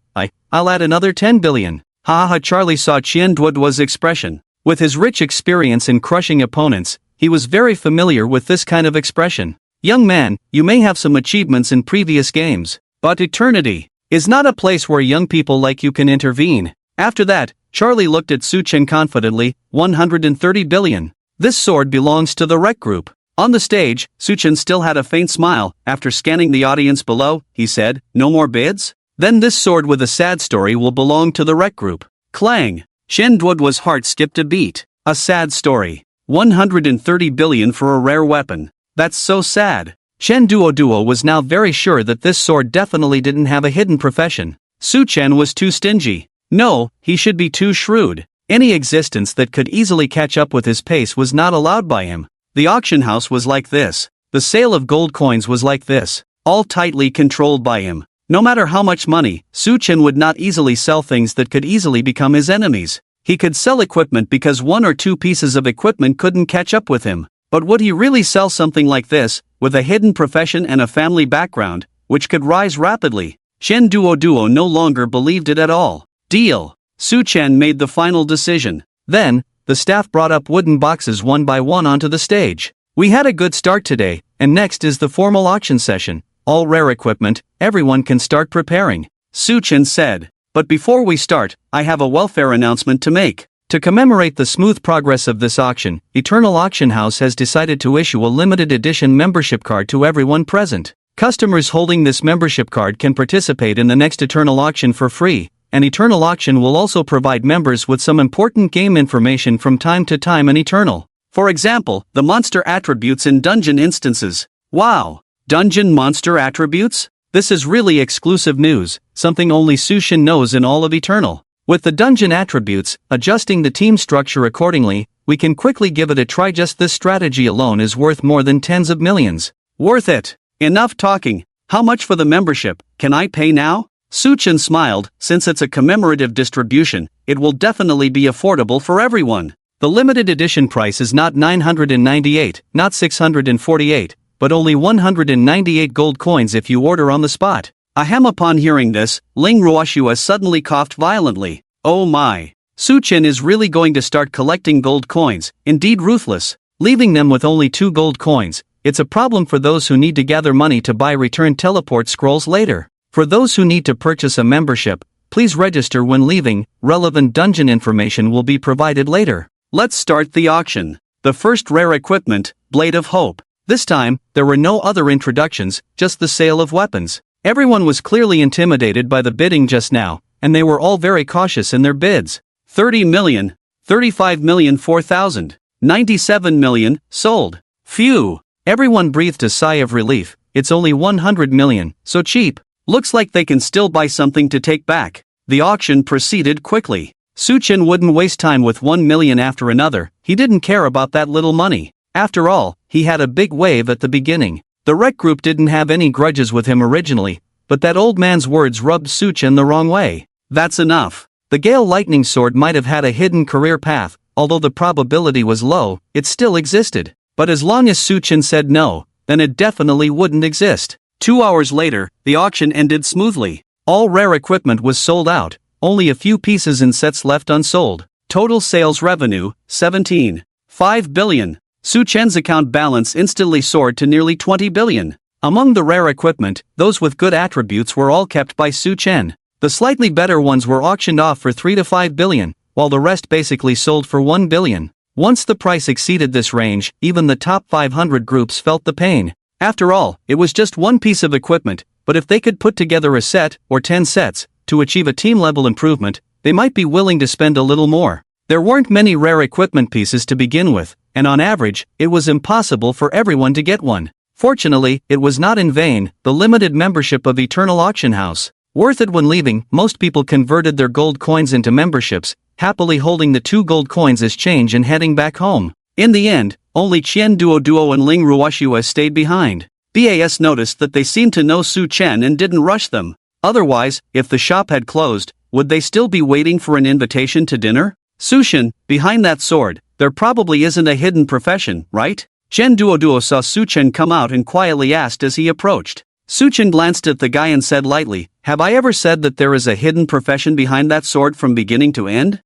I'll add another 10 billion. Ha. Charlie saw Xian Duo's expression. With his rich experience in crushing opponents, he was very familiar with this kind of expression. Young man, you may have some achievements in previous games, but eternity is not a place where young people like you can intervene. After that, Charlie looked at Su Chen confidently. 130 billion. This sword belongs to the Rec Group. On the stage, Su Chen still had a faint smile. After scanning the audience below, he said, no more bids? Then this sword with a sad story will belong to the Rec Group. Clang! Xian Duo's heart skipped a beat. A sad story. 130 billion for a rare weapon. That's so sad. Xian Duo was now very sure that this sword definitely didn't have a hidden profession. Su Chen was too stingy. No, he should be too shrewd. Any existence that could easily catch up with his pace was not allowed by him. The auction house was like this. The sale of gold coins was like this. All tightly controlled by him. No matter how much money, Su Chen would not easily sell things that could easily become his enemies. He could sell equipment because one or two pieces of equipment couldn't catch up with him. But would he really sell something like this, with a hidden profession and a family background, which could rise rapidly? Chen Duo no longer believed it at all. Deal. Su Chen made the final decision. Then, the staff brought up wooden boxes one by one onto the stage. We had a good start today, and next is the formal auction session. All rare equipment, everyone can start preparing, Su Chen said. But before we start, I have a welfare announcement to make. To commemorate the smooth progress of this auction, Eternal Auction House has decided to issue a limited edition membership card to everyone present. Customers holding this membership card can participate in the next Eternal Auction for free, and Eternal Auction will also provide members with some important game information from time to time in Eternal. For example, the monster attributes in dungeon instances. Wow! Dungeon monster attributes? This is really exclusive news, something only Su Chen knows in all of Eternal. With the dungeon attributes, adjusting the team structure accordingly, we can quickly give it a try. Just this strategy alone is worth more than tens of millions. Worth it. Enough talking. How much for the membership? Can I pay now? Su Chen smiled. Since it's a commemorative distribution, it will definitely be affordable for everyone. The limited edition price is not 998, not 648, but only 198 gold coins if you order on the spot. Ahem. Upon hearing this, Ling Ruoxua suddenly coughed violently. Oh my! Su Chen is really going to start collecting gold coins, indeed ruthless. Leaving them with only 2 gold coins, it's a problem for those who need to gather money to buy return teleport scrolls later. For those who need to purchase a membership, please register when leaving. Relevant dungeon information will be provided later. Let's start the auction. The first rare equipment, Blade of Hope. This time, there were no other introductions, just the sale of weapons. Everyone was clearly intimidated by the bidding just now, and they were all very cautious in their bids. 30 million, 35 million 4,000, 97 million, sold. Phew! Everyone breathed a sigh of relief. It's only 100 million, so cheap. Looks like they can still buy something to take back. The auction proceeded quickly. Su Chen wouldn't waste time with 1 million after another. He didn't care about that little money. After all, he had a big wave at the beginning. The rec group didn't have any grudges with him originally, but that old man's words rubbed Su Chen the wrong way. That's enough. The Gale Lightning Sword might have had a hidden career path, although the probability was low, it still existed. But as long as Su Chen said no, then it definitely wouldn't exist. 2 hours later, the auction ended smoothly. All rare equipment was sold out, only a few pieces and sets left unsold. Total sales revenue, 17.5 billion. Su Chen's account balance instantly soared to nearly 20 billion. Among the rare equipment, those with good attributes were all kept by Su Chen. The slightly better ones were auctioned off for 3 to 5 billion, while the rest basically sold for 1 billion. Once the price exceeded this range, even the top 500 groups felt the pain. After all, it was just one piece of equipment, but if they could put together a set, or 10 sets, to achieve a team-level improvement, they might be willing to spend a little more. There weren't many rare equipment pieces to begin with, and on average, it was impossible for everyone to get one. Fortunately, it was not in vain, the limited membership of Eternal Auction House. Worth it when leaving, most people converted their gold coins into memberships, happily holding the 2 gold coins as change and heading back home. In the end, only Chen Duo and Ling Ruoxua stayed behind. BAS noticed that they seemed to know Su Chen and didn't rush them. Otherwise, if the shop had closed, would they still be waiting for an invitation to dinner? Su Chen, behind that sword, there probably isn't a hidden profession, right? Chen Duo saw Su Chen come out and quietly asked as he approached. Su Chen glanced at the guy and said lightly, "Have I ever said that there is a hidden profession behind that sword from beginning to end?"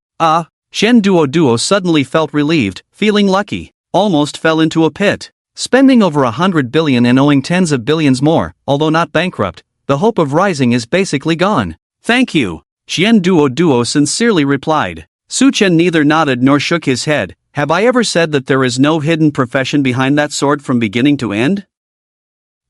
Chen Duo suddenly felt relieved, feeling lucky, almost fell into a pit. Spending over 100 billion and owing tens of billions more, although not bankrupt, the hope of rising is basically gone. "Thank you," Chen Duo sincerely replied. Su Chen neither nodded nor shook his head. "Have I ever said that there is no hidden profession behind that sword from beginning to end?"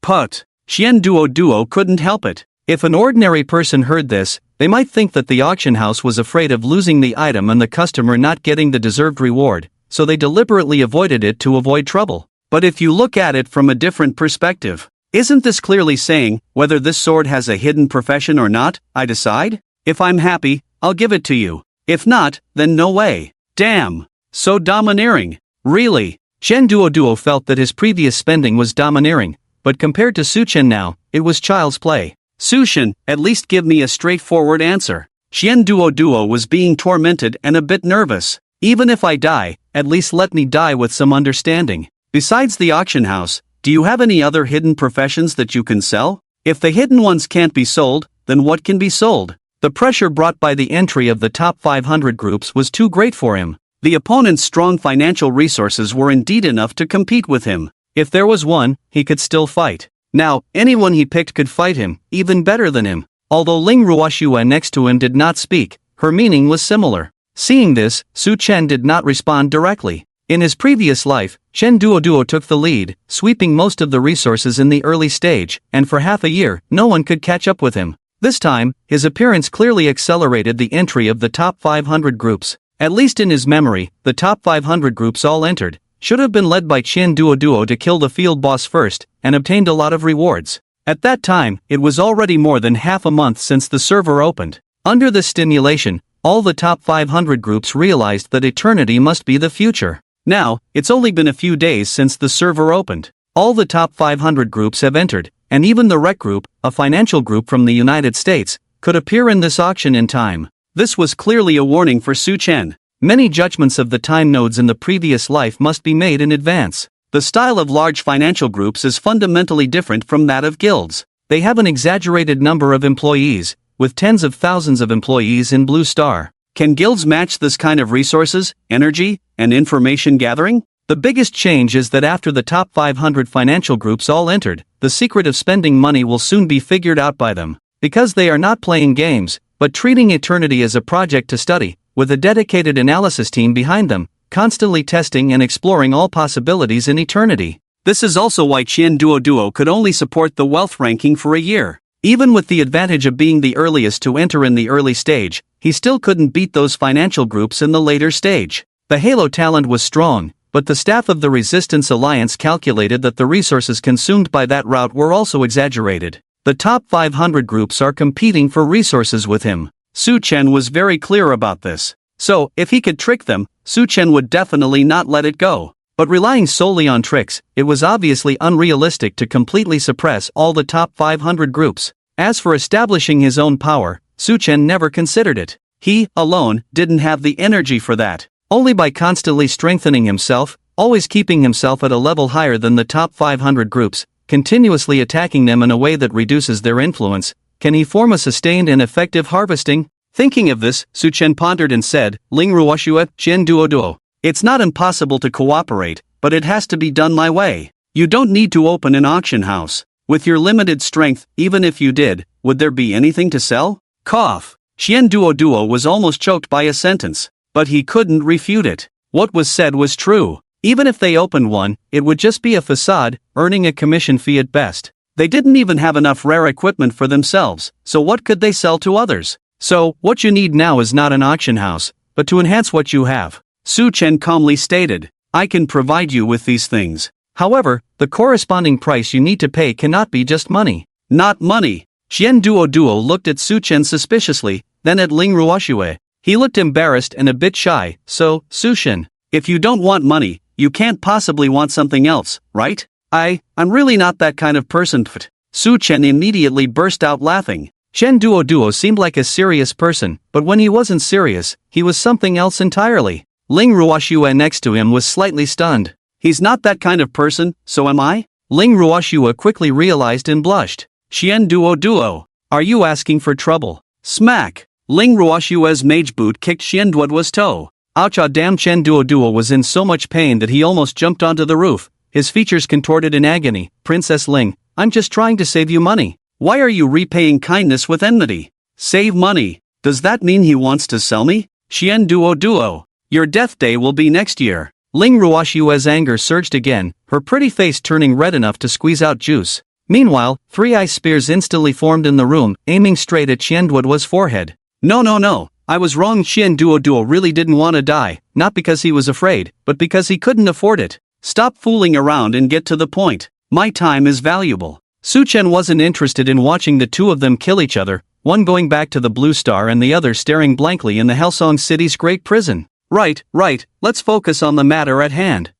Put. Chen Duo couldn't help it. If an ordinary person heard this, they might think that the auction house was afraid of losing the item and the customer not getting the deserved reward, so they deliberately avoided it to avoid trouble. But if you look at it from a different perspective, isn't this clearly saying, whether this sword has a hidden profession or not, I decide? If I'm happy, I'll give it to you. If not, then no way. Damn. So domineering. Really? Chen Duo felt that his previous spending was domineering, but compared to Su Chen now, it was child's play. Su Chen, at least give me a straightforward answer. Chen Duo was being tormented and a bit nervous. Even if I die, at least let me die with some understanding. Besides the auction house, do you have any other hidden professions that you can sell? If the hidden ones can't be sold, then what can be sold? The pressure brought by the entry of the top 500 groups was too great for him. The opponent's strong financial resources were indeed enough to compete with him. If there was one, he could still fight. Now, anyone he picked could fight him, even better than him. Although Ling Ruoxue next to him did not speak, her meaning was similar. Seeing this, Su Chen did not respond directly. In his previous life, Chen Duoduo took the lead, sweeping most of the resources in the early stage, and for half a year, no one could catch up with him. This time, his appearance clearly accelerated the entry of the top 500 groups. At least in his memory, the top 500 groups all entered, should have been led by Chen Duoduo to kill the field boss first, and obtained a lot of rewards. At that time, it was already more than half a month since the server opened. Under this stimulation, all the top 500 groups realized that eternity must be the future. Now, it's only been a few days since the server opened. All the top 500 groups have entered, and even the Rec Group, a financial group from the United States, could appear in this auction in time. This was clearly a warning for Su Chen. Many judgments of the time nodes in the previous life must be made in advance. The style of large financial groups is fundamentally different from that of guilds. They have an exaggerated number of employees, with tens of thousands of employees in Blue Star. Can guilds match this kind of resources, energy, and information gathering? The biggest change is that after the top 500 financial groups all entered, the secret of spending money will soon be figured out by them. Because they are not playing games, but treating eternity as a project to study, with a dedicated analysis team behind them, constantly testing and exploring all possibilities in eternity. This is also why Chen Duoduo could only support the wealth ranking for a year. Even with the advantage of being the earliest to enter in the early stage, he still couldn't beat those financial groups in the later stage. The Halo talent was strong, but the staff of the Resistance Alliance calculated that the resources consumed by that route were also exaggerated. The top 500 groups are competing for resources with him. Su Chen was very clear about this. So, if he could trick them, Su Chen would definitely not let it go. But relying solely on tricks, it was obviously unrealistic to completely suppress all the top 500 groups. As for establishing his own power, Su Chen never considered it. He, alone, didn't have the energy for that. Only by constantly strengthening himself, always keeping himself at a level higher than the top 500 groups, continuously attacking them in a way that reduces their influence, can he form a sustained and effective harvesting? Thinking of this, Su Chen pondered and said, Ling Ruoxue, Chen Duoduo. It's not impossible to cooperate, but it has to be done my way. You don't need to open an auction house. With your limited strength, even if you did, would there be anything to sell? Cough. Chen Duoduo was almost choked by a sentence, but he couldn't refute it. What was said was true. Even if they opened one, it would just be a facade, earning a commission fee at best. They didn't even have enough rare equipment for themselves, so what could they sell to others? So, what you need now is not an auction house, but to enhance what you have. Su Chen calmly stated, I can provide you with these things. However, the corresponding price you need to pay cannot be just money. Not money. Chen Duoduo looked at Su Chen suspiciously, then at Ling Ruoxue. He looked embarrassed and a bit shy, so, Su Chen, if you don't want money, you can't possibly want something else, right? I'm really not that kind of person. Su Chen immediately burst out laughing. Chen Duoduo seemed like a serious person, but when he wasn't serious, he was something else entirely. Ling Ruoxue next to him was slightly stunned. He's not that kind of person, so am I? Ling Ruoxue quickly realized and blushed. Chen Duoduo, are you asking for trouble? Smack! Ling Ruoxue's mage boot kicked Chen Duoduo's toe. Ouch! Damn! Chen Duoduo was in so much pain that he almost jumped onto the roof, his features contorted in agony. Princess Ling, I'm just trying to save you money. Why are you repaying kindness with enmity? Save money. Does that mean he wants to sell me? Chen Duoduo, your death day will be next year. Ling Ruoxue's anger surged again, her pretty face turning red enough to squeeze out juice. Meanwhile, 3 ice spears instantly formed in the room, aiming straight at Chen Duoduo's forehead. No, I was wrong. Chen Duoduo really didn't want to die, not because he was afraid, but because he couldn't afford it. Stop fooling around and get to the point. My time is valuable. Su Chen wasn't interested in watching the two of them kill each other, one going back to the Blue Star and the other staring blankly in the Hellsong City's great prison. Right, let's focus on the matter at hand.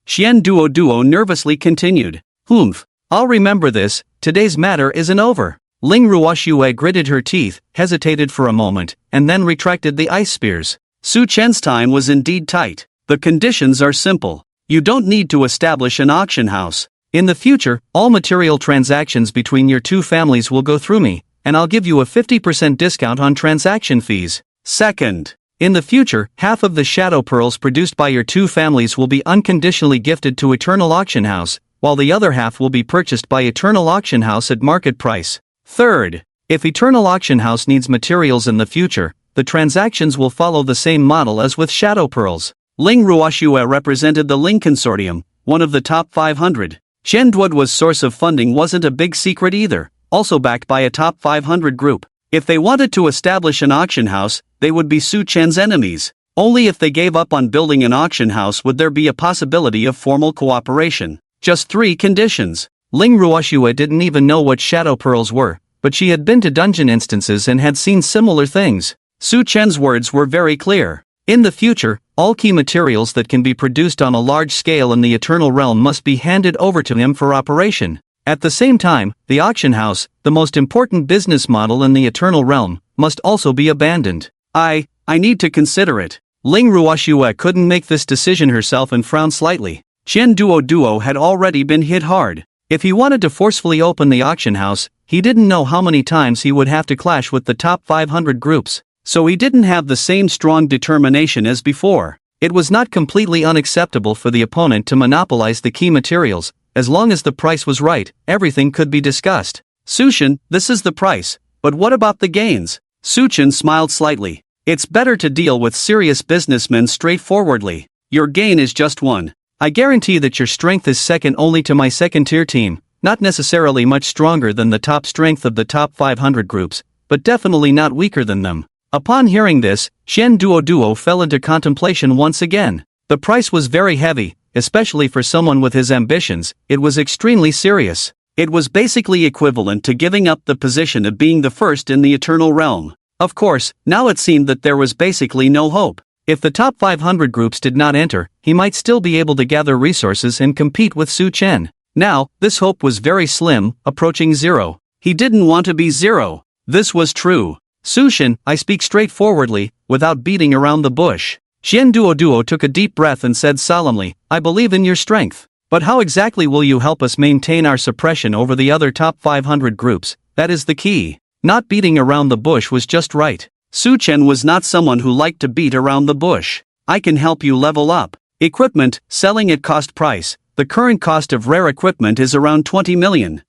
Chen Duoduo nervously continued. I'll remember this, today's matter isn't over. Ling Ruoxue gritted her teeth, hesitated for a moment, and then retracted the ice spears. Su Chen's time was indeed tight. The conditions are simple. You don't need to establish an auction house. In the future, all material transactions between your two families will go through me, and I'll give you a 50% discount on transaction fees. Second, in the future, half of the shadow pearls produced by your two families will be unconditionally gifted to Eternal Auction House, while the other half will be purchased by Eternal Auction House at market price. Third, if Eternal Auction House needs materials in the future, the transactions will follow the same model as with shadow pearls. Ling Ruoxue represented the Ling Consortium, one of the top 500. Chen Duoduo's source of funding wasn't a big secret either, also backed by a top 500 group. If they wanted to establish an auction house, they would be Su Chen's enemies. Only if they gave up on building an auction house would there be a possibility of formal cooperation. Just 3 conditions. Ling Ruoxue didn't even know what shadow pearls were, but she had been to dungeon instances and had seen similar things. Su Chen's words were very clear. In the future, all key materials that can be produced on a large scale in the Eternal Realm must be handed over to him for operation. At the same time, the auction house, the most important business model in the Eternal Realm, must also be abandoned. I need to consider it. Ling Ruoxue couldn't make this decision herself and frowned slightly. Chen Duoduo had already been hit hard. If he wanted to forcefully open the auction house, he didn't know how many times he would have to clash with the top 500 groups, so he didn't have the same strong determination as before. It was not completely unacceptable for the opponent to monopolize the key materials. As long as the price was right, everything could be discussed. Su Chen, this is the price, but what about the gains? Su Chen smiled slightly. It's better to deal with serious businessmen straightforwardly. Your gain is just 1. I guarantee that your strength is second only to my second-tier team, not necessarily much stronger than the top strength of the top 500 groups, but definitely not weaker than them. Upon hearing this, Chen Duoduo fell into contemplation once again. The price was very heavy, especially for someone with his ambitions. It was extremely serious. It was basically equivalent to giving up the position of being the first in the Eternal Realm. Of course, now it seemed that there was basically no hope. If the top 500 groups did not enter, he might still be able to gather resources and compete with Su Chen. Now, this hope was very slim, approaching 0. He didn't want to be 0. This was true. Su Chen, I speak straightforwardly, without beating around the bush. Chen Duoduo took a deep breath and said solemnly, I believe in your strength. But how exactly will you help us maintain our suppression over the other top 500 groups? That is the key. Not beating around the bush was just right. Su Chen was not someone who liked to beat around the bush. I can help you level up. Equipment, selling at cost price. The current cost of rare equipment is around 20 million.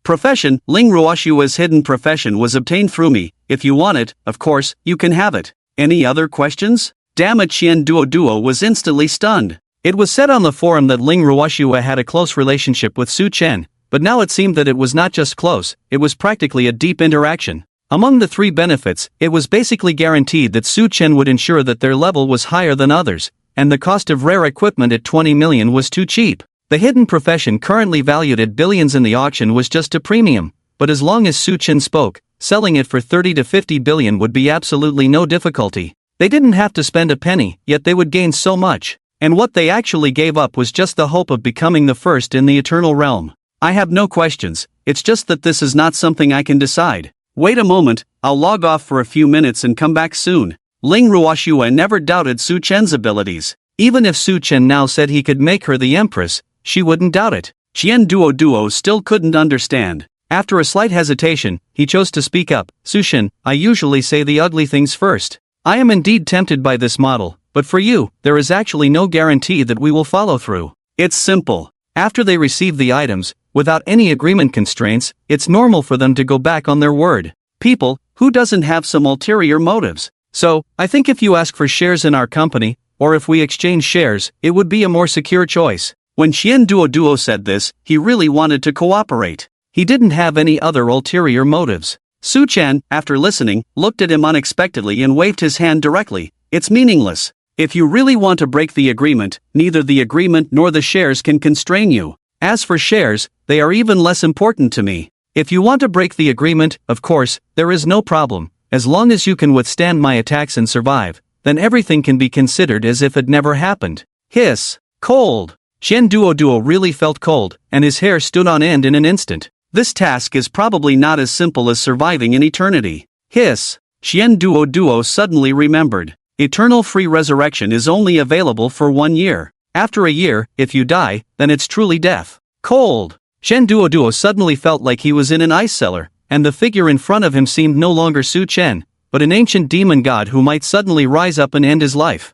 Profession, Ling Ruoxue's hidden profession was obtained through me. If you want it, of course, you can have it. Any other questions? Damn it, Chen Duoduo was instantly stunned. It was said on the forum that Ling Ruoxue had a close relationship with Su Chen, but now it seemed that it was not just close, it was practically a deep interaction. Among the 3 benefits, it was basically guaranteed that Su Chen would ensure that their level was higher than others, and the cost of rare equipment at 20 million was too cheap. The hidden profession currently valued at billions in the auction was just a premium, but as long as Su Chen spoke, selling it for 30 to 50 billion would be absolutely no difficulty. They didn't have to spend a penny, yet they would gain so much, and what they actually gave up was just the hope of becoming the first in the Eternal Realm. I have no questions, it's just that this is not something I can decide. Wait a moment, I'll log off for a few minutes and come back soon. Ling Ruoxue never doubted Su Chen's abilities. Even if Su Chen now said he could make her the empress, she wouldn't doubt it. Chen Duoduo still couldn't understand. After a slight hesitation, he chose to speak up. Su Chen, I usually say the ugly things first. I am indeed tempted by this model, but for you, there is actually no guarantee that we will follow through. It's simple. After they receive the items, without any agreement constraints, it's normal for them to go back on their word. People, who doesn't have some ulterior motives? So, I think if you ask for shares in our company, or if we exchange shares, it would be a more secure choice. When Chen Duoduo said this, he really wanted to cooperate. He didn't have any other ulterior motives. Su Chen, after listening, looked at him unexpectedly and waved his hand directly. It's meaningless. If you really want to break the agreement, neither the agreement nor the shares can constrain you. As for shares, they are even less important to me. If you want to break the agreement, of course, there is no problem. As long as you can withstand my attacks and survive, then everything can be considered as if it never happened. Hiss. Cold. Chen Duoduo really felt cold, and his hair stood on end in an instant. This task is probably not as simple as surviving in eternity. Hiss. Chen Duoduo suddenly remembered. Eternal free resurrection is only available for 1 year. After a year, if you die, then it's truly death. Cold. Shen Duoduo suddenly felt like he was in an ice cellar, and the figure in front of him seemed no longer Su Chen, but an ancient demon god who might suddenly rise up and end his life.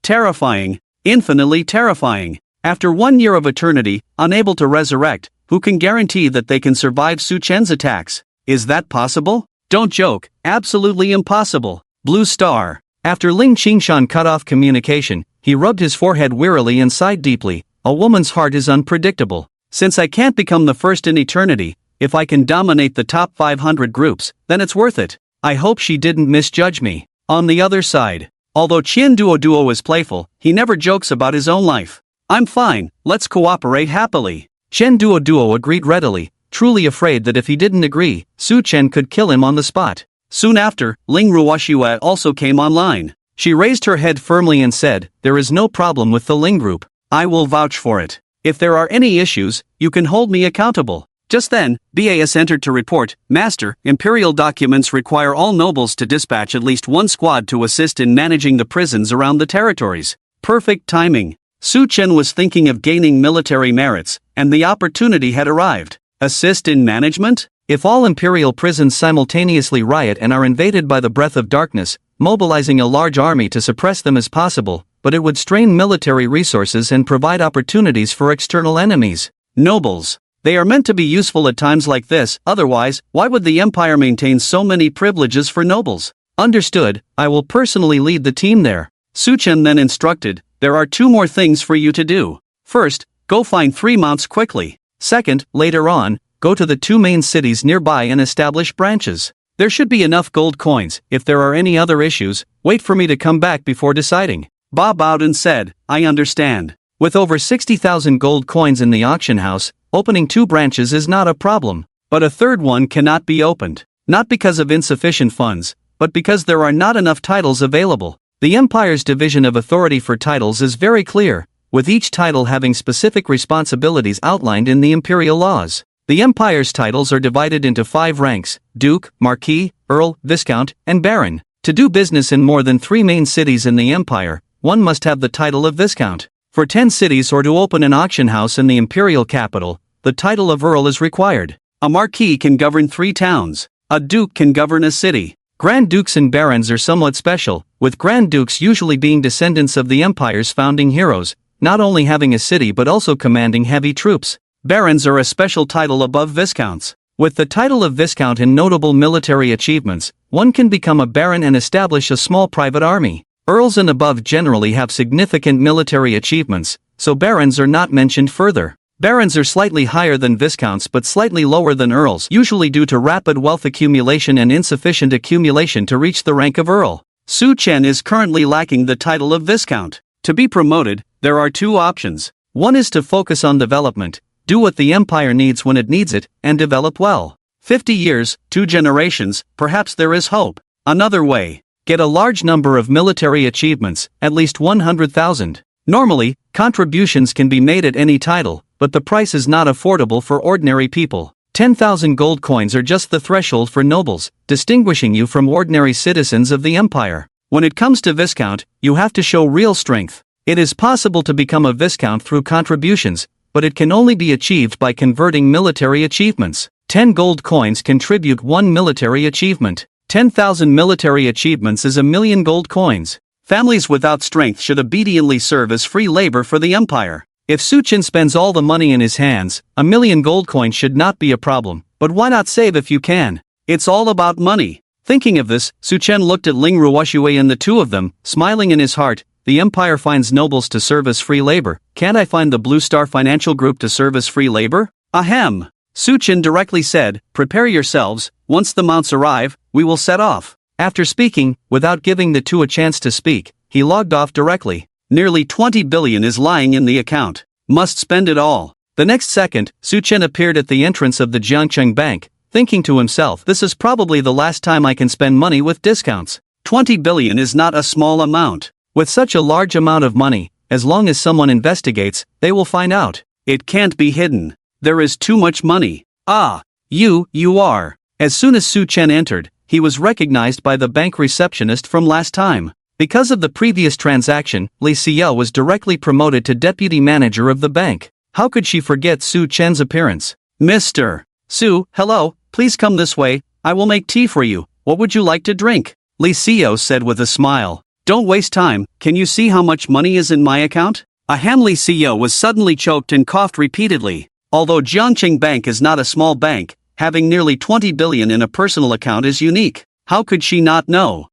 Terrifying. Infinitely terrifying. After 1 year of eternity, unable to resurrect, who can guarantee that they can survive Su Chen's attacks? Is that possible? Don't joke, absolutely impossible. Blue star. After Ling Qingshan cut off communication, he rubbed his forehead wearily and sighed deeply. A woman's heart is unpredictable. Since I can't become the first in eternity, if I can dominate the top 500 groups, then it's worth it. I hope she didn't misjudge me. On the other side, although Qian Duoduo is playful, he never jokes about his own life. I'm fine, let's cooperate happily. Chen Duoduo agreed readily, truly afraid that if he didn't agree, Su Chen could kill him on the spot. Soon after, Ling Ruoxue also came online. She raised her head firmly and said, "There is no problem with the Ling group. I will vouch for it. If there are any issues, you can hold me accountable." Just then, BAS entered to report, "Master, imperial documents require all nobles to dispatch at least one squad to assist in managing the prisons around the territories." Perfect timing. Su Chen was thinking of gaining military merits, and the opportunity had arrived. Assist in management? If all imperial prisons simultaneously riot and are invaded by the breath of darkness, mobilizing a large army to suppress them is possible, but it would strain military resources and provide opportunities for external enemies. Nobles. They are meant to be useful at times like this, otherwise, why would the empire maintain so many privileges for nobles? Understood, I will personally lead the team there. Su Chen then instructed, "There are 2 more things for you to do. First, go find 3 mounts quickly. Second, later on, go to the 2 main cities nearby and establish branches. There should be enough gold coins. If there are any other issues, wait for me to come back before deciding." Ba bowed and said, "I understand." With over 60,000 gold coins in the auction house, opening 2 branches is not a problem. But a third one cannot be opened. Not because of insufficient funds, but because there are not enough titles available. The Empire's division of authority for titles is very clear, with each title having specific responsibilities outlined in the imperial laws. The Empire's titles are divided into 5 ranks: Duke, Marquis, Earl, Viscount, and Baron. To do business in more than 3 main cities in the Empire, one must have the title of Viscount. For 10 cities or to open an auction house in the imperial capital, the title of Earl is required. A Marquis can govern 3 towns. A Duke can govern a city. Grand Dukes and Barons are somewhat special, with Grand Dukes usually being descendants of the Empire's founding heroes, not only having a city but also commanding heavy troops. Barons are a special title above Viscounts. With the title of Viscount and notable military achievements, one can become a Baron and establish a small private army. Earls and above generally have significant military achievements, so Barons are not mentioned further. Barons are slightly higher than Viscounts but slightly lower than Earls, usually due to rapid wealth accumulation and insufficient accumulation to reach the rank of Earl. Su Chen is currently lacking the title of Viscount. To be promoted, there are 2 options. One is to focus on development, do what the Empire needs when it needs it, and develop well. 50 years, 2 generations, perhaps there is hope. Another way. Get a large number of military achievements, at least 100,000. Normally, contributions can be made at any title, but the price is not affordable for ordinary people. 10,000 gold coins are just the threshold for nobles, distinguishing you from ordinary citizens of the Empire. When it comes to Viscount, you have to show real strength. It is possible to become a Viscount through contributions, but it can only be achieved by converting military achievements. 10 gold coins contribute 1 military achievement. 10,000 military achievements is 1,000,000 gold coins. Families without strength should obediently serve as free labor for the Empire. If Su Chen spends all the money in his hands, 1,000,000 gold coins should not be a problem, but why not save if you can? It's all about money. Thinking of this, Su Chen looked at Ling Ruoxue and the 2 of them, smiling in his heart. The Empire finds nobles to serve as free labor. Can't I find the Blue Star Financial Group to serve as free labor? Ahem. Su Chen directly said, "Prepare yourselves, once the mounts arrive, we will set off." After speaking, without giving the 2 a chance to speak, he logged off directly. Nearly 20 billion is lying in the account. Must spend it all. The next second, Su Chen appeared at the entrance of the Jiangcheng Bank, thinking to himself, this is probably the last time I can spend money with discounts. 20 billion is not a small amount. With such a large amount of money, as long as someone investigates, they will find out. It can't be hidden. There is too much money. Ah, you are. As soon as Su Chen entered, he was recognized by the bank receptionist from last time. Because of the previous transaction, Li Xiao was directly promoted to deputy manager of the bank. How could she forget Su Chen's appearance? Mr. Su, hello, please come this way, I will make tea for you, what would you like to drink? Li Xiao said with a smile. Don't waste time, can you see how much money is in my account? A ham. Li Xiao was suddenly choked and coughed repeatedly. Although Jiangqing Bank is not a small bank, having nearly 20 billion in a personal account is unique. How could she not know?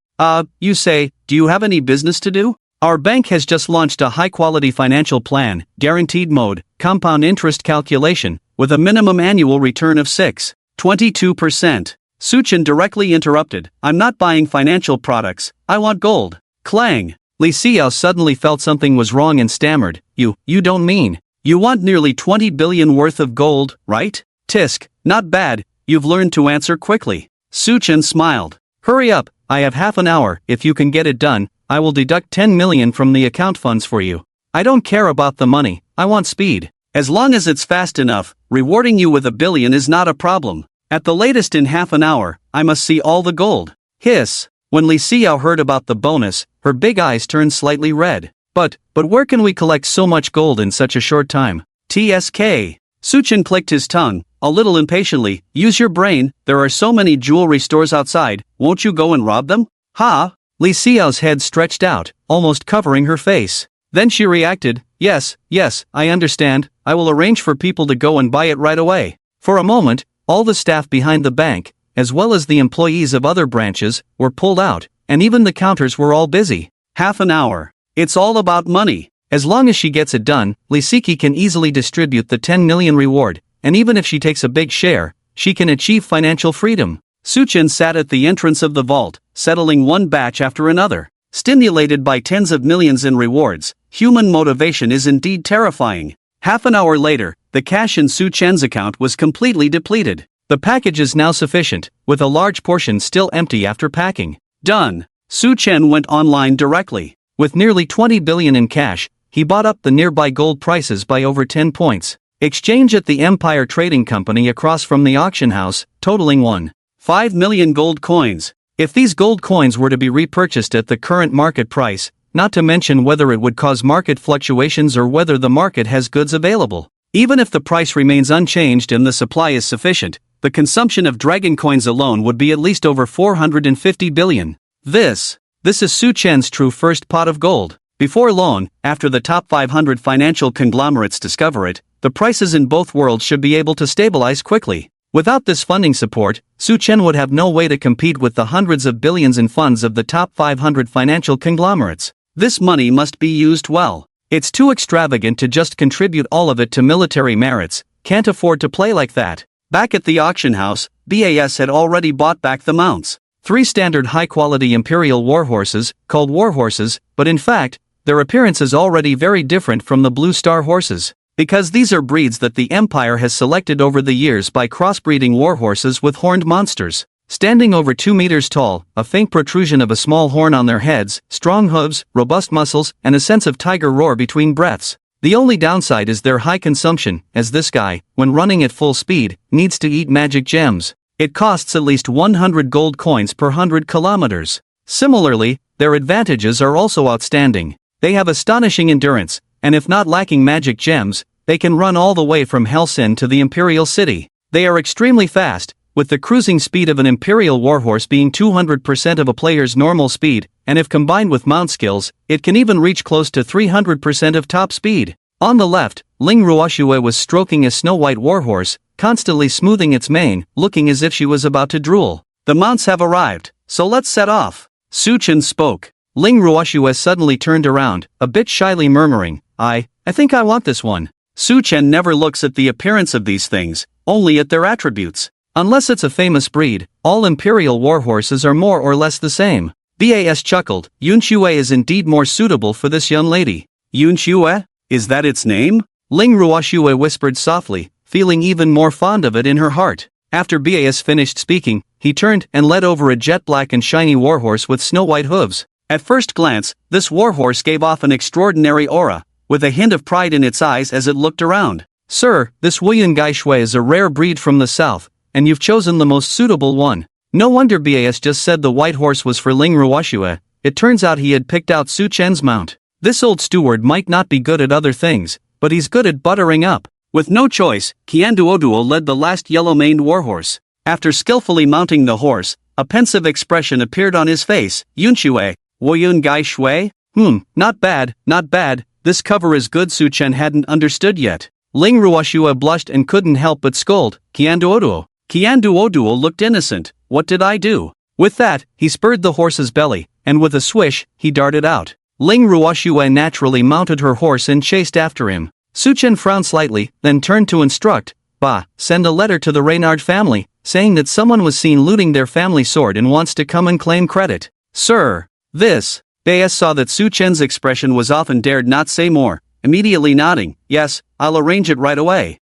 You say, do you have any business to do? Our bank has just launched a high-quality financial plan, guaranteed mode, compound interest calculation, with a minimum annual return of 6.22%. Su Chen directly interrupted, I'm not buying financial products, I want gold. Clang! Li Xiao suddenly felt something was wrong and stammered, You don't mean, you want nearly 20 billion worth of gold, right? Tisk, not bad, you've learned to answer quickly. Su Chen smiled. Hurry up, I have half an hour, if you can get it done, I will deduct 10 million from the account funds for you. I don't care about the money, I want speed. As long as it's fast enough, rewarding you with 1 billion is not a problem. At the latest in half an hour, I must see all the gold. Hiss. When Li Xiao heard about the bonus, her big eyes turned slightly red. But where can we collect so much gold in such a short time? TSK. Su Chen clicked his tongue, a little impatiently, use your brain, there are so many jewelry stores outside, won't you go and rob them? Ha! Li Xiao's head stretched out, almost covering her face. Then she reacted, yes, I understand, I will arrange for people to go and buy it right away. For a moment, all the staff behind the bank, as well as the employees of other branches, were pulled out, and even the counters were all busy. Half an hour. It's all about money. As long as she gets it done, Li Siki can easily distribute the 10 million reward, and even if she takes a big share, she can achieve financial freedom. Su Chen sat at the entrance of the vault, settling one batch after another. Stimulated by tens of millions in rewards, human motivation is indeed terrifying. Half an hour later, the cash in Su Chen's account was completely depleted. The package is now sufficient, with a large portion still empty after packing. Done. Su Chen went online directly. With nearly 20 billion in cash, he bought up the nearby gold prices by over 10 points. Exchange at the Empire Trading Company across from the auction house, totaling 1.5 million gold coins. If these gold coins were to be repurchased at the current market price, not to mention whether it would cause market fluctuations or whether the market has goods available. Even if the price remains unchanged and the supply is sufficient, the consumption of dragon coins alone would be at least over 450 billion. This is Su Chen's true first pot of gold. Before long, after the top 500 financial conglomerates discover it, the prices in both worlds should be able to stabilize quickly. Without this funding support, Su Chen would have no way to compete with the hundreds of billions in funds of the top 500 financial conglomerates. This money must be used well. It's too extravagant to just contribute all of it to military merits, can't afford to play like that. Back at the auction house, BAS had already bought back the mounts. 3 standard high-quality imperial warhorses, called warhorses, but in fact, their appearance is already very different from the Blue Star horses. Because these are breeds that the Empire has selected over the years by crossbreeding warhorses with horned monsters. Standing over 2 meters tall, a faint protrusion of a small horn on their heads, strong hooves, robust muscles, and a sense of tiger roar between breaths. The only downside is their high consumption, as this guy, when running at full speed, needs to eat magic gems. It costs at least 100 gold coins per 100 kilometers. Similarly, their advantages are also outstanding. They have astonishing endurance, and if not lacking magic gems, they can run all the way from Helsin to the Imperial City. They are extremely fast, with the cruising speed of an Imperial warhorse being 200% of a player's normal speed, and if combined with mount skills, it can even reach close to 300% of top speed. On the left, Ling Ruoxue was stroking a snow-white warhorse, constantly smoothing its mane, looking as if she was about to drool. The mounts have arrived, so let's set off. Su Chen spoke. Ling Ruoxue suddenly turned around, a bit shyly murmuring, I think I want this one. Su Chen never looks at the appearance of these things, only at their attributes. Unless it's a famous breed, all imperial warhorses are more or less the same. BAS chuckled, Yunxue is indeed more suitable for this young lady. Yunxue? Is that its name? Ling Ruoxue whispered softly, feeling even more fond of it in her heart. After BAS finished speaking, he turned and led over a jet black and shiny warhorse with snow-white hooves. At first glance, this warhorse gave off an extraordinary aura, with a hint of pride in its eyes as it looked around. Sir, this Wuyan Gaishui is a rare breed from the south, and you've chosen the most suitable one. No wonder BAS just said the white horse was for Ling Ruoxue, it turns out he had picked out Su Chen's mount. This old steward might not be good at other things, but he's good at buttering up. With no choice, Qian Duoduo led the last yellow-maned warhorse. After skillfully mounting the horse, a pensive expression appeared on his face. Yunshui, Woyun Gai Shui? Not bad, not bad, this cover is good. Su Chen hadn't understood yet. Ling Ruoshua blushed and couldn't help but scold, Qian Duoduo. Qian Duoduo looked innocent. What did I do? With that, he spurred the horse's belly, and with a swish, he darted out. Ling Ruoshua naturally mounted her horse and chased after him. Su Chen frowned slightly, then turned to instruct, send a letter to the Reynard family, saying that someone was seen looting their family sword and wants to come and claim credit. Sir, this. Baes saw that Su Chen's expression was off and dared not say more, immediately nodding, yes, I'll arrange it right away.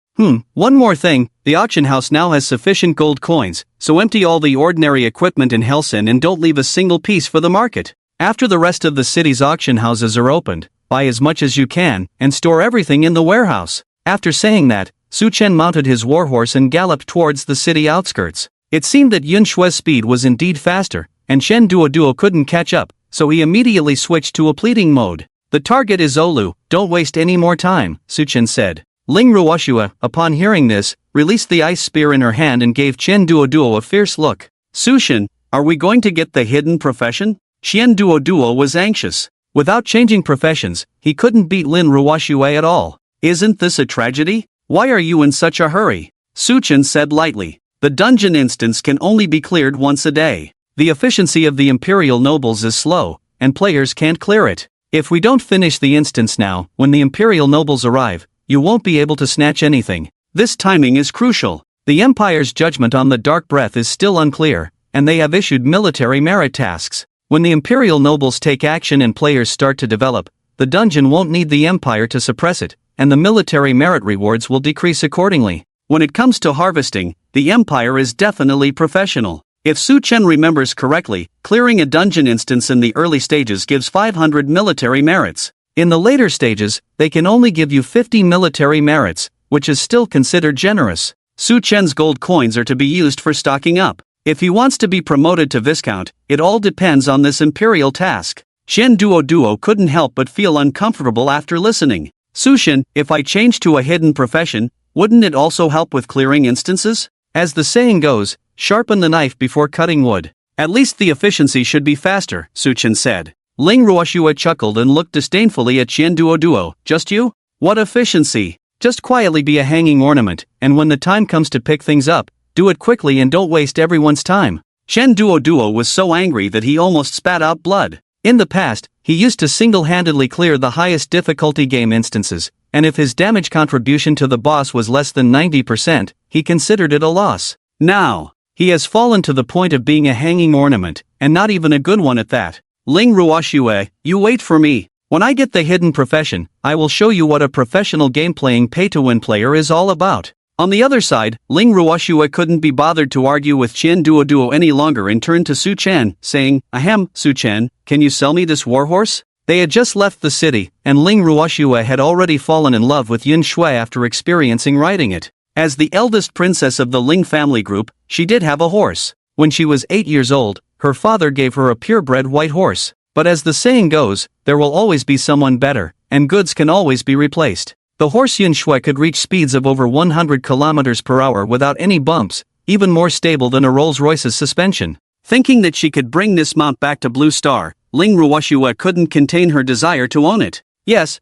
One more thing, the auction house now has sufficient gold coins, so empty all the ordinary equipment in Helsen and don't leave a single piece for the market. After the rest of the city's auction houses are opened, buy as much as you can, and store everything in the warehouse. After saying that, Su Chen mounted his warhorse and galloped towards the city outskirts. It seemed that Yun Shui's speed was indeed faster, and Chen Duoduo couldn't catch up, so he immediately switched to a pleading mode. The target is Olu, don't waste any more time, Su Chen said. Ling Ruoshua, upon hearing this, released the ice spear in her hand and gave Chen Duoduo a fierce look. Su Chen, are we going to get the hidden profession? Chen Duoduo was anxious. Without changing professions, he couldn't beat Lin Ruoshua at all. Isn't this a tragedy? Why are you in such a hurry? Su Chen said lightly. The dungeon instance can only be cleared once a day. The efficiency of the imperial nobles is slow, and players can't clear it. If we don't finish the instance now, when the imperial nobles arrive, you won't be able to snatch anything. This timing is crucial. The Empire's judgment on the Dark Breath is still unclear, and they have issued military merit tasks. When the imperial nobles take action and players start to develop, the dungeon won't need the Empire to suppress it, and the military merit rewards will decrease accordingly. When it comes to harvesting, the Empire is definitely professional. If Su Chen remembers correctly, clearing a dungeon instance in the early stages gives 500 military merits. In the later stages, they can only give you 50 military merits, which is still considered generous. Su Chen's gold coins are to be used for stocking up. If he wants to be promoted to Viscount, it all depends on this imperial task. Chen Duoduo couldn't help but feel uncomfortable after listening. Su Chen, if I change to a hidden profession, wouldn't it also help with clearing instances? As the saying goes, sharpen the knife before cutting wood. At least the efficiency should be faster, Su Chen said. Ling Ruoshua chuckled and looked disdainfully at Chen Duoduo. Just you? What efficiency? Just quietly be a hanging ornament, and when the time comes to pick things up, do it quickly and don't waste everyone's time. Chen Duoduo was so angry that he almost spat out blood. In the past, he used to single-handedly clear the highest difficulty game instances, and if his damage contribution to the boss was less than 90%, he considered it a loss. Now, he has fallen to the point of being a hanging ornament, and not even a good one at that. Ling Ruoshua, you wait for me. When I get the hidden profession, I will show you what a professional game-playing pay-to-win player is all about. On the other side, Ling Ruoshua couldn't be bothered to argue with Chen Duoduo any longer and turned to Su Chen, saying, Ahem, Su Chen, can you sell me this warhorse? They had just left the city, and Ling Ruoshua had already fallen in love with Yun Shui after experiencing riding it. As the eldest princess of the Ling family group, she did have a horse. When she was 8 years old, her father gave her a purebred white horse. But as the saying goes, there will always be someone better, and goods can always be replaced. The horse Yun Shui could reach speeds of over 100 kilometers per hour without any bumps, even more stable than a Rolls-Royce's suspension. Thinking that she could bring this mount back to Blue Star, Ling Ruoshua couldn't contain her desire to own it. Yes,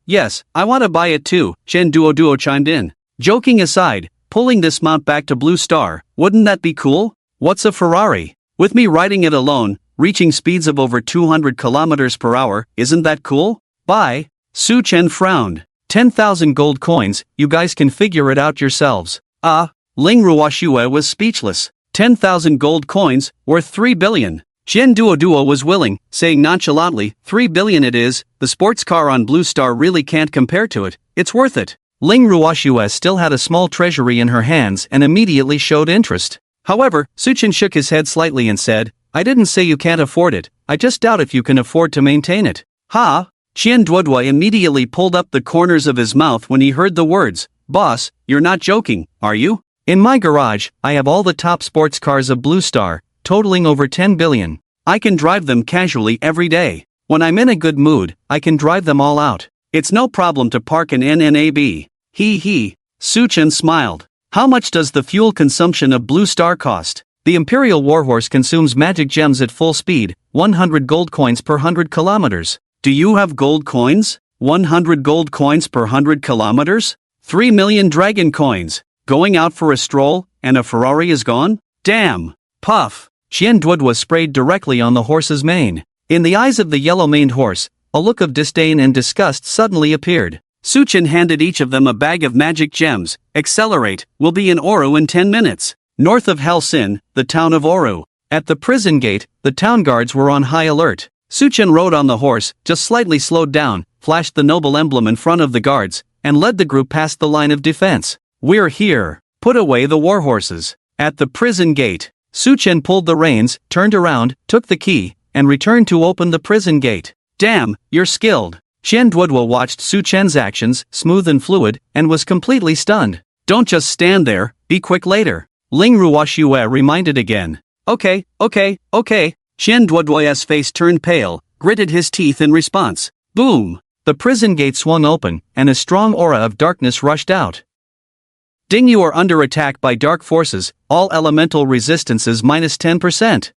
I want to buy it too, Chen Duoduo chimed in. Joking aside, pulling this mount back to Blue Star, wouldn't that be cool? What's a Ferrari? With me riding it alone, reaching speeds of over 200 kilometers per hour, isn't that cool? Buy. Su Chen frowned. 10,000 gold coins, you guys can figure it out yourselves. Ling Ruoshua was speechless. 10,000 gold coins, worth 3 billion. Chen Duoduo was willing, saying nonchalantly, 3 billion it is, the sports car on Blue Star really can't compare to it, it's worth it. Ling Ruoshua still had a small treasury in her hands and immediately showed interest. However, Su Chen shook his head slightly and said, I didn't say you can't afford it, I just doubt if you can afford to maintain it. Ha! Chen Duoduo immediately pulled up the corners of his mouth when he heard the words, Boss, you're not joking, are you? In my garage, I have all the top sports cars of Blue Star, totaling over 10 billion. I can drive them casually every day. When I'm in a good mood, I can drive them all out. It's no problem to park an NNAB. He. Suchen smiled. How much does the fuel consumption of Blue Star cost? The Imperial Warhorse consumes magic gems at full speed, 100 gold coins per 100 kilometers. Do you have gold coins? 100 gold coins per 100 kilometers? 3 million dragon coins. Going out for a stroll, and a Ferrari is gone? Damn. Puff. Xian Duodua sprayed directly on the horse's mane. In the eyes of the yellow-maned horse, a look of disdain and disgust suddenly appeared. Suchen handed each of them a bag of magic gems. Accelerate, we'll be in Oru in 10 minutes. North of Helsin, the town of Oru. At the prison gate, the town guards were on high alert. Suchen rode on the horse, just slightly slowed down, flashed the noble emblem in front of the guards, and led the group past the line of defense. We're here. Put away the war horses. At the prison gate, Suchen pulled the reins, turned around, took the key, and returned to open the prison gate. Damn, you're skilled. Xian Duodua watched Suchen's actions, smooth and fluid, and was completely stunned. Don't just stand there, be quick later. Ling Ruoxue reminded again. Okay. Xian Duodua's face turned pale, gritted his teeth in response. Boom! The prison gate swung open, and a strong aura of darkness rushed out. Ding, you are under attack by dark forces, all elemental resistances minus 10%.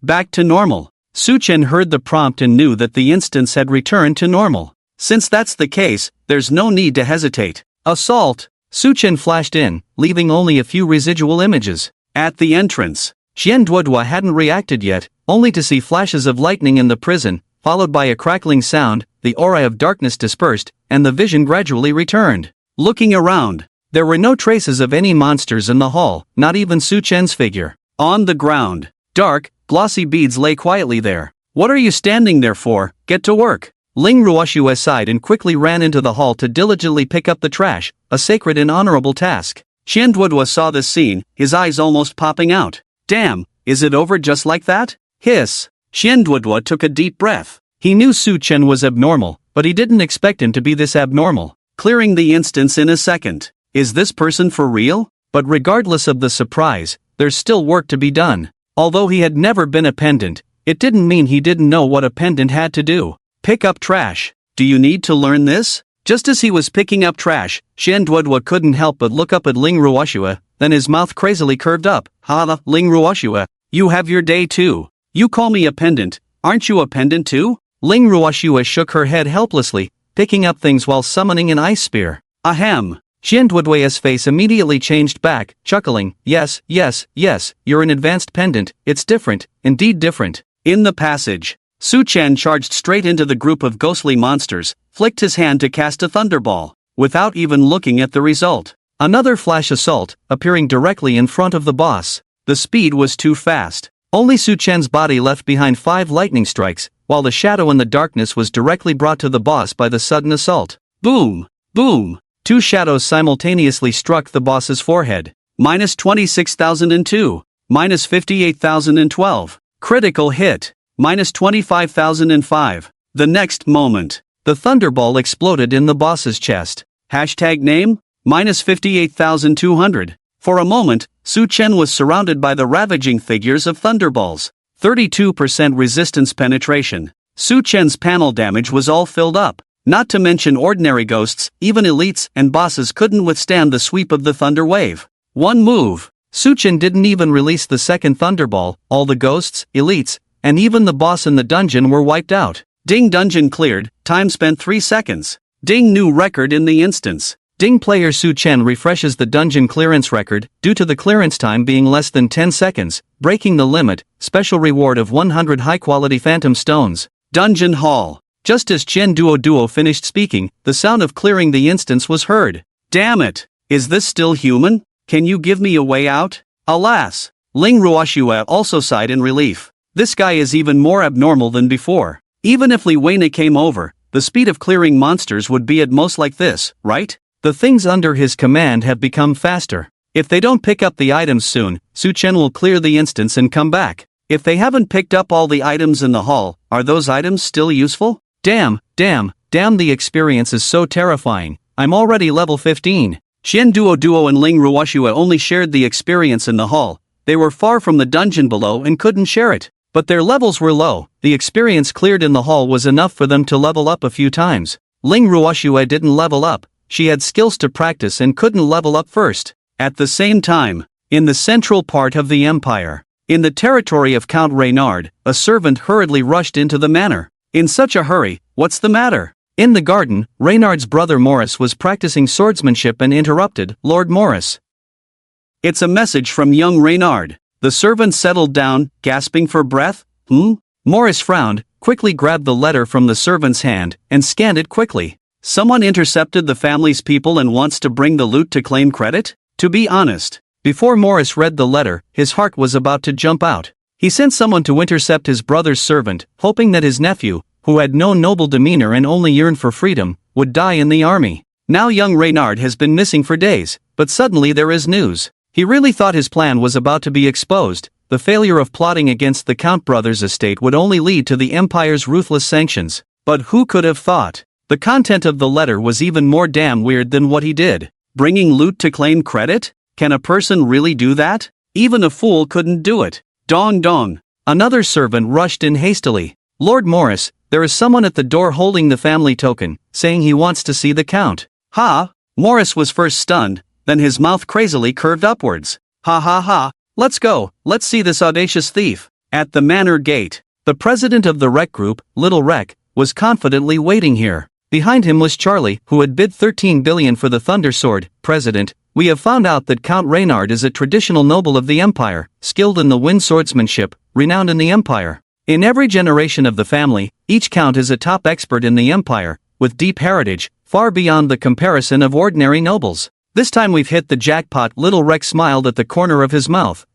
Back to normal. Suchen heard the prompt and knew that the instance had returned to normal. Since that's the case, there's no need to hesitate. Assault! Suchen flashed in, leaving only a few residual images. At the entrance, Xian Duodua hadn't reacted yet, only to see flashes of lightning in the prison, followed by a crackling sound, the aura of darkness dispersed, and the vision gradually returned. Looking around, there were no traces of any monsters in the hall, not even Suchen's figure. On the ground, dark, glossy beads lay quietly there. What are you standing there for? Get to work. Ling Ruoxue sighed and quickly ran into the hall to diligently pick up the trash, a sacred and honorable task. Xian Duodua saw this scene, his eyes almost popping out. Damn, is it over just like that? Hiss. Xian Duodua took a deep breath. He knew Suchen was abnormal, but he didn't expect him to be this abnormal. Clearing the instance in a second. Is this person for real? But regardless of the surprise, there's still work to be done. Although he had never been a pendant, it didn't mean he didn't know what a pendant had to do. Pick up trash. Do you need to learn this? Just as he was picking up trash, Xian Duodua couldn't help but look up at Ling Ruoxue, then his mouth crazily curved up. Ha, Ling Ruoxue, you have your day too. You call me a pendant, aren't you a pendant too? Ling Ruoxue shook her head helplessly, picking up things while summoning an ice spear. Ahem. Xian Duodua's face immediately changed back, chuckling. Yes, you're an advanced pendant, it's different, indeed different. In the passage, Suchen charged straight into the group of ghostly monsters, flicked his hand to cast a thunderball, without even looking at the result. Another flash assault, appearing directly in front of the boss. The speed was too fast. Only Suchen's body left behind 5 lightning strikes, while the shadow in the darkness was directly brought to the boss by the sudden assault. Boom! Boom! 2 shadows simultaneously struck the boss's forehead. Minus 26,002. Minus 58,012. Critical hit. Minus 25,005. The next moment, the thunderball exploded in the boss's chest. Hashtag name? Minus 58,200. For a moment, Suchen was surrounded by the ravaging figures of thunderballs. 32% resistance penetration. Suchen's panel damage was all filled up. Not to mention ordinary ghosts, even elites and bosses couldn't withstand the sweep of the thunder wave. One move. Suchen didn't even release the second thunderball, all the ghosts, elites, and even the boss in the dungeon were wiped out. Ding, dungeon cleared, time spent 3 seconds. Ding, new record in the instance. Ding, player Suchen refreshes the dungeon clearance record, due to the clearance time being less than 10 seconds, breaking the limit, special reward of 100 high-quality phantom stones. Dungeon hall. Just as Xian Duoduo finished speaking, the sound of clearing the instance was heard. Damn it! Is this still human? Can you give me a way out? Alas! Ling Ruoxue also sighed in relief. This guy is even more abnormal than before. Even if Li Weina came over, the speed of clearing monsters would be at most like this, right? The things under his command have become faster. If they don't pick up the items soon, Suchen will clear the instance and come back. If they haven't picked up all the items in the hall, are those items still useful? Damn, the experience is so terrifying. I'm already level 15. Xian Duoduo and Ling Ruoxue only shared the experience in the hall. They were far from the dungeon below and couldn't share it. But their levels were low. The experience cleared in the hall was enough for them to level up a few times. Ling Ruoxue didn't level up. She had skills to practice and couldn't level up first. At the same time, in the central part of the empire, in the territory of Count Reynard, a servant hurriedly rushed into the manor. In such a hurry, what's the matter? In the garden, Reynard's brother Morris was practicing swordsmanship and interrupted. Lord Morris. It's a message from young Reynard. The servant settled down, gasping for breath. Morris frowned, quickly grabbed the letter from the servant's hand, and scanned it quickly. Someone intercepted the family's people and wants to bring the loot to claim credit? To be honest, before Morris read the letter, his heart was about to jump out. He sent someone to intercept his brother's servant, hoping that his nephew, who had no noble demeanor and only yearned for freedom, would die in the army. Now young Reynard has been missing for days, but suddenly there is news. He really thought his plan was about to be exposed. The failure of plotting against the Count brothers' estate would only lead to the Empire's ruthless sanctions. But who could have thought? The content of the letter was even more damn weird than what he did. Bringing loot to claim credit? Can a person really do that? Even a fool couldn't do it. Dong dong. Another servant rushed in hastily. Lord Morris, there is someone at the door holding the family token, saying he wants to see the Count. Ha! Morris was first stunned, then his mouth crazily curved upwards. Ha ha ha! Let's go, let's see this audacious thief. At the manor gate, the president of the Rec Group, Little Rec, was confidently waiting here. Behind him was Charlie, who had bid 13 billion for the Thunder Sword. President, we have found out that Count Reynard is a traditional noble of the Empire, skilled in the wind swordsmanship, renowned in the Empire. In every generation of the family, each Count is a top expert in the Empire, with deep heritage, far beyond the comparison of ordinary nobles. This time we've hit the jackpot. Little Rex smiled at the corner of his mouth.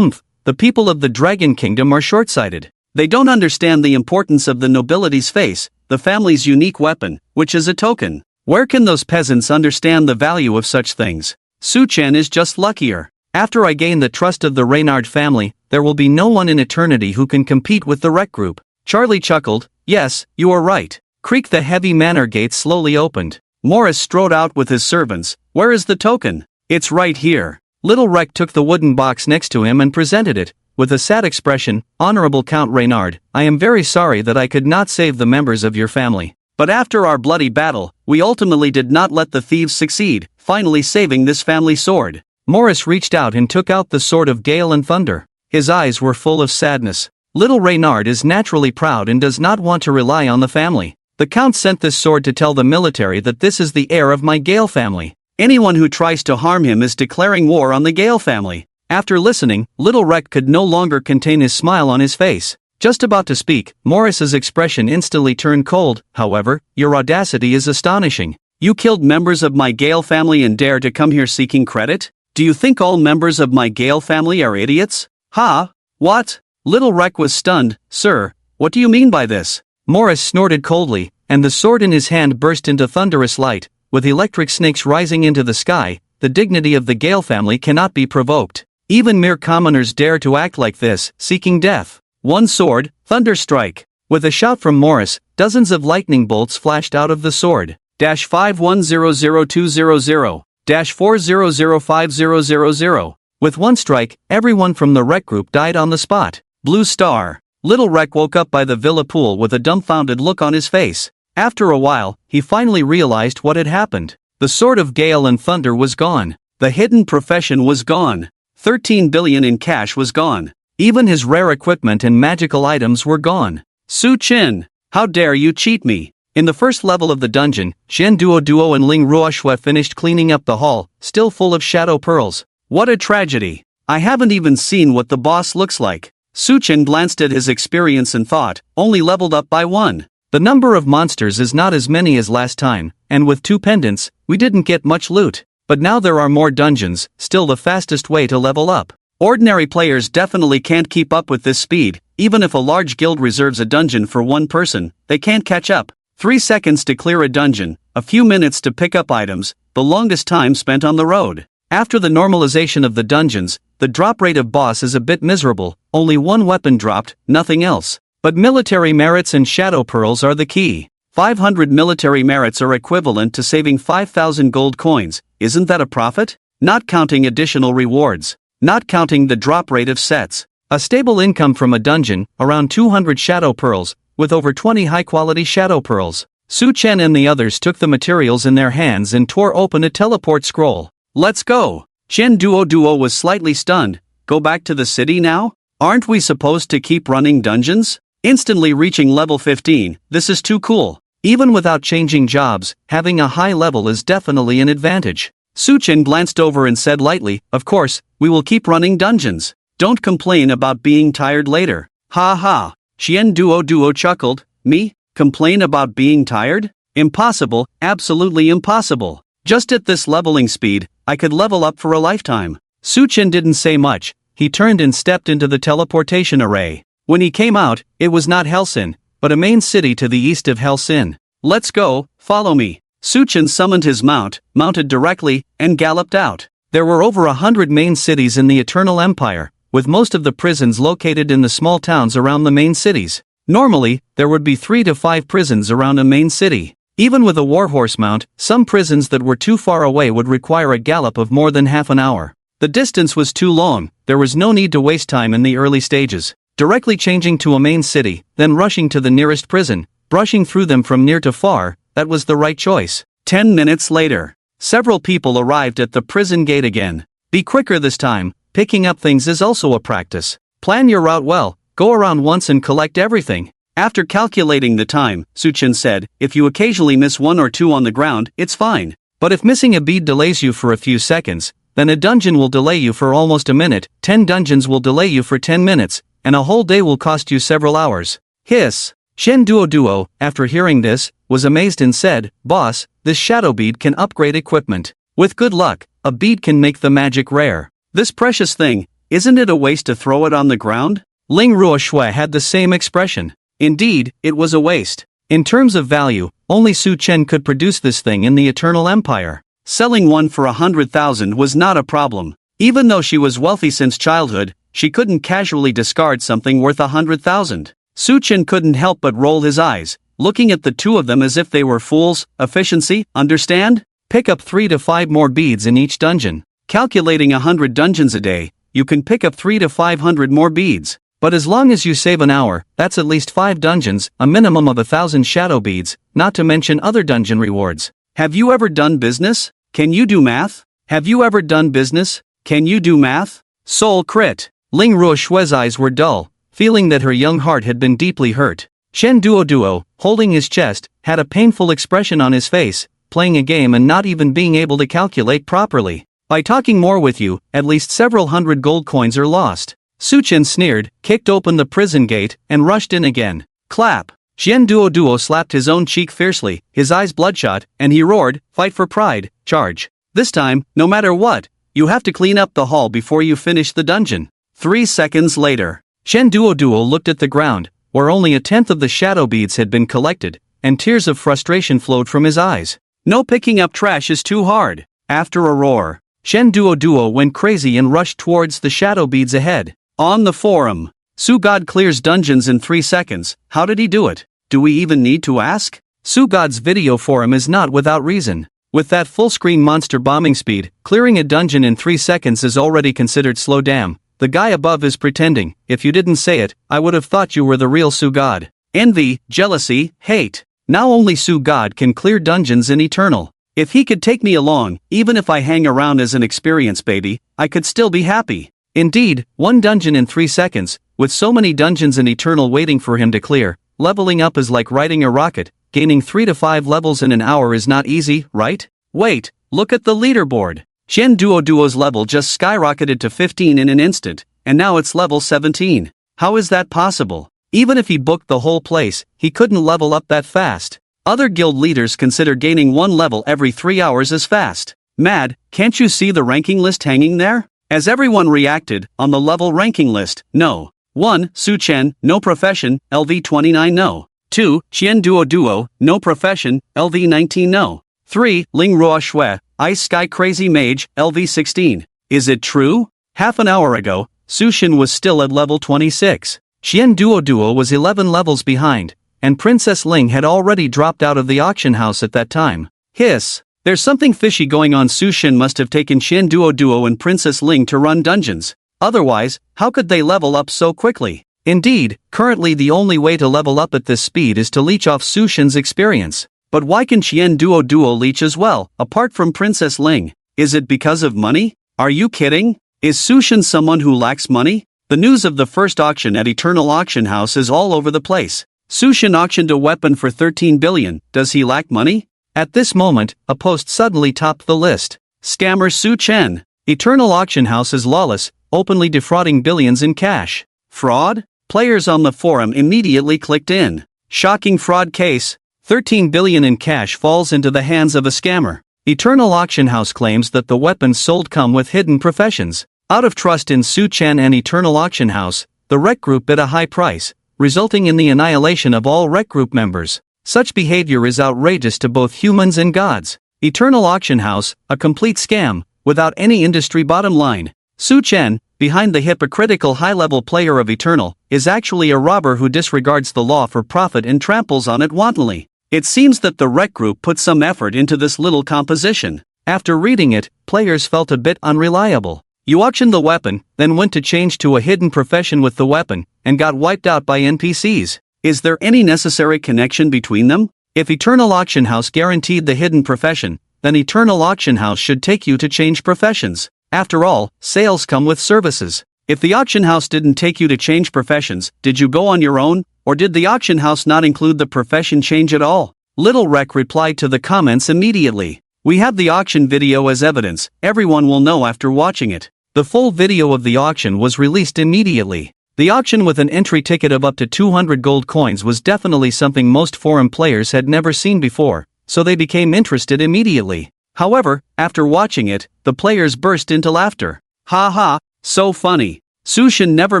The people of the Dragon Kingdom are short-sighted. They don't understand the importance of the nobility's face, the family's unique weapon, which is a token. Where can those peasants understand the value of such things? Su Chen is just luckier. After I gain the trust of the Reynard family, there will be no one in eternity who can compete with the Rec Group. Charlie chuckled. Yes, you are right. Creak. The heavy manor gate slowly opened. Morris strode out with his servants. Where is the token? It's right here. Little Rec took the wooden box next to him and presented it. With a sad expression, Honorable Count Reynard, I am very sorry that I could not save the members of your family. But after our bloody battle, we ultimately did not let the thieves succeed, finally saving this family sword. Morris reached out and took out the sword of Gale and Thunder. His eyes were full of sadness. Little Reynard is naturally proud and does not want to rely on the family. The Count sent this sword to tell the military that this is the heir of my Gale family. Anyone who tries to harm him is declaring war on the Gale family. After listening, Little Rec could no longer contain his smile on his face. Just about to speak, Morris's expression instantly turned cold. However, your audacity is astonishing. You killed members of my Gale family and dare to come here seeking credit? Do you think all members of my Gale family are idiots? Ha! What? Little Rec was stunned. Sir, what do you mean by this? Morris snorted coldly, and the sword in his hand burst into thunderous light. With electric snakes rising into the sky, the dignity of the Gale family cannot be provoked. Even mere commoners dare to act like this, seeking death. One sword, thunder strike. With a shout from Morris, dozens of lightning bolts flashed out of the sword. -51000200, -400500. With one strike, everyone from the Rec Group died on the spot. Blue star. Little Rec woke up by the villa pool with a dumbfounded look on his face. After a while, he finally realized what had happened. The sword of Gale and Thunder was gone. The hidden profession was gone. 13 billion in cash was gone. Even his rare equipment and magical items were gone. Su Chen, how dare you cheat me? In the first level of the dungeon, Shen Duo and Ling Ruoxue finished cleaning up the hall, still full of shadow pearls. What a tragedy. I haven't even seen what the boss looks like. Su Chen glanced at his experience and thought, only leveled up by 1. The number of monsters is not as many as last time, and with 2 pendants, we didn't get much loot. But now there are more dungeons, still the fastest way to level up. Ordinary players definitely can't keep up with this speed. Even if a large guild reserves a dungeon for one person, they can't catch up. 3 seconds to clear a dungeon, a few minutes to pick up items, the longest time spent on the road. After the normalization of the dungeons, the drop rate of boss is a bit miserable, only 1 weapon dropped, nothing else. But military merits and shadow pearls are the key. 500 military merits are equivalent to saving 5,000 gold coins. Isn't that a profit? Not counting additional rewards. Not counting the drop rate of sets. A stable income from a dungeon, around 200 shadow pearls, with over 20 high-quality shadow pearls. Su Chen and the others took the materials in their hands and tore open a teleport scroll. Let's go! Chen Duo was slightly stunned. Go back to the city now? Aren't we supposed to keep running dungeons? Instantly reaching level 15, this is too cool. Even without changing jobs, having a high level is definitely an advantage. Su Chen glanced over and said lightly, of course, we will keep running dungeons. Don't complain about being tired later. Ha ha. Chen Duo chuckled. Me? Complain about being tired? Impossible, absolutely impossible. Just at this leveling speed, I could level up for a lifetime. Su Chen didn't say much. He turned and stepped into the teleportation array. When he came out, it was not Hellsin, but a main city to the east of Hellsin. Let's go, follow me. Su Chen summoned his mount, mounted directly, and galloped out. There were over 100 main cities in the Eternal Empire, with most of the prisons located in the small towns around the main cities. Normally, there would be 3 to 5 prisons around a main city. Even with a warhorse mount, some prisons that were too far away would require a gallop of more than half an hour. The distance was too long, there was no need to waste time in the early stages. Directly changing to a main city, then rushing to the nearest prison, brushing through them from near to far, that was the right choice. 10 minutes later, several people arrived at the prison gate again. Be quicker this time, picking up things is also a practice. Plan your route well. Go around once and collect everything. After calculating the time, Su Chen said, if you occasionally miss 1 or 2 on the ground, it's fine. But if missing a bead delays you for a few seconds, then a dungeon will delay you for almost a minute, 10 dungeons will delay you for 10 minutes, and a whole day will cost you several hours. Hiss. Chen Duo, after hearing this, was amazed and said, Boss, this shadow bead can upgrade equipment. With good luck, a bead can make the magic rare. This precious thing, isn't it a waste to throw it on the ground? Ling Ruoshui had the same expression. Indeed, it was a waste. In terms of value, only Su Chen could produce this thing in the Eternal Empire. Selling one for 100,000 was not a problem. Even though she was wealthy since childhood, she couldn't casually discard something worth 100,000. Su Chen couldn't help but roll his eyes, looking at the two of them as if they were fools. Efficiency, understand? Pick up 3 to 5 more beads in each dungeon. Calculating 100 dungeons a day, you can pick up 300 to 500 more beads. But as long as you save an hour, that's at least 5 dungeons, a minimum of 1,000 shadow beads, not to mention other dungeon rewards. Have you ever done business? Can you do math? Have you ever done business? Can you do math? Soul crit. Ling Ruoshui's eyes were dull, feeling that her young heart had been deeply hurt. Chen Duo, holding his chest, had a painful expression on his face, playing a game and not even being able to calculate properly. By talking more with you, at least several hundred gold coins are lost. Su Chen sneered, kicked open the prison gate, and rushed in again. Clap! Chen Duo slapped his own cheek fiercely, his eyes bloodshot, and he roared, fight for pride, charge. This time, no matter what, you have to clean up the hall before you finish the dungeon. 3 seconds later, Chen Duo looked at the ground, where only 1/10 of the shadow beads had been collected, and tears of frustration flowed from his eyes. No, picking up trash is too hard. After a roar, Chen Duo went crazy and rushed towards the shadow beads ahead. On the forum, Su God clears dungeons in 3 seconds. How did he do it? Do we even need to ask? Su God's video forum is not without reason. With that full-screen monster bombing speed, clearing a dungeon in 3 seconds is already considered slow. Damn, the guy above is pretending. If you didn't say it, I would have thought you were the real Su God. Envy, jealousy, hate. Now only Su God can clear dungeons in Eternal. If he could take me along, even if I hang around as an experienced baby, I could still be happy. Indeed, 1 dungeon in 3 seconds, with so many dungeons in Eternal waiting for him to clear, leveling up is like riding a rocket. Gaining 3 to 5 levels in an hour is not easy, right? Wait, look at the leaderboard. Chen Duo's level just skyrocketed to 15 in an instant, and now it's level 17. How is that possible? Even if he booked the whole place, he couldn't level up that fast. Other guild leaders consider gaining 1 level every 3 hours as fast. Mad, can't you see the ranking list hanging there? As everyone reacted, on the level ranking list, no. 1. Su Chen, no profession, LV 29 no. 2. Chen Duo, no profession, LV 19 no. 3. Ling Ruoshui, Ice Sky Crazy Mage, LV 16. Is it true? Half an hour ago, Su Chen was still at level 26. Chen Duo was 11 levels behind, and Princess Ling had already dropped out of the auction house at that time. Hiss. There's something fishy going on. Su Chen must have taken Chen Duo and Princess Ling to run dungeons. Otherwise, how could they level up so quickly? Indeed, currently the only way to level up at this speed is to leech off Su Shen's experience. But why can Qian Duo leech as well, apart from Princess Ling? Is it because of money? Are you kidding? Is Su Shen someone who lacks money? The news of the first auction at Eternal Auction House is all over the place. Su Shen auctioned a weapon for 13 billion, does he lack money? At this moment, a post suddenly topped the list. Scammer Su Chen. Eternal Auction House is lawless, openly defrauding billions in cash. Fraud? Players on the forum immediately clicked in. Shocking fraud case. 13 billion in cash falls into the hands of a scammer. Eternal Auction House claims that the weapons sold come with hidden professions. Out of trust in Su Chen and Eternal Auction House, the Rec Group bid a high price, resulting in the annihilation of all Rec Group members. Such behavior is outrageous to both humans and gods. Eternal Auction House, a complete scam, without any industry bottom line. Su Chen, behind the hypocritical high-level player of Eternal, is actually a robber who disregards the law for profit and tramples on it wantonly. It seems that the Rec Group put some effort into this little composition. After reading it, players felt a bit unreliable. You auctioned the weapon, then went to change to a hidden profession with the weapon, and got wiped out by NPCs. Is there any necessary connection between them? If Eternal Auction House guaranteed the hidden profession, then Eternal Auction House should take you to change professions. After all, sales come with services. If the auction house didn't take you to change professions, did you go on your own, or did the auction house not include the profession change at all? Little Rec replied to the comments immediately. We have the auction video as evidence, everyone will know after watching it. The full video of the auction was released immediately. The auction with an entry ticket of up to 200 gold coins was definitely something most forum players had never seen before, so they became interested immediately. However, after watching it, the players burst into laughter. Ha ha, so funny. Su Shen never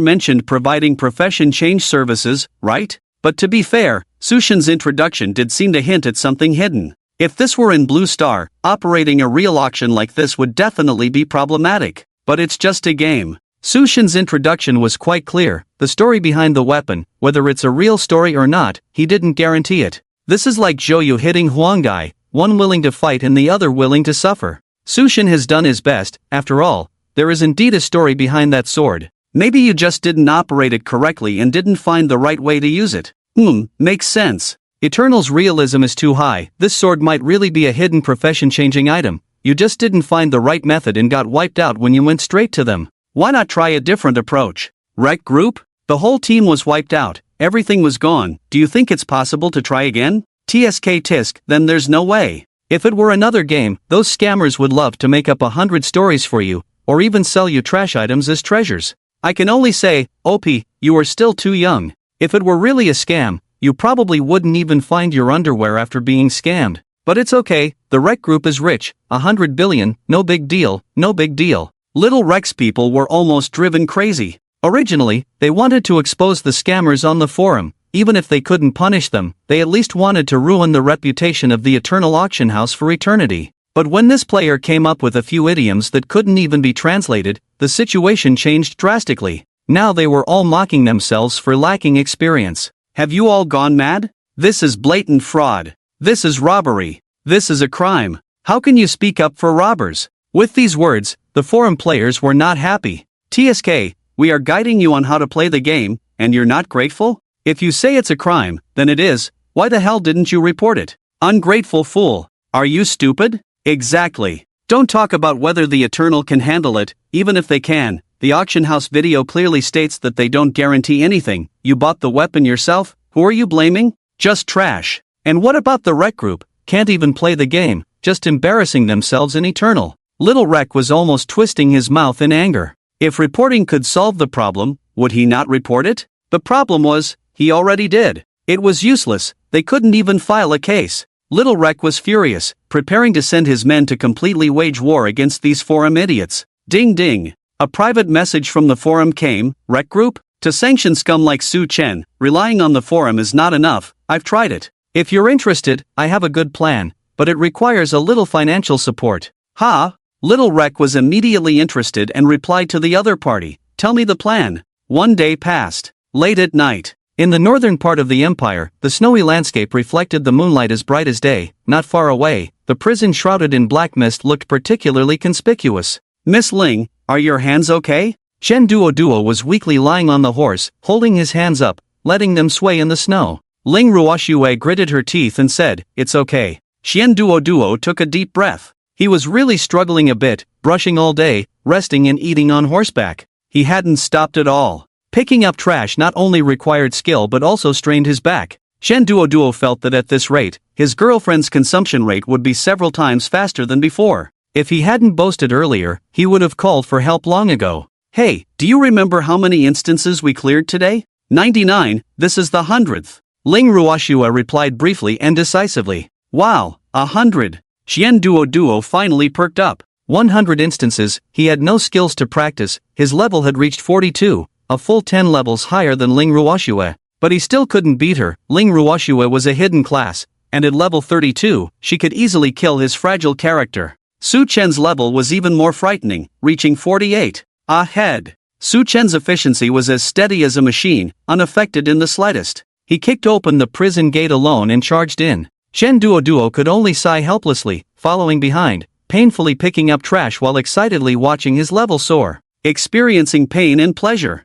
mentioned providing profession change services, right? But to be fair, Su Shen's introduction did seem to hint at something hidden. If this were in Blue Star, operating a real auction like this would definitely be problematic. But it's just a game. Su Shen's introduction was quite clear. The story behind the weapon, whether it's a real story or not, he didn't guarantee it. This is like Zhou hitting Huanggai, one willing to fight and the other willing to suffer. Su Shen has done his best. After all, there is indeed a story behind that sword. Maybe you just didn't operate it correctly and didn't find the right way to use it. Makes sense. Eternal's realism is too high. This sword might really be a hidden profession-changing item. You just didn't find the right method and got wiped out when you went straight to them. Why not try a different approach? Rec Group? The whole team was wiped out. Everything was gone. Do you think it's possible to try again? TSK Tisk, then there's no way. If it were another game, those scammers would love to make up 100 stories for you, or even sell you trash items as treasures. I can only say, OP, you are still too young. If it were really a scam, you probably wouldn't even find your underwear after being scammed. But it's okay, the Rec Group is rich, 100 billion, no big deal, no big deal. Little Rex people were almost driven crazy. Originally, they wanted to expose the scammers on the forum. Even if they couldn't punish them, they at least wanted to ruin the reputation of the Eternal Auction House for eternity. But when this player came up with a few idioms that couldn't even be translated, the situation changed drastically. Now they were all mocking themselves for lacking experience. Have you all gone mad? This is blatant fraud. This is robbery. This is a crime. How can you speak up for robbers? With these words, the forum players were not happy. TSK, we are guiding you on how to play the game, and you're not grateful? If you say it's a crime, then it is. Why the hell didn't you report it? Ungrateful fool. Are you stupid? Exactly. Don't talk about whether the Eternal can handle it, even if they can. The auction house video clearly states that they don't guarantee anything. You bought the weapon yourself? Who are you blaming? Just trash. And what about the Rec Group? Can't even play the game, just embarrassing themselves in Eternal. Little Rec was almost twisting his mouth in anger. If reporting could solve the problem, would he not report it? The problem was, he already did. It was useless, they couldn't even file a case. Little Rec was furious, preparing to send his men to completely wage war against these forum idiots. Ding ding. A private message from the forum came. Rec Group? To sanction scum like Su Chen, relying on the forum is not enough. I've tried it. If you're interested, I have a good plan, but it requires a little financial support. Ha! Little Rec was immediately interested and replied to the other party. Tell me the plan. One day passed. Late at night. In the northern part of the empire, the snowy landscape reflected the moonlight as bright as day. Not far away, the prison shrouded in black mist looked particularly conspicuous. Miss Ling, are your hands okay? Shen Duo was weakly lying on the horse, holding his hands up, letting them sway in the snow. Ling Ruoxue gritted her teeth and said, "It's okay." Shen Duo took a deep breath. He was really struggling a bit, brushing all day, resting and eating on horseback. He hadn't stopped at all. Picking up trash not only required skill but also strained his back. Shen Duo felt that at this rate, his girlfriend's consumption rate would be several times faster than before. If he hadn't boasted earlier, he would have called for help long ago. "Hey, do you remember how many instances we cleared today?" 99, this is the 100th. Ling Ruoxue replied briefly and decisively. "Wow, 100. Shen Duo finally perked up. 100 instances, he had no skills to practice, his level had reached 42, a full 10 levels higher than Ling Ruoxue. But he still couldn't beat her. Ling Ruoxue was a hidden class, and at level 32, she could easily kill his fragile character. Su Chen's level was even more frightening, reaching 48. Ahead. Su Chen's efficiency was as steady as a machine, unaffected in the slightest. He kicked open the prison gate alone and charged in. Shen Duo could only sigh helplessly, following behind, painfully picking up trash while excitedly watching his level soar. Experiencing pain and pleasure.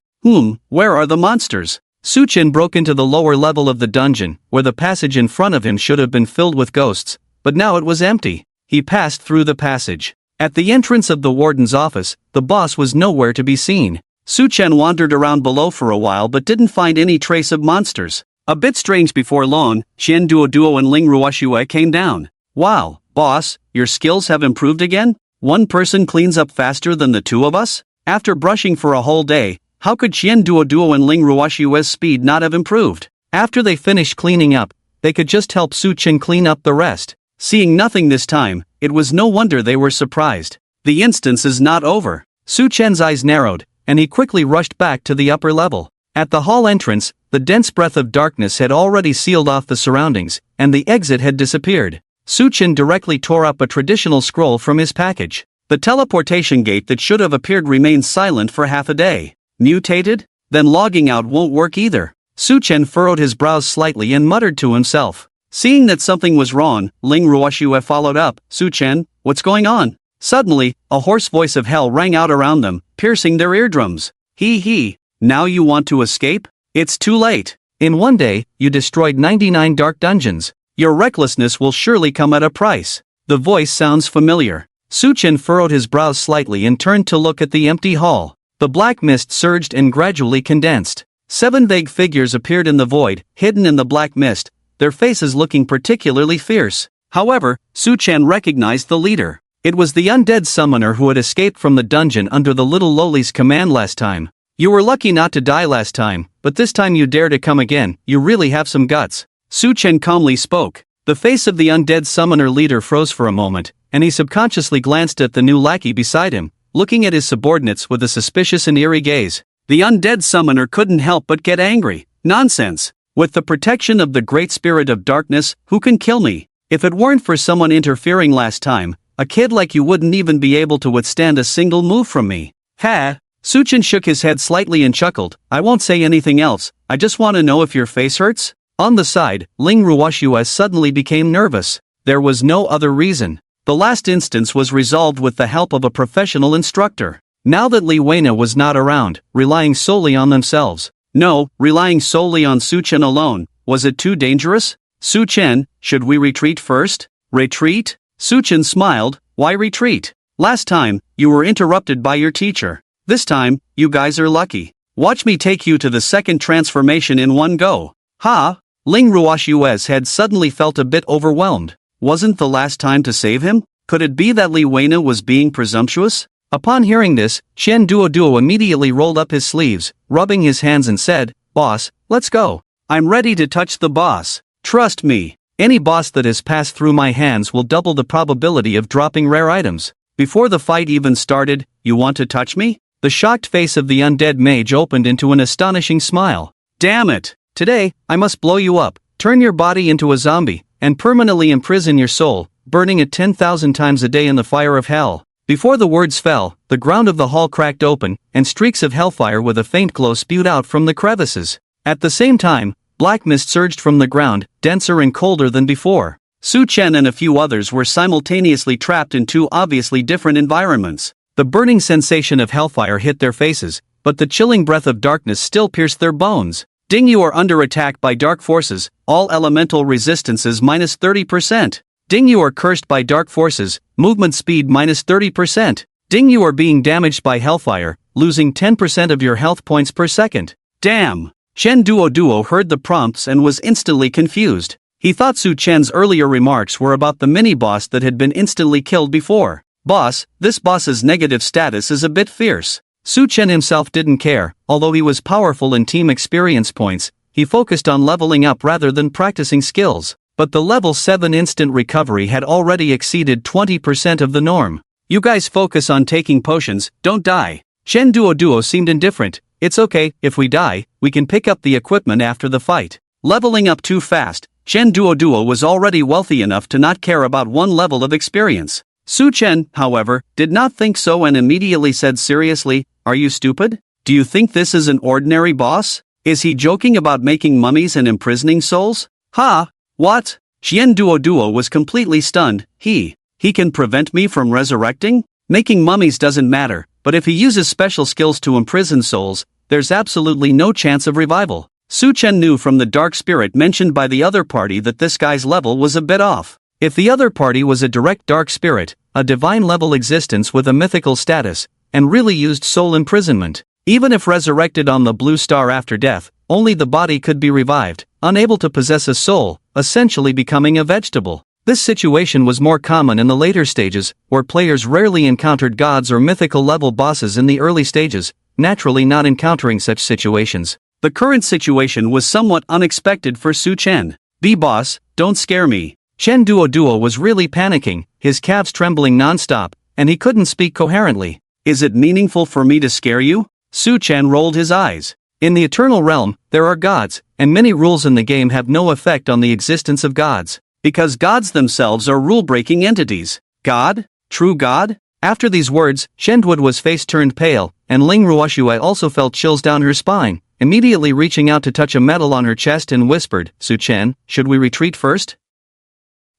Where are the monsters? Su Chen broke into the lower level of the dungeon, where the passage in front of him should have been filled with ghosts, but now it was empty. He passed through the passage. At the entrance of the warden's office, the boss was nowhere to be seen. Su Chen wandered around below for a while but didn't find any trace of monsters. A bit strange. Before long, Shen Duo and Ling Ruoxue came down. "Wow, boss, your skills have improved again? One person cleans up faster than the two of us?" After brushing for a whole day, how could Shen Duo and Ling Ruoxue's speed not have improved? After they finished cleaning up, they could just help Su Chen clean up the rest. Seeing nothing this time, it was no wonder they were surprised. The instance is not over. Su Chen's eyes narrowed, and he quickly rushed back to the upper level. At the hall entrance, the dense breath of darkness had already sealed off the surroundings, and the exit had disappeared. Su Chen directly tore up a traditional scroll from his package. The teleportation gate that should have appeared remained silent for half a day. Mutated? Then logging out won't work either. Su Chen furrowed his brows slightly and muttered to himself. Seeing that something was wrong, Ling Ruoxue followed up. "Su Chen, what's going on?" Suddenly, a hoarse voice of hell rang out around them, piercing their eardrums. He. Now you want to escape? It's too late. In one day, you destroyed 99 dark dungeons. Your recklessness will surely come at a price. The voice sounds familiar. Su Chen furrowed his brows slightly and turned to look at the empty hall. The black mist surged and gradually condensed. 7 vague figures appeared in the void, hidden in the black mist, their faces looking particularly fierce. However, Su Chen recognized the leader. It was the undead summoner who had escaped from the dungeon under the little lowly's command last time. "You were lucky not to die last time, but this time you dare to come again, you really have some guts." Su Chen calmly spoke. The face of the undead summoner leader froze for a moment, and he subconsciously glanced at the new lackey beside him, looking at his subordinates with a suspicious and eerie gaze. The undead summoner couldn't help but get angry. Nonsense! With the protection of the great spirit of darkness, who can kill me? If it weren't for someone interfering last time, a kid like you wouldn't even be able to withstand a single move from me. Ha! Su Chen shook his head slightly and chuckled. "I won't say anything else, I just want to know if your face hurts?" On the side, Ling Ruoxue suddenly became nervous. There was no other reason. The last instance was resolved with the help of a professional instructor. Now that Li Weina was not around, relying solely on themselves. No, relying solely on Su Chen alone, was it too dangerous? "Su Chen, should we retreat first?" "Retreat?" Su Chen smiled. "Why retreat? Last time, you were interrupted by your teacher. This time, you guys are lucky. Watch me take you to the second transformation in one go." "Ha!" Ling Ruoxue's head suddenly felt a bit overwhelmed. Wasn't the last time to save him? Could it be that Li Weina was being presumptuous? Upon hearing this, Shen Duo immediately rolled up his sleeves, rubbing his hands and said, "Boss, let's go. I'm ready to touch the boss. Trust me. Any boss that has passed through my hands will double the probability of dropping rare items." Before the fight even started, "You want to touch me?" The shocked face of the undead mage opened into an astonishing smile. "Damn it! Today, I must blow you up, turn your body into a zombie, and permanently imprison your soul, burning it 10,000 times a day in the fire of hell." Before the words fell, the ground of the hall cracked open, and streaks of hellfire with a faint glow spewed out from the crevices. At the same time, black mist surged from the ground, denser and colder than before. Su Chen and a few others were simultaneously trapped in 2 obviously different environments. The burning sensation of hellfire hit their faces, but the chilling breath of darkness still pierced their bones. Ding, you are under attack by dark forces, all elemental resistances minus 30%. Ding, you are cursed by dark forces, movement speed minus 30%. Ding, you are being damaged by hellfire, losing 10% of your health points per second. Damn! Chen Duo heard the prompts and was instantly confused. He thought Su Chen's earlier remarks were about the mini-boss that had been instantly killed before. Boss, this boss's negative status is a bit fierce. Su Chen himself didn't care, although he was powerful in team experience points, he focused on leveling up rather than practicing skills. But the level 7 instant recovery had already exceeded 20% of the norm. You guys focus on taking potions, don't die. Chen Duo seemed indifferent. It's okay, if we die, we can pick up the equipment after the fight. Leveling up too fast, Chen Duo was already wealthy enough to not care about one level of experience. Su Chen, however, did not think so and immediately said seriously, "Are you stupid? Do you think this is an ordinary boss? Is he joking about making mummies and imprisoning souls? Ha! What?" Chen Duo was completely stunned. He can prevent me from resurrecting? Making mummies doesn't matter, but if he uses special skills to imprison souls, there's absolutely no chance of revival. Su Chen knew from the dark spirit mentioned by the other party that this guy's level was a bit off. If the other party was a direct dark spirit, a divine-level existence with a mythical status, and really used soul imprisonment, even if resurrected on the blue star after death, only the body could be revived, unable to possess a soul, essentially becoming a vegetable. This situation was more common in the later stages, where players rarely encountered gods or mythical-level bosses in the early stages, naturally not encountering such situations. The current situation was somewhat unexpected for Su Chen. "B-boss, don't scare me." Chen Duo was really panicking, his calves trembling non-stop, and he couldn't speak coherently. "Is it meaningful for me to scare you?" Su Chen rolled his eyes. In the Eternal Realm, there are gods, and many rules in the game have no effect on the existence of gods. Because gods themselves are rule-breaking entities. God? True God? After these words, Shenduo's face turned pale, and Ling Ruoshui also felt chills down her spine, immediately reaching out to touch a medal on her chest and whispered, "Su Chen, should we retreat first?"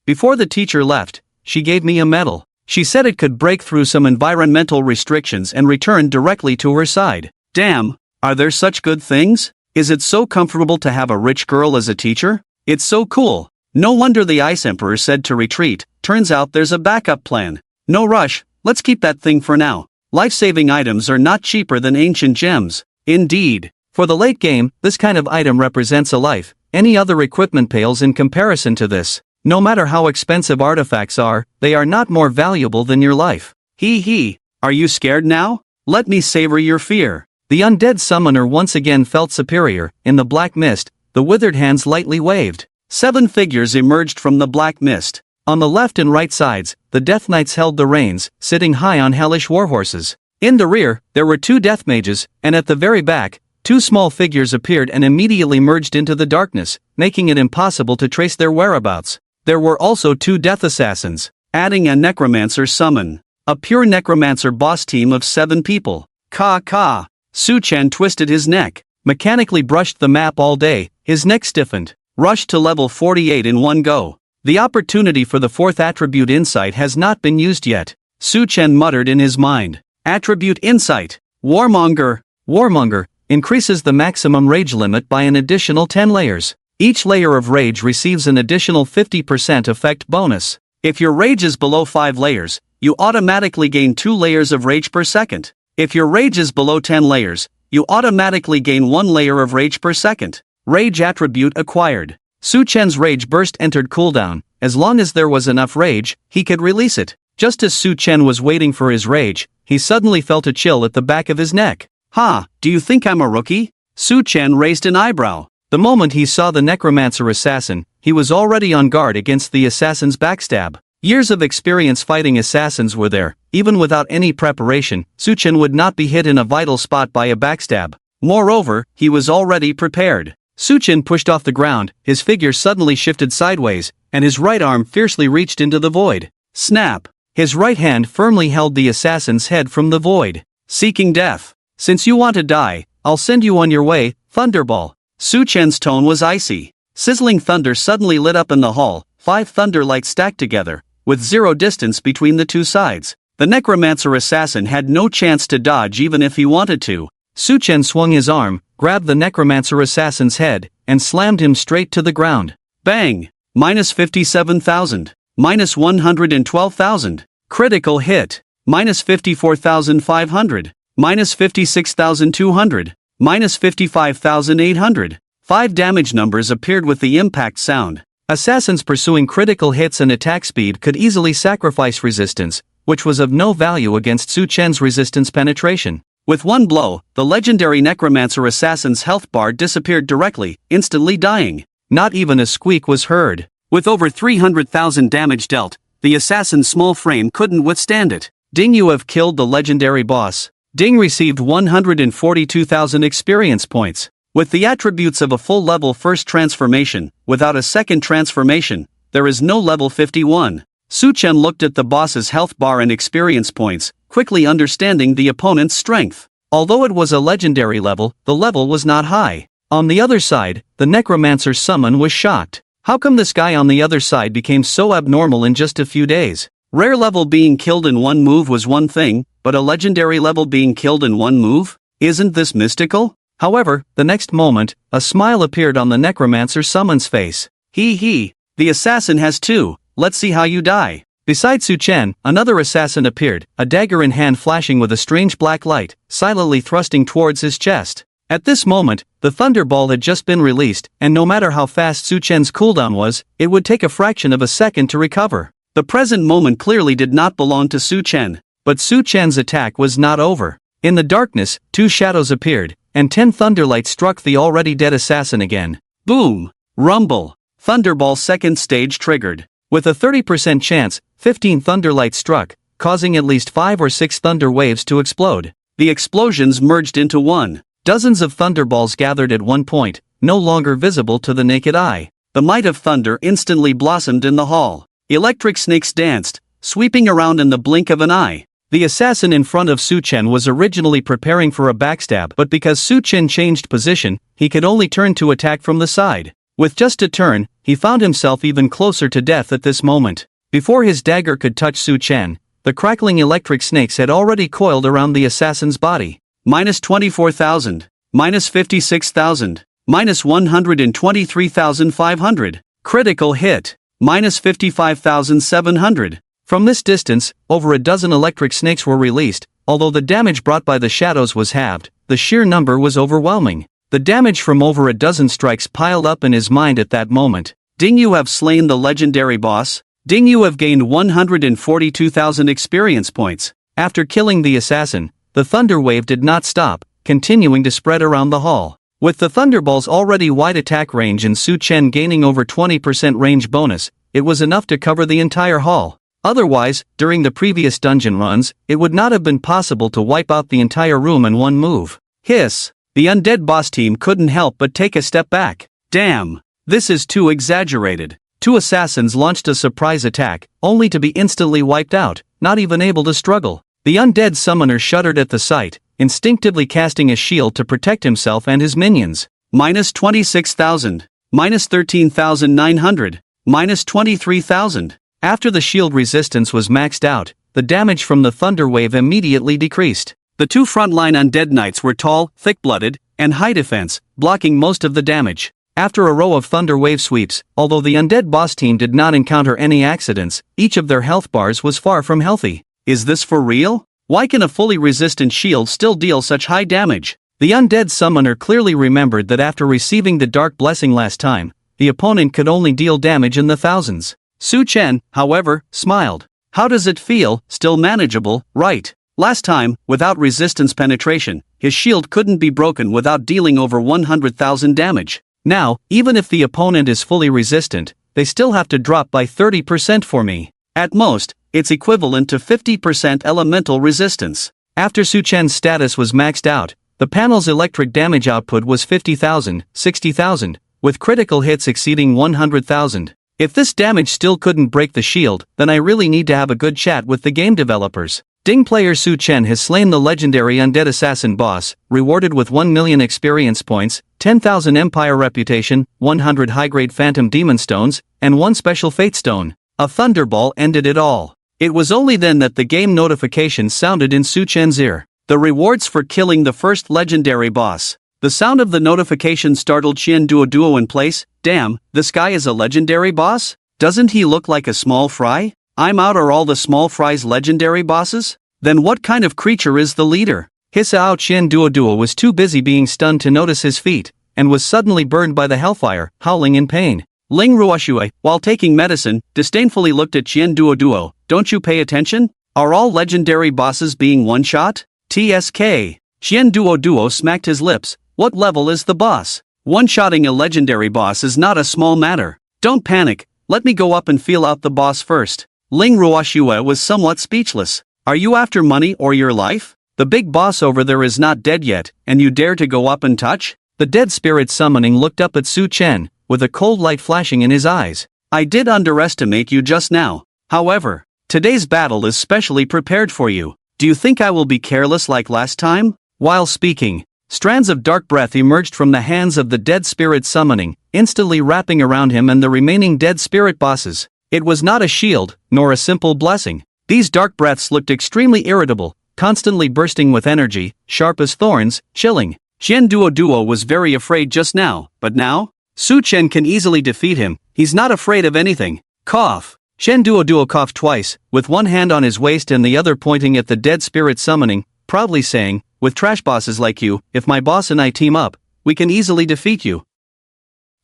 Before the teacher left, she gave me a medal. She said it could break through some environmental restrictions and return directly to her side. Damn, are there such good things? Is it so comfortable to have a rich girl as a teacher? It's so cool. No wonder the Ice Emperor said to retreat. Turns out there's a backup plan. No rush, let's keep that thing for now. Life-saving items are not cheaper than ancient gems. Indeed. For the late game, this kind of item represents a life. Any other equipment pales in comparison to this. No matter how expensive artifacts are, they are not more valuable than your life. Hee. Are you scared now? Let me savor your fear. The undead summoner once again felt superior. In the black mist, the withered hands lightly waved. 7 figures emerged from the black mist. On the left and right sides, the Death Knights held the reins, sitting high on hellish warhorses. In the rear, there were 2 Death Mages, and at the very back, 2 small figures appeared and immediately merged into the darkness, making it impossible to trace their whereabouts. There were also 2 Death Assassins, adding a Necromancer summon. A pure Necromancer boss team of 7 people. Ka. Su Chen twisted his neck, mechanically brushed the map all day, his neck stiffened, rushed to level 48 in one go. The opportunity for the 4th attribute Insight has not been used yet. Su Chen muttered in his mind. Attribute Insight. Warmonger. Warmonger increases the maximum rage limit by an additional 10 layers. Each layer of rage receives an additional 50% effect bonus. If your rage is below 5 layers, you automatically gain 2 layers of rage per second. If your rage is below 10 layers, you automatically gain 1 layer of rage per second. Rage attribute acquired. Su Chen's rage burst entered cooldown. As long as there was enough rage, he could release it. Just as Su Chen was waiting for his rage, he suddenly felt a chill at the back of his neck. "Ha, do you think I'm a rookie?" Su Chen raised an eyebrow. The moment he saw the Necromancer assassin, he was already on guard against the assassin's backstab. Years of experience fighting assassins were there. Even without any preparation, Su Chen would not be hit in a vital spot by a backstab. Moreover, he was already prepared. Su Chen pushed off the ground, his figure suddenly shifted sideways, and his right arm fiercely reached into the void. Snap! His right hand firmly held the assassin's head from the void. Seeking death. "Since you want to die, I'll send you on your way, Thunderball." Su Chen's tone was icy. Sizzling thunder suddenly lit up in the hall, 5 thunder lights stacked together, with 0 distance between the 2 sides. The necromancer assassin had no chance to dodge even if he wanted to. Su Chen swung his arm, grabbed the necromancer assassin's head, and slammed him straight to the ground. Bang! Minus 57,000. Minus 112,000. Critical hit. Minus 54,500. Minus 56,200. Minus 55,800. 5 damage numbers appeared with the impact sound. Assassins pursuing critical hits and attack speed could easily sacrifice resistance, which was of no value against Su Chen's resistance penetration. With one blow, the legendary necromancer assassin's health bar disappeared directly, instantly dying. Not even a squeak was heard. With over 300,000 damage dealt, the assassin's small frame couldn't withstand it. Ding, you have killed the legendary boss. Ding received 142,000 experience points. With the attributes of a full-level first transformation, without a second transformation, there is no level 51. Su Chen looked at the boss's health bar and experience points, quickly understanding the opponent's strength. Although it was a legendary level, the level was not high. On the other side, the necromancer's summon was shocked. How come this guy on the other side became so abnormal in just a few days? Rare level being killed in one move was one thing, but a legendary level being killed in one move? Isn't this mystical? However, the next moment, a smile appeared on the necromancer's summon's face. He, the assassin has two, let's see how you die. Beside Su Chen, another assassin appeared, a dagger in hand flashing with a strange black light, silently thrusting towards his chest. At this moment, the Thunderball had just been released, and no matter how fast Su Chen's cooldown was, it would take a fraction of a second to recover. The present moment clearly did not belong to Su Chen. But Su Chen's attack was not over. In the darkness, 2 shadows appeared, and 10 thunderlights struck the already dead assassin again. Boom! Rumble! Thunderball second stage triggered. With a 30% chance, 15 thunderlights struck, causing at least 5 or 6 thunder waves to explode. The explosions merged into one. Dozens of thunderballs gathered at one point, no longer visible to the naked eye. The might of thunder instantly blossomed in the hall. Electric snakes danced, sweeping around in the blink of an eye. The assassin in front of Su Chen was originally preparing for a backstab, but because Su Chen changed position, he could only turn to attack from the side. With just a turn, he found himself even closer to death at this moment. Before his dagger could touch Su Chen, the crackling electric snakes had already coiled around the assassin's body. Minus 24,000. Minus 56,000. Minus 123,500. Critical hit. Minus 55,700. From this distance, over a dozen electric snakes were released. Although the damage brought by the shadows was halved, the sheer number was overwhelming. The damage from over a dozen strikes piled up in his mind at that moment. Ding, you have slain the legendary boss. Ding, you have gained 142,000 experience points. After killing the assassin, the thunder wave did not stop, continuing to spread around the hall. With the thunderball's already wide attack range and Su Chen gaining over 20% range bonus, it was enough to cover the entire hall. Otherwise, during the previous dungeon runs, it would not have been possible to wipe out the entire room in one move. Hiss! The undead boss team couldn't help but take a step back. Damn! This is too exaggerated. 2 assassins launched a surprise attack, only to be instantly wiped out, not even able to struggle. The undead summoner shuddered at the sight, instinctively casting a shield to protect himself and his minions. Minus 26,000. Minus 13,900. Minus 23,000. After the shield resistance was maxed out, the damage from the thunder wave immediately decreased. The 2 frontline undead knights were tall, thick-blooded, and high defense, blocking most of the damage. After a row of thunder wave sweeps, although the undead boss team did not encounter any accidents, each of their health bars was far from healthy. Is this for real? Why can a fully resistant shield still deal such high damage? The undead summoner clearly remembered that after receiving the dark blessing last time, the opponent could only deal damage in the thousands. Su Chen, however, smiled. How does it feel? Still manageable, right? Last time, without resistance penetration, his shield couldn't be broken without dealing over 100,000 damage. Now, even if the opponent is fully resistant, they still have to drop by 30% for me. At most, it's equivalent to 50% elemental resistance. After Su Chen's status was maxed out, the panel's electric damage output was 50,000, 60,000, with critical hits exceeding 100,000. If this damage still couldn't break the shield, then I really need to have a good chat with the game developers. Ding, player Su Chen has slain the legendary undead assassin boss, rewarded with 1 million experience points, 10,000 empire reputation, 100 high-grade phantom demon stones, and 1 special fate stone. A thunderball ended it all. It was only then that the game notification sounded in Su Chen's ear. The rewards for killing the first legendary boss. The sound of the notification startled Qian Duo in place. Damn, this guy is a legendary boss? Doesn't he look like a small fry? I'm out. Are all the small fries legendary bosses? Then what kind of creature is the leader? Hisao Qian Duo was too busy being stunned to notice his feet, and was suddenly burned by the hellfire, howling in pain. Ling Ruoxue, while taking medicine, disdainfully looked at Qian Duo. Don't you pay attention? Are all legendary bosses being one-shot? TSK. Qian Duo smacked his lips. What level is the boss? One-shotting a legendary boss is not a small matter. Don't panic, let me go up and feel out the boss first. Ling Ruoxue was somewhat speechless. Are you after money or your life? The big boss over there is not dead yet, and you dare to go up and touch? The dead spirit summoning looked up at Su Chen, with a cold light flashing in his eyes. I did underestimate you just now. However, today's battle is specially prepared for you. Do you think I will be careless like last time? While speaking, strands of dark breath emerged from the hands of the dead spirit summoning, instantly wrapping around him and the remaining dead spirit bosses. It was not a shield, nor a simple blessing. These dark breaths looked extremely irritable, constantly bursting with energy, sharp as thorns, chilling. Qian Duo was very afraid just now, but now? Su Chen can easily defeat him, he's not afraid of anything. Cough. Qian Duo coughed twice, with one hand on his waist and the other pointing at the dead spirit summoning, proudly saying, with trash bosses like you, if my boss and I team up, we can easily defeat you.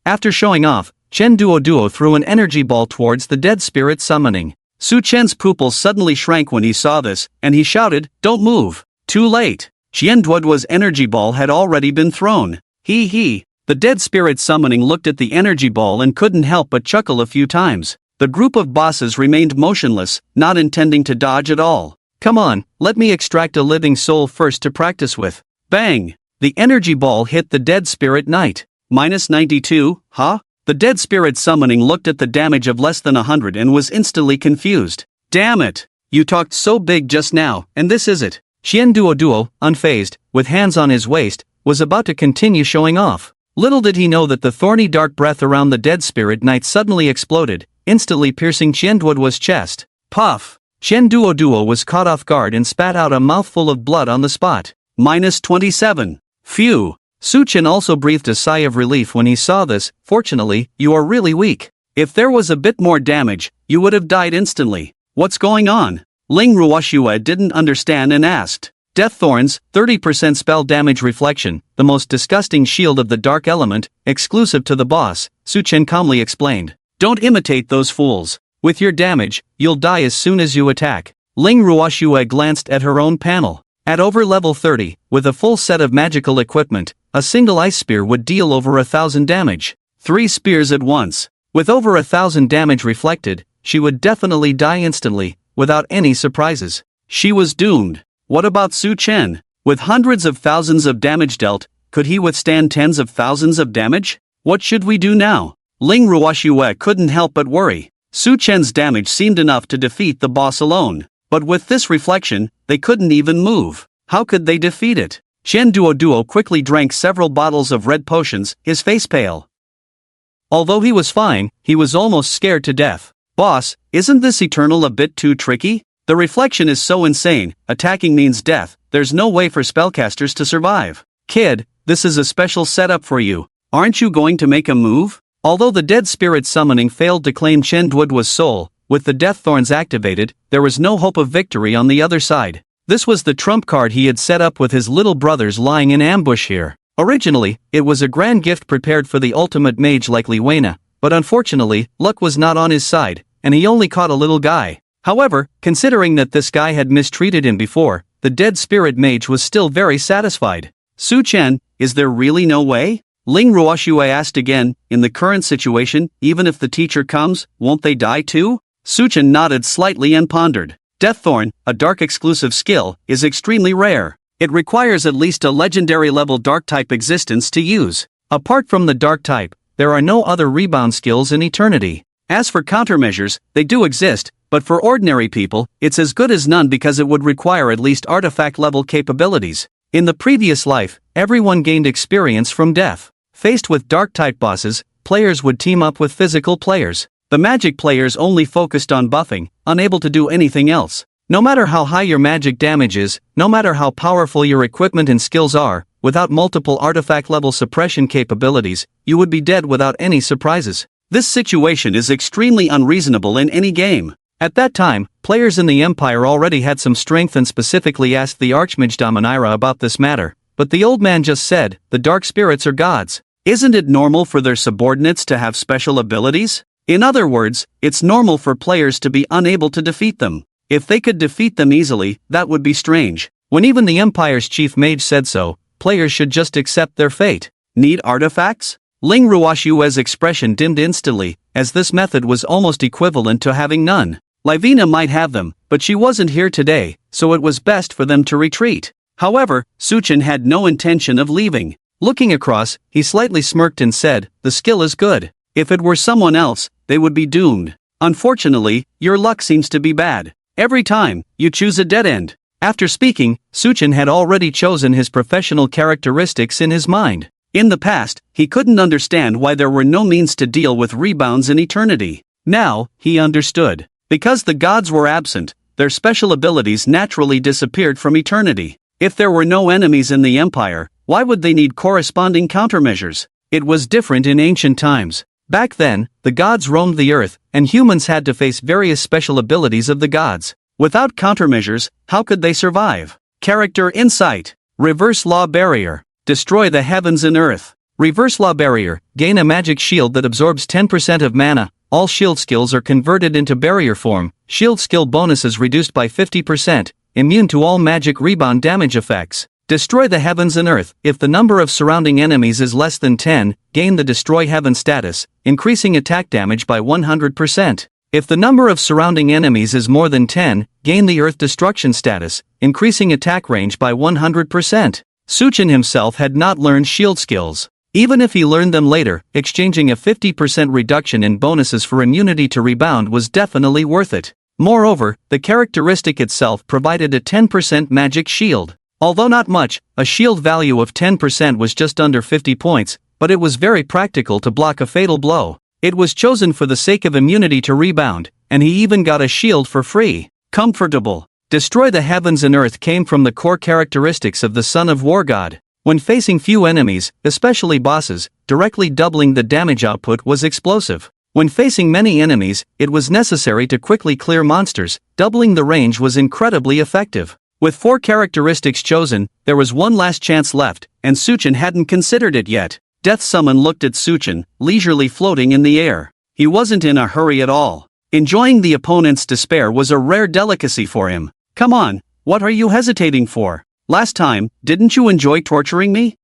After showing off, Qian Duo threw an energy ball towards the dead spirit summoning. Su Chen's pupils suddenly shrank when he saw this, and he shouted, don't move. Too late. Qian Duo's energy ball had already been thrown. He. The dead spirit summoning looked at the energy ball and couldn't help but chuckle a few times. The group of bosses remained motionless, not intending to dodge at all. Come on, let me extract a living soul first to practice with. Bang! The energy ball hit the dead spirit knight. -92, huh? The dead spirit summoning looked at the damage of less than 100 and was instantly confused. Damn it! You talked so big just now, and this is it. Qian Duo, unfazed, with hands on his waist, was about to continue showing off. Little did he know that the thorny dark breath around the dead spirit knight suddenly exploded, instantly piercing Qian Duo's chest. Puff! Qian Duo was caught off guard and spat out a mouthful of blood on the spot. -27. Phew! Su Chen also breathed a sigh of relief when he saw this. Fortunately, you are really weak. If there was a bit more damage, you would have died instantly. What's going on? Ling Ruoxue didn't understand and asked. Death Thorns, 30% spell damage reflection, the most disgusting shield of the dark element, exclusive to the boss, Su Chen calmly explained. Don't imitate those fools. With your damage, you'll die as soon as you attack. Ling Ruoxue glanced at her own panel. At over level 30, with a full set of magical equipment, a single ice spear would deal over 1,000 damage. 3 spears at once. With over 1,000 damage reflected, she would definitely die instantly, without any surprises. She was doomed. What about Su Chen? With hundreds of thousands of damage dealt, could he withstand tens of thousands of damage? What should we do now? Ling Ruoxue couldn't help but worry. Su Chen's damage seemed enough to defeat the boss alone. But with this reflection, they couldn't even move. How could they defeat it? Qian Duo quickly drank several bottles of red potions, his face pale. Although he was fine, he was almost scared to death. Boss, isn't this Eternal a bit too tricky? The reflection is so insane, attacking means death, there's no way for spellcasters to survive. Kid, this is a special setup for you. Aren't you going to make a move? Although the dead spirit summoning failed to claim Qian Duo's soul, with the death thorns activated, there was no hope of victory on the other side. This was the trump card he had set up with his little brothers lying in ambush here. Originally, it was a grand gift prepared for the ultimate mage like Li Weina, but unfortunately, luck was not on his side, and he only caught a little guy. However, considering that this guy had mistreated him before, the dead spirit mage was still very satisfied. Su Chen, is there really no way? Ling Ruoxue asked again. In the current situation, even if the teacher comes, won't they die too? Su Chen nodded slightly and pondered. Deaththorn, a dark exclusive skill, is extremely rare. It requires at least a legendary level dark type existence to use. Apart from the dark type, there are no other rebound skills in Eternity. As for countermeasures, they do exist, but for ordinary people, it's as good as none because it would require at least artifact level capabilities. In the previous life, everyone gained experience from death. Faced with dark type bosses, players would team up with physical players. The magic players only focused on buffing, unable to do anything else. No matter how high your magic damage is, no matter how powerful your equipment and skills are, without multiple artifact-level suppression capabilities, you would be dead without any surprises. This situation is extremely unreasonable in any game. At that time, players in the Empire already had some strength and specifically asked the Archmage Dominaira about this matter, but the old man just said, "The dark spirits are gods. Isn't it normal for their subordinates to have special abilities? In other words, it's normal for players to be unable to defeat them. If they could defeat them easily, that would be strange. When even the Empire's chief mage said so, players should just accept their fate. Need artifacts?" Ling Ruoshua's expression dimmed instantly, as this method was almost equivalent to having none. Livina might have them, but she wasn't here today, so it was best for them to retreat. However, Suchin had no intention of leaving. Looking across, he slightly smirked and said, "The skill is good. If it were someone else, they would be doomed. Unfortunately, your luck seems to be bad. Every time, you choose a dead end." After speaking, Suchin had already chosen his professional characteristics in his mind. In the past, he couldn't understand why there were no means to deal with rebounds in eternity. Now, he understood. Because the gods were absent, their special abilities naturally disappeared from eternity. If there were no enemies in the Empire, why would they need corresponding countermeasures? It was different in ancient times. Back then, the gods roamed the earth, and humans had to face various special abilities of the gods. Without countermeasures, how could they survive? Character insight. Reverse law barrier. Destroy the heavens and earth. Reverse law barrier. Gain a magic shield that absorbs 10% of mana. All shield skills are converted into barrier form. Shield skill bonuses reduced by 50%. Immune to all magic rebound damage effects. Destroy the heavens and earth. If the number of surrounding enemies is less than 10, gain the Destroy Heaven status, increasing attack damage by 100%. If the number of surrounding enemies is more than 10, gain the Earth Destruction status, increasing attack range by 100%. Suchin himself had not learned shield skills. Even if he learned them later, exchanging a 50% reduction in bonuses for immunity to rebound was definitely worth it. Moreover, the characteristic itself provided a 10% magic shield. Although not much, a shield value of 10% was just under 50 points, but it was very practical to block a fatal blow. It was chosen for the sake of immunity to rebound, and he even got a shield for free. Comfortable. Destroy the heavens and earth came from the core characteristics of the Son of War God. When facing few enemies, especially bosses, directly doubling the damage output was explosive. When facing many enemies, it was necessary to quickly clear monsters. Doubling the range was incredibly effective. With 4 characteristics chosen, there was one last chance left, and Suchin hadn't considered it yet. Death Summon looked at Suchin, leisurely floating in the air. He wasn't in a hurry at all. Enjoying the opponent's despair was a rare delicacy for him. "Come on, what are you hesitating for? Last time, didn't you enjoy torturing me?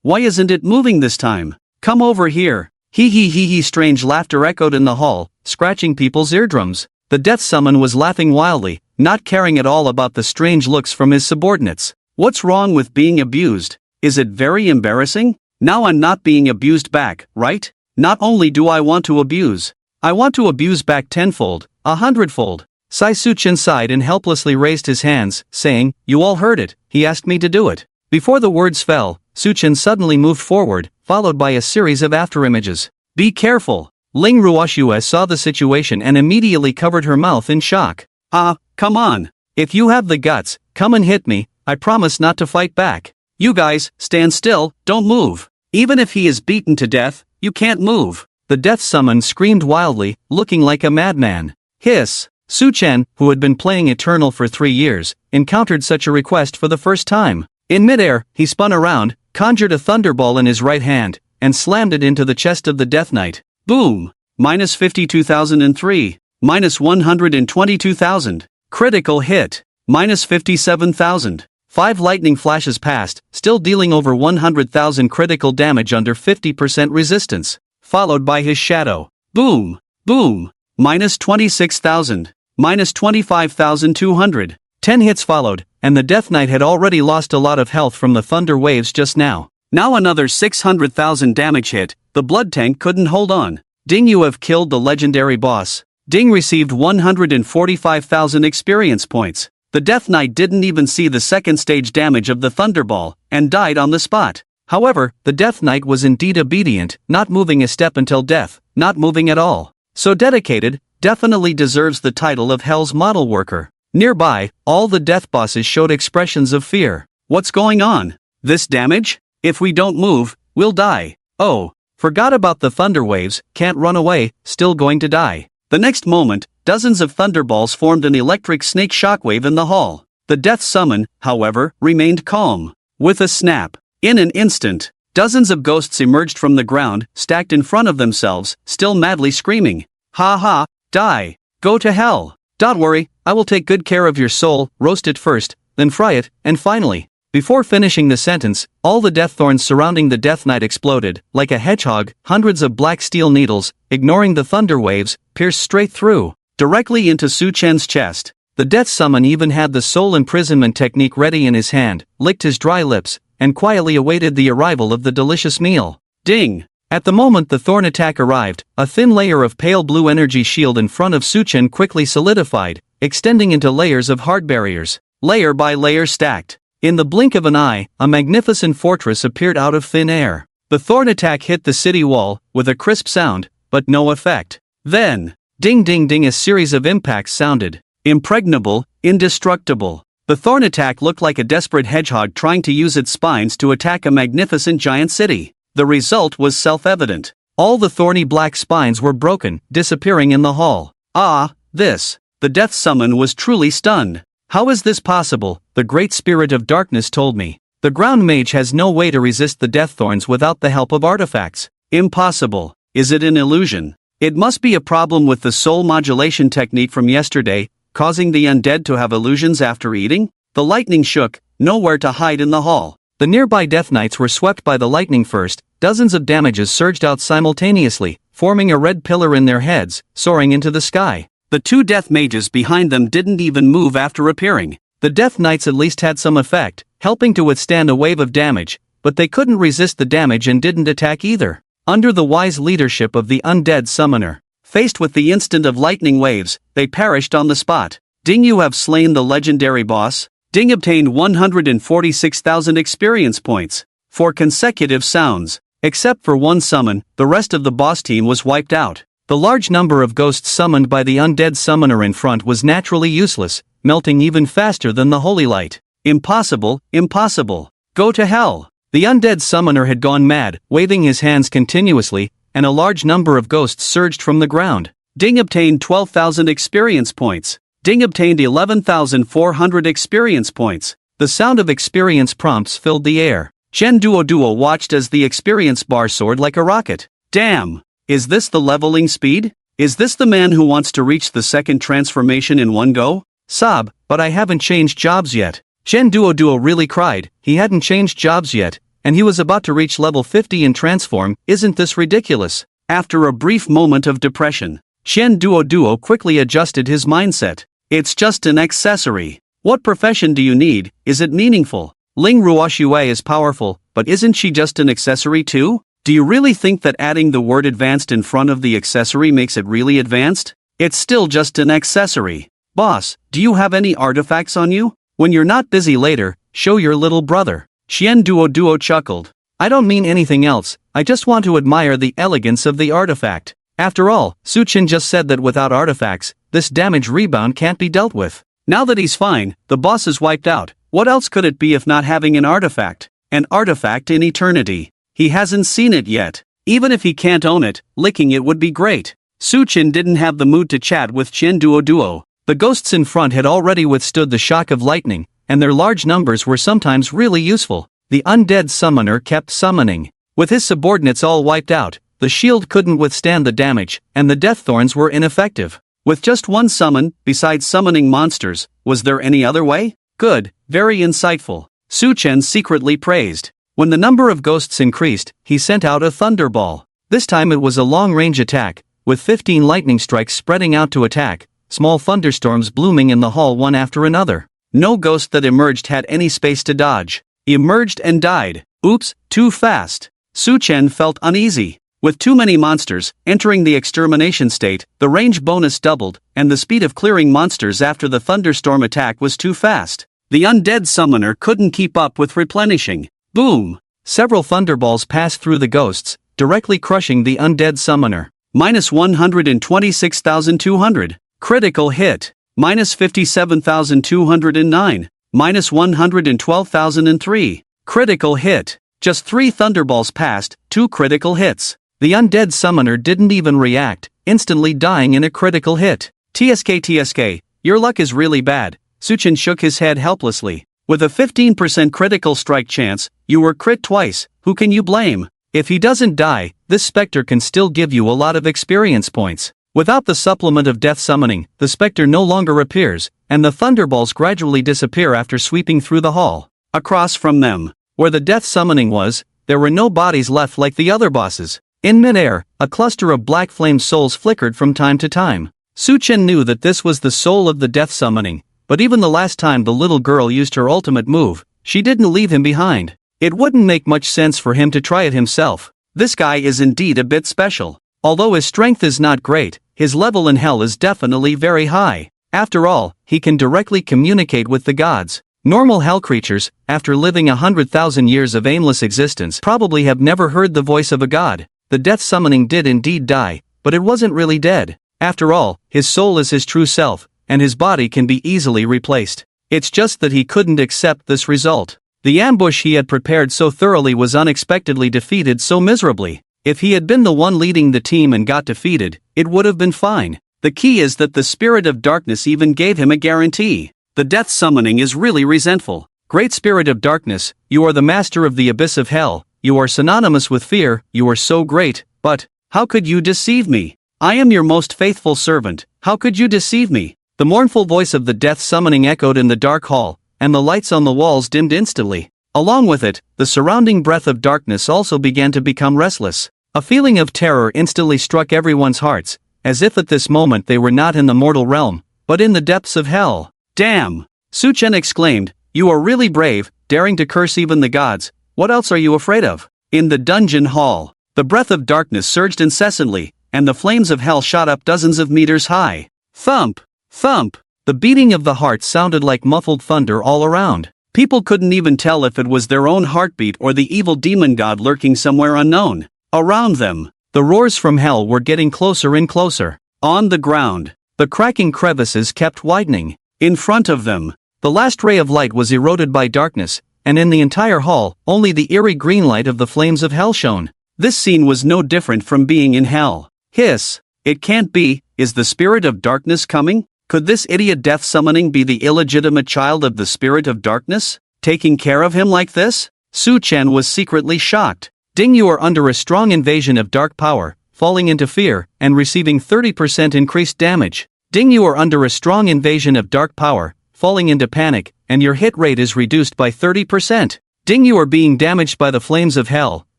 Why isn't it moving this time? Come over here." Hee. Strange laughter echoed in the hall, scratching people's eardrums. The Death Summon was laughing wildly, not caring at all about the strange looks from his subordinates. What's wrong with being abused? Is it very embarrassing? Now I'm not being abused back, right? Not only do I want to abuse, I want to abuse back tenfold, 100-fold. Sai Suchin sighed and helplessly raised his hands, saying, "You all heard it, he asked me to do it." Before the words fell, Suchin suddenly moved forward, followed by a series of afterimages. "Be careful." Ling Ruoshua saw the situation and immediately covered her mouth in shock. Come on. If you have the guts, come and hit me, I promise not to fight back. You guys, stand still, don't move. Even if he is beaten to death, you can't move." The Death Summon screamed wildly, looking like a madman. Hiss. Suchen, who had been playing Eternal for 3 years, encountered such a request for the first time. In midair, he spun around, conjured a thunderball in his right hand, and slammed it into the chest of the Death Knight. Boom! Minus 52,003. Minus 122,000. Critical hit. Minus 57,000. 5 lightning flashes passed, still dealing over 100,000 critical damage under 50% resistance. Followed by his shadow. Boom! Boom! Minus 26,000. Minus 25,200. 10 hits followed, and the Death Knight had already lost a lot of health from the thunder waves just now. Now another 600,000 damage hit. The blood tank couldn't hold on. Ding, you have killed the legendary boss. Ding received 145,000 experience points. The Death Knight didn't even see the second stage damage of the Thunderball, and died on the spot. However, the Death Knight was indeed obedient, not moving a step until death, not moving at all. So dedicated, definitely deserves the title of Hell's model worker. Nearby, all the death bosses showed expressions of fear. What's going on? This damage? If we don't move, we'll die. Oh, forgot about the thunder waves, can't run away, still going to die. The next moment, dozens of thunderballs formed an electric snake shockwave in the hall. The death summon, however, remained calm. With a snap, in an instant, dozens of ghosts emerged from the ground, stacked in front of themselves, still madly screaming. Ha ha, die, go to hell. Don't worry, I will take good care of your soul, roast it first, then fry it, and finally. Before finishing the sentence, all the death thorns surrounding the Death Knight exploded. Like a hedgehog, hundreds of black steel needles, ignoring the thunder waves, pierced straight through, directly into Su Chen's chest. The death summon even had the soul imprisonment technique ready in his hand, licked his dry lips, and quietly awaited the arrival of the delicious meal. Ding! At the moment the thorn attack arrived, a thin layer of pale blue energy shield in front of Su Chen quickly solidified, extending into layers of hard barriers, layer by layer stacked. In the blink of an eye, a magnificent fortress appeared out of thin air. The thorn attack hit the city wall, with a crisp sound, but no effect. Then, ding ding ding, a series of impacts sounded. Impregnable, indestructible. The thorn attack looked like a desperate hedgehog trying to use its spines to attack a magnificent giant city. The result was self-evident. All the thorny black spines were broken, disappearing in the hall. Ah, this. The death summon was truly stunned. How is this possible? The great spirit of darkness told me. The ground mage has no way to resist the death thorns without the help of artifacts. Impossible. Is it an illusion? It must be a problem with the soul modulation technique from yesterday, causing the undead to have illusions after eating? The lightning shook, nowhere to hide in the hall. The nearby Death Knights were swept by the lightning first. Dozens of damages surged out simultaneously, forming a red pillar in their heads, soaring into the sky. The two death mages behind them didn't even move after appearing. The Death Knights at least had some effect, helping to withstand a wave of damage, but they couldn't resist the damage and didn't attack either. Under the wise leadership of the undead summoner, faced with the instant of lightning waves, they perished on the spot. Ding, you have slain the legendary boss. Ding obtained 146,000 experience points. 4 consecutive sounds. Except for one summon, the rest of the boss team was wiped out. The large number of ghosts summoned by the undead summoner in front was naturally useless, melting even faster than the holy light. Impossible, impossible. Go to hell. The undead summoner had gone mad, waving his hands continuously, and a large number of ghosts surged from the ground. Ding obtained 12,000 experience points. Ding obtained 11,400 experience points. The sound of experience prompts filled the air. Chen Duo watched as the experience bar soared like a rocket. Damn! Is this the leveling speed? Is this the man who wants to reach the second transformation in one go? Sob, but I haven't changed jobs yet. Chen Duo really cried. He hadn't changed jobs yet, and he was about to reach level 50 in transform. Isn't this ridiculous? After a brief moment of depression, Chen Duo quickly adjusted his mindset. It's just an accessory. What profession do you need? Is it meaningful? Ling Ruoxue is powerful, but isn't she just an accessory too? Do you really think that adding the word advanced in front of the accessory makes it really advanced? It's still just an accessory. Boss, do you have any artifacts on you? When you're not busy later, show your little brother. Chen Duo chuckled. I don't mean anything else, I just want to admire the elegance of the artifact. After all, Su Chen just said that without artifacts, this damage rebound can't be dealt with. Now that he's fine, the boss is wiped out. What else could it be if not having an artifact? An artifact in eternity. He hasn't seen it yet. Even if he can't own it, licking it would be great. Su Chen didn't have the mood to chat with Chen Duo. The ghosts in front had already withstood the shock of lightning, and their large numbers were sometimes really useful. The undead summoner kept summoning. With his subordinates all wiped out, the shield couldn't withstand the damage, and the death thorns were ineffective. With just one summon, besides summoning monsters, was there any other way? Good, very insightful. Su Chen secretly praised. When the number of ghosts increased, he sent out a thunderball. This time it was a long-range attack, with 15 lightning strikes spreading out to attack, small thunderstorms blooming in the hall one after another. No ghost that emerged had any space to dodge. Emerged and died. Oops, too fast. Su Chen felt uneasy. With too many monsters entering the extermination state, the range bonus doubled, and the speed of clearing monsters after the thunderstorm attack was too fast. The undead summoner couldn't keep up with replenishing. Boom! Several thunderballs passed through the ghosts, directly crushing the undead summoner. minus 126,200. Critical hit, minus 57,209, minus 112,003. Critical hit. Just 3 thunderballs passed, 2 critical hits. The undead summoner didn't even react, instantly dying in a critical hit. TSK, your luck is really bad. Suchin shook his head helplessly. With a 15% critical strike chance, you were crit twice, who can you blame? If he doesn't die, this specter can still give you a lot of experience points. Without the supplement of death summoning, the specter no longer appears, and the thunderballs gradually disappear after sweeping through the hall. Across from them, where the death summoning was, there were no bodies left like the other bosses. In midair, a cluster of black flame souls flickered from time to time. Suchen knew that this was the soul of the death summoning, but even the last time the little girl used her ultimate move, she didn't leave him behind. It wouldn't make much sense for him to try it himself. This guy is indeed a bit special. Although his strength is not great, his level in hell is definitely very high. After all, he can directly communicate with the gods. Normal hell creatures, after living 100,000 years of aimless existence, probably have never heard the voice of a god. The death summoning did indeed die, but it wasn't really dead. After all, his soul is his true self, and his body can be easily replaced. It's just that he couldn't accept this result. The ambush he had prepared so thoroughly was unexpectedly defeated so miserably. If he had been the one leading the team and got defeated, it would have been fine. The key is that the spirit of darkness even gave him a guarantee. The death summoning is really resentful. Great spirit of darkness, you are the master of the abyss of hell, you are synonymous with fear, you are so great, but how could you deceive me? I am your most faithful servant, how could you deceive me? The mournful voice of the death summoning echoed in the dark hall, and the lights on the walls dimmed instantly. Along with it, the surrounding breath of darkness also began to become restless. A feeling of terror instantly struck everyone's hearts, as if at this moment they were not in the mortal realm, but in the depths of hell. Damn! Suchen exclaimed, you are really brave, daring to curse even the gods. What else are you afraid of? In the dungeon hall, the breath of darkness surged incessantly, and the flames of hell shot up dozens of meters high. Thump! Thump! The beating of the heart sounded like muffled thunder all around. People couldn't even tell if it was their own heartbeat or the evil demon god lurking somewhere unknown. Around them, the roars from hell were getting closer and closer. On the ground, the cracking crevices kept widening. In front of them, the last ray of light was eroded by darkness, and in the entire hall, only the eerie green light of the flames of hell shone. This scene was no different from being in hell. Hiss! It can't be, is the spirit of darkness coming? Could this idiot death summoning be the illegitimate child of the spirit of darkness, taking care of him like this? Su Chen was secretly shocked. Ding, you are under a strong invasion of dark power, falling into fear, and receiving 30% increased damage. Ding, you are under a strong invasion of dark power, falling into panic, and your hit rate is reduced by 30%. Ding, you are being damaged by the flames of hell,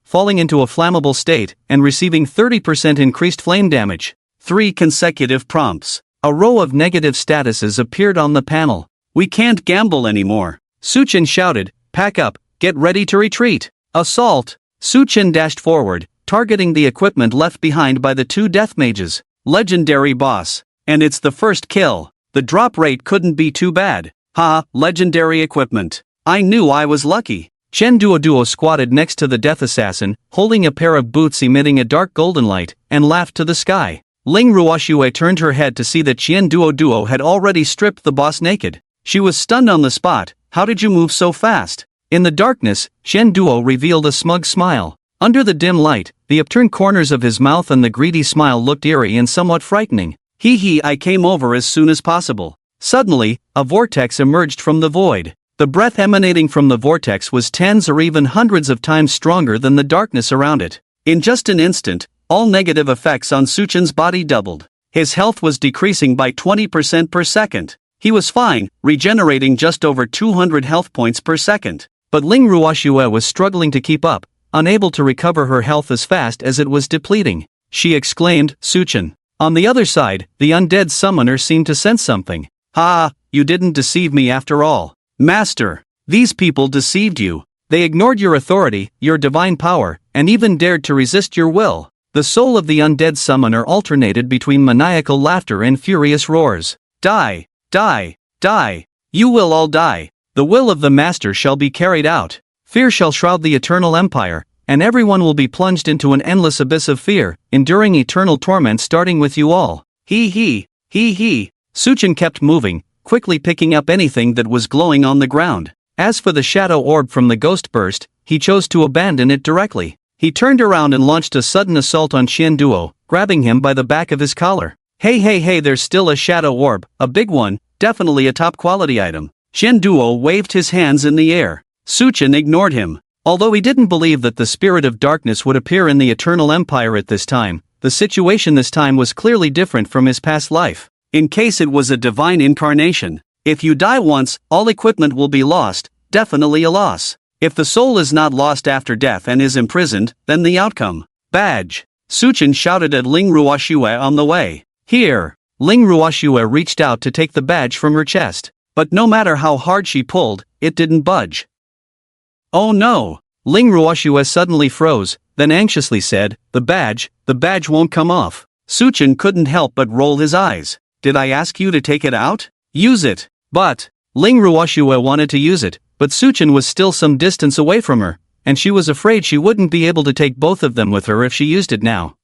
falling into a flammable state, and receiving 30% increased flame damage. 3 consecutive prompts. A row of negative statuses appeared on the panel. We can't gamble anymore. Suchen shouted, pack up, get ready to retreat. Assault! Suchen dashed forward, targeting the equipment left behind by the 2 death mages. Legendary boss. And it's the first kill. The drop rate couldn't be too bad. Ha, legendary equipment. I knew I was lucky. Chen Duoduo squatted next to the death assassin, holding a pair of boots emitting a dark golden light, and laughed to the sky. Ling Ruoxue turned her head to see that Qian Duoduo had already stripped the boss naked. She was stunned on the spot. How did you move so fast? In the darkness, Qian Duo revealed a smug smile. Under the dim light, the upturned corners of his mouth and the greedy smile looked eerie and somewhat frightening. Hee, I came over as soon as possible. Suddenly, a vortex emerged from the void. The breath emanating from the vortex was tens or even hundreds of times stronger than the darkness around it. In just an instant, all negative effects on Suchen's body doubled. His health was decreasing by 20% per second. He was fine, regenerating just over 200 health points per second. But Ling Ruoxue was struggling to keep up, unable to recover her health as fast as it was depleting. She exclaimed, Suchen. On the other side, the undead summoner seemed to sense something. Ha, you didn't deceive me after all. Master, these people deceived you. They ignored your authority, your divine power, and even dared to resist your will. The soul of the undead summoner alternated between maniacal laughter and furious roars. Die, die, die. You will all die. The will of the master shall be carried out. Fear shall shroud the eternal empire, and everyone will be plunged into an endless abyss of fear, enduring eternal torment starting with you all. Hee hee, hee hee. Suchin kept moving, quickly picking up anything that was glowing on the ground. As for the shadow orb from the ghost burst, he chose to abandon it directly. He turned around and launched a sudden assault on Qian Duo, grabbing him by the back of his collar. Hey, there's still a shadow orb, a big one, definitely a top quality item. Qian Duo waved his hands in the air. Suchin ignored him. Although he didn't believe that the spirit of darkness would appear in the Eternal Empire at this time, the situation this time was clearly different from his past life. In case it was a divine incarnation, if you die once, all equipment will be lost, definitely a loss. If the soul is not lost after death and is imprisoned, then the outcome. Badge. Suchin shouted at Ling Ruoxue on the way. Here. Ling Ruoxue reached out to take the badge from her chest. But no matter how hard she pulled, it didn't budge. Oh no! Ling Ruoxue suddenly froze, then anxiously said, the badge won't come off. Suchin couldn't help but roll his eyes. Did I ask you to take it out? Use it. But Ling Ruoxue wanted to use it, but Suchin was still some distance away from her, and she was afraid she wouldn't be able to take both of them with her if she used it now.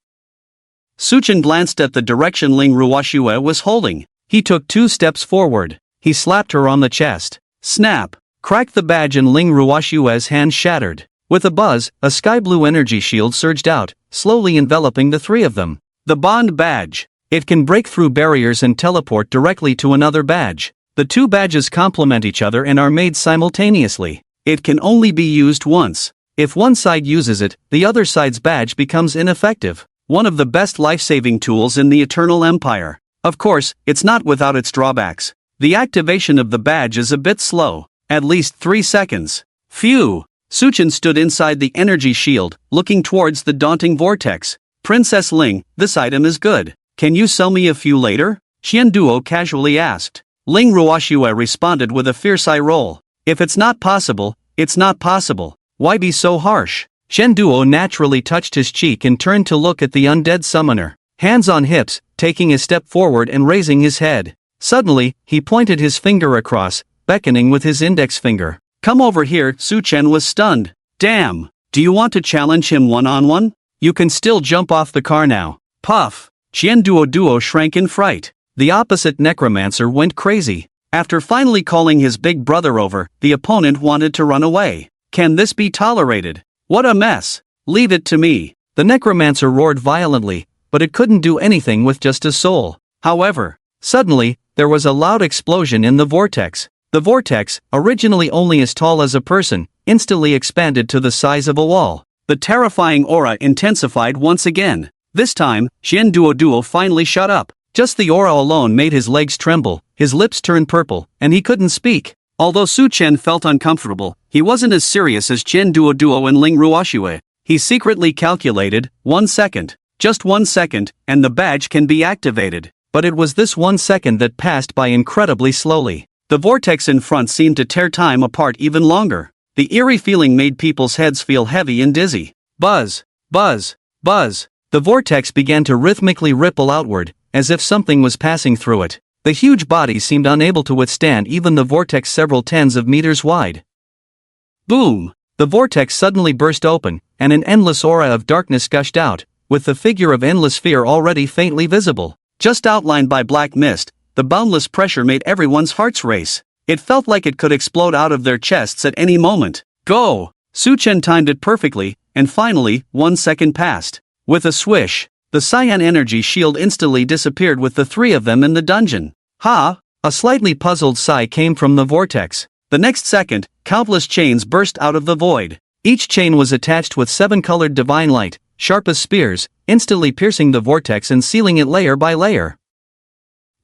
Suchin glanced at the direction Ling Ruoxue was holding. He took 2 steps forward. He slapped her on the chest. Snap! Cracked the badge and Ling Ruoxue's hand shattered. With a buzz, a sky blue energy shield surged out, slowly enveloping the 3 of them. The Bond Badge. It can break through barriers and teleport directly to another badge. The 2 badges complement each other and are made simultaneously. It can only be used once. If one side uses it, the other side's badge becomes ineffective. One of the best life-saving tools in the Eternal Empire. Of course, it's not without its drawbacks. The activation of the badge is a bit slow, at least 3 seconds. Phew! Suchin stood inside the energy shield, looking towards the daunting vortex. Princess Ling, this item is good. Can you sell me a few later? Qian Duo casually asked. Ling Ruoxue responded with a fierce eye roll. If it's not possible, it's not possible. Why be so harsh? Qian Duo naturally touched his cheek and turned to look at the undead summoner. Hands on hips, taking a step forward and raising his head. Suddenly, he pointed his finger across, beckoning with his index finger. Come over here. Suchin was stunned. Damn! Do you want to challenge him one-on-one? You can still jump off the car now. Puff! Qian Duo shrank in fright. The opposite necromancer went crazy. After finally calling his big brother over, the opponent wanted to run away. Can this be tolerated? What a mess! Leave it to me. The necromancer roared violently, but it couldn't do anything with just a soul. However, suddenly, there was a loud explosion in the vortex. The vortex, originally only as tall as a person, instantly expanded to the size of a wall. The terrifying aura intensified once again. This time, Qian Duo finally shut up. Just the aura alone made his legs tremble, his lips turn purple, and he couldn't speak. Although Suchin felt uncomfortable, he wasn't as serious as Qian Duo and Ling Ruoxue. He secretly calculated, 1 second. Just 1 second, and the badge can be activated. But it was this 1 second that passed by incredibly slowly. The vortex in front seemed to tear time apart even longer. The eerie feeling made people's heads feel heavy and dizzy. Buzz, buzz, buzz. The vortex began to rhythmically ripple outward, as if something was passing through it. The huge body seemed unable to withstand even the vortex several tens of meters wide. Boom! The vortex suddenly burst open, and an endless aura of darkness gushed out, with the figure of endless fear already faintly visible. Just outlined by black mist, the boundless pressure made everyone's hearts race. It felt like it could explode out of their chests at any moment. Go! Suchin timed it perfectly, and finally, 1 second passed. With a swish, the cyan energy shield instantly disappeared with the 3 of them in the dungeon. Ha! A slightly puzzled sigh came from the vortex. The next second, countless chains burst out of the void. Each chain was attached with 7-colored divine light, sharp as spears, instantly piercing the vortex and sealing it layer by layer.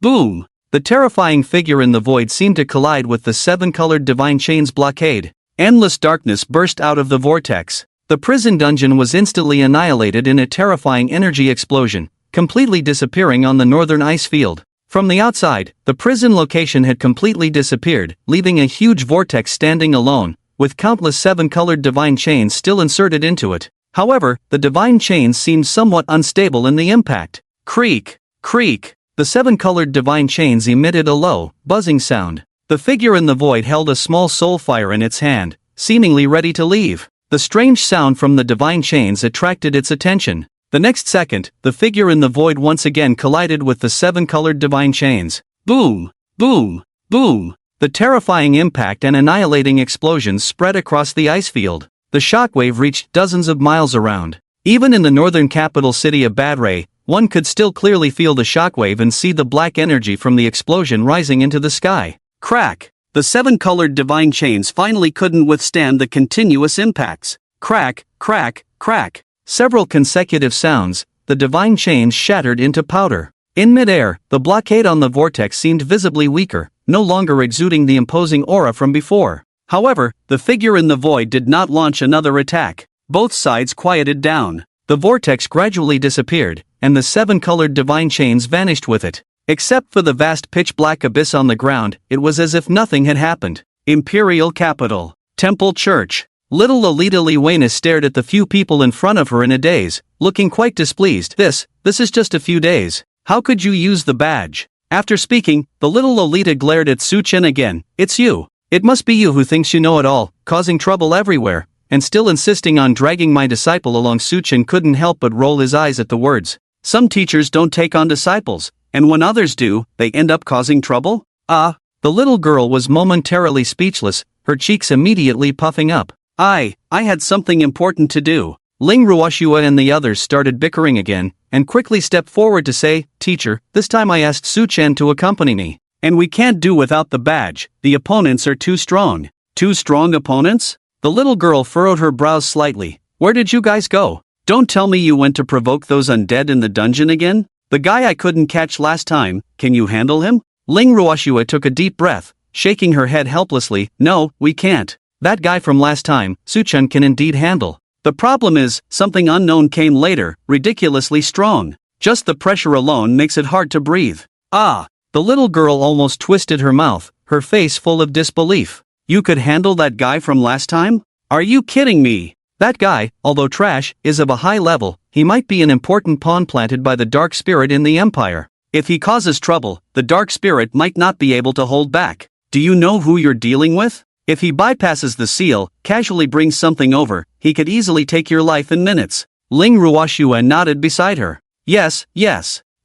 Boom! The terrifying figure in the void seemed to collide with the 7-colored divine chain's blockade. Endless darkness burst out of the vortex. The prison dungeon was instantly annihilated in a terrifying energy explosion, completely disappearing on the northern ice field. From the outside, the prison location had completely disappeared, leaving a huge vortex standing alone, with countless 7-colored divine chains still inserted into it. However, the divine chains seemed somewhat unstable in the impact. Creak, creak. The 7-colored divine chains emitted a low, buzzing sound. The figure in the void held a small soul fire in its hand, seemingly ready to leave. The strange sound from the divine chains attracted its attention. The next second, the figure in the void once again collided with the 7-colored divine chains. Boom! Boom! Boom! The terrifying impact and annihilating explosions spread across the ice field. The shockwave reached dozens of miles around. Even in the northern capital city of Badray, one could still clearly feel the shockwave and see the black energy from the explosion rising into the sky. Crack! The 7-colored divine chains finally couldn't withstand the continuous impacts. Crack, crack, crack. Several consecutive sounds, the divine chains shattered into powder. In midair, the blockade on the vortex seemed visibly weaker, no longer exuding the imposing aura from before. However, the figure in the void did not launch another attack. Both sides quieted down. The vortex gradually disappeared, and the 7-colored divine chains vanished with it. Except for the vast pitch-black abyss on the ground, it was as if nothing had happened. Imperial Capital. Temple Church. Little Lolita Liwena stared at the few people in front of her in a daze, looking quite displeased. This is just a few days. How could you use the badge? After speaking, the little Lolita glared at Su-chen again. It's you. It must be you who thinks you know it all, causing trouble everywhere, and still insisting on dragging my disciple along. Su-chen couldn't help but roll his eyes at the words. Some teachers don't take on disciples, and when others do, they end up causing trouble? The little girl was momentarily speechless, her cheeks immediately puffing up. I had something important to do. Ling Ruoshua and the others started bickering again, and quickly stepped forward to say, Teacher, this time I asked Su-chen to accompany me. And we can't do without the badge, the opponents are too strong. Too strong opponents? The little girl furrowed her brows slightly. Where did you guys go? Don't tell me you went to provoke those undead in the dungeon again? The guy I couldn't catch last time, can you handle him? Ling Ruoshua took a deep breath, shaking her head helplessly. No, we can't. That guy from last time, Su-chen can indeed handle. The problem is, something unknown came later, ridiculously strong. Just the pressure alone makes it hard to breathe. The little girl almost twisted her mouth, her face full of disbelief. You could handle that guy from last time? Are you kidding me? That guy, although trash, is of a high level. He might be an important pawn planted by the dark spirit in the Empire. If he causes trouble, the dark spirit might not be able to hold back. Do you know who you're dealing with? If he bypasses the seal, casually brings something over, he could easily take your life in minutes. Ling Ruoshua nodded beside her. Yes,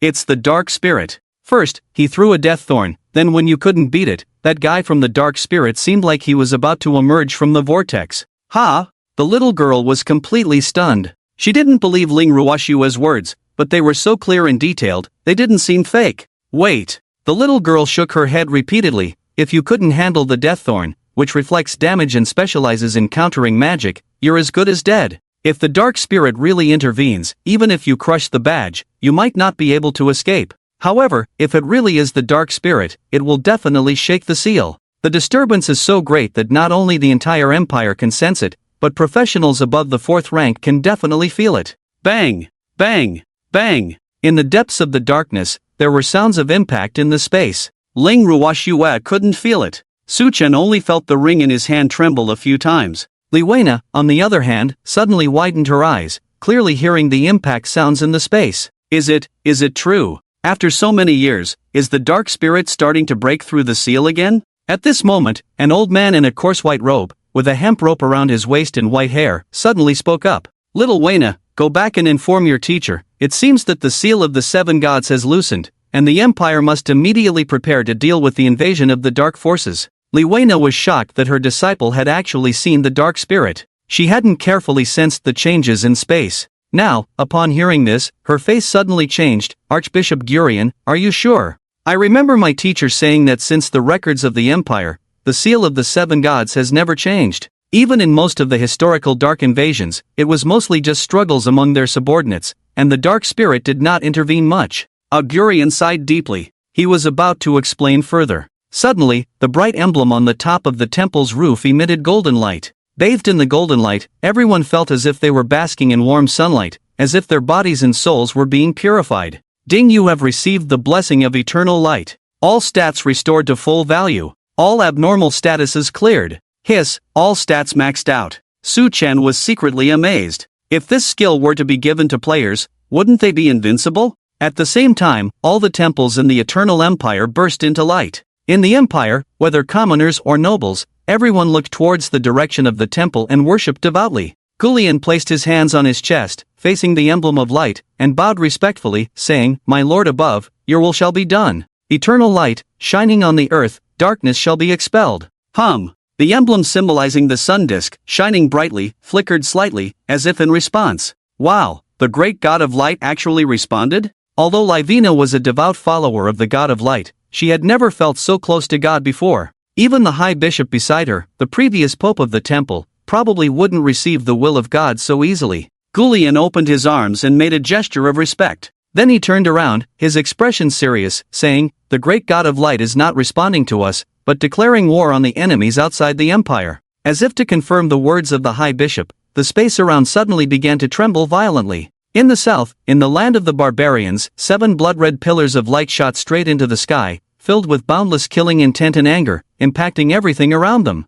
it's the dark spirit. First, he threw a death thorn, then when you couldn't beat it, that guy from the dark spirit seemed like he was about to emerge from the vortex. Ha! The little girl was completely stunned. She didn't believe Ling Ruoshua's words, but they were so clear and detailed, they didn't seem fake. Wait. The little girl shook her head repeatedly. If you couldn't handle the death thorn, which reflects damage and specializes in countering magic, you're as good as dead. If the dark spirit really intervenes, even if you crush the badge, you might not be able to escape. However, if it really is the dark spirit, it will definitely shake the seal. The disturbance is so great that not only the entire empire can sense it, but professionals above the 4th rank can definitely feel it. Bang! Bang! Bang! In the depths of the darkness, there were sounds of impact in the space. Ling Ruoshua couldn't feel it. Su-chen only felt the ring in his hand tremble a few times. Liwena, on the other hand, suddenly widened her eyes, clearly hearing the impact sounds in the space. Is it true? After so many years, is the dark spirit starting to break through the seal again? At this moment, an old man in a coarse white robe, with a hemp rope around his waist and white hair, suddenly spoke up. Little Wena, go back and inform your teacher. It seems that the seal of the 7 gods has loosened, and the Empire must immediately prepare to deal with the invasion of the dark forces. Liwena was shocked that her disciple had actually seen the dark spirit. She hadn't carefully sensed the changes in space. Now, upon hearing this, her face suddenly changed. Archbishop Gurion, are you sure? I remember my teacher saying that since the records of the Empire, the seal of the 7 gods has never changed. Even in most of the historical dark invasions, it was mostly just struggles among their subordinates, and the dark spirit did not intervene much. Gurion sighed deeply. He was about to explain further. Suddenly, the bright emblem on the top of the temple's roof emitted golden light. Bathed in the golden light, everyone felt as if they were basking in warm sunlight, as if their bodies and souls were being purified. Ding, you have received the blessing of eternal light. All stats restored to full value. All abnormal statuses cleared. Hiss, all stats maxed out. Su-chen was secretly amazed. If this skill were to be given to players, wouldn't they be invincible? At the same time, all the temples in the Eternal Empire burst into light. In the Empire, whether commoners or nobles, Everyone looked towards the direction of the temple and worshipped devoutly. Gulian placed his hands on his chest, facing the emblem of light, and bowed respectfully, saying, "My lord above, your will shall be done. Eternal light, shining on the earth, darkness shall be expelled." The emblem symbolizing the sun disk, shining brightly, flickered slightly, as if in response. Wow, the great god of light actually responded? Although Livina was a devout follower of the god of light, she had never felt so close to God before. Even the high bishop beside her, the previous pope of the temple, probably wouldn't receive the will of God so easily. Gulian opened his arms and made a gesture of respect. Then he turned around, his expression serious, saying, "The great god of light is not responding to us, but declaring war on the enemies outside the empire." As if to confirm the words of the high bishop, the space around suddenly began to tremble violently. In the south, in the land of the barbarians, 7 blood-red pillars of light shot straight into the sky, filled with boundless killing intent and anger, impacting everything around them.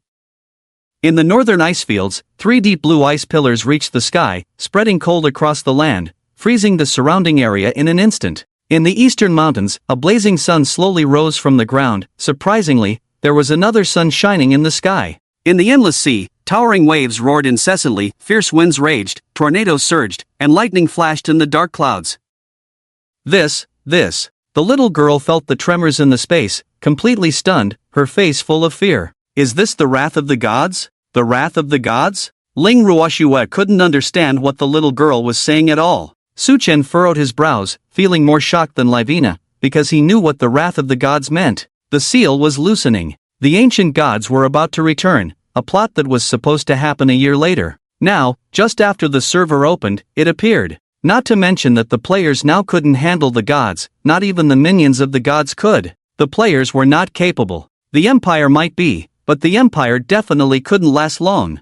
In the northern ice fields, 3 deep blue ice pillars reached the sky, spreading cold across the land, freezing the surrounding area in an instant. In the eastern mountains, a blazing sun slowly rose from the ground. Surprisingly, there was another sun shining in the sky. In the endless sea, towering waves roared incessantly, fierce winds raged, tornadoes surged, and lightning flashed in the dark clouds. This. The little girl felt the tremors in the space, completely stunned, her face full of fear. Is this the wrath of the gods? The wrath of the gods? Ling Ruoxue couldn't understand what the little girl was saying at all. Suchen furrowed his brows, feeling more shocked than Livina, because he knew what the wrath of the gods meant. The seal was loosening. The ancient gods were about to return, a plot that was supposed to happen a year later. Now, just after the server opened, it appeared. Not to mention that the players now couldn't handle the gods, not even the minions of the gods could. The players were not capable. The empire might be, but the empire definitely couldn't last long.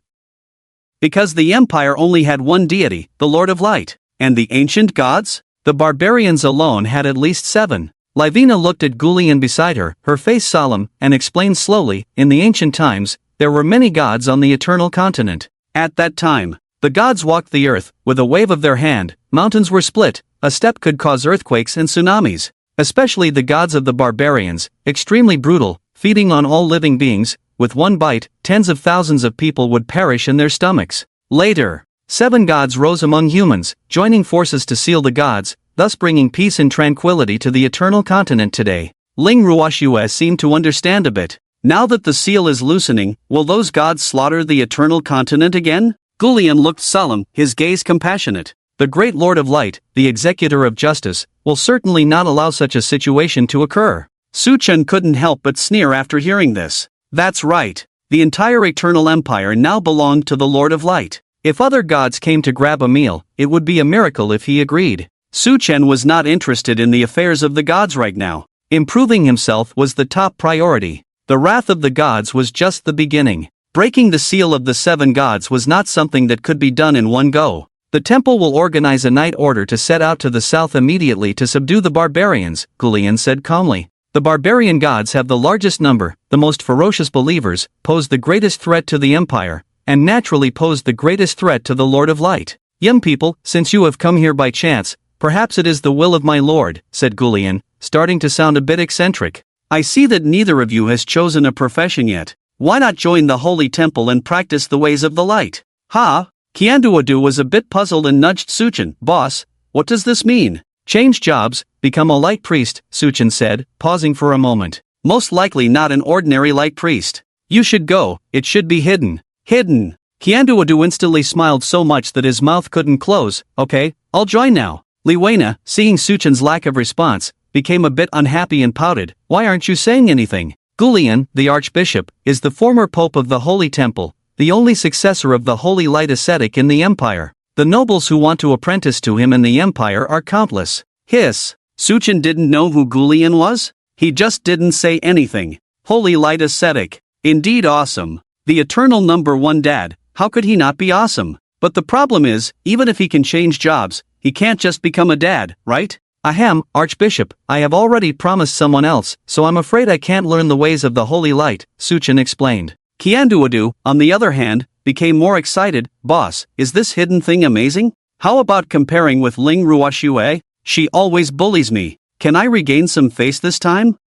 Because the empire only had one deity, the Lord of Light. And the ancient gods? The barbarians alone had at least 7. Livina looked at Gulian beside her, her face solemn, and explained slowly, in the ancient times, there were many gods on the eternal continent. At that time, the gods walked the earth, with a wave of their hand, mountains were split, a step could cause earthquakes and tsunamis. Especially the gods of the barbarians, extremely brutal, feeding on all living beings. With one bite, tens of thousands of people would perish in their stomachs. Later, 7 gods rose among humans, joining forces to seal the gods, thus bringing peace and tranquility to the eternal continent today. Ling Ruoxue seemed to understand a bit. Now that the seal is loosening, will those gods slaughter the eternal continent again? Gulian looked solemn, his gaze compassionate. The great Lord of Light, the executor of justice, will certainly not allow such a situation to occur. Suchen couldn't help but sneer after hearing this. That's right. The entire eternal empire now belonged to the Lord of Light. If other gods came to grab a meal, it would be a miracle if he agreed. Suchen was not interested in the affairs of the gods right now. Improving himself was the top priority. The wrath of the gods was just the beginning. Breaking the seal of the 7 gods was not something that could be done in one go. The temple will organize a night order to set out to the south immediately to subdue the barbarians, Gulian said calmly. The barbarian gods have the largest number, the most ferocious believers, pose the greatest threat to the empire, and naturally pose the greatest threat to the Lord of Light. Young people, since you have come here by chance, perhaps it is the will of my lord, said Gulian, starting to sound a bit eccentric. I see that neither of you has chosen a profession yet. Why not join the holy temple and practice the ways of the light? Qianduodu was a bit puzzled and nudged Suchen. Boss, what does this mean? Change jobs, become a light priest, Suchen said, pausing for a moment. Most likely not an ordinary light priest. You should go, it should be hidden. Hidden. Qianduodu instantly smiled so much that his mouth couldn't close. Okay, I'll join now. Liwena, seeing Suchen's lack of response, became a bit unhappy and pouted. Why aren't you saying anything? Gulian, the archbishop, is the former pope of the Holy Temple, the only successor of the Holy Light ascetic in the empire. The nobles who want to apprentice to him in the empire are countless. Hiss. Suchen didn't know who Gulian was? He just didn't say anything. Holy Light ascetic. Indeed awesome. The eternal number 1 dad, how could he not be awesome? But the problem is, even if he can change jobs, he can't just become a dad, right? Ahem, Archbishop, I have already promised someone else, so I'm afraid I can't learn the ways of the Holy Light, Suchen explained. Qianduodu, on the other hand, became more excited. Boss, is this hidden thing amazing? How about comparing with Ling Ruoxue? She always bullies me. Can I regain some face this time?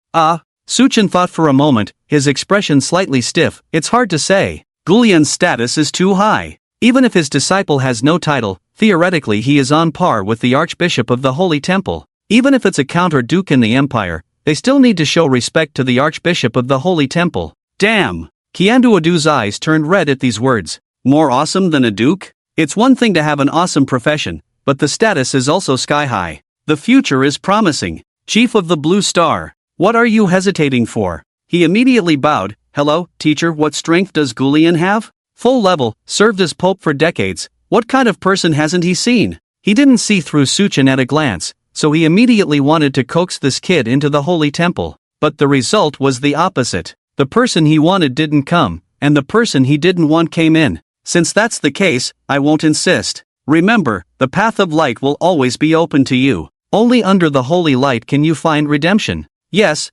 Suchen thought for a moment, his expression slightly stiff. It's hard to say. Gulian's status is too high. Even if his disciple has no title, theoretically he is on par with the Archbishop of the Holy Temple. Even if it's a count or duke in the empire, they still need to show respect to the Archbishop of the Holy Temple. Damn! Qianduodu's eyes turned red at these words. More awesome than a duke? It's one thing to have an awesome profession, but the status is also sky high. The future is promising. Chief of the Blue Star, what are you hesitating for? He immediately bowed. Hello, teacher, what strength does Gulian have? Full level, served as pope for decades. What kind of person hasn't he seen? He didn't see through Suchen at a glance, so he immediately wanted to coax this kid into the Holy Temple. But the result was the opposite. The person he wanted didn't come, and the person he didn't want came in. Since that's the case, I won't insist. Remember, the path of light will always be open to you. Only under the holy light can you find redemption. Yes,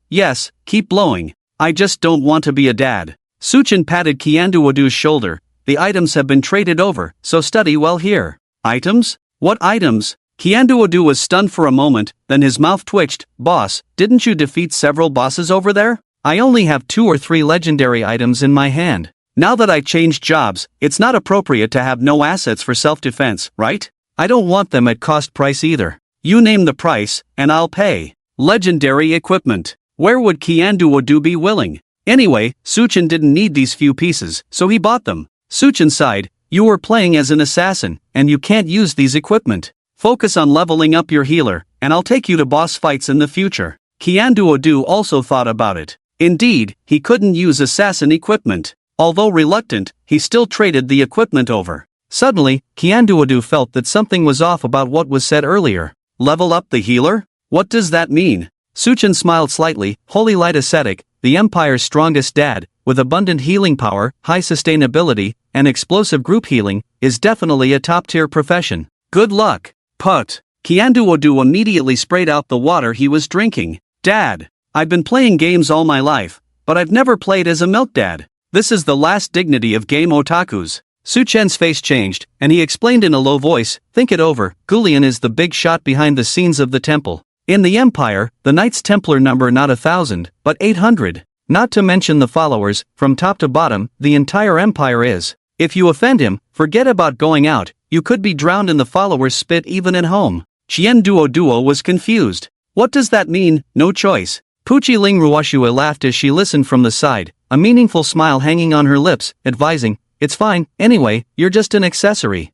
keep blowing. I just don't want to be a dad. Suchen patted Qianduodu's shoulder. The items have been traded over, so study well here. Items? What items? Qianduodu was stunned for a moment, then his mouth twitched. Boss, didn't you defeat several bosses over there? I only have 2 or 3 legendary items in my hand. Now that I changed jobs, it's not appropriate to have no assets for self-defense, right? I don't want them at cost price either. You name the price, and I'll pay. Legendary equipment. Where would Qianduodu be willing? Anyway, Suchen didn't need these few pieces, so he bought them. Suchen sighed. You were playing as an assassin, and you can't use these equipment. Focus on leveling up your healer, and I'll take you to boss fights in the future. Qianduodu also thought about it. Indeed, he couldn't use assassin equipment. Although reluctant, he still traded the equipment over. Suddenly, Qianduodu felt that something was off about what was said earlier. Level up the healer? What does that mean? Suchen smiled slightly. Holy Light Ascetic, the Empire's strongest dad, with abundant healing power, high sustainability, and explosive group healing, is definitely a top-tier profession. Good luck. Put. Qianduodu immediately sprayed out the water he was drinking. Dad, I've been playing games all my life, but I've never played as a milk dad. This is the last dignity of game otakus. Suchen's face changed, and he explained in a low voice, think it over, Gulian is the big shot behind the scenes of the temple. In the Empire, the Knights Templar number not 1,000, but 800. Not to mention the followers, from top to bottom, the entire Empire is. If you offend him, forget about going out, you could be drowned in the followers' spit even at home. Qianduodu was confused. What does that mean, no choice? Puchi Ling Ruoshua laughed as she listened from the side, a meaningful smile hanging on her lips, advising, it's fine, anyway, you're just an accessory.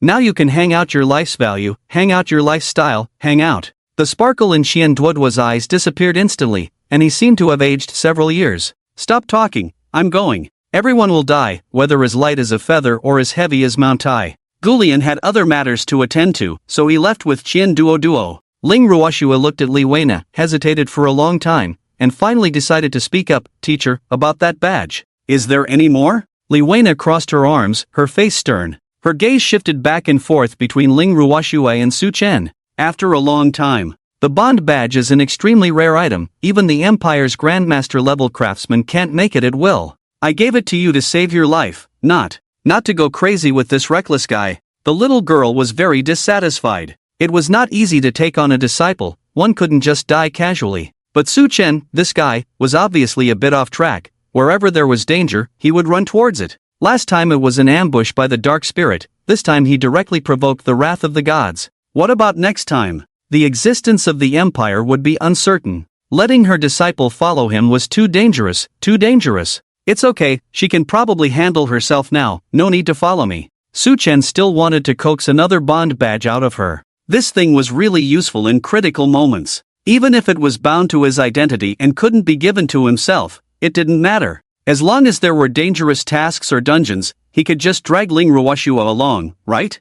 Now you can hang out your life's value, hang out your lifestyle, hang out. The sparkle in Qianduodu's eyes disappeared instantly, and he seemed to have aged several years. Stop talking, I'm going. Everyone will die, whether as light as a feather or as heavy as Mount Tai. Gulian had other matters to attend to, so he left with Qianduodu. Ling Ruoshua looked at Li Weina, hesitated for a long time, and finally decided to speak up. Teacher, about that badge. Is there any more? Li Weina crossed her arms, her face stern. Her gaze shifted back and forth between Ling Ruoshua and Suchen. After a long time. The Bond badge is an extremely rare item, even the Empire's Grandmaster-level craftsman can't make it at will. I gave it to you to save your life, not to go crazy with this reckless guy. The little girl was very dissatisfied. It was not easy to take on a disciple, one couldn't just die casually. But Suchen, this guy, was obviously a bit off track. Wherever there was danger, he would run towards it. Last time it was an ambush by the dark spirit, this time he directly provoked the wrath of the gods. What about next time? The existence of the empire would be uncertain. Letting her disciple follow him was too dangerous, too dangerous. It's okay, she can probably handle herself now, no need to follow me. Suchen still wanted to coax another Bond badge out of her. This thing was really useful in critical moments. Even if it was bound to his identity and couldn't be given to himself, it didn't matter. As long as there were dangerous tasks or dungeons, he could just drag Ling Ruoshua along, right?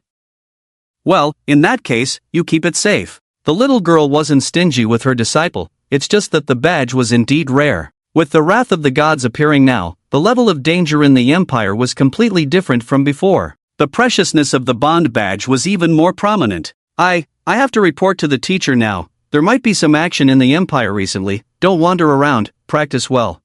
Well, in that case, you keep it safe. The little girl wasn't stingy with her disciple, it's just that the badge was indeed rare. With the wrath of the gods appearing now, the level of danger in the Empire was completely different from before. The preciousness of the Bond badge was even more prominent. I have to report to the teacher now. There might be some action in the Empire recently, don't wander around, practice well.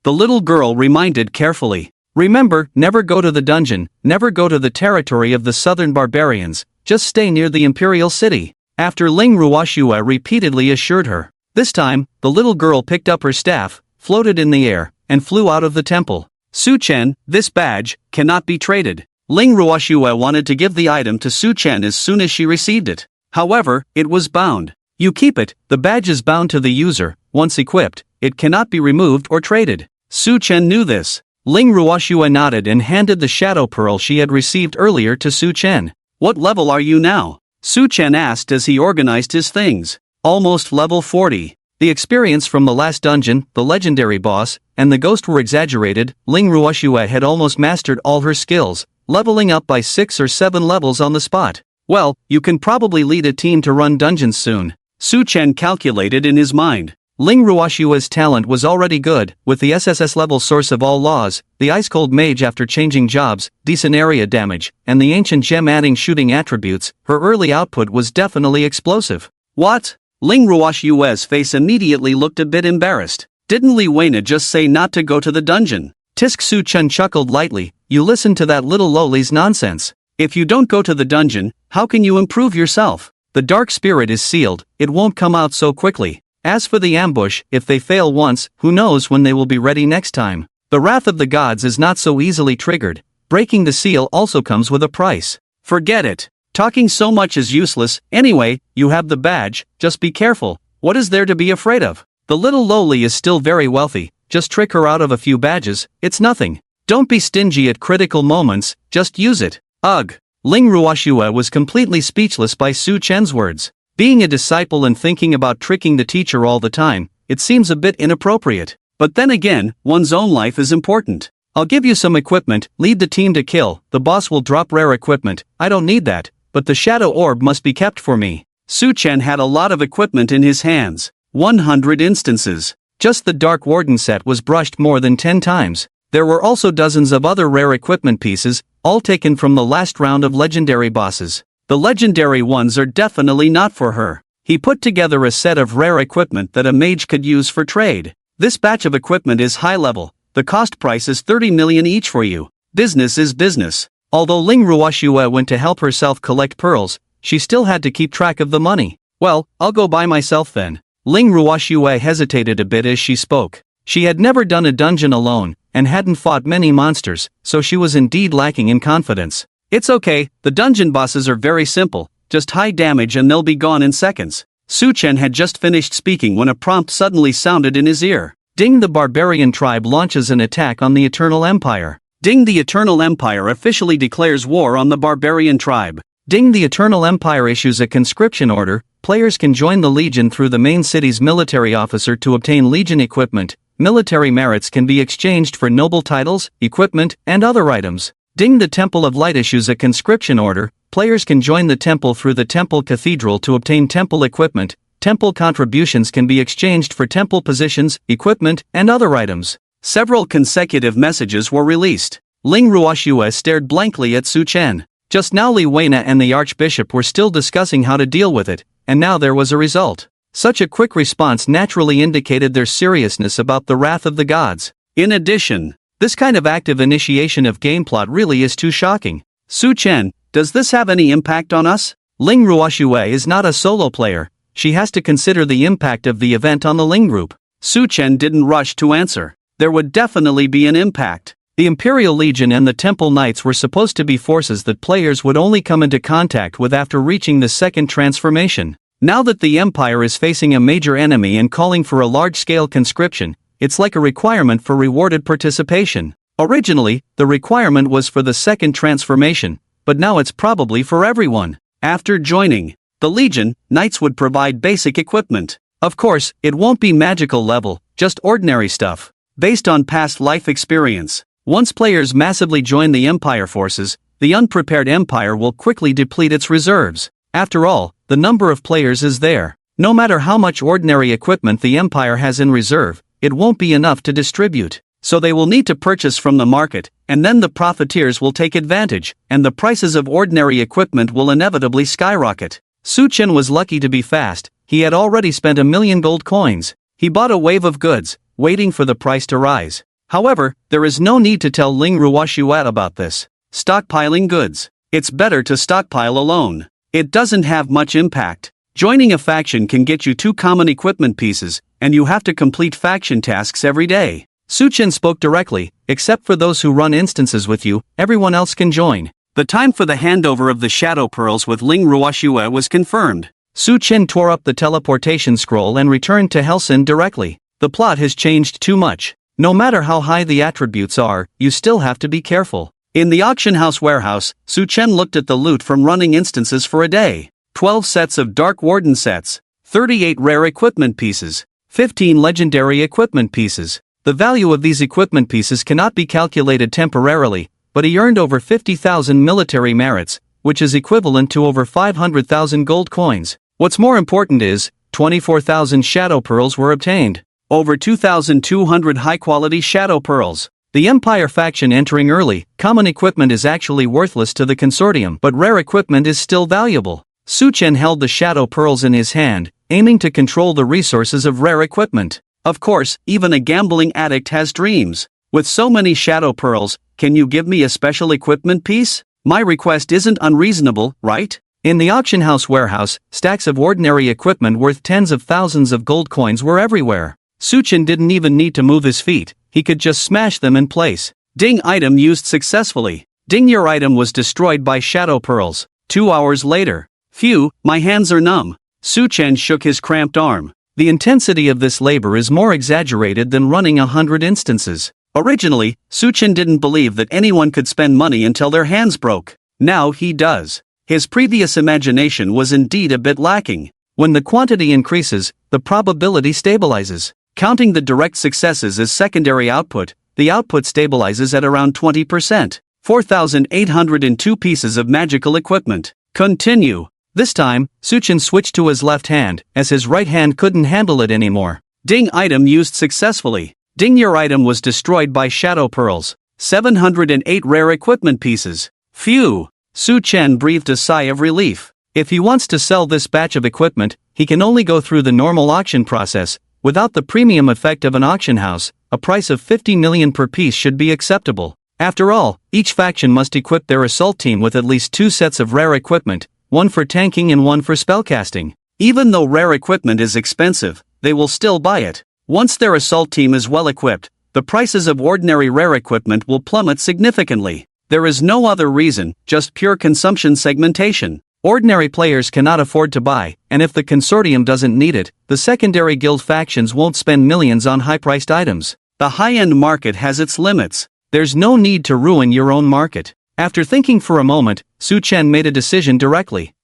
The little girl reminded carefully. Remember, never go to the dungeon, never go to the territory of the southern barbarians, just stay near the imperial city. After Ling Ruoshua repeatedly assured her. This time, the little girl picked up her staff, floated in the air, and flew out of the temple. Su Chen, this badge cannot be traded. Ling Ruoxue wanted to give the item to Su Chen as soon as she received it. However, it was bound. You keep it, the badge is bound to the user. Once equipped, it cannot be removed or traded. Su Chen knew this. Ling Ruoxue nodded and handed the shadow pearl she had received earlier to Su Chen. What level are you now? Su Chen asked as he organized his things. Almost level 40. The experience from the last dungeon, the legendary boss, and the ghost were exaggerated. Ling Ruoxue had almost mastered all her skills, leveling up by 6 or 7 levels on the spot. Well, you can probably lead a team to run dungeons soon. Su Chen calculated in his mind. Ling Ruoxue's talent was already good, with the SSS level source of all laws, the ice-cold mage after changing jobs, decent area damage, and the ancient gem adding shooting attributes. Her early output was definitely explosive. What? Ling Ruoxue's face immediately looked a bit embarrassed. Didn't Li Weina just say not to go to the dungeon? Tisk Su Chen chuckled lightly. You listen to that little lowly's nonsense. If you don't go to the dungeon, how can you improve yourself? The dark spirit is sealed, it won't come out so quickly. As for the ambush, if they fail once, who knows when they will be ready next time. The wrath of the gods is not so easily triggered. Breaking the seal also comes with a price. Forget it. Talking so much is useless. Anyway, you have the badge, just be careful. What is there to be afraid of? The little lowly is still very wealthy, just trick her out of a few badges, it's nothing. Don't be stingy at critical moments, just use it. Ugh. Ling Ruoxue was completely speechless by Su Chen's words. Being a disciple and thinking about tricking the teacher all the time, it seems a bit inappropriate. But then again, one's own life is important. I'll give you some equipment, lead the team to kill, the boss will drop rare equipment, I don't need that, but the shadow orb must be kept for me. Su Chen had a lot of equipment in his hands. 100 instances. Just the Dark Warden set was brushed more than 10 times. There were also dozens of other rare equipment pieces, all taken from the last round of legendary bosses. The legendary ones are definitely not for her. He put together a set of rare equipment that a mage could use for trade. This batch of equipment is high level. The cost price is 30 million each for you. Business is business. Although Ling Ruoxue went to help herself collect pearls, she still had to keep track of the money. Well, I'll go by myself then. Ling Ruoxue hesitated a bit as she spoke. She had never done a dungeon alone, and hadn't fought many monsters, so she was indeed lacking in confidence. It's okay, the dungeon bosses are very simple, just high damage and they'll be gone in seconds. Su Chen had just finished speaking when a prompt suddenly sounded in his ear. Ding, the barbarian tribe launches an attack on the Eternal Empire. Ding, the Eternal Empire officially declares war on the barbarian tribe. Ding, the Eternal Empire issues a conscription order. Players can join the Legion through the main city's military officer to obtain Legion equipment. Military merits can be exchanged for noble titles, equipment, and other items. Ding, the Temple of Light issues a conscription order. Players can join the temple through the Temple Cathedral to obtain temple equipment. Temple contributions can be exchanged for temple positions, equipment, and other items. Several consecutive messages were released. Ling Ruoxue stared blankly at Su Chen. Just now Li Weina and the Archbishop were still discussing how to deal with it, and now there was a result. Such a quick response naturally indicated their seriousness about the wrath of the gods. In addition, this kind of active initiation of game plot really is too shocking. Su Chen, does this have any impact on us? Ling Ruoxue is not a solo player. She has to consider the impact of the event on the Ling group. Su Chen didn't rush to answer. There would definitely be an impact. The Imperial Legion and the Temple Knights were supposed to be forces that players would only come into contact with after reaching the second transformation. Now that the Empire is facing a major enemy and calling for a large-scale conscription, it's like a requirement for rewarded participation. Originally, the requirement was for the second transformation, but now it's probably for everyone. After joining the Legion, Knights would provide basic equipment. Of course, it won't be magical level, just ordinary stuff. Based on past life experience, once players massively join the Empire forces, the unprepared Empire will quickly deplete its reserves. After all, the number of players is there. No matter how much ordinary equipment the Empire has in reserve, it won't be enough to distribute. So they will need to purchase from the market, and then the profiteers will take advantage, and the prices of ordinary equipment will inevitably skyrocket. Su Chen was lucky to be fast. He had already spent 1 million gold coins. He bought a wave of goods, waiting for the price to rise. However, there is no need to tell Ling Ruoxue about this. Stockpiling goods. It's better to stockpile alone. It doesn't have much impact. Joining a faction can get you 2 common equipment pieces, and you have to complete faction tasks every day. Suchen spoke directly, except for those who run instances with you, everyone else can join. The time for the handover of the Shadow Pearls with Ling Ruoxue was confirmed. Suchen tore up the teleportation scroll and returned to Helsin directly. The plot has changed too much. No matter how high the attributes are, you still have to be careful. In the auction house warehouse, Suchen looked at the loot from running instances for a day. 12 sets of Dark Warden sets, 38 rare equipment pieces, 15 legendary equipment pieces. The value of these equipment pieces cannot be calculated temporarily, but he earned over 50,000 military merits, which is equivalent to over 500,000 gold coins. What's more important is, 24,000 Shadow Pearls were obtained. Over 2,200 high-quality Shadow Pearls. The Empire faction entering early, common equipment is actually worthless to the consortium, but rare equipment is still valuable. Suchen held the Shadow Pearls in his hand, aiming to control the resources of rare equipment. Of course, even a gambling addict has dreams. With so many Shadow Pearls, can you give me a special equipment piece? My request isn't unreasonable, right? In the auction house warehouse, stacks of ordinary equipment worth tens of thousands of gold coins were everywhere. Suchen didn't even need to move his feet, he could just smash them in place. Ding, item used successfully. Ding, your item was destroyed by Shadow Pearls. 2 hours later. Phew, my hands are numb. Suchen shook his cramped arm. The intensity of this labor is more exaggerated than running 100 instances. Originally, Suchen didn't believe that anyone could spend money until their hands broke. Now he does. His previous imagination was indeed a bit lacking. When the quantity increases, the probability stabilizes. Counting the direct successes as secondary output, the output stabilizes at around 20%. 4,802 pieces of magical equipment. Continue. This time, Suchen switched to his left hand, as his right hand couldn't handle it anymore. Ding, item used successfully. Ding, your item was destroyed by Shadow Pearls. 708 rare equipment pieces. Phew! Suchen breathed a sigh of relief. If he wants to sell this batch of equipment, he can only go through the normal auction process. Without the premium effect of an auction house, a price of 50 million per piece should be acceptable. After all, each faction must equip their assault team with at least 2 sets of rare equipment, one for tanking and one for spellcasting. Even though rare equipment is expensive, they will still buy it. Once their assault team is well equipped, the prices of ordinary rare equipment will plummet significantly. There is no other reason, just pure consumption segmentation. Ordinary players cannot afford to buy, and if the consortium doesn't need it, the secondary guild factions won't spend millions on high-priced items. The high-end market has its limits. There's no need to ruin your own market. After thinking for a moment, Suchen made a decision directly.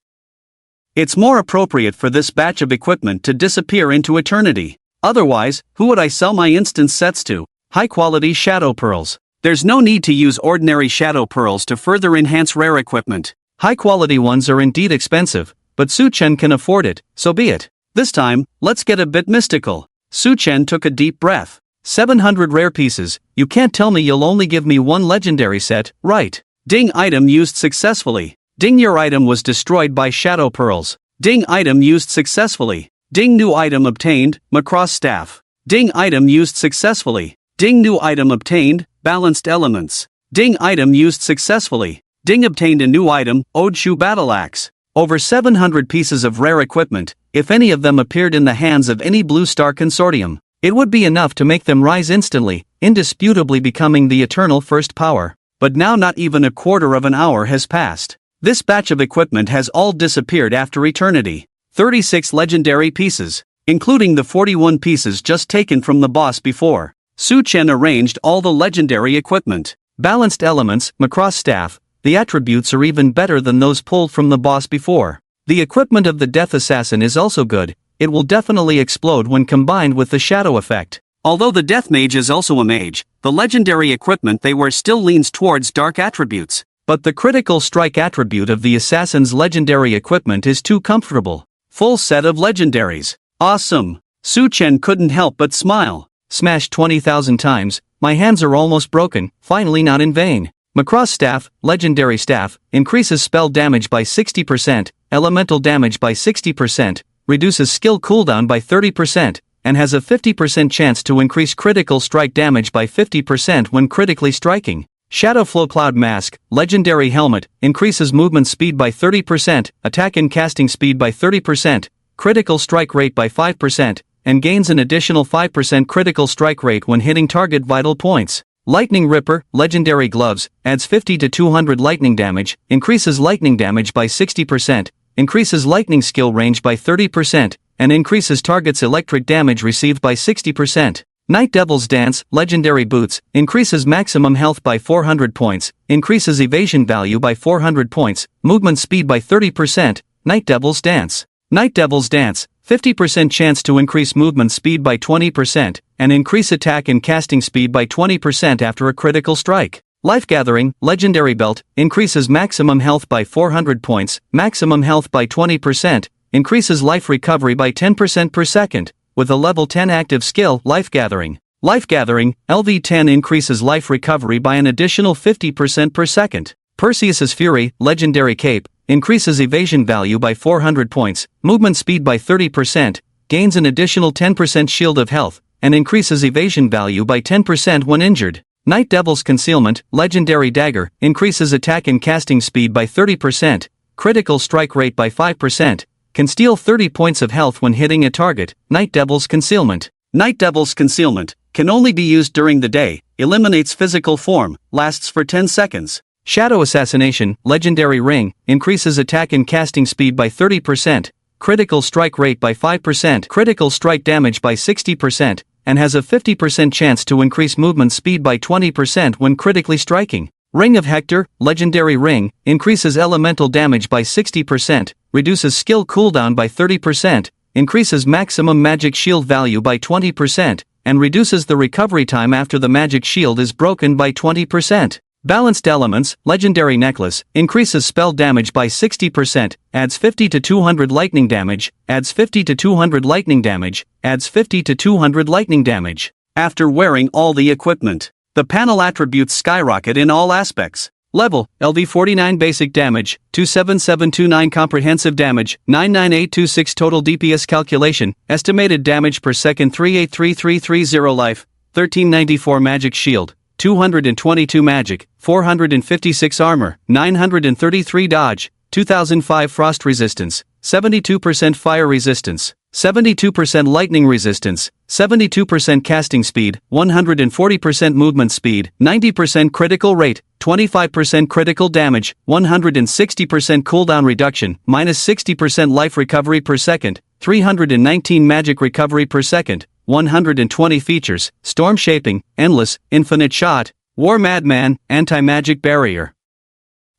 It's more appropriate for this batch of equipment to disappear into eternity. Otherwise, who would I sell my instance sets to? High-quality Shadow Pearls. There's no need to use ordinary Shadow Pearls to further enhance rare equipment. High-quality ones are indeed expensive, but Suchen can afford it, so be it. This time, let's get a bit mystical. Suchen took a deep breath. 700 rare pieces, you can't tell me you'll only give me one legendary set, right? Ding, item used successfully. Ding, your item was destroyed by Shadow Pearls. Ding, item used successfully. Ding, new item obtained, Macross Staff. Ding, item used successfully. Ding, new item obtained, Balanced Elements. Ding, item used successfully. Ding, obtained a new item, Odeshu Battle Axe. Over 700 pieces of rare equipment. If any of them appeared in the hands of any Blue Star consortium, it would be enough to make them rise instantly, indisputably becoming the eternal first power. But now not even a quarter of an hour has passed. This batch of equipment has all disappeared after eternity. 36 legendary pieces, including the 41 pieces just taken from the boss before. Suchen arranged all the legendary equipment. Balanced Elements, Macross Staff. The attributes are even better than those pulled from the boss before. The equipment of the Death Assassin is also good. It will definitely explode when combined with the shadow effect. Although the Death Mage is also a mage, the legendary equipment they wear still leans towards dark attributes. But the critical strike attribute of the Assassin's legendary equipment is too comfortable. Full set of legendaries. Awesome. Suchen couldn't help but smile. Smashed 20,000 times, my hands are almost broken, finally not in vain. Macross Staff, Legendary Staff, increases spell damage by 60%, elemental damage by 60%, reduces skill cooldown by 30%, and has a 50% chance to increase critical strike damage by 50% when critically striking. Shadowflow Cloud Mask, Legendary Helmet, increases movement speed by 30%, attack and casting speed by 30%, critical strike rate by 5%, and gains an additional 5% critical strike rate when hitting target vital points. Lightning Ripper, Legendary Gloves, adds 50 to 200 lightning damage, increases lightning damage by 60%, increases lightning skill range by 30%, and increases target's electric damage received by 60%. Night Devil's Dance, Legendary Boots, increases maximum health by 400 points, increases evasion value by 400 points, movement speed by 30%. Night Devil's Dance. Night Devil's Dance, 50% chance to increase movement speed by 20%, and increase attack and casting speed by 20% after a critical strike. Life Gathering, Legendary Belt, increases maximum health by 400 points, maximum health by 20%, increases life recovery by 10% per second, with a level 10 active skill, Life Gathering. Life Gathering, LV10 increases life recovery by an additional 50% per second. Perseus's Fury, Legendary Cape, increases evasion value by 400 points, movement speed by 30%, gains an additional 10% shield of health, and increases evasion value by 10% when injured. Night Devil's Concealment, Legendary Dagger, increases attack and casting speed by 30%, critical strike rate by 5%, can steal 30 points of health when hitting a target. Night Devil's Concealment. Night Devil's Concealment can only be used during the day, eliminates physical form, lasts for 10 seconds. Shadow Assassination, Legendary Ring, increases attack and casting speed by 30%, critical strike rate by 5%, critical strike damage by 60%, and has a 50% chance to increase movement speed by 20% when critically striking. Ring of Hector, Legendary Ring, increases elemental damage by 60%, reduces skill cooldown by 30%, increases maximum magic shield value by 20%, and reduces the recovery time after the magic shield is broken by 20%. Balanced Elements, Legendary Necklace, increases spell damage by 60%, adds 50 to 200 lightning damage, adds 50 to 200 lightning damage, adds 50 to 200 lightning damage. After wearing all the equipment, the panel attributes skyrocket in all aspects. Level, LV49 basic damage, 27729 comprehensive damage, 99826 total DPS calculation, estimated damage per second 383330 life, 1394 magic shield, 222 magic, 456 armor, 933 dodge, 2005 frost resistance, 72% fire resistance, 72% lightning resistance, 72% casting speed, 140% movement speed, 90% critical rate, 25% critical damage, 160% cooldown reduction, minus 60% life recovery per second, 319 magic recovery per second, 120 features, storm shaping, endless, infinite shot, war madman, anti-magic barrier.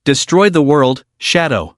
Destroy the world, shadow.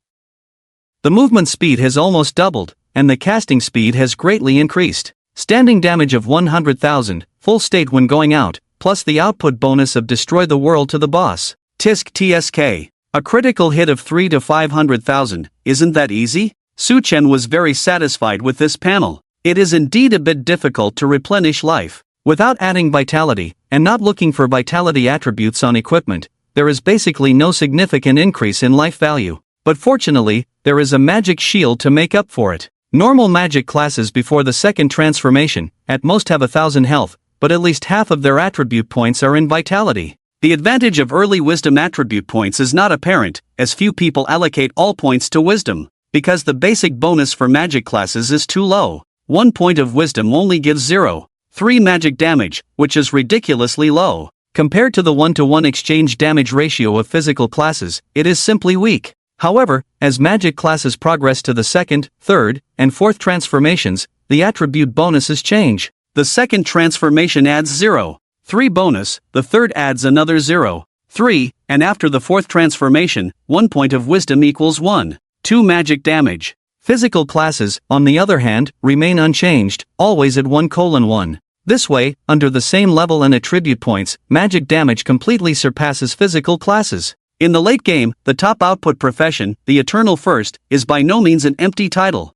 The movement speed has almost doubled, and the casting speed has greatly increased. Standing damage of 100,000, full state when going out, plus the output bonus of destroy the world to the boss. Tisk TSK. A critical hit of 3 to 500,000, isn't that easy? Su-Chen was very satisfied with this panel. It is indeed a bit difficult to replenish life. Without adding vitality, and not looking for vitality attributes on equipment, there is basically no significant increase in life value. But fortunately, there is a magic shield to make up for it. Normal magic classes before the second transformation, at most have 1000 health, but at least half of their attribute points are in vitality. The advantage of early wisdom attribute points is not apparent, as few people allocate all points to wisdom, because the basic bonus for magic classes is too low. 1 point of wisdom only gives 0.3 magic damage, which is ridiculously low. Compared to the 1-to-1 exchange damage ratio of physical classes, it is simply weak. However, as magic classes progress to the second, third, and fourth transformations, the attribute bonuses change. The second transformation adds 0.3 bonus, the third adds another 0.3, and after the fourth transformation, 1 point of wisdom equals 1.2 magic damage. Physical classes, on the other hand, remain unchanged, always at 1:1. This way, under the same level and attribute points, magic damage completely surpasses physical classes. In the late game, the top output profession, the Eternal First, is by no means an empty title.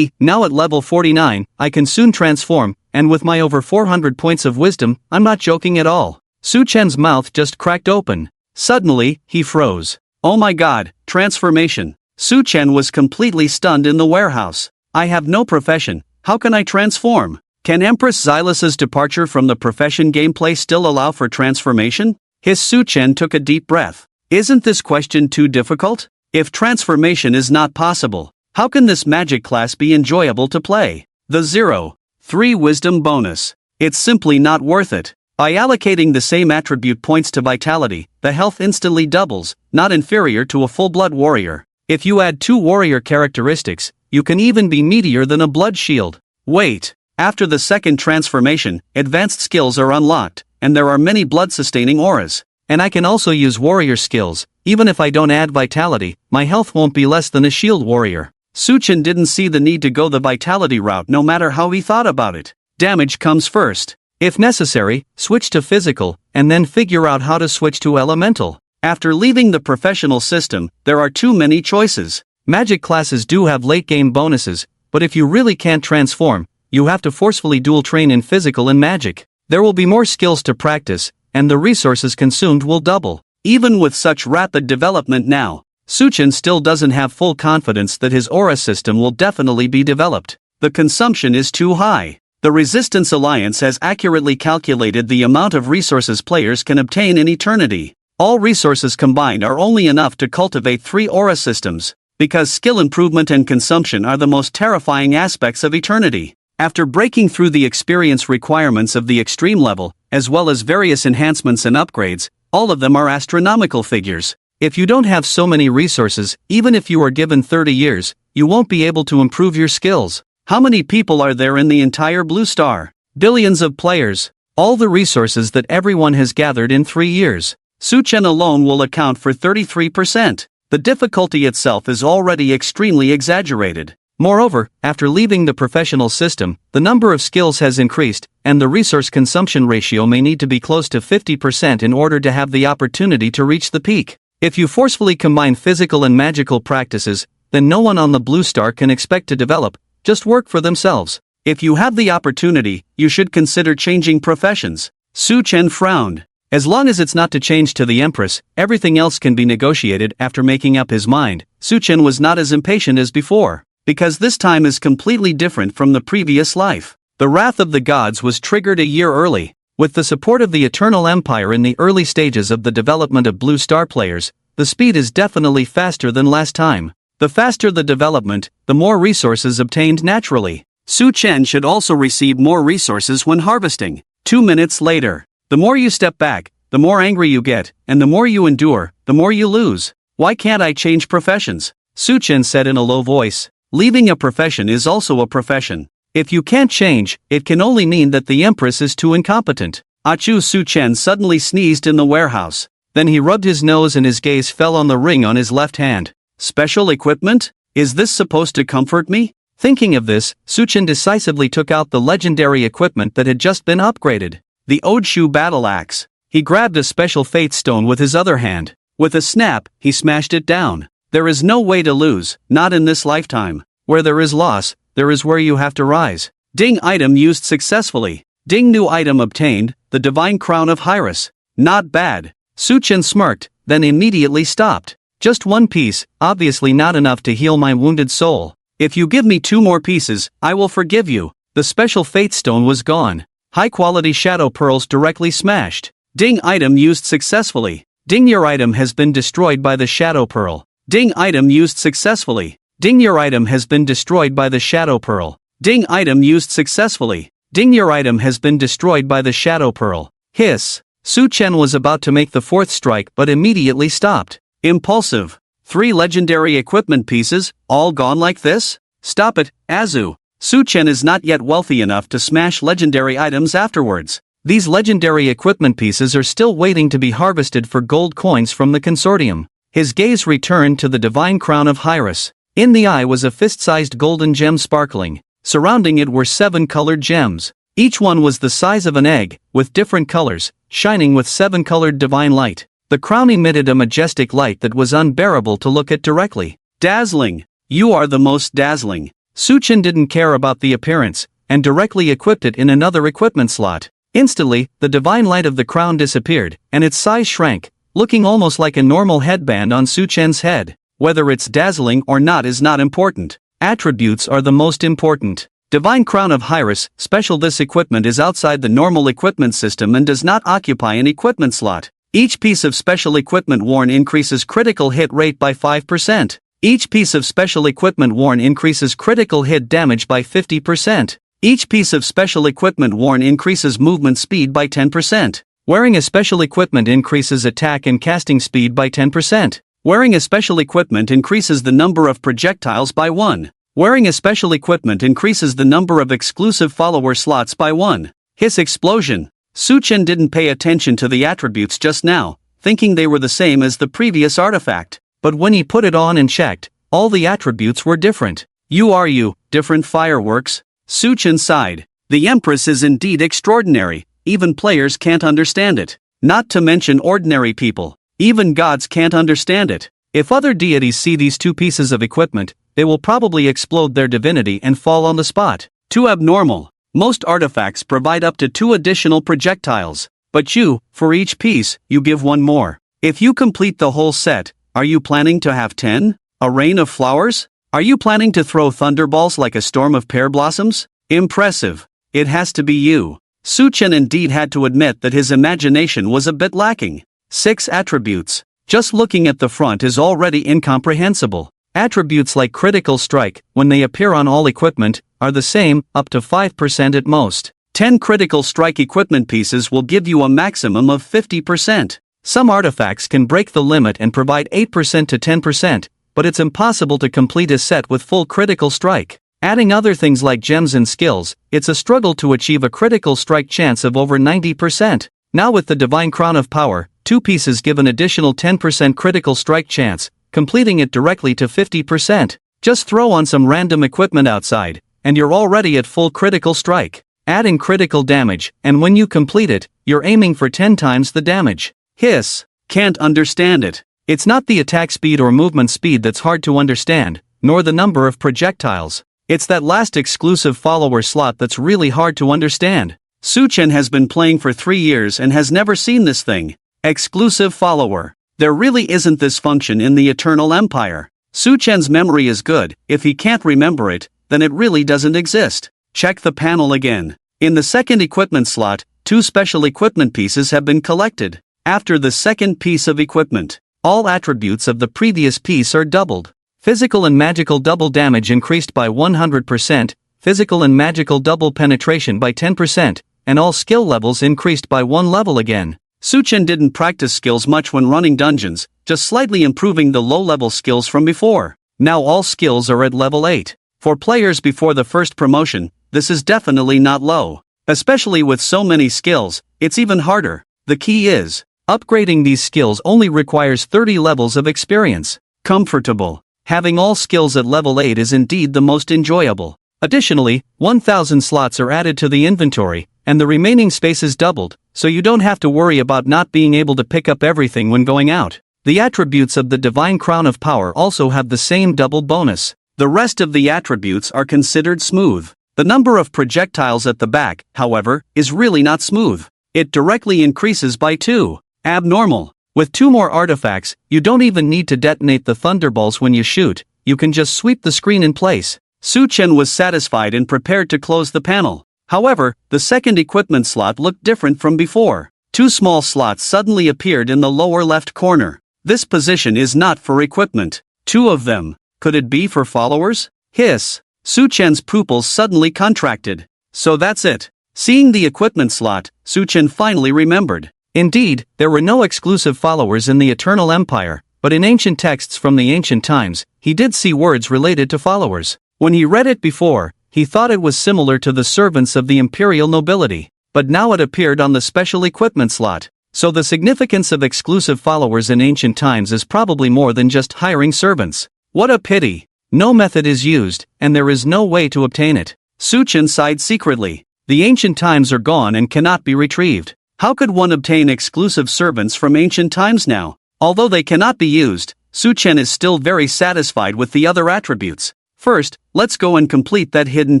Now at level 49, I can soon transform, and with my over 400 points of wisdom, I'm not joking at all. Su-Chen's mouth just cracked open. Suddenly, he froze. Oh my god, transformation. Su-Chen was completely stunned in the warehouse. I have no profession, how can I transform? Can Empress Xylus's departure from the profession gameplay still allow for transformation? His Su-Chen took a deep breath. Isn't this question too difficult? If transformation is not possible, How can this magic class be enjoyable to play? The 0.3 Wisdom bonus. It's simply not worth it. By allocating the same attribute points to vitality, the health instantly doubles, not inferior to a full-blood warrior. If you add 2 warrior characteristics, you can even be meatier than a blood shield. Wait! After the second transformation, advanced skills are unlocked, and there are many blood-sustaining auras. And I can also use warrior skills. Even if I don't add vitality, my health won't be less than a shield warrior. Suchin didn't see the need to go the vitality route no matter how he thought about it. Damage comes first. If necessary, switch to physical, and then figure out how to switch to elemental. After leaving the professional system, there are too many choices. Magic classes do have late-game bonuses, but if you really can't transform, you have to forcefully dual train in physical and magic. There will be more skills to practice, and the resources consumed will double. Even with such rapid development now, Suchin still doesn't have full confidence that his aura system will definitely be developed. The consumption is too high. The Resistance Alliance has accurately calculated the amount of resources players can obtain in eternity. All resources combined are only enough to cultivate 3 aura systems, because skill improvement and consumption are the most terrifying aspects of eternity. After breaking through the experience requirements of the extreme level, as well as various enhancements and upgrades, all of them are astronomical figures. If you don't have so many resources, even if you are given 30 years, you won't be able to improve your skills. How many people are there in the entire Blue Star? Billions of players. All the resources that everyone has gathered in 3 years. Suchen alone will account for 33%. The difficulty itself is already extremely exaggerated. Moreover, after leaving the professional system, the number of skills has increased, and the resource consumption ratio may need to be close to 50% in order to have the opportunity to reach the peak. If you forcefully combine physical and magical practices, then no one on the Blue Star can expect to develop, just work for themselves. If you have the opportunity, you should consider changing professions. Su Chen frowned. As long as it's not to change to the Empress, everything else can be negotiated. After making up his mind, Su Chen was not as impatient as before, because this time is completely different from the previous life. The Wrath of the Gods was triggered a year early. With the support of the Eternal Empire in the early stages of the development of Blue Star players, the speed is definitely faster than last time. The faster the development, the more resources obtained naturally. Su Chen should also receive more resources when harvesting. 2 minutes later. The more you step back, the more angry you get, and the more you endure, the more you lose. Why can't I change professions? Su Chen said in a low voice. Leaving a profession is also a profession. If you can't change, it can only mean that the Empress is too incompetent. Achu Su Chen suddenly sneezed in the warehouse. Then he rubbed his nose and his gaze fell on the ring on his left hand. Special equipment? Is this supposed to comfort me? Thinking of this, Suchen decisively took out the legendary equipment that had just been upgraded. The Odeshu battle axe. He grabbed a special fate stone with his other hand. With a snap, he smashed it down. There is no way to lose, not in this lifetime. Where there is loss, there is where you have to rise. Ding item used successfully. Ding new item obtained, the Divine Crown of Hyras. Not bad. Suchen smirked, then immediately stopped. Just 1 piece, obviously not enough to heal my wounded soul. If you give me 2 more pieces, I will forgive you. The special fate stone was gone. High-quality shadow pearls directly smashed. Ding item used successfully. Ding your item has been destroyed by the shadow pearl. Ding item used successfully. Ding your item has been destroyed by the shadow pearl. Ding item used successfully. Ding your item has been destroyed by the shadow pearl. Hiss. Su Chen was about to make the 4th strike but immediately stopped. Impulsive. 3 legendary equipment pieces, all gone like this? Stop it, Azu. Su Chen is not yet wealthy enough to smash legendary items afterwards. These legendary equipment pieces are still waiting to be harvested for gold coins from the consortium. His gaze returned to the Divine Crown of Hyras. In the eye was a fist-sized golden gem sparkling. Surrounding it were 7 colored gems. Each one was the size of an egg, with different colors, shining with 7-colored divine light. The crown emitted a majestic light that was unbearable to look at directly. Dazzling. You are the most dazzling. Suchen didn't care about the appearance, and directly equipped it in another equipment slot. Instantly, the divine light of the crown disappeared, and its size shrank, looking almost like a normal headband on Suchen's head. Whether it's dazzling or not is not important. Attributes are the most important. Divine Crown of Hyras, special. This equipment is outside the normal equipment system and does not occupy an equipment slot. Each piece of special equipment worn increases critical hit rate by 5%. Each piece of special equipment worn increases critical hit damage by 50%. Each piece of special equipment worn increases movement speed by 10%. Wearing a special equipment increases attack and casting speed by 10%. Wearing a special equipment increases the number of projectiles by 1. Wearing a special equipment increases the number of exclusive follower slots by 1. Hiss explosion. Suchen didn't pay attention to the attributes just now, thinking they were the same as the previous artifact. But when he put it on and checked, all the attributes were different. Different fireworks. Suchen sighed. The Empress is indeed extraordinary, even players can't understand it. Not to mention ordinary people. Even gods can't understand it. If other deities see these two pieces of equipment, they will probably explode their divinity and fall on the spot. Too abnormal. Most artifacts provide up to 2 additional projectiles, but for each piece, you give 1 more. If you complete the whole set, are you planning to have 10? A rain of flowers? Are you planning to throw thunderballs like a storm of pear blossoms? Impressive. It has to be you. Suchen indeed had to admit that his imagination was a bit lacking. 6 attributes. Just looking at the front is already incomprehensible. Attributes like critical strike, when they appear on all equipment, are the same, up to 5% at most. 10 critical strike equipment pieces will give you a maximum of 50%. Some artifacts can break the limit and provide 8% to 10%, but it's impossible to complete a set with full critical strike. Adding other things like gems and skills, it's a struggle to achieve a critical strike chance of over 90%. Now with the Divine Crown of Power, 2 pieces give an additional 10% critical strike chance, completing it directly to 50%. Just throw on some random equipment outside, and you're already at full critical strike. Adding critical damage, and when you complete it, you're aiming for 10 times the damage. Hiss. Can't understand it. It's not the attack speed or movement speed that's hard to understand, nor the number of projectiles. It's that last exclusive follower slot that's really hard to understand. Suchen has been playing for 3 years and has never seen this thing. Exclusive follower. There really isn't this function in the Eternal Empire. Suchen's memory is good. If he can't remember it, then it really doesn't exist. Check the panel again. In the second equipment slot, 2 special equipment pieces have been collected. After the second piece of equipment, all attributes of the previous piece are doubled. Physical and magical double damage increased by 100%, physical and magical double penetration by 10%, and all skill levels increased by 1 level again. Suchen didn't practice skills much when running dungeons, just slightly improving the low-level skills from before. Now all skills are at level 8. For players before the first promotion, this is definitely not low. Especially with so many skills, it's even harder. The key is, upgrading these skills only requires 30 levels of experience. Comfortable. Having all skills at level 8 is indeed the most enjoyable. Additionally, 1,000 slots are added to the inventory, and the remaining space is doubled, so you don't have to worry about not being able to pick up everything when going out. The attributes of the Divine Crown of Power also have the same double bonus. The rest of the attributes are considered smooth. The number of projectiles at the back, however, is really not smooth. It directly increases by 2. Abnormal. With 2 more artifacts, you don't even need to detonate the thunderballs when you shoot, you can just sweep the screen in place. Suchen was satisfied and prepared to close the panel. However, the second equipment slot looked different from before. 2 small slots suddenly appeared in the lower left corner. This position is not for equipment. 2 of them. Could it be for followers? Hiss. Suchen's pupils suddenly contracted. So that's it. Seeing the equipment slot, Suchen finally remembered. Indeed, there were no exclusive followers in the Eternal Empire, but in ancient texts from the ancient times, he did see words related to followers. When he read it before, he thought it was similar to the servants of the imperial nobility, but now it appeared on the special equipment slot. So the significance of exclusive followers in ancient times is probably more than just hiring servants. What a pity. No method is used, and there is no way to obtain it. Suchen sighed secretly. The ancient times are gone and cannot be retrieved. How could one obtain exclusive servants from ancient times now? Although they cannot be used, Suchen is still very satisfied with the other attributes. First, let's go and complete that hidden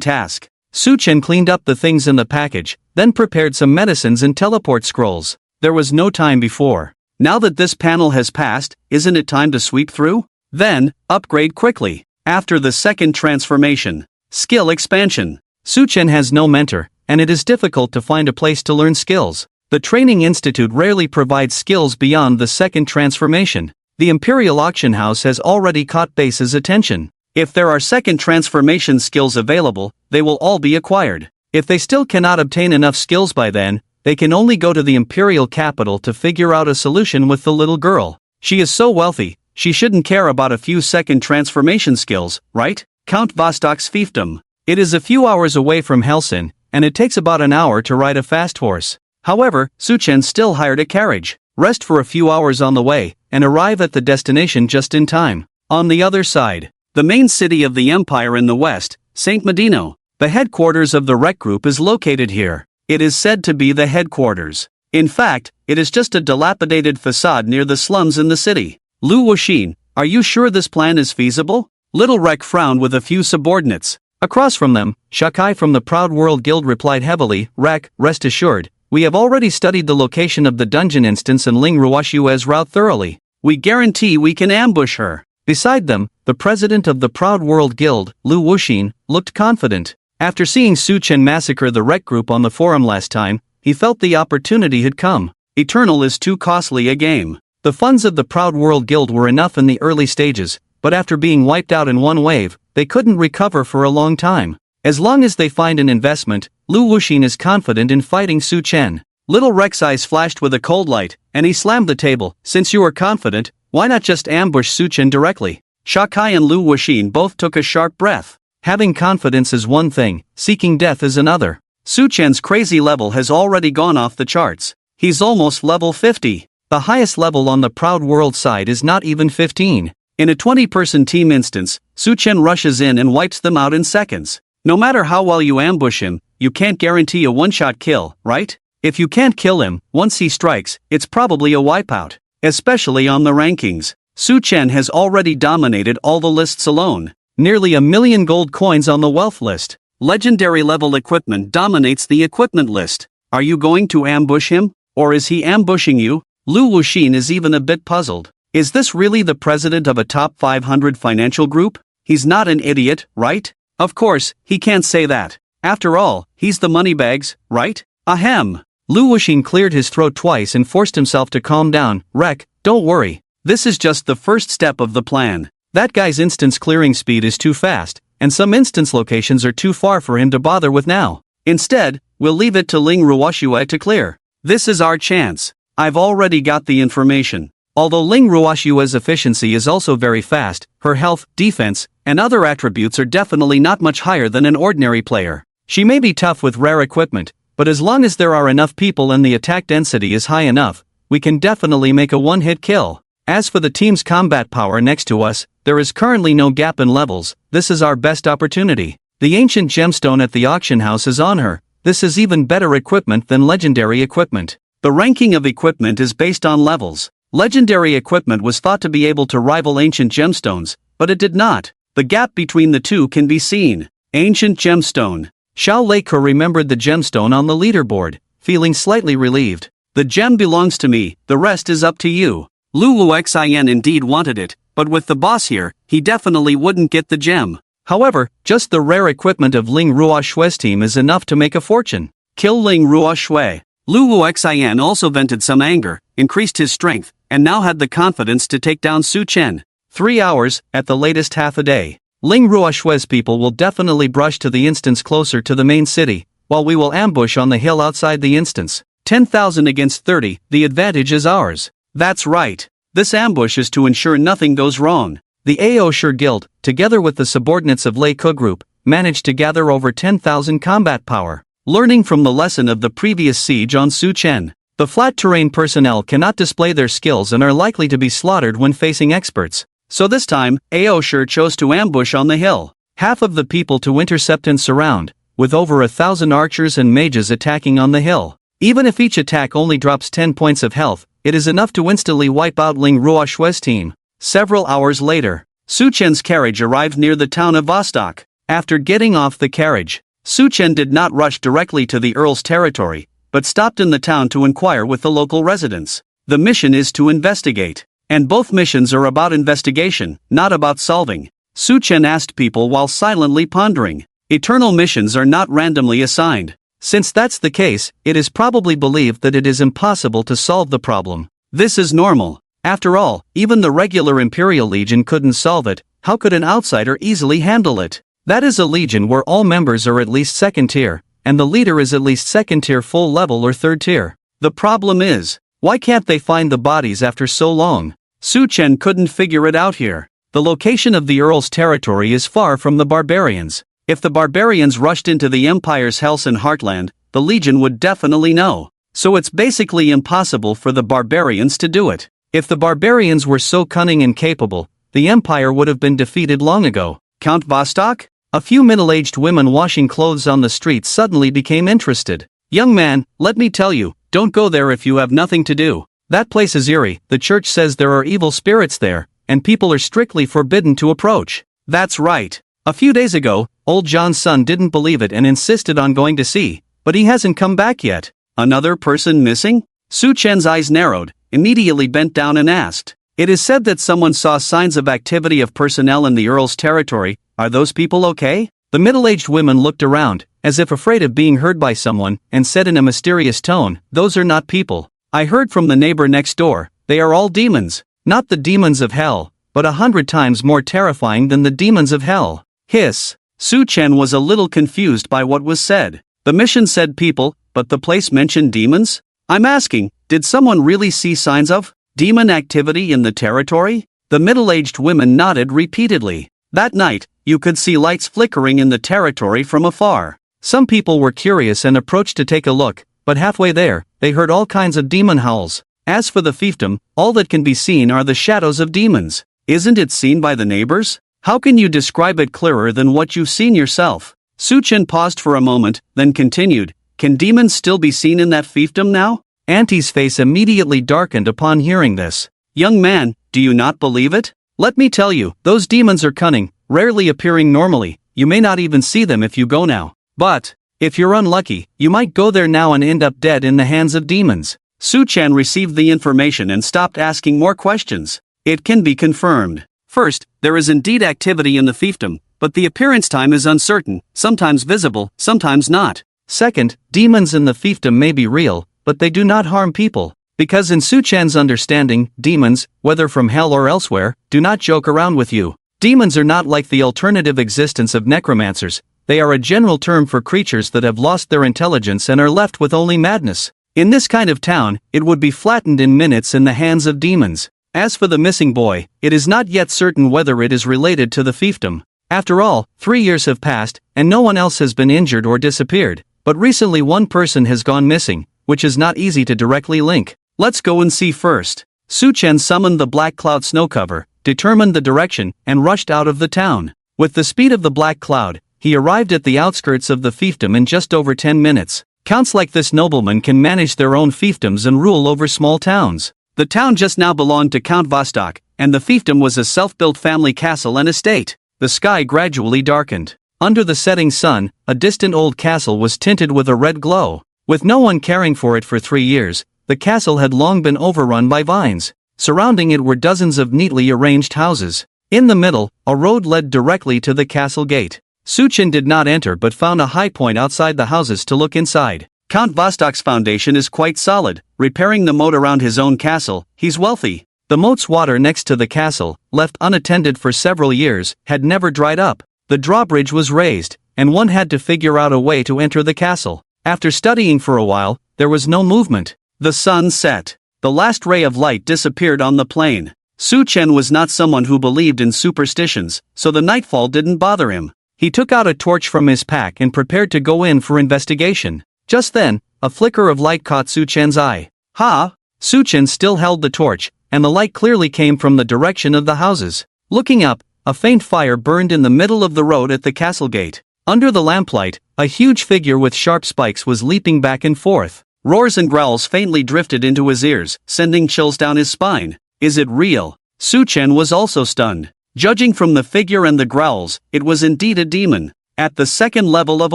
task. Suchen cleaned up the things in the package, then prepared some medicines and teleport scrolls. There was no time before. Now that this panel has passed, isn't it time to sweep through? Then, upgrade quickly. After the second transformation. Skill expansion. Suchen has no mentor, and it is difficult to find a place to learn skills. The Training Institute rarely provides skills beyond the second transformation. The Imperial Auction House has already caught Base's attention. If there are second transformation skills available, they will all be acquired. If they still cannot obtain enough skills by then, they can only go to the Imperial capital to figure out a solution with the little girl. She is so wealthy, she shouldn't care about a few second transformation skills, right? Count Vostok's fiefdom. It is a few hours away from Helsin, and it takes about an hour to ride a fast horse. However, Suchen still hired a carriage, rest for a few hours on the way, and arrive at the destination just in time. On the other side, the main city of the empire in the west, Saint Medino. The headquarters of the Rec Group is located here. It is said to be the headquarters. In fact, it is just a dilapidated facade near the slums in the city. Lu Wuxin, are you sure this plan is feasible? Little Rec frowned with a few subordinates. Across from them, Shakai from the Proud World Guild replied heavily, Rec, rest assured, we have already studied the location of the dungeon instance and Ling Ruoshue's route thoroughly. We guarantee we can ambush her. Beside them, the president of the Proud World Guild, Lu Wuxin, looked confident. After seeing Suchen massacre the Rec Group on the forum last time, he felt the opportunity had come. Eternal is too costly a game. The funds of the Proud World Guild were enough in the early stages, but after being wiped out in one wave, they couldn't recover for a long time. As long as they find an investment, Lu Wuxin is confident in fighting Suchen. Little Rec's eyes flashed with a cold light, and he slammed the table. Since you are confident, why not just ambush Suchen directly? Shakai and Lu Wuxin both took a sharp breath. Having confidence is one thing, seeking death is another. Suchen's crazy level has already gone off the charts. He's almost level 50. The highest level on the Proud World side is not even 15. In a 20-person team instance, Suchen rushes in and wipes them out in seconds. No matter how well you ambush him, you can't guarantee a one-shot kill, right? If you can't kill him, once he strikes, it's probably a wipeout. Especially on the rankings. Suchen has already dominated all the lists alone. Nearly 1 million gold coins on the wealth list. Legendary level equipment dominates the equipment list. Are you going to ambush him? Or is he ambushing you? Lu Wuxin is even a bit puzzled. Is this really the president of a top 500 financial group? He's not an idiot, right? Of course, he can't say that. After all, he's the moneybags, right? Ahem. Lu Wuxin cleared his throat twice and forced himself to calm down. Rec, don't worry. This is just the first step of the plan. That guy's instance clearing speed is too fast, and some instance locations are too far for him to bother with now. Instead, we'll leave it to Ling Ruoshue to clear. This is our chance. I've already got the information. Although Ling Ruoshue's efficiency is also very fast, her health, defense, and other attributes are definitely not much higher than an ordinary player. She may be tough with rare equipment, but as long as there are enough people and the attack density is high enough, we can definitely make a one-hit kill. As for the team's combat power next to us, there is currently no gap in levels. This is our best opportunity. The ancient gemstone at the auction house is on her. This is even better equipment than legendary equipment. The ranking of equipment is based on levels. Legendary equipment was thought to be able to rival ancient gemstones, but it did not. The gap between the two can be seen. Ancient gemstone. Xiao Leike remembered the gemstone on the leaderboard, feeling slightly relieved. The gem belongs to me, the rest is up to you. Lu Wuxin indeed wanted it, but with the boss here, he definitely wouldn't get the gem. However, just the rare equipment of Ling Ruoshue's team is enough to make a fortune. Kill Ling Ruoshue. Lu Wuxin also vented some anger, increased his strength, and now had the confidence to take down Suchen. 3 hours, at the latest half a day. Ling Ruoshue's people will definitely brush to the instance closer to the main city, while we will ambush on the hill outside the instance. 10,000 against 30, the advantage is ours. That's right. This ambush is to ensure nothing goes wrong. The Aoshur Guild, together with the subordinates of Lei Ke Group, managed to gather over 10,000 combat power. Learning from the lesson of the previous siege on Suchen, the flat terrain personnel cannot display their skills and are likely to be slaughtered when facing experts. So this time, Aoshur chose to ambush on the hill. Half of the people to intercept and surround, with over 1,000 archers and mages attacking on the hill. Even if each attack only drops 10 points of health, it is enough to instantly wipe out Ling Ruoshue's team. Several hours later, Suchen's carriage arrived near the town of Vostok. After getting off the carriage, Suchen did not rush directly to the Earl's territory, but stopped in the town to inquire with the local residents. The mission is to investigate. And both missions are about investigation, not about solving. Suchen asked people while silently pondering. Eternal missions are not randomly assigned. Since that's the case, it is probably believed that it is impossible to solve the problem. This is normal. After all, even the regular Imperial Legion couldn't solve it. How could an outsider easily handle it? That is a legion where all members are at least second tier, and the leader is at least second tier full level or third tier. The problem is, why can't they find the bodies after so long? Su Chen couldn't figure it out here. The location of the Earl's territory is far from the barbarians. If the barbarians rushed into the Empire's Helsen heartland, the Legion would definitely know. So it's basically impossible for the barbarians to do it. If the barbarians were so cunning and capable, the Empire would have been defeated long ago. Count Vostok? A few middle-aged women washing clothes on the streets suddenly became interested. Young man, let me tell you, don't go there if you have nothing to do. That place is eerie. The church says there are evil spirits there, and people are strictly forbidden to approach. That's right. A few days ago, old John's son didn't believe it and insisted on going to see, but he hasn't come back yet. Another person missing? Su Chen's eyes narrowed, immediately bent down and asked. It is said that someone saw signs of activity of personnel in the Earl's territory. Are those people okay? The middle-aged women looked around, as if afraid of being heard by someone, and said in a mysterious tone, "Those are not people. I heard from the neighbor next door. They are all demons. Not the demons of hell, but 100 times more terrifying than the demons of hell." Hiss. Su Chen was a little confused by what was said. The mission said people, but the place mentioned demons? I'm asking, did someone really see signs of demon activity in the territory? The middle-aged women nodded repeatedly. That night, you could see lights flickering in the territory from afar. Some people were curious and approached to take a look, but halfway there, they heard all kinds of demon howls. As for the fiefdom, all that can be seen are the shadows of demons. Isn't it seen by the neighbors? How can you describe it clearer than what you've seen yourself? Su Chen paused for a moment, then continued, can demons still be seen in that fiefdom now? Auntie's face immediately darkened upon hearing this. Young man, do you not believe it? Let me tell you, those demons are cunning, rarely appearing normally. You may not even see them if you go now. But, if you're unlucky, you might go there now and end up dead in the hands of demons. Su Chen received the information and stopped asking more questions. It can be confirmed. First, there is indeed activity in the fiefdom, but the appearance time is uncertain, sometimes visible, sometimes not. Second, demons in the fiefdom may be real, but they do not harm people. Because in Su Chen's understanding, demons, whether from hell or elsewhere, do not joke around with you. Demons are not like the alternative existence of necromancers. They are a general term for creatures that have lost their intelligence and are left with only madness. In this kind of town, it would be flattened in minutes in the hands of demons. As for the missing boy, it is not yet certain whether it is related to the fiefdom. After all, 3 years have passed, and no one else has been injured or disappeared. But recently one person has gone missing, which is not easy to directly link. Let's go and see first. Su Chen summoned the black cloud snow cover, determined the direction, and rushed out of the town. With the speed of the black cloud, he arrived at the outskirts of the fiefdom in just over 10 minutes. Counts like this nobleman can manage their own fiefdoms and rule over small towns. The town just now belonged to Count Vostok, and the fiefdom was a self-built family castle and estate. The sky gradually darkened. Under the setting sun, a distant old castle was tinted with a red glow. With no one caring for it for 3 years, the castle had long been overrun by vines. Surrounding it were dozens of neatly arranged houses. In the middle, a road led directly to the castle gate. Su Chen did not enter but found a high point outside the houses to look inside. Count Vostok's foundation is quite solid, repairing the moat around his own castle. He's wealthy. The moat's water next to the castle, left unattended for several years, had never dried up. The drawbridge was raised, and one had to figure out a way to enter the castle. After studying for a while, there was no movement. The sun set. The last ray of light disappeared on the plain. Su Chen was not someone who believed in superstitions, so the nightfall didn't bother him. He took out a torch from his pack and prepared to go in for investigation. Just then, a flicker of light caught Su Chen's eye. Ha! Su Chen still held the torch, and the light clearly came from the direction of the houses. Looking up, a faint fire burned in the middle of the road at the castle gate. Under the lamplight, a huge figure with sharp spikes was leaping back and forth. Roars and growls faintly drifted into his ears, sending chills down his spine. Is it real? Su Chen was also stunned. Judging from the figure and the growls, it was indeed a demon. At the second level of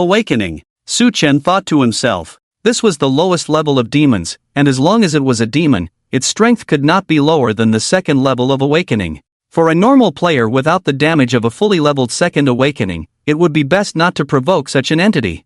awakening, Su Chen thought to himself. This was the lowest level of demons, and as long as it was a demon, its strength could not be lower than the second level of awakening. For a normal player without the damage of a fully leveled second awakening, it would be best not to provoke such an entity.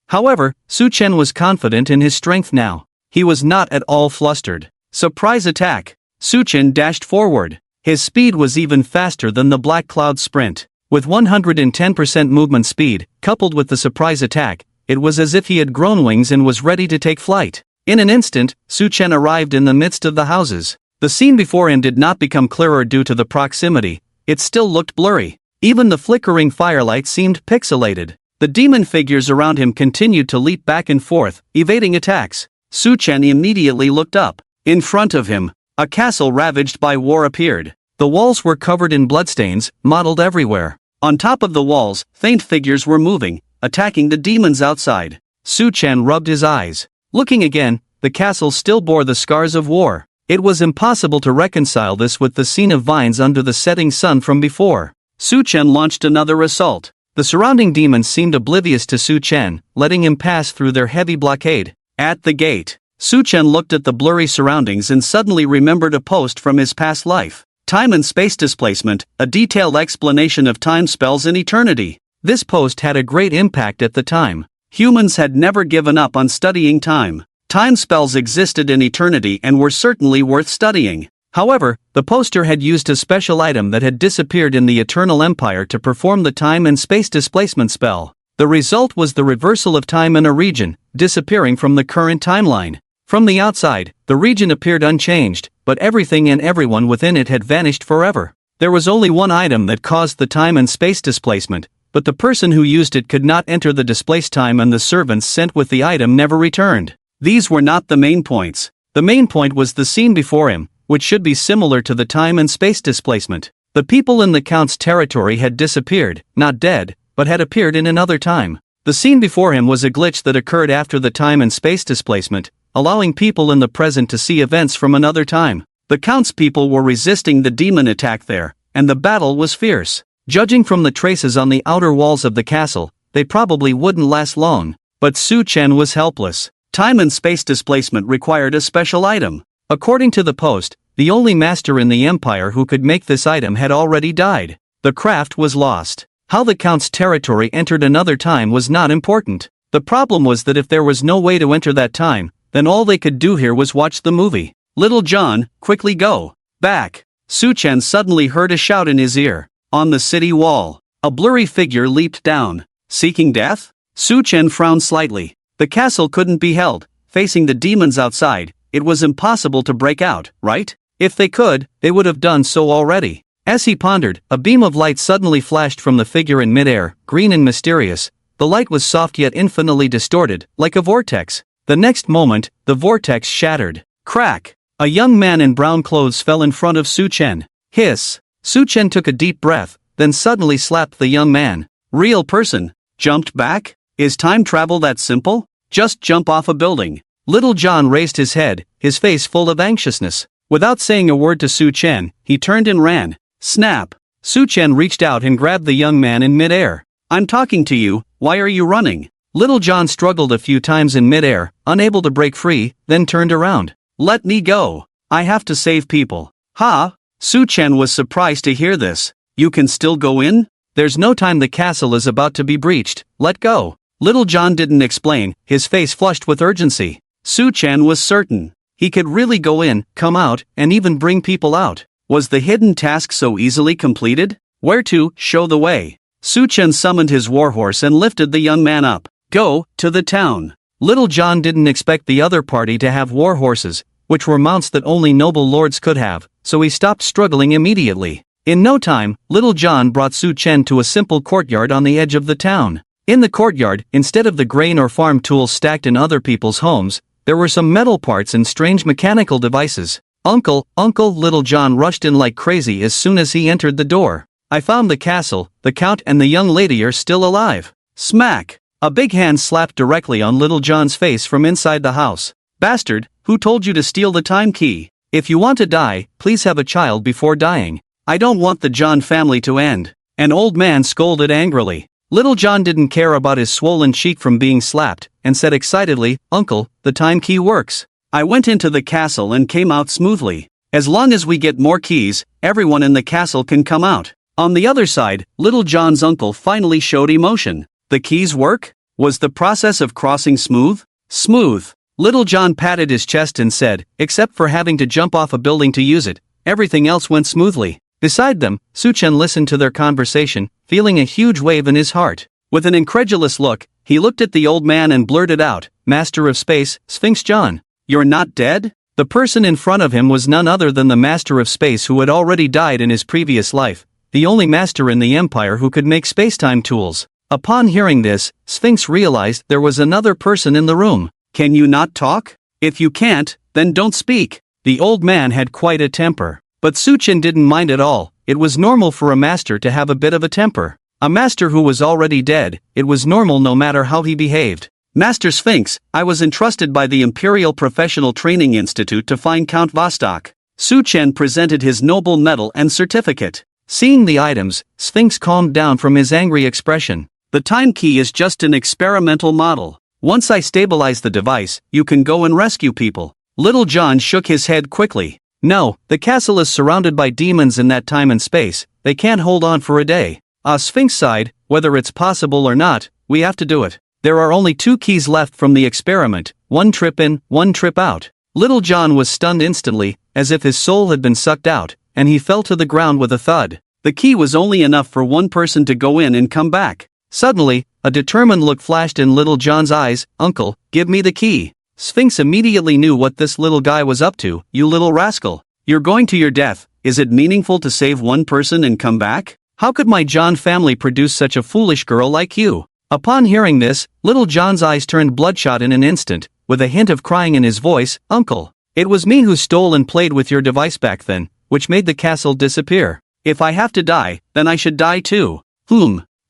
However, Su Chen was confident in his strength now. He was not at all flustered. Surprise attack. Suchen dashed forward. His speed was even faster than the Black Cloud's sprint. With 110% movement speed, coupled with the surprise attack, it was as if he had grown wings and was ready to take flight. In an instant, Suchen arrived in the midst of the houses. The scene before him did not become clearer due to the proximity. It still looked blurry. Even the flickering firelight seemed pixelated. The demon figures around him continued to leap back and forth, evading attacks. Suchen immediately looked up. In front of him, a castle ravaged by war appeared. The walls were covered in bloodstains, mottled everywhere. On top of the walls, faint figures were moving, attacking the demons outside. Suchen rubbed his eyes. Looking again, the castle still bore the scars of war. It was impossible to reconcile this with the scene of vines under the setting sun from before. Suchen launched another assault. The surrounding demons seemed oblivious to Suchen, letting him pass through their heavy blockade. At the gate, Suchen looked at the blurry surroundings and suddenly remembered a post from his past life. Time and Space Displacement, a detailed explanation of time spells in eternity. This post had a great impact at the time. Humans had never given up on studying time. Time spells existed in eternity and were certainly worth studying. However, the poster had used a special item that had disappeared in the Eternal Empire to perform the time and space displacement spell. The result was the reversal of time in a region, disappearing from the current timeline. From the outside, the region appeared unchanged, but everything and everyone within it had vanished forever. There was only one item that caused the time and space displacement, but the person who used it could not enter the displaced time and the servants sent with the item never returned. These were not the main points. The main point was the scene before him, which should be similar to the time and space displacement. The people in the Count's territory had disappeared, not dead, but had appeared in another time. The scene before him was a glitch that occurred after the time and space displacement, allowing people in the present to see events from another time. The Count's people were resisting the demon attack there, and the battle was fierce. Judging from the traces on the outer walls of the castle, they probably wouldn't last long. But Suchen was helpless. Time and space displacement required a special item. According to the post, the only master in the empire who could make this item had already died. The craft was lost. How the Count's territory entered another time was not important. The problem was that if there was no way to enter that time, then all they could do here was watch the movie. Little John, quickly go back. Suchen suddenly heard a shout in his ear. On the city wall, a blurry figure leaped down. Seeking death? Suchen frowned slightly. The castle couldn't be held. Facing the demons outside, it was impossible to break out, right? If they could, they would have done so already. As he pondered, a beam of light suddenly flashed from the figure in midair, green and mysterious. The light was soft yet infinitely distorted, like a vortex. The next moment, the vortex shattered. Crack! A young man in brown clothes fell in front of Suchen. Hiss! Suchen took a deep breath, then suddenly slapped the young man. Real person. Jumped back? Is time travel that simple? Just jump off a building. Little John raised his head, his face full of anxiousness. Without saying a word to Suchen, he turned and ran. Snap! Suchen reached out and grabbed the young man in midair. I'm talking to you, why are you running? Little John struggled a few times in midair, unable to break free, then turned around. Let me go. I have to save people. Ha! Suchen was surprised to hear this. You can still go in? There's no time, the castle is about to be breached. Let go. Little John didn't explain, his face flushed with urgency. Suchen was certain. He could really go in, come out, and even bring people out. Was the hidden task so easily completed? Where to? Show the way. Suchen summoned his warhorse and lifted the young man up. Go to the town. Little John didn't expect the other party to have warhorses, which were mounts that only noble lords could have, so he stopped struggling immediately. In no time, Little John brought Suchen to a simple courtyard on the edge of the town. In the courtyard, instead of the grain or farm tools stacked in other people's homes, there were some metal parts and strange mechanical devices. Uncle, Little John rushed in like crazy as soon as he entered the door. I found the castle, the Count and the young lady are still alive. Smack! A big hand slapped directly on Little John's face from inside the house. Bastard, who told you to steal the time key? If you want to die, please have a child before dying. I don't want the John family to end. An old man scolded angrily. Little John didn't care about his swollen cheek from being slapped, and said excitedly, Uncle, the time key works. I went into the castle and came out smoothly. As long as we get more keys, everyone in the castle can come out. On the other side, Little John's uncle finally showed emotion. The keys work? Was the process of crossing smooth? Smooth. Little John patted his chest and said, except for having to jump off a building to use it, everything else went smoothly. Beside them, Suchen listened to their conversation, feeling a huge wave in his heart. With an incredulous look, he looked at the old man and blurted out, Master of Space, Sphinx John. You're not dead? The person in front of him was none other than the Master of Space who had already died in his previous life, the only master in the Empire who could make spacetime tools. Upon hearing this, Sphinx realized there was another person in the room. Can you not talk? If you can't, then don't speak. The old man had quite a temper. But Suchen didn't mind at all. It was normal for a master to have a bit of a temper. A master who was already dead, it was normal no matter how he behaved. Master Sphinx, I was entrusted by the Imperial Professional Training Institute to find Count Vostok. Suchen presented his noble medal and certificate. Seeing the items, Sphinx calmed down from his angry expression. The time key is just an experimental model. Once I stabilize the device, you can go and rescue people. Little John shook his head quickly. No, the castle is surrounded by demons in that time and space, they can't hold on for a day. Sphinx sighed, whether it's possible or not, we have to do it. There are only 2 keys left from the experiment, 1 trip in, 1 trip out. Little John was stunned instantly, as if his soul had been sucked out, and he fell to the ground with a thud. The key was only enough for 1 person to go in and come back. Suddenly, a determined look flashed in Little John's eyes. Uncle, give me the key. Sphinx immediately knew what this little guy was up to. You little rascal. You're going to your death. Is it meaningful to save 1 person and come back? How could my John family produce such a foolish girl like you? Upon hearing this, Little John's eyes turned bloodshot in an instant, with a hint of crying in his voice. Uncle, it was me who stole and played with your device back then, which made the castle disappear. If I have to die, then I should die too.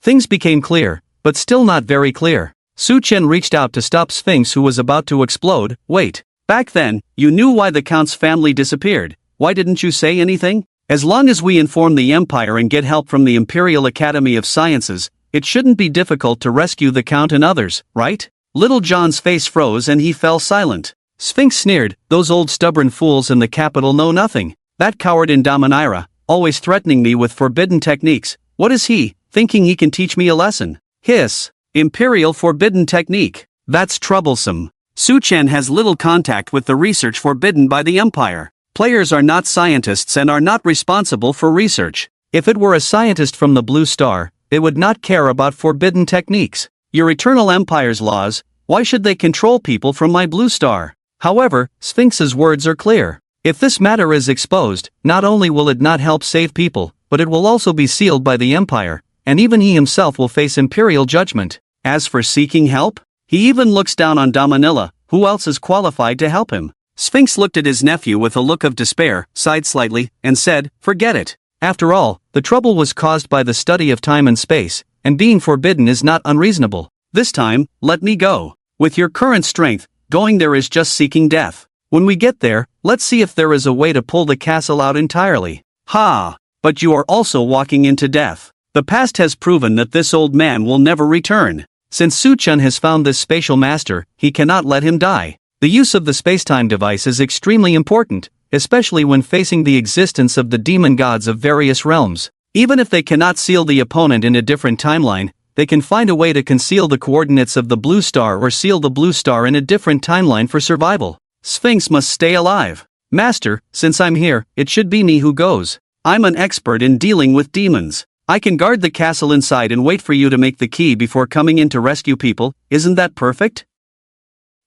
Things became clear, but still not very clear. Suchen reached out to stop Sphinx, who was about to explode. Wait. Back then, you knew why the Count's family disappeared. Why didn't you say anything? As long as we inform the Empire and get help from the Imperial Academy of Sciences, it shouldn't be difficult to rescue the Count and others, right? Little John's face froze and he fell silent. Sphinx sneered, those old stubborn fools in the capital know nothing. That coward in Damanira, always threatening me with forbidden techniques. What is he, thinking he can teach me a lesson? Hiss. Imperial forbidden technique. That's troublesome. Suchen has little contact with the research forbidden by the Empire. Players are not scientists and are not responsible for research. If it were a scientist from the Blue Star, it would not care about forbidden techniques. Your Eternal Empire's laws, why should they control people from my Blue Star? However, Sphinx's words are clear. If this matter is exposed, not only will it not help save people, but it will also be sealed by the Empire, and even he himself will face Imperial judgment. As for seeking help, he even looks down on Damanilla. Who else is qualified to help him? Sphinx looked at his nephew with a look of despair, sighed slightly, and said, forget it. After all, the trouble was caused by the study of time and space, and being forbidden is not unreasonable. This time, let me go. With your current strength, going there is just seeking death. When we get there, let's see if there is a way to pull the castle out entirely. Ha! But you are also walking into death. The past has proven that this old man will never return. Since Suchen has found this spatial master, he cannot let him die. The use of the spacetime device is extremely important, especially when facing the existence of the demon gods of various realms. Even if they cannot seal the opponent in a different timeline, they can find a way to conceal the coordinates of the Blue Star or seal the Blue Star in a different timeline for survival. Sphinx must stay alive. Master, since I'm here, it should be me who goes. I'm an expert in dealing with demons. I can guard the castle inside and wait for you to make the key before coming in to rescue people. Isn't that perfect?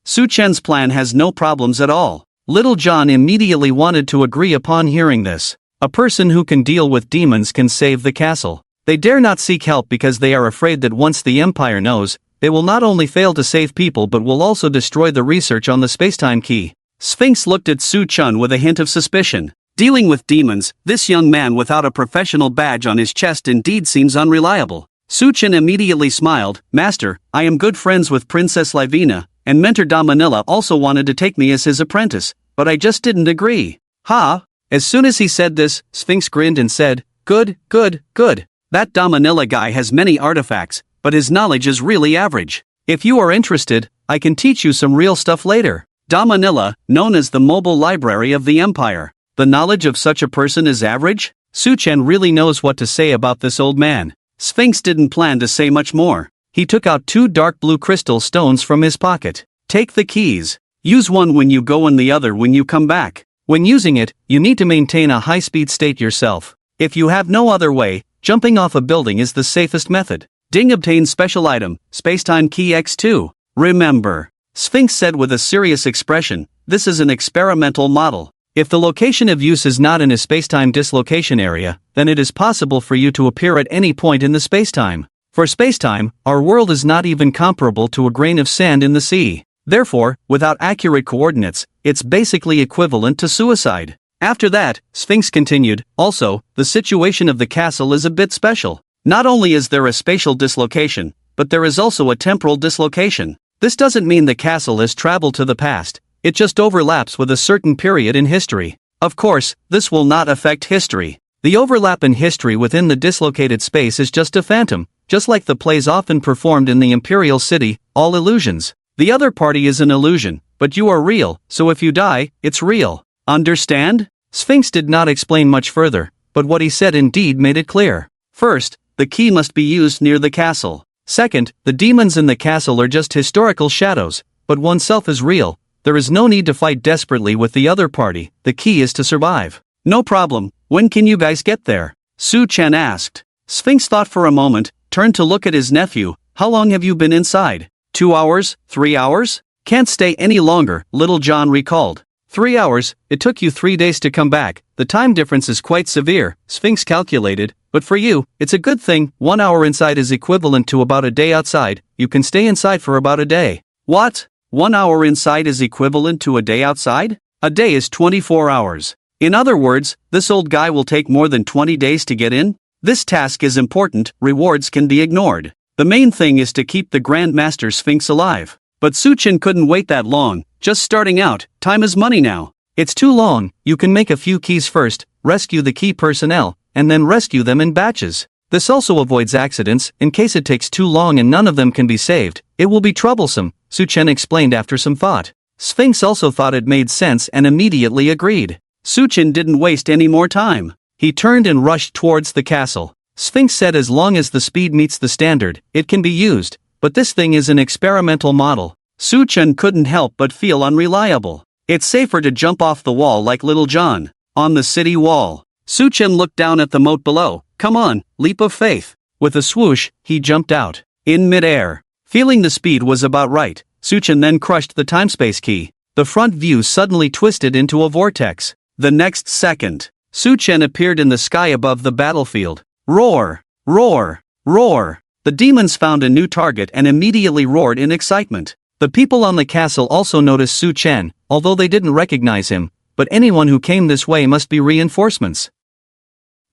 Suchen's plan has no problems at all. Little John immediately wanted to agree upon hearing this. A person who can deal with demons can save the castle. They dare not seek help because they are afraid that once the Empire knows, they will not only fail to save people but will also destroy the research on the spacetime key. Sphinx looked at Suchen with a hint of suspicion. Dealing with demons, this young man without a professional badge on his chest indeed seems unreliable. Suchen immediately smiled. Master, I am good friends with Princess Livina, and Mentor Damanilla also wanted to take me as his apprentice, but I just didn't agree. Ha! As soon as he said this, Sphinx grinned and said, good. That Damanilla guy has many artifacts, but his knowledge is really average. If you are interested, I can teach you some real stuff later. Damanilla, known as the mobile library of the Empire. The knowledge of such a person is average? Suchen really knows what to say about this old man. Sphinx didn't plan to say much more. He took out 2 dark blue crystal stones from his pocket. Take the keys. Use one when you go and the other when you come back. When using it, you need to maintain a high-speed state yourself. If you have no other way, jumping off a building is the safest method. Ding obtains special item, Spacetime Key X2. Remember, Sphinx said with a serious expression, this is an experimental model. If the location of use is not in a spacetime dislocation area, then it is possible for you to appear at any point in the spacetime. For spacetime, our world is not even comparable to a grain of sand in the sea. Therefore, without accurate coordinates, it's basically equivalent to suicide. After that, Sphinx continued, also, the situation of the castle is a bit special. Not only is there a spatial dislocation, but there is also a temporal dislocation. This doesn't mean the castle has traveled to the past, it just overlaps with a certain period in history. Of course, this will not affect history. The overlap in history within the dislocated space is just a phantom, just like the plays often performed in the Imperial City, all illusions. The other party is an illusion, but you are real, so if you die, it's real. Understand? Sphinx did not explain much further, but what he said indeed made it clear. First, the key must be used near the castle. Second, the demons in the castle are just historical shadows, but oneself is real. There is no need to fight desperately with the other party, the key is to survive. No problem, when can you guys get there? Su Chen asked. Sphinx thought for a moment, turned to look at his nephew. How long have you been inside? 2 hours? 3 hours? Can't stay any longer, Little John recalled. 3 hours, it took you 3 days to come back, the time difference is quite severe, Sphinx calculated, but for you, it's a good thing, 1 hour inside is equivalent to about a day outside, you can stay inside for about a day. What? 1 hour inside is equivalent to a day outside? A day is 24 hours. In other words, this old guy will take more than 20 days to get in? This task is important, rewards can be ignored. The main thing is to keep the Grand Master Sphinx alive. But Su Chen couldn't wait that long, just starting out, time is money now. It's too long, you can make a few keys first, rescue the key personnel, and then rescue them in batches. This also avoids accidents, in case it takes too long and none of them can be saved, it will be troublesome, Su Chen explained after some thought. Sphinx also thought it made sense and immediately agreed. Su Chen didn't waste any more time. He turned and rushed towards the castle. Sphinx said as long as the speed meets the standard, it can be used, but this thing is an experimental model. Su Chen couldn't help but feel unreliable. It's safer to jump off the wall like Little John. On the city wall. Su Chen looked down at the moat below. Come on, leap of faith. With a swoosh, he jumped out. In midair. Feeling the speed was about right, Su Chen then crushed the time-space key. The front view suddenly twisted into a vortex. The next second, Su Chen appeared in the sky above the battlefield. Roar! Roar! Roar! The demons found a new target and immediately roared in excitement. The people on the castle also noticed Su Chen, although they didn't recognize him, but anyone who came this way must be reinforcements.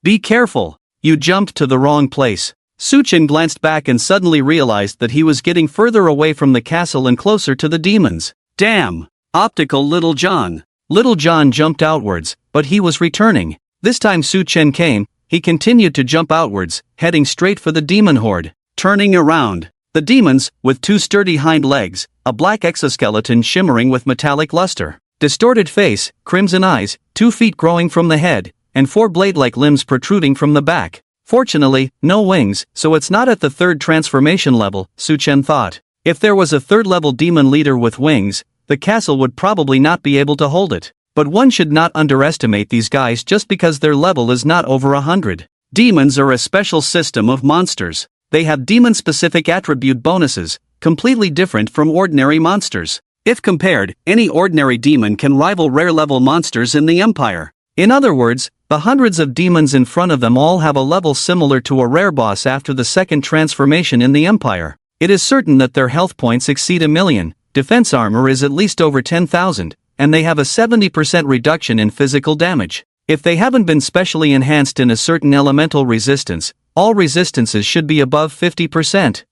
Be careful, you jumped to the wrong place. Su Chen glanced back and suddenly realized that he was getting further away from the castle and closer to the demons. Damn! Optical Little John. Little John jumped outwards, but he was returning. This time Su Chen came, he continued to jump outwards, heading straight for the demon horde. Turning around. The demons, with 2 sturdy hind legs, a black exoskeleton shimmering with metallic luster, distorted face, crimson eyes, 2 feet growing from the head, and 4 blade-like limbs protruding from the back. Fortunately, no wings, so it's not at the 3rd transformation level, Su Chen thought. If there was a 3rd-level demon leader with wings, the castle would probably not be able to hold it. But one should not underestimate these guys just because their level is not over 100. Demons are a special system of monsters. They have demon-specific attribute bonuses, completely different from ordinary monsters. If compared, any ordinary demon can rival rare-level monsters in the Empire. In other words, the hundreds of demons in front of them all have a level similar to a rare boss after the 2nd transformation in the Empire. It is certain that their health points exceed 1,000,000, defense armor is at least over 10,000, and they have a 70% reduction in physical damage. If they haven't been specially enhanced in a certain elemental resistance, all resistances should be above 50%.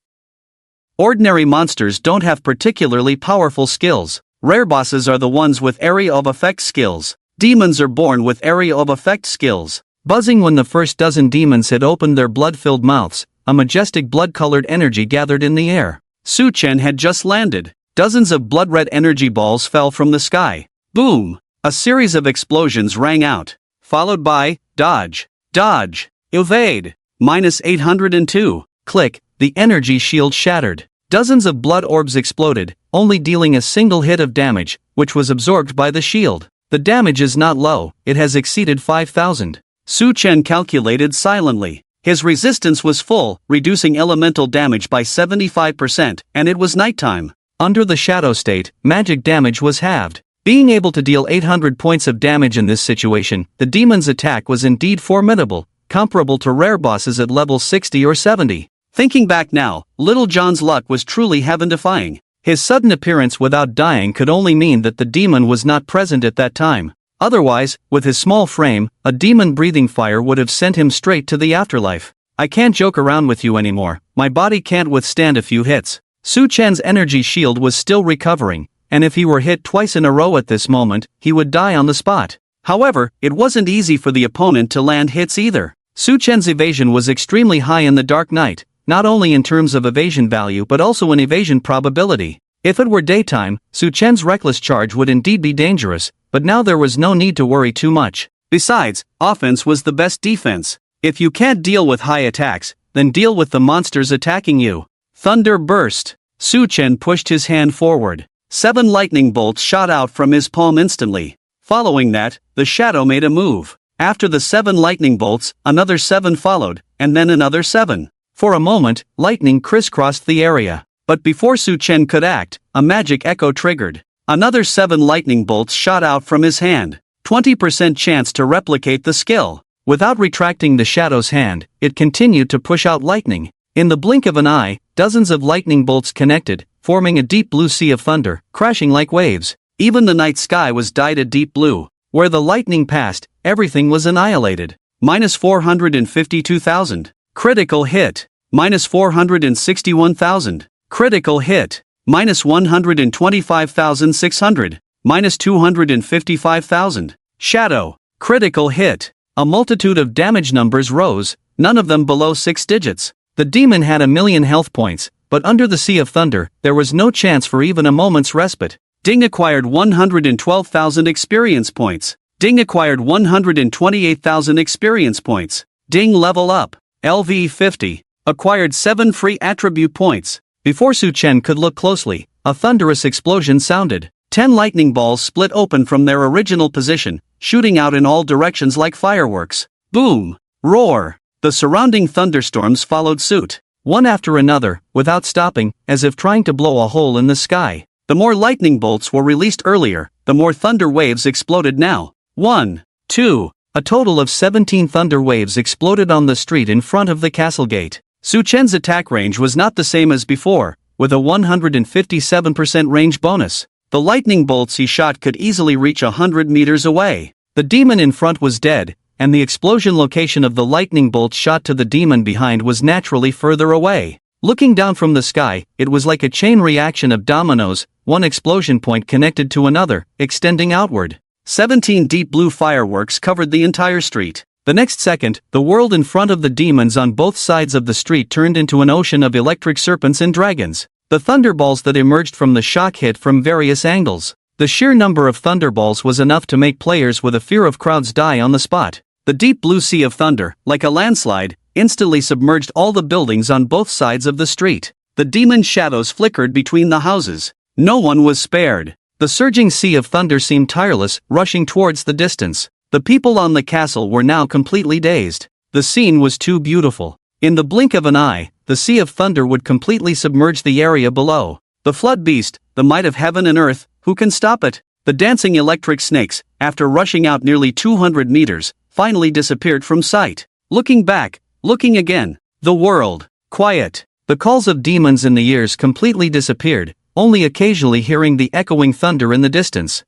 Ordinary monsters don't have particularly powerful skills. Rare bosses are the ones with area of effect skills. Demons are born with area of effect skills. Buzzing when the first dozen demons had opened their blood-filled mouths, a majestic blood-colored energy gathered in the air. Su Chen had just landed. Dozens of blood-red energy balls fell from the sky. Boom! A series of explosions rang out, followed by, dodge, dodge, evade, -802, click, the energy shield shattered. Dozens of blood orbs exploded, only dealing a single hit of damage, which was absorbed by the shield. The damage is not low, it has exceeded 5,000. Su Chen calculated silently. His resistance was full, reducing elemental damage by 75%, and it was nighttime. Under the shadow state, magic damage was halved. Being able to deal 800 points of damage in this situation, the demon's attack was indeed formidable, comparable to rare bosses at level 60 or 70. Thinking back now, Little John's luck was truly heaven-defying. His sudden appearance without dying could only mean that the demon was not present at that time. Otherwise, with his small frame, a demon breathing fire would have sent him straight to the afterlife. I can't joke around with you anymore, my body can't withstand a few hits. Su Chen's energy shield was still recovering, and if he were hit twice in a row at this moment, he would die on the spot. However, it wasn't easy for the opponent to land hits either. Su Chen's evasion was extremely high in the Dark Knight, not only in terms of evasion value but also in evasion probability. If it were daytime, Su Chen's reckless charge would indeed be dangerous, but now there was no need to worry too much. Besides, offense was the best defense. If you can't deal with high attacks, then deal with the monsters attacking you. Thunder burst. Su Chen pushed his hand forward. 7 lightning bolts shot out from his palm instantly. Following that, the shadow made a move. After the 7 lightning bolts, another 7 followed, and then another 7. For a moment, lightning crisscrossed the area. But before Su Chen could act, a magic echo triggered. Another 7 lightning bolts shot out from his hand. 20% chance to replicate the skill. Without retracting the shadow's hand, it continued to push out lightning. In the blink of an eye, dozens of lightning bolts connected, forming a deep blue sea of thunder, crashing like waves. Even the night sky was dyed a deep blue. Where the lightning passed, everything was annihilated. Minus 452,000. Critical hit. Minus 461,000. Critical hit. Minus 125,600. Minus 255,000. Shadow. Critical hit. A multitude of damage numbers rose, none of them below 6 digits. The demon had 1,000,000 health points, but under the Sea of Thunder, there was no chance for even a moment's respite. Ding acquired 112,000 experience points. Ding acquired 128,000 experience points. Ding level up. LV 50. Acquired 7 free attribute points. Before Su Chen could look closely, a thunderous explosion sounded. 10 lightning balls split open from their original position, shooting out in all directions like fireworks. Boom! Roar! The surrounding thunderstorms followed suit. One after another, without stopping, as if trying to blow a hole in the sky. The more lightning bolts were released earlier, the more thunder waves exploded now. 1, 2. A total of 17 thunder waves exploded on the street in front of the castle gate. Su Chen's attack range was not the same as before, with a 157% range bonus. The lightning bolts he shot could easily reach 100 meters away. The demon in front was dead, and the explosion location of the lightning bolt shot to the demon behind was naturally further away. Looking down from the sky, it was like a chain reaction of dominoes, one explosion point connected to another, extending outward. 17 deep blue fireworks covered the entire street. The next second, the world in front of the demons on both sides of the street turned into an ocean of electric serpents and dragons. The thunderballs that emerged from the shock hit from various angles. The sheer number of thunderballs was enough to make players with a fear of crowds die on the spot. The deep blue sea of thunder, like a landslide, instantly submerged all the buildings on both sides of the street. The demon shadows flickered between the houses. No one was spared. The surging sea of thunder seemed tireless, rushing towards the distance. The people on the castle were now completely dazed. The scene was too beautiful. In the blink of an eye, the sea of thunder would completely submerge the area below. The flood beast, the might of heaven and earth, who can stop it? The dancing electric snakes, after rushing out nearly 200 meters, finally disappeared from sight. Looking back, looking again, the world, quiet. The calls of demons in the ears completely disappeared, only occasionally hearing the echoing thunder in the distance.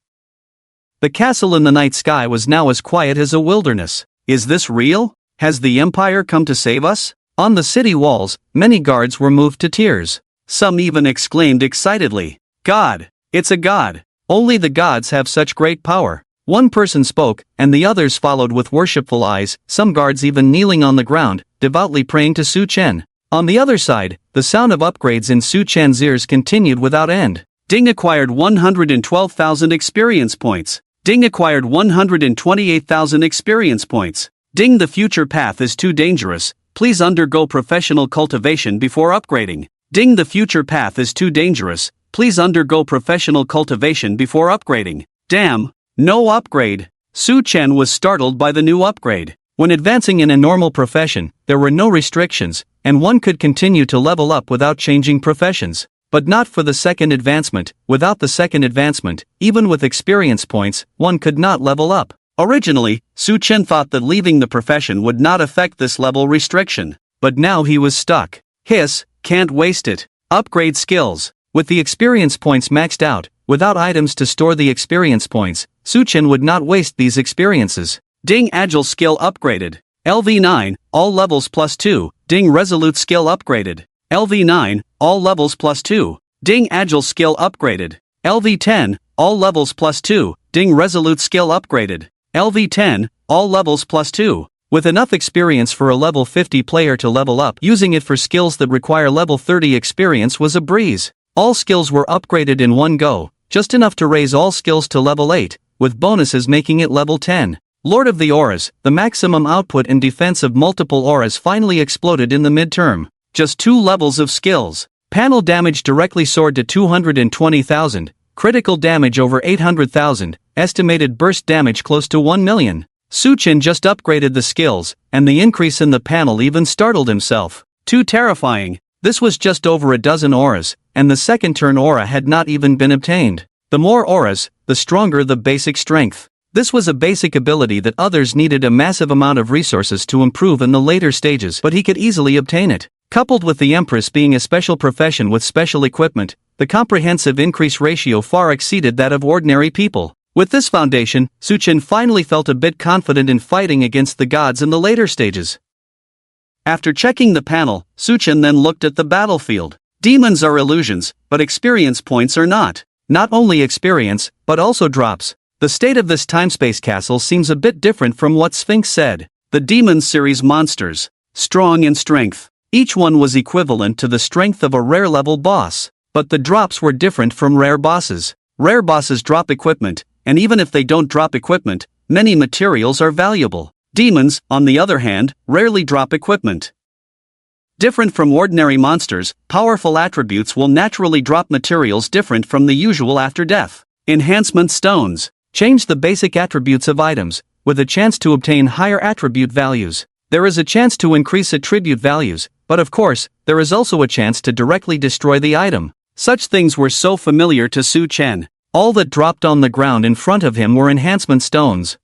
The castle in the night sky was now as quiet as a wilderness. Is this real? Has the Empire come to save us? On the city walls, many guards were moved to tears. Some even exclaimed excitedly, "God! It's a god! Only the gods have such great power." One person spoke, and the others followed with worshipful eyes, some guards even kneeling on the ground, devoutly praying to Su Chen. On the other side, the sound of upgrades in Su Chen's ears continued without end. Ding acquired 112,000 experience points. Ding acquired 128,000 experience points. Ding, the future path is too dangerous. Please undergo professional cultivation before upgrading. Ding, the future path is too dangerous. Please undergo professional cultivation before upgrading. Damn, no upgrade. Su Chen was startled by the new upgrade. When advancing in a normal profession, there were no restrictions, and one could continue to level up without changing professions. But not for the second advancement. Without the second advancement, even with experience points, one could not level up. Originally, Su Chen thought that leaving the profession would not affect this level restriction. But now he was stuck. Can't waste it. Upgrade skills. With the experience points maxed out, without items to store the experience points, Su Chen would not waste these experiences. Ding Agile skill upgraded. LV9, all levels +2. Ding Resolute skill upgraded. LV9, all levels +2. Ding Agile skill upgraded. LV10, all levels +2. Ding Resolute skill upgraded. LV10, all levels +2. With enough experience for a level 50 player to level up, using it for skills that require level 30 experience was a breeze. All skills were upgraded in one go, just enough to raise all skills to level 8, with bonuses making it level 10. Lord of the Auras, the maximum output and defense of multiple auras finally exploded in the midterm. Just 2 levels of skills. Panel damage directly soared to 220,000, critical damage over 800,000, estimated burst damage close to 1 million. Su Chen just upgraded the skills, and the increase in the panel even startled himself. Too terrifying. This was just over a dozen auras, and the second turn aura had not even been obtained. The more auras, the stronger the basic strength. This was a basic ability that others needed a massive amount of resources to improve in the later stages, but he could easily obtain it. Coupled with the Empress being a special profession with special equipment, the comprehensive increase ratio far exceeded that of ordinary people. With this foundation, Su Chen finally felt a bit confident in fighting against the gods in the later stages. After checking the panel, Su Chen then looked at the battlefield. Demons are illusions, but experience points are not. Not only experience, but also drops. The state of this time-space castle seems a bit different from what Sphinx said. The Demons series monsters, strong in strength. Each one was equivalent to the strength of a rare level boss. But the drops were different from rare bosses. Rare bosses drop equipment, and even if they don't drop equipment, many materials are valuable. Demons, on the other hand, rarely drop equipment. Different from ordinary monsters, powerful attributes will naturally drop materials different from the usual after death. Enhancement stones. Change the basic attributes of items, with a chance to obtain higher attribute values. There is a chance to increase attribute values, but of course, there is also a chance to directly destroy the item. Such things were so familiar to Su Chen. All that dropped on the ground in front of him were enhancement stones.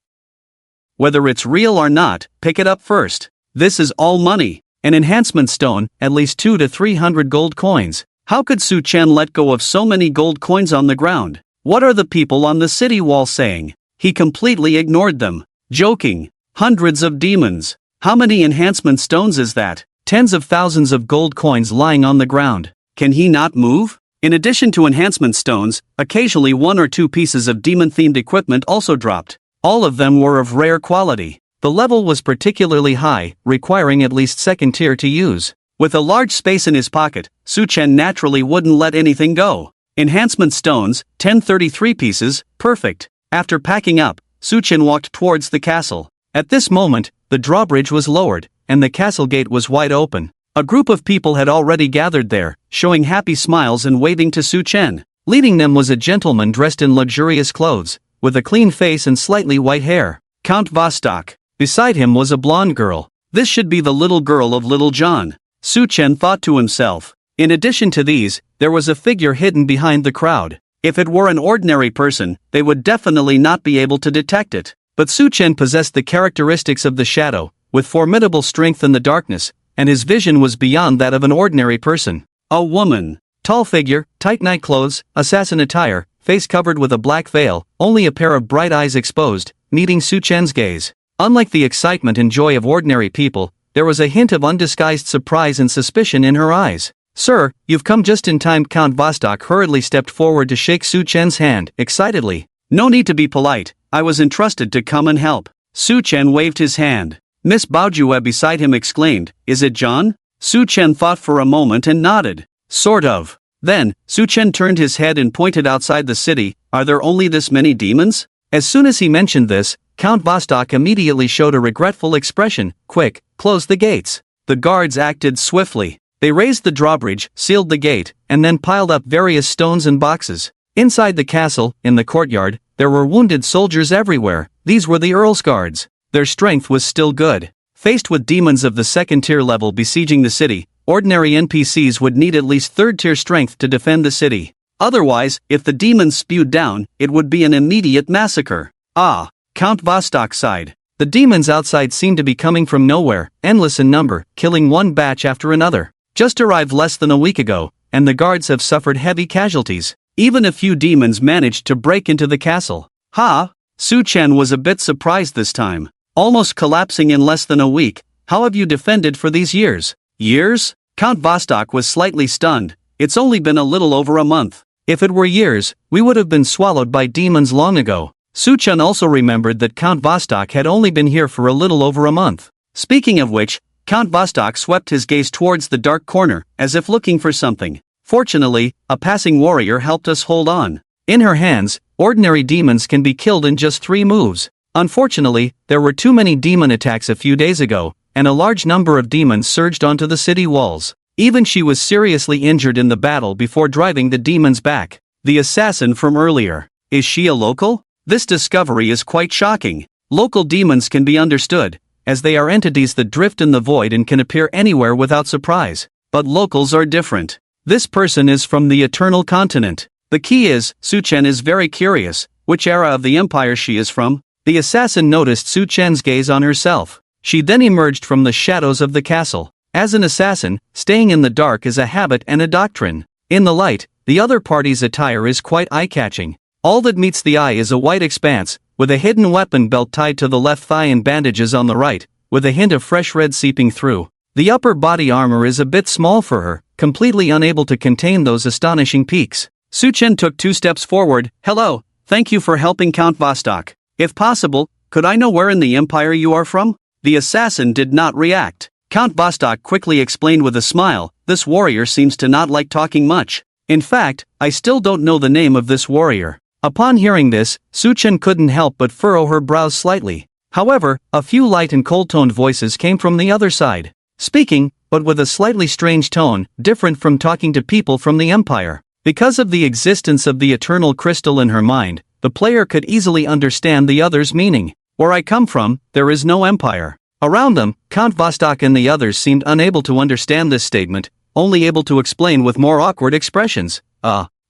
Whether it's real or not, pick it up first. This is all money. An enhancement stone, at least 200 to 300 gold coins. How could Su Chen let go of so many gold coins on the ground? What are the people on the city wall saying? He completely ignored them. Joking. Hundreds of demons. How many enhancement stones is that? Tens of thousands of gold coins lying on the ground. Can he not move? In addition to enhancement stones, occasionally 1 or 2 pieces of demon-themed equipment also dropped. All of them were of rare quality. The level was particularly high, requiring at least second tier to use. With a large space in his pocket, Su Chen naturally wouldn't let anything go. Enhancement stones, 1033 pieces, perfect. After packing up, Su Chen walked towards the castle. At this moment, the drawbridge was lowered, and the castle gate was wide open. A group of people had already gathered there, showing happy smiles and waving to Su Chen. Leading them was a gentleman dressed in luxurious clothes, with a clean face and slightly white hair. Count Vostok. Beside him was a blonde girl. This should be the little girl of Little John, Su Chen thought to himself. In addition to these, there was a figure hidden behind the crowd. If it were an ordinary person, they would definitely not be able to detect it. But Su Chen possessed the characteristics of the shadow, with formidable strength in the darkness, and his vision was beyond that of an ordinary person. A woman. Tall figure, tight night clothes, assassin attire, face covered with a black veil, only a pair of bright eyes exposed, meeting Su Chen's gaze. Unlike the excitement and joy of ordinary people, there was a hint of undisguised surprise and suspicion in her eyes. "Sir, you've come just in time." Count Vostok hurriedly stepped forward to shake Su Chen's hand, excitedly. "No need to be polite, I was entrusted to come and help." Su Chen waved his hand. Miss Baojue beside him exclaimed, "Is it John?" Su Chen thought for a moment and nodded. "Sort of." Then, Su Chen turned his head and pointed outside the city. "Are there only this many demons?" As soon as he mentioned this, Count Vostok immediately showed a regretful expression. "Quick, close the gates." The guards acted swiftly. They raised the drawbridge, sealed the gate, and then piled up various stones and boxes. Inside the castle, in the courtyard, there were wounded soldiers everywhere. These were the Earl's guards. Their strength was still good. Faced with demons of the second-tier level besieging the city, ordinary NPCs would need at least third-tier strength to defend the city. Otherwise, if the demons spewed down, it would be an immediate massacre. Ah, Count Vostok sighed. The demons outside seemed to be coming from nowhere, endless in number, killing one batch after another. Just arrived less than a week ago, and the guards have suffered heavy casualties. Even a few demons managed to break into the castle. Ha! Su Chen was a bit surprised this time. Almost collapsing in less than a week. How have you defended for these years? Years? Count Vostok was slightly stunned. It's only been a little over a month. If it were years, we would have been swallowed by demons long ago. Su Chen also remembered that Count Vostok had only been here for a little over a month. Speaking of which, Count Vostok swept his gaze towards the dark corner, as if looking for something. Fortunately, a passing warrior helped us hold on. In her hands, ordinary demons can be killed in just 3 moves. Unfortunately, there were too many demon attacks a few days ago, and a large number of demons surged onto the city walls. Even she was seriously injured in the battle before driving the demons back. The assassin from earlier. Is she a local? This discovery is quite shocking. Local demons can be understood, as they are entities that drift in the void and can appear anywhere without surprise. But locals are different. This person is from the Eternal Continent. The key is, Su Chen is very curious, which era of the empire she is from. The assassin noticed Su Chen's gaze on herself. She then emerged from the shadows of the castle. As an assassin, staying in the dark is a habit and a doctrine. In the light, the other party's attire is quite eye-catching. All that meets the eye is a white expanse, with a hidden weapon belt tied to the left thigh and bandages on the right, with a hint of fresh red seeping through. The upper body armor is a bit small for her, completely unable to contain those astonishing peaks. Su Chen took 2 steps forward. Hello, thank you for helping Count Vostok. If possible, could I know where in the empire you are from? The assassin did not react. Count Vostok quickly explained with a smile, this warrior seems to not like talking much. In fact, I still don't know the name of this warrior. Upon hearing this, Su Chen couldn't help but furrow her brows slightly. However, a few light and cold-toned voices came from the other side. Speaking, but with a slightly strange tone, different from talking to people from the empire. Because of the existence of the eternal crystal in her mind, the player could easily understand the other's meaning. Where I come from, there is no empire. Around them, Count Vostok and the others seemed unable to understand this statement, only able to explain with more awkward expressions.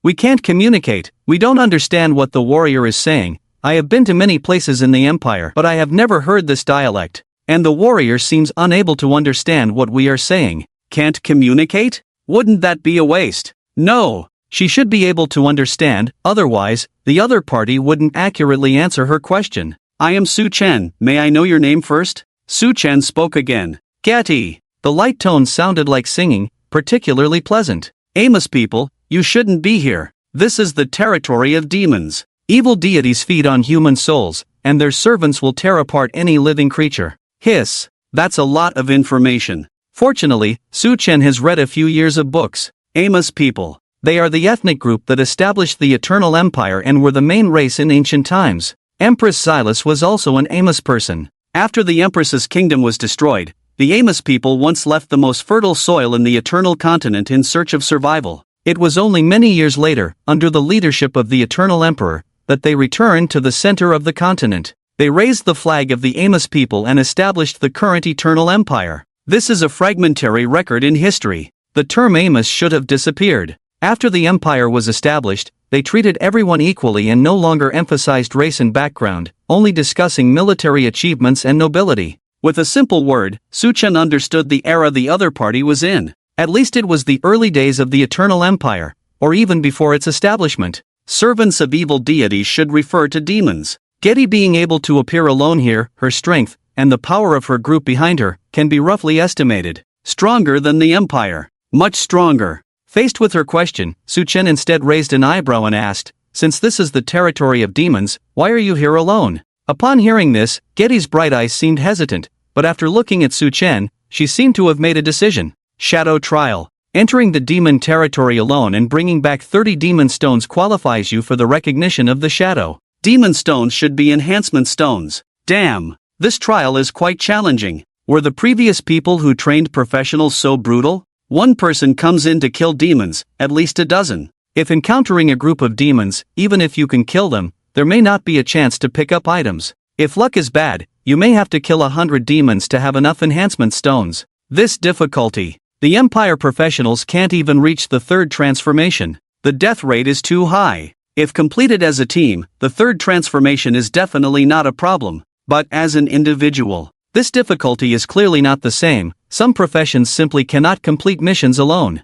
We can't communicate, we don't understand what the warrior is saying. I have been to many places in the empire, but I have never heard this dialect. And the warrior seems unable to understand what we are saying. Can't communicate? Wouldn't that be a waste? No. She should be able to understand, otherwise, the other party wouldn't accurately answer her question. I am Su Chen, may I know your name first? Su Chen spoke again. Getty. The light tone sounded like singing, particularly pleasant. Amos people, you shouldn't be here. This is the territory of demons. Evil deities feed on human souls, and their servants will tear apart any living creature. Hiss. That's a lot of information. Fortunately, Su Chen has read a few years of books. Amos people. They are the ethnic group that established the Eternal Empire and were the main race in ancient times. Empress Xylus was also an Amos person. After the Empress's kingdom was destroyed, the Amos people once left the most fertile soil in the Eternal Continent in search of survival. It was only many years later, under the leadership of the Eternal Emperor, that they returned to the center of the continent. They raised the flag of the Amos people and established the current Eternal Empire. This is a fragmentary record in history. The term Amos should have disappeared. After the empire was established, they treated everyone equally and no longer emphasized race and background, only discussing military achievements and nobility. With a simple word, Su Chen understood the era the other party was in. At least it was the early days of the Eternal Empire, or even before its establishment. Servants of evil deities should refer to demons. Getty being able to appear alone here, her strength, and the power of her group behind her, can be roughly estimated. Stronger than the Empire. Much stronger. Faced with her question, Su Chen instead raised an eyebrow and asked, since this is the territory of demons, why are you here alone? Upon hearing this, Getty's bright eyes seemed hesitant, but after looking at Su Chen, she seemed to have made a decision. Shadow Trial. Entering the demon territory alone and bringing back 30 demon stones qualifies you for the recognition of the shadow. Demon stones should be enhancement stones. Damn, this trial is quite challenging. Were the previous people who trained professionals so brutal? One person comes in to kill demons, at least a dozen. If encountering a group of demons, even if you can kill them, there may not be a chance to pick up items. If luck is bad, you may have to kill 100 demons to have enough enhancement stones. This difficulty. The Empire professionals can't even reach the third transformation. The death rate is too high. If completed as a team, the third transformation is definitely not a problem. But as an individual, this difficulty is clearly not the same. Some professions simply cannot complete missions alone.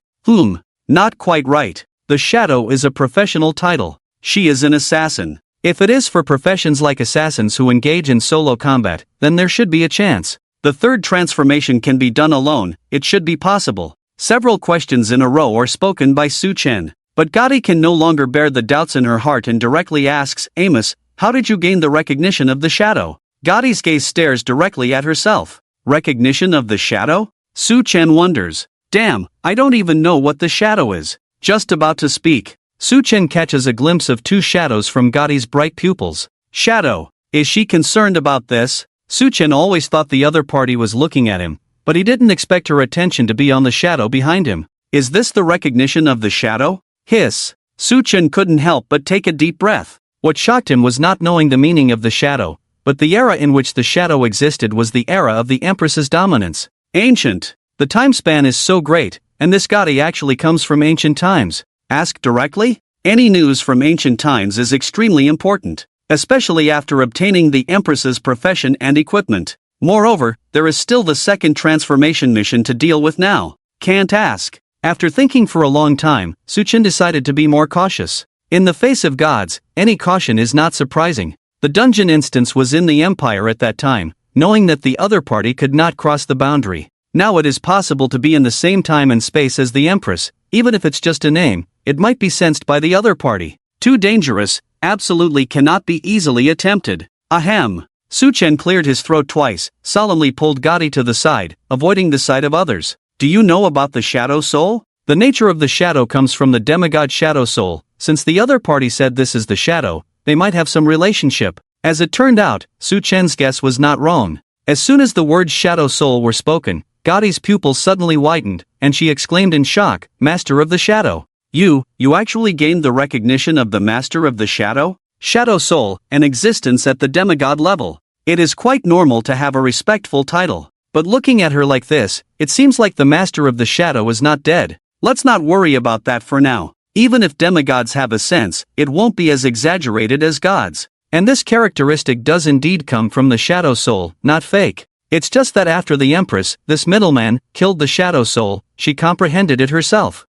Not quite right. The Shadow is a professional title. She is an assassin. If it is for professions like assassins who engage in solo combat, then there should be a chance. The third transformation can be done alone, it should be possible. Several questions in a row are spoken by Su-chen. But Gotti can no longer bear the doubts in her heart and directly asks, Amos, how did you gain the recognition of the Shadow? Gotti's gaze stares directly at herself. Recognition of the Shadow? Su-chen wonders. Damn, I don't even know what the Shadow is. Just about to speak, Su-chen catches a glimpse of two shadows from Gotti's bright pupils. Shadow, is she concerned about this? Su-chen always thought the other party was looking at him, but he didn't expect her attention to be on the shadow behind him. Is this the recognition of the Shadow? Hiss. Su-chen couldn't help but take a deep breath. What shocked him was not knowing the meaning of the Shadow, but the era in which the Shadow existed was the era of the Empress's dominance. Ancient. The time span is so great, and this Gotti actually comes from ancient times. Ask directly? Any news from ancient times is extremely important, especially after obtaining the Empress's profession and equipment. Moreover, there is still the second transformation mission to deal with now. Can't ask. After thinking for a long time, Su-chen decided to be more cautious. In the face of gods, any caution is not surprising. The dungeon instance was in the Empire at that time, knowing that the other party could not cross the boundary. Now it is possible to be in the same time and space as the Empress, even if it's just a name, it might be sensed by the other party. Too dangerous, absolutely cannot be easily attempted. Ahem. Su-chen cleared his throat twice, solemnly pulled Gotti to the side, avoiding the sight of others. Do you know about the Shadow Soul? The nature of the Shadow comes from the demigod Shadow Soul. Since the other party said this is the Shadow, they might have some relationship. As it turned out, Su-chen's guess was not wrong. As soon as the words Shadow Soul were spoken, Gotti's pupils suddenly widened, and she exclaimed in shock, Master of the Shadow. You actually gained the recognition of the Master of the Shadow? Shadow Soul, an existence at the demigod level. It is quite normal to have a respectful title. But looking at her like this, it seems like the Master of the Shadow is not dead. Let's not worry about that for now. Even if demigods have a sense, it won't be as exaggerated as gods. And this characteristic does indeed come from the Shadow Soul, not fake. It's just that after the Empress, this middleman, killed the Shadow Soul, she comprehended it herself.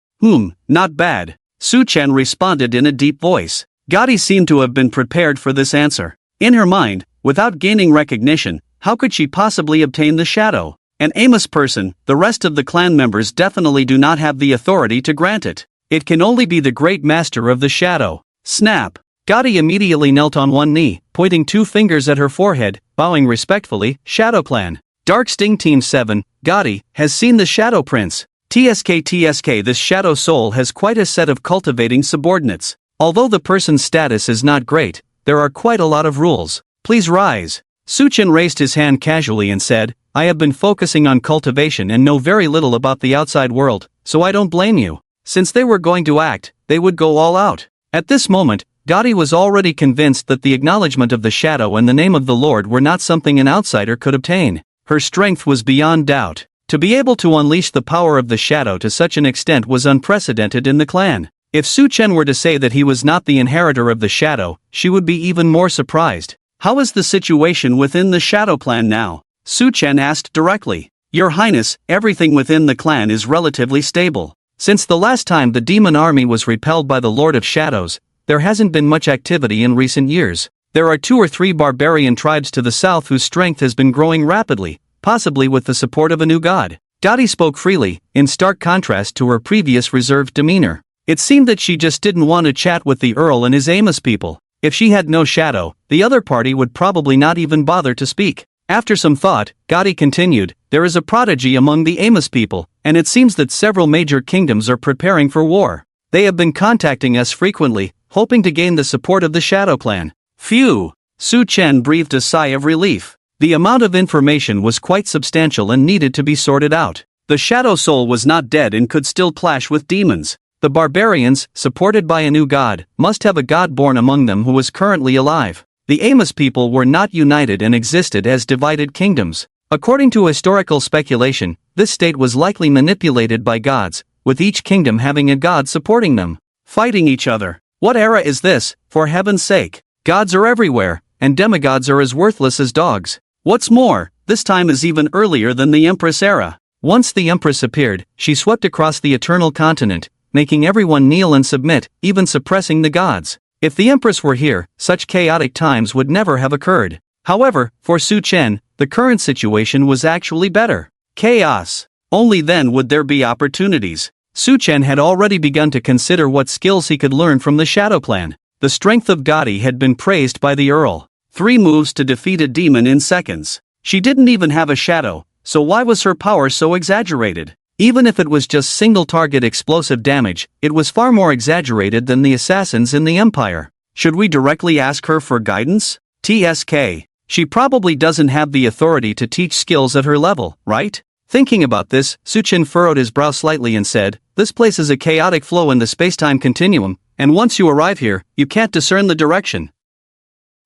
Not bad. Su-chen responded in a deep voice. Gotti seemed to have been prepared for this answer. In her mind, without gaining recognition, how could she possibly obtain the Shadow? An Amos person, the rest of the clan members definitely do not have the authority to grant it. It can only be the great master of the Shadow. Snap. Gotti immediately knelt on one knee, pointing two fingers at her forehead, bowing respectfully. Shadow Clan. Dark Sting Team 7, Gotti, has seen the Shadow Prince. TSK, this Shadow Soul has quite a set of cultivating subordinates. Although the person's status is not great, there are quite a lot of rules. Please rise. Su-chen raised his hand casually and said, I have been focusing on cultivation and know very little about the outside world, so I don't blame you. Since they were going to act, they would go all out. At this moment, Gotti was already convinced that the acknowledgement of the Shadow and the name of the Lord were not something an outsider could obtain. Her strength was beyond doubt. To be able to unleash the power of the Shadow to such an extent was unprecedented in the clan. If Su-chen were to say that he was not the inheritor of the Shadow, she would be even more surprised. How is the situation within the Shadow clan now? Su-chen asked directly. Your Highness, everything within the clan is relatively stable. Since the last time the demon army was repelled by the Lord of Shadows, there hasn't been much activity in recent years. There are 2 or 3 barbarian tribes to the south whose strength has been growing rapidly, possibly with the support of a new god. Gotti spoke freely, in stark contrast to her previous reserved demeanor. It seemed that she just didn't want to chat with the Earl and his Amos people. If she had no Shadow, the other party would probably not even bother to speak. After some thought, Gotti continued, there is a prodigy among the Amos people, and it seems that several major kingdoms are preparing for war. They have been contacting us frequently, hoping to gain the support of the Shadow clan. Phew! Su-chen breathed a sigh of relief. The amount of information was quite substantial and needed to be sorted out. The shadow soul was not dead and could still clash with demons. The barbarians, supported by a new god, must have a god born among them who was currently alive. The Amos people were not united and existed as divided kingdoms. According to historical speculation, this state was likely manipulated by gods, with each kingdom having a god supporting them. Fighting each other. What era is this, for heaven's sake? Gods are everywhere, and demigods are as worthless as dogs. What's more, this time is even earlier than the Empress era. Once the Empress appeared, she swept across the eternal continent, making everyone kneel and submit, even suppressing the gods. If the Empress were here, such chaotic times would never have occurred. However, for Su Chen, the current situation was actually better. Chaos. Only then would there be opportunities. Su Chen had already begun to consider what skills he could learn from the Shadow Clan. The strength of Gotti had been praised by the Earl. 3 moves to defeat a demon in seconds. She didn't even have a shadow, so why was her power so exaggerated? Even if it was just single-target explosive damage, it was far more exaggerated than the assassins in the Empire. Should we directly ask her for guidance? TSK. She probably doesn't have the authority to teach skills at her level, right? Thinking about this, Su Chen furrowed his brow slightly and said, "This place is a chaotic flow in the space-time continuum, and once you arrive here, you can't discern the direction.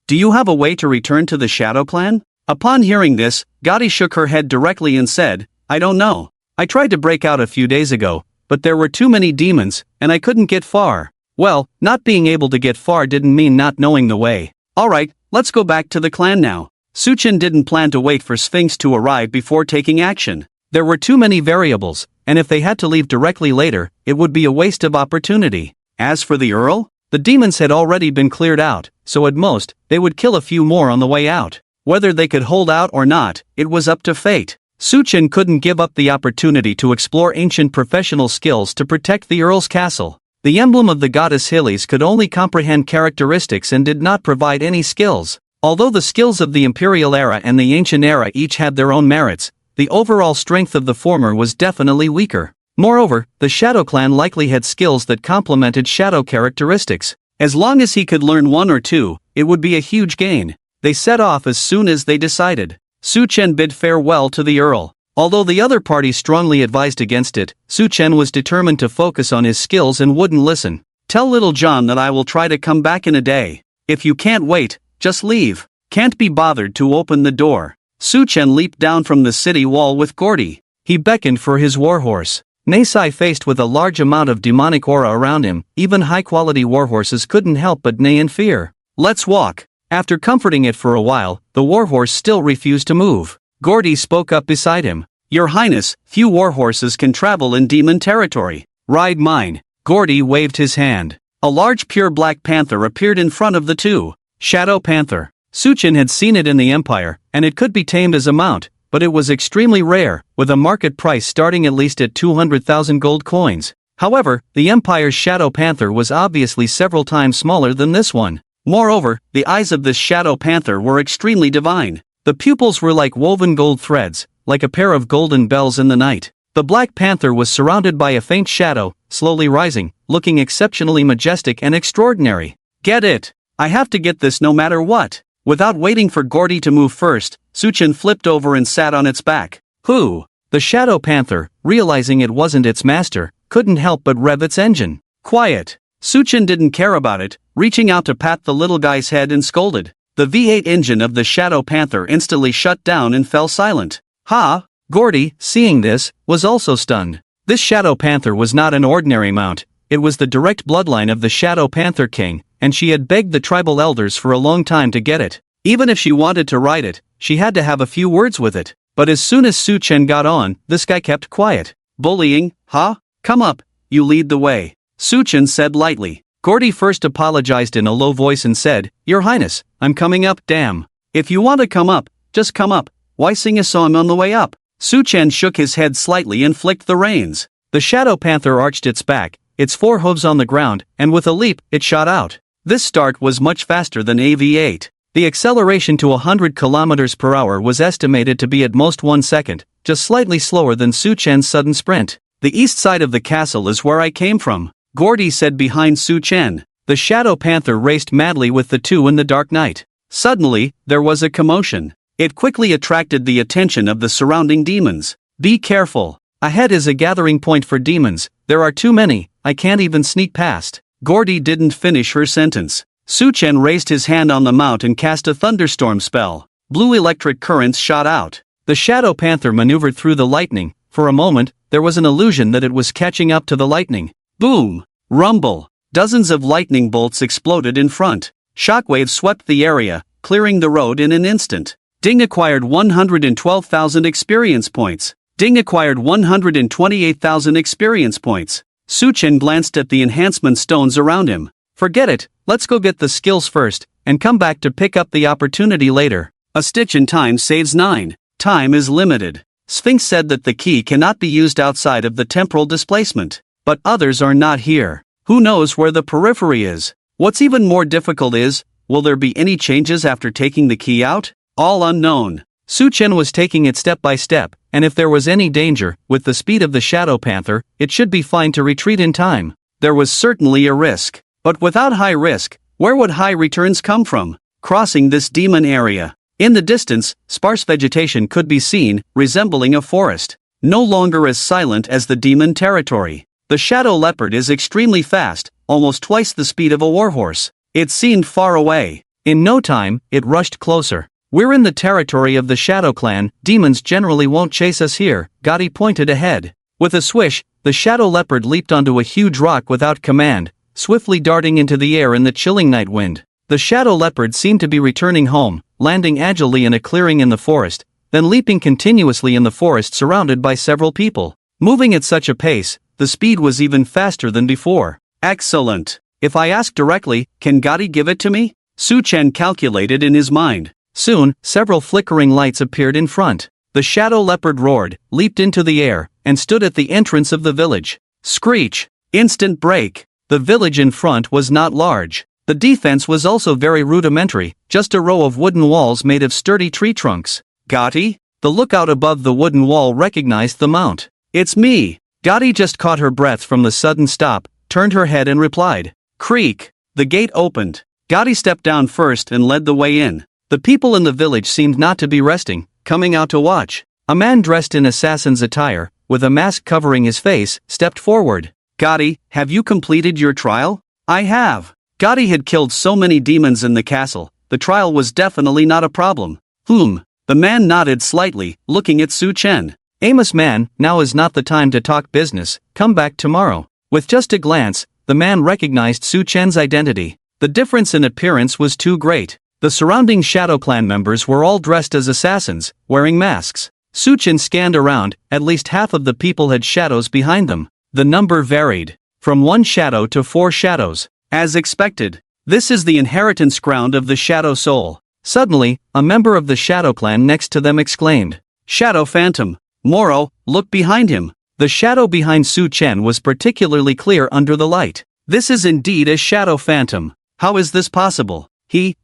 Do you have a way to return to the Shadow Clan?" Upon hearing this, Gotti shook her head directly and said, "I don't know. I tried to break out a few days ago, but there were too many demons, and I couldn't get far." Well, not being able to get far didn't mean not knowing the way. Alright, let's go back to the clan now. Su Chen didn't plan to wait for Sphinx to arrive before taking action. There were too many variables, and if they had to leave directly later, it would be a waste of opportunity. As for the Earl, the demons had already been cleared out, so at most, they would kill a few more on the way out. Whether they could hold out or not, it was up to fate. Su Chen couldn't give up the opportunity to explore ancient professional skills to protect the Earl's castle. The emblem of the goddess Helios could only comprehend characteristics and did not provide any skills. Although the skills of the Imperial era and the Ancient era each had their own merits, the overall strength of the former was definitely weaker. Moreover, the Shadow Clan likely had skills that complemented shadow characteristics. As long as he could learn 1 or 2, it would be a huge gain. They set off as soon as they decided. Su Chen bid farewell to the Earl. Although the other party strongly advised against it, Su Chen was determined to focus on his skills and wouldn't listen. "Tell Little John that I will try to come back in a day. If you can't wait, just leave. Can't be bothered to open the door." Su Chen leaped down from the city wall with Gordy. He beckoned for his warhorse. Nasai, faced with a large amount of demonic aura around him, even high-quality warhorses couldn't help but neigh in fear. "Let's walk." After comforting it for a while, the warhorse still refused to move. Gordy spoke up beside him. "Your Highness, few warhorses can travel in demon territory. Ride mine." Gordy waved his hand. A large pure black panther appeared in front of the two. Shadow Panther. Su Chen had seen it in the Empire, and it could be tamed as a mount, but it was extremely rare, with a market price starting at least at 200,000 gold coins. However, the Empire's Shadow Panther was obviously several times smaller than this one. Moreover, the eyes of this Shadow Panther were extremely divine. The pupils were like woven gold threads, like a pair of golden bells in the night. The Black Panther was surrounded by a faint shadow, slowly rising, looking exceptionally majestic and extraordinary. "Get it! I have to get this no matter what." Without waiting for Gordy to move first, Su Chen flipped over and sat on its back. "Who?" The Shadow Panther, realizing it wasn't its master, couldn't help but rev its engine. "Quiet." Su Chen didn't care about it, reaching out to pat the little guy's head and scolded. The V8 engine of the Shadow Panther instantly shut down and fell silent. "Ha!" Gordy, seeing this, was also stunned. This Shadow Panther was not an ordinary mount, it was the direct bloodline of the Shadow Panther King, and she had begged the tribal elders for a long time to get it. Even if she wanted to ride it, she had to have a few words with it. But as soon as Su Chen got on, this guy kept quiet. "Bullying, huh? Come up, you lead the way," Su Chen said lightly. Gordy first apologized in a low voice and said, "Your Highness, I'm coming up." "Damn. If you want to come up, just come up. Why sing a song on the way up?" Su Chen shook his head slightly and flicked the reins. The Shadow Panther arched its back, its 4 hooves on the ground, and with a leap, it shot out. This start was much faster than AV8. The acceleration to 100 km per hour was estimated to be at most 1 second, just slightly slower than Su Chen's sudden sprint. "The east side of the castle is where I came from," Gordy said behind Su Chen. The Shadow Panther raced madly with the two in the dark night. Suddenly, there was a commotion. It quickly attracted the attention of the surrounding demons. "Be careful. Ahead is a gathering point for demons, there are too many, I can't even sneak past. Gordy didn't finish her sentence. Su Chen raised his hand on the mount and cast a thunderstorm spell. Blue electric currents shot out. The Shadow Panther maneuvered through the lightning. For a moment, there was an illusion that it was catching up to the lightning. Boom! Rumble! Dozens of lightning bolts exploded in front. Shockwaves swept the area, clearing the road in an instant. Ding acquired 112,000 experience points. Ding acquired 128,000 experience points. Su Chen glanced at the enhancement stones around him. Forget it, let's go get the skills first, and come back to pick up the opportunity later. A stitch in time saves 9. Time is limited. Sphinx said that the key cannot be used outside of the temporal displacement. But others are not here. Who knows where the periphery is? What's even more difficult is, will there be any changes after taking the key out? All unknown. Su Chen was taking it step by step, and if there was any danger, with the speed of the Shadow Panther, it should be fine to retreat in time. There was certainly a risk. But without high risk, where would high returns come from? Crossing this demon area. In the distance, sparse vegetation could be seen, resembling a forest. No longer as silent as the demon territory. The shadow leopard is extremely fast, almost twice the speed of a warhorse. It seemed far away. In no time, it rushed closer. We're in the territory of the Shadow Clan, demons generally won't chase us here, Gotti pointed ahead. With a swish, the shadow leopard leaped onto a huge rock without command, swiftly darting into the air in the chilling night wind. The shadow leopard seemed to be returning home, landing agilely in a clearing in the forest, then leaping continuously in the forest surrounded by several people. Moving at such a pace, the speed was even faster than before. Excellent. If I ask directly, can Gotti give it to me? Su Chen calculated in his mind. Soon, several flickering lights appeared in front. The shadow leopard roared, leaped into the air, and stood at the entrance of the village. Screech! Instant break! The village in front was not large. The defense was also very rudimentary, just a row of wooden walls made of sturdy tree trunks. Gotti? The lookout above the wooden wall recognized the mount. It's me! Gotti just caught her breath from the sudden stop, turned her head and replied. Creak! The gate opened. Gotti stepped down first and led the way in. The people in the village seemed not to be resting, coming out to watch. A man dressed in assassin's attire, with a mask covering his face, stepped forward. Gotti, have you completed your trial? I have. Gotti had killed so many demons in the castle, the trial was definitely not a problem. The man nodded slightly, looking at Su Chen. Amos man, now is not the time to talk business, come back tomorrow. With just a glance, the man recognized Su Chen's identity. The difference in appearance was too great. The surrounding Shadow Clan members were all dressed as assassins, wearing masks. Su Chen scanned around, at least half of the people had shadows behind them. The number varied. From 1 shadow to 4 shadows. As expected. This is the inheritance ground of the Shadow Soul. Suddenly, a member of the Shadow Clan next to them exclaimed. Shadow Phantom. Moro, look behind him. The shadow behind Su Chen was particularly clear under the light. This is indeed a Shadow Phantom. How is this possible?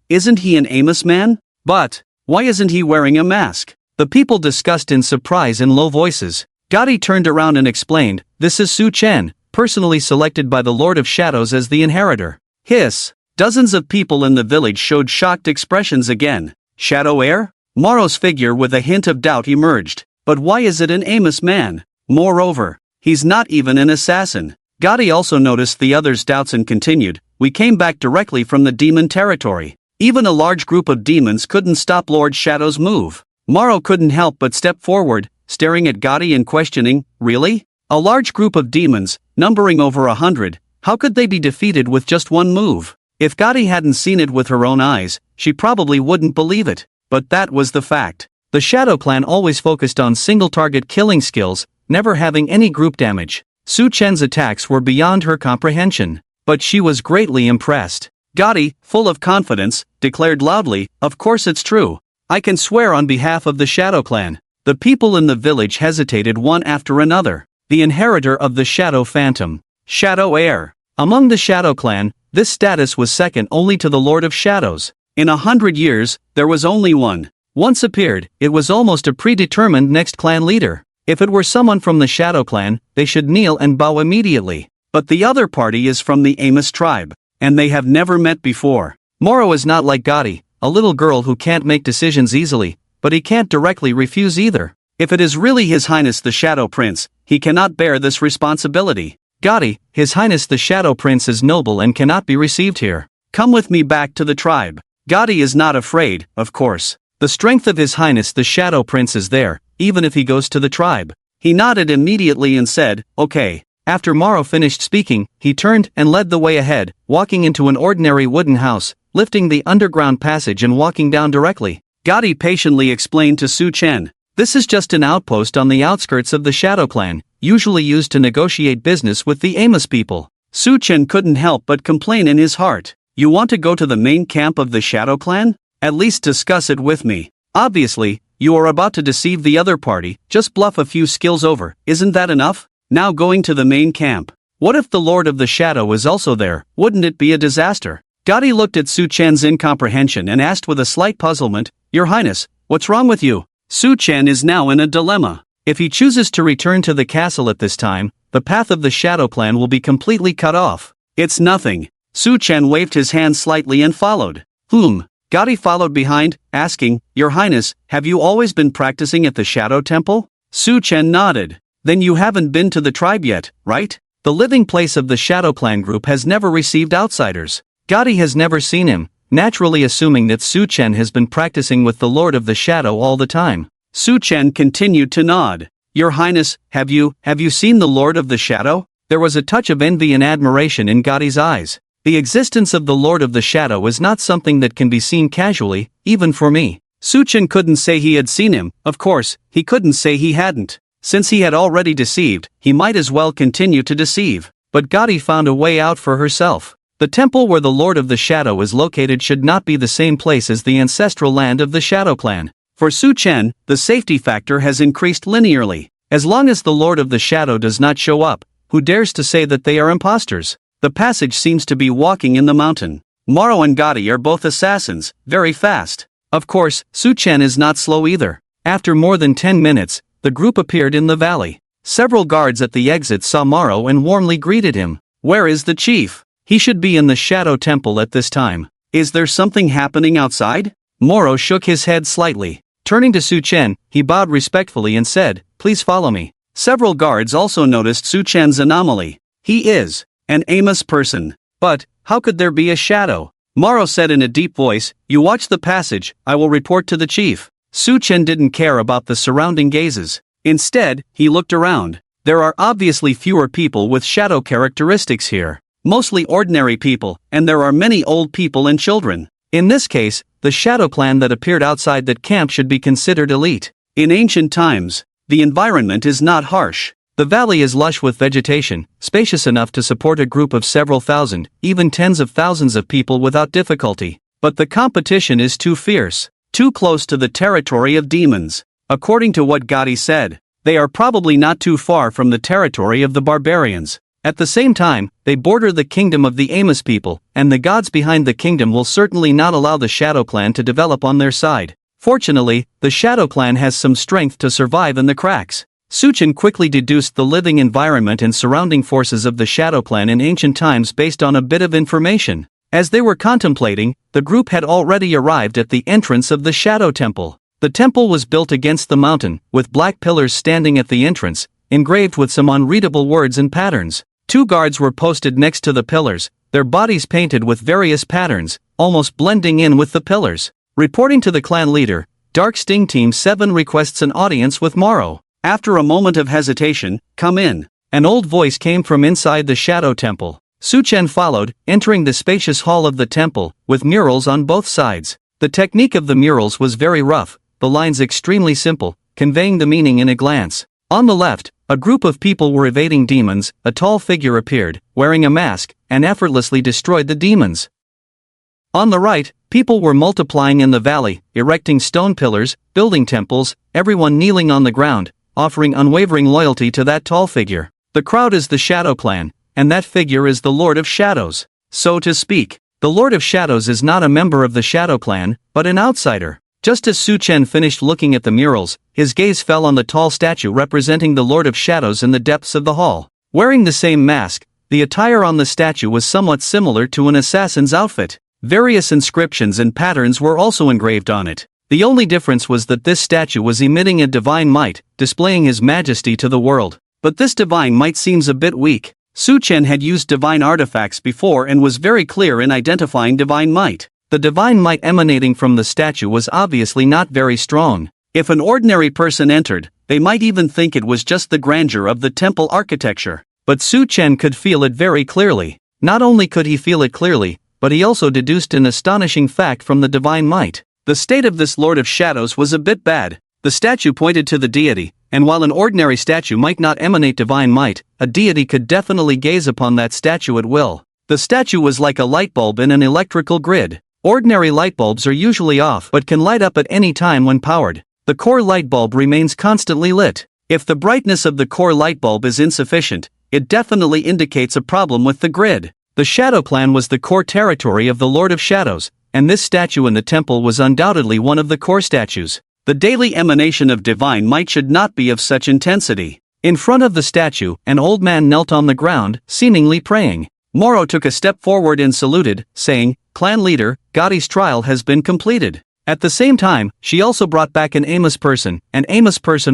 Isn't he an Amos man? But, why isn't he wearing a mask? The people discussed in surprise in low voices. Gotti turned around and explained, this is Su Chen, personally selected by the Lord of Shadows as the inheritor. Hiss! Dozens of people in the village showed shocked expressions again. Shadow heir? Moro's figure with a hint of doubt emerged. But why is it an Amos man? Moreover, he's not even an assassin. Gotti also noticed the others' doubts and continued, we came back directly from the demon territory. Even a large group of demons couldn't stop Lord Shadow's move. Moro couldn't help but step forward, staring at Gotti and questioning, really? A large group of demons, numbering over 100, how could they be defeated with just one move? If Gotti hadn't seen it with her own eyes, she probably wouldn't believe it. But that was the fact. The Shadow Clan always focused on single-target killing skills, never having any group damage. Su Chen's attacks were beyond her comprehension. But she was greatly impressed. Gotti, full of confidence, declared loudly, of course it's true. I can swear on behalf of the Shadow Clan. The people in the village hesitated one after another. The inheritor of the Shadow Phantom. Shadow heir. Among the Shadow Clan, this status was second only to the Lord of Shadows. In 100 years, there was only one. Once appeared, it was almost a predetermined next clan leader. If it were someone from the Shadow Clan, they should kneel and bow immediately. But the other party is from the Amos tribe, and they have never met before. Moro is not like Gotti, a little girl who can't make decisions easily, but he can't directly refuse either. If it is really His Highness the Shadow Prince, he cannot bear this responsibility. Gotti, His Highness the Shadow Prince is noble and cannot be received here. Come with me back to the tribe. Gotti is not afraid, of course. The strength of His Highness the Shadow Prince is there, even if he goes to the tribe. He nodded immediately and said, okay. After Moro finished speaking, he turned and led the way ahead, walking into an ordinary wooden house, lifting the underground passage and walking down directly. Gotti patiently explained to Su Chen. This is just an outpost on the outskirts of the Shadow Clan, usually used to negotiate business with the Amos people. Su Chen couldn't help but complain in his heart. You want to go to the main camp of the Shadow Clan? At least discuss it with me. Obviously, you are about to deceive the other party, just bluff a few skills over, isn't that enough? Now going to the main camp. What if the Lord of the Shadow is also there? Wouldn't it be a disaster? Gotti looked at Su Chen's incomprehension and asked with a slight puzzlement, Your Highness, what's wrong with you? Su Chen is now in a dilemma. If he chooses to return to the castle at this time, the path of the Shadow Clan will be completely cut off. It's nothing. Su Chen waved his hand slightly and followed. Gotti followed behind, asking, Your Highness, have you always been practicing at the Shadow Temple? Su Chen nodded. Then you haven't been to the tribe yet, right? The living place of the Shadow Clan group has never received outsiders. Gotti has never seen him, naturally assuming that Su Chen has been practicing with the Lord of the Shadow all the time. Su Chen continued to nod. Your Highness, have you seen the Lord of the Shadow? There was a touch of envy and admiration in Gotti's eyes. The existence of the Lord of the Shadow is not something that can be seen casually, even for me. Su Chen couldn't say he had seen him, of course, he couldn't say he hadn't. Since he had already deceived, he might as well continue to deceive. But Gotti found a way out for herself. The temple where the Lord of the Shadow is located should not be the same place as the ancestral land of the Shadow Clan. For Su Chen, the safety factor has increased linearly. As long as the Lord of the Shadow does not show up, who dares to say that they are imposters? The passage seems to be walking in the mountain. Moro and Gotti are both assassins, very fast. Of course, Su Chen is not slow either. After more than 10 minutes, the group appeared in the valley. Several guards at the exit saw Moro and warmly greeted him. Where is the chief? He should be in the Shadow Temple at this time. Is there something happening outside? Moro shook his head slightly. Turning to Su Chen, he bowed respectfully and said, Please follow me. Several guards also noticed Su Chen's anomaly. He is an Amos person. But, how could there be a shadow? Moro said in a deep voice, You watch the passage, I will report to the chief. Su Chen didn't care about the surrounding gazes. Instead, he looked around. There are obviously fewer people with shadow characteristics here. Mostly ordinary people, and there are many old people and children. In this case, the Shadow Clan that appeared outside that camp should be considered elite. In ancient times, the environment is not harsh. The valley is lush with vegetation, spacious enough to support a group of several thousand, even tens of thousands of people without difficulty. But the competition is too fierce. Too close to the territory of demons. According to what Gotti said, they are probably not too far from the territory of the barbarians. At the same time, they border the kingdom of the Amos people, and the gods behind the kingdom will certainly not allow the Shadow Clan to develop on their side. Fortunately, the Shadow Clan has some strength to survive in the cracks. Su Chen quickly deduced the living environment and surrounding forces of the Shadow Clan in ancient times based on a bit of information. As they were contemplating, the group had already arrived at the entrance of the Shadow Temple. The temple was built against the mountain, with black pillars standing at the entrance, engraved with some unreadable words and patterns. 2 guards were posted next to the pillars, their bodies painted with various patterns, almost blending in with the pillars. Reporting to the clan leader, Dark Sting Team 7 requests an audience with Moro. After a moment of hesitation, come in. An old voice came from inside the Shadow Temple. Su Chen followed, entering the spacious hall of the temple, with murals on both sides. The technique of the murals was very rough, the lines extremely simple, conveying the meaning in a glance. On the left, a group of people were evading demons. A tall figure appeared, wearing a mask, and effortlessly destroyed the demons. On the right, people were multiplying in the valley, erecting stone pillars, building temples, everyone kneeling on the ground, offering unwavering loyalty to that tall figure. The crowd is the Shadow Clan, and that figure is the Lord of Shadows. So to speak, the Lord of Shadows is not a member of the Shadow Clan, but an outsider. Just as Su Chen finished looking at the murals, his gaze fell on the tall statue representing the Lord of Shadows in the depths of the hall. Wearing the same mask, the attire on the statue was somewhat similar to an assassin's outfit. Various inscriptions and patterns were also engraved on it. The only difference was that this statue was emitting a divine might, displaying his majesty to the world. But this divine might seems a bit weak. Su Chen had used divine artifacts before and was very clear in identifying divine might. The divine might emanating from the statue was obviously not very strong. If an ordinary person entered, they might even think it was just the grandeur of the temple architecture. But Su Chen could feel it very clearly. Not only could he feel it clearly, but he also deduced an astonishing fact from the divine might. The state of this Lord of Shadows was a bit bad. The statue pointed to the deity, and while an ordinary statue might not emanate divine might, a deity could definitely gaze upon that statue at will. The statue was like a light bulb in an electrical grid. Ordinary light bulbs are usually off but can light up at any time when powered. The core light bulb remains constantly lit. If the brightness of the core light bulb is insufficient, it definitely indicates a problem with the grid. The Shadow Clan was the core territory of the Lord of Shadows, and this statue in the temple was undoubtedly one of the core statues. The daily emanation of divine might should not be of such intensity. In front of the statue, an old man knelt on the ground, seemingly praying. Moro took a step forward and saluted, saying, "Clan leader, Gotti's trial has been completed." At the same time, she also brought back an Amos person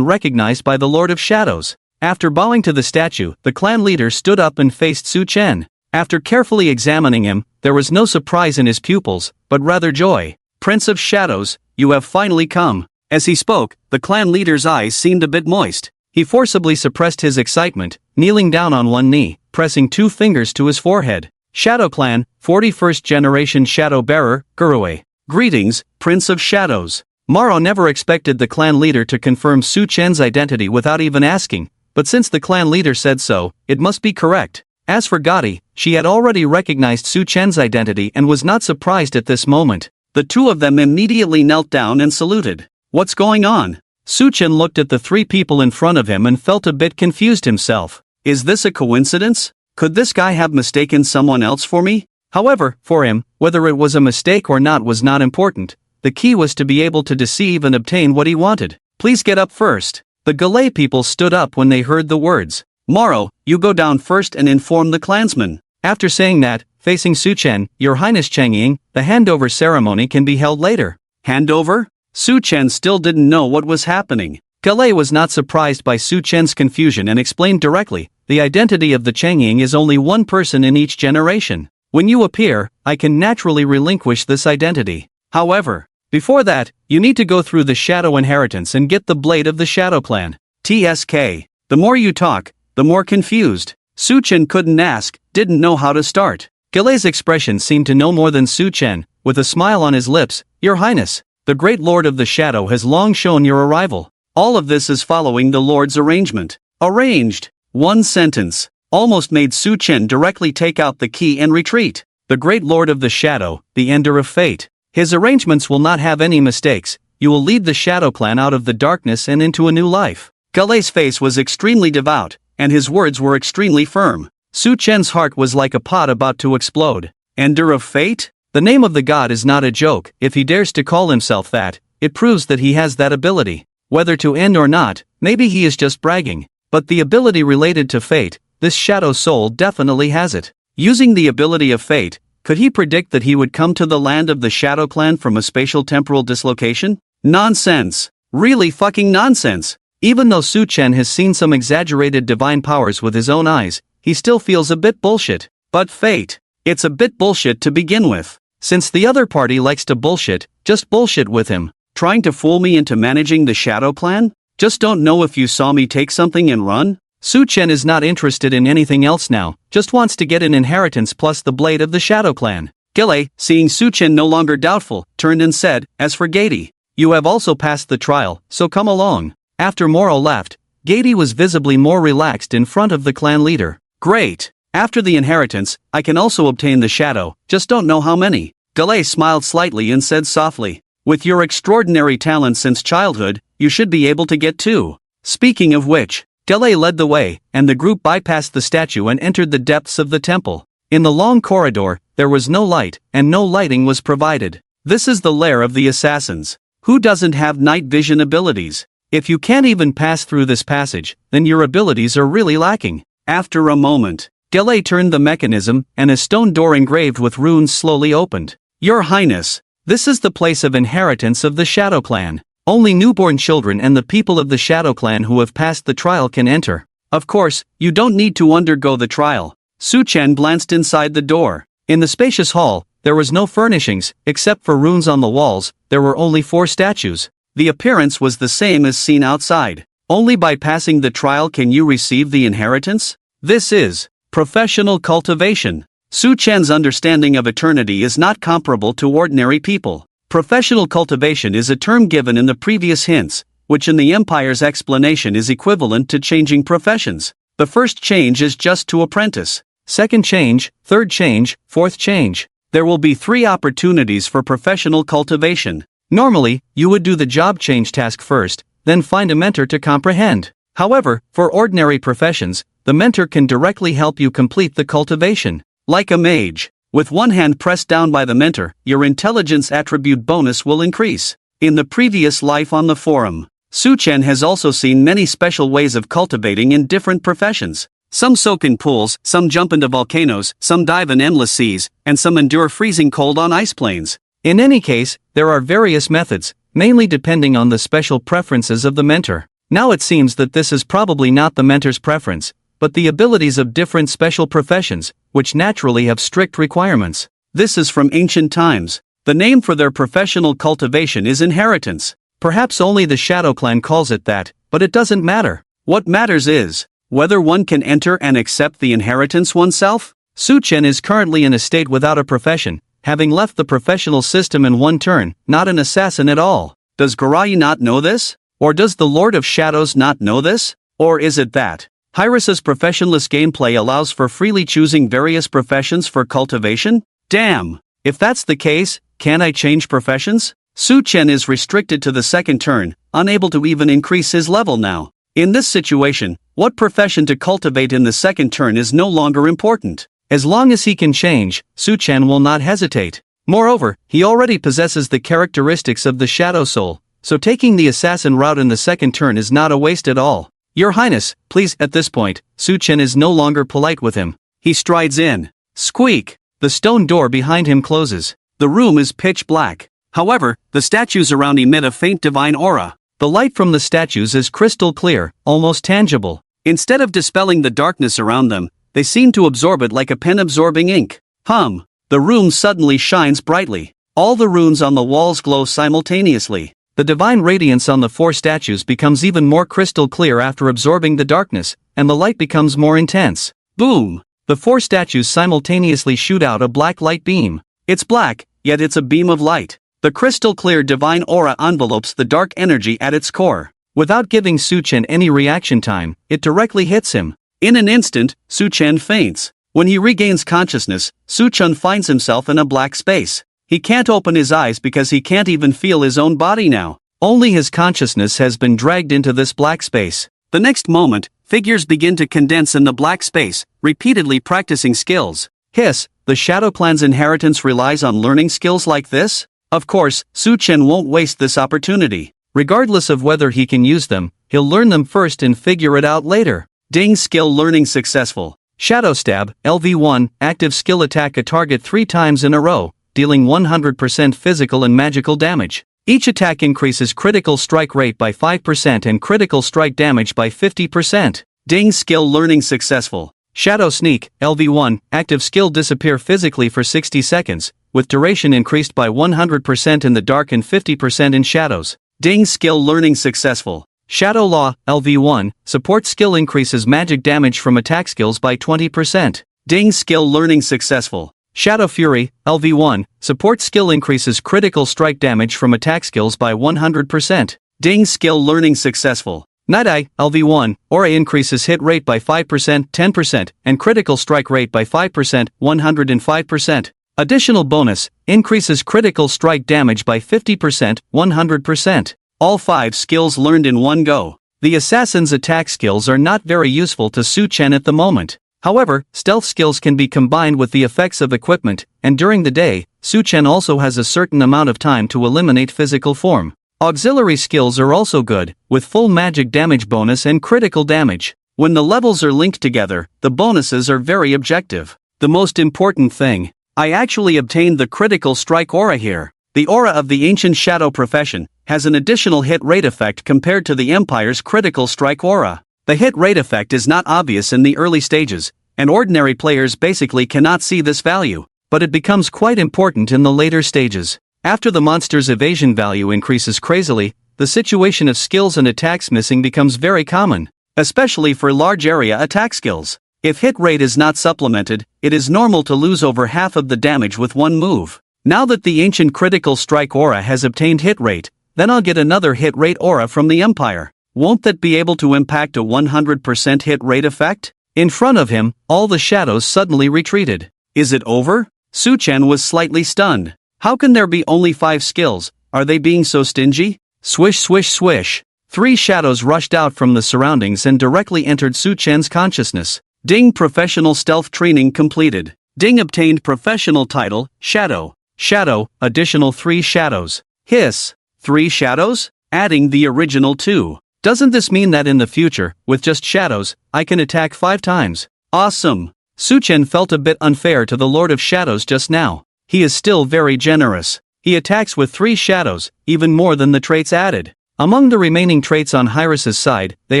recognized by the Lord of Shadows. After bowing to the statue, the clan leader stood up and faced Su Chen. After carefully examining him, there was no surprise in his pupils, but rather joy. "Prince of Shadows, you have finally come." As he spoke, the clan leader's eyes seemed a bit moist. He forcibly suppressed his excitement, kneeling down on one knee, pressing 2 fingers to his forehead. "Shadow Clan, 41st generation Shadow Bearer, Gurue. Greetings, Prince of Shadows." Moro never expected the clan leader to confirm Su Chen's identity without even asking, but since the clan leader said so, it must be correct. As for Gotti, she had already recognized Su Chen's identity and was not surprised at this moment. The two of them immediately knelt down and saluted. "What's going on?" Su Chen looked at the 3 people in front of him and felt a bit confused himself. Is this a coincidence? Could this guy have mistaken someone else for me? However, for him, whether it was a mistake or not was not important. The key was to be able to deceive and obtain what he wanted. "Please get up first." The Galay people stood up when they heard the words. "Moro, you go down first and inform the clansmen." After saying that, facing Su Chen, "Your Highness Changying, the handover ceremony can be held later." Handover? Su Chen still didn't know what was happening. Galay was not surprised by Su Chen's confusion and explained directly, "The identity of the Changying is only one person in each generation. When you appear, I can naturally relinquish this identity. However, before that, you need to go through the Shadow Inheritance and get the Blade of the Shadow Clan." TSK. The more you talk, the more confused. Su Chen couldn't ask, didn't know how to start. Galay's expression seemed to know more than Su Chen. With a smile on his lips, "Your Highness, the Great Lord of the Shadow has long shown your arrival." All of this is following the Lord's arrangement. Arranged. One sentence almost made Su Chen directly take out the key and retreat. "The Great Lord of the Shadow, the Ender of Fate. His arrangements will not have any mistakes. You will lead the Shadow Clan out of the darkness and into a new life." Galay's face was extremely devout, and his words were extremely firm. Su Chen's heart was like a pot about to explode. Ender of Fate? The name of the god is not a joke. If he dares to call himself that, it proves that he has that ability. Whether to end or not, maybe he is just bragging. But the ability related to fate, this shadow soul definitely has it. Using the ability of fate, could he predict that he would come to the land of the Shadow Clan from a spatial temporal dislocation? Nonsense. Really fucking nonsense. Even though Su Chen has seen some exaggerated divine powers with his own eyes, he still feels a bit bullshit. But fate, it's a bit bullshit to begin with. Since the other party likes to bullshit, just bullshit with him. Trying to fool me into managing the Shadow Clan? Just don't know if you saw me take something and run? Su Chen is not interested in anything else now, just wants to get an inheritance plus the blade of the Shadow Clan. Gilei, seeing Su Chen no longer doubtful, turned and said, "As for Gady, you have also passed the trial, so come along." After Moro left, Gady was visibly more relaxed in front of the clan leader. "Great. After the inheritance, I can also obtain the shadow, just don't know how many." Gilei smiled slightly and said softly, "With your extraordinary talent since childhood, you should be able to get 2. Speaking of which," Gilei led the way, and the group bypassed the statue and entered the depths of the temple. In the long corridor, there was no light, and no lighting was provided. This is the lair of the assassins. Who doesn't have night vision abilities? If you can't even pass through this passage, then your abilities are really lacking. After a moment, Gilei turned the mechanism, and a stone door engraved with runes slowly opened. "Your Highness, This is the place of inheritance of the Shadow Clan. Only newborn children and the people of the Shadow Clan who have passed the trial can enter. Of course, you don't need to undergo the trial. Su Chen glanced inside the door. In the spacious hall, there was no furnishings, except for runes on the walls. There were only 4 statues. The appearance was the same as seen outside. Only by passing the trial can you receive the inheritance? This is professional cultivation. Su Chen's understanding of eternity is not comparable to ordinary people. Professional cultivation is a term given in the previous hints, which in the Empire's explanation is equivalent to changing professions. The first change is just to apprentice. Second change, third change, fourth change. There will be 3 opportunities for professional cultivation. Normally, you would do the job change task first, then find a mentor to comprehend. However, for ordinary professions, the mentor can directly help you complete the cultivation. Like a mage, with one hand pressed down by the mentor, your intelligence attribute bonus will increase. In the previous life on the forum, Su Chen has also seen many special ways of cultivating in different professions. Some soak in pools, some jump into volcanoes, some dive in endless seas, and some endure freezing cold on ice plains. In any case, there are various methods, mainly depending on the special preferences of the mentor. Now it seems that this is probably not the mentor's preference, but the abilities of different special professions, which naturally have strict requirements. This is from ancient times. The name for their professional cultivation is inheritance. Perhaps only the Shadow Clan calls it that, but it doesn't matter. What matters is whether one can enter and accept the inheritance oneself. Su Chen is currently in a state without a profession, having left the professional system in one turn, not an assassin at all. Does Garai not know this? Or does the Lord of Shadows not know this? Or is it that Hyrusa's professionless gameplay allows for freely choosing various professions for cultivation? Damn! If that's the case, can I change professions? Su Chen is restricted to the second turn, unable to even increase his level now. In this situation, what profession to cultivate in the second turn is no longer important. As long as he can change, Su Chen will not hesitate. Moreover, he already possesses the characteristics of the Shadow Soul, so taking the assassin route in the second turn is not a waste at all. Your Highness, please. At this point, Su Chen is no longer polite with him. He strides in. Squeak! The stone door behind him closes. The room is pitch black. However, the statues around emit a faint divine aura. The light from the statues is crystal clear, almost tangible. Instead of dispelling the darkness around them, they seem to absorb it like a pen absorbing ink. The room suddenly shines brightly. All the runes on the walls glow simultaneously. The divine radiance on the 4 statues becomes even more crystal clear after absorbing the darkness, and the light becomes more intense. Boom! The 4 statues simultaneously shoot out a black light beam. It's black, yet it's a beam of light. The crystal clear divine aura envelopes the dark energy at its core. Without giving Su Chen any reaction time, it directly hits him. In an instant, Su Chen faints. When he regains consciousness, Su Chen finds himself in a black space. He can't open his eyes because he can't even feel his own body now. Only his consciousness has been dragged into this black space. The next moment, figures begin to condense in the black space, repeatedly practicing skills. Hiss, the Shadow Clan's inheritance relies on learning skills like this? Of course, Su Chen won't waste this opportunity. Regardless of whether he can use them, he'll learn them first and figure it out later. Ding, skill learning successful. Shadow Stab, LV1, active skill, attack a target 3 times in a row, dealing 100% physical and magical damage. Each attack increases critical strike rate by 5% and critical strike damage by 50%. Ding, skill learning successful. Shadow Sneak, LV1, active skill, disappear physically for 60 seconds, with duration increased by 100% in the dark and 50% in shadows. Ding, skill learning successful. Shadow Law, LV1, support skill, increases magic damage from attack skills by 20%. Ding, skill learning successful. Shadow Fury, LV1, support skill, increases critical strike damage from attack skills by 100%. Ding, skill learning successful. Night Eye, LV1, aura, increases hit rate by 5%, 10%, and critical strike rate by 5%, 105%. Additional bonus, increases critical strike damage by 50%, 100%. All 5 skills learned in one go. The assassin's attack skills are not very useful to Su Chen at the moment. However, stealth skills can be combined with the effects of equipment, and during the day, Su Chen also has a certain amount of time to eliminate physical form. Auxiliary skills are also good, with full magic damage bonus and critical damage. When the levels are linked together, the bonuses are very objective. The most important thing, I actually obtained the critical strike aura here. The aura of the ancient shadow profession has an additional hit rate effect compared to the Empire's critical strike aura. The hit rate effect is not obvious in the early stages, and ordinary players basically cannot see this value, but it becomes quite important in the later stages. After the monster's evasion value increases crazily, the situation of skills and attacks missing becomes very common, especially for large area attack skills. If hit rate is not supplemented, it is normal to lose over half of the damage with one move. Now that the ancient critical strike aura has obtained hit rate, then I'll get another hit rate aura from the Empire. Won't that be able to impact a 100% hit rate effect? In front of him, all the shadows suddenly retreated. Is it over? Su-Chen was slightly stunned. How can there be only 5 skills? Are they being so stingy? Swish swish swish. 3 shadows rushed out from the surroundings and directly entered Su-Chen's consciousness. Ding, professional stealth training completed. Ding obtained professional title, Shadow. Shadow, additional 3 shadows. Hiss. 3 shadows? Adding the original 2. Doesn't this mean that in the future, with just shadows, I can attack 5 times? Awesome. Su-Chen felt a bit unfair to the Lord of Shadows just now. He is still very generous. He attacks with 3 shadows, even more than the traits added. Among the remaining traits on Hyris's side, they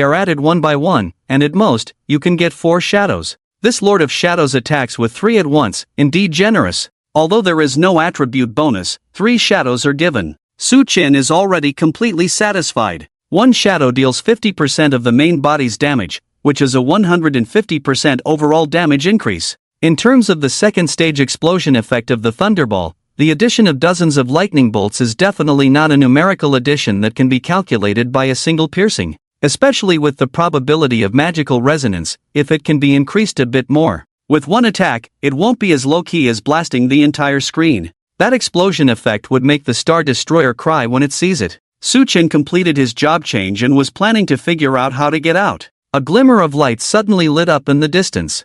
are added one by one, and at most, you can get 4 shadows. This Lord of Shadows attacks with 3 at once, indeed generous. Although there is no attribute bonus, 3 shadows are given. Su-Chen is already completely satisfied. 1 shadow deals 50% of the main body's damage, which is a 150% overall damage increase. In terms of the second stage explosion effect of the Thunderball, the addition of dozens of lightning bolts is definitely not a numerical addition that can be calculated by a single piercing, especially with the probability of magical resonance, if it can be increased a bit more. With 1 attack, it won't be as low-key as blasting the entire screen. That explosion effect would make the Star Destroyer cry when it sees it. Su-Chen completed his job change and was planning to figure out how to get out. A glimmer of light suddenly lit up in the distance.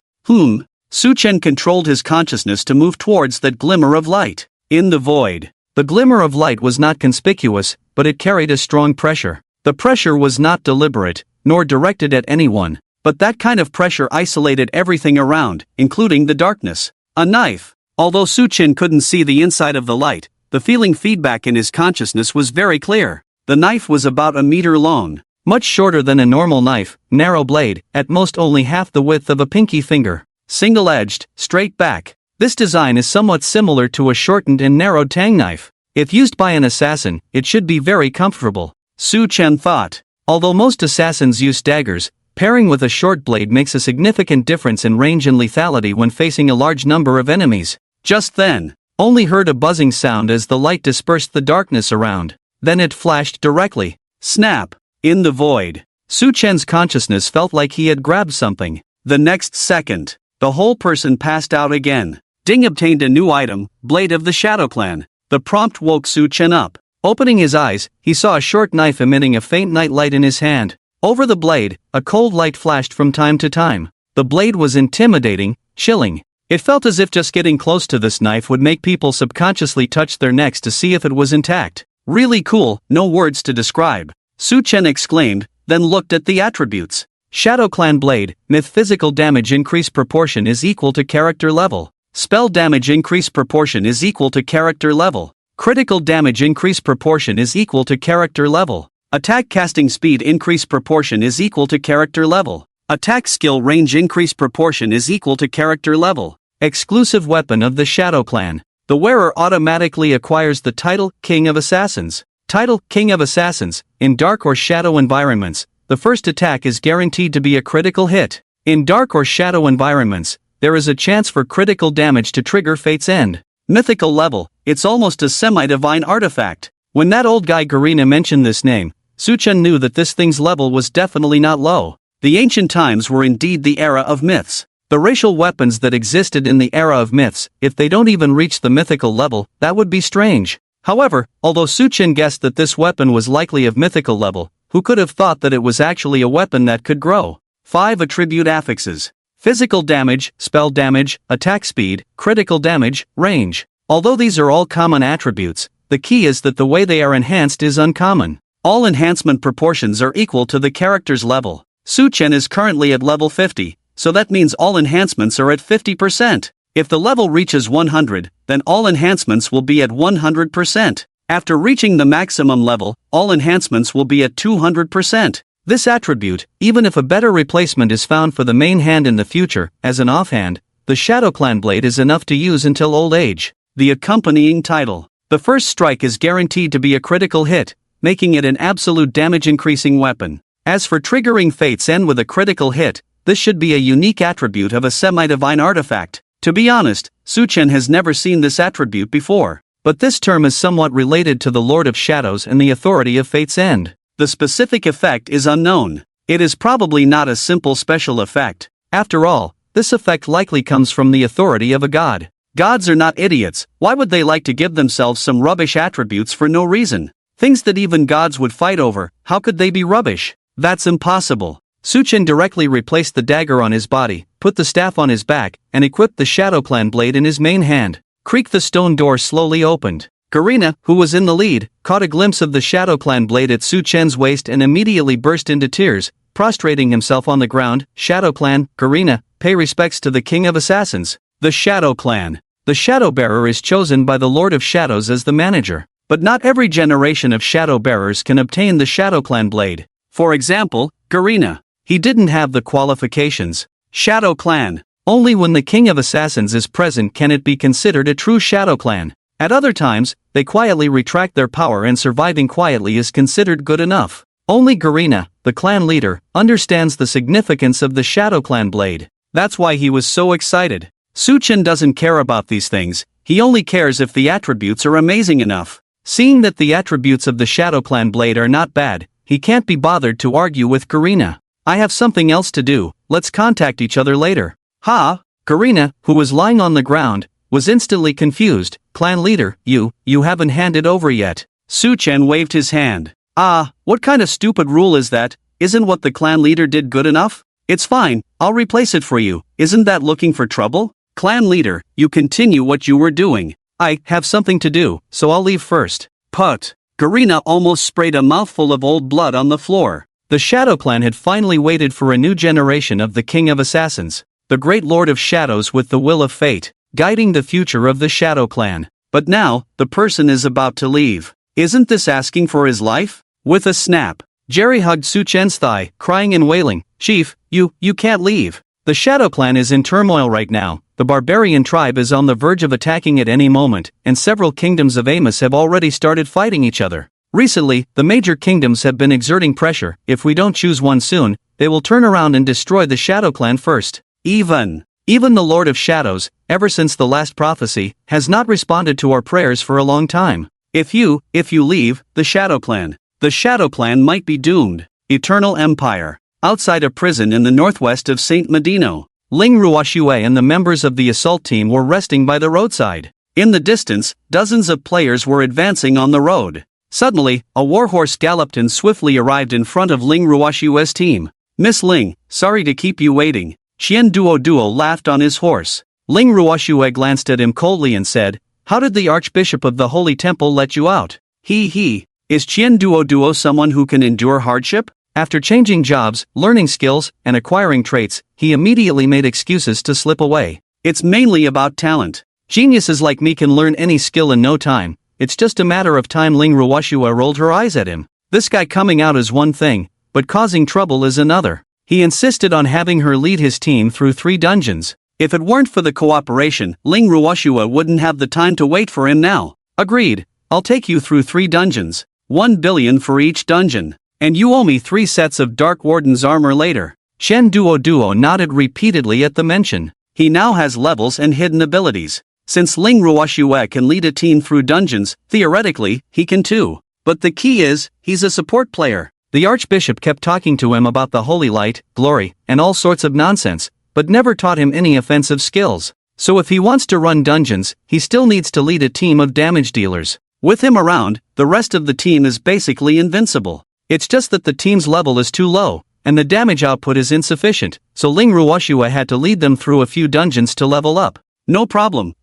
Su-Chen controlled his consciousness to move towards that glimmer of light. In the void. The glimmer of light was not conspicuous, but it carried a strong pressure. The pressure was not deliberate, nor directed at anyone, but that kind of pressure isolated everything around, including the darkness. A knife. Although Su-Chen couldn't see the inside of the light, the feeling feedback in his consciousness was very clear. The knife was about a meter long. Much shorter than a normal knife, narrow blade, at most only half the width of a pinky finger. Single-edged, straight back. This design is somewhat similar to a shortened and narrowed tang knife. If used by an assassin, it should be very comfortable. Su-Chen thought. Although most assassins use daggers, pairing with a short blade makes a significant difference in range and lethality when facing a large number of enemies. Just then, only heard a buzzing sound as the light dispersed the darkness around. Then it flashed directly. Snap. In the void. Su-Chen's consciousness felt like he had grabbed something. The next second, the whole person passed out again. Ding obtained a new item, Blade of the Shadow Clan. The prompt woke Su-Chen up. Opening his eyes, he saw a short knife emitting a faint night light in his hand. Over the blade, a cold light flashed from time to time. The blade was intimidating, chilling. It felt as if just getting close to this knife would make people subconsciously touch their necks to see if it was intact. Really cool, no words to describe. Su-Chen exclaimed, then looked at the attributes. Shadow Clan Blade, Myth physical damage increase proportion is equal to character level. Spell damage increase proportion is equal to character level. Critical damage increase proportion is equal to character level. Attack casting speed increase proportion is equal to character level. Attack skill range increase proportion is equal to character level. Exclusive weapon of the Shadow Clan. The wearer automatically acquires the title King of Assassins. Title King of Assassins. In dark or shadow environments, the first attack is guaranteed to be a critical hit. In dark or shadow environments, there is a chance for critical damage to trigger Fate's End. Mythical level, it's almost a semi-divine artifact. When that old guy Garina mentioned this name, Su-Chen knew that this thing's level was definitely not low. The ancient times were indeed the era of myths. The racial weapons that existed in the era of myths, if they don't even reach the mythical level, that would be strange. However, although Su-Chen guessed that this weapon was likely of mythical level, who could have thought that it was actually a weapon that could grow? 5 attribute affixes. Physical damage, spell damage, attack speed, critical damage, range. Although these are all common attributes, the key is that the way they are enhanced is uncommon. All enhancement proportions are equal to the character's level. Su-Chen is currently at level 50, so that means all enhancements are at 50%. If the level reaches 100, then all enhancements will be at 100%. After reaching the maximum level, all enhancements will be at 200%. This attribute, even if a better replacement is found for the main hand in the future, as an offhand, the Shadow Clan blade is enough to use until old age. The accompanying title. The first strike is guaranteed to be a critical hit, making it an absolute damage-increasing weapon. As for triggering Fate's End with a critical hit, this should be a unique attribute of a semi-divine artifact. To be honest, Suchen has never seen this attribute before. But this term is somewhat related to the Lord of Shadows and the authority of Fate's End. The specific effect is unknown. It is probably not a simple special effect. After all, this effect likely comes from the authority of a god. Gods are not idiots. Why would they like to give themselves some rubbish attributes for no reason? Things that even gods would fight over, how could they be rubbish? That's impossible. Suchen directly replaced the dagger on his body, put the staff on his back, and equipped the Shadow Clan blade in his main hand. Creak, the stone door slowly opened. Garina, who was in the lead, caught a glimpse of the Shadow Clan blade at Suchen's waist and immediately burst into tears, prostrating himself on the ground. Shadow Clan, Garina, pay respects to the King of Assassins. The Shadow Clan. The Shadow Bearer is chosen by the Lord of Shadows as the manager. But not every generation of Shadow Bearers can obtain the Shadow Clan blade. For example, Garina. He didn't have the qualifications. Shadow Clan. Only when the King of Assassins is present can it be considered a true Shadow Clan. At other times, they quietly retract their power and surviving quietly is considered good enough. Only Garina, the clan leader, understands the significance of the Shadow Clan blade. That's why he was so excited. Suchen doesn't care about these things, he only cares if the attributes are amazing enough. Seeing that the attributes of the Shadow Clan blade are not bad, he can't be bothered to argue with Garina. I have something else to do, let's contact each other later. Ha! Garina, who was lying on the ground, was instantly confused. Clan leader, you haven't handed over yet. Suchen waved his hand. Ah, what kind of stupid rule is that? Isn't what the clan leader did good enough? It's fine, I'll replace it for you. Isn't that looking for trouble? Clan leader, you continue what you were doing. I have something to do, so I'll leave first. Put. Garina almost sprayed a mouthful of old blood on the floor. The Shadow Clan had finally waited for a new generation of the King of Assassins, the great Lord of Shadows with the will of fate, guiding the future of the Shadow Clan. But now, the person is about to leave. Isn't this asking for his life? With a snap, Jerry hugged Suchen's thigh, crying and wailing, Chief, you can't leave. The Shadow Clan is in turmoil right now. The barbarian tribe is on the verge of attacking at any moment, and several kingdoms of Amos have already started fighting each other. Recently, the major kingdoms have been exerting pressure. If we don't choose one soon, they will turn around and destroy the Shadow Clan first. Even the Lord of Shadows, ever since the last prophecy, has not responded to our prayers for a long time. If you leave the Shadow Clan might be doomed. Eternal Empire. Outside a prison in the northwest of Saint Medino, Ling Ruoxue and the members of the assault team were resting by the roadside. In the distance, dozens of players were advancing on the road. Suddenly, a warhorse galloped and swiftly arrived in front of Ling Ruoxue's team. Miss Ling, sorry to keep you waiting. Qian Duo laughed on his horse. Ling Ruoxue glanced at him coldly and said, How did the Archbishop of the Holy Temple let you out? Is Qian Duo someone who can endure hardship? After changing jobs, learning skills, and acquiring traits, he immediately made excuses to slip away. It's mainly about talent. Geniuses like me can learn any skill in no time. It's just a matter of time. Ling Ruoxue rolled her eyes at him. This guy coming out is one thing, but causing trouble is another. He insisted on having her lead his team through 3 dungeons. If it weren't for the cooperation, Ling Ruoxue wouldn't have the time to wait for him now. Agreed. I'll take you through 3 dungeons. 1 billion for each dungeon. And you owe me 3 sets of Dark Warden's armor later. Shen Duo nodded repeatedly at the mention. He now has levels and hidden abilities. Since Ling Ruoxue can lead a team through dungeons, theoretically, he can too. But the key is, he's a support player. The Archbishop kept talking to him about the holy light, glory, and all sorts of nonsense, but never taught him any offensive skills. So if he wants to run dungeons, he still needs to lead a team of damage dealers. With him around, the rest of the team is basically invincible. It's just that the team's level is too low, and the damage output is insufficient, so Ling Ruoxue had to lead them through a few dungeons to level up. No problem.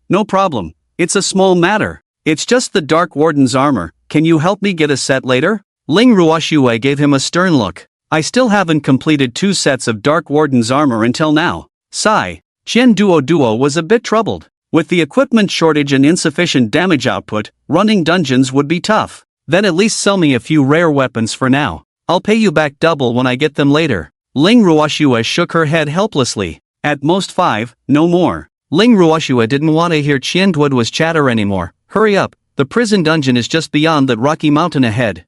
It's a small matter. It's just the Dark Warden's armor. Can you help me get a set later? Ling Ruoxue gave him a stern look. I still haven't completed 2 sets of Dark Warden's armor until now. Sigh. Qian Duo was a bit troubled. With the equipment shortage and insufficient damage output, running dungeons would be tough. Then at least sell me a few rare weapons for now. I'll pay you back double when I get them later. Ling Ruoxue shook her head helplessly. At most 5, no more. Ling Ruoxue didn't want to hear Qian Duo's chatter anymore. Hurry up, the prison dungeon is just beyond that rocky mountain ahead.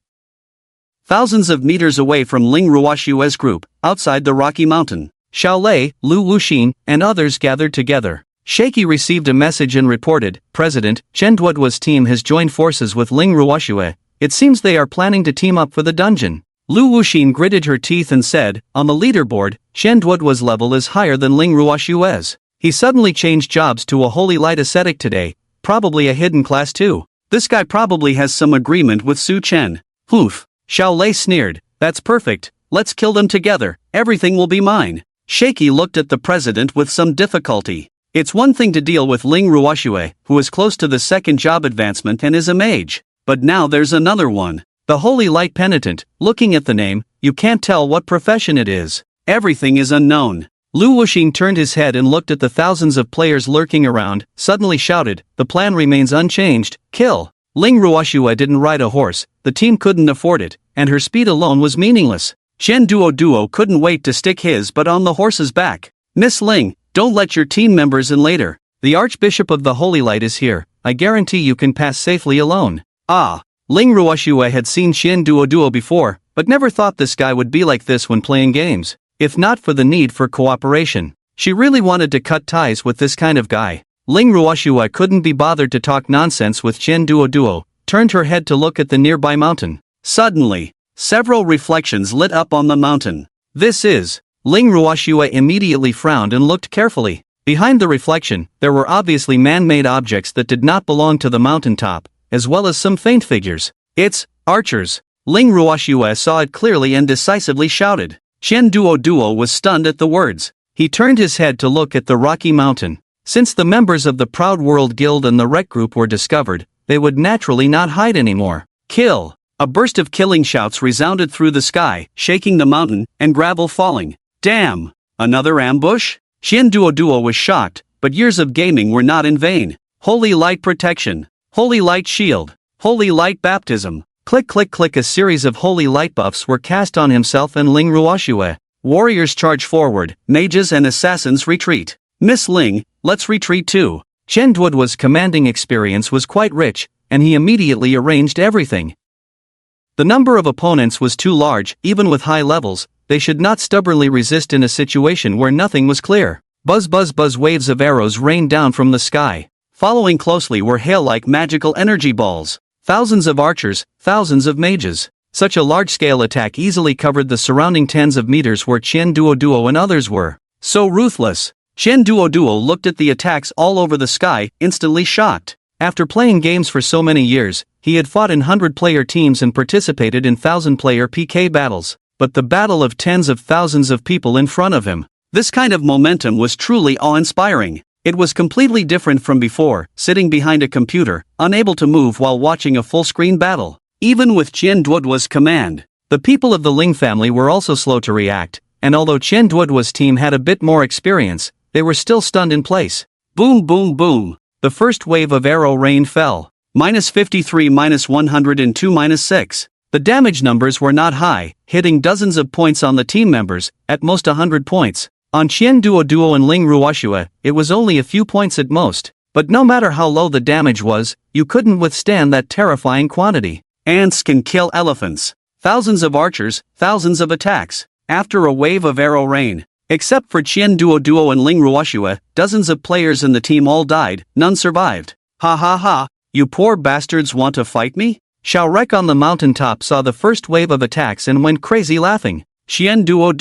Thousands of meters away from Ling Ruoxue's group, outside the Rocky Mountain, Xiao Lei, Lu Wuxin, and others gathered together. Shaky received a message and reported, President, Chen Duo's team has joined forces with Ling Ruoxue. It seems they are planning to team up for the dungeon. Lu Wuxin gritted her teeth and said, on the leaderboard, Chen Duo's level is higher than Ling Ruoxue's. He suddenly changed jobs to a holy light ascetic today, probably a hidden class too. This guy probably has some agreement with Su Chen. Oof. Xiao Lei sneered, that's perfect, let's kill them together, everything will be mine. Shaky looked at the president with some difficulty. It's one thing to deal with Ling Ruoxue, who is close to the second job advancement and is a mage. But now there's another one. The Holy Light Penitent. Looking at the name, you can't tell what profession it is. Everything is unknown. Lu Wuxin turned his head and looked at the thousands of players lurking around, suddenly shouted, the plan remains unchanged, kill. Ling Ruoxue didn't ride a horse, the team couldn't afford it, and her speed alone was meaningless. Qian Duo couldn't wait to stick his butt on the horse's back. Miss Ling, don't let your team members in later. The Archbishop of the Holy Light is here, I guarantee you can pass safely alone. Ah. Ling Ruoxue had seen Qian Duo before, but never thought this guy would be like this when playing games. If not for the need for cooperation, she really wanted to cut ties with this kind of guy. Ling Ruoxue couldn't be bothered to talk nonsense with Qian Duo, turned her head to look at the nearby mountain. Suddenly, several reflections lit up on the mountain. This is. Ling Ruoxue immediately frowned and looked carefully. Behind the reflection, there were obviously man-made objects that did not belong to the mountaintop, as well as some faint figures. It's archers. Ling Ruoxue saw it clearly and decisively shouted. Qian Duo was stunned at the words. He turned his head to look at the rocky mountain. Since the members of the Proud World Guild and the Wreck Group were discovered, they would naturally not hide anymore. Kill! A burst of killing shouts resounded through the sky, shaking the mountain, and gravel falling. Damn! Another ambush? Qian Duo was shocked, but years of gaming were not in vain. Holy Light Protection. Holy Light Shield. Holy Light Baptism. Click click click, a series of holy light buffs were cast on himself and Ling Ruoxue. Warriors charge forward, mages and assassins retreat. Miss Ling, let's retreat too. Chen Duo's commanding experience was quite rich, and he immediately arranged everything. The number of opponents was too large, even with high levels, they should not stubbornly resist in a situation where nothing was clear. Buzz buzz buzz, waves of arrows rained down from the sky. Following closely were hail-like magical energy balls. Thousands of archers, thousands of mages. Such a large-scale attack easily covered the surrounding tens of meters where Qian Duo and others were. So ruthless. Qian Duo looked at the attacks all over the sky, instantly shocked. After playing games for so many years, he had fought in 100-player teams and participated in 1,000-player PK battles. But the battle of tens of thousands of people in front of him. This kind of momentum was truly awe-inspiring. It was completely different from before, sitting behind a computer, unable to move while watching a full-screen battle. Even with Qian Duo's command, the people of the Ling family were also slow to react, and although Qian Duo's team had a bit more experience, they were still stunned in place. Boom boom boom. The first wave of arrow rain fell. -53, -102, -6. The damage numbers were not high, hitting dozens of points on the team members, at most 100 points. On Qian Duo and Ling Ruoxue, it was only a few points at most. But no matter how low the damage was, you couldn't withstand that terrifying quantity. Ants can kill elephants. Thousands of archers, thousands of attacks. After a wave of arrow rain, except for Qian Duo and Ling Ruoxue, dozens of players in the team all died, none survived. Ha ha ha, you poor bastards want to fight me? Xiao Rek on the mountaintop saw the first wave of attacks and went crazy laughing. Qian Duo,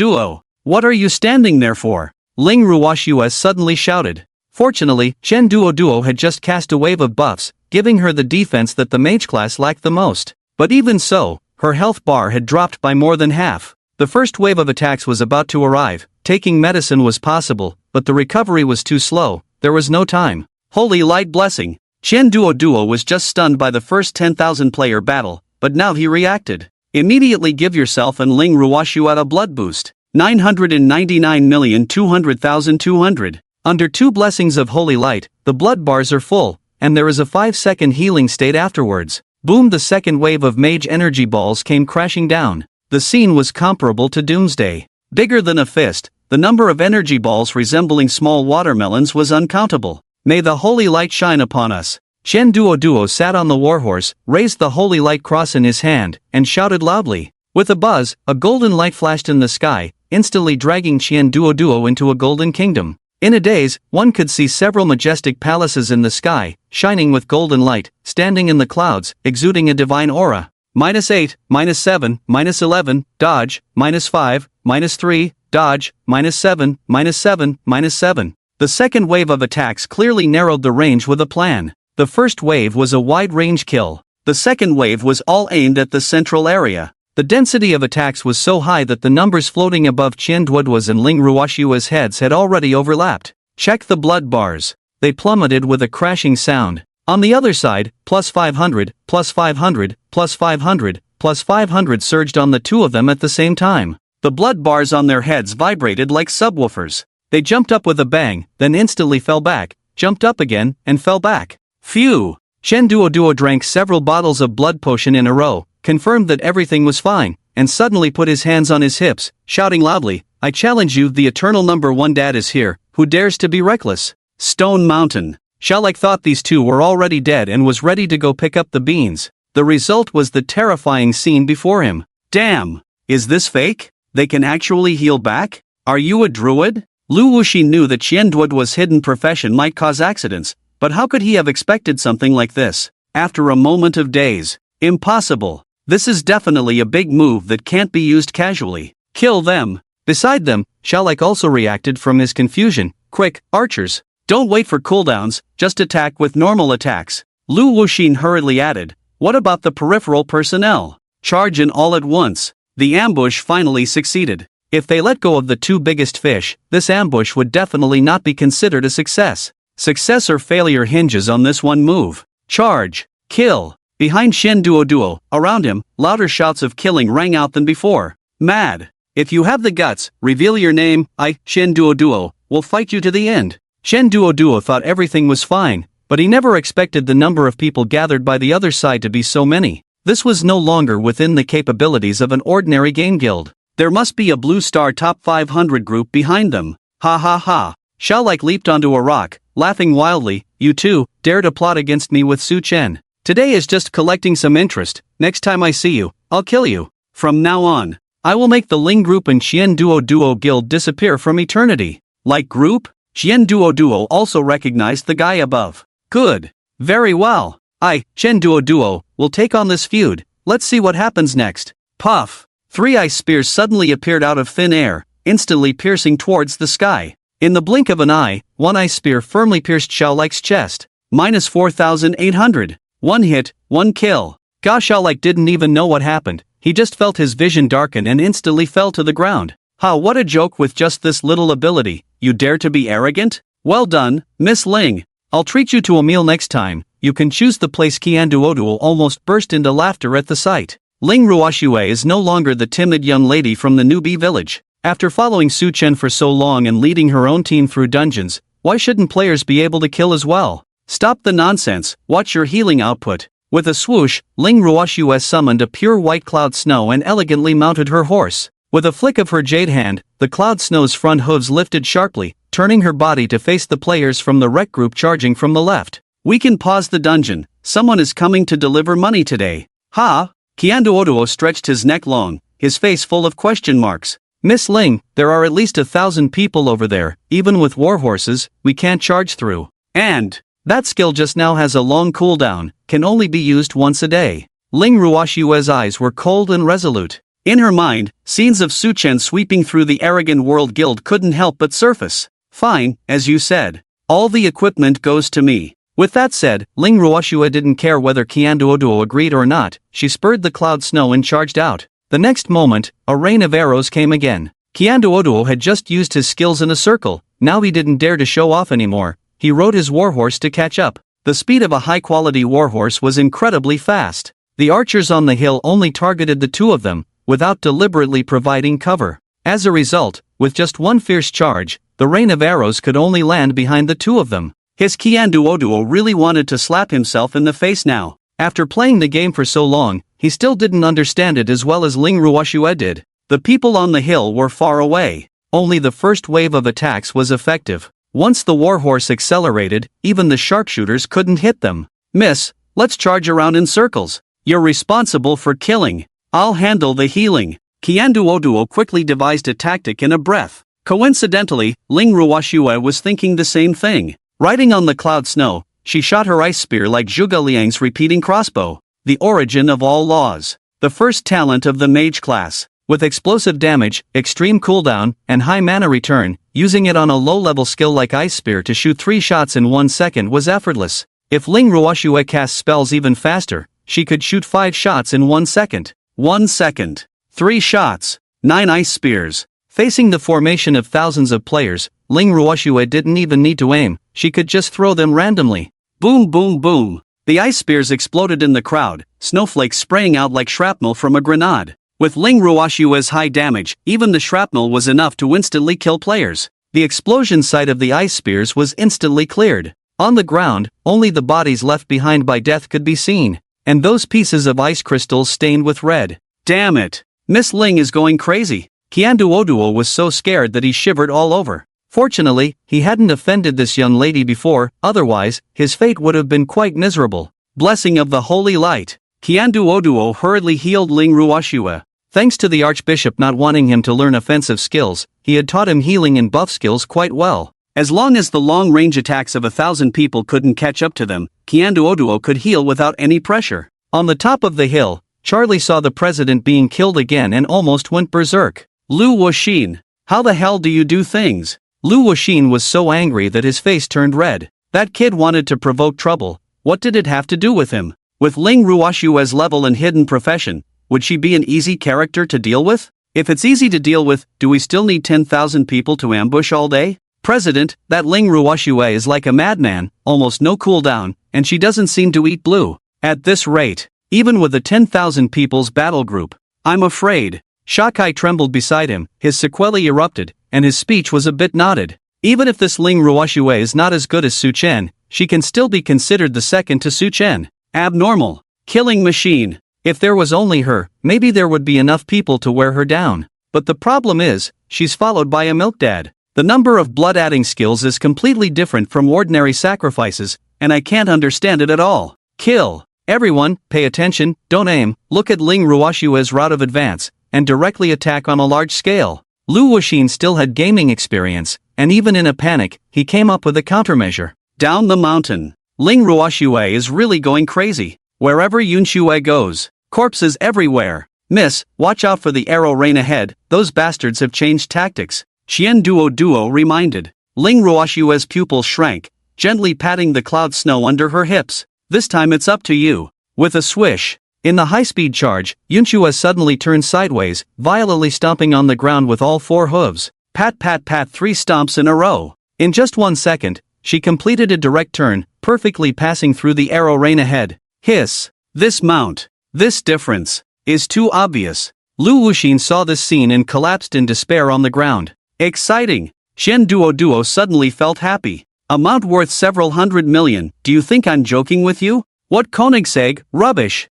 what are you standing there for? Ling Ruoxue suddenly shouted. Fortunately, Qian Duo had just cast a wave of buffs, giving her the defense that the mage class lacked the most. But even so, her health bar had dropped by more than half. The first wave of attacks was about to arrive. Taking medicine was possible, but the recovery was too slow. There was no time. Holy Light Blessing. Qian Duo was just stunned by the first 10,000 player battle, but now he reacted. Immediately give yourself and Ling Ruoxue a blood boost. 999,200,200. Under 2 blessings of holy light, the blood bars are full, and there is a 5-second healing state afterwards. Boom! The second wave of mage energy balls came crashing down. The scene was comparable to Doomsday. Bigger than a fist, the number of energy balls resembling small watermelons was uncountable. May the holy light shine upon us. Chen Duo sat on the warhorse, raised the holy light cross in his hand, and shouted loudly. With a buzz, a golden light flashed in the sky, instantly dragging Chen Duo into a golden kingdom. In a daze, one could see several majestic palaces in the sky, shining with golden light, standing in the clouds, exuding a divine aura. -8, -7, -11, dodge, -5, -3, dodge, -7, -7, -7. The second wave of attacks clearly narrowed the range with a plan. The first wave was a wide-range kill. The second wave was all aimed at the central area. The density of attacks was so high that the numbers floating above Qian Duoduo's and Ling Ruoshua's heads had already overlapped. Check the blood bars. They plummeted with a crashing sound. On the other side, +500, +500, +500, +500 surged on the two of them at the same time. The blood bars on their heads vibrated like subwoofers. They jumped up with a bang, then instantly fell back, jumped up again, and fell back. Phew! Chen Duoduo drank several bottles of blood potion in a row, confirmed that everything was fine, and suddenly put his hands on his hips, shouting loudly, "I challenge you, the eternal number 1 dad is here, who dares to be reckless?" Stone Mountain. Xiaolike thought these two were already dead and was ready to go pick up the beans. The result was the terrifying scene before him. Damn! Is this fake? They can actually heal back? Are you a druid? Lu Wuxi knew that Qian Duoduo's hidden profession might cause accidents, but how could he have expected something like this? After a moment of daze. Impossible. This is definitely a big move that can't be used casually. Kill them. Beside them, Xiaolike also reacted from his confusion. Quick, archers. Don't wait for cooldowns, just attack with normal attacks. Lu Wuxin hurriedly added, what about the peripheral personnel? Charge in all at once. The ambush finally succeeded. If they let go of the 2 biggest fish, this ambush would definitely not be considered a success. Success or failure hinges on this one move. Charge. Kill. Behind Chen Duoduo, around him, louder shouts of killing rang out than before. Mad. If you have the guts, reveal your name. I, Chen Duoduo, will fight you to the end. Chen Duoduo thought everything was fine, but he never expected the number of people gathered by the other side to be so many. This was no longer within the capabilities of an ordinary game guild. There must be a Blue Star top 500 group behind them. Ha ha ha. Xiaolike leaped onto a rock, laughing wildly. You two, dare to plot against me with Su Chen. Today is just collecting some interest. Next time I see you, I'll kill you. From now on, I will make the Ling group and Qian Duoduo guild disappear from eternity. Like group? Qian Duoduo also recognized the guy above. Good. Very well. I, Chen Duoduo, will take on this feud. Let's see what happens next. Puff. 3 ice spears suddenly appeared out of thin air, instantly piercing towards the sky. In the blink of an eye, 1 ice spear firmly pierced Xiaolike's chest. -4,800. 1 hit, 1 kill. Xiaolike didn't even know what happened. He just felt his vision darken and instantly fell to the ground. Ha, what a joke with just this little ability. You dare to be arrogant? Well done, Miss Ling. I'll treat you to a meal next time. You can choose the place. Qian Duoduo almost burst into laughter at the sight. Ling Ruoxue is no longer the timid young lady from the newbie village. After following Su Chen for so long and leading her own team through dungeons, why shouldn't players be able to kill as well? Stop the nonsense, watch your healing output. With a swoosh, Ling Ruoxue summoned a pure white cloud snow and elegantly mounted her horse. With a flick of her jade hand, the cloud snow's front hooves lifted sharply, turning her body to face the players from the wreck group charging from the left. We can pause the dungeon. Someone is coming to deliver money today. Ha! Qian Duoduo stretched his neck long, his face full of question marks. Miss Ling, there are at least 1,000 people over there. Even with warhorses, we can't charge through. And that skill just now has a long cooldown, can only be used once a day. Ling Ruoxue's eyes were cold and resolute. In her mind, scenes of Su Chen sweeping through the arrogant world guild couldn't help but surface. Fine, as you said. All the equipment goes to me. With that said, Ling Ruoxue didn't care whether Qian Duoduo agreed or not. She spurred the cloud snow and charged out. The next moment, a rain of arrows came again. Qian Duoduo had just used his skills in a circle. Now he didn't dare to show off anymore. He rode his warhorse to catch up. The speed of a high-quality warhorse was incredibly fast. The archers on the hill only targeted the 2 of them, without deliberately providing cover. As a result, with just 1 fierce charge, the rain of arrows could only land behind the two of them. His Duo really wanted to slap himself in the face now. After playing the game for so long, he still didn't understand it as well as Ling Ruoxue did. The people on the hill were far away. Only the first wave of attacks was effective. Once the warhorse accelerated, even the sharpshooters couldn't hit them. Miss, let's charge around in circles. You're responsible for killing. I'll handle the healing. Duo quickly devised a tactic in a breath. Coincidentally, Ling Ruoxue was thinking the same thing. Riding on the cloud snow, she shot her ice spear like Zhuge Liang's repeating crossbow. The origin of all laws. The first talent of the mage class. With explosive damage, extreme cooldown, and high mana return, using it on a low-level skill like Ice Spear to shoot 3 shots in 1 second was effortless. If Ling Ruoxue cast spells even faster, she could shoot 5 shots in 1 second. 1 second. 3 shots. 9 ice spears. Facing the formation of thousands of players, Ling Ruoxue didn't even need to aim, she could just throw them randomly. Boom boom boom. The ice spears exploded in the crowd, snowflakes spraying out like shrapnel from a grenade. With Ling Ruoxue's high damage, even the shrapnel was enough to instantly kill players. The explosion site of the ice spears was instantly cleared. On the ground, only the bodies left behind by death could be seen, and those pieces of ice crystals stained with red. Damn it! Miss Ling is going crazy. Duo was so scared that he shivered all over. Fortunately, he hadn't offended this young lady before, otherwise, his fate would have been quite miserable. Blessing of the holy light. Duo hurriedly healed Ling Ruoxue. Thanks to the Archbishop not wanting him to learn offensive skills, he had taught him healing and buff skills quite well. As long as the long-range attacks of 1,000 people couldn't catch up to them, Duo could heal without any pressure. On the top of the hill, Charlie saw the president being killed again and almost went berserk. Lu Wuxin, how the hell do you do things? Lu Wuxin was so angry that his face turned red. That kid wanted to provoke trouble. What did it have to do with him? With Ling Ruoxue's level and hidden profession, would she be an easy character to deal with? If it's easy to deal with, do we still need 10,000 people to ambush all day? President, that Ling Ruoxue is like a madman, almost no cooldown, and she doesn't seem to eat blue. At this rate, even with the 10,000 people's battle group, I'm afraid. Shakai trembled beside him, his sequelae erupted, and his speech was a bit knotted. Even if this Ling Ruoxue is not as good as Su Chen, she can still be considered the second to Su Chen. Abnormal. Killing machine. If there was only her, maybe there would be enough people to wear her down. But the problem is, she's followed by a milk dad. The number of blood-adding skills is completely different from ordinary sacrifices, and I can't understand it at all. Kill. Everyone, pay attention, don't aim, look at Ling Ruoxue's route of advance, and directly attack on a large scale. Lu Wuxin still had gaming experience, and even in a panic, he came up with a countermeasure. Down the mountain. Ling Ruoxue is really going crazy. Wherever Yunxue goes, corpses everywhere. Miss, watch out for the arrow rain ahead, those bastards have changed tactics. Duo reminded. Ling Ruoxue's pupil shrank, gently patting the cloud snow under her hips. This time it's up to you. With a swish. In the high-speed charge, Yunxue suddenly turned sideways, violently stomping on the ground with all 4 hooves. Pat pat pat 3 stomps in a row. In just 1 second, she completed a direct turn, perfectly passing through the arrow rain ahead. Hiss. This mount. This difference. Is too obvious. Lu Wuxin saw this scene and collapsed in despair on the ground. Exciting. Duo suddenly felt happy. A mount worth several hundred million, do you think I'm joking with you? What Koenigsegg, rubbish.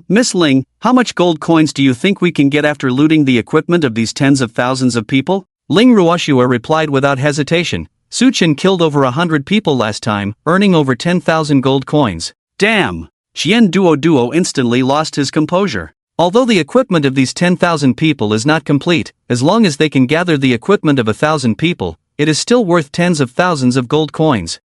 Miss Ling, how much gold coins do you think we can get after looting the equipment of these tens of thousands of people? Ling Ruoxue replied without hesitation. Su Chen killed over 100 people last time, earning over 10,000 gold coins. Damn. Duo instantly lost his composure. Although the equipment of these 10,000 people is not complete, as long as they can gather the equipment of 1,000 people, it is still worth tens of thousands of gold coins.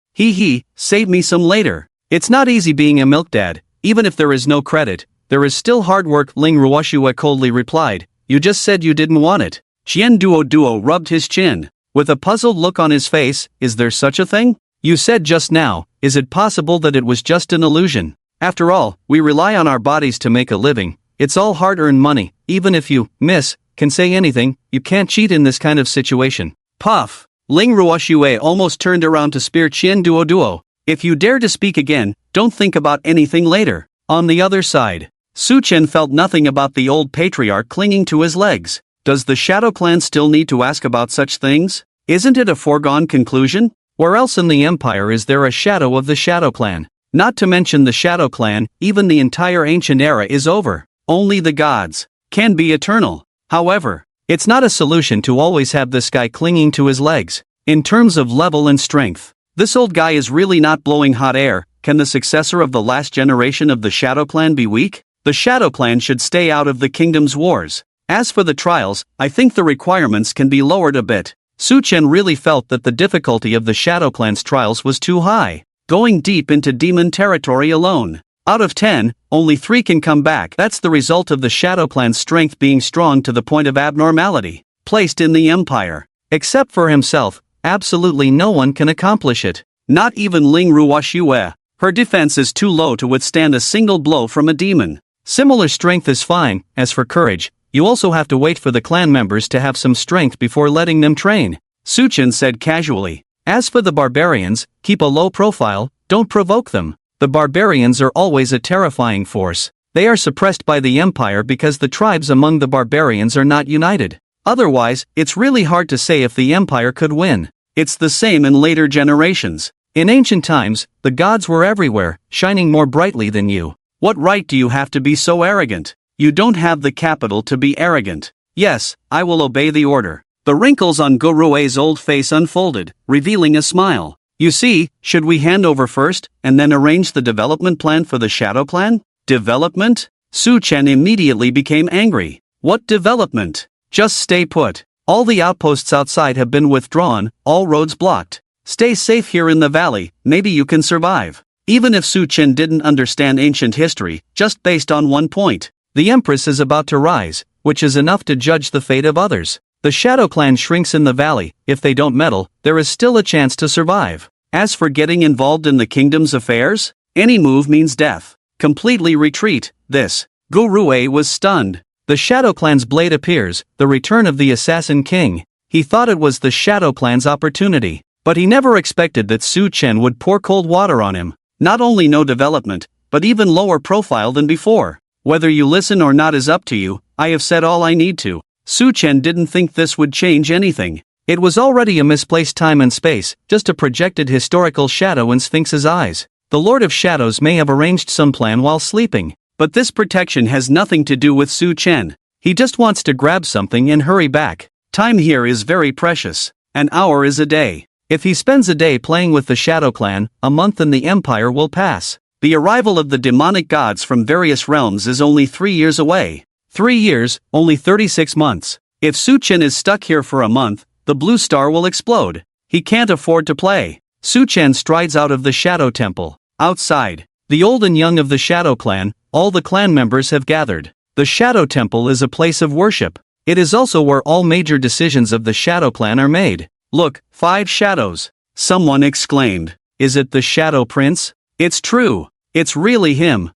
Save me some later. It's not easy being a milk dad, even if there is no credit, there is still hard work, Ling Ruoxue coldly replied. You just said you didn't want it. Duo rubbed his chin. With a puzzled look on his face, is there such a thing? You said just now, is it possible that it was just an illusion? After all, we rely on our bodies to make a living. It's all hard-earned money. Even if you, miss, can say anything, you can't cheat in this kind of situation. Puff. Ling Ruoxue almost turned around to spear Duo. If you dare to speak again, don't think about anything later. On the other side, Su Chen felt nothing about the old patriarch clinging to his legs. Does the Shadow Clan still need to ask about such things? Isn't it a foregone conclusion? Where else in the Empire is there a shadow of the Shadow Clan? Not to mention the Shadow Clan, even the entire ancient era is over. Only the gods can be eternal. However, it's not a solution to always have this guy clinging to his legs. In terms of level and strength, this old guy is really not blowing hot air. Can the successor of the last generation of the Shadow Clan be weak? The Shadow Clan should stay out of the kingdom's wars. As for the trials, I think the requirements can be lowered a bit. Su Chen really felt that the difficulty of the Shadow Clan's trials was too high. Going deep into demon territory alone. Out of 10, only 3 can come back. That's the result of the Shadow Clan's strength being strong to the point of abnormality. Placed in the Empire. Except for himself, absolutely no one can accomplish it. Not even Ling Ruoxue. Her defense is too low to withstand a single blow from a demon. Similar strength is fine. As for courage, you also have to wait for the clan members to have some strength before letting them train. Su Chen said casually. As for the barbarians, keep a low profile, don't provoke them. The barbarians are always a terrifying force. They are suppressed by the Empire because the tribes among the barbarians are not united. Otherwise, it's really hard to say if the Empire could win. It's the same in later generations. In ancient times, the gods were everywhere, shining more brightly than you. What right do you have to be so arrogant? You don't have the capital to be arrogant. Yes, I will obey the order. The wrinkles on Go Rue's old face unfolded, revealing a smile. You see, should we hand over first, and then arrange the development plan for the Shadow Clan? Development? Su Chen immediately became angry. What development? Just stay put. All the outposts outside have been withdrawn, all roads blocked. Stay safe here in the valley, maybe you can survive. Even if Su Chen didn't understand ancient history, just based on one point. The Empress is about to rise, which is enough to judge the fate of others. The Shadow Clan shrinks in the valley. If they don't meddle, there is still a chance to survive. As for getting involved in the kingdom's affairs, any move means death. Completely retreat. This. Go Rue was stunned. The Shadow Clan's blade appears, the return of the Assassin King. He thought it was the Shadow Clan's opportunity, but he never expected that Su Chen would pour cold water on him. Not only no development, but even lower profile than before. Whether you listen or not is up to you, I have said all I need to. Su Chen didn't think this would change anything. It was already a misplaced time and space, just a projected historical shadow in Sphinx's eyes. The Lord of Shadows may have arranged some plan while sleeping. But this protection has nothing to do with Su Chen. He just wants to grab something and hurry back. Time here is very precious. An hour is a day. If he spends a day playing with the Shadow Clan, a month in the Empire will pass. The arrival of the demonic gods from various realms is only 3 years away. 3 years, only 36 months. If Su Chen is stuck here for a month, the blue star will explode. He can't afford to play. Su Chen strides out of the Shadow Temple. Outside, the old and young of the Shadow Clan, all the clan members have gathered. The Shadow Temple is a place of worship. It is also where all major decisions of the Shadow Clan are made. Look, 5 shadows. Someone exclaimed. Is it the Shadow Prince? It's true. It's really him.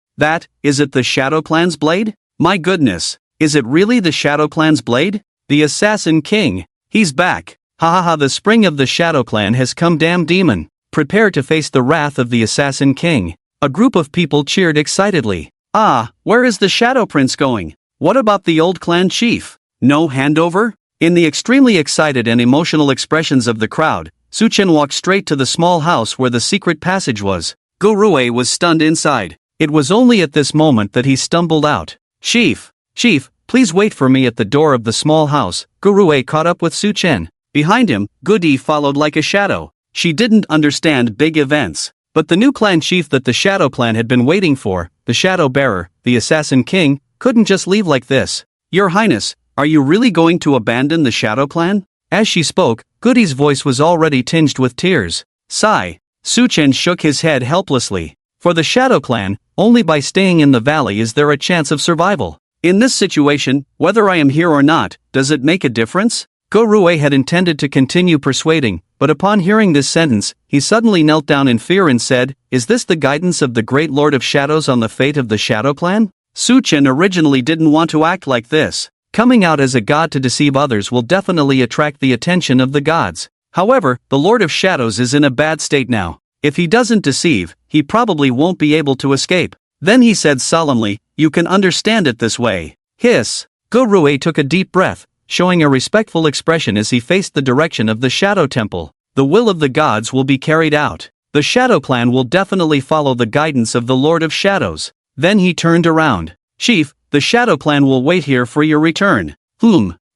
Is it the Shadow Clan's blade? My goodness. Is it really the Shadow Clan's blade? The Assassin King. He's back. Ha ha ha, the spring of the Shadow Clan has come, damn demon. Prepare to face the wrath of the Assassin King. A group of people cheered excitedly. Ah, where is the Shadow Prince going? What about the old clan chief? No handover? In the extremely excited and emotional expressions of the crowd, Su Chen walked straight to the small house where the secret passage was. Go Rue was stunned inside. It was only at this moment that he stumbled out. Chief, please wait for me at the door of the small house. Go Rue caught up with Su Chen. Behind him, Goody followed like a shadow. She didn't understand big events. But the new clan chief that the Shadow Clan had been waiting for, the Shadow Bearer, the Assassin King, couldn't just leave like this. Your Highness, are you really going to abandon the Shadow Clan? As she spoke, Goody's voice was already tinged with tears. Sigh. Su Chen shook his head helplessly. For the Shadow Clan, only by staying in the valley is there a chance of survival. In this situation, whether I am here or not, does it make a difference? Go Rue had intended to continue persuading, but upon hearing this sentence, he suddenly knelt down in fear and said, "Is this the guidance of the great Lord of Shadows on the fate of the Shadow Clan?" Su Chen originally didn't want to act like this. Coming out as a god to deceive others will definitely attract the attention of the gods. However, the Lord of Shadows is in a bad state now. If he doesn't deceive, he probably won't be able to escape. Then he said solemnly, "You can understand it this way." Hiss. Go Rue took a deep breath. showing a respectful expression as he faced the direction of the Shadow Temple. The will of the gods will be carried out. The Shadow Clan will definitely follow the guidance of the Lord of Shadows. Then he turned around. Chief, the Shadow Clan will wait here for your return.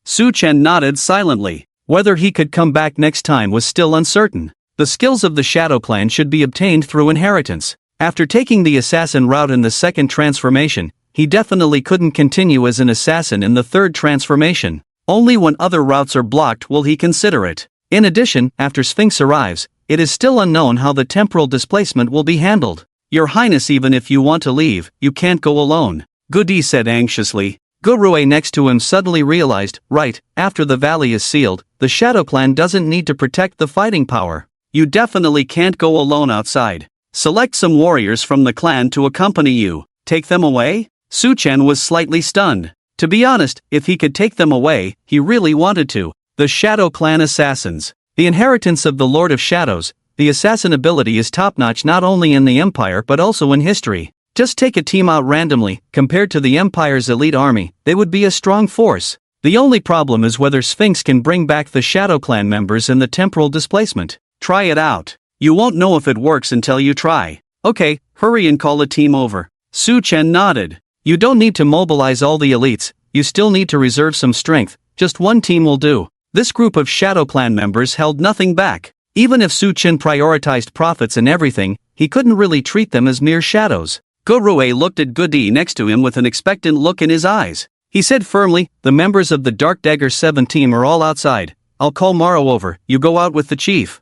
Su Chen nodded silently. Whether he could come back next time was still uncertain. The skills of the Shadow Clan should be obtained through inheritance. After taking the assassin route in the second transformation, he definitely couldn't continue as an assassin in the third transformation. Only when other routes are blocked will he consider it. In addition, after Sphinx arrives, it is still unknown how the temporal displacement will be handled. Your Highness, even if you want to leave, you can't go alone, Goody said anxiously. Gurue next to him suddenly realized, right, after the valley is sealed, the Shadow Clan doesn't need to protect the fighting power. You definitely can't go alone outside. Select some warriors from the clan to accompany you. Take them away? Su Chen was slightly stunned. To be honest, if he could take them away, he really wanted to. The Shadow Clan Assassins. The inheritance of the Lord of Shadows, the assassin ability is top-notch not only in the Empire but also in history. Just take a team out randomly, compared to the Empire's elite army, they would be a strong force. The only problem is whether Sphinx can bring back the Shadow Clan members in the temporal displacement. Try it out. You won't know if it works until you try. Okay, hurry and call a team over. Su Chen nodded. You don't need to mobilize all the elites, you still need to reserve some strength, just one team will do. This group of Shadow Clan members held nothing back. Even if Su Chen prioritized profits and everything, he couldn't really treat them as mere shadows. Gurue looked at Goody next to him with an expectant look in his eyes. He said firmly, the members of the Dark Dagger 7 team are all outside. I'll call Morrow over, you go out with the chief.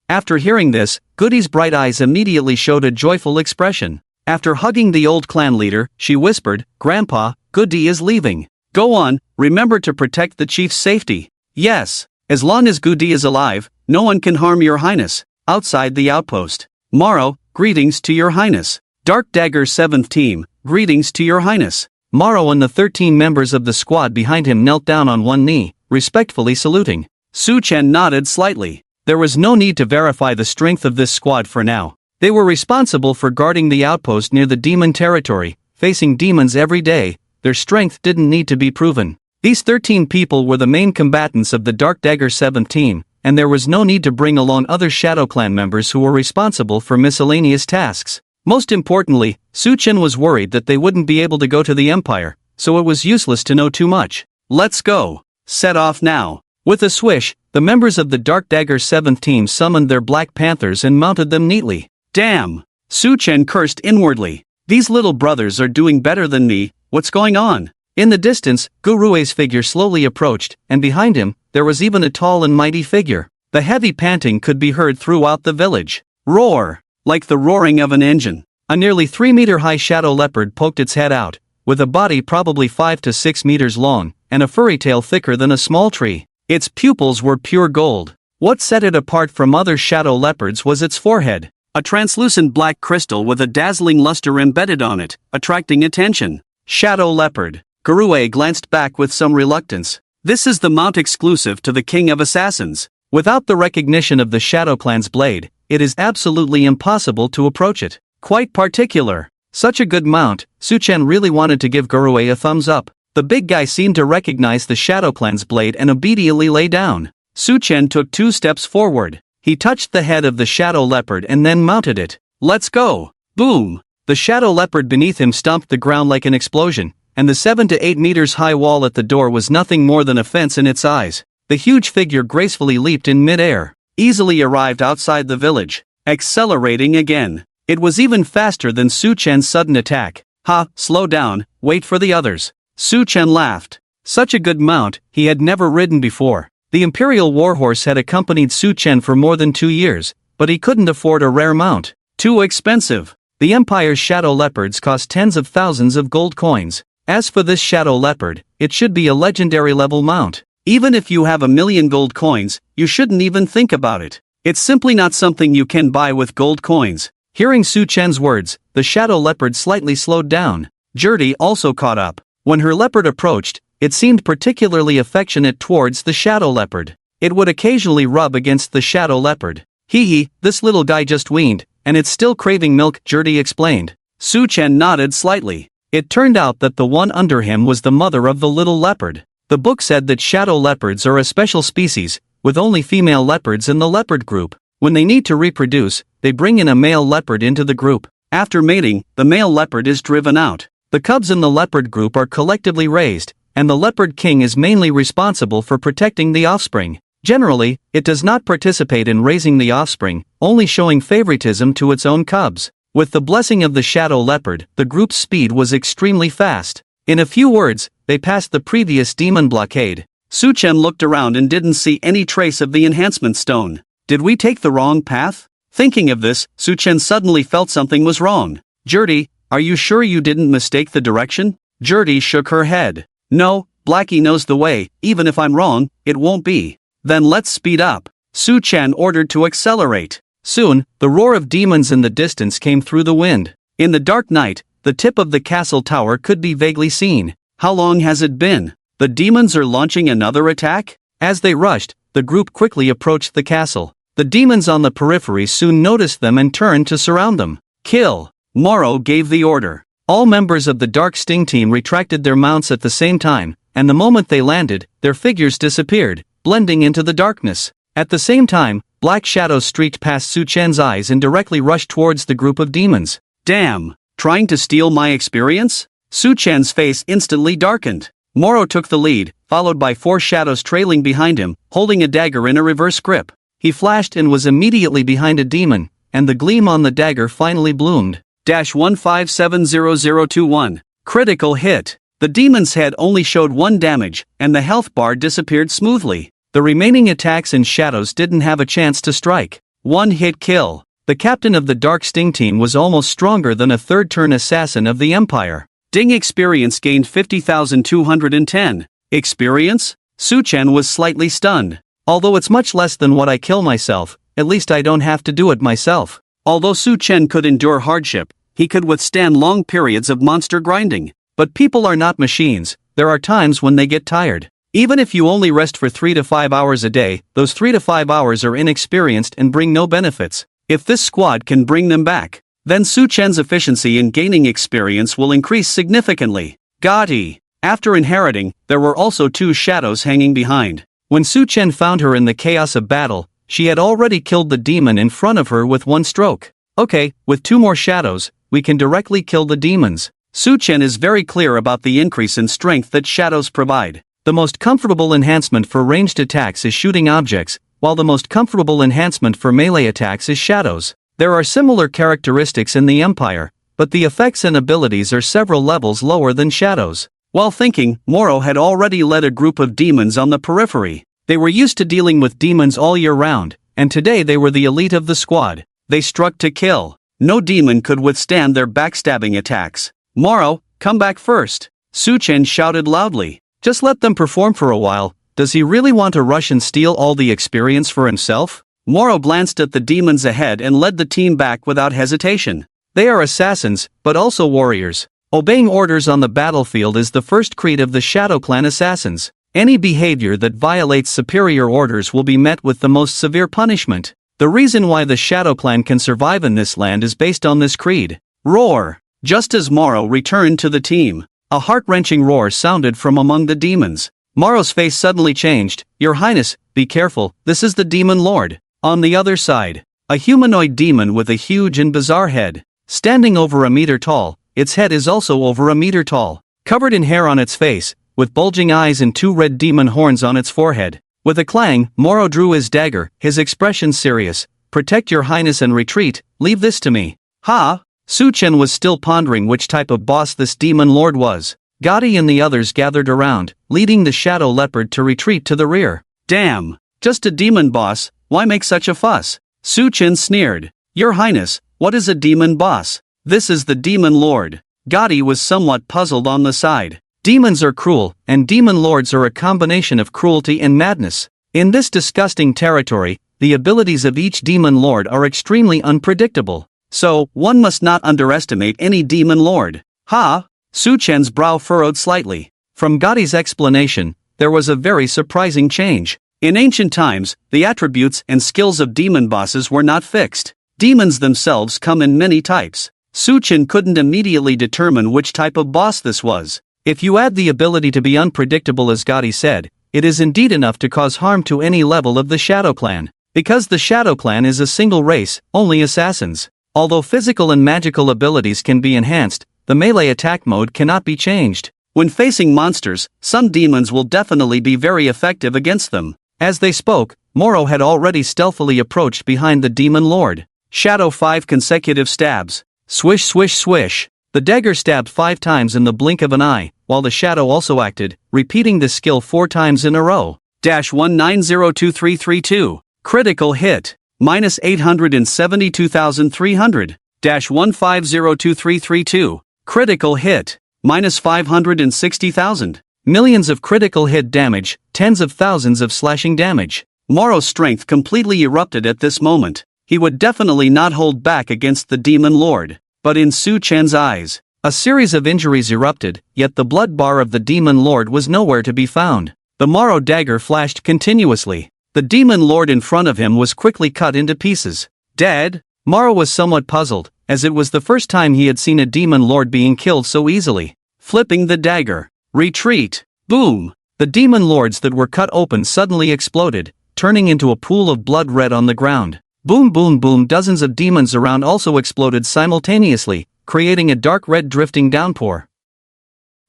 After hearing this, Goody's bright eyes immediately showed a joyful expression. After hugging the old clan leader, she whispered, Grandpa, Goody is leaving. Go on, remember to protect the chief's safety. Yes, as long as Goody is alive, no one can harm your highness. Outside the outpost. Morrow, greetings to your highness. Dark Dagger 7th team, greetings to your highness. Morrow and the 13 members of the squad behind him knelt down on one knee, respectfully saluting. Su Chen nodded slightly. There was no need to verify the strength of this squad for now. They were responsible for guarding the outpost near the demon territory, facing demons every day. Their strength didn't need to be proven. These 13 people were the main combatants of the Dark Dagger 7th team, and there was no need to bring along other Shadow Clan members who were responsible for miscellaneous tasks. Most importantly, Su Chen was worried that they wouldn't be able to go to the Empire, so it was useless to know too much. Let's go. Set off now. With a swish, the members of the Dark Dagger 7th team summoned their Black Panthers and mounted them neatly. Damn! Su Chen cursed inwardly. These little brothers are doing better than me, what's going on? In the distance, Gurue's figure slowly approached, and behind him, there was even a tall and mighty figure. The heavy panting could be heard throughout the village. Roar! Like the roaring of an engine. A nearly 3-meter-high shadow leopard poked its head out, with a body probably 5 to 6 meters long, and a furry tail thicker than a small tree. Its pupils were pure gold. What set it apart from other shadow leopards was its forehead. A translucent black crystal with a dazzling luster embedded on it, attracting attention. Shadow leopard. Gurue glanced back with some reluctance. This is the mount exclusive to the King of Assassins. Without the recognition of the Shadow Clan's blade, it is absolutely impossible to approach it. Quite particular. Such a good mount, Su Chen really wanted to give Gurue a thumbs up. The big guy seemed to recognize the Shadow Clan's blade and obediently lay down. Su Chen took 2 steps forward. He touched the head of the shadow leopard and then mounted it. Let's go! Boom! The shadow leopard beneath him stomped the ground like an explosion, and the 7 to 8 meters high wall at the door was nothing more than a fence in its eyes. The huge figure gracefully leaped in mid-air, easily arrived outside the village, accelerating again. It was even faster than Su Chen's sudden attack. Ha, slow down, wait for the others. Su Chen laughed. Such a good mount, he had never ridden before. The Imperial Warhorse had accompanied Su Chen for more than 2 years, but he couldn't afford a rare mount. Too expensive. The Empire's shadow leopards cost tens of thousands of gold coins. As for this shadow leopard, it should be a legendary level mount. Even if you have 1,000,000 gold coins, you shouldn't even think about it. It's simply not something you can buy with gold coins. Hearing Su Chen's words, the shadow leopard slightly slowed down. Gertie also caught up. When her leopard approached, it seemed particularly affectionate towards the shadow leopard. It would occasionally rub against the shadow leopard. Hee, this little guy just weaned, and it's still craving milk, Gertie explained. Su Chen nodded slightly. It turned out that the one under him was the mother of the little leopard. The book said that shadow leopards are a special species, with only female leopards in the leopard group. When they need to reproduce, they bring in a male leopard into the group. After mating, the male leopard is driven out. The cubs in the leopard group are collectively raised, and the leopard king is mainly responsible for protecting the offspring. Generally, it does not participate in raising the offspring, only showing favoritism to its own cubs. With the blessing of the shadow leopard, the group's speed was extremely fast. In a few words, they passed the previous demon blockade. Su-chen looked around and didn't see any trace of the enhancement stone. Did we take the wrong path? Thinking of this, Su-chen suddenly felt something was wrong. Gertie, are you sure you didn't mistake the direction? Gertie shook her head. No, Blackie knows the way, even if I'm wrong, it won't be. Then let's speed up. Su-chen ordered to accelerate. Soon, the roar of demons in the distance came through the wind. In the dark night, the tip of the castle tower could be vaguely seen. How long has it been? The demons are launching another attack? As they rushed, the group quickly approached the castle. The demons on the periphery soon noticed them and turned to surround them. Kill! Moro gave the order. All members of the Dark Sting team retracted their mounts at the same time, and the moment they landed, their figures disappeared, blending into the darkness. At the same time, black shadows streaked past Su-chen's eyes and directly rushed towards the group of demons. Damn! Trying to steal my experience? Su-chen's face instantly darkened. Moro took the lead, followed by 4 shadows trailing behind him, holding a dagger in a reverse grip. He flashed and was immediately behind a demon, and the gleam on the dagger finally bloomed. 15700021. Critical hit. The demon's head only showed 1 damage, and the health bar disappeared smoothly. The remaining attacks and shadows didn't have a chance to strike. 1-hit kill. The captain of the Dark Sting team was almost stronger than a third-turn assassin of the Empire. Ding experience gained 50,210. Experience? Su-chen was slightly stunned. Although it's much less than what I kill myself, at least I don't have to do it myself. Although Su-chen could endure hardship, he could withstand long periods of monster grinding. But people are not machines, there are times when they get tired. Even if you only rest for 3 to 5 hours a day, those 3 to 5 hours are inexperienced and bring no benefits. If this squad can bring them back, then Su-chen's efficiency in gaining experience will increase significantly. Gotti. After inheriting, there were also 2 shadows hanging behind. When Su-chen found her in the chaos of battle, she had already killed the demon in front of her with 1 stroke. Okay, with 2 more shadows, we can directly kill the demons. Su-chen is very clear about the increase in strength that shadows provide. The most comfortable enhancement for ranged attacks is shooting objects, while the most comfortable enhancement for melee attacks is shadows. There are similar characteristics in the Empire, but the effects and abilities are several levels lower than shadows. While thinking, Moro had already led a group of demons on the periphery. They were used to dealing with demons all year round, and today they were the elite of the squad. They struck to kill. No demon could withstand their backstabbing attacks. Moro, come back first. Su-chen shouted loudly. Just let them perform for a while. Does he really want to rush and steal all the experience for himself? Moro glanced at the demons ahead and led the team back without hesitation. They are assassins, but also warriors. Obeying orders on the battlefield is the first creed of the Shadow Clan assassins. Any behavior that violates superior orders will be met with the most severe punishment. The reason why the Shadow Clan can survive in this land is based on this creed. Roar! Just as Moro returned to the team, a heart-wrenching roar sounded from among the demons. Moro's face suddenly changed. Your Highness, be careful, this is the Demon Lord. On the other side, a humanoid demon with a huge and bizarre head. Standing over a meter tall, its head is also over a meter tall. Covered in hair on its face, with bulging eyes and 2 red demon horns on its forehead. With a clang, Moro drew his dagger, his expression serious. Protect your Highness and retreat, leave this to me. Ha! Su-chen was still pondering which type of boss this demon lord was. Gotti and the others gathered around, leading the shadow leopard to retreat to the rear. Damn! Just a demon boss, why make such a fuss? Su-chen sneered. Your Highness, what is a demon boss? This is the demon lord. Gotti was somewhat puzzled on the side. Demons are cruel, and demon lords are a combination of cruelty and madness. In this disgusting territory, the abilities of each demon lord are extremely unpredictable. So, one must not underestimate any demon lord. Ha! Su-chen's brow furrowed slightly. From Gotti's explanation, there was a very surprising change. In ancient times, the attributes and skills of demon bosses were not fixed. Demons themselves come in many types. Su-chen couldn't immediately determine which type of boss this was. If you add the ability to be unpredictable as Gotti said, it is indeed enough to cause harm to any level of the Shadow Clan. Because the Shadow Clan is a single race, only assassins. Although physical and magical abilities can be enhanced, the melee attack mode cannot be changed. When facing monsters, some demons will definitely be very effective against them. As they spoke, Moro had already stealthily approached behind the demon lord. Shadow 5 consecutive stabs. Swish swish swish. The dagger stabbed 5 times in the blink of an eye, while the shadow also acted, repeating this skill 4 times in a row. -19023332. Critical hit. -872,300. -15023332. Critical hit. -560,000. Millions of critical hit damage, tens of thousands of slashing damage. Moro's strength completely erupted at this moment. He would definitely not hold back against the demon lord. But in Su Chen's eyes, a series of injuries erupted, yet the blood bar of the demon lord was nowhere to be found. The Moro dagger flashed continuously. The demon lord in front of him was quickly cut into pieces. Dead? Moro was somewhat puzzled, as it was the first time he had seen a demon lord being killed so easily. Flipping the dagger. Retreat. Boom. The demon lords that were cut open suddenly exploded, turning into a pool of blood red on the ground. Boom boom boom. Dozens of demons around also exploded simultaneously, creating a dark red drifting downpour.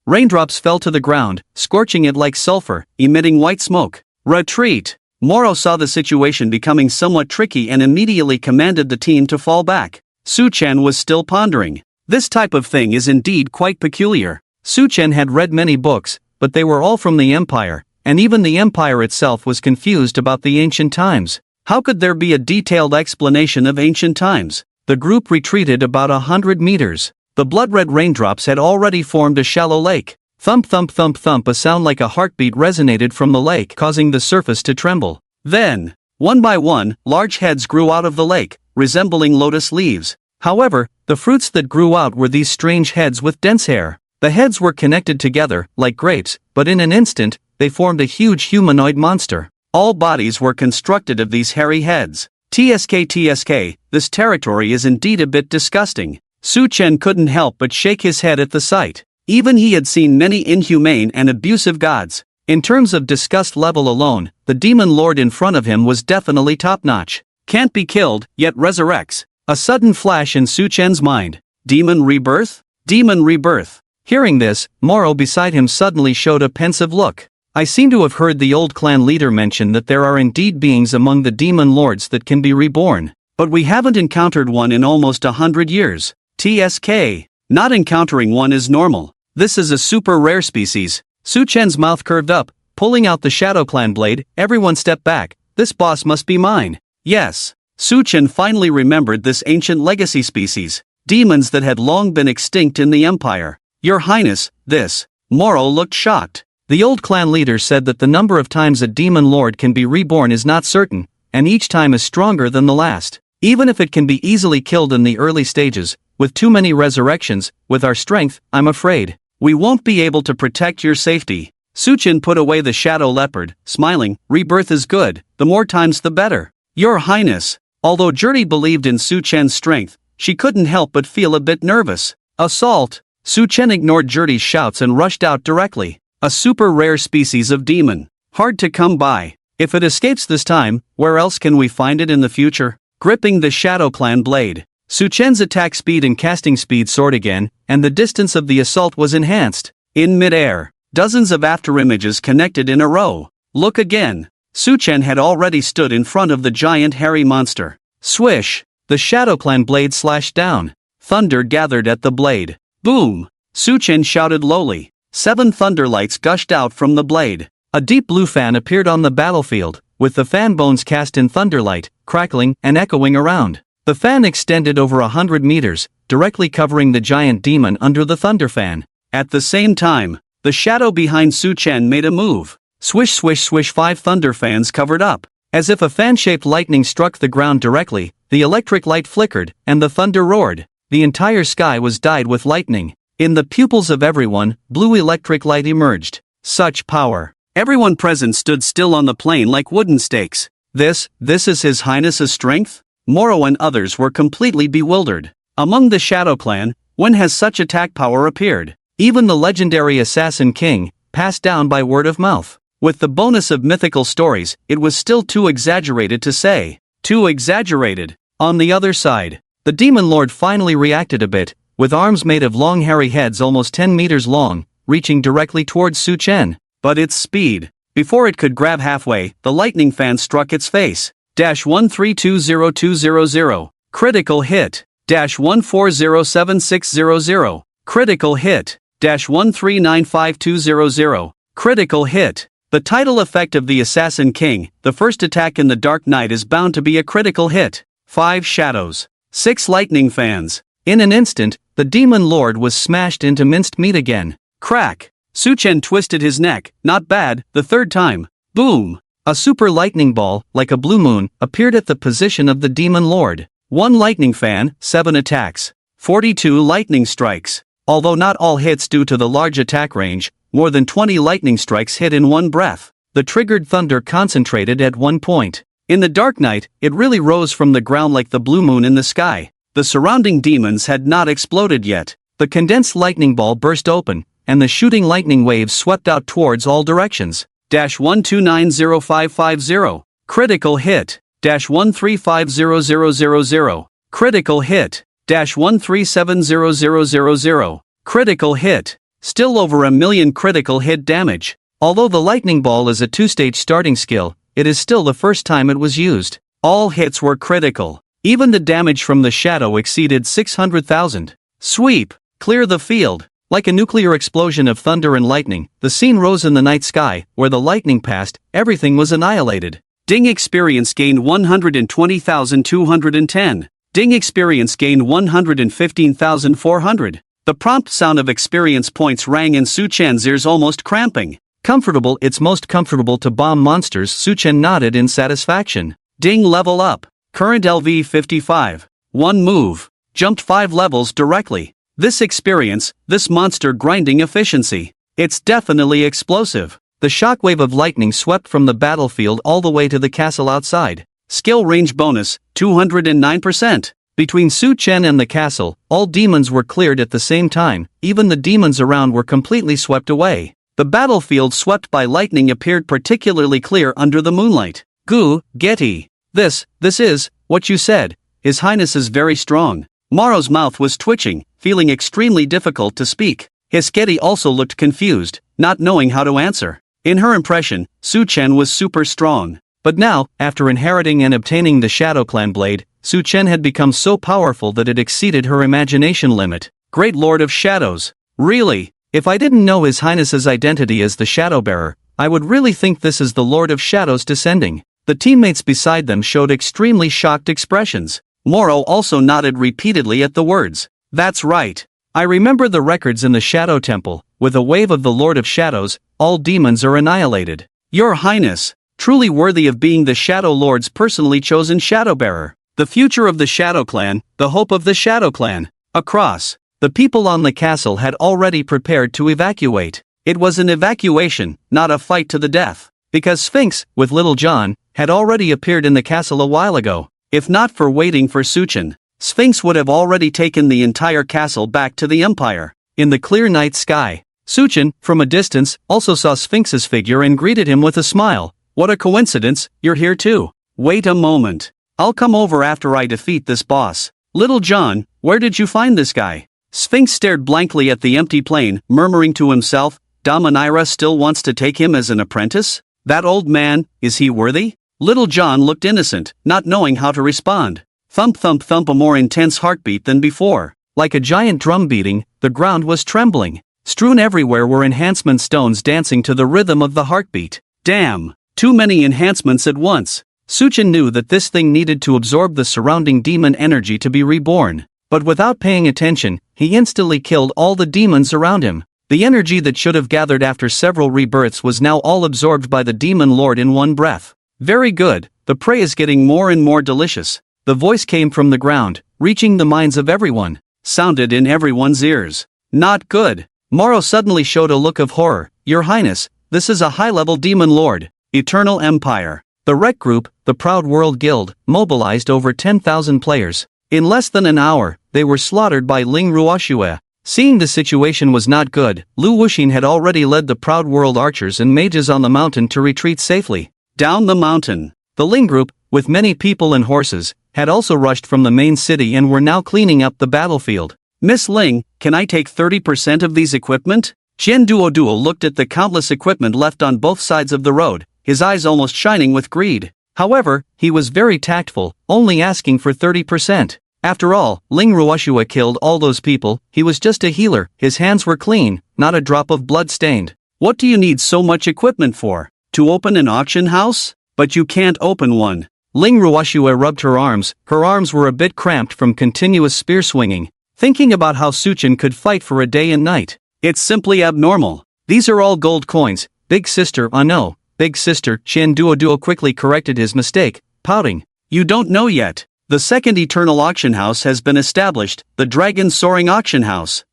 Raindrops fell to the ground, scorching it like sulfur, emitting white smoke. Retreat. Moro saw the situation becoming somewhat tricky and immediately commanded the team to fall back. Su Chen was still pondering. This type of thing is indeed quite peculiar. Su Chen had read many books, but they were all from the Empire, and even the Empire itself was confused about the ancient times. How could there be a detailed explanation of ancient times? The group retreated about 100 meters. The blood-red raindrops had already formed a shallow lake. Thump thump thump thump. A sound like a heartbeat resonated from the lake, causing the surface to tremble. Then, one by one, large heads grew out of the lake, resembling lotus leaves. However, the fruits that grew out were these strange heads with dense hair. The heads were connected together, like grapes, but in an instant, they formed a huge humanoid monster. All bodies were constructed of these hairy heads. TSK, this territory is indeed a bit disgusting. Su Chen couldn't help but shake his head at the sight. Even he had seen many inhumane and abusive gods. In terms of disgust level alone, the demon lord in front of him was definitely top-notch. Can't be killed, yet resurrects. A sudden flash in Su Chen's mind. Demon rebirth? Demon rebirth. Hearing this, Moro beside him suddenly showed a pensive look. I seem to have heard the old clan leader mention that there are indeed beings among the demon lords that can be reborn. But we haven't encountered one in almost 100 years. TSK. Not encountering one is normal. This is a super rare species. Su Chen's mouth curved up, pulling out the Shadow Clan blade. Everyone step back. This boss must be mine. Yes. Su Chen finally remembered this ancient legacy species. Demons that had long been extinct in the Empire. Your Highness, this. Moro looked shocked. The old clan leader said that the number of times a demon lord can be reborn is not certain, and each time is stronger than the last. Even if it can be easily killed in the early stages, with too many resurrections, with our strength, I'm afraid we won't be able to protect your safety. Su Chen put away the shadow leopard, smiling. Rebirth is good, the more times the better. Your Highness. Although Jurti believed in Su Chen's strength, she couldn't help but feel a bit nervous. Assault. Su Chen ignored Jurti's shouts and rushed out directly. A super rare species of demon. Hard to come by. If it escapes this time, where else can we find it in the future? Gripping the Shadow Clan blade. Su Chen's attack speed and casting speed soared again, and the distance of the assault was enhanced. In midair, dozens of afterimages connected in a row. Look again. Su Chen had already stood in front of the giant hairy monster. Swish. The Shadow Clan blade slashed down. Thunder gathered at the blade. Boom. Su Chen shouted lowly. 7 thunderlights gushed out from the blade. A deep blue fan appeared on the battlefield, with the fan bones cast in thunderlight, crackling and echoing around. The fan extended over 100 meters, directly covering the giant demon under the thunder fan. At the same time, the shadow behind Su Chen made a move. Swish swish swish. 5 thunder fans covered up. As if a fan-shaped lightning struck the ground directly, the electric light flickered, and the thunder roared. The entire sky was dyed with lightning. In the pupils of everyone, blue electric light emerged. Such power. Everyone present stood still on the plain like wooden stakes. This is His Highness's strength? Moro and others were completely bewildered. Among the Shadow Clan, when has such attack power appeared? Even the legendary Assassin King, passed down by word of mouth. With the bonus of mythical stories, it was still too exaggerated to say. Too exaggerated. On the other side, the Demon Lord finally reacted a bit, with arms made of long hairy heads almost 10 meters long, reaching directly towards Su Chen. But its speed. Before it could grab halfway, the lightning fan struck its face. -1320200. Critical hit. -1407600. Critical hit. -1395200. Critical hit. The title effect of the Assassin King, the first attack in the Dark Knight, is bound to be a critical hit. 5 shadows. 6 lightning fans. In an instant, the Demon Lord was smashed into minced meat again. Crack. Su Chen twisted his neck, not bad, the third time. Boom. A super lightning ball, like a blue moon, appeared at the position of the Demon Lord. 1 lightning fan, 7 attacks. 42 lightning strikes. Although not all hits due to the large attack range, more than 20 lightning strikes hit in one breath. The triggered thunder concentrated at one point. In the Dark Knight, it really rose from the ground like the blue moon in the sky. The surrounding demons had not exploded yet. The condensed lightning ball burst open, and the shooting lightning waves swept out towards all directions. -1290550. Critical hit. -1350000. Critical hit. -1370000. Critical hit. Still over a million critical hit damage. Although the lightning ball is a 2-stage starting skill, it is still the first time it was used. All hits were critical. Even the damage from the shadow exceeded 600,000. Sweep. Clear the field. Like a nuclear explosion of thunder and lightning, the scene rose in the night sky. Where the lightning passed, everything was annihilated. Ding experience gained 120,210. Ding experience gained 115,400. The prompt sound of experience points rang in Su Chen's ears, almost cramping. Comfortable. It's most comfortable to bomb monsters. Su Chen nodded in satisfaction. Ding level up. Current LV 55. 1 move. Jumped 5 levels directly. This experience, this monster grinding efficiency. It's definitely explosive. The shockwave of lightning swept from the battlefield all the way to the castle outside. Skill range bonus, 209%. Between Su Chen and the castle, all demons were cleared at the same time. Even the demons around were completely swept away. The battlefield swept by lightning appeared particularly clear under the moonlight. Gu, Getty. This is what you said. His Highness is very strong. Morrow's mouth was twitching, feeling extremely difficult to speak. His Getty also looked confused, not knowing how to answer. In her impression, Su Chen was super strong. But now, after inheriting and obtaining the Shadow Clan blade, Su Chen had become so powerful that it exceeded her imagination limit. Great Lord of Shadows. Really? If I didn't know His Highness's identity as the Shadow Bearer, I would really think this is the Lord of Shadows descending. The teammates beside them showed extremely shocked expressions. Morrow also nodded repeatedly at the words. That's right. I remember the records in the Shadow Temple. With a wave of the Lord of Shadows, all demons are annihilated. Your Highness, truly worthy of being the Shadow Lord's personally chosen Shadow Bearer. The future of the Shadow Clan, the hope of the Shadow Clan. Across. The people on the castle had already prepared to evacuate. It was an evacuation, not a fight to the death. Because Sphinx, with Little John, had already appeared in the castle a while ago. If not for waiting for Su Chen, Sphinx would have already taken the entire castle back to the Empire. In the clear night sky, Su Chen, from a distance, also saw Sphinx's figure and greeted him with a smile. What a coincidence, you're here too. Wait a moment. I'll come over after I defeat this boss. Little John, where did you find this guy? Sphinx stared blankly at the empty plain, murmuring to himself, Damanira still wants to take him as an apprentice? That old man, is he worthy? Little John looked innocent, not knowing how to respond. Thump thump thump, a more intense heartbeat than before. Like a giant drum beating, the ground was trembling. Strewn everywhere were enhancement stones dancing to the rhythm of the heartbeat. Damn, too many enhancements at once. Su Chen knew that this thing needed to absorb the surrounding demon energy to be reborn. But without paying attention, he instantly killed all the demons around him. The energy that should have gathered after several rebirths was now all absorbed by the Demon Lord in one breath. Very good, the prey is getting more and more delicious. The voice came from the ground, reaching the minds of everyone. Sounded in everyone's ears. Not good. Morrow suddenly showed a look of horror. Your Highness, this is a high-level Demon Lord. Eternal Empire. The Wreck Group, the Proud World Guild, mobilized over 10,000 players. In less than an hour, they were slaughtered by Ling Ruoxue. Seeing the situation was not good, Lu Wuxin had already led the proud world archers and mages on the mountain to retreat safely. Down the mountain. The Ling group, with many people and horses, had also rushed from the main city and were now cleaning up the battlefield. Miss Ling, can I take 30% of these equipment? Qian Duoduo looked at the countless equipment left on both sides of the road, his eyes almost shining with greed. However, he was very tactful, only asking for 30%. After all, Ling Ruoshua killed all those people, he was just a healer, his hands were clean, not a drop of blood stained. What do you need so much equipment for? To open an auction house? But you can't open one. Ling Ruoshua rubbed her arms were a bit cramped from continuous spear swinging, thinking about how Suchen could fight for a day and night. It's simply abnormal. These are all gold coins, big sister. No, big sister. Qian Duoduo quickly corrected his mistake, pouting. You don't know yet. The second eternal auction house has been established, the Dragon Soaring Auction House.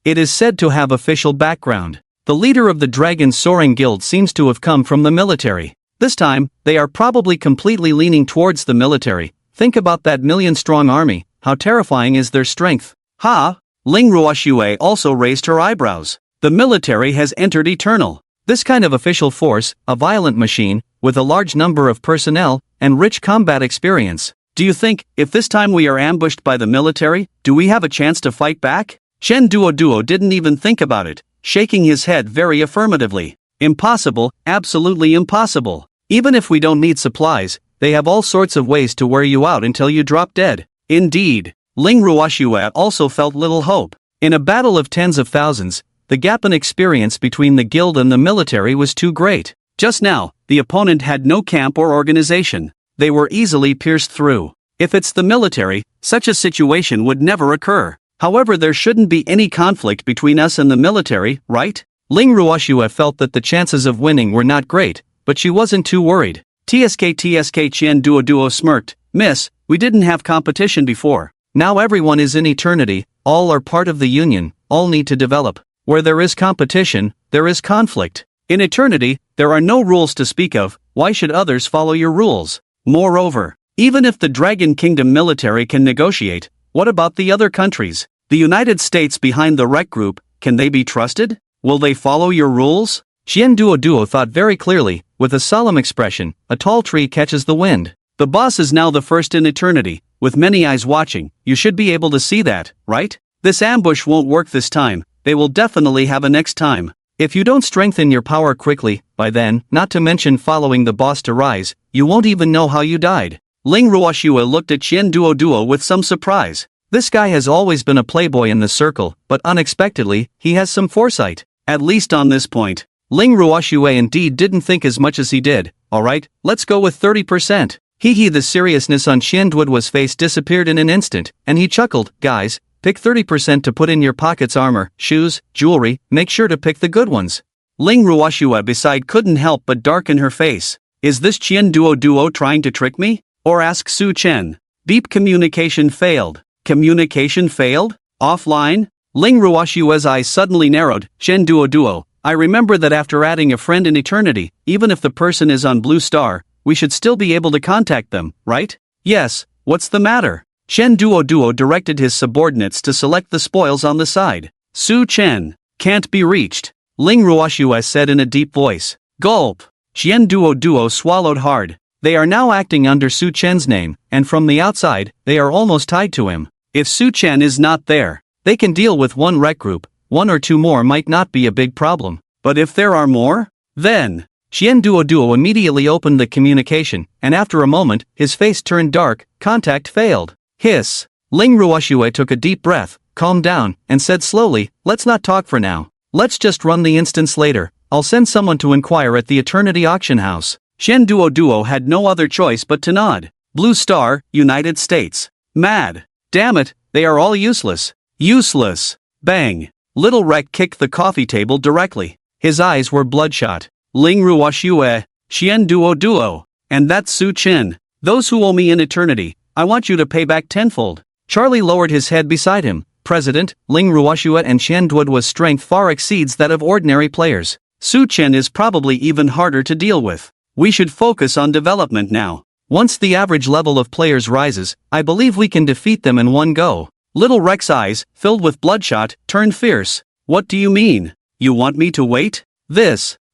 It is said to have official background. The leader of the Dragon Soaring Guild seems to have come from the military. This time, they are probably completely leaning towards the military. Think about that million-strong army, how terrifying is their strength. Ha! Ling Ruoshue also raised her eyebrows. The military has entered eternal. This kind of official force, a violent machine, with a large number of personnel, and rich combat experience. Do you think, if this time we are ambushed by the military, do we have a chance to fight back? Qian Duoduo didn't even think about it, shaking his head very affirmatively. Impossible, absolutely impossible. Even if we don't need supplies, they have all sorts of ways to wear you out until you drop dead. Indeed. Ling Ruoshua also felt little hope. In a battle of tens of thousands, the gap in experience between the guild and the military was too great. Just now, the opponent had no camp or organization. They were easily pierced through. If it's the military, such a situation would never occur. However, there shouldn't be any conflict between us and the military, right? Ling Ruoshua felt that the chances of winning were not great, but she wasn't too worried. TSK Qian Duoduo smirked. Miss, we didn't have competition before. Now everyone is in eternity, all are part of the union, all need to develop. Where there is competition, there is conflict. In eternity, there are no rules to speak of, why should others follow your rules? Moreover, even if the Dragon Kingdom military can negotiate, what about the other countries? The United States behind the Rec Group, can they be trusted? Will they follow your rules? Qian Duoduo thought very clearly, with a solemn expression. A tall tree catches the wind. The boss is now the first in eternity, with many eyes watching, you should be able to see that, right? This ambush won't work this time, they will definitely have a next time. If you don't strengthen your power quickly, by then, not to mention following the boss to rise, you won't even know how you died. Ling Ruoshua looked at Qian Duoduo with some surprise. This guy has always been a playboy in the circle, but unexpectedly, he has some foresight. At least on this point. Ling Ruoshua indeed didn't think as much as he did. Alright, let's go with 30%. The seriousness on Qian Duoduo's face disappeared in an instant, and he chuckled. Guys, pick 30% to put in your pockets: armor, shoes, jewelry, make sure to pick the good ones. Ling Ruoshua beside couldn't help but darken her face. Is this Qian Duoduo trying to trick me? Or ask Su Chen. Deep communication failed. Communication failed? Offline? Ling Ruoshua's eyes suddenly narrowed. Qian Duoduo, I remember that after adding a friend in eternity, even if the person is on Blue Star, we should still be able to contact them, right? Yes, what's the matter? Qian Duoduo directed his subordinates to select the spoils on the side. Su Chen. Can't be reached. Ling Ruoshua said in a deep voice. Gulp. Qian Duoduo swallowed hard. They are now acting under Su Chen's name, and from the outside, they are almost tied to him. If Su Chen is not there, they can deal with one rec group. One or two more might not be a big problem. But if there are more? Then, Qian Duoduo immediately opened the communication, and after a moment, his face turned dark. Contact failed. Hiss. Ling Ruoshua took a deep breath, calmed down, and said slowly, let's not talk for now. Let's just run the instance later. I'll send someone to inquire at the Eternity Auction House. Qian Duoduo had no other choice but to nod. Blue Star, United States. Mad. Damn it, they are all useless. Useless. Bang. Little Rec kicked the coffee table directly. His eyes were bloodshot. Ling Ruoshua, Qian Duoduo, and that's Su Chen. Those who owe me in eternity, I want you to pay back tenfold. Charlie lowered his head beside him. President, Ling Ruoshua and Qian Duoduo's strength far exceeds that of ordinary players. Su Chen is probably even harder to deal with. We should focus on development now. Once the average level of players rises, I believe we can defeat them in one go. Little Rex's eyes, filled with bloodshot, turned fierce. What do you mean? You want me to wait?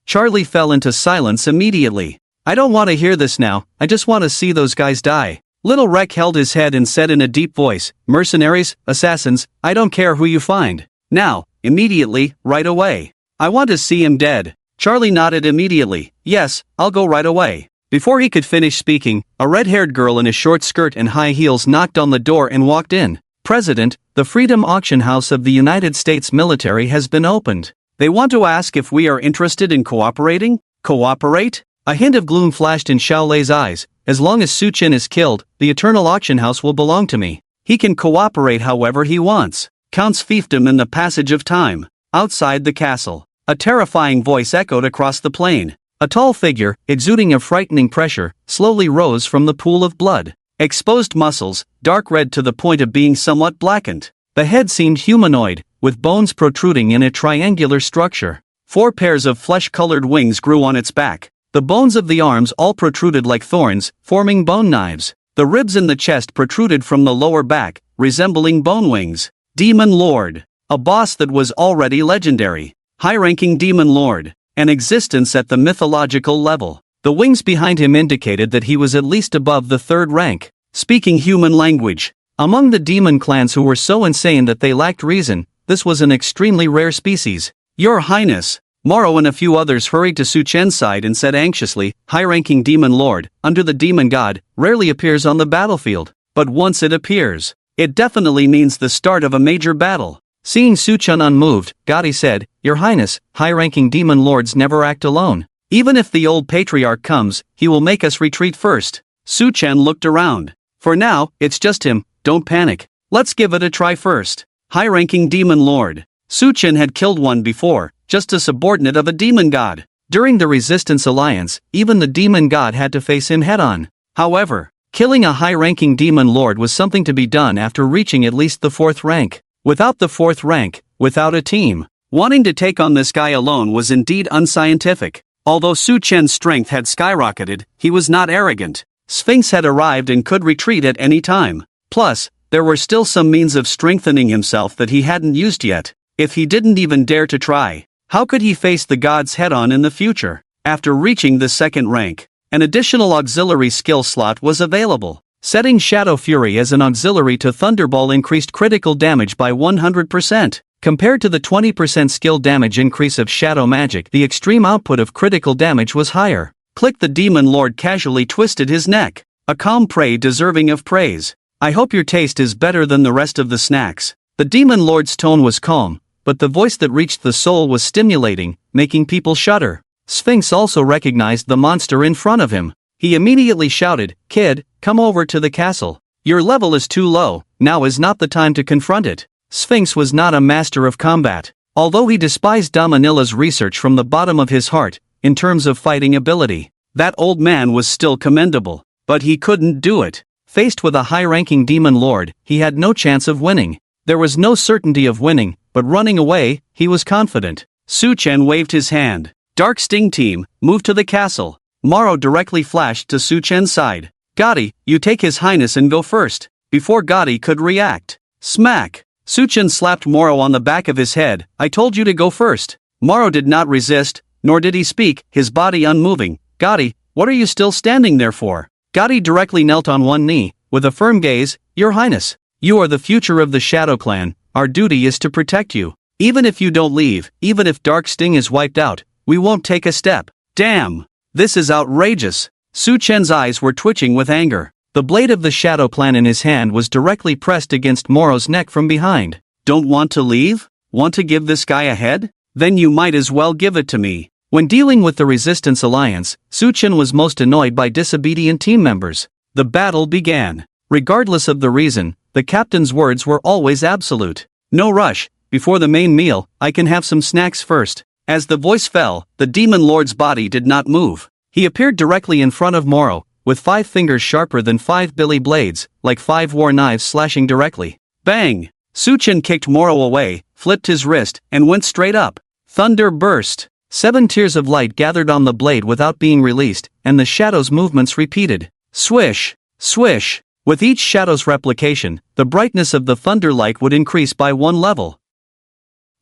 Charlie fell into silence immediately. I don't want to hear this now, I just want to see those guys die. Little Rex held his head and said in a deep voice, mercenaries, assassins, I don't care who you find. Now, immediately, right away. I want to see him dead. Charlie nodded immediately. Yes, I'll go right away. Before he could finish speaking, a red-haired girl in a short skirt and high heels knocked on the door and walked in. President, the Freedom Auction House of the United States military has been opened. They want to ask if we are interested in cooperating? Cooperate? A hint of gloom flashed in Xiaolei's eyes. As long as Su Chen is killed, the Eternal Auction House will belong to me. He can cooperate however he wants. Count's fiefdom in the passage of time. Outside the castle, a terrifying voice echoed across the plain. A tall figure, exuding a frightening pressure, slowly rose from the pool of blood. Exposed muscles, dark red to the point of being somewhat blackened. The head seemed humanoid, with bones protruding in a triangular structure. 4 pairs of flesh-colored wings grew on its back. The bones of the arms all protruded like thorns, forming bone knives. The ribs in the chest protruded from the lower back, resembling bone wings. Demon Lord. A boss that was already legendary. High-ranking Demon Lord. An existence at the mythological level. The wings behind him indicated that he was at least above the 3rd rank. Speaking human language. Among the demon clans who were so insane that they lacked reason, this was an extremely rare species. Your Highness. Moro and a few others hurried to Su Chen's side and said anxiously, high-ranking Demon Lord, under the Demon God, rarely appears on the battlefield. But once it appears, it definitely means the start of a major battle. Seeing Su Chen unmoved, Gotti said, Your Highness, high-ranking demon lords never act alone. Even if the old patriarch comes, he will make us retreat first. Su Chen looked around. For now, it's just him, don't panic. Let's give it a try first. High-ranking demon lord. Su Chen had killed one before, just a subordinate of a demon god. During the Resistance Alliance, even the demon god had to face him head-on. However, killing a high-ranking demon lord was something to be done after reaching at least the 4th rank. Without the 4th rank, without a team, wanting to take on this guy alone was indeed unscientific. Although Su Chen's strength had skyrocketed, he was not arrogant. Sphinx had arrived and could retreat at any time. Plus, there were still some means of strengthening himself that he hadn't used yet. If he didn't even dare to try, how could he face the gods head-on in the future? After reaching the 2nd rank, an additional auxiliary skill slot was available. Setting Shadow Fury as an auxiliary to Thunderball increased critical damage by 100%. Compared to the 20% skill damage increase of Shadow Magic, the extreme output of critical damage was higher. Click. The Demon Lord casually twisted his neck. A calm prey deserving of praise. I hope your taste is better than the rest of the snacks. The Demon Lord's tone was calm, but the voice that reached the soul was stimulating, making people shudder. Sphinx also recognized the monster in front of him. He immediately shouted, Kid, come over to the castle. Your level is too low, now is not the time to confront it. Sphinx was not a master of combat. Although he despised Dominilla's research from the bottom of his heart, in terms of fighting ability, that old man was still commendable, but he couldn't do it. Faced with a high-ranking demon lord, he had no chance of winning. There was no certainty of winning, but running away, he was confident. Su Chen waved his hand. Dark Sting Team, move to the castle. Moro directly flashed to Su Chen's side. Gotti, you take his highness and go first. Before Gotti could react. Smack! Su Chen slapped Moro on the back of his head. I told you to go first. Moro did not resist, nor did he speak, his body unmoving. Gotti, what are you still standing there for? Gotti directly knelt on one knee, with a firm gaze. Your Highness, you are the future of the Shadow Clan, our duty is to protect you. Even if you don't leave, even if Dark Sting is wiped out, we won't take a step. Damn! This is outrageous. Su Chen's eyes were twitching with anger. The blade of the Shadow Clan in his hand was directly pressed against Moro's neck from behind. Don't want to leave? Want to give this guy a head? Then you might as well give it to me. When dealing with the Resistance Alliance, Su Chen was most annoyed by disobedient team members. The battle began. Regardless of the reason, the captain's words were always absolute. No rush, before the main meal, I can have some snacks first. As the voice fell, the Demon Lord's body did not move. He appeared directly in front of Moro, with 5 fingers sharper than 5 billy blades, like 5 war knives slashing directly. Bang! Su Chen kicked Moro away, flipped his wrist, and went straight up. Thunder burst. 7 tears of light gathered on the blade without being released, and the shadow's movements repeated. Swish! Swish! With each shadow's replication, the brightness of the thunder light would increase by 1 level.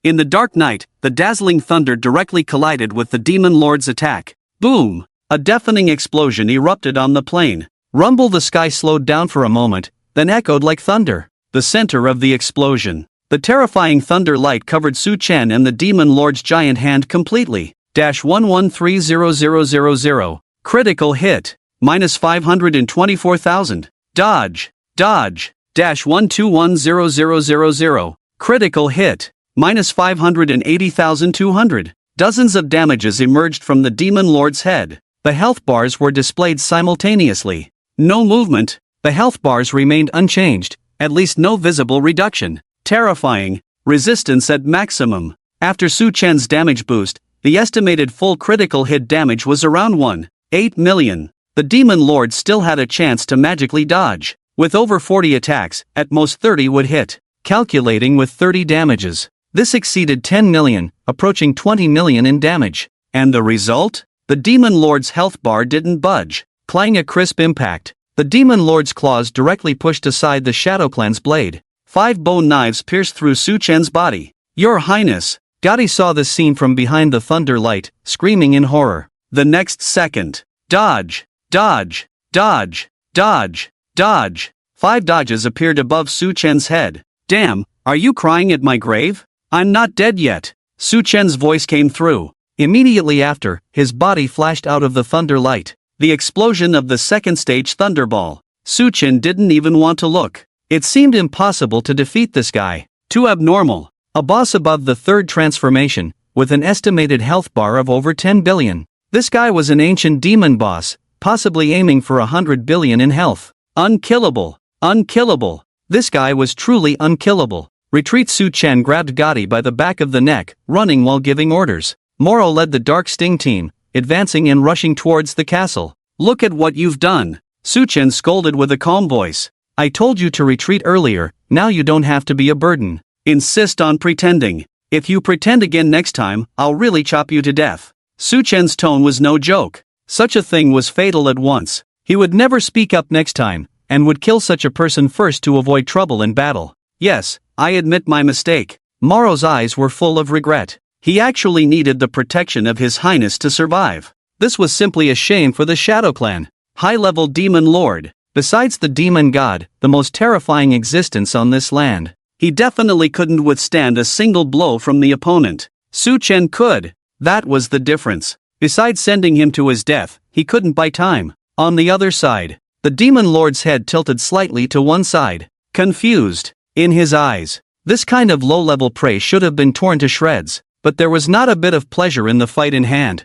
In the dark night, the dazzling thunder directly collided with the demon lord's attack. Boom! A deafening explosion erupted on the plain. Rumble, the sky slowed down for a moment, then echoed like thunder. The center of the explosion. The terrifying thunder light covered Su Chen and the demon lord's giant hand completely. -1130000. Critical hit. -524,000. Dodge. Dodge. -121000. Critical hit. -580,200. Dozens of damages emerged from the demon lord's head. The health bars were displayed simultaneously. No movement. The health bars remained unchanged, at least no visible reduction. Terrifying. Resistance at maximum. After Su Chen's damage boost, the estimated full critical hit damage was around 1.8 million. The demon lord still had a chance to magically dodge. With over 40 attacks, at most 30 would hit. Calculating with 30 damages, this exceeded 10 million, approaching 20 million in damage. And the result? The demon lord's health bar didn't budge. Clang, a crisp impact. The demon lord's claws directly pushed aside the Shadow Clan's blade. 5 bone knives pierced through Su Chen's body. Your Highness! Gotti saw this scene from behind the thunder light, screaming in horror. The next second. Dodge! Dodge! Dodge! Dodge! Dodge! 5 dodges appeared above Su Chen's head. Damn, are you crying at my grave? I'm not dead yet. Su Chen's voice came through. Immediately after, his body flashed out of the thunder light. The explosion of the second stage thunderball. Su Chen didn't even want to look. It seemed impossible to defeat this guy. Too abnormal. A boss above the third transformation, with an estimated health bar of over 10 billion. This guy was an ancient demon boss, possibly aiming for 100 billion in health. Unkillable. Unkillable. This guy was truly unkillable. Retreat. Su Chen grabbed Gotti by the back of the neck, running while giving orders. Moro led the Dark Sting team, advancing and rushing towards the castle. Look at what you've done. Su Chen scolded with a calm voice. I told you to retreat earlier, now you don't have to be a burden. Insist on pretending. If you pretend again next time, I'll really chop you to death. Su Chen's tone was no joke. Such a thing was fatal at once. He would never speak up next time, and would kill such a person first to avoid trouble in battle. Yes, I admit my mistake. Moro's eyes were full of regret. He actually needed the protection of His Highness to survive. This was simply a shame for the Shadow Clan. High-level demon lord. Besides the demon god, the most terrifying existence on this land. He definitely couldn't withstand a single blow from the opponent. Su Chen could. That was the difference. Besides sending him to his death, he couldn't buy time. On the other side, the demon lord's head tilted slightly to one side. Confused. In his eyes. This kind of low-level prey should have been torn to shreds. But there was not a bit of pleasure in the fight in hand.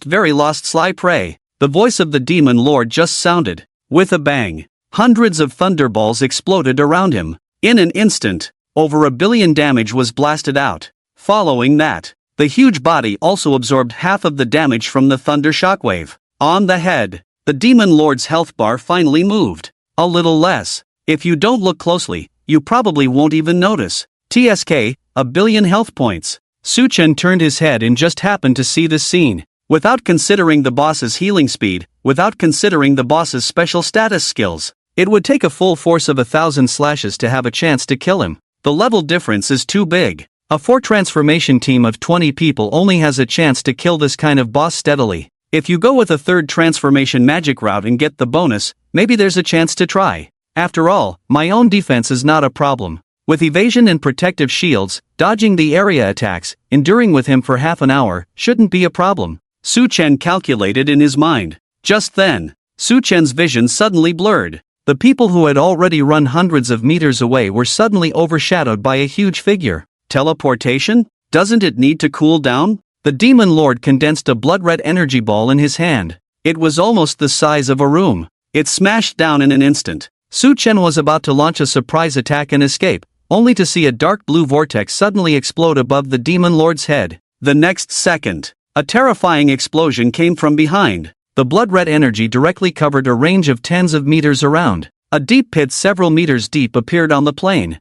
Very lost sly prey. The voice of the demon lord just sounded. With a bang. Hundreds of thunderballs exploded around him. In an instant, over 1 billion damage was blasted out. Following that, the huge body also absorbed half of the damage from the thunder shockwave. On the head, the demon lord's health bar finally moved. A little less. If you don't look closely, you probably won't even notice. TSK, 1 billion health points. Su Chen turned his head and just happened to see this scene. Without considering the boss's healing speed, without considering the boss's special status skills, it would take a full force of 1,000 slashes to have a chance to kill him. The level difference is too big. A 4-transformation team of 20 people only has a chance to kill this kind of boss steadily. If you go with a 3rd transformation magic route and get the bonus, maybe there's a chance to try. After all, my own defense is not a problem. With evasion and protective shields, dodging the area attacks, enduring with him for half an hour, shouldn't be a problem. Su Chen calculated in his mind. Just then, Su Chen's vision suddenly blurred. The people who had already run hundreds of meters away were suddenly overshadowed by a huge figure. Teleportation? Doesn't it need to cool down? The demon lord condensed a blood-red energy ball in his hand. It was almost the size of a room. It smashed down in an instant. Su Chen was about to launch a surprise attack and escape, only to see a dark blue vortex suddenly explode above the demon lord's head. The next second, a terrifying explosion came from behind. The blood-red energy directly covered a range of tens of meters around. A deep pit several meters deep appeared on the plain.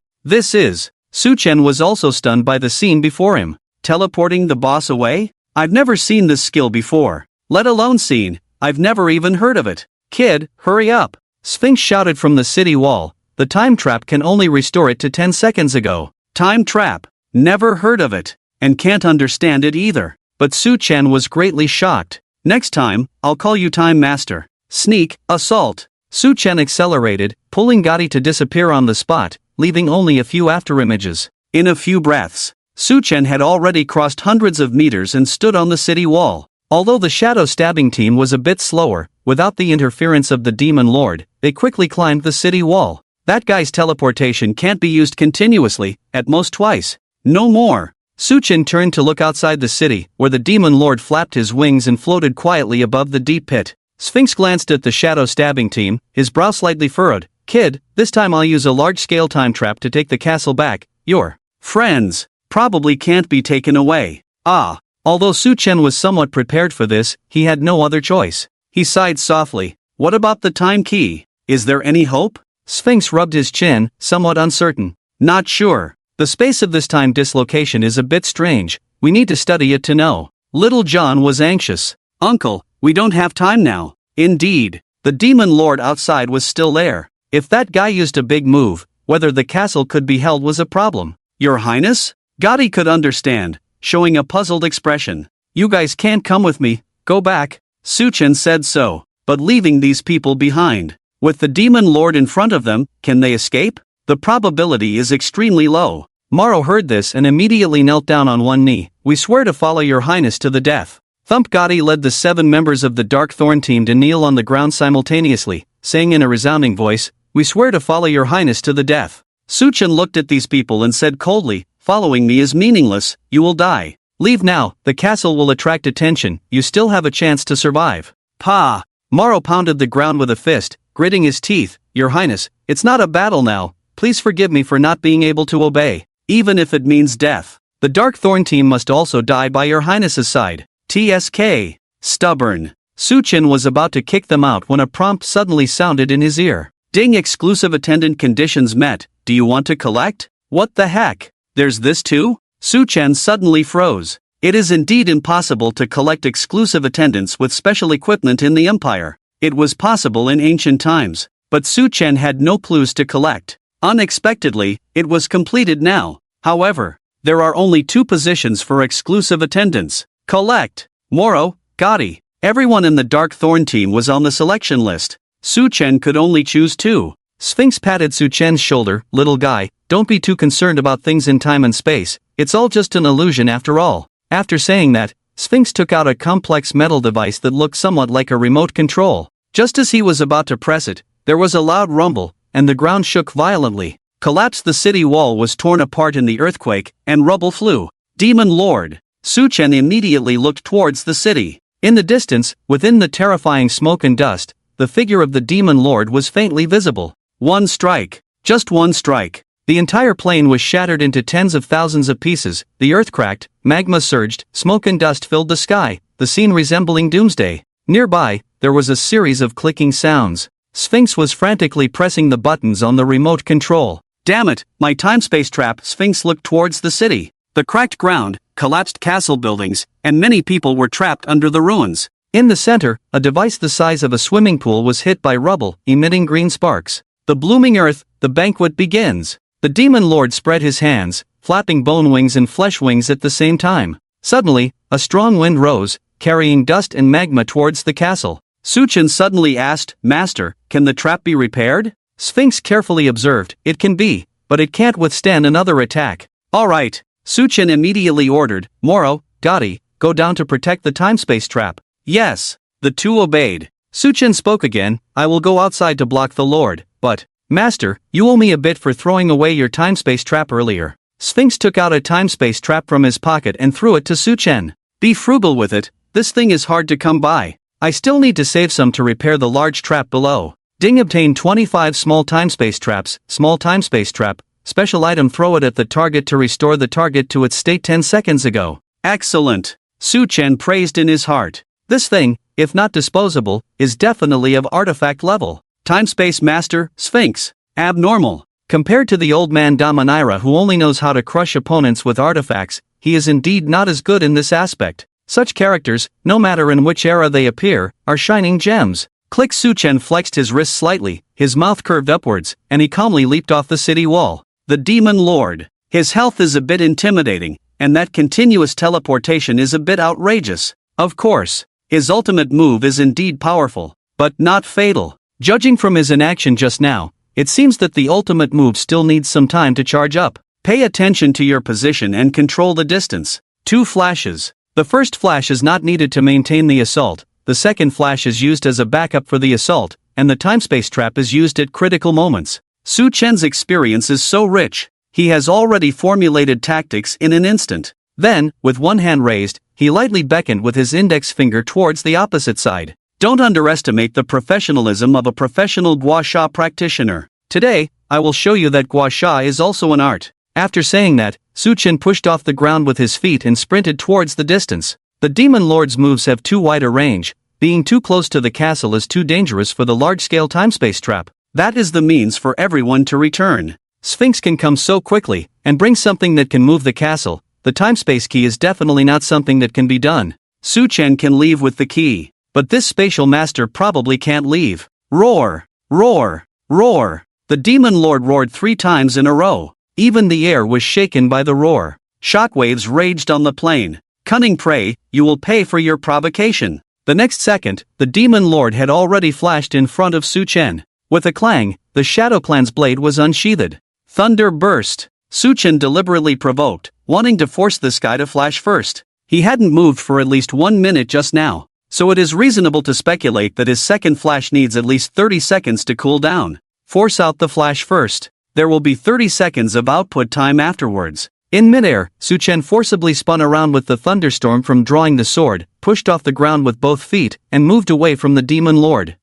Su Chen was also stunned by the scene before him. Teleporting the boss away? I've never seen this skill before. Let alone seen, I've never even heard of it. Kid, hurry up. Sphinx shouted from the city wall. The time trap can only restore it to 10 seconds ago. Time trap. Never heard of it. And can't understand it either. But Su Chen was greatly shocked. Next time, I'll call you Time Master. Sneak, assault. Su Chen accelerated, pulling Gotti to disappear on the spot, leaving only a few afterimages. In a few breaths, Su Chen had already crossed hundreds of meters and stood on the city wall. Although the shadow stabbing team was a bit slower, without the interference of the Demon Lord, they quickly climbed the city wall. That guy's teleportation can't be used continuously, at most twice. No more. Su Chen turned to look outside the city, where the Demon Lord flapped his wings and floated quietly above the deep pit. Sphinx glanced at the shadow stabbing team, his brow slightly furrowed. Kid, this time I'll use a large-scale time trap to take the castle back. Your friends probably can't be taken away. Ah. Although Su Chen was somewhat prepared for this, he had no other choice. He sighed softly. What about the time key? Is there any hope? Sphinx rubbed his chin, somewhat uncertain. Not sure. The space of this time dislocation is a bit strange. We need to study it to know. Little John was anxious. Uncle, we don't have time now. Indeed. The Demon Lord outside was still there. If that guy used a big move, whether the castle could be held was a problem. Your Highness? Gotti could understand, showing a puzzled expression. You guys can't come with me, go back. Su Chen said so, but leaving these people behind. With the Demon Lord in front of them, can they escape? The probability is extremely low. Morrow heard this and immediately knelt down on one knee. We swear to follow your highness to the death. Thump Gotti led the 7 members of the Dark Thorn team to kneel on the ground simultaneously, saying in a resounding voice, we swear to follow your highness to the death. Su Chen looked at these people and said coldly, following me is meaningless, you will die. Leave now, the castle will attract attention, you still have a chance to survive. Pa! Morrow pounded the ground with a fist, gritting his teeth, your highness, it's not a battle now, please forgive me for not being able to obey, even if it means death. The Dark Thorn team must also die by your highness's side. TSK. Stubborn. Su Chen was about to kick them out when a prompt suddenly sounded in his ear. Ding, exclusive attendant conditions met, do you want to collect? What the heck? There's this too? Su Chen suddenly froze. It is indeed impossible to collect exclusive attendants with special equipment in the Empire. It was possible in ancient times, but Su Chen had no clues to collect. Unexpectedly, it was completed now. However, there are only 2 positions for exclusive attendants. Collect. Morrow, Gotti. Everyone in the Dark Thorn team was on the selection list. Su Chen could only choose 2. Sphinx patted Su Chen's shoulder, little guy, don't be too concerned about things in time and space, it's all just an illusion after all. After saying that, Sphinx took out a complex metal device that looked somewhat like a remote control. Just as he was about to press it, there was a loud rumble, and the ground shook violently. Collapsed, the city wall was torn apart in the earthquake, and rubble flew. Demon Lord. Su Chen immediately looked towards the city. In the distance, within the terrifying smoke and dust, the figure of the Demon Lord was faintly visible. One strike. Just one strike. The entire plane was shattered into tens of thousands of pieces, the earth cracked, magma surged, smoke and dust filled the sky, the scene resembling doomsday. Nearby, there was a series of clicking sounds. Sphinx was frantically pressing the buttons on the remote control. Damn it, my time-space trap! Sphinx looked towards the city. The cracked ground, collapsed castle buildings, and many people were trapped under the ruins. In the center, a device the size of a swimming pool was hit by rubble, emitting green sparks. The blooming earth, the banquet begins. The Demon Lord spread his hands, flapping bone wings and flesh wings at the same time. Suddenly, a strong wind rose, carrying dust and magma towards the castle. Su Chen suddenly asked, Master, can the trap be repaired? Sphinx carefully observed, it can be, but it can't withstand another attack. Alright. Su Chen immediately ordered, Morrow, Gotti, go down to protect the time-space trap. Yes. The 2 obeyed. Su Chen spoke again, I will go outside to block the Lord, but, Master, you owe me a bit for throwing away your time-space trap earlier. Sphinx took out a time-space trap from his pocket and threw it to Su Chen. Be frugal with it, this thing is hard to come by. I still need to save some to repair the large trap below. Ding obtained 25 small time-space traps, small time-space trap, special item, throw it at the target to restore the target to its state 10 seconds ago. Excellent. Su Chen praised in his heart. This thing, if not disposable, is definitely of artifact level. Time-space master, Sphinx. Abnormal. Compared to the old man Damanira who only knows how to crush opponents with artifacts, he is indeed not as good in this aspect. Such characters, no matter in which era they appear, are shining gems. Click. Su Chen flexed his wrist slightly, his mouth curved upwards, and he calmly leaped off the city wall. The Demon Lord. His health is a bit intimidating, and that continuous teleportation is a bit outrageous. Of course, his ultimate move is indeed powerful, but not fatal. Judging from his inaction just now, it seems that the ultimate move still needs some time to charge up. Pay attention to your position and control the distance. 2 flashes. The first flash is not needed to maintain the assault, the second flash is used as a backup for the assault, and the time-space trap is used at critical moments. Su Chen's experience is so rich, he has already formulated tactics in an instant. Then, with one hand raised, he lightly beckoned with his index finger towards the opposite side. Don't underestimate the professionalism of a professional gua sha practitioner. Today, I will show you that gua sha is also an art. After saying that, Su Chen pushed off the ground with his feet and sprinted towards the distance. The Demon Lord's moves have too wide a range. Being too close to the castle is too dangerous for the large-scale time-space trap. That is the means for everyone to return. Sphinx can come so quickly, and bring something that can move the castle. The time-space key is definitely not something that can be done. Su Chen can leave with the key, but this spatial master probably can't leave. Roar! Roar! Roar! The Demon Lord roared 3 times in a row. Even the air was shaken by the roar. Shockwaves raged on the plain. Cunning prey, you will pay for your provocation. The next second, the Demon Lord had already flashed in front of Su Chen. With a clang, the Shadow Clan's blade was unsheathed. Thunder burst. Su Chen deliberately provoked, wanting to force this guy to flash first. He hadn't moved for at least 1 minute just now, so it is reasonable to speculate that his second flash needs at least 30 seconds to cool down. Force out the flash first. There will be 30 seconds of output time afterwards. In midair, Su Chen forcibly spun around with the thunderstorm from drawing the sword, pushed off the ground with both feet, and moved away from the Demon Lord.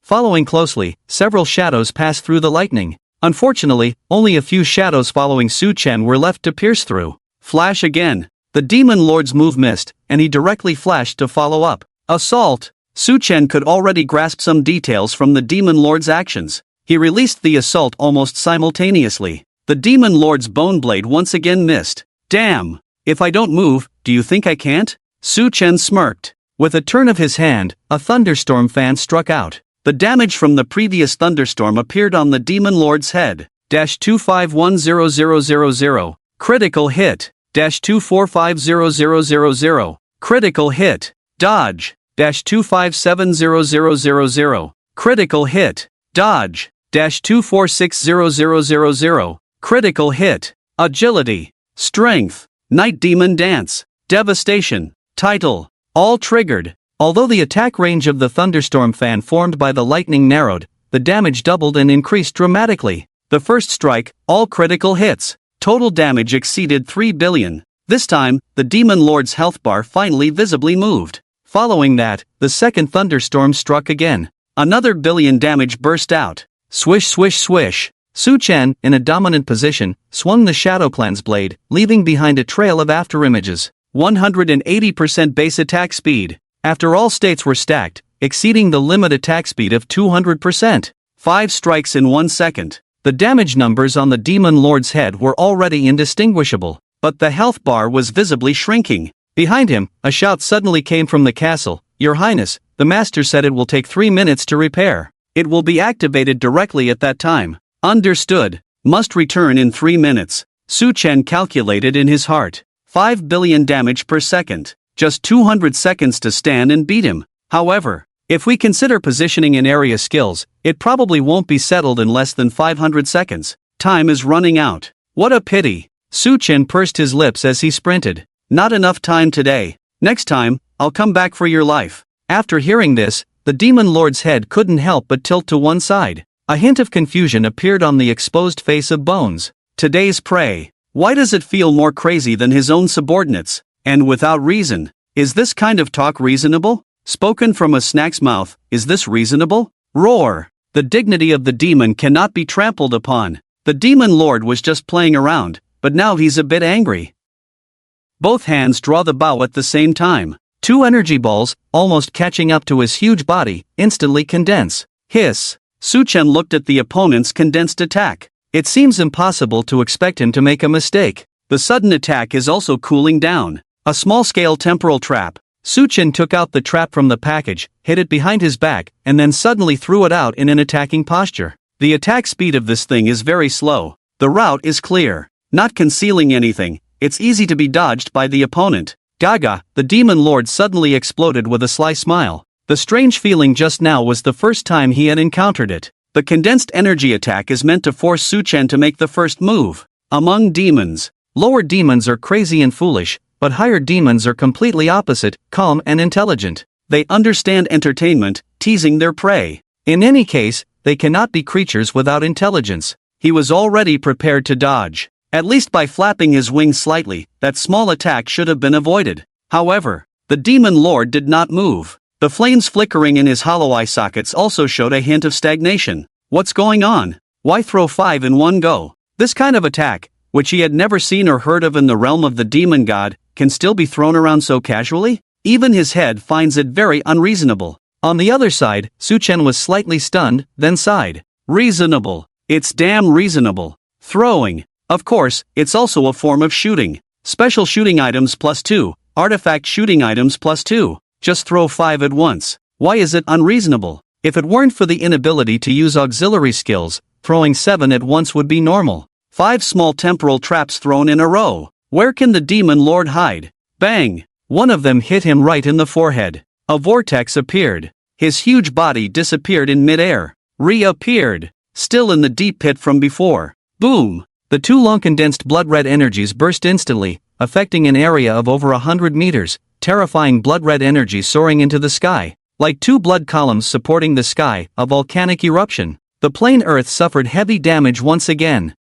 Following closely, several shadows passed through the lightning. Unfortunately, only a few shadows following Su Chen were left to pierce through. Flash again. The Demon Lord's move missed, and he directly flashed to follow up. Assault. Su Chen could already grasp some details from the Demon Lord's actions. He released the assault almost simultaneously. The Demon Lord's bone blade once again missed. Damn! If I don't move, do you think I can't? Su Chen smirked. With a turn of his hand, a thunderstorm fan struck out. The damage from the previous thunderstorm appeared on the Demon Lord's head. -2510000. Critical hit. -2450000. Critical hit. Dodge. -2570000. Critical hit. Dodge. -2460000. Critical hit. Agility. Strength. Night Demon Dance. Devastation. Title. All triggered. Although the attack range of the thunderstorm fan formed by the lightning narrowed, the damage doubled and increased dramatically. The first strike, all critical hits. Total damage exceeded 3 billion. This time, the Demon Lord's health bar finally visibly moved. Following that, the second thunderstorm struck again. Another billion damage burst out. Swish swish swish. Su Chen, in a dominant position, swung the Shadow Clan's blade, leaving behind a trail of afterimages. 180% base attack speed. After all states were stacked, exceeding the limit attack speed of 200%. 5 strikes in 1 second. The damage numbers on the Demon Lord's head were already indistinguishable, but the health bar was visibly shrinking. Behind him, a shout suddenly came from the castle. "Your Highness, the master said it will take 3 minutes to repair. It will be activated directly at that time." Understood. Must return in 3 minutes. Su Chen calculated in his heart. 5 billion damage per second. Just 200 seconds to stand and beat him. However, if we consider positioning and area skills, it probably won't be settled in less than 500 seconds. Time is running out. What a pity. Su Chen pursed his lips as he sprinted. Not enough time today. Next time, I'll come back for your life. After hearing this, the Demon Lord's head couldn't help but tilt to one side. A hint of confusion appeared on the exposed face of Bones. Today's prey. Why does it feel more crazy than his own subordinates? And without reason. Is this kind of talk reasonable? Spoken from a snack's mouth, is this reasonable? Roar! The dignity of the demon cannot be trampled upon. The Demon Lord was just playing around, but now he's a bit angry. Both hands draw the bow at the same time. 2 energy balls, almost catching up to his huge body, instantly condense. Hiss! Su Chen looked at the opponent's condensed attack. It seems impossible to expect him to make a mistake. The sudden attack is also cooling down. A small-scale temporal trap. Suchen took out the trap from the package, hid it behind his back, and then suddenly threw it out in an attacking posture. The attack speed of this thing is very slow. The route is clear. Not concealing anything, it's easy to be dodged by the opponent. Gaga, the demon lord suddenly exploded with a sly smile. The strange feeling just now was the first time he had encountered it. The condensed energy attack is meant to force Suchen to make the first move. Among demons, lower demons are crazy and foolish, but higher demons are completely opposite, calm and intelligent. They understand entertainment, teasing their prey. In any case, they cannot be creatures without intelligence. He was already prepared to dodge. At least by flapping his wings slightly, that small attack should have been avoided. However, the demon lord did not move. The flames flickering in his hollow eye sockets also showed a hint of stagnation. What's going on? Why throw 5 in one go? This kind of attack, which he had never seen or heard of in the realm of the demon god, can still be thrown around so casually? Even his head finds it very unreasonable. On the other side, Suchen was slightly stunned, then sighed. Reasonable. It's damn reasonable. Throwing. Of course, it's also a form of shooting. Special shooting items +2, artifact shooting items +2. Just throw 5 at once. Why is it unreasonable? If it weren't for the inability to use auxiliary skills, throwing 7 at once would be normal. 5 small temporal traps thrown in a row. Where can the demon lord hide? Bang! One of them hit him right in the forehead. A vortex appeared. His huge body disappeared in midair. Reappeared. Still in the deep pit from before. Boom! The 2 long condensed blood-red energies burst instantly, affecting an area of over 100 meters, terrifying blood-red energy soaring into the sky. Like 2 blood columns supporting the sky, a volcanic eruption. The plain earth suffered heavy damage once again.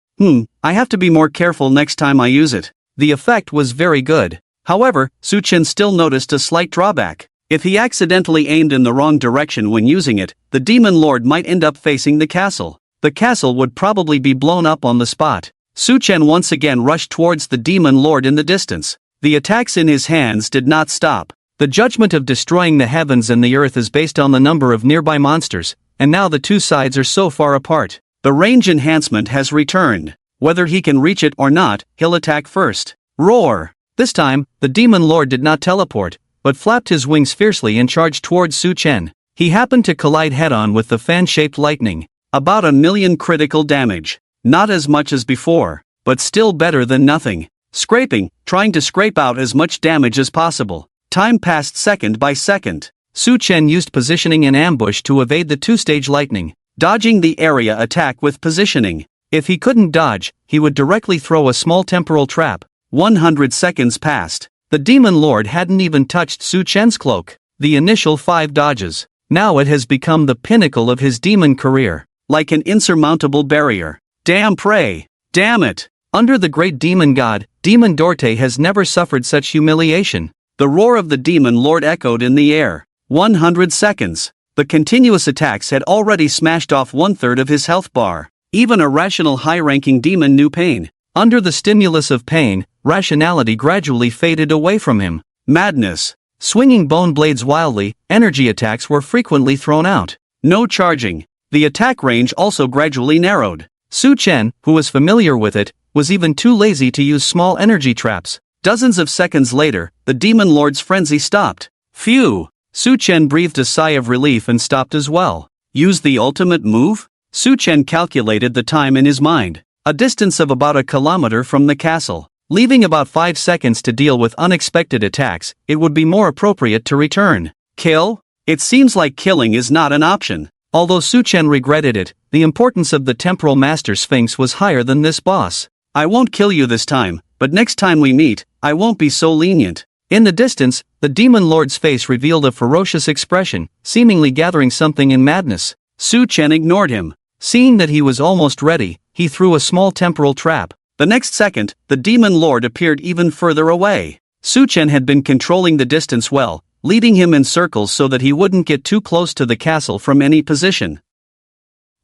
I have to be more careful next time I use it. The effect was very good. However, Suchen still noticed a slight drawback. If he accidentally aimed in the wrong direction when using it, the demon lord might end up facing the castle. The castle would probably be blown up on the spot. Suchen once again rushed towards the demon lord in the distance. The attacks in his hands did not stop. The judgment of destroying the heavens and the earth is based on the number of nearby monsters, and now the 2 sides are so far apart. The range enhancement has returned. Whether he can reach it or not, he'll attack first. Roar! This time, the demon lord did not teleport, but flapped his wings fiercely and charged towards Suchen. He happened to collide head-on with the fan-shaped lightning. About 1 million critical damage. Not as much as before, but still better than nothing. Scraping, trying to scrape out as much damage as possible. Time passed second by second. Suchen used positioning and ambush to evade the 2-stage lightning, dodging the area attack with positioning. If he couldn't dodge, he would directly throw a small temporal trap. 100 seconds passed. The demon lord hadn't even touched Suchen's cloak. The initial 5 dodges. Now it has become the pinnacle of his demon career. Like an insurmountable barrier. Damn prey! Damn it! Under the great demon god, Demon Dorte has never suffered such humiliation. The roar of the demon lord echoed in the air. 100 seconds. The continuous attacks had already smashed off 1/3 of his health bar. Even a rational high-ranking demon knew pain. Under the stimulus of pain, rationality gradually faded away from him. Madness. Swinging bone blades wildly, energy attacks were frequently thrown out. No charging. The attack range also gradually narrowed. Suchen, who was familiar with it, was even too lazy to use small energy traps. Dozens of seconds later, the demon lord's frenzy stopped. Phew! Suchen breathed a sigh of relief and stopped as well. Use the ultimate move? Suchen calculated the time in his mind. A distance of about 1 kilometer from the castle. Leaving about 5 seconds to deal with unexpected attacks, it would be more appropriate to return. Kill? It seems like killing is not an option. Although Suchen regretted it, the importance of the Temporal Master Sphinx was higher than this boss. I won't kill you this time, but next time we meet, I won't be so lenient. In the distance, the demon lord's face revealed a ferocious expression, seemingly gathering something in madness. Suchen ignored him. Seeing that he was almost ready, he threw a small temporal trap. The next second, the demon lord appeared even further away. Suchen had been controlling the distance well, leading him in circles so that he wouldn't get too close to the castle from any position.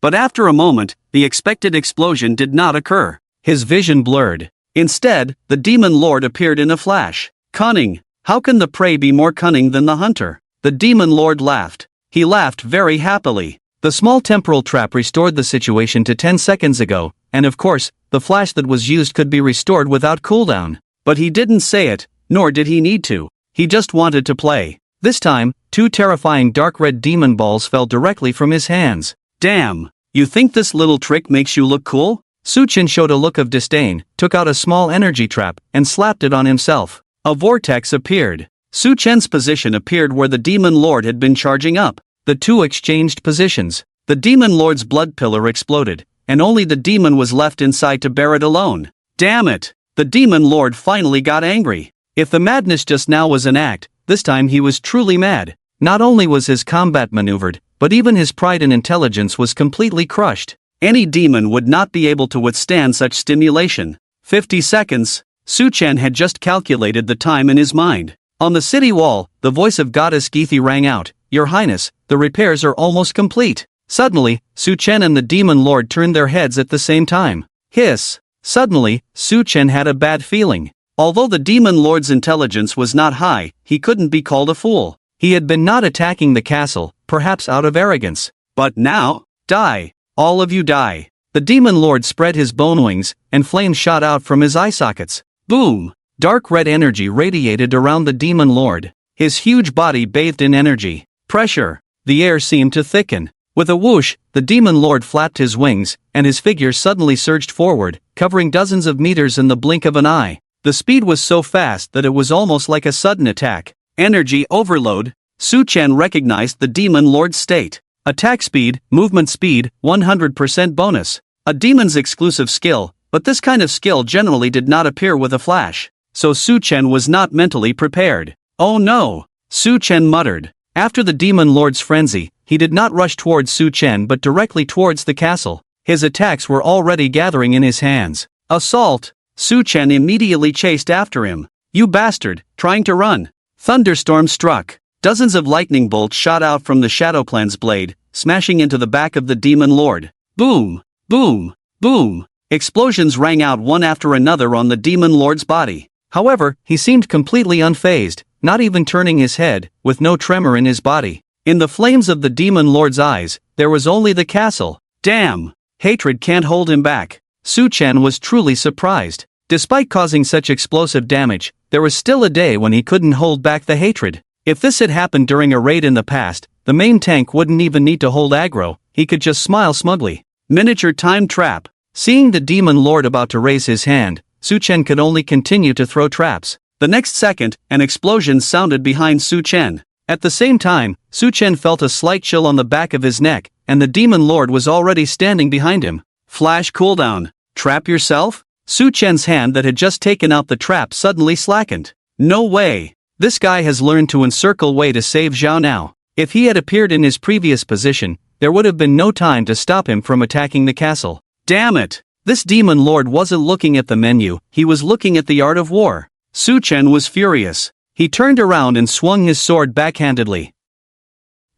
But after a moment, the expected explosion did not occur. His vision blurred. Instead, the demon lord appeared in a flash. Cunning. How can the prey be more cunning than the hunter? The demon lord laughed. He laughed very happily. The small temporal trap restored the situation to 10 seconds ago, and of course, the flash that was used could be restored without cooldown. But he didn't say it, nor did he need to. he just wanted to play. This time, 2 terrifying dark red demon balls fell directly from his hands. Damn, you think this little trick makes you look cool? Suchin showed a look of disdain, took out a small energy trap, and slapped it on himself. A vortex appeared. Suchen's position appeared where the Demon Lord had been charging up. The two exchanged positions. The Demon Lord's blood pillar exploded, and only the demon was left inside to bear it alone. Damn it! The Demon Lord finally got angry. If the madness just now was an act, this time he was truly mad. Not only was his combat maneuvered, but even his pride and intelligence was completely crushed. Any demon would not be able to withstand such stimulation. 50 seconds. Suchen had just calculated the time in his mind. On the city wall, the voice of Goddess Geethi rang out, "Your Highness, the repairs are almost complete." Suddenly, Suchen and the Demon Lord turned their heads at the same time. Hiss! Suddenly, Suchen had a bad feeling. Although the Demon Lord's intelligence was not high, he couldn't be called a fool. He had been not attacking the castle, perhaps out of arrogance. But now, die! All of you die! The Demon Lord spread his bone wings, and flames shot out from his eye sockets. Boom! Dark red energy radiated around the Demon Lord. His huge body bathed in energy. Pressure. The air seemed to thicken. With a whoosh, the Demon Lord flapped his wings, and his figure suddenly surged forward, covering dozens of meters in the blink of an eye. The speed was so fast that it was almost like a sudden attack. Energy overload. Suchen recognized the Demon Lord's state. Attack speed, movement speed, 100% bonus. A demon's exclusive skill, but this kind of skill generally did not appear with a flash. So Suchen was not mentally prepared. Oh no! Suchen muttered. After the Demon Lord's frenzy, he did not rush towards Suchen but directly towards the castle. His attacks were already gathering in his hands. Assault! Suchen immediately chased after him. You bastard, trying to run! Thunderstorm struck. Dozens of lightning bolts shot out from the Shadow Clan's blade, smashing into the back of the Demon Lord. Boom! Boom! Boom! Explosions rang out one after another on the Demon Lord's body. However, he seemed completely unfazed, not even turning his head, with no tremor in his body. In the flames of the Demon Lord's eyes, there was only the castle. Damn! Hatred can't hold him back. Suchen was truly surprised. Despite causing such explosive damage, there was still a day when he couldn't hold back the hatred. If this had happened during a raid in the past, the main tank wouldn't even need to hold aggro, he could just smile smugly. Miniature time trap. Seeing the Demon Lord about to raise his hand, Suchen could only continue to throw traps. The next second, an explosion sounded behind Suchen. At the same time, Suchen felt a slight chill on the back of his neck, and the Demon Lord was already standing behind him. Flash cooldown. Trap yourself? Suchen's hand that had just taken out the trap suddenly slackened. No way. This guy has learned to encircle way to save Zhao now. If he had appeared in his previous position, there would have been no time to stop him from attacking the castle. Damn it! This Demon Lord wasn't looking at the menu, he was looking at the art of war. Suchen was furious. He turned around and swung his sword backhandedly.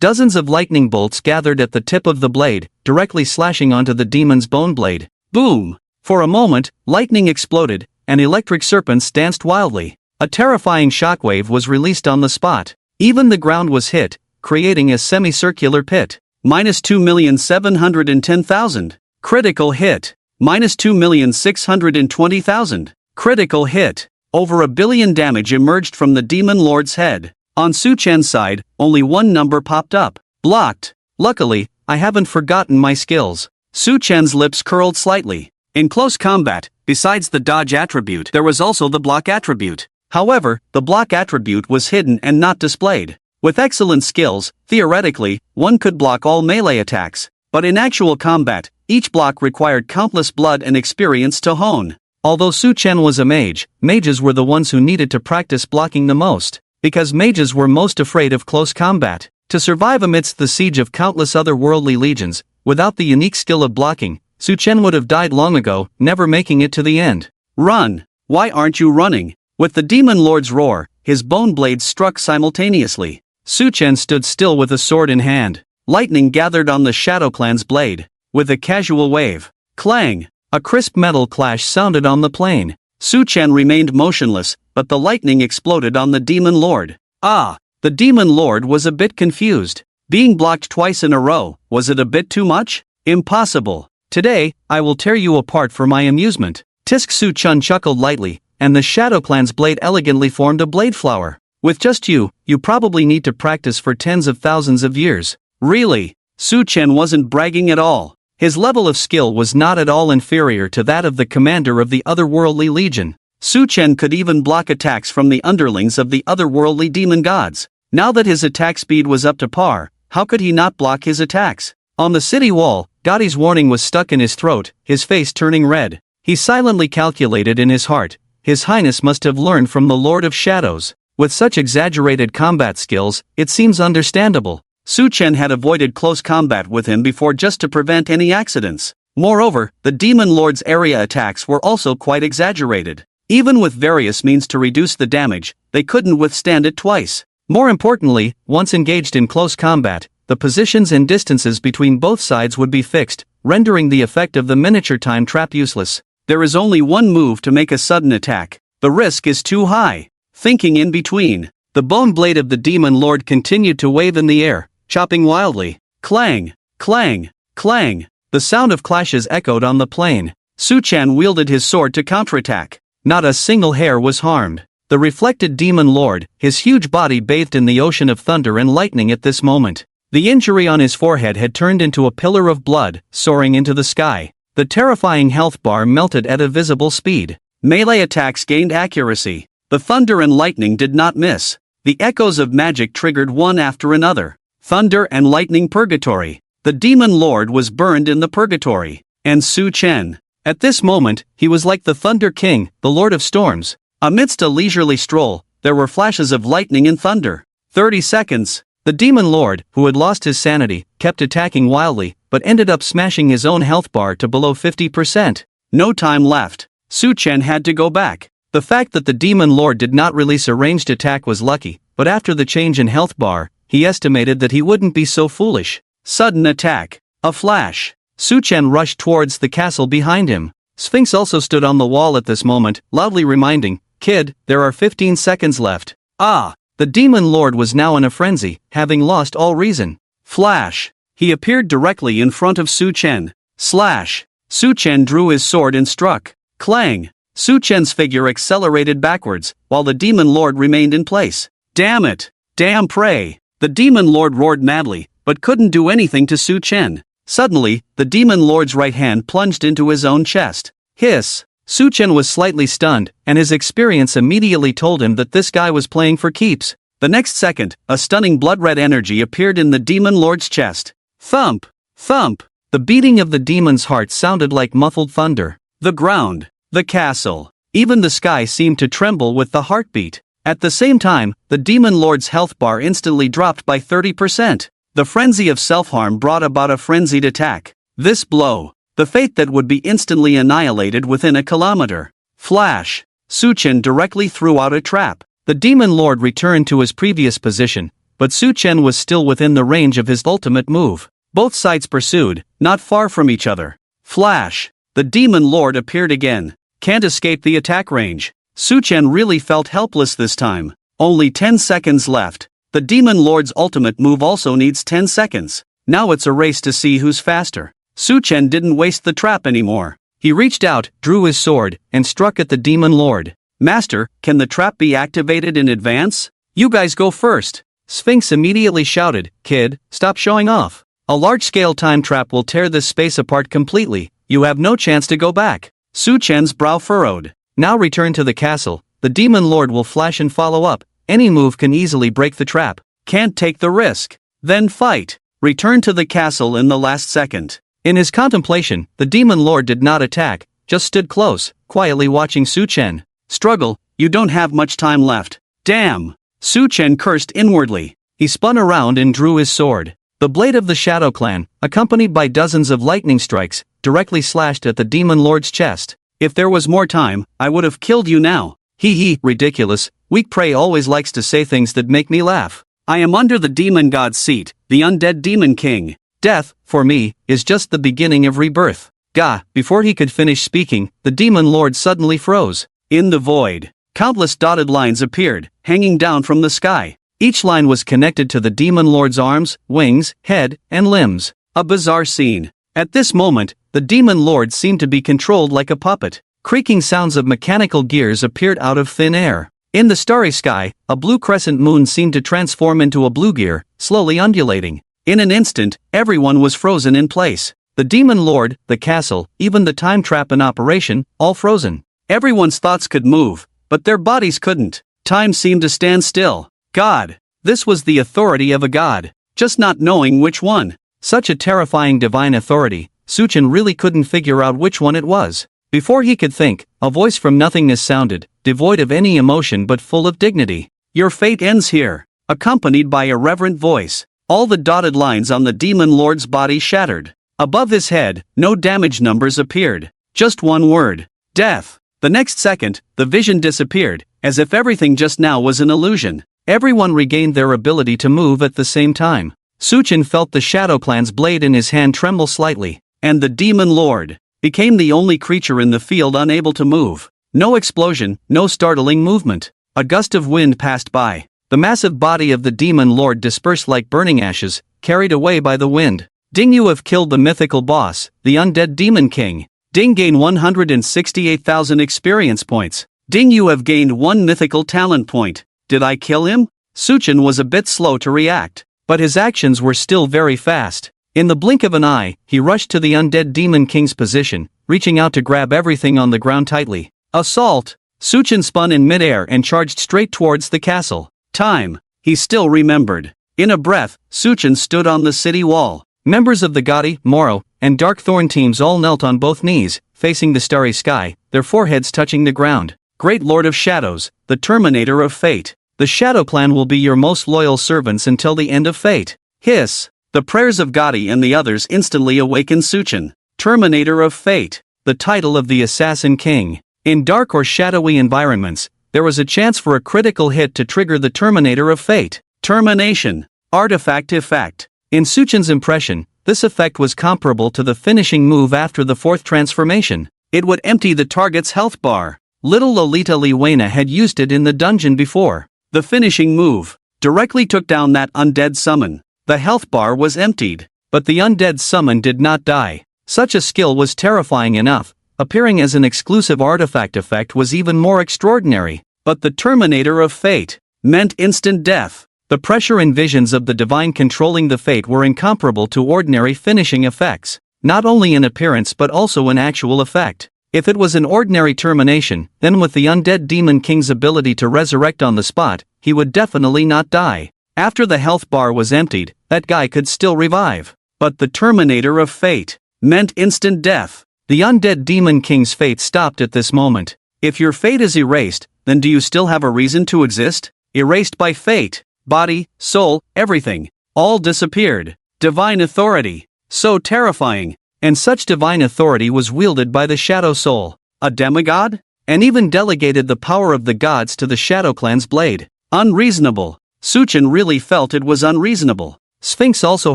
Dozens of lightning bolts gathered at the tip of the blade, directly slashing onto the demon's bone blade. Boom! For a moment, lightning exploded, and electric serpents danced wildly. A terrifying shockwave was released on the spot. Even the ground was hit, creating a semicircular pit. Minus 2,710,000. Critical hit. Minus 2,620,000. Critical hit. Over 1 billion damage emerged from the Demon Lord's head. On Suchen's side, only one number popped up. Blocked. Luckily, I haven't forgotten my skills. Suchen's lips curled slightly. In close combat, besides the dodge attribute, there was also the block attribute. However, the block attribute was hidden and not displayed. With excellent skills, theoretically, one could block all melee attacks. But in actual combat, each block required countless blood and experience to hone. Although Suchen was a mage, mages were the ones who needed to practice blocking the most. Because mages were most afraid of close combat. To survive amidst the siege of countless otherworldly legions, without the unique skill of blocking, Suchen would have died long ago, never making it to the end. Run! Why aren't you running? With the Demon Lord's roar, his bone blades struck simultaneously. Suchen stood still with a sword in hand. Lightning gathered on the Shadow Clan's blade. With a casual wave. Clang! A crisp metal clash sounded on the plain. Suchen remained motionless, but the lightning exploded on the Demon Lord. Ah! The Demon Lord was a bit confused. Being blocked twice in a row, was it a bit too much? Impossible. Today, I will tear you apart for my amusement. Tisk Suchun chuckled lightly, and the Shadow Clan's blade elegantly formed a blade flower. With just you probably need to practice for tens of thousands of years. Really? Su Chen wasn't bragging at all. His level of skill was not at all inferior to that of the commander of the otherworldly legion. Su Chen could even block attacks from the underlings of the otherworldly demon gods. Now that his attack speed was up to par, how could he not block his attacks? On the city wall, Gotti's warning was stuck in his throat, his face turning red. He silently calculated in his heart, His Highness must have learned from the Lord of Shadows. With such exaggerated combat skills, it seems understandable. Su Chen had avoided close combat with him before just to prevent any accidents. Moreover, the Demon Lord's area attacks were also quite exaggerated. Even with various means to reduce the damage, they couldn't withstand it twice. More importantly, once engaged in close combat, the positions and distances between both sides would be fixed, rendering the effect of the miniature time trap useless. There is only one move to make a sudden attack. The risk is too high. Thinking in between, the bone blade of the Demon Lord continued to wave in the air, chopping wildly. Clang, clang, clang. The sound of clashes echoed on the plain. Su Chen wielded his sword to counterattack. Not a single hair was harmed. The reflected Demon Lord, his huge body bathed in the ocean of thunder and lightning at this moment. The injury on his forehead had turned into a pillar of blood, soaring into the sky. The terrifying health bar melted at a visible speed. Melee attacks gained accuracy. The thunder and lightning did not miss. The echoes of magic triggered one after another. Thunder and lightning purgatory. The Demon Lord was burned in the purgatory. And Su Chen. At this moment, he was like the Thunder King, the Lord of Storms. Amidst a leisurely stroll, there were flashes of lightning and thunder. 30 seconds. The Demon Lord, who had lost his sanity, kept attacking wildly, but ended up smashing his own health bar to below 50%. No time left. Su Chen had to go back. The fact that the Demon Lord did not release a ranged attack was lucky, but after the change in health bar, he estimated that he wouldn't be so foolish. Sudden attack. A flash. Su Chen rushed towards the castle behind him. Sphinx also stood on the wall at this moment, loudly reminding, "Kid, there are 15 seconds left." Ah! The Demon Lord was now in a frenzy, having lost all reason. Flash! He appeared directly in front of Su Chen. Slash! Su Chen drew his sword and struck. Clang! Su Chen's figure accelerated backwards, while the Demon Lord remained in place. Damn it! Damn prey! The Demon Lord roared madly, but couldn't do anything to Su Chen. Suddenly, the Demon Lord's right hand plunged into his own chest. Hiss! Su Chen was slightly stunned, and his experience immediately told him that this guy was playing for keeps. The next second, a stunning blood-red energy appeared in the Demon Lord's chest. Thump! Thump! The beating of the demon's heart sounded like muffled thunder. The ground, the castle, even the sky seemed to tremble with the heartbeat. At the same time, the Demon Lord's health bar instantly dropped by 30%. The frenzy of self-harm brought about a frenzied attack. This blow, the fate that would be instantly annihilated within a kilometer. Flash! Su Chen directly threw out a trap. The Demon Lord returned to his previous position, but Su Chen was still within the range of his ultimate move. Both sides pursued, not far from each other. Flash! The Demon Lord appeared again. Can't escape the attack range. Su Chen really felt helpless this time. Only 10 seconds left. The Demon Lord's ultimate move also needs 10 seconds. Now it's a race to see who's faster. Su Chen didn't waste the trap anymore. He reached out, drew his sword, and struck at the Demon Lord. "Master, can the trap be activated in advance? You guys go first." Sphinx immediately shouted, "Kid, stop showing off. A large-scale time trap will tear this space apart completely. You have no chance to go back." Su Chen's brow furrowed. "Now return to the castle. The Demon Lord will flash and follow up. Any move can easily break the trap." "Can't take the risk." "Then fight." Return to the castle in the last second. In his contemplation, the Demon Lord did not attack, just stood close, quietly watching Su Chen. "Struggle, you don't have much time left." "Damn!" Su Chen cursed inwardly. He spun around and drew his sword. The blade of the Shadow Clan, accompanied by dozens of lightning strikes, directly slashed at the Demon Lord's chest. "If there was more time, I would have killed you now." He, ridiculous. Weak prey always likes to say things that make me laugh. "I am under the demon god's seat, the undead demon king. Death, for me, is just the beginning of rebirth." Gah! Before he could finish speaking, the Demon Lord suddenly froze. In the void, countless dotted lines appeared, hanging down from the sky. Each line was connected to the Demon Lord's arms, wings, head, and limbs. A bizarre scene. At this moment, the Demon Lord seemed to be controlled like a puppet. Creaking sounds of mechanical gears appeared out of thin air. In the starry sky, a blue crescent moon seemed to transform into a blue gear, slowly undulating. In an instant, everyone was frozen in place. The demon lord, the castle, even the time trap in operation, all frozen. Everyone's thoughts could move, but their bodies couldn't. Time seemed to stand still. God. This was the authority of a god, just not knowing which one. Such a terrifying divine authority, Suchin really couldn't figure out which one it was. Before he could think, a voice from nothingness sounded, devoid of any emotion but full of dignity. Your fate ends here. Accompanied by a reverent voice. All the dotted lines on the demon lord's body shattered. Above his head, no damage numbers appeared. Just one word. Death. The next second, the vision disappeared, as if everything just now was an illusion. Everyone regained their ability to move at the same time. Suchin felt the Shadow Clan's blade in his hand tremble slightly, and the demon lord became the only creature in the field unable to move. No explosion, no startling movement. A gust of wind passed by. The massive body of the demon lord dispersed like burning ashes, carried away by the wind. Ding, you have killed the mythical boss, the undead demon king. Ding, gain 168,000 experience points. Ding, you have gained 1 mythical talent point. Did I kill him? Suchin was a bit slow to react, but his actions were still very fast. In the blink of an eye, he rushed to the undead demon king's position, reaching out to grab everything on the ground tightly. Assault! Suchin spun in midair and charged straight towards the castle. Time. He still remembered. In a breath, Suchin stood on the city wall. Members of the Gaudy, Moro, and Darkthorn teams all knelt on both knees, facing the starry sky, their foreheads touching the ground. Great Lord of Shadows, the Terminator of Fate. The Shadow Clan will be your most loyal servants until the end of fate. Hiss. The prayers of Gaudy and the others instantly awakened Suchin. Terminator of Fate. The title of the Assassin King. In dark or shadowy environments, there was a chance for a critical hit to trigger the Terminator of Fate. Termination. Artifact effect. In Suchin's impression, this effect was comparable to the finishing move after the 4th transformation. It would empty the target's health bar. Little Lolita Liwena had used it in the dungeon before. The finishing move directly took down that undead summon. The health bar was emptied, but the undead summon did not die. Such a skill was terrifying enough. Appearing as an exclusive artifact effect was even more extraordinary. But the Terminator of Fate meant instant death. The pressure and visions of the divine controlling the fate were incomparable to ordinary finishing effects, not only in appearance but also in actual effect. If it was an ordinary termination, then with the undead demon king's ability to resurrect on the spot, he would definitely not die. After the health bar was emptied, that guy could still revive. But the Terminator of Fate meant instant death. The undead demon king's fate stopped at this moment. If your fate is erased, then do you still have a reason to exist? Erased by fate. Body, soul, everything. All disappeared. Divine authority. So terrifying. And such divine authority was wielded by the Shadow Soul. A demigod? And even delegated the power of the gods to the Shadow Clan's blade. Unreasonable. Suchin really felt it was unreasonable. Sphinx also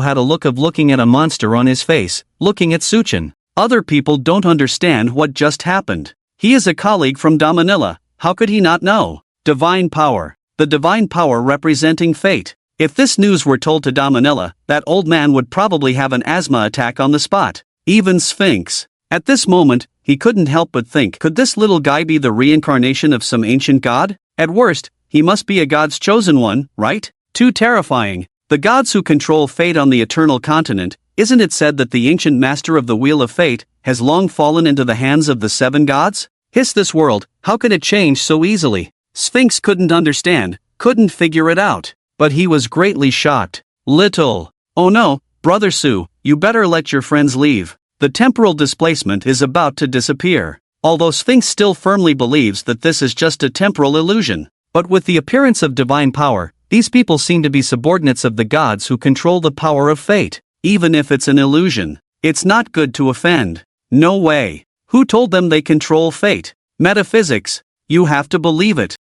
had a look of looking at a monster on his face, looking at Suchin. Other people don't understand what just happened. He is a colleague from Domanilla, how could he not know? Divine power. The divine power representing fate. If this news were told to Domanilla, that old man would probably have an asthma attack on the spot. Even Sphinx. At this moment, he couldn't help but think, could this little guy be the reincarnation of some ancient god? At worst, he must be a god's chosen one, right? Too terrifying. The gods who control fate on the eternal continent, isn't it said that the ancient master of the Wheel of Fate has long fallen into the hands of the 7 gods? Hiss, this world, how could it change so easily? Sphinx couldn't understand, couldn't figure it out. But he was greatly shocked. Little. Oh no, Brother Su, you better let your friends leave. The temporal displacement is about to disappear. Although Sphinx still firmly believes that this is just a temporal illusion. But with the appearance of divine power, these people seem to be subordinates of the gods who control the power of fate. Even if it's an illusion, it's not good to offend. No way. Who told them they control fate? Metaphysics. You have to believe it.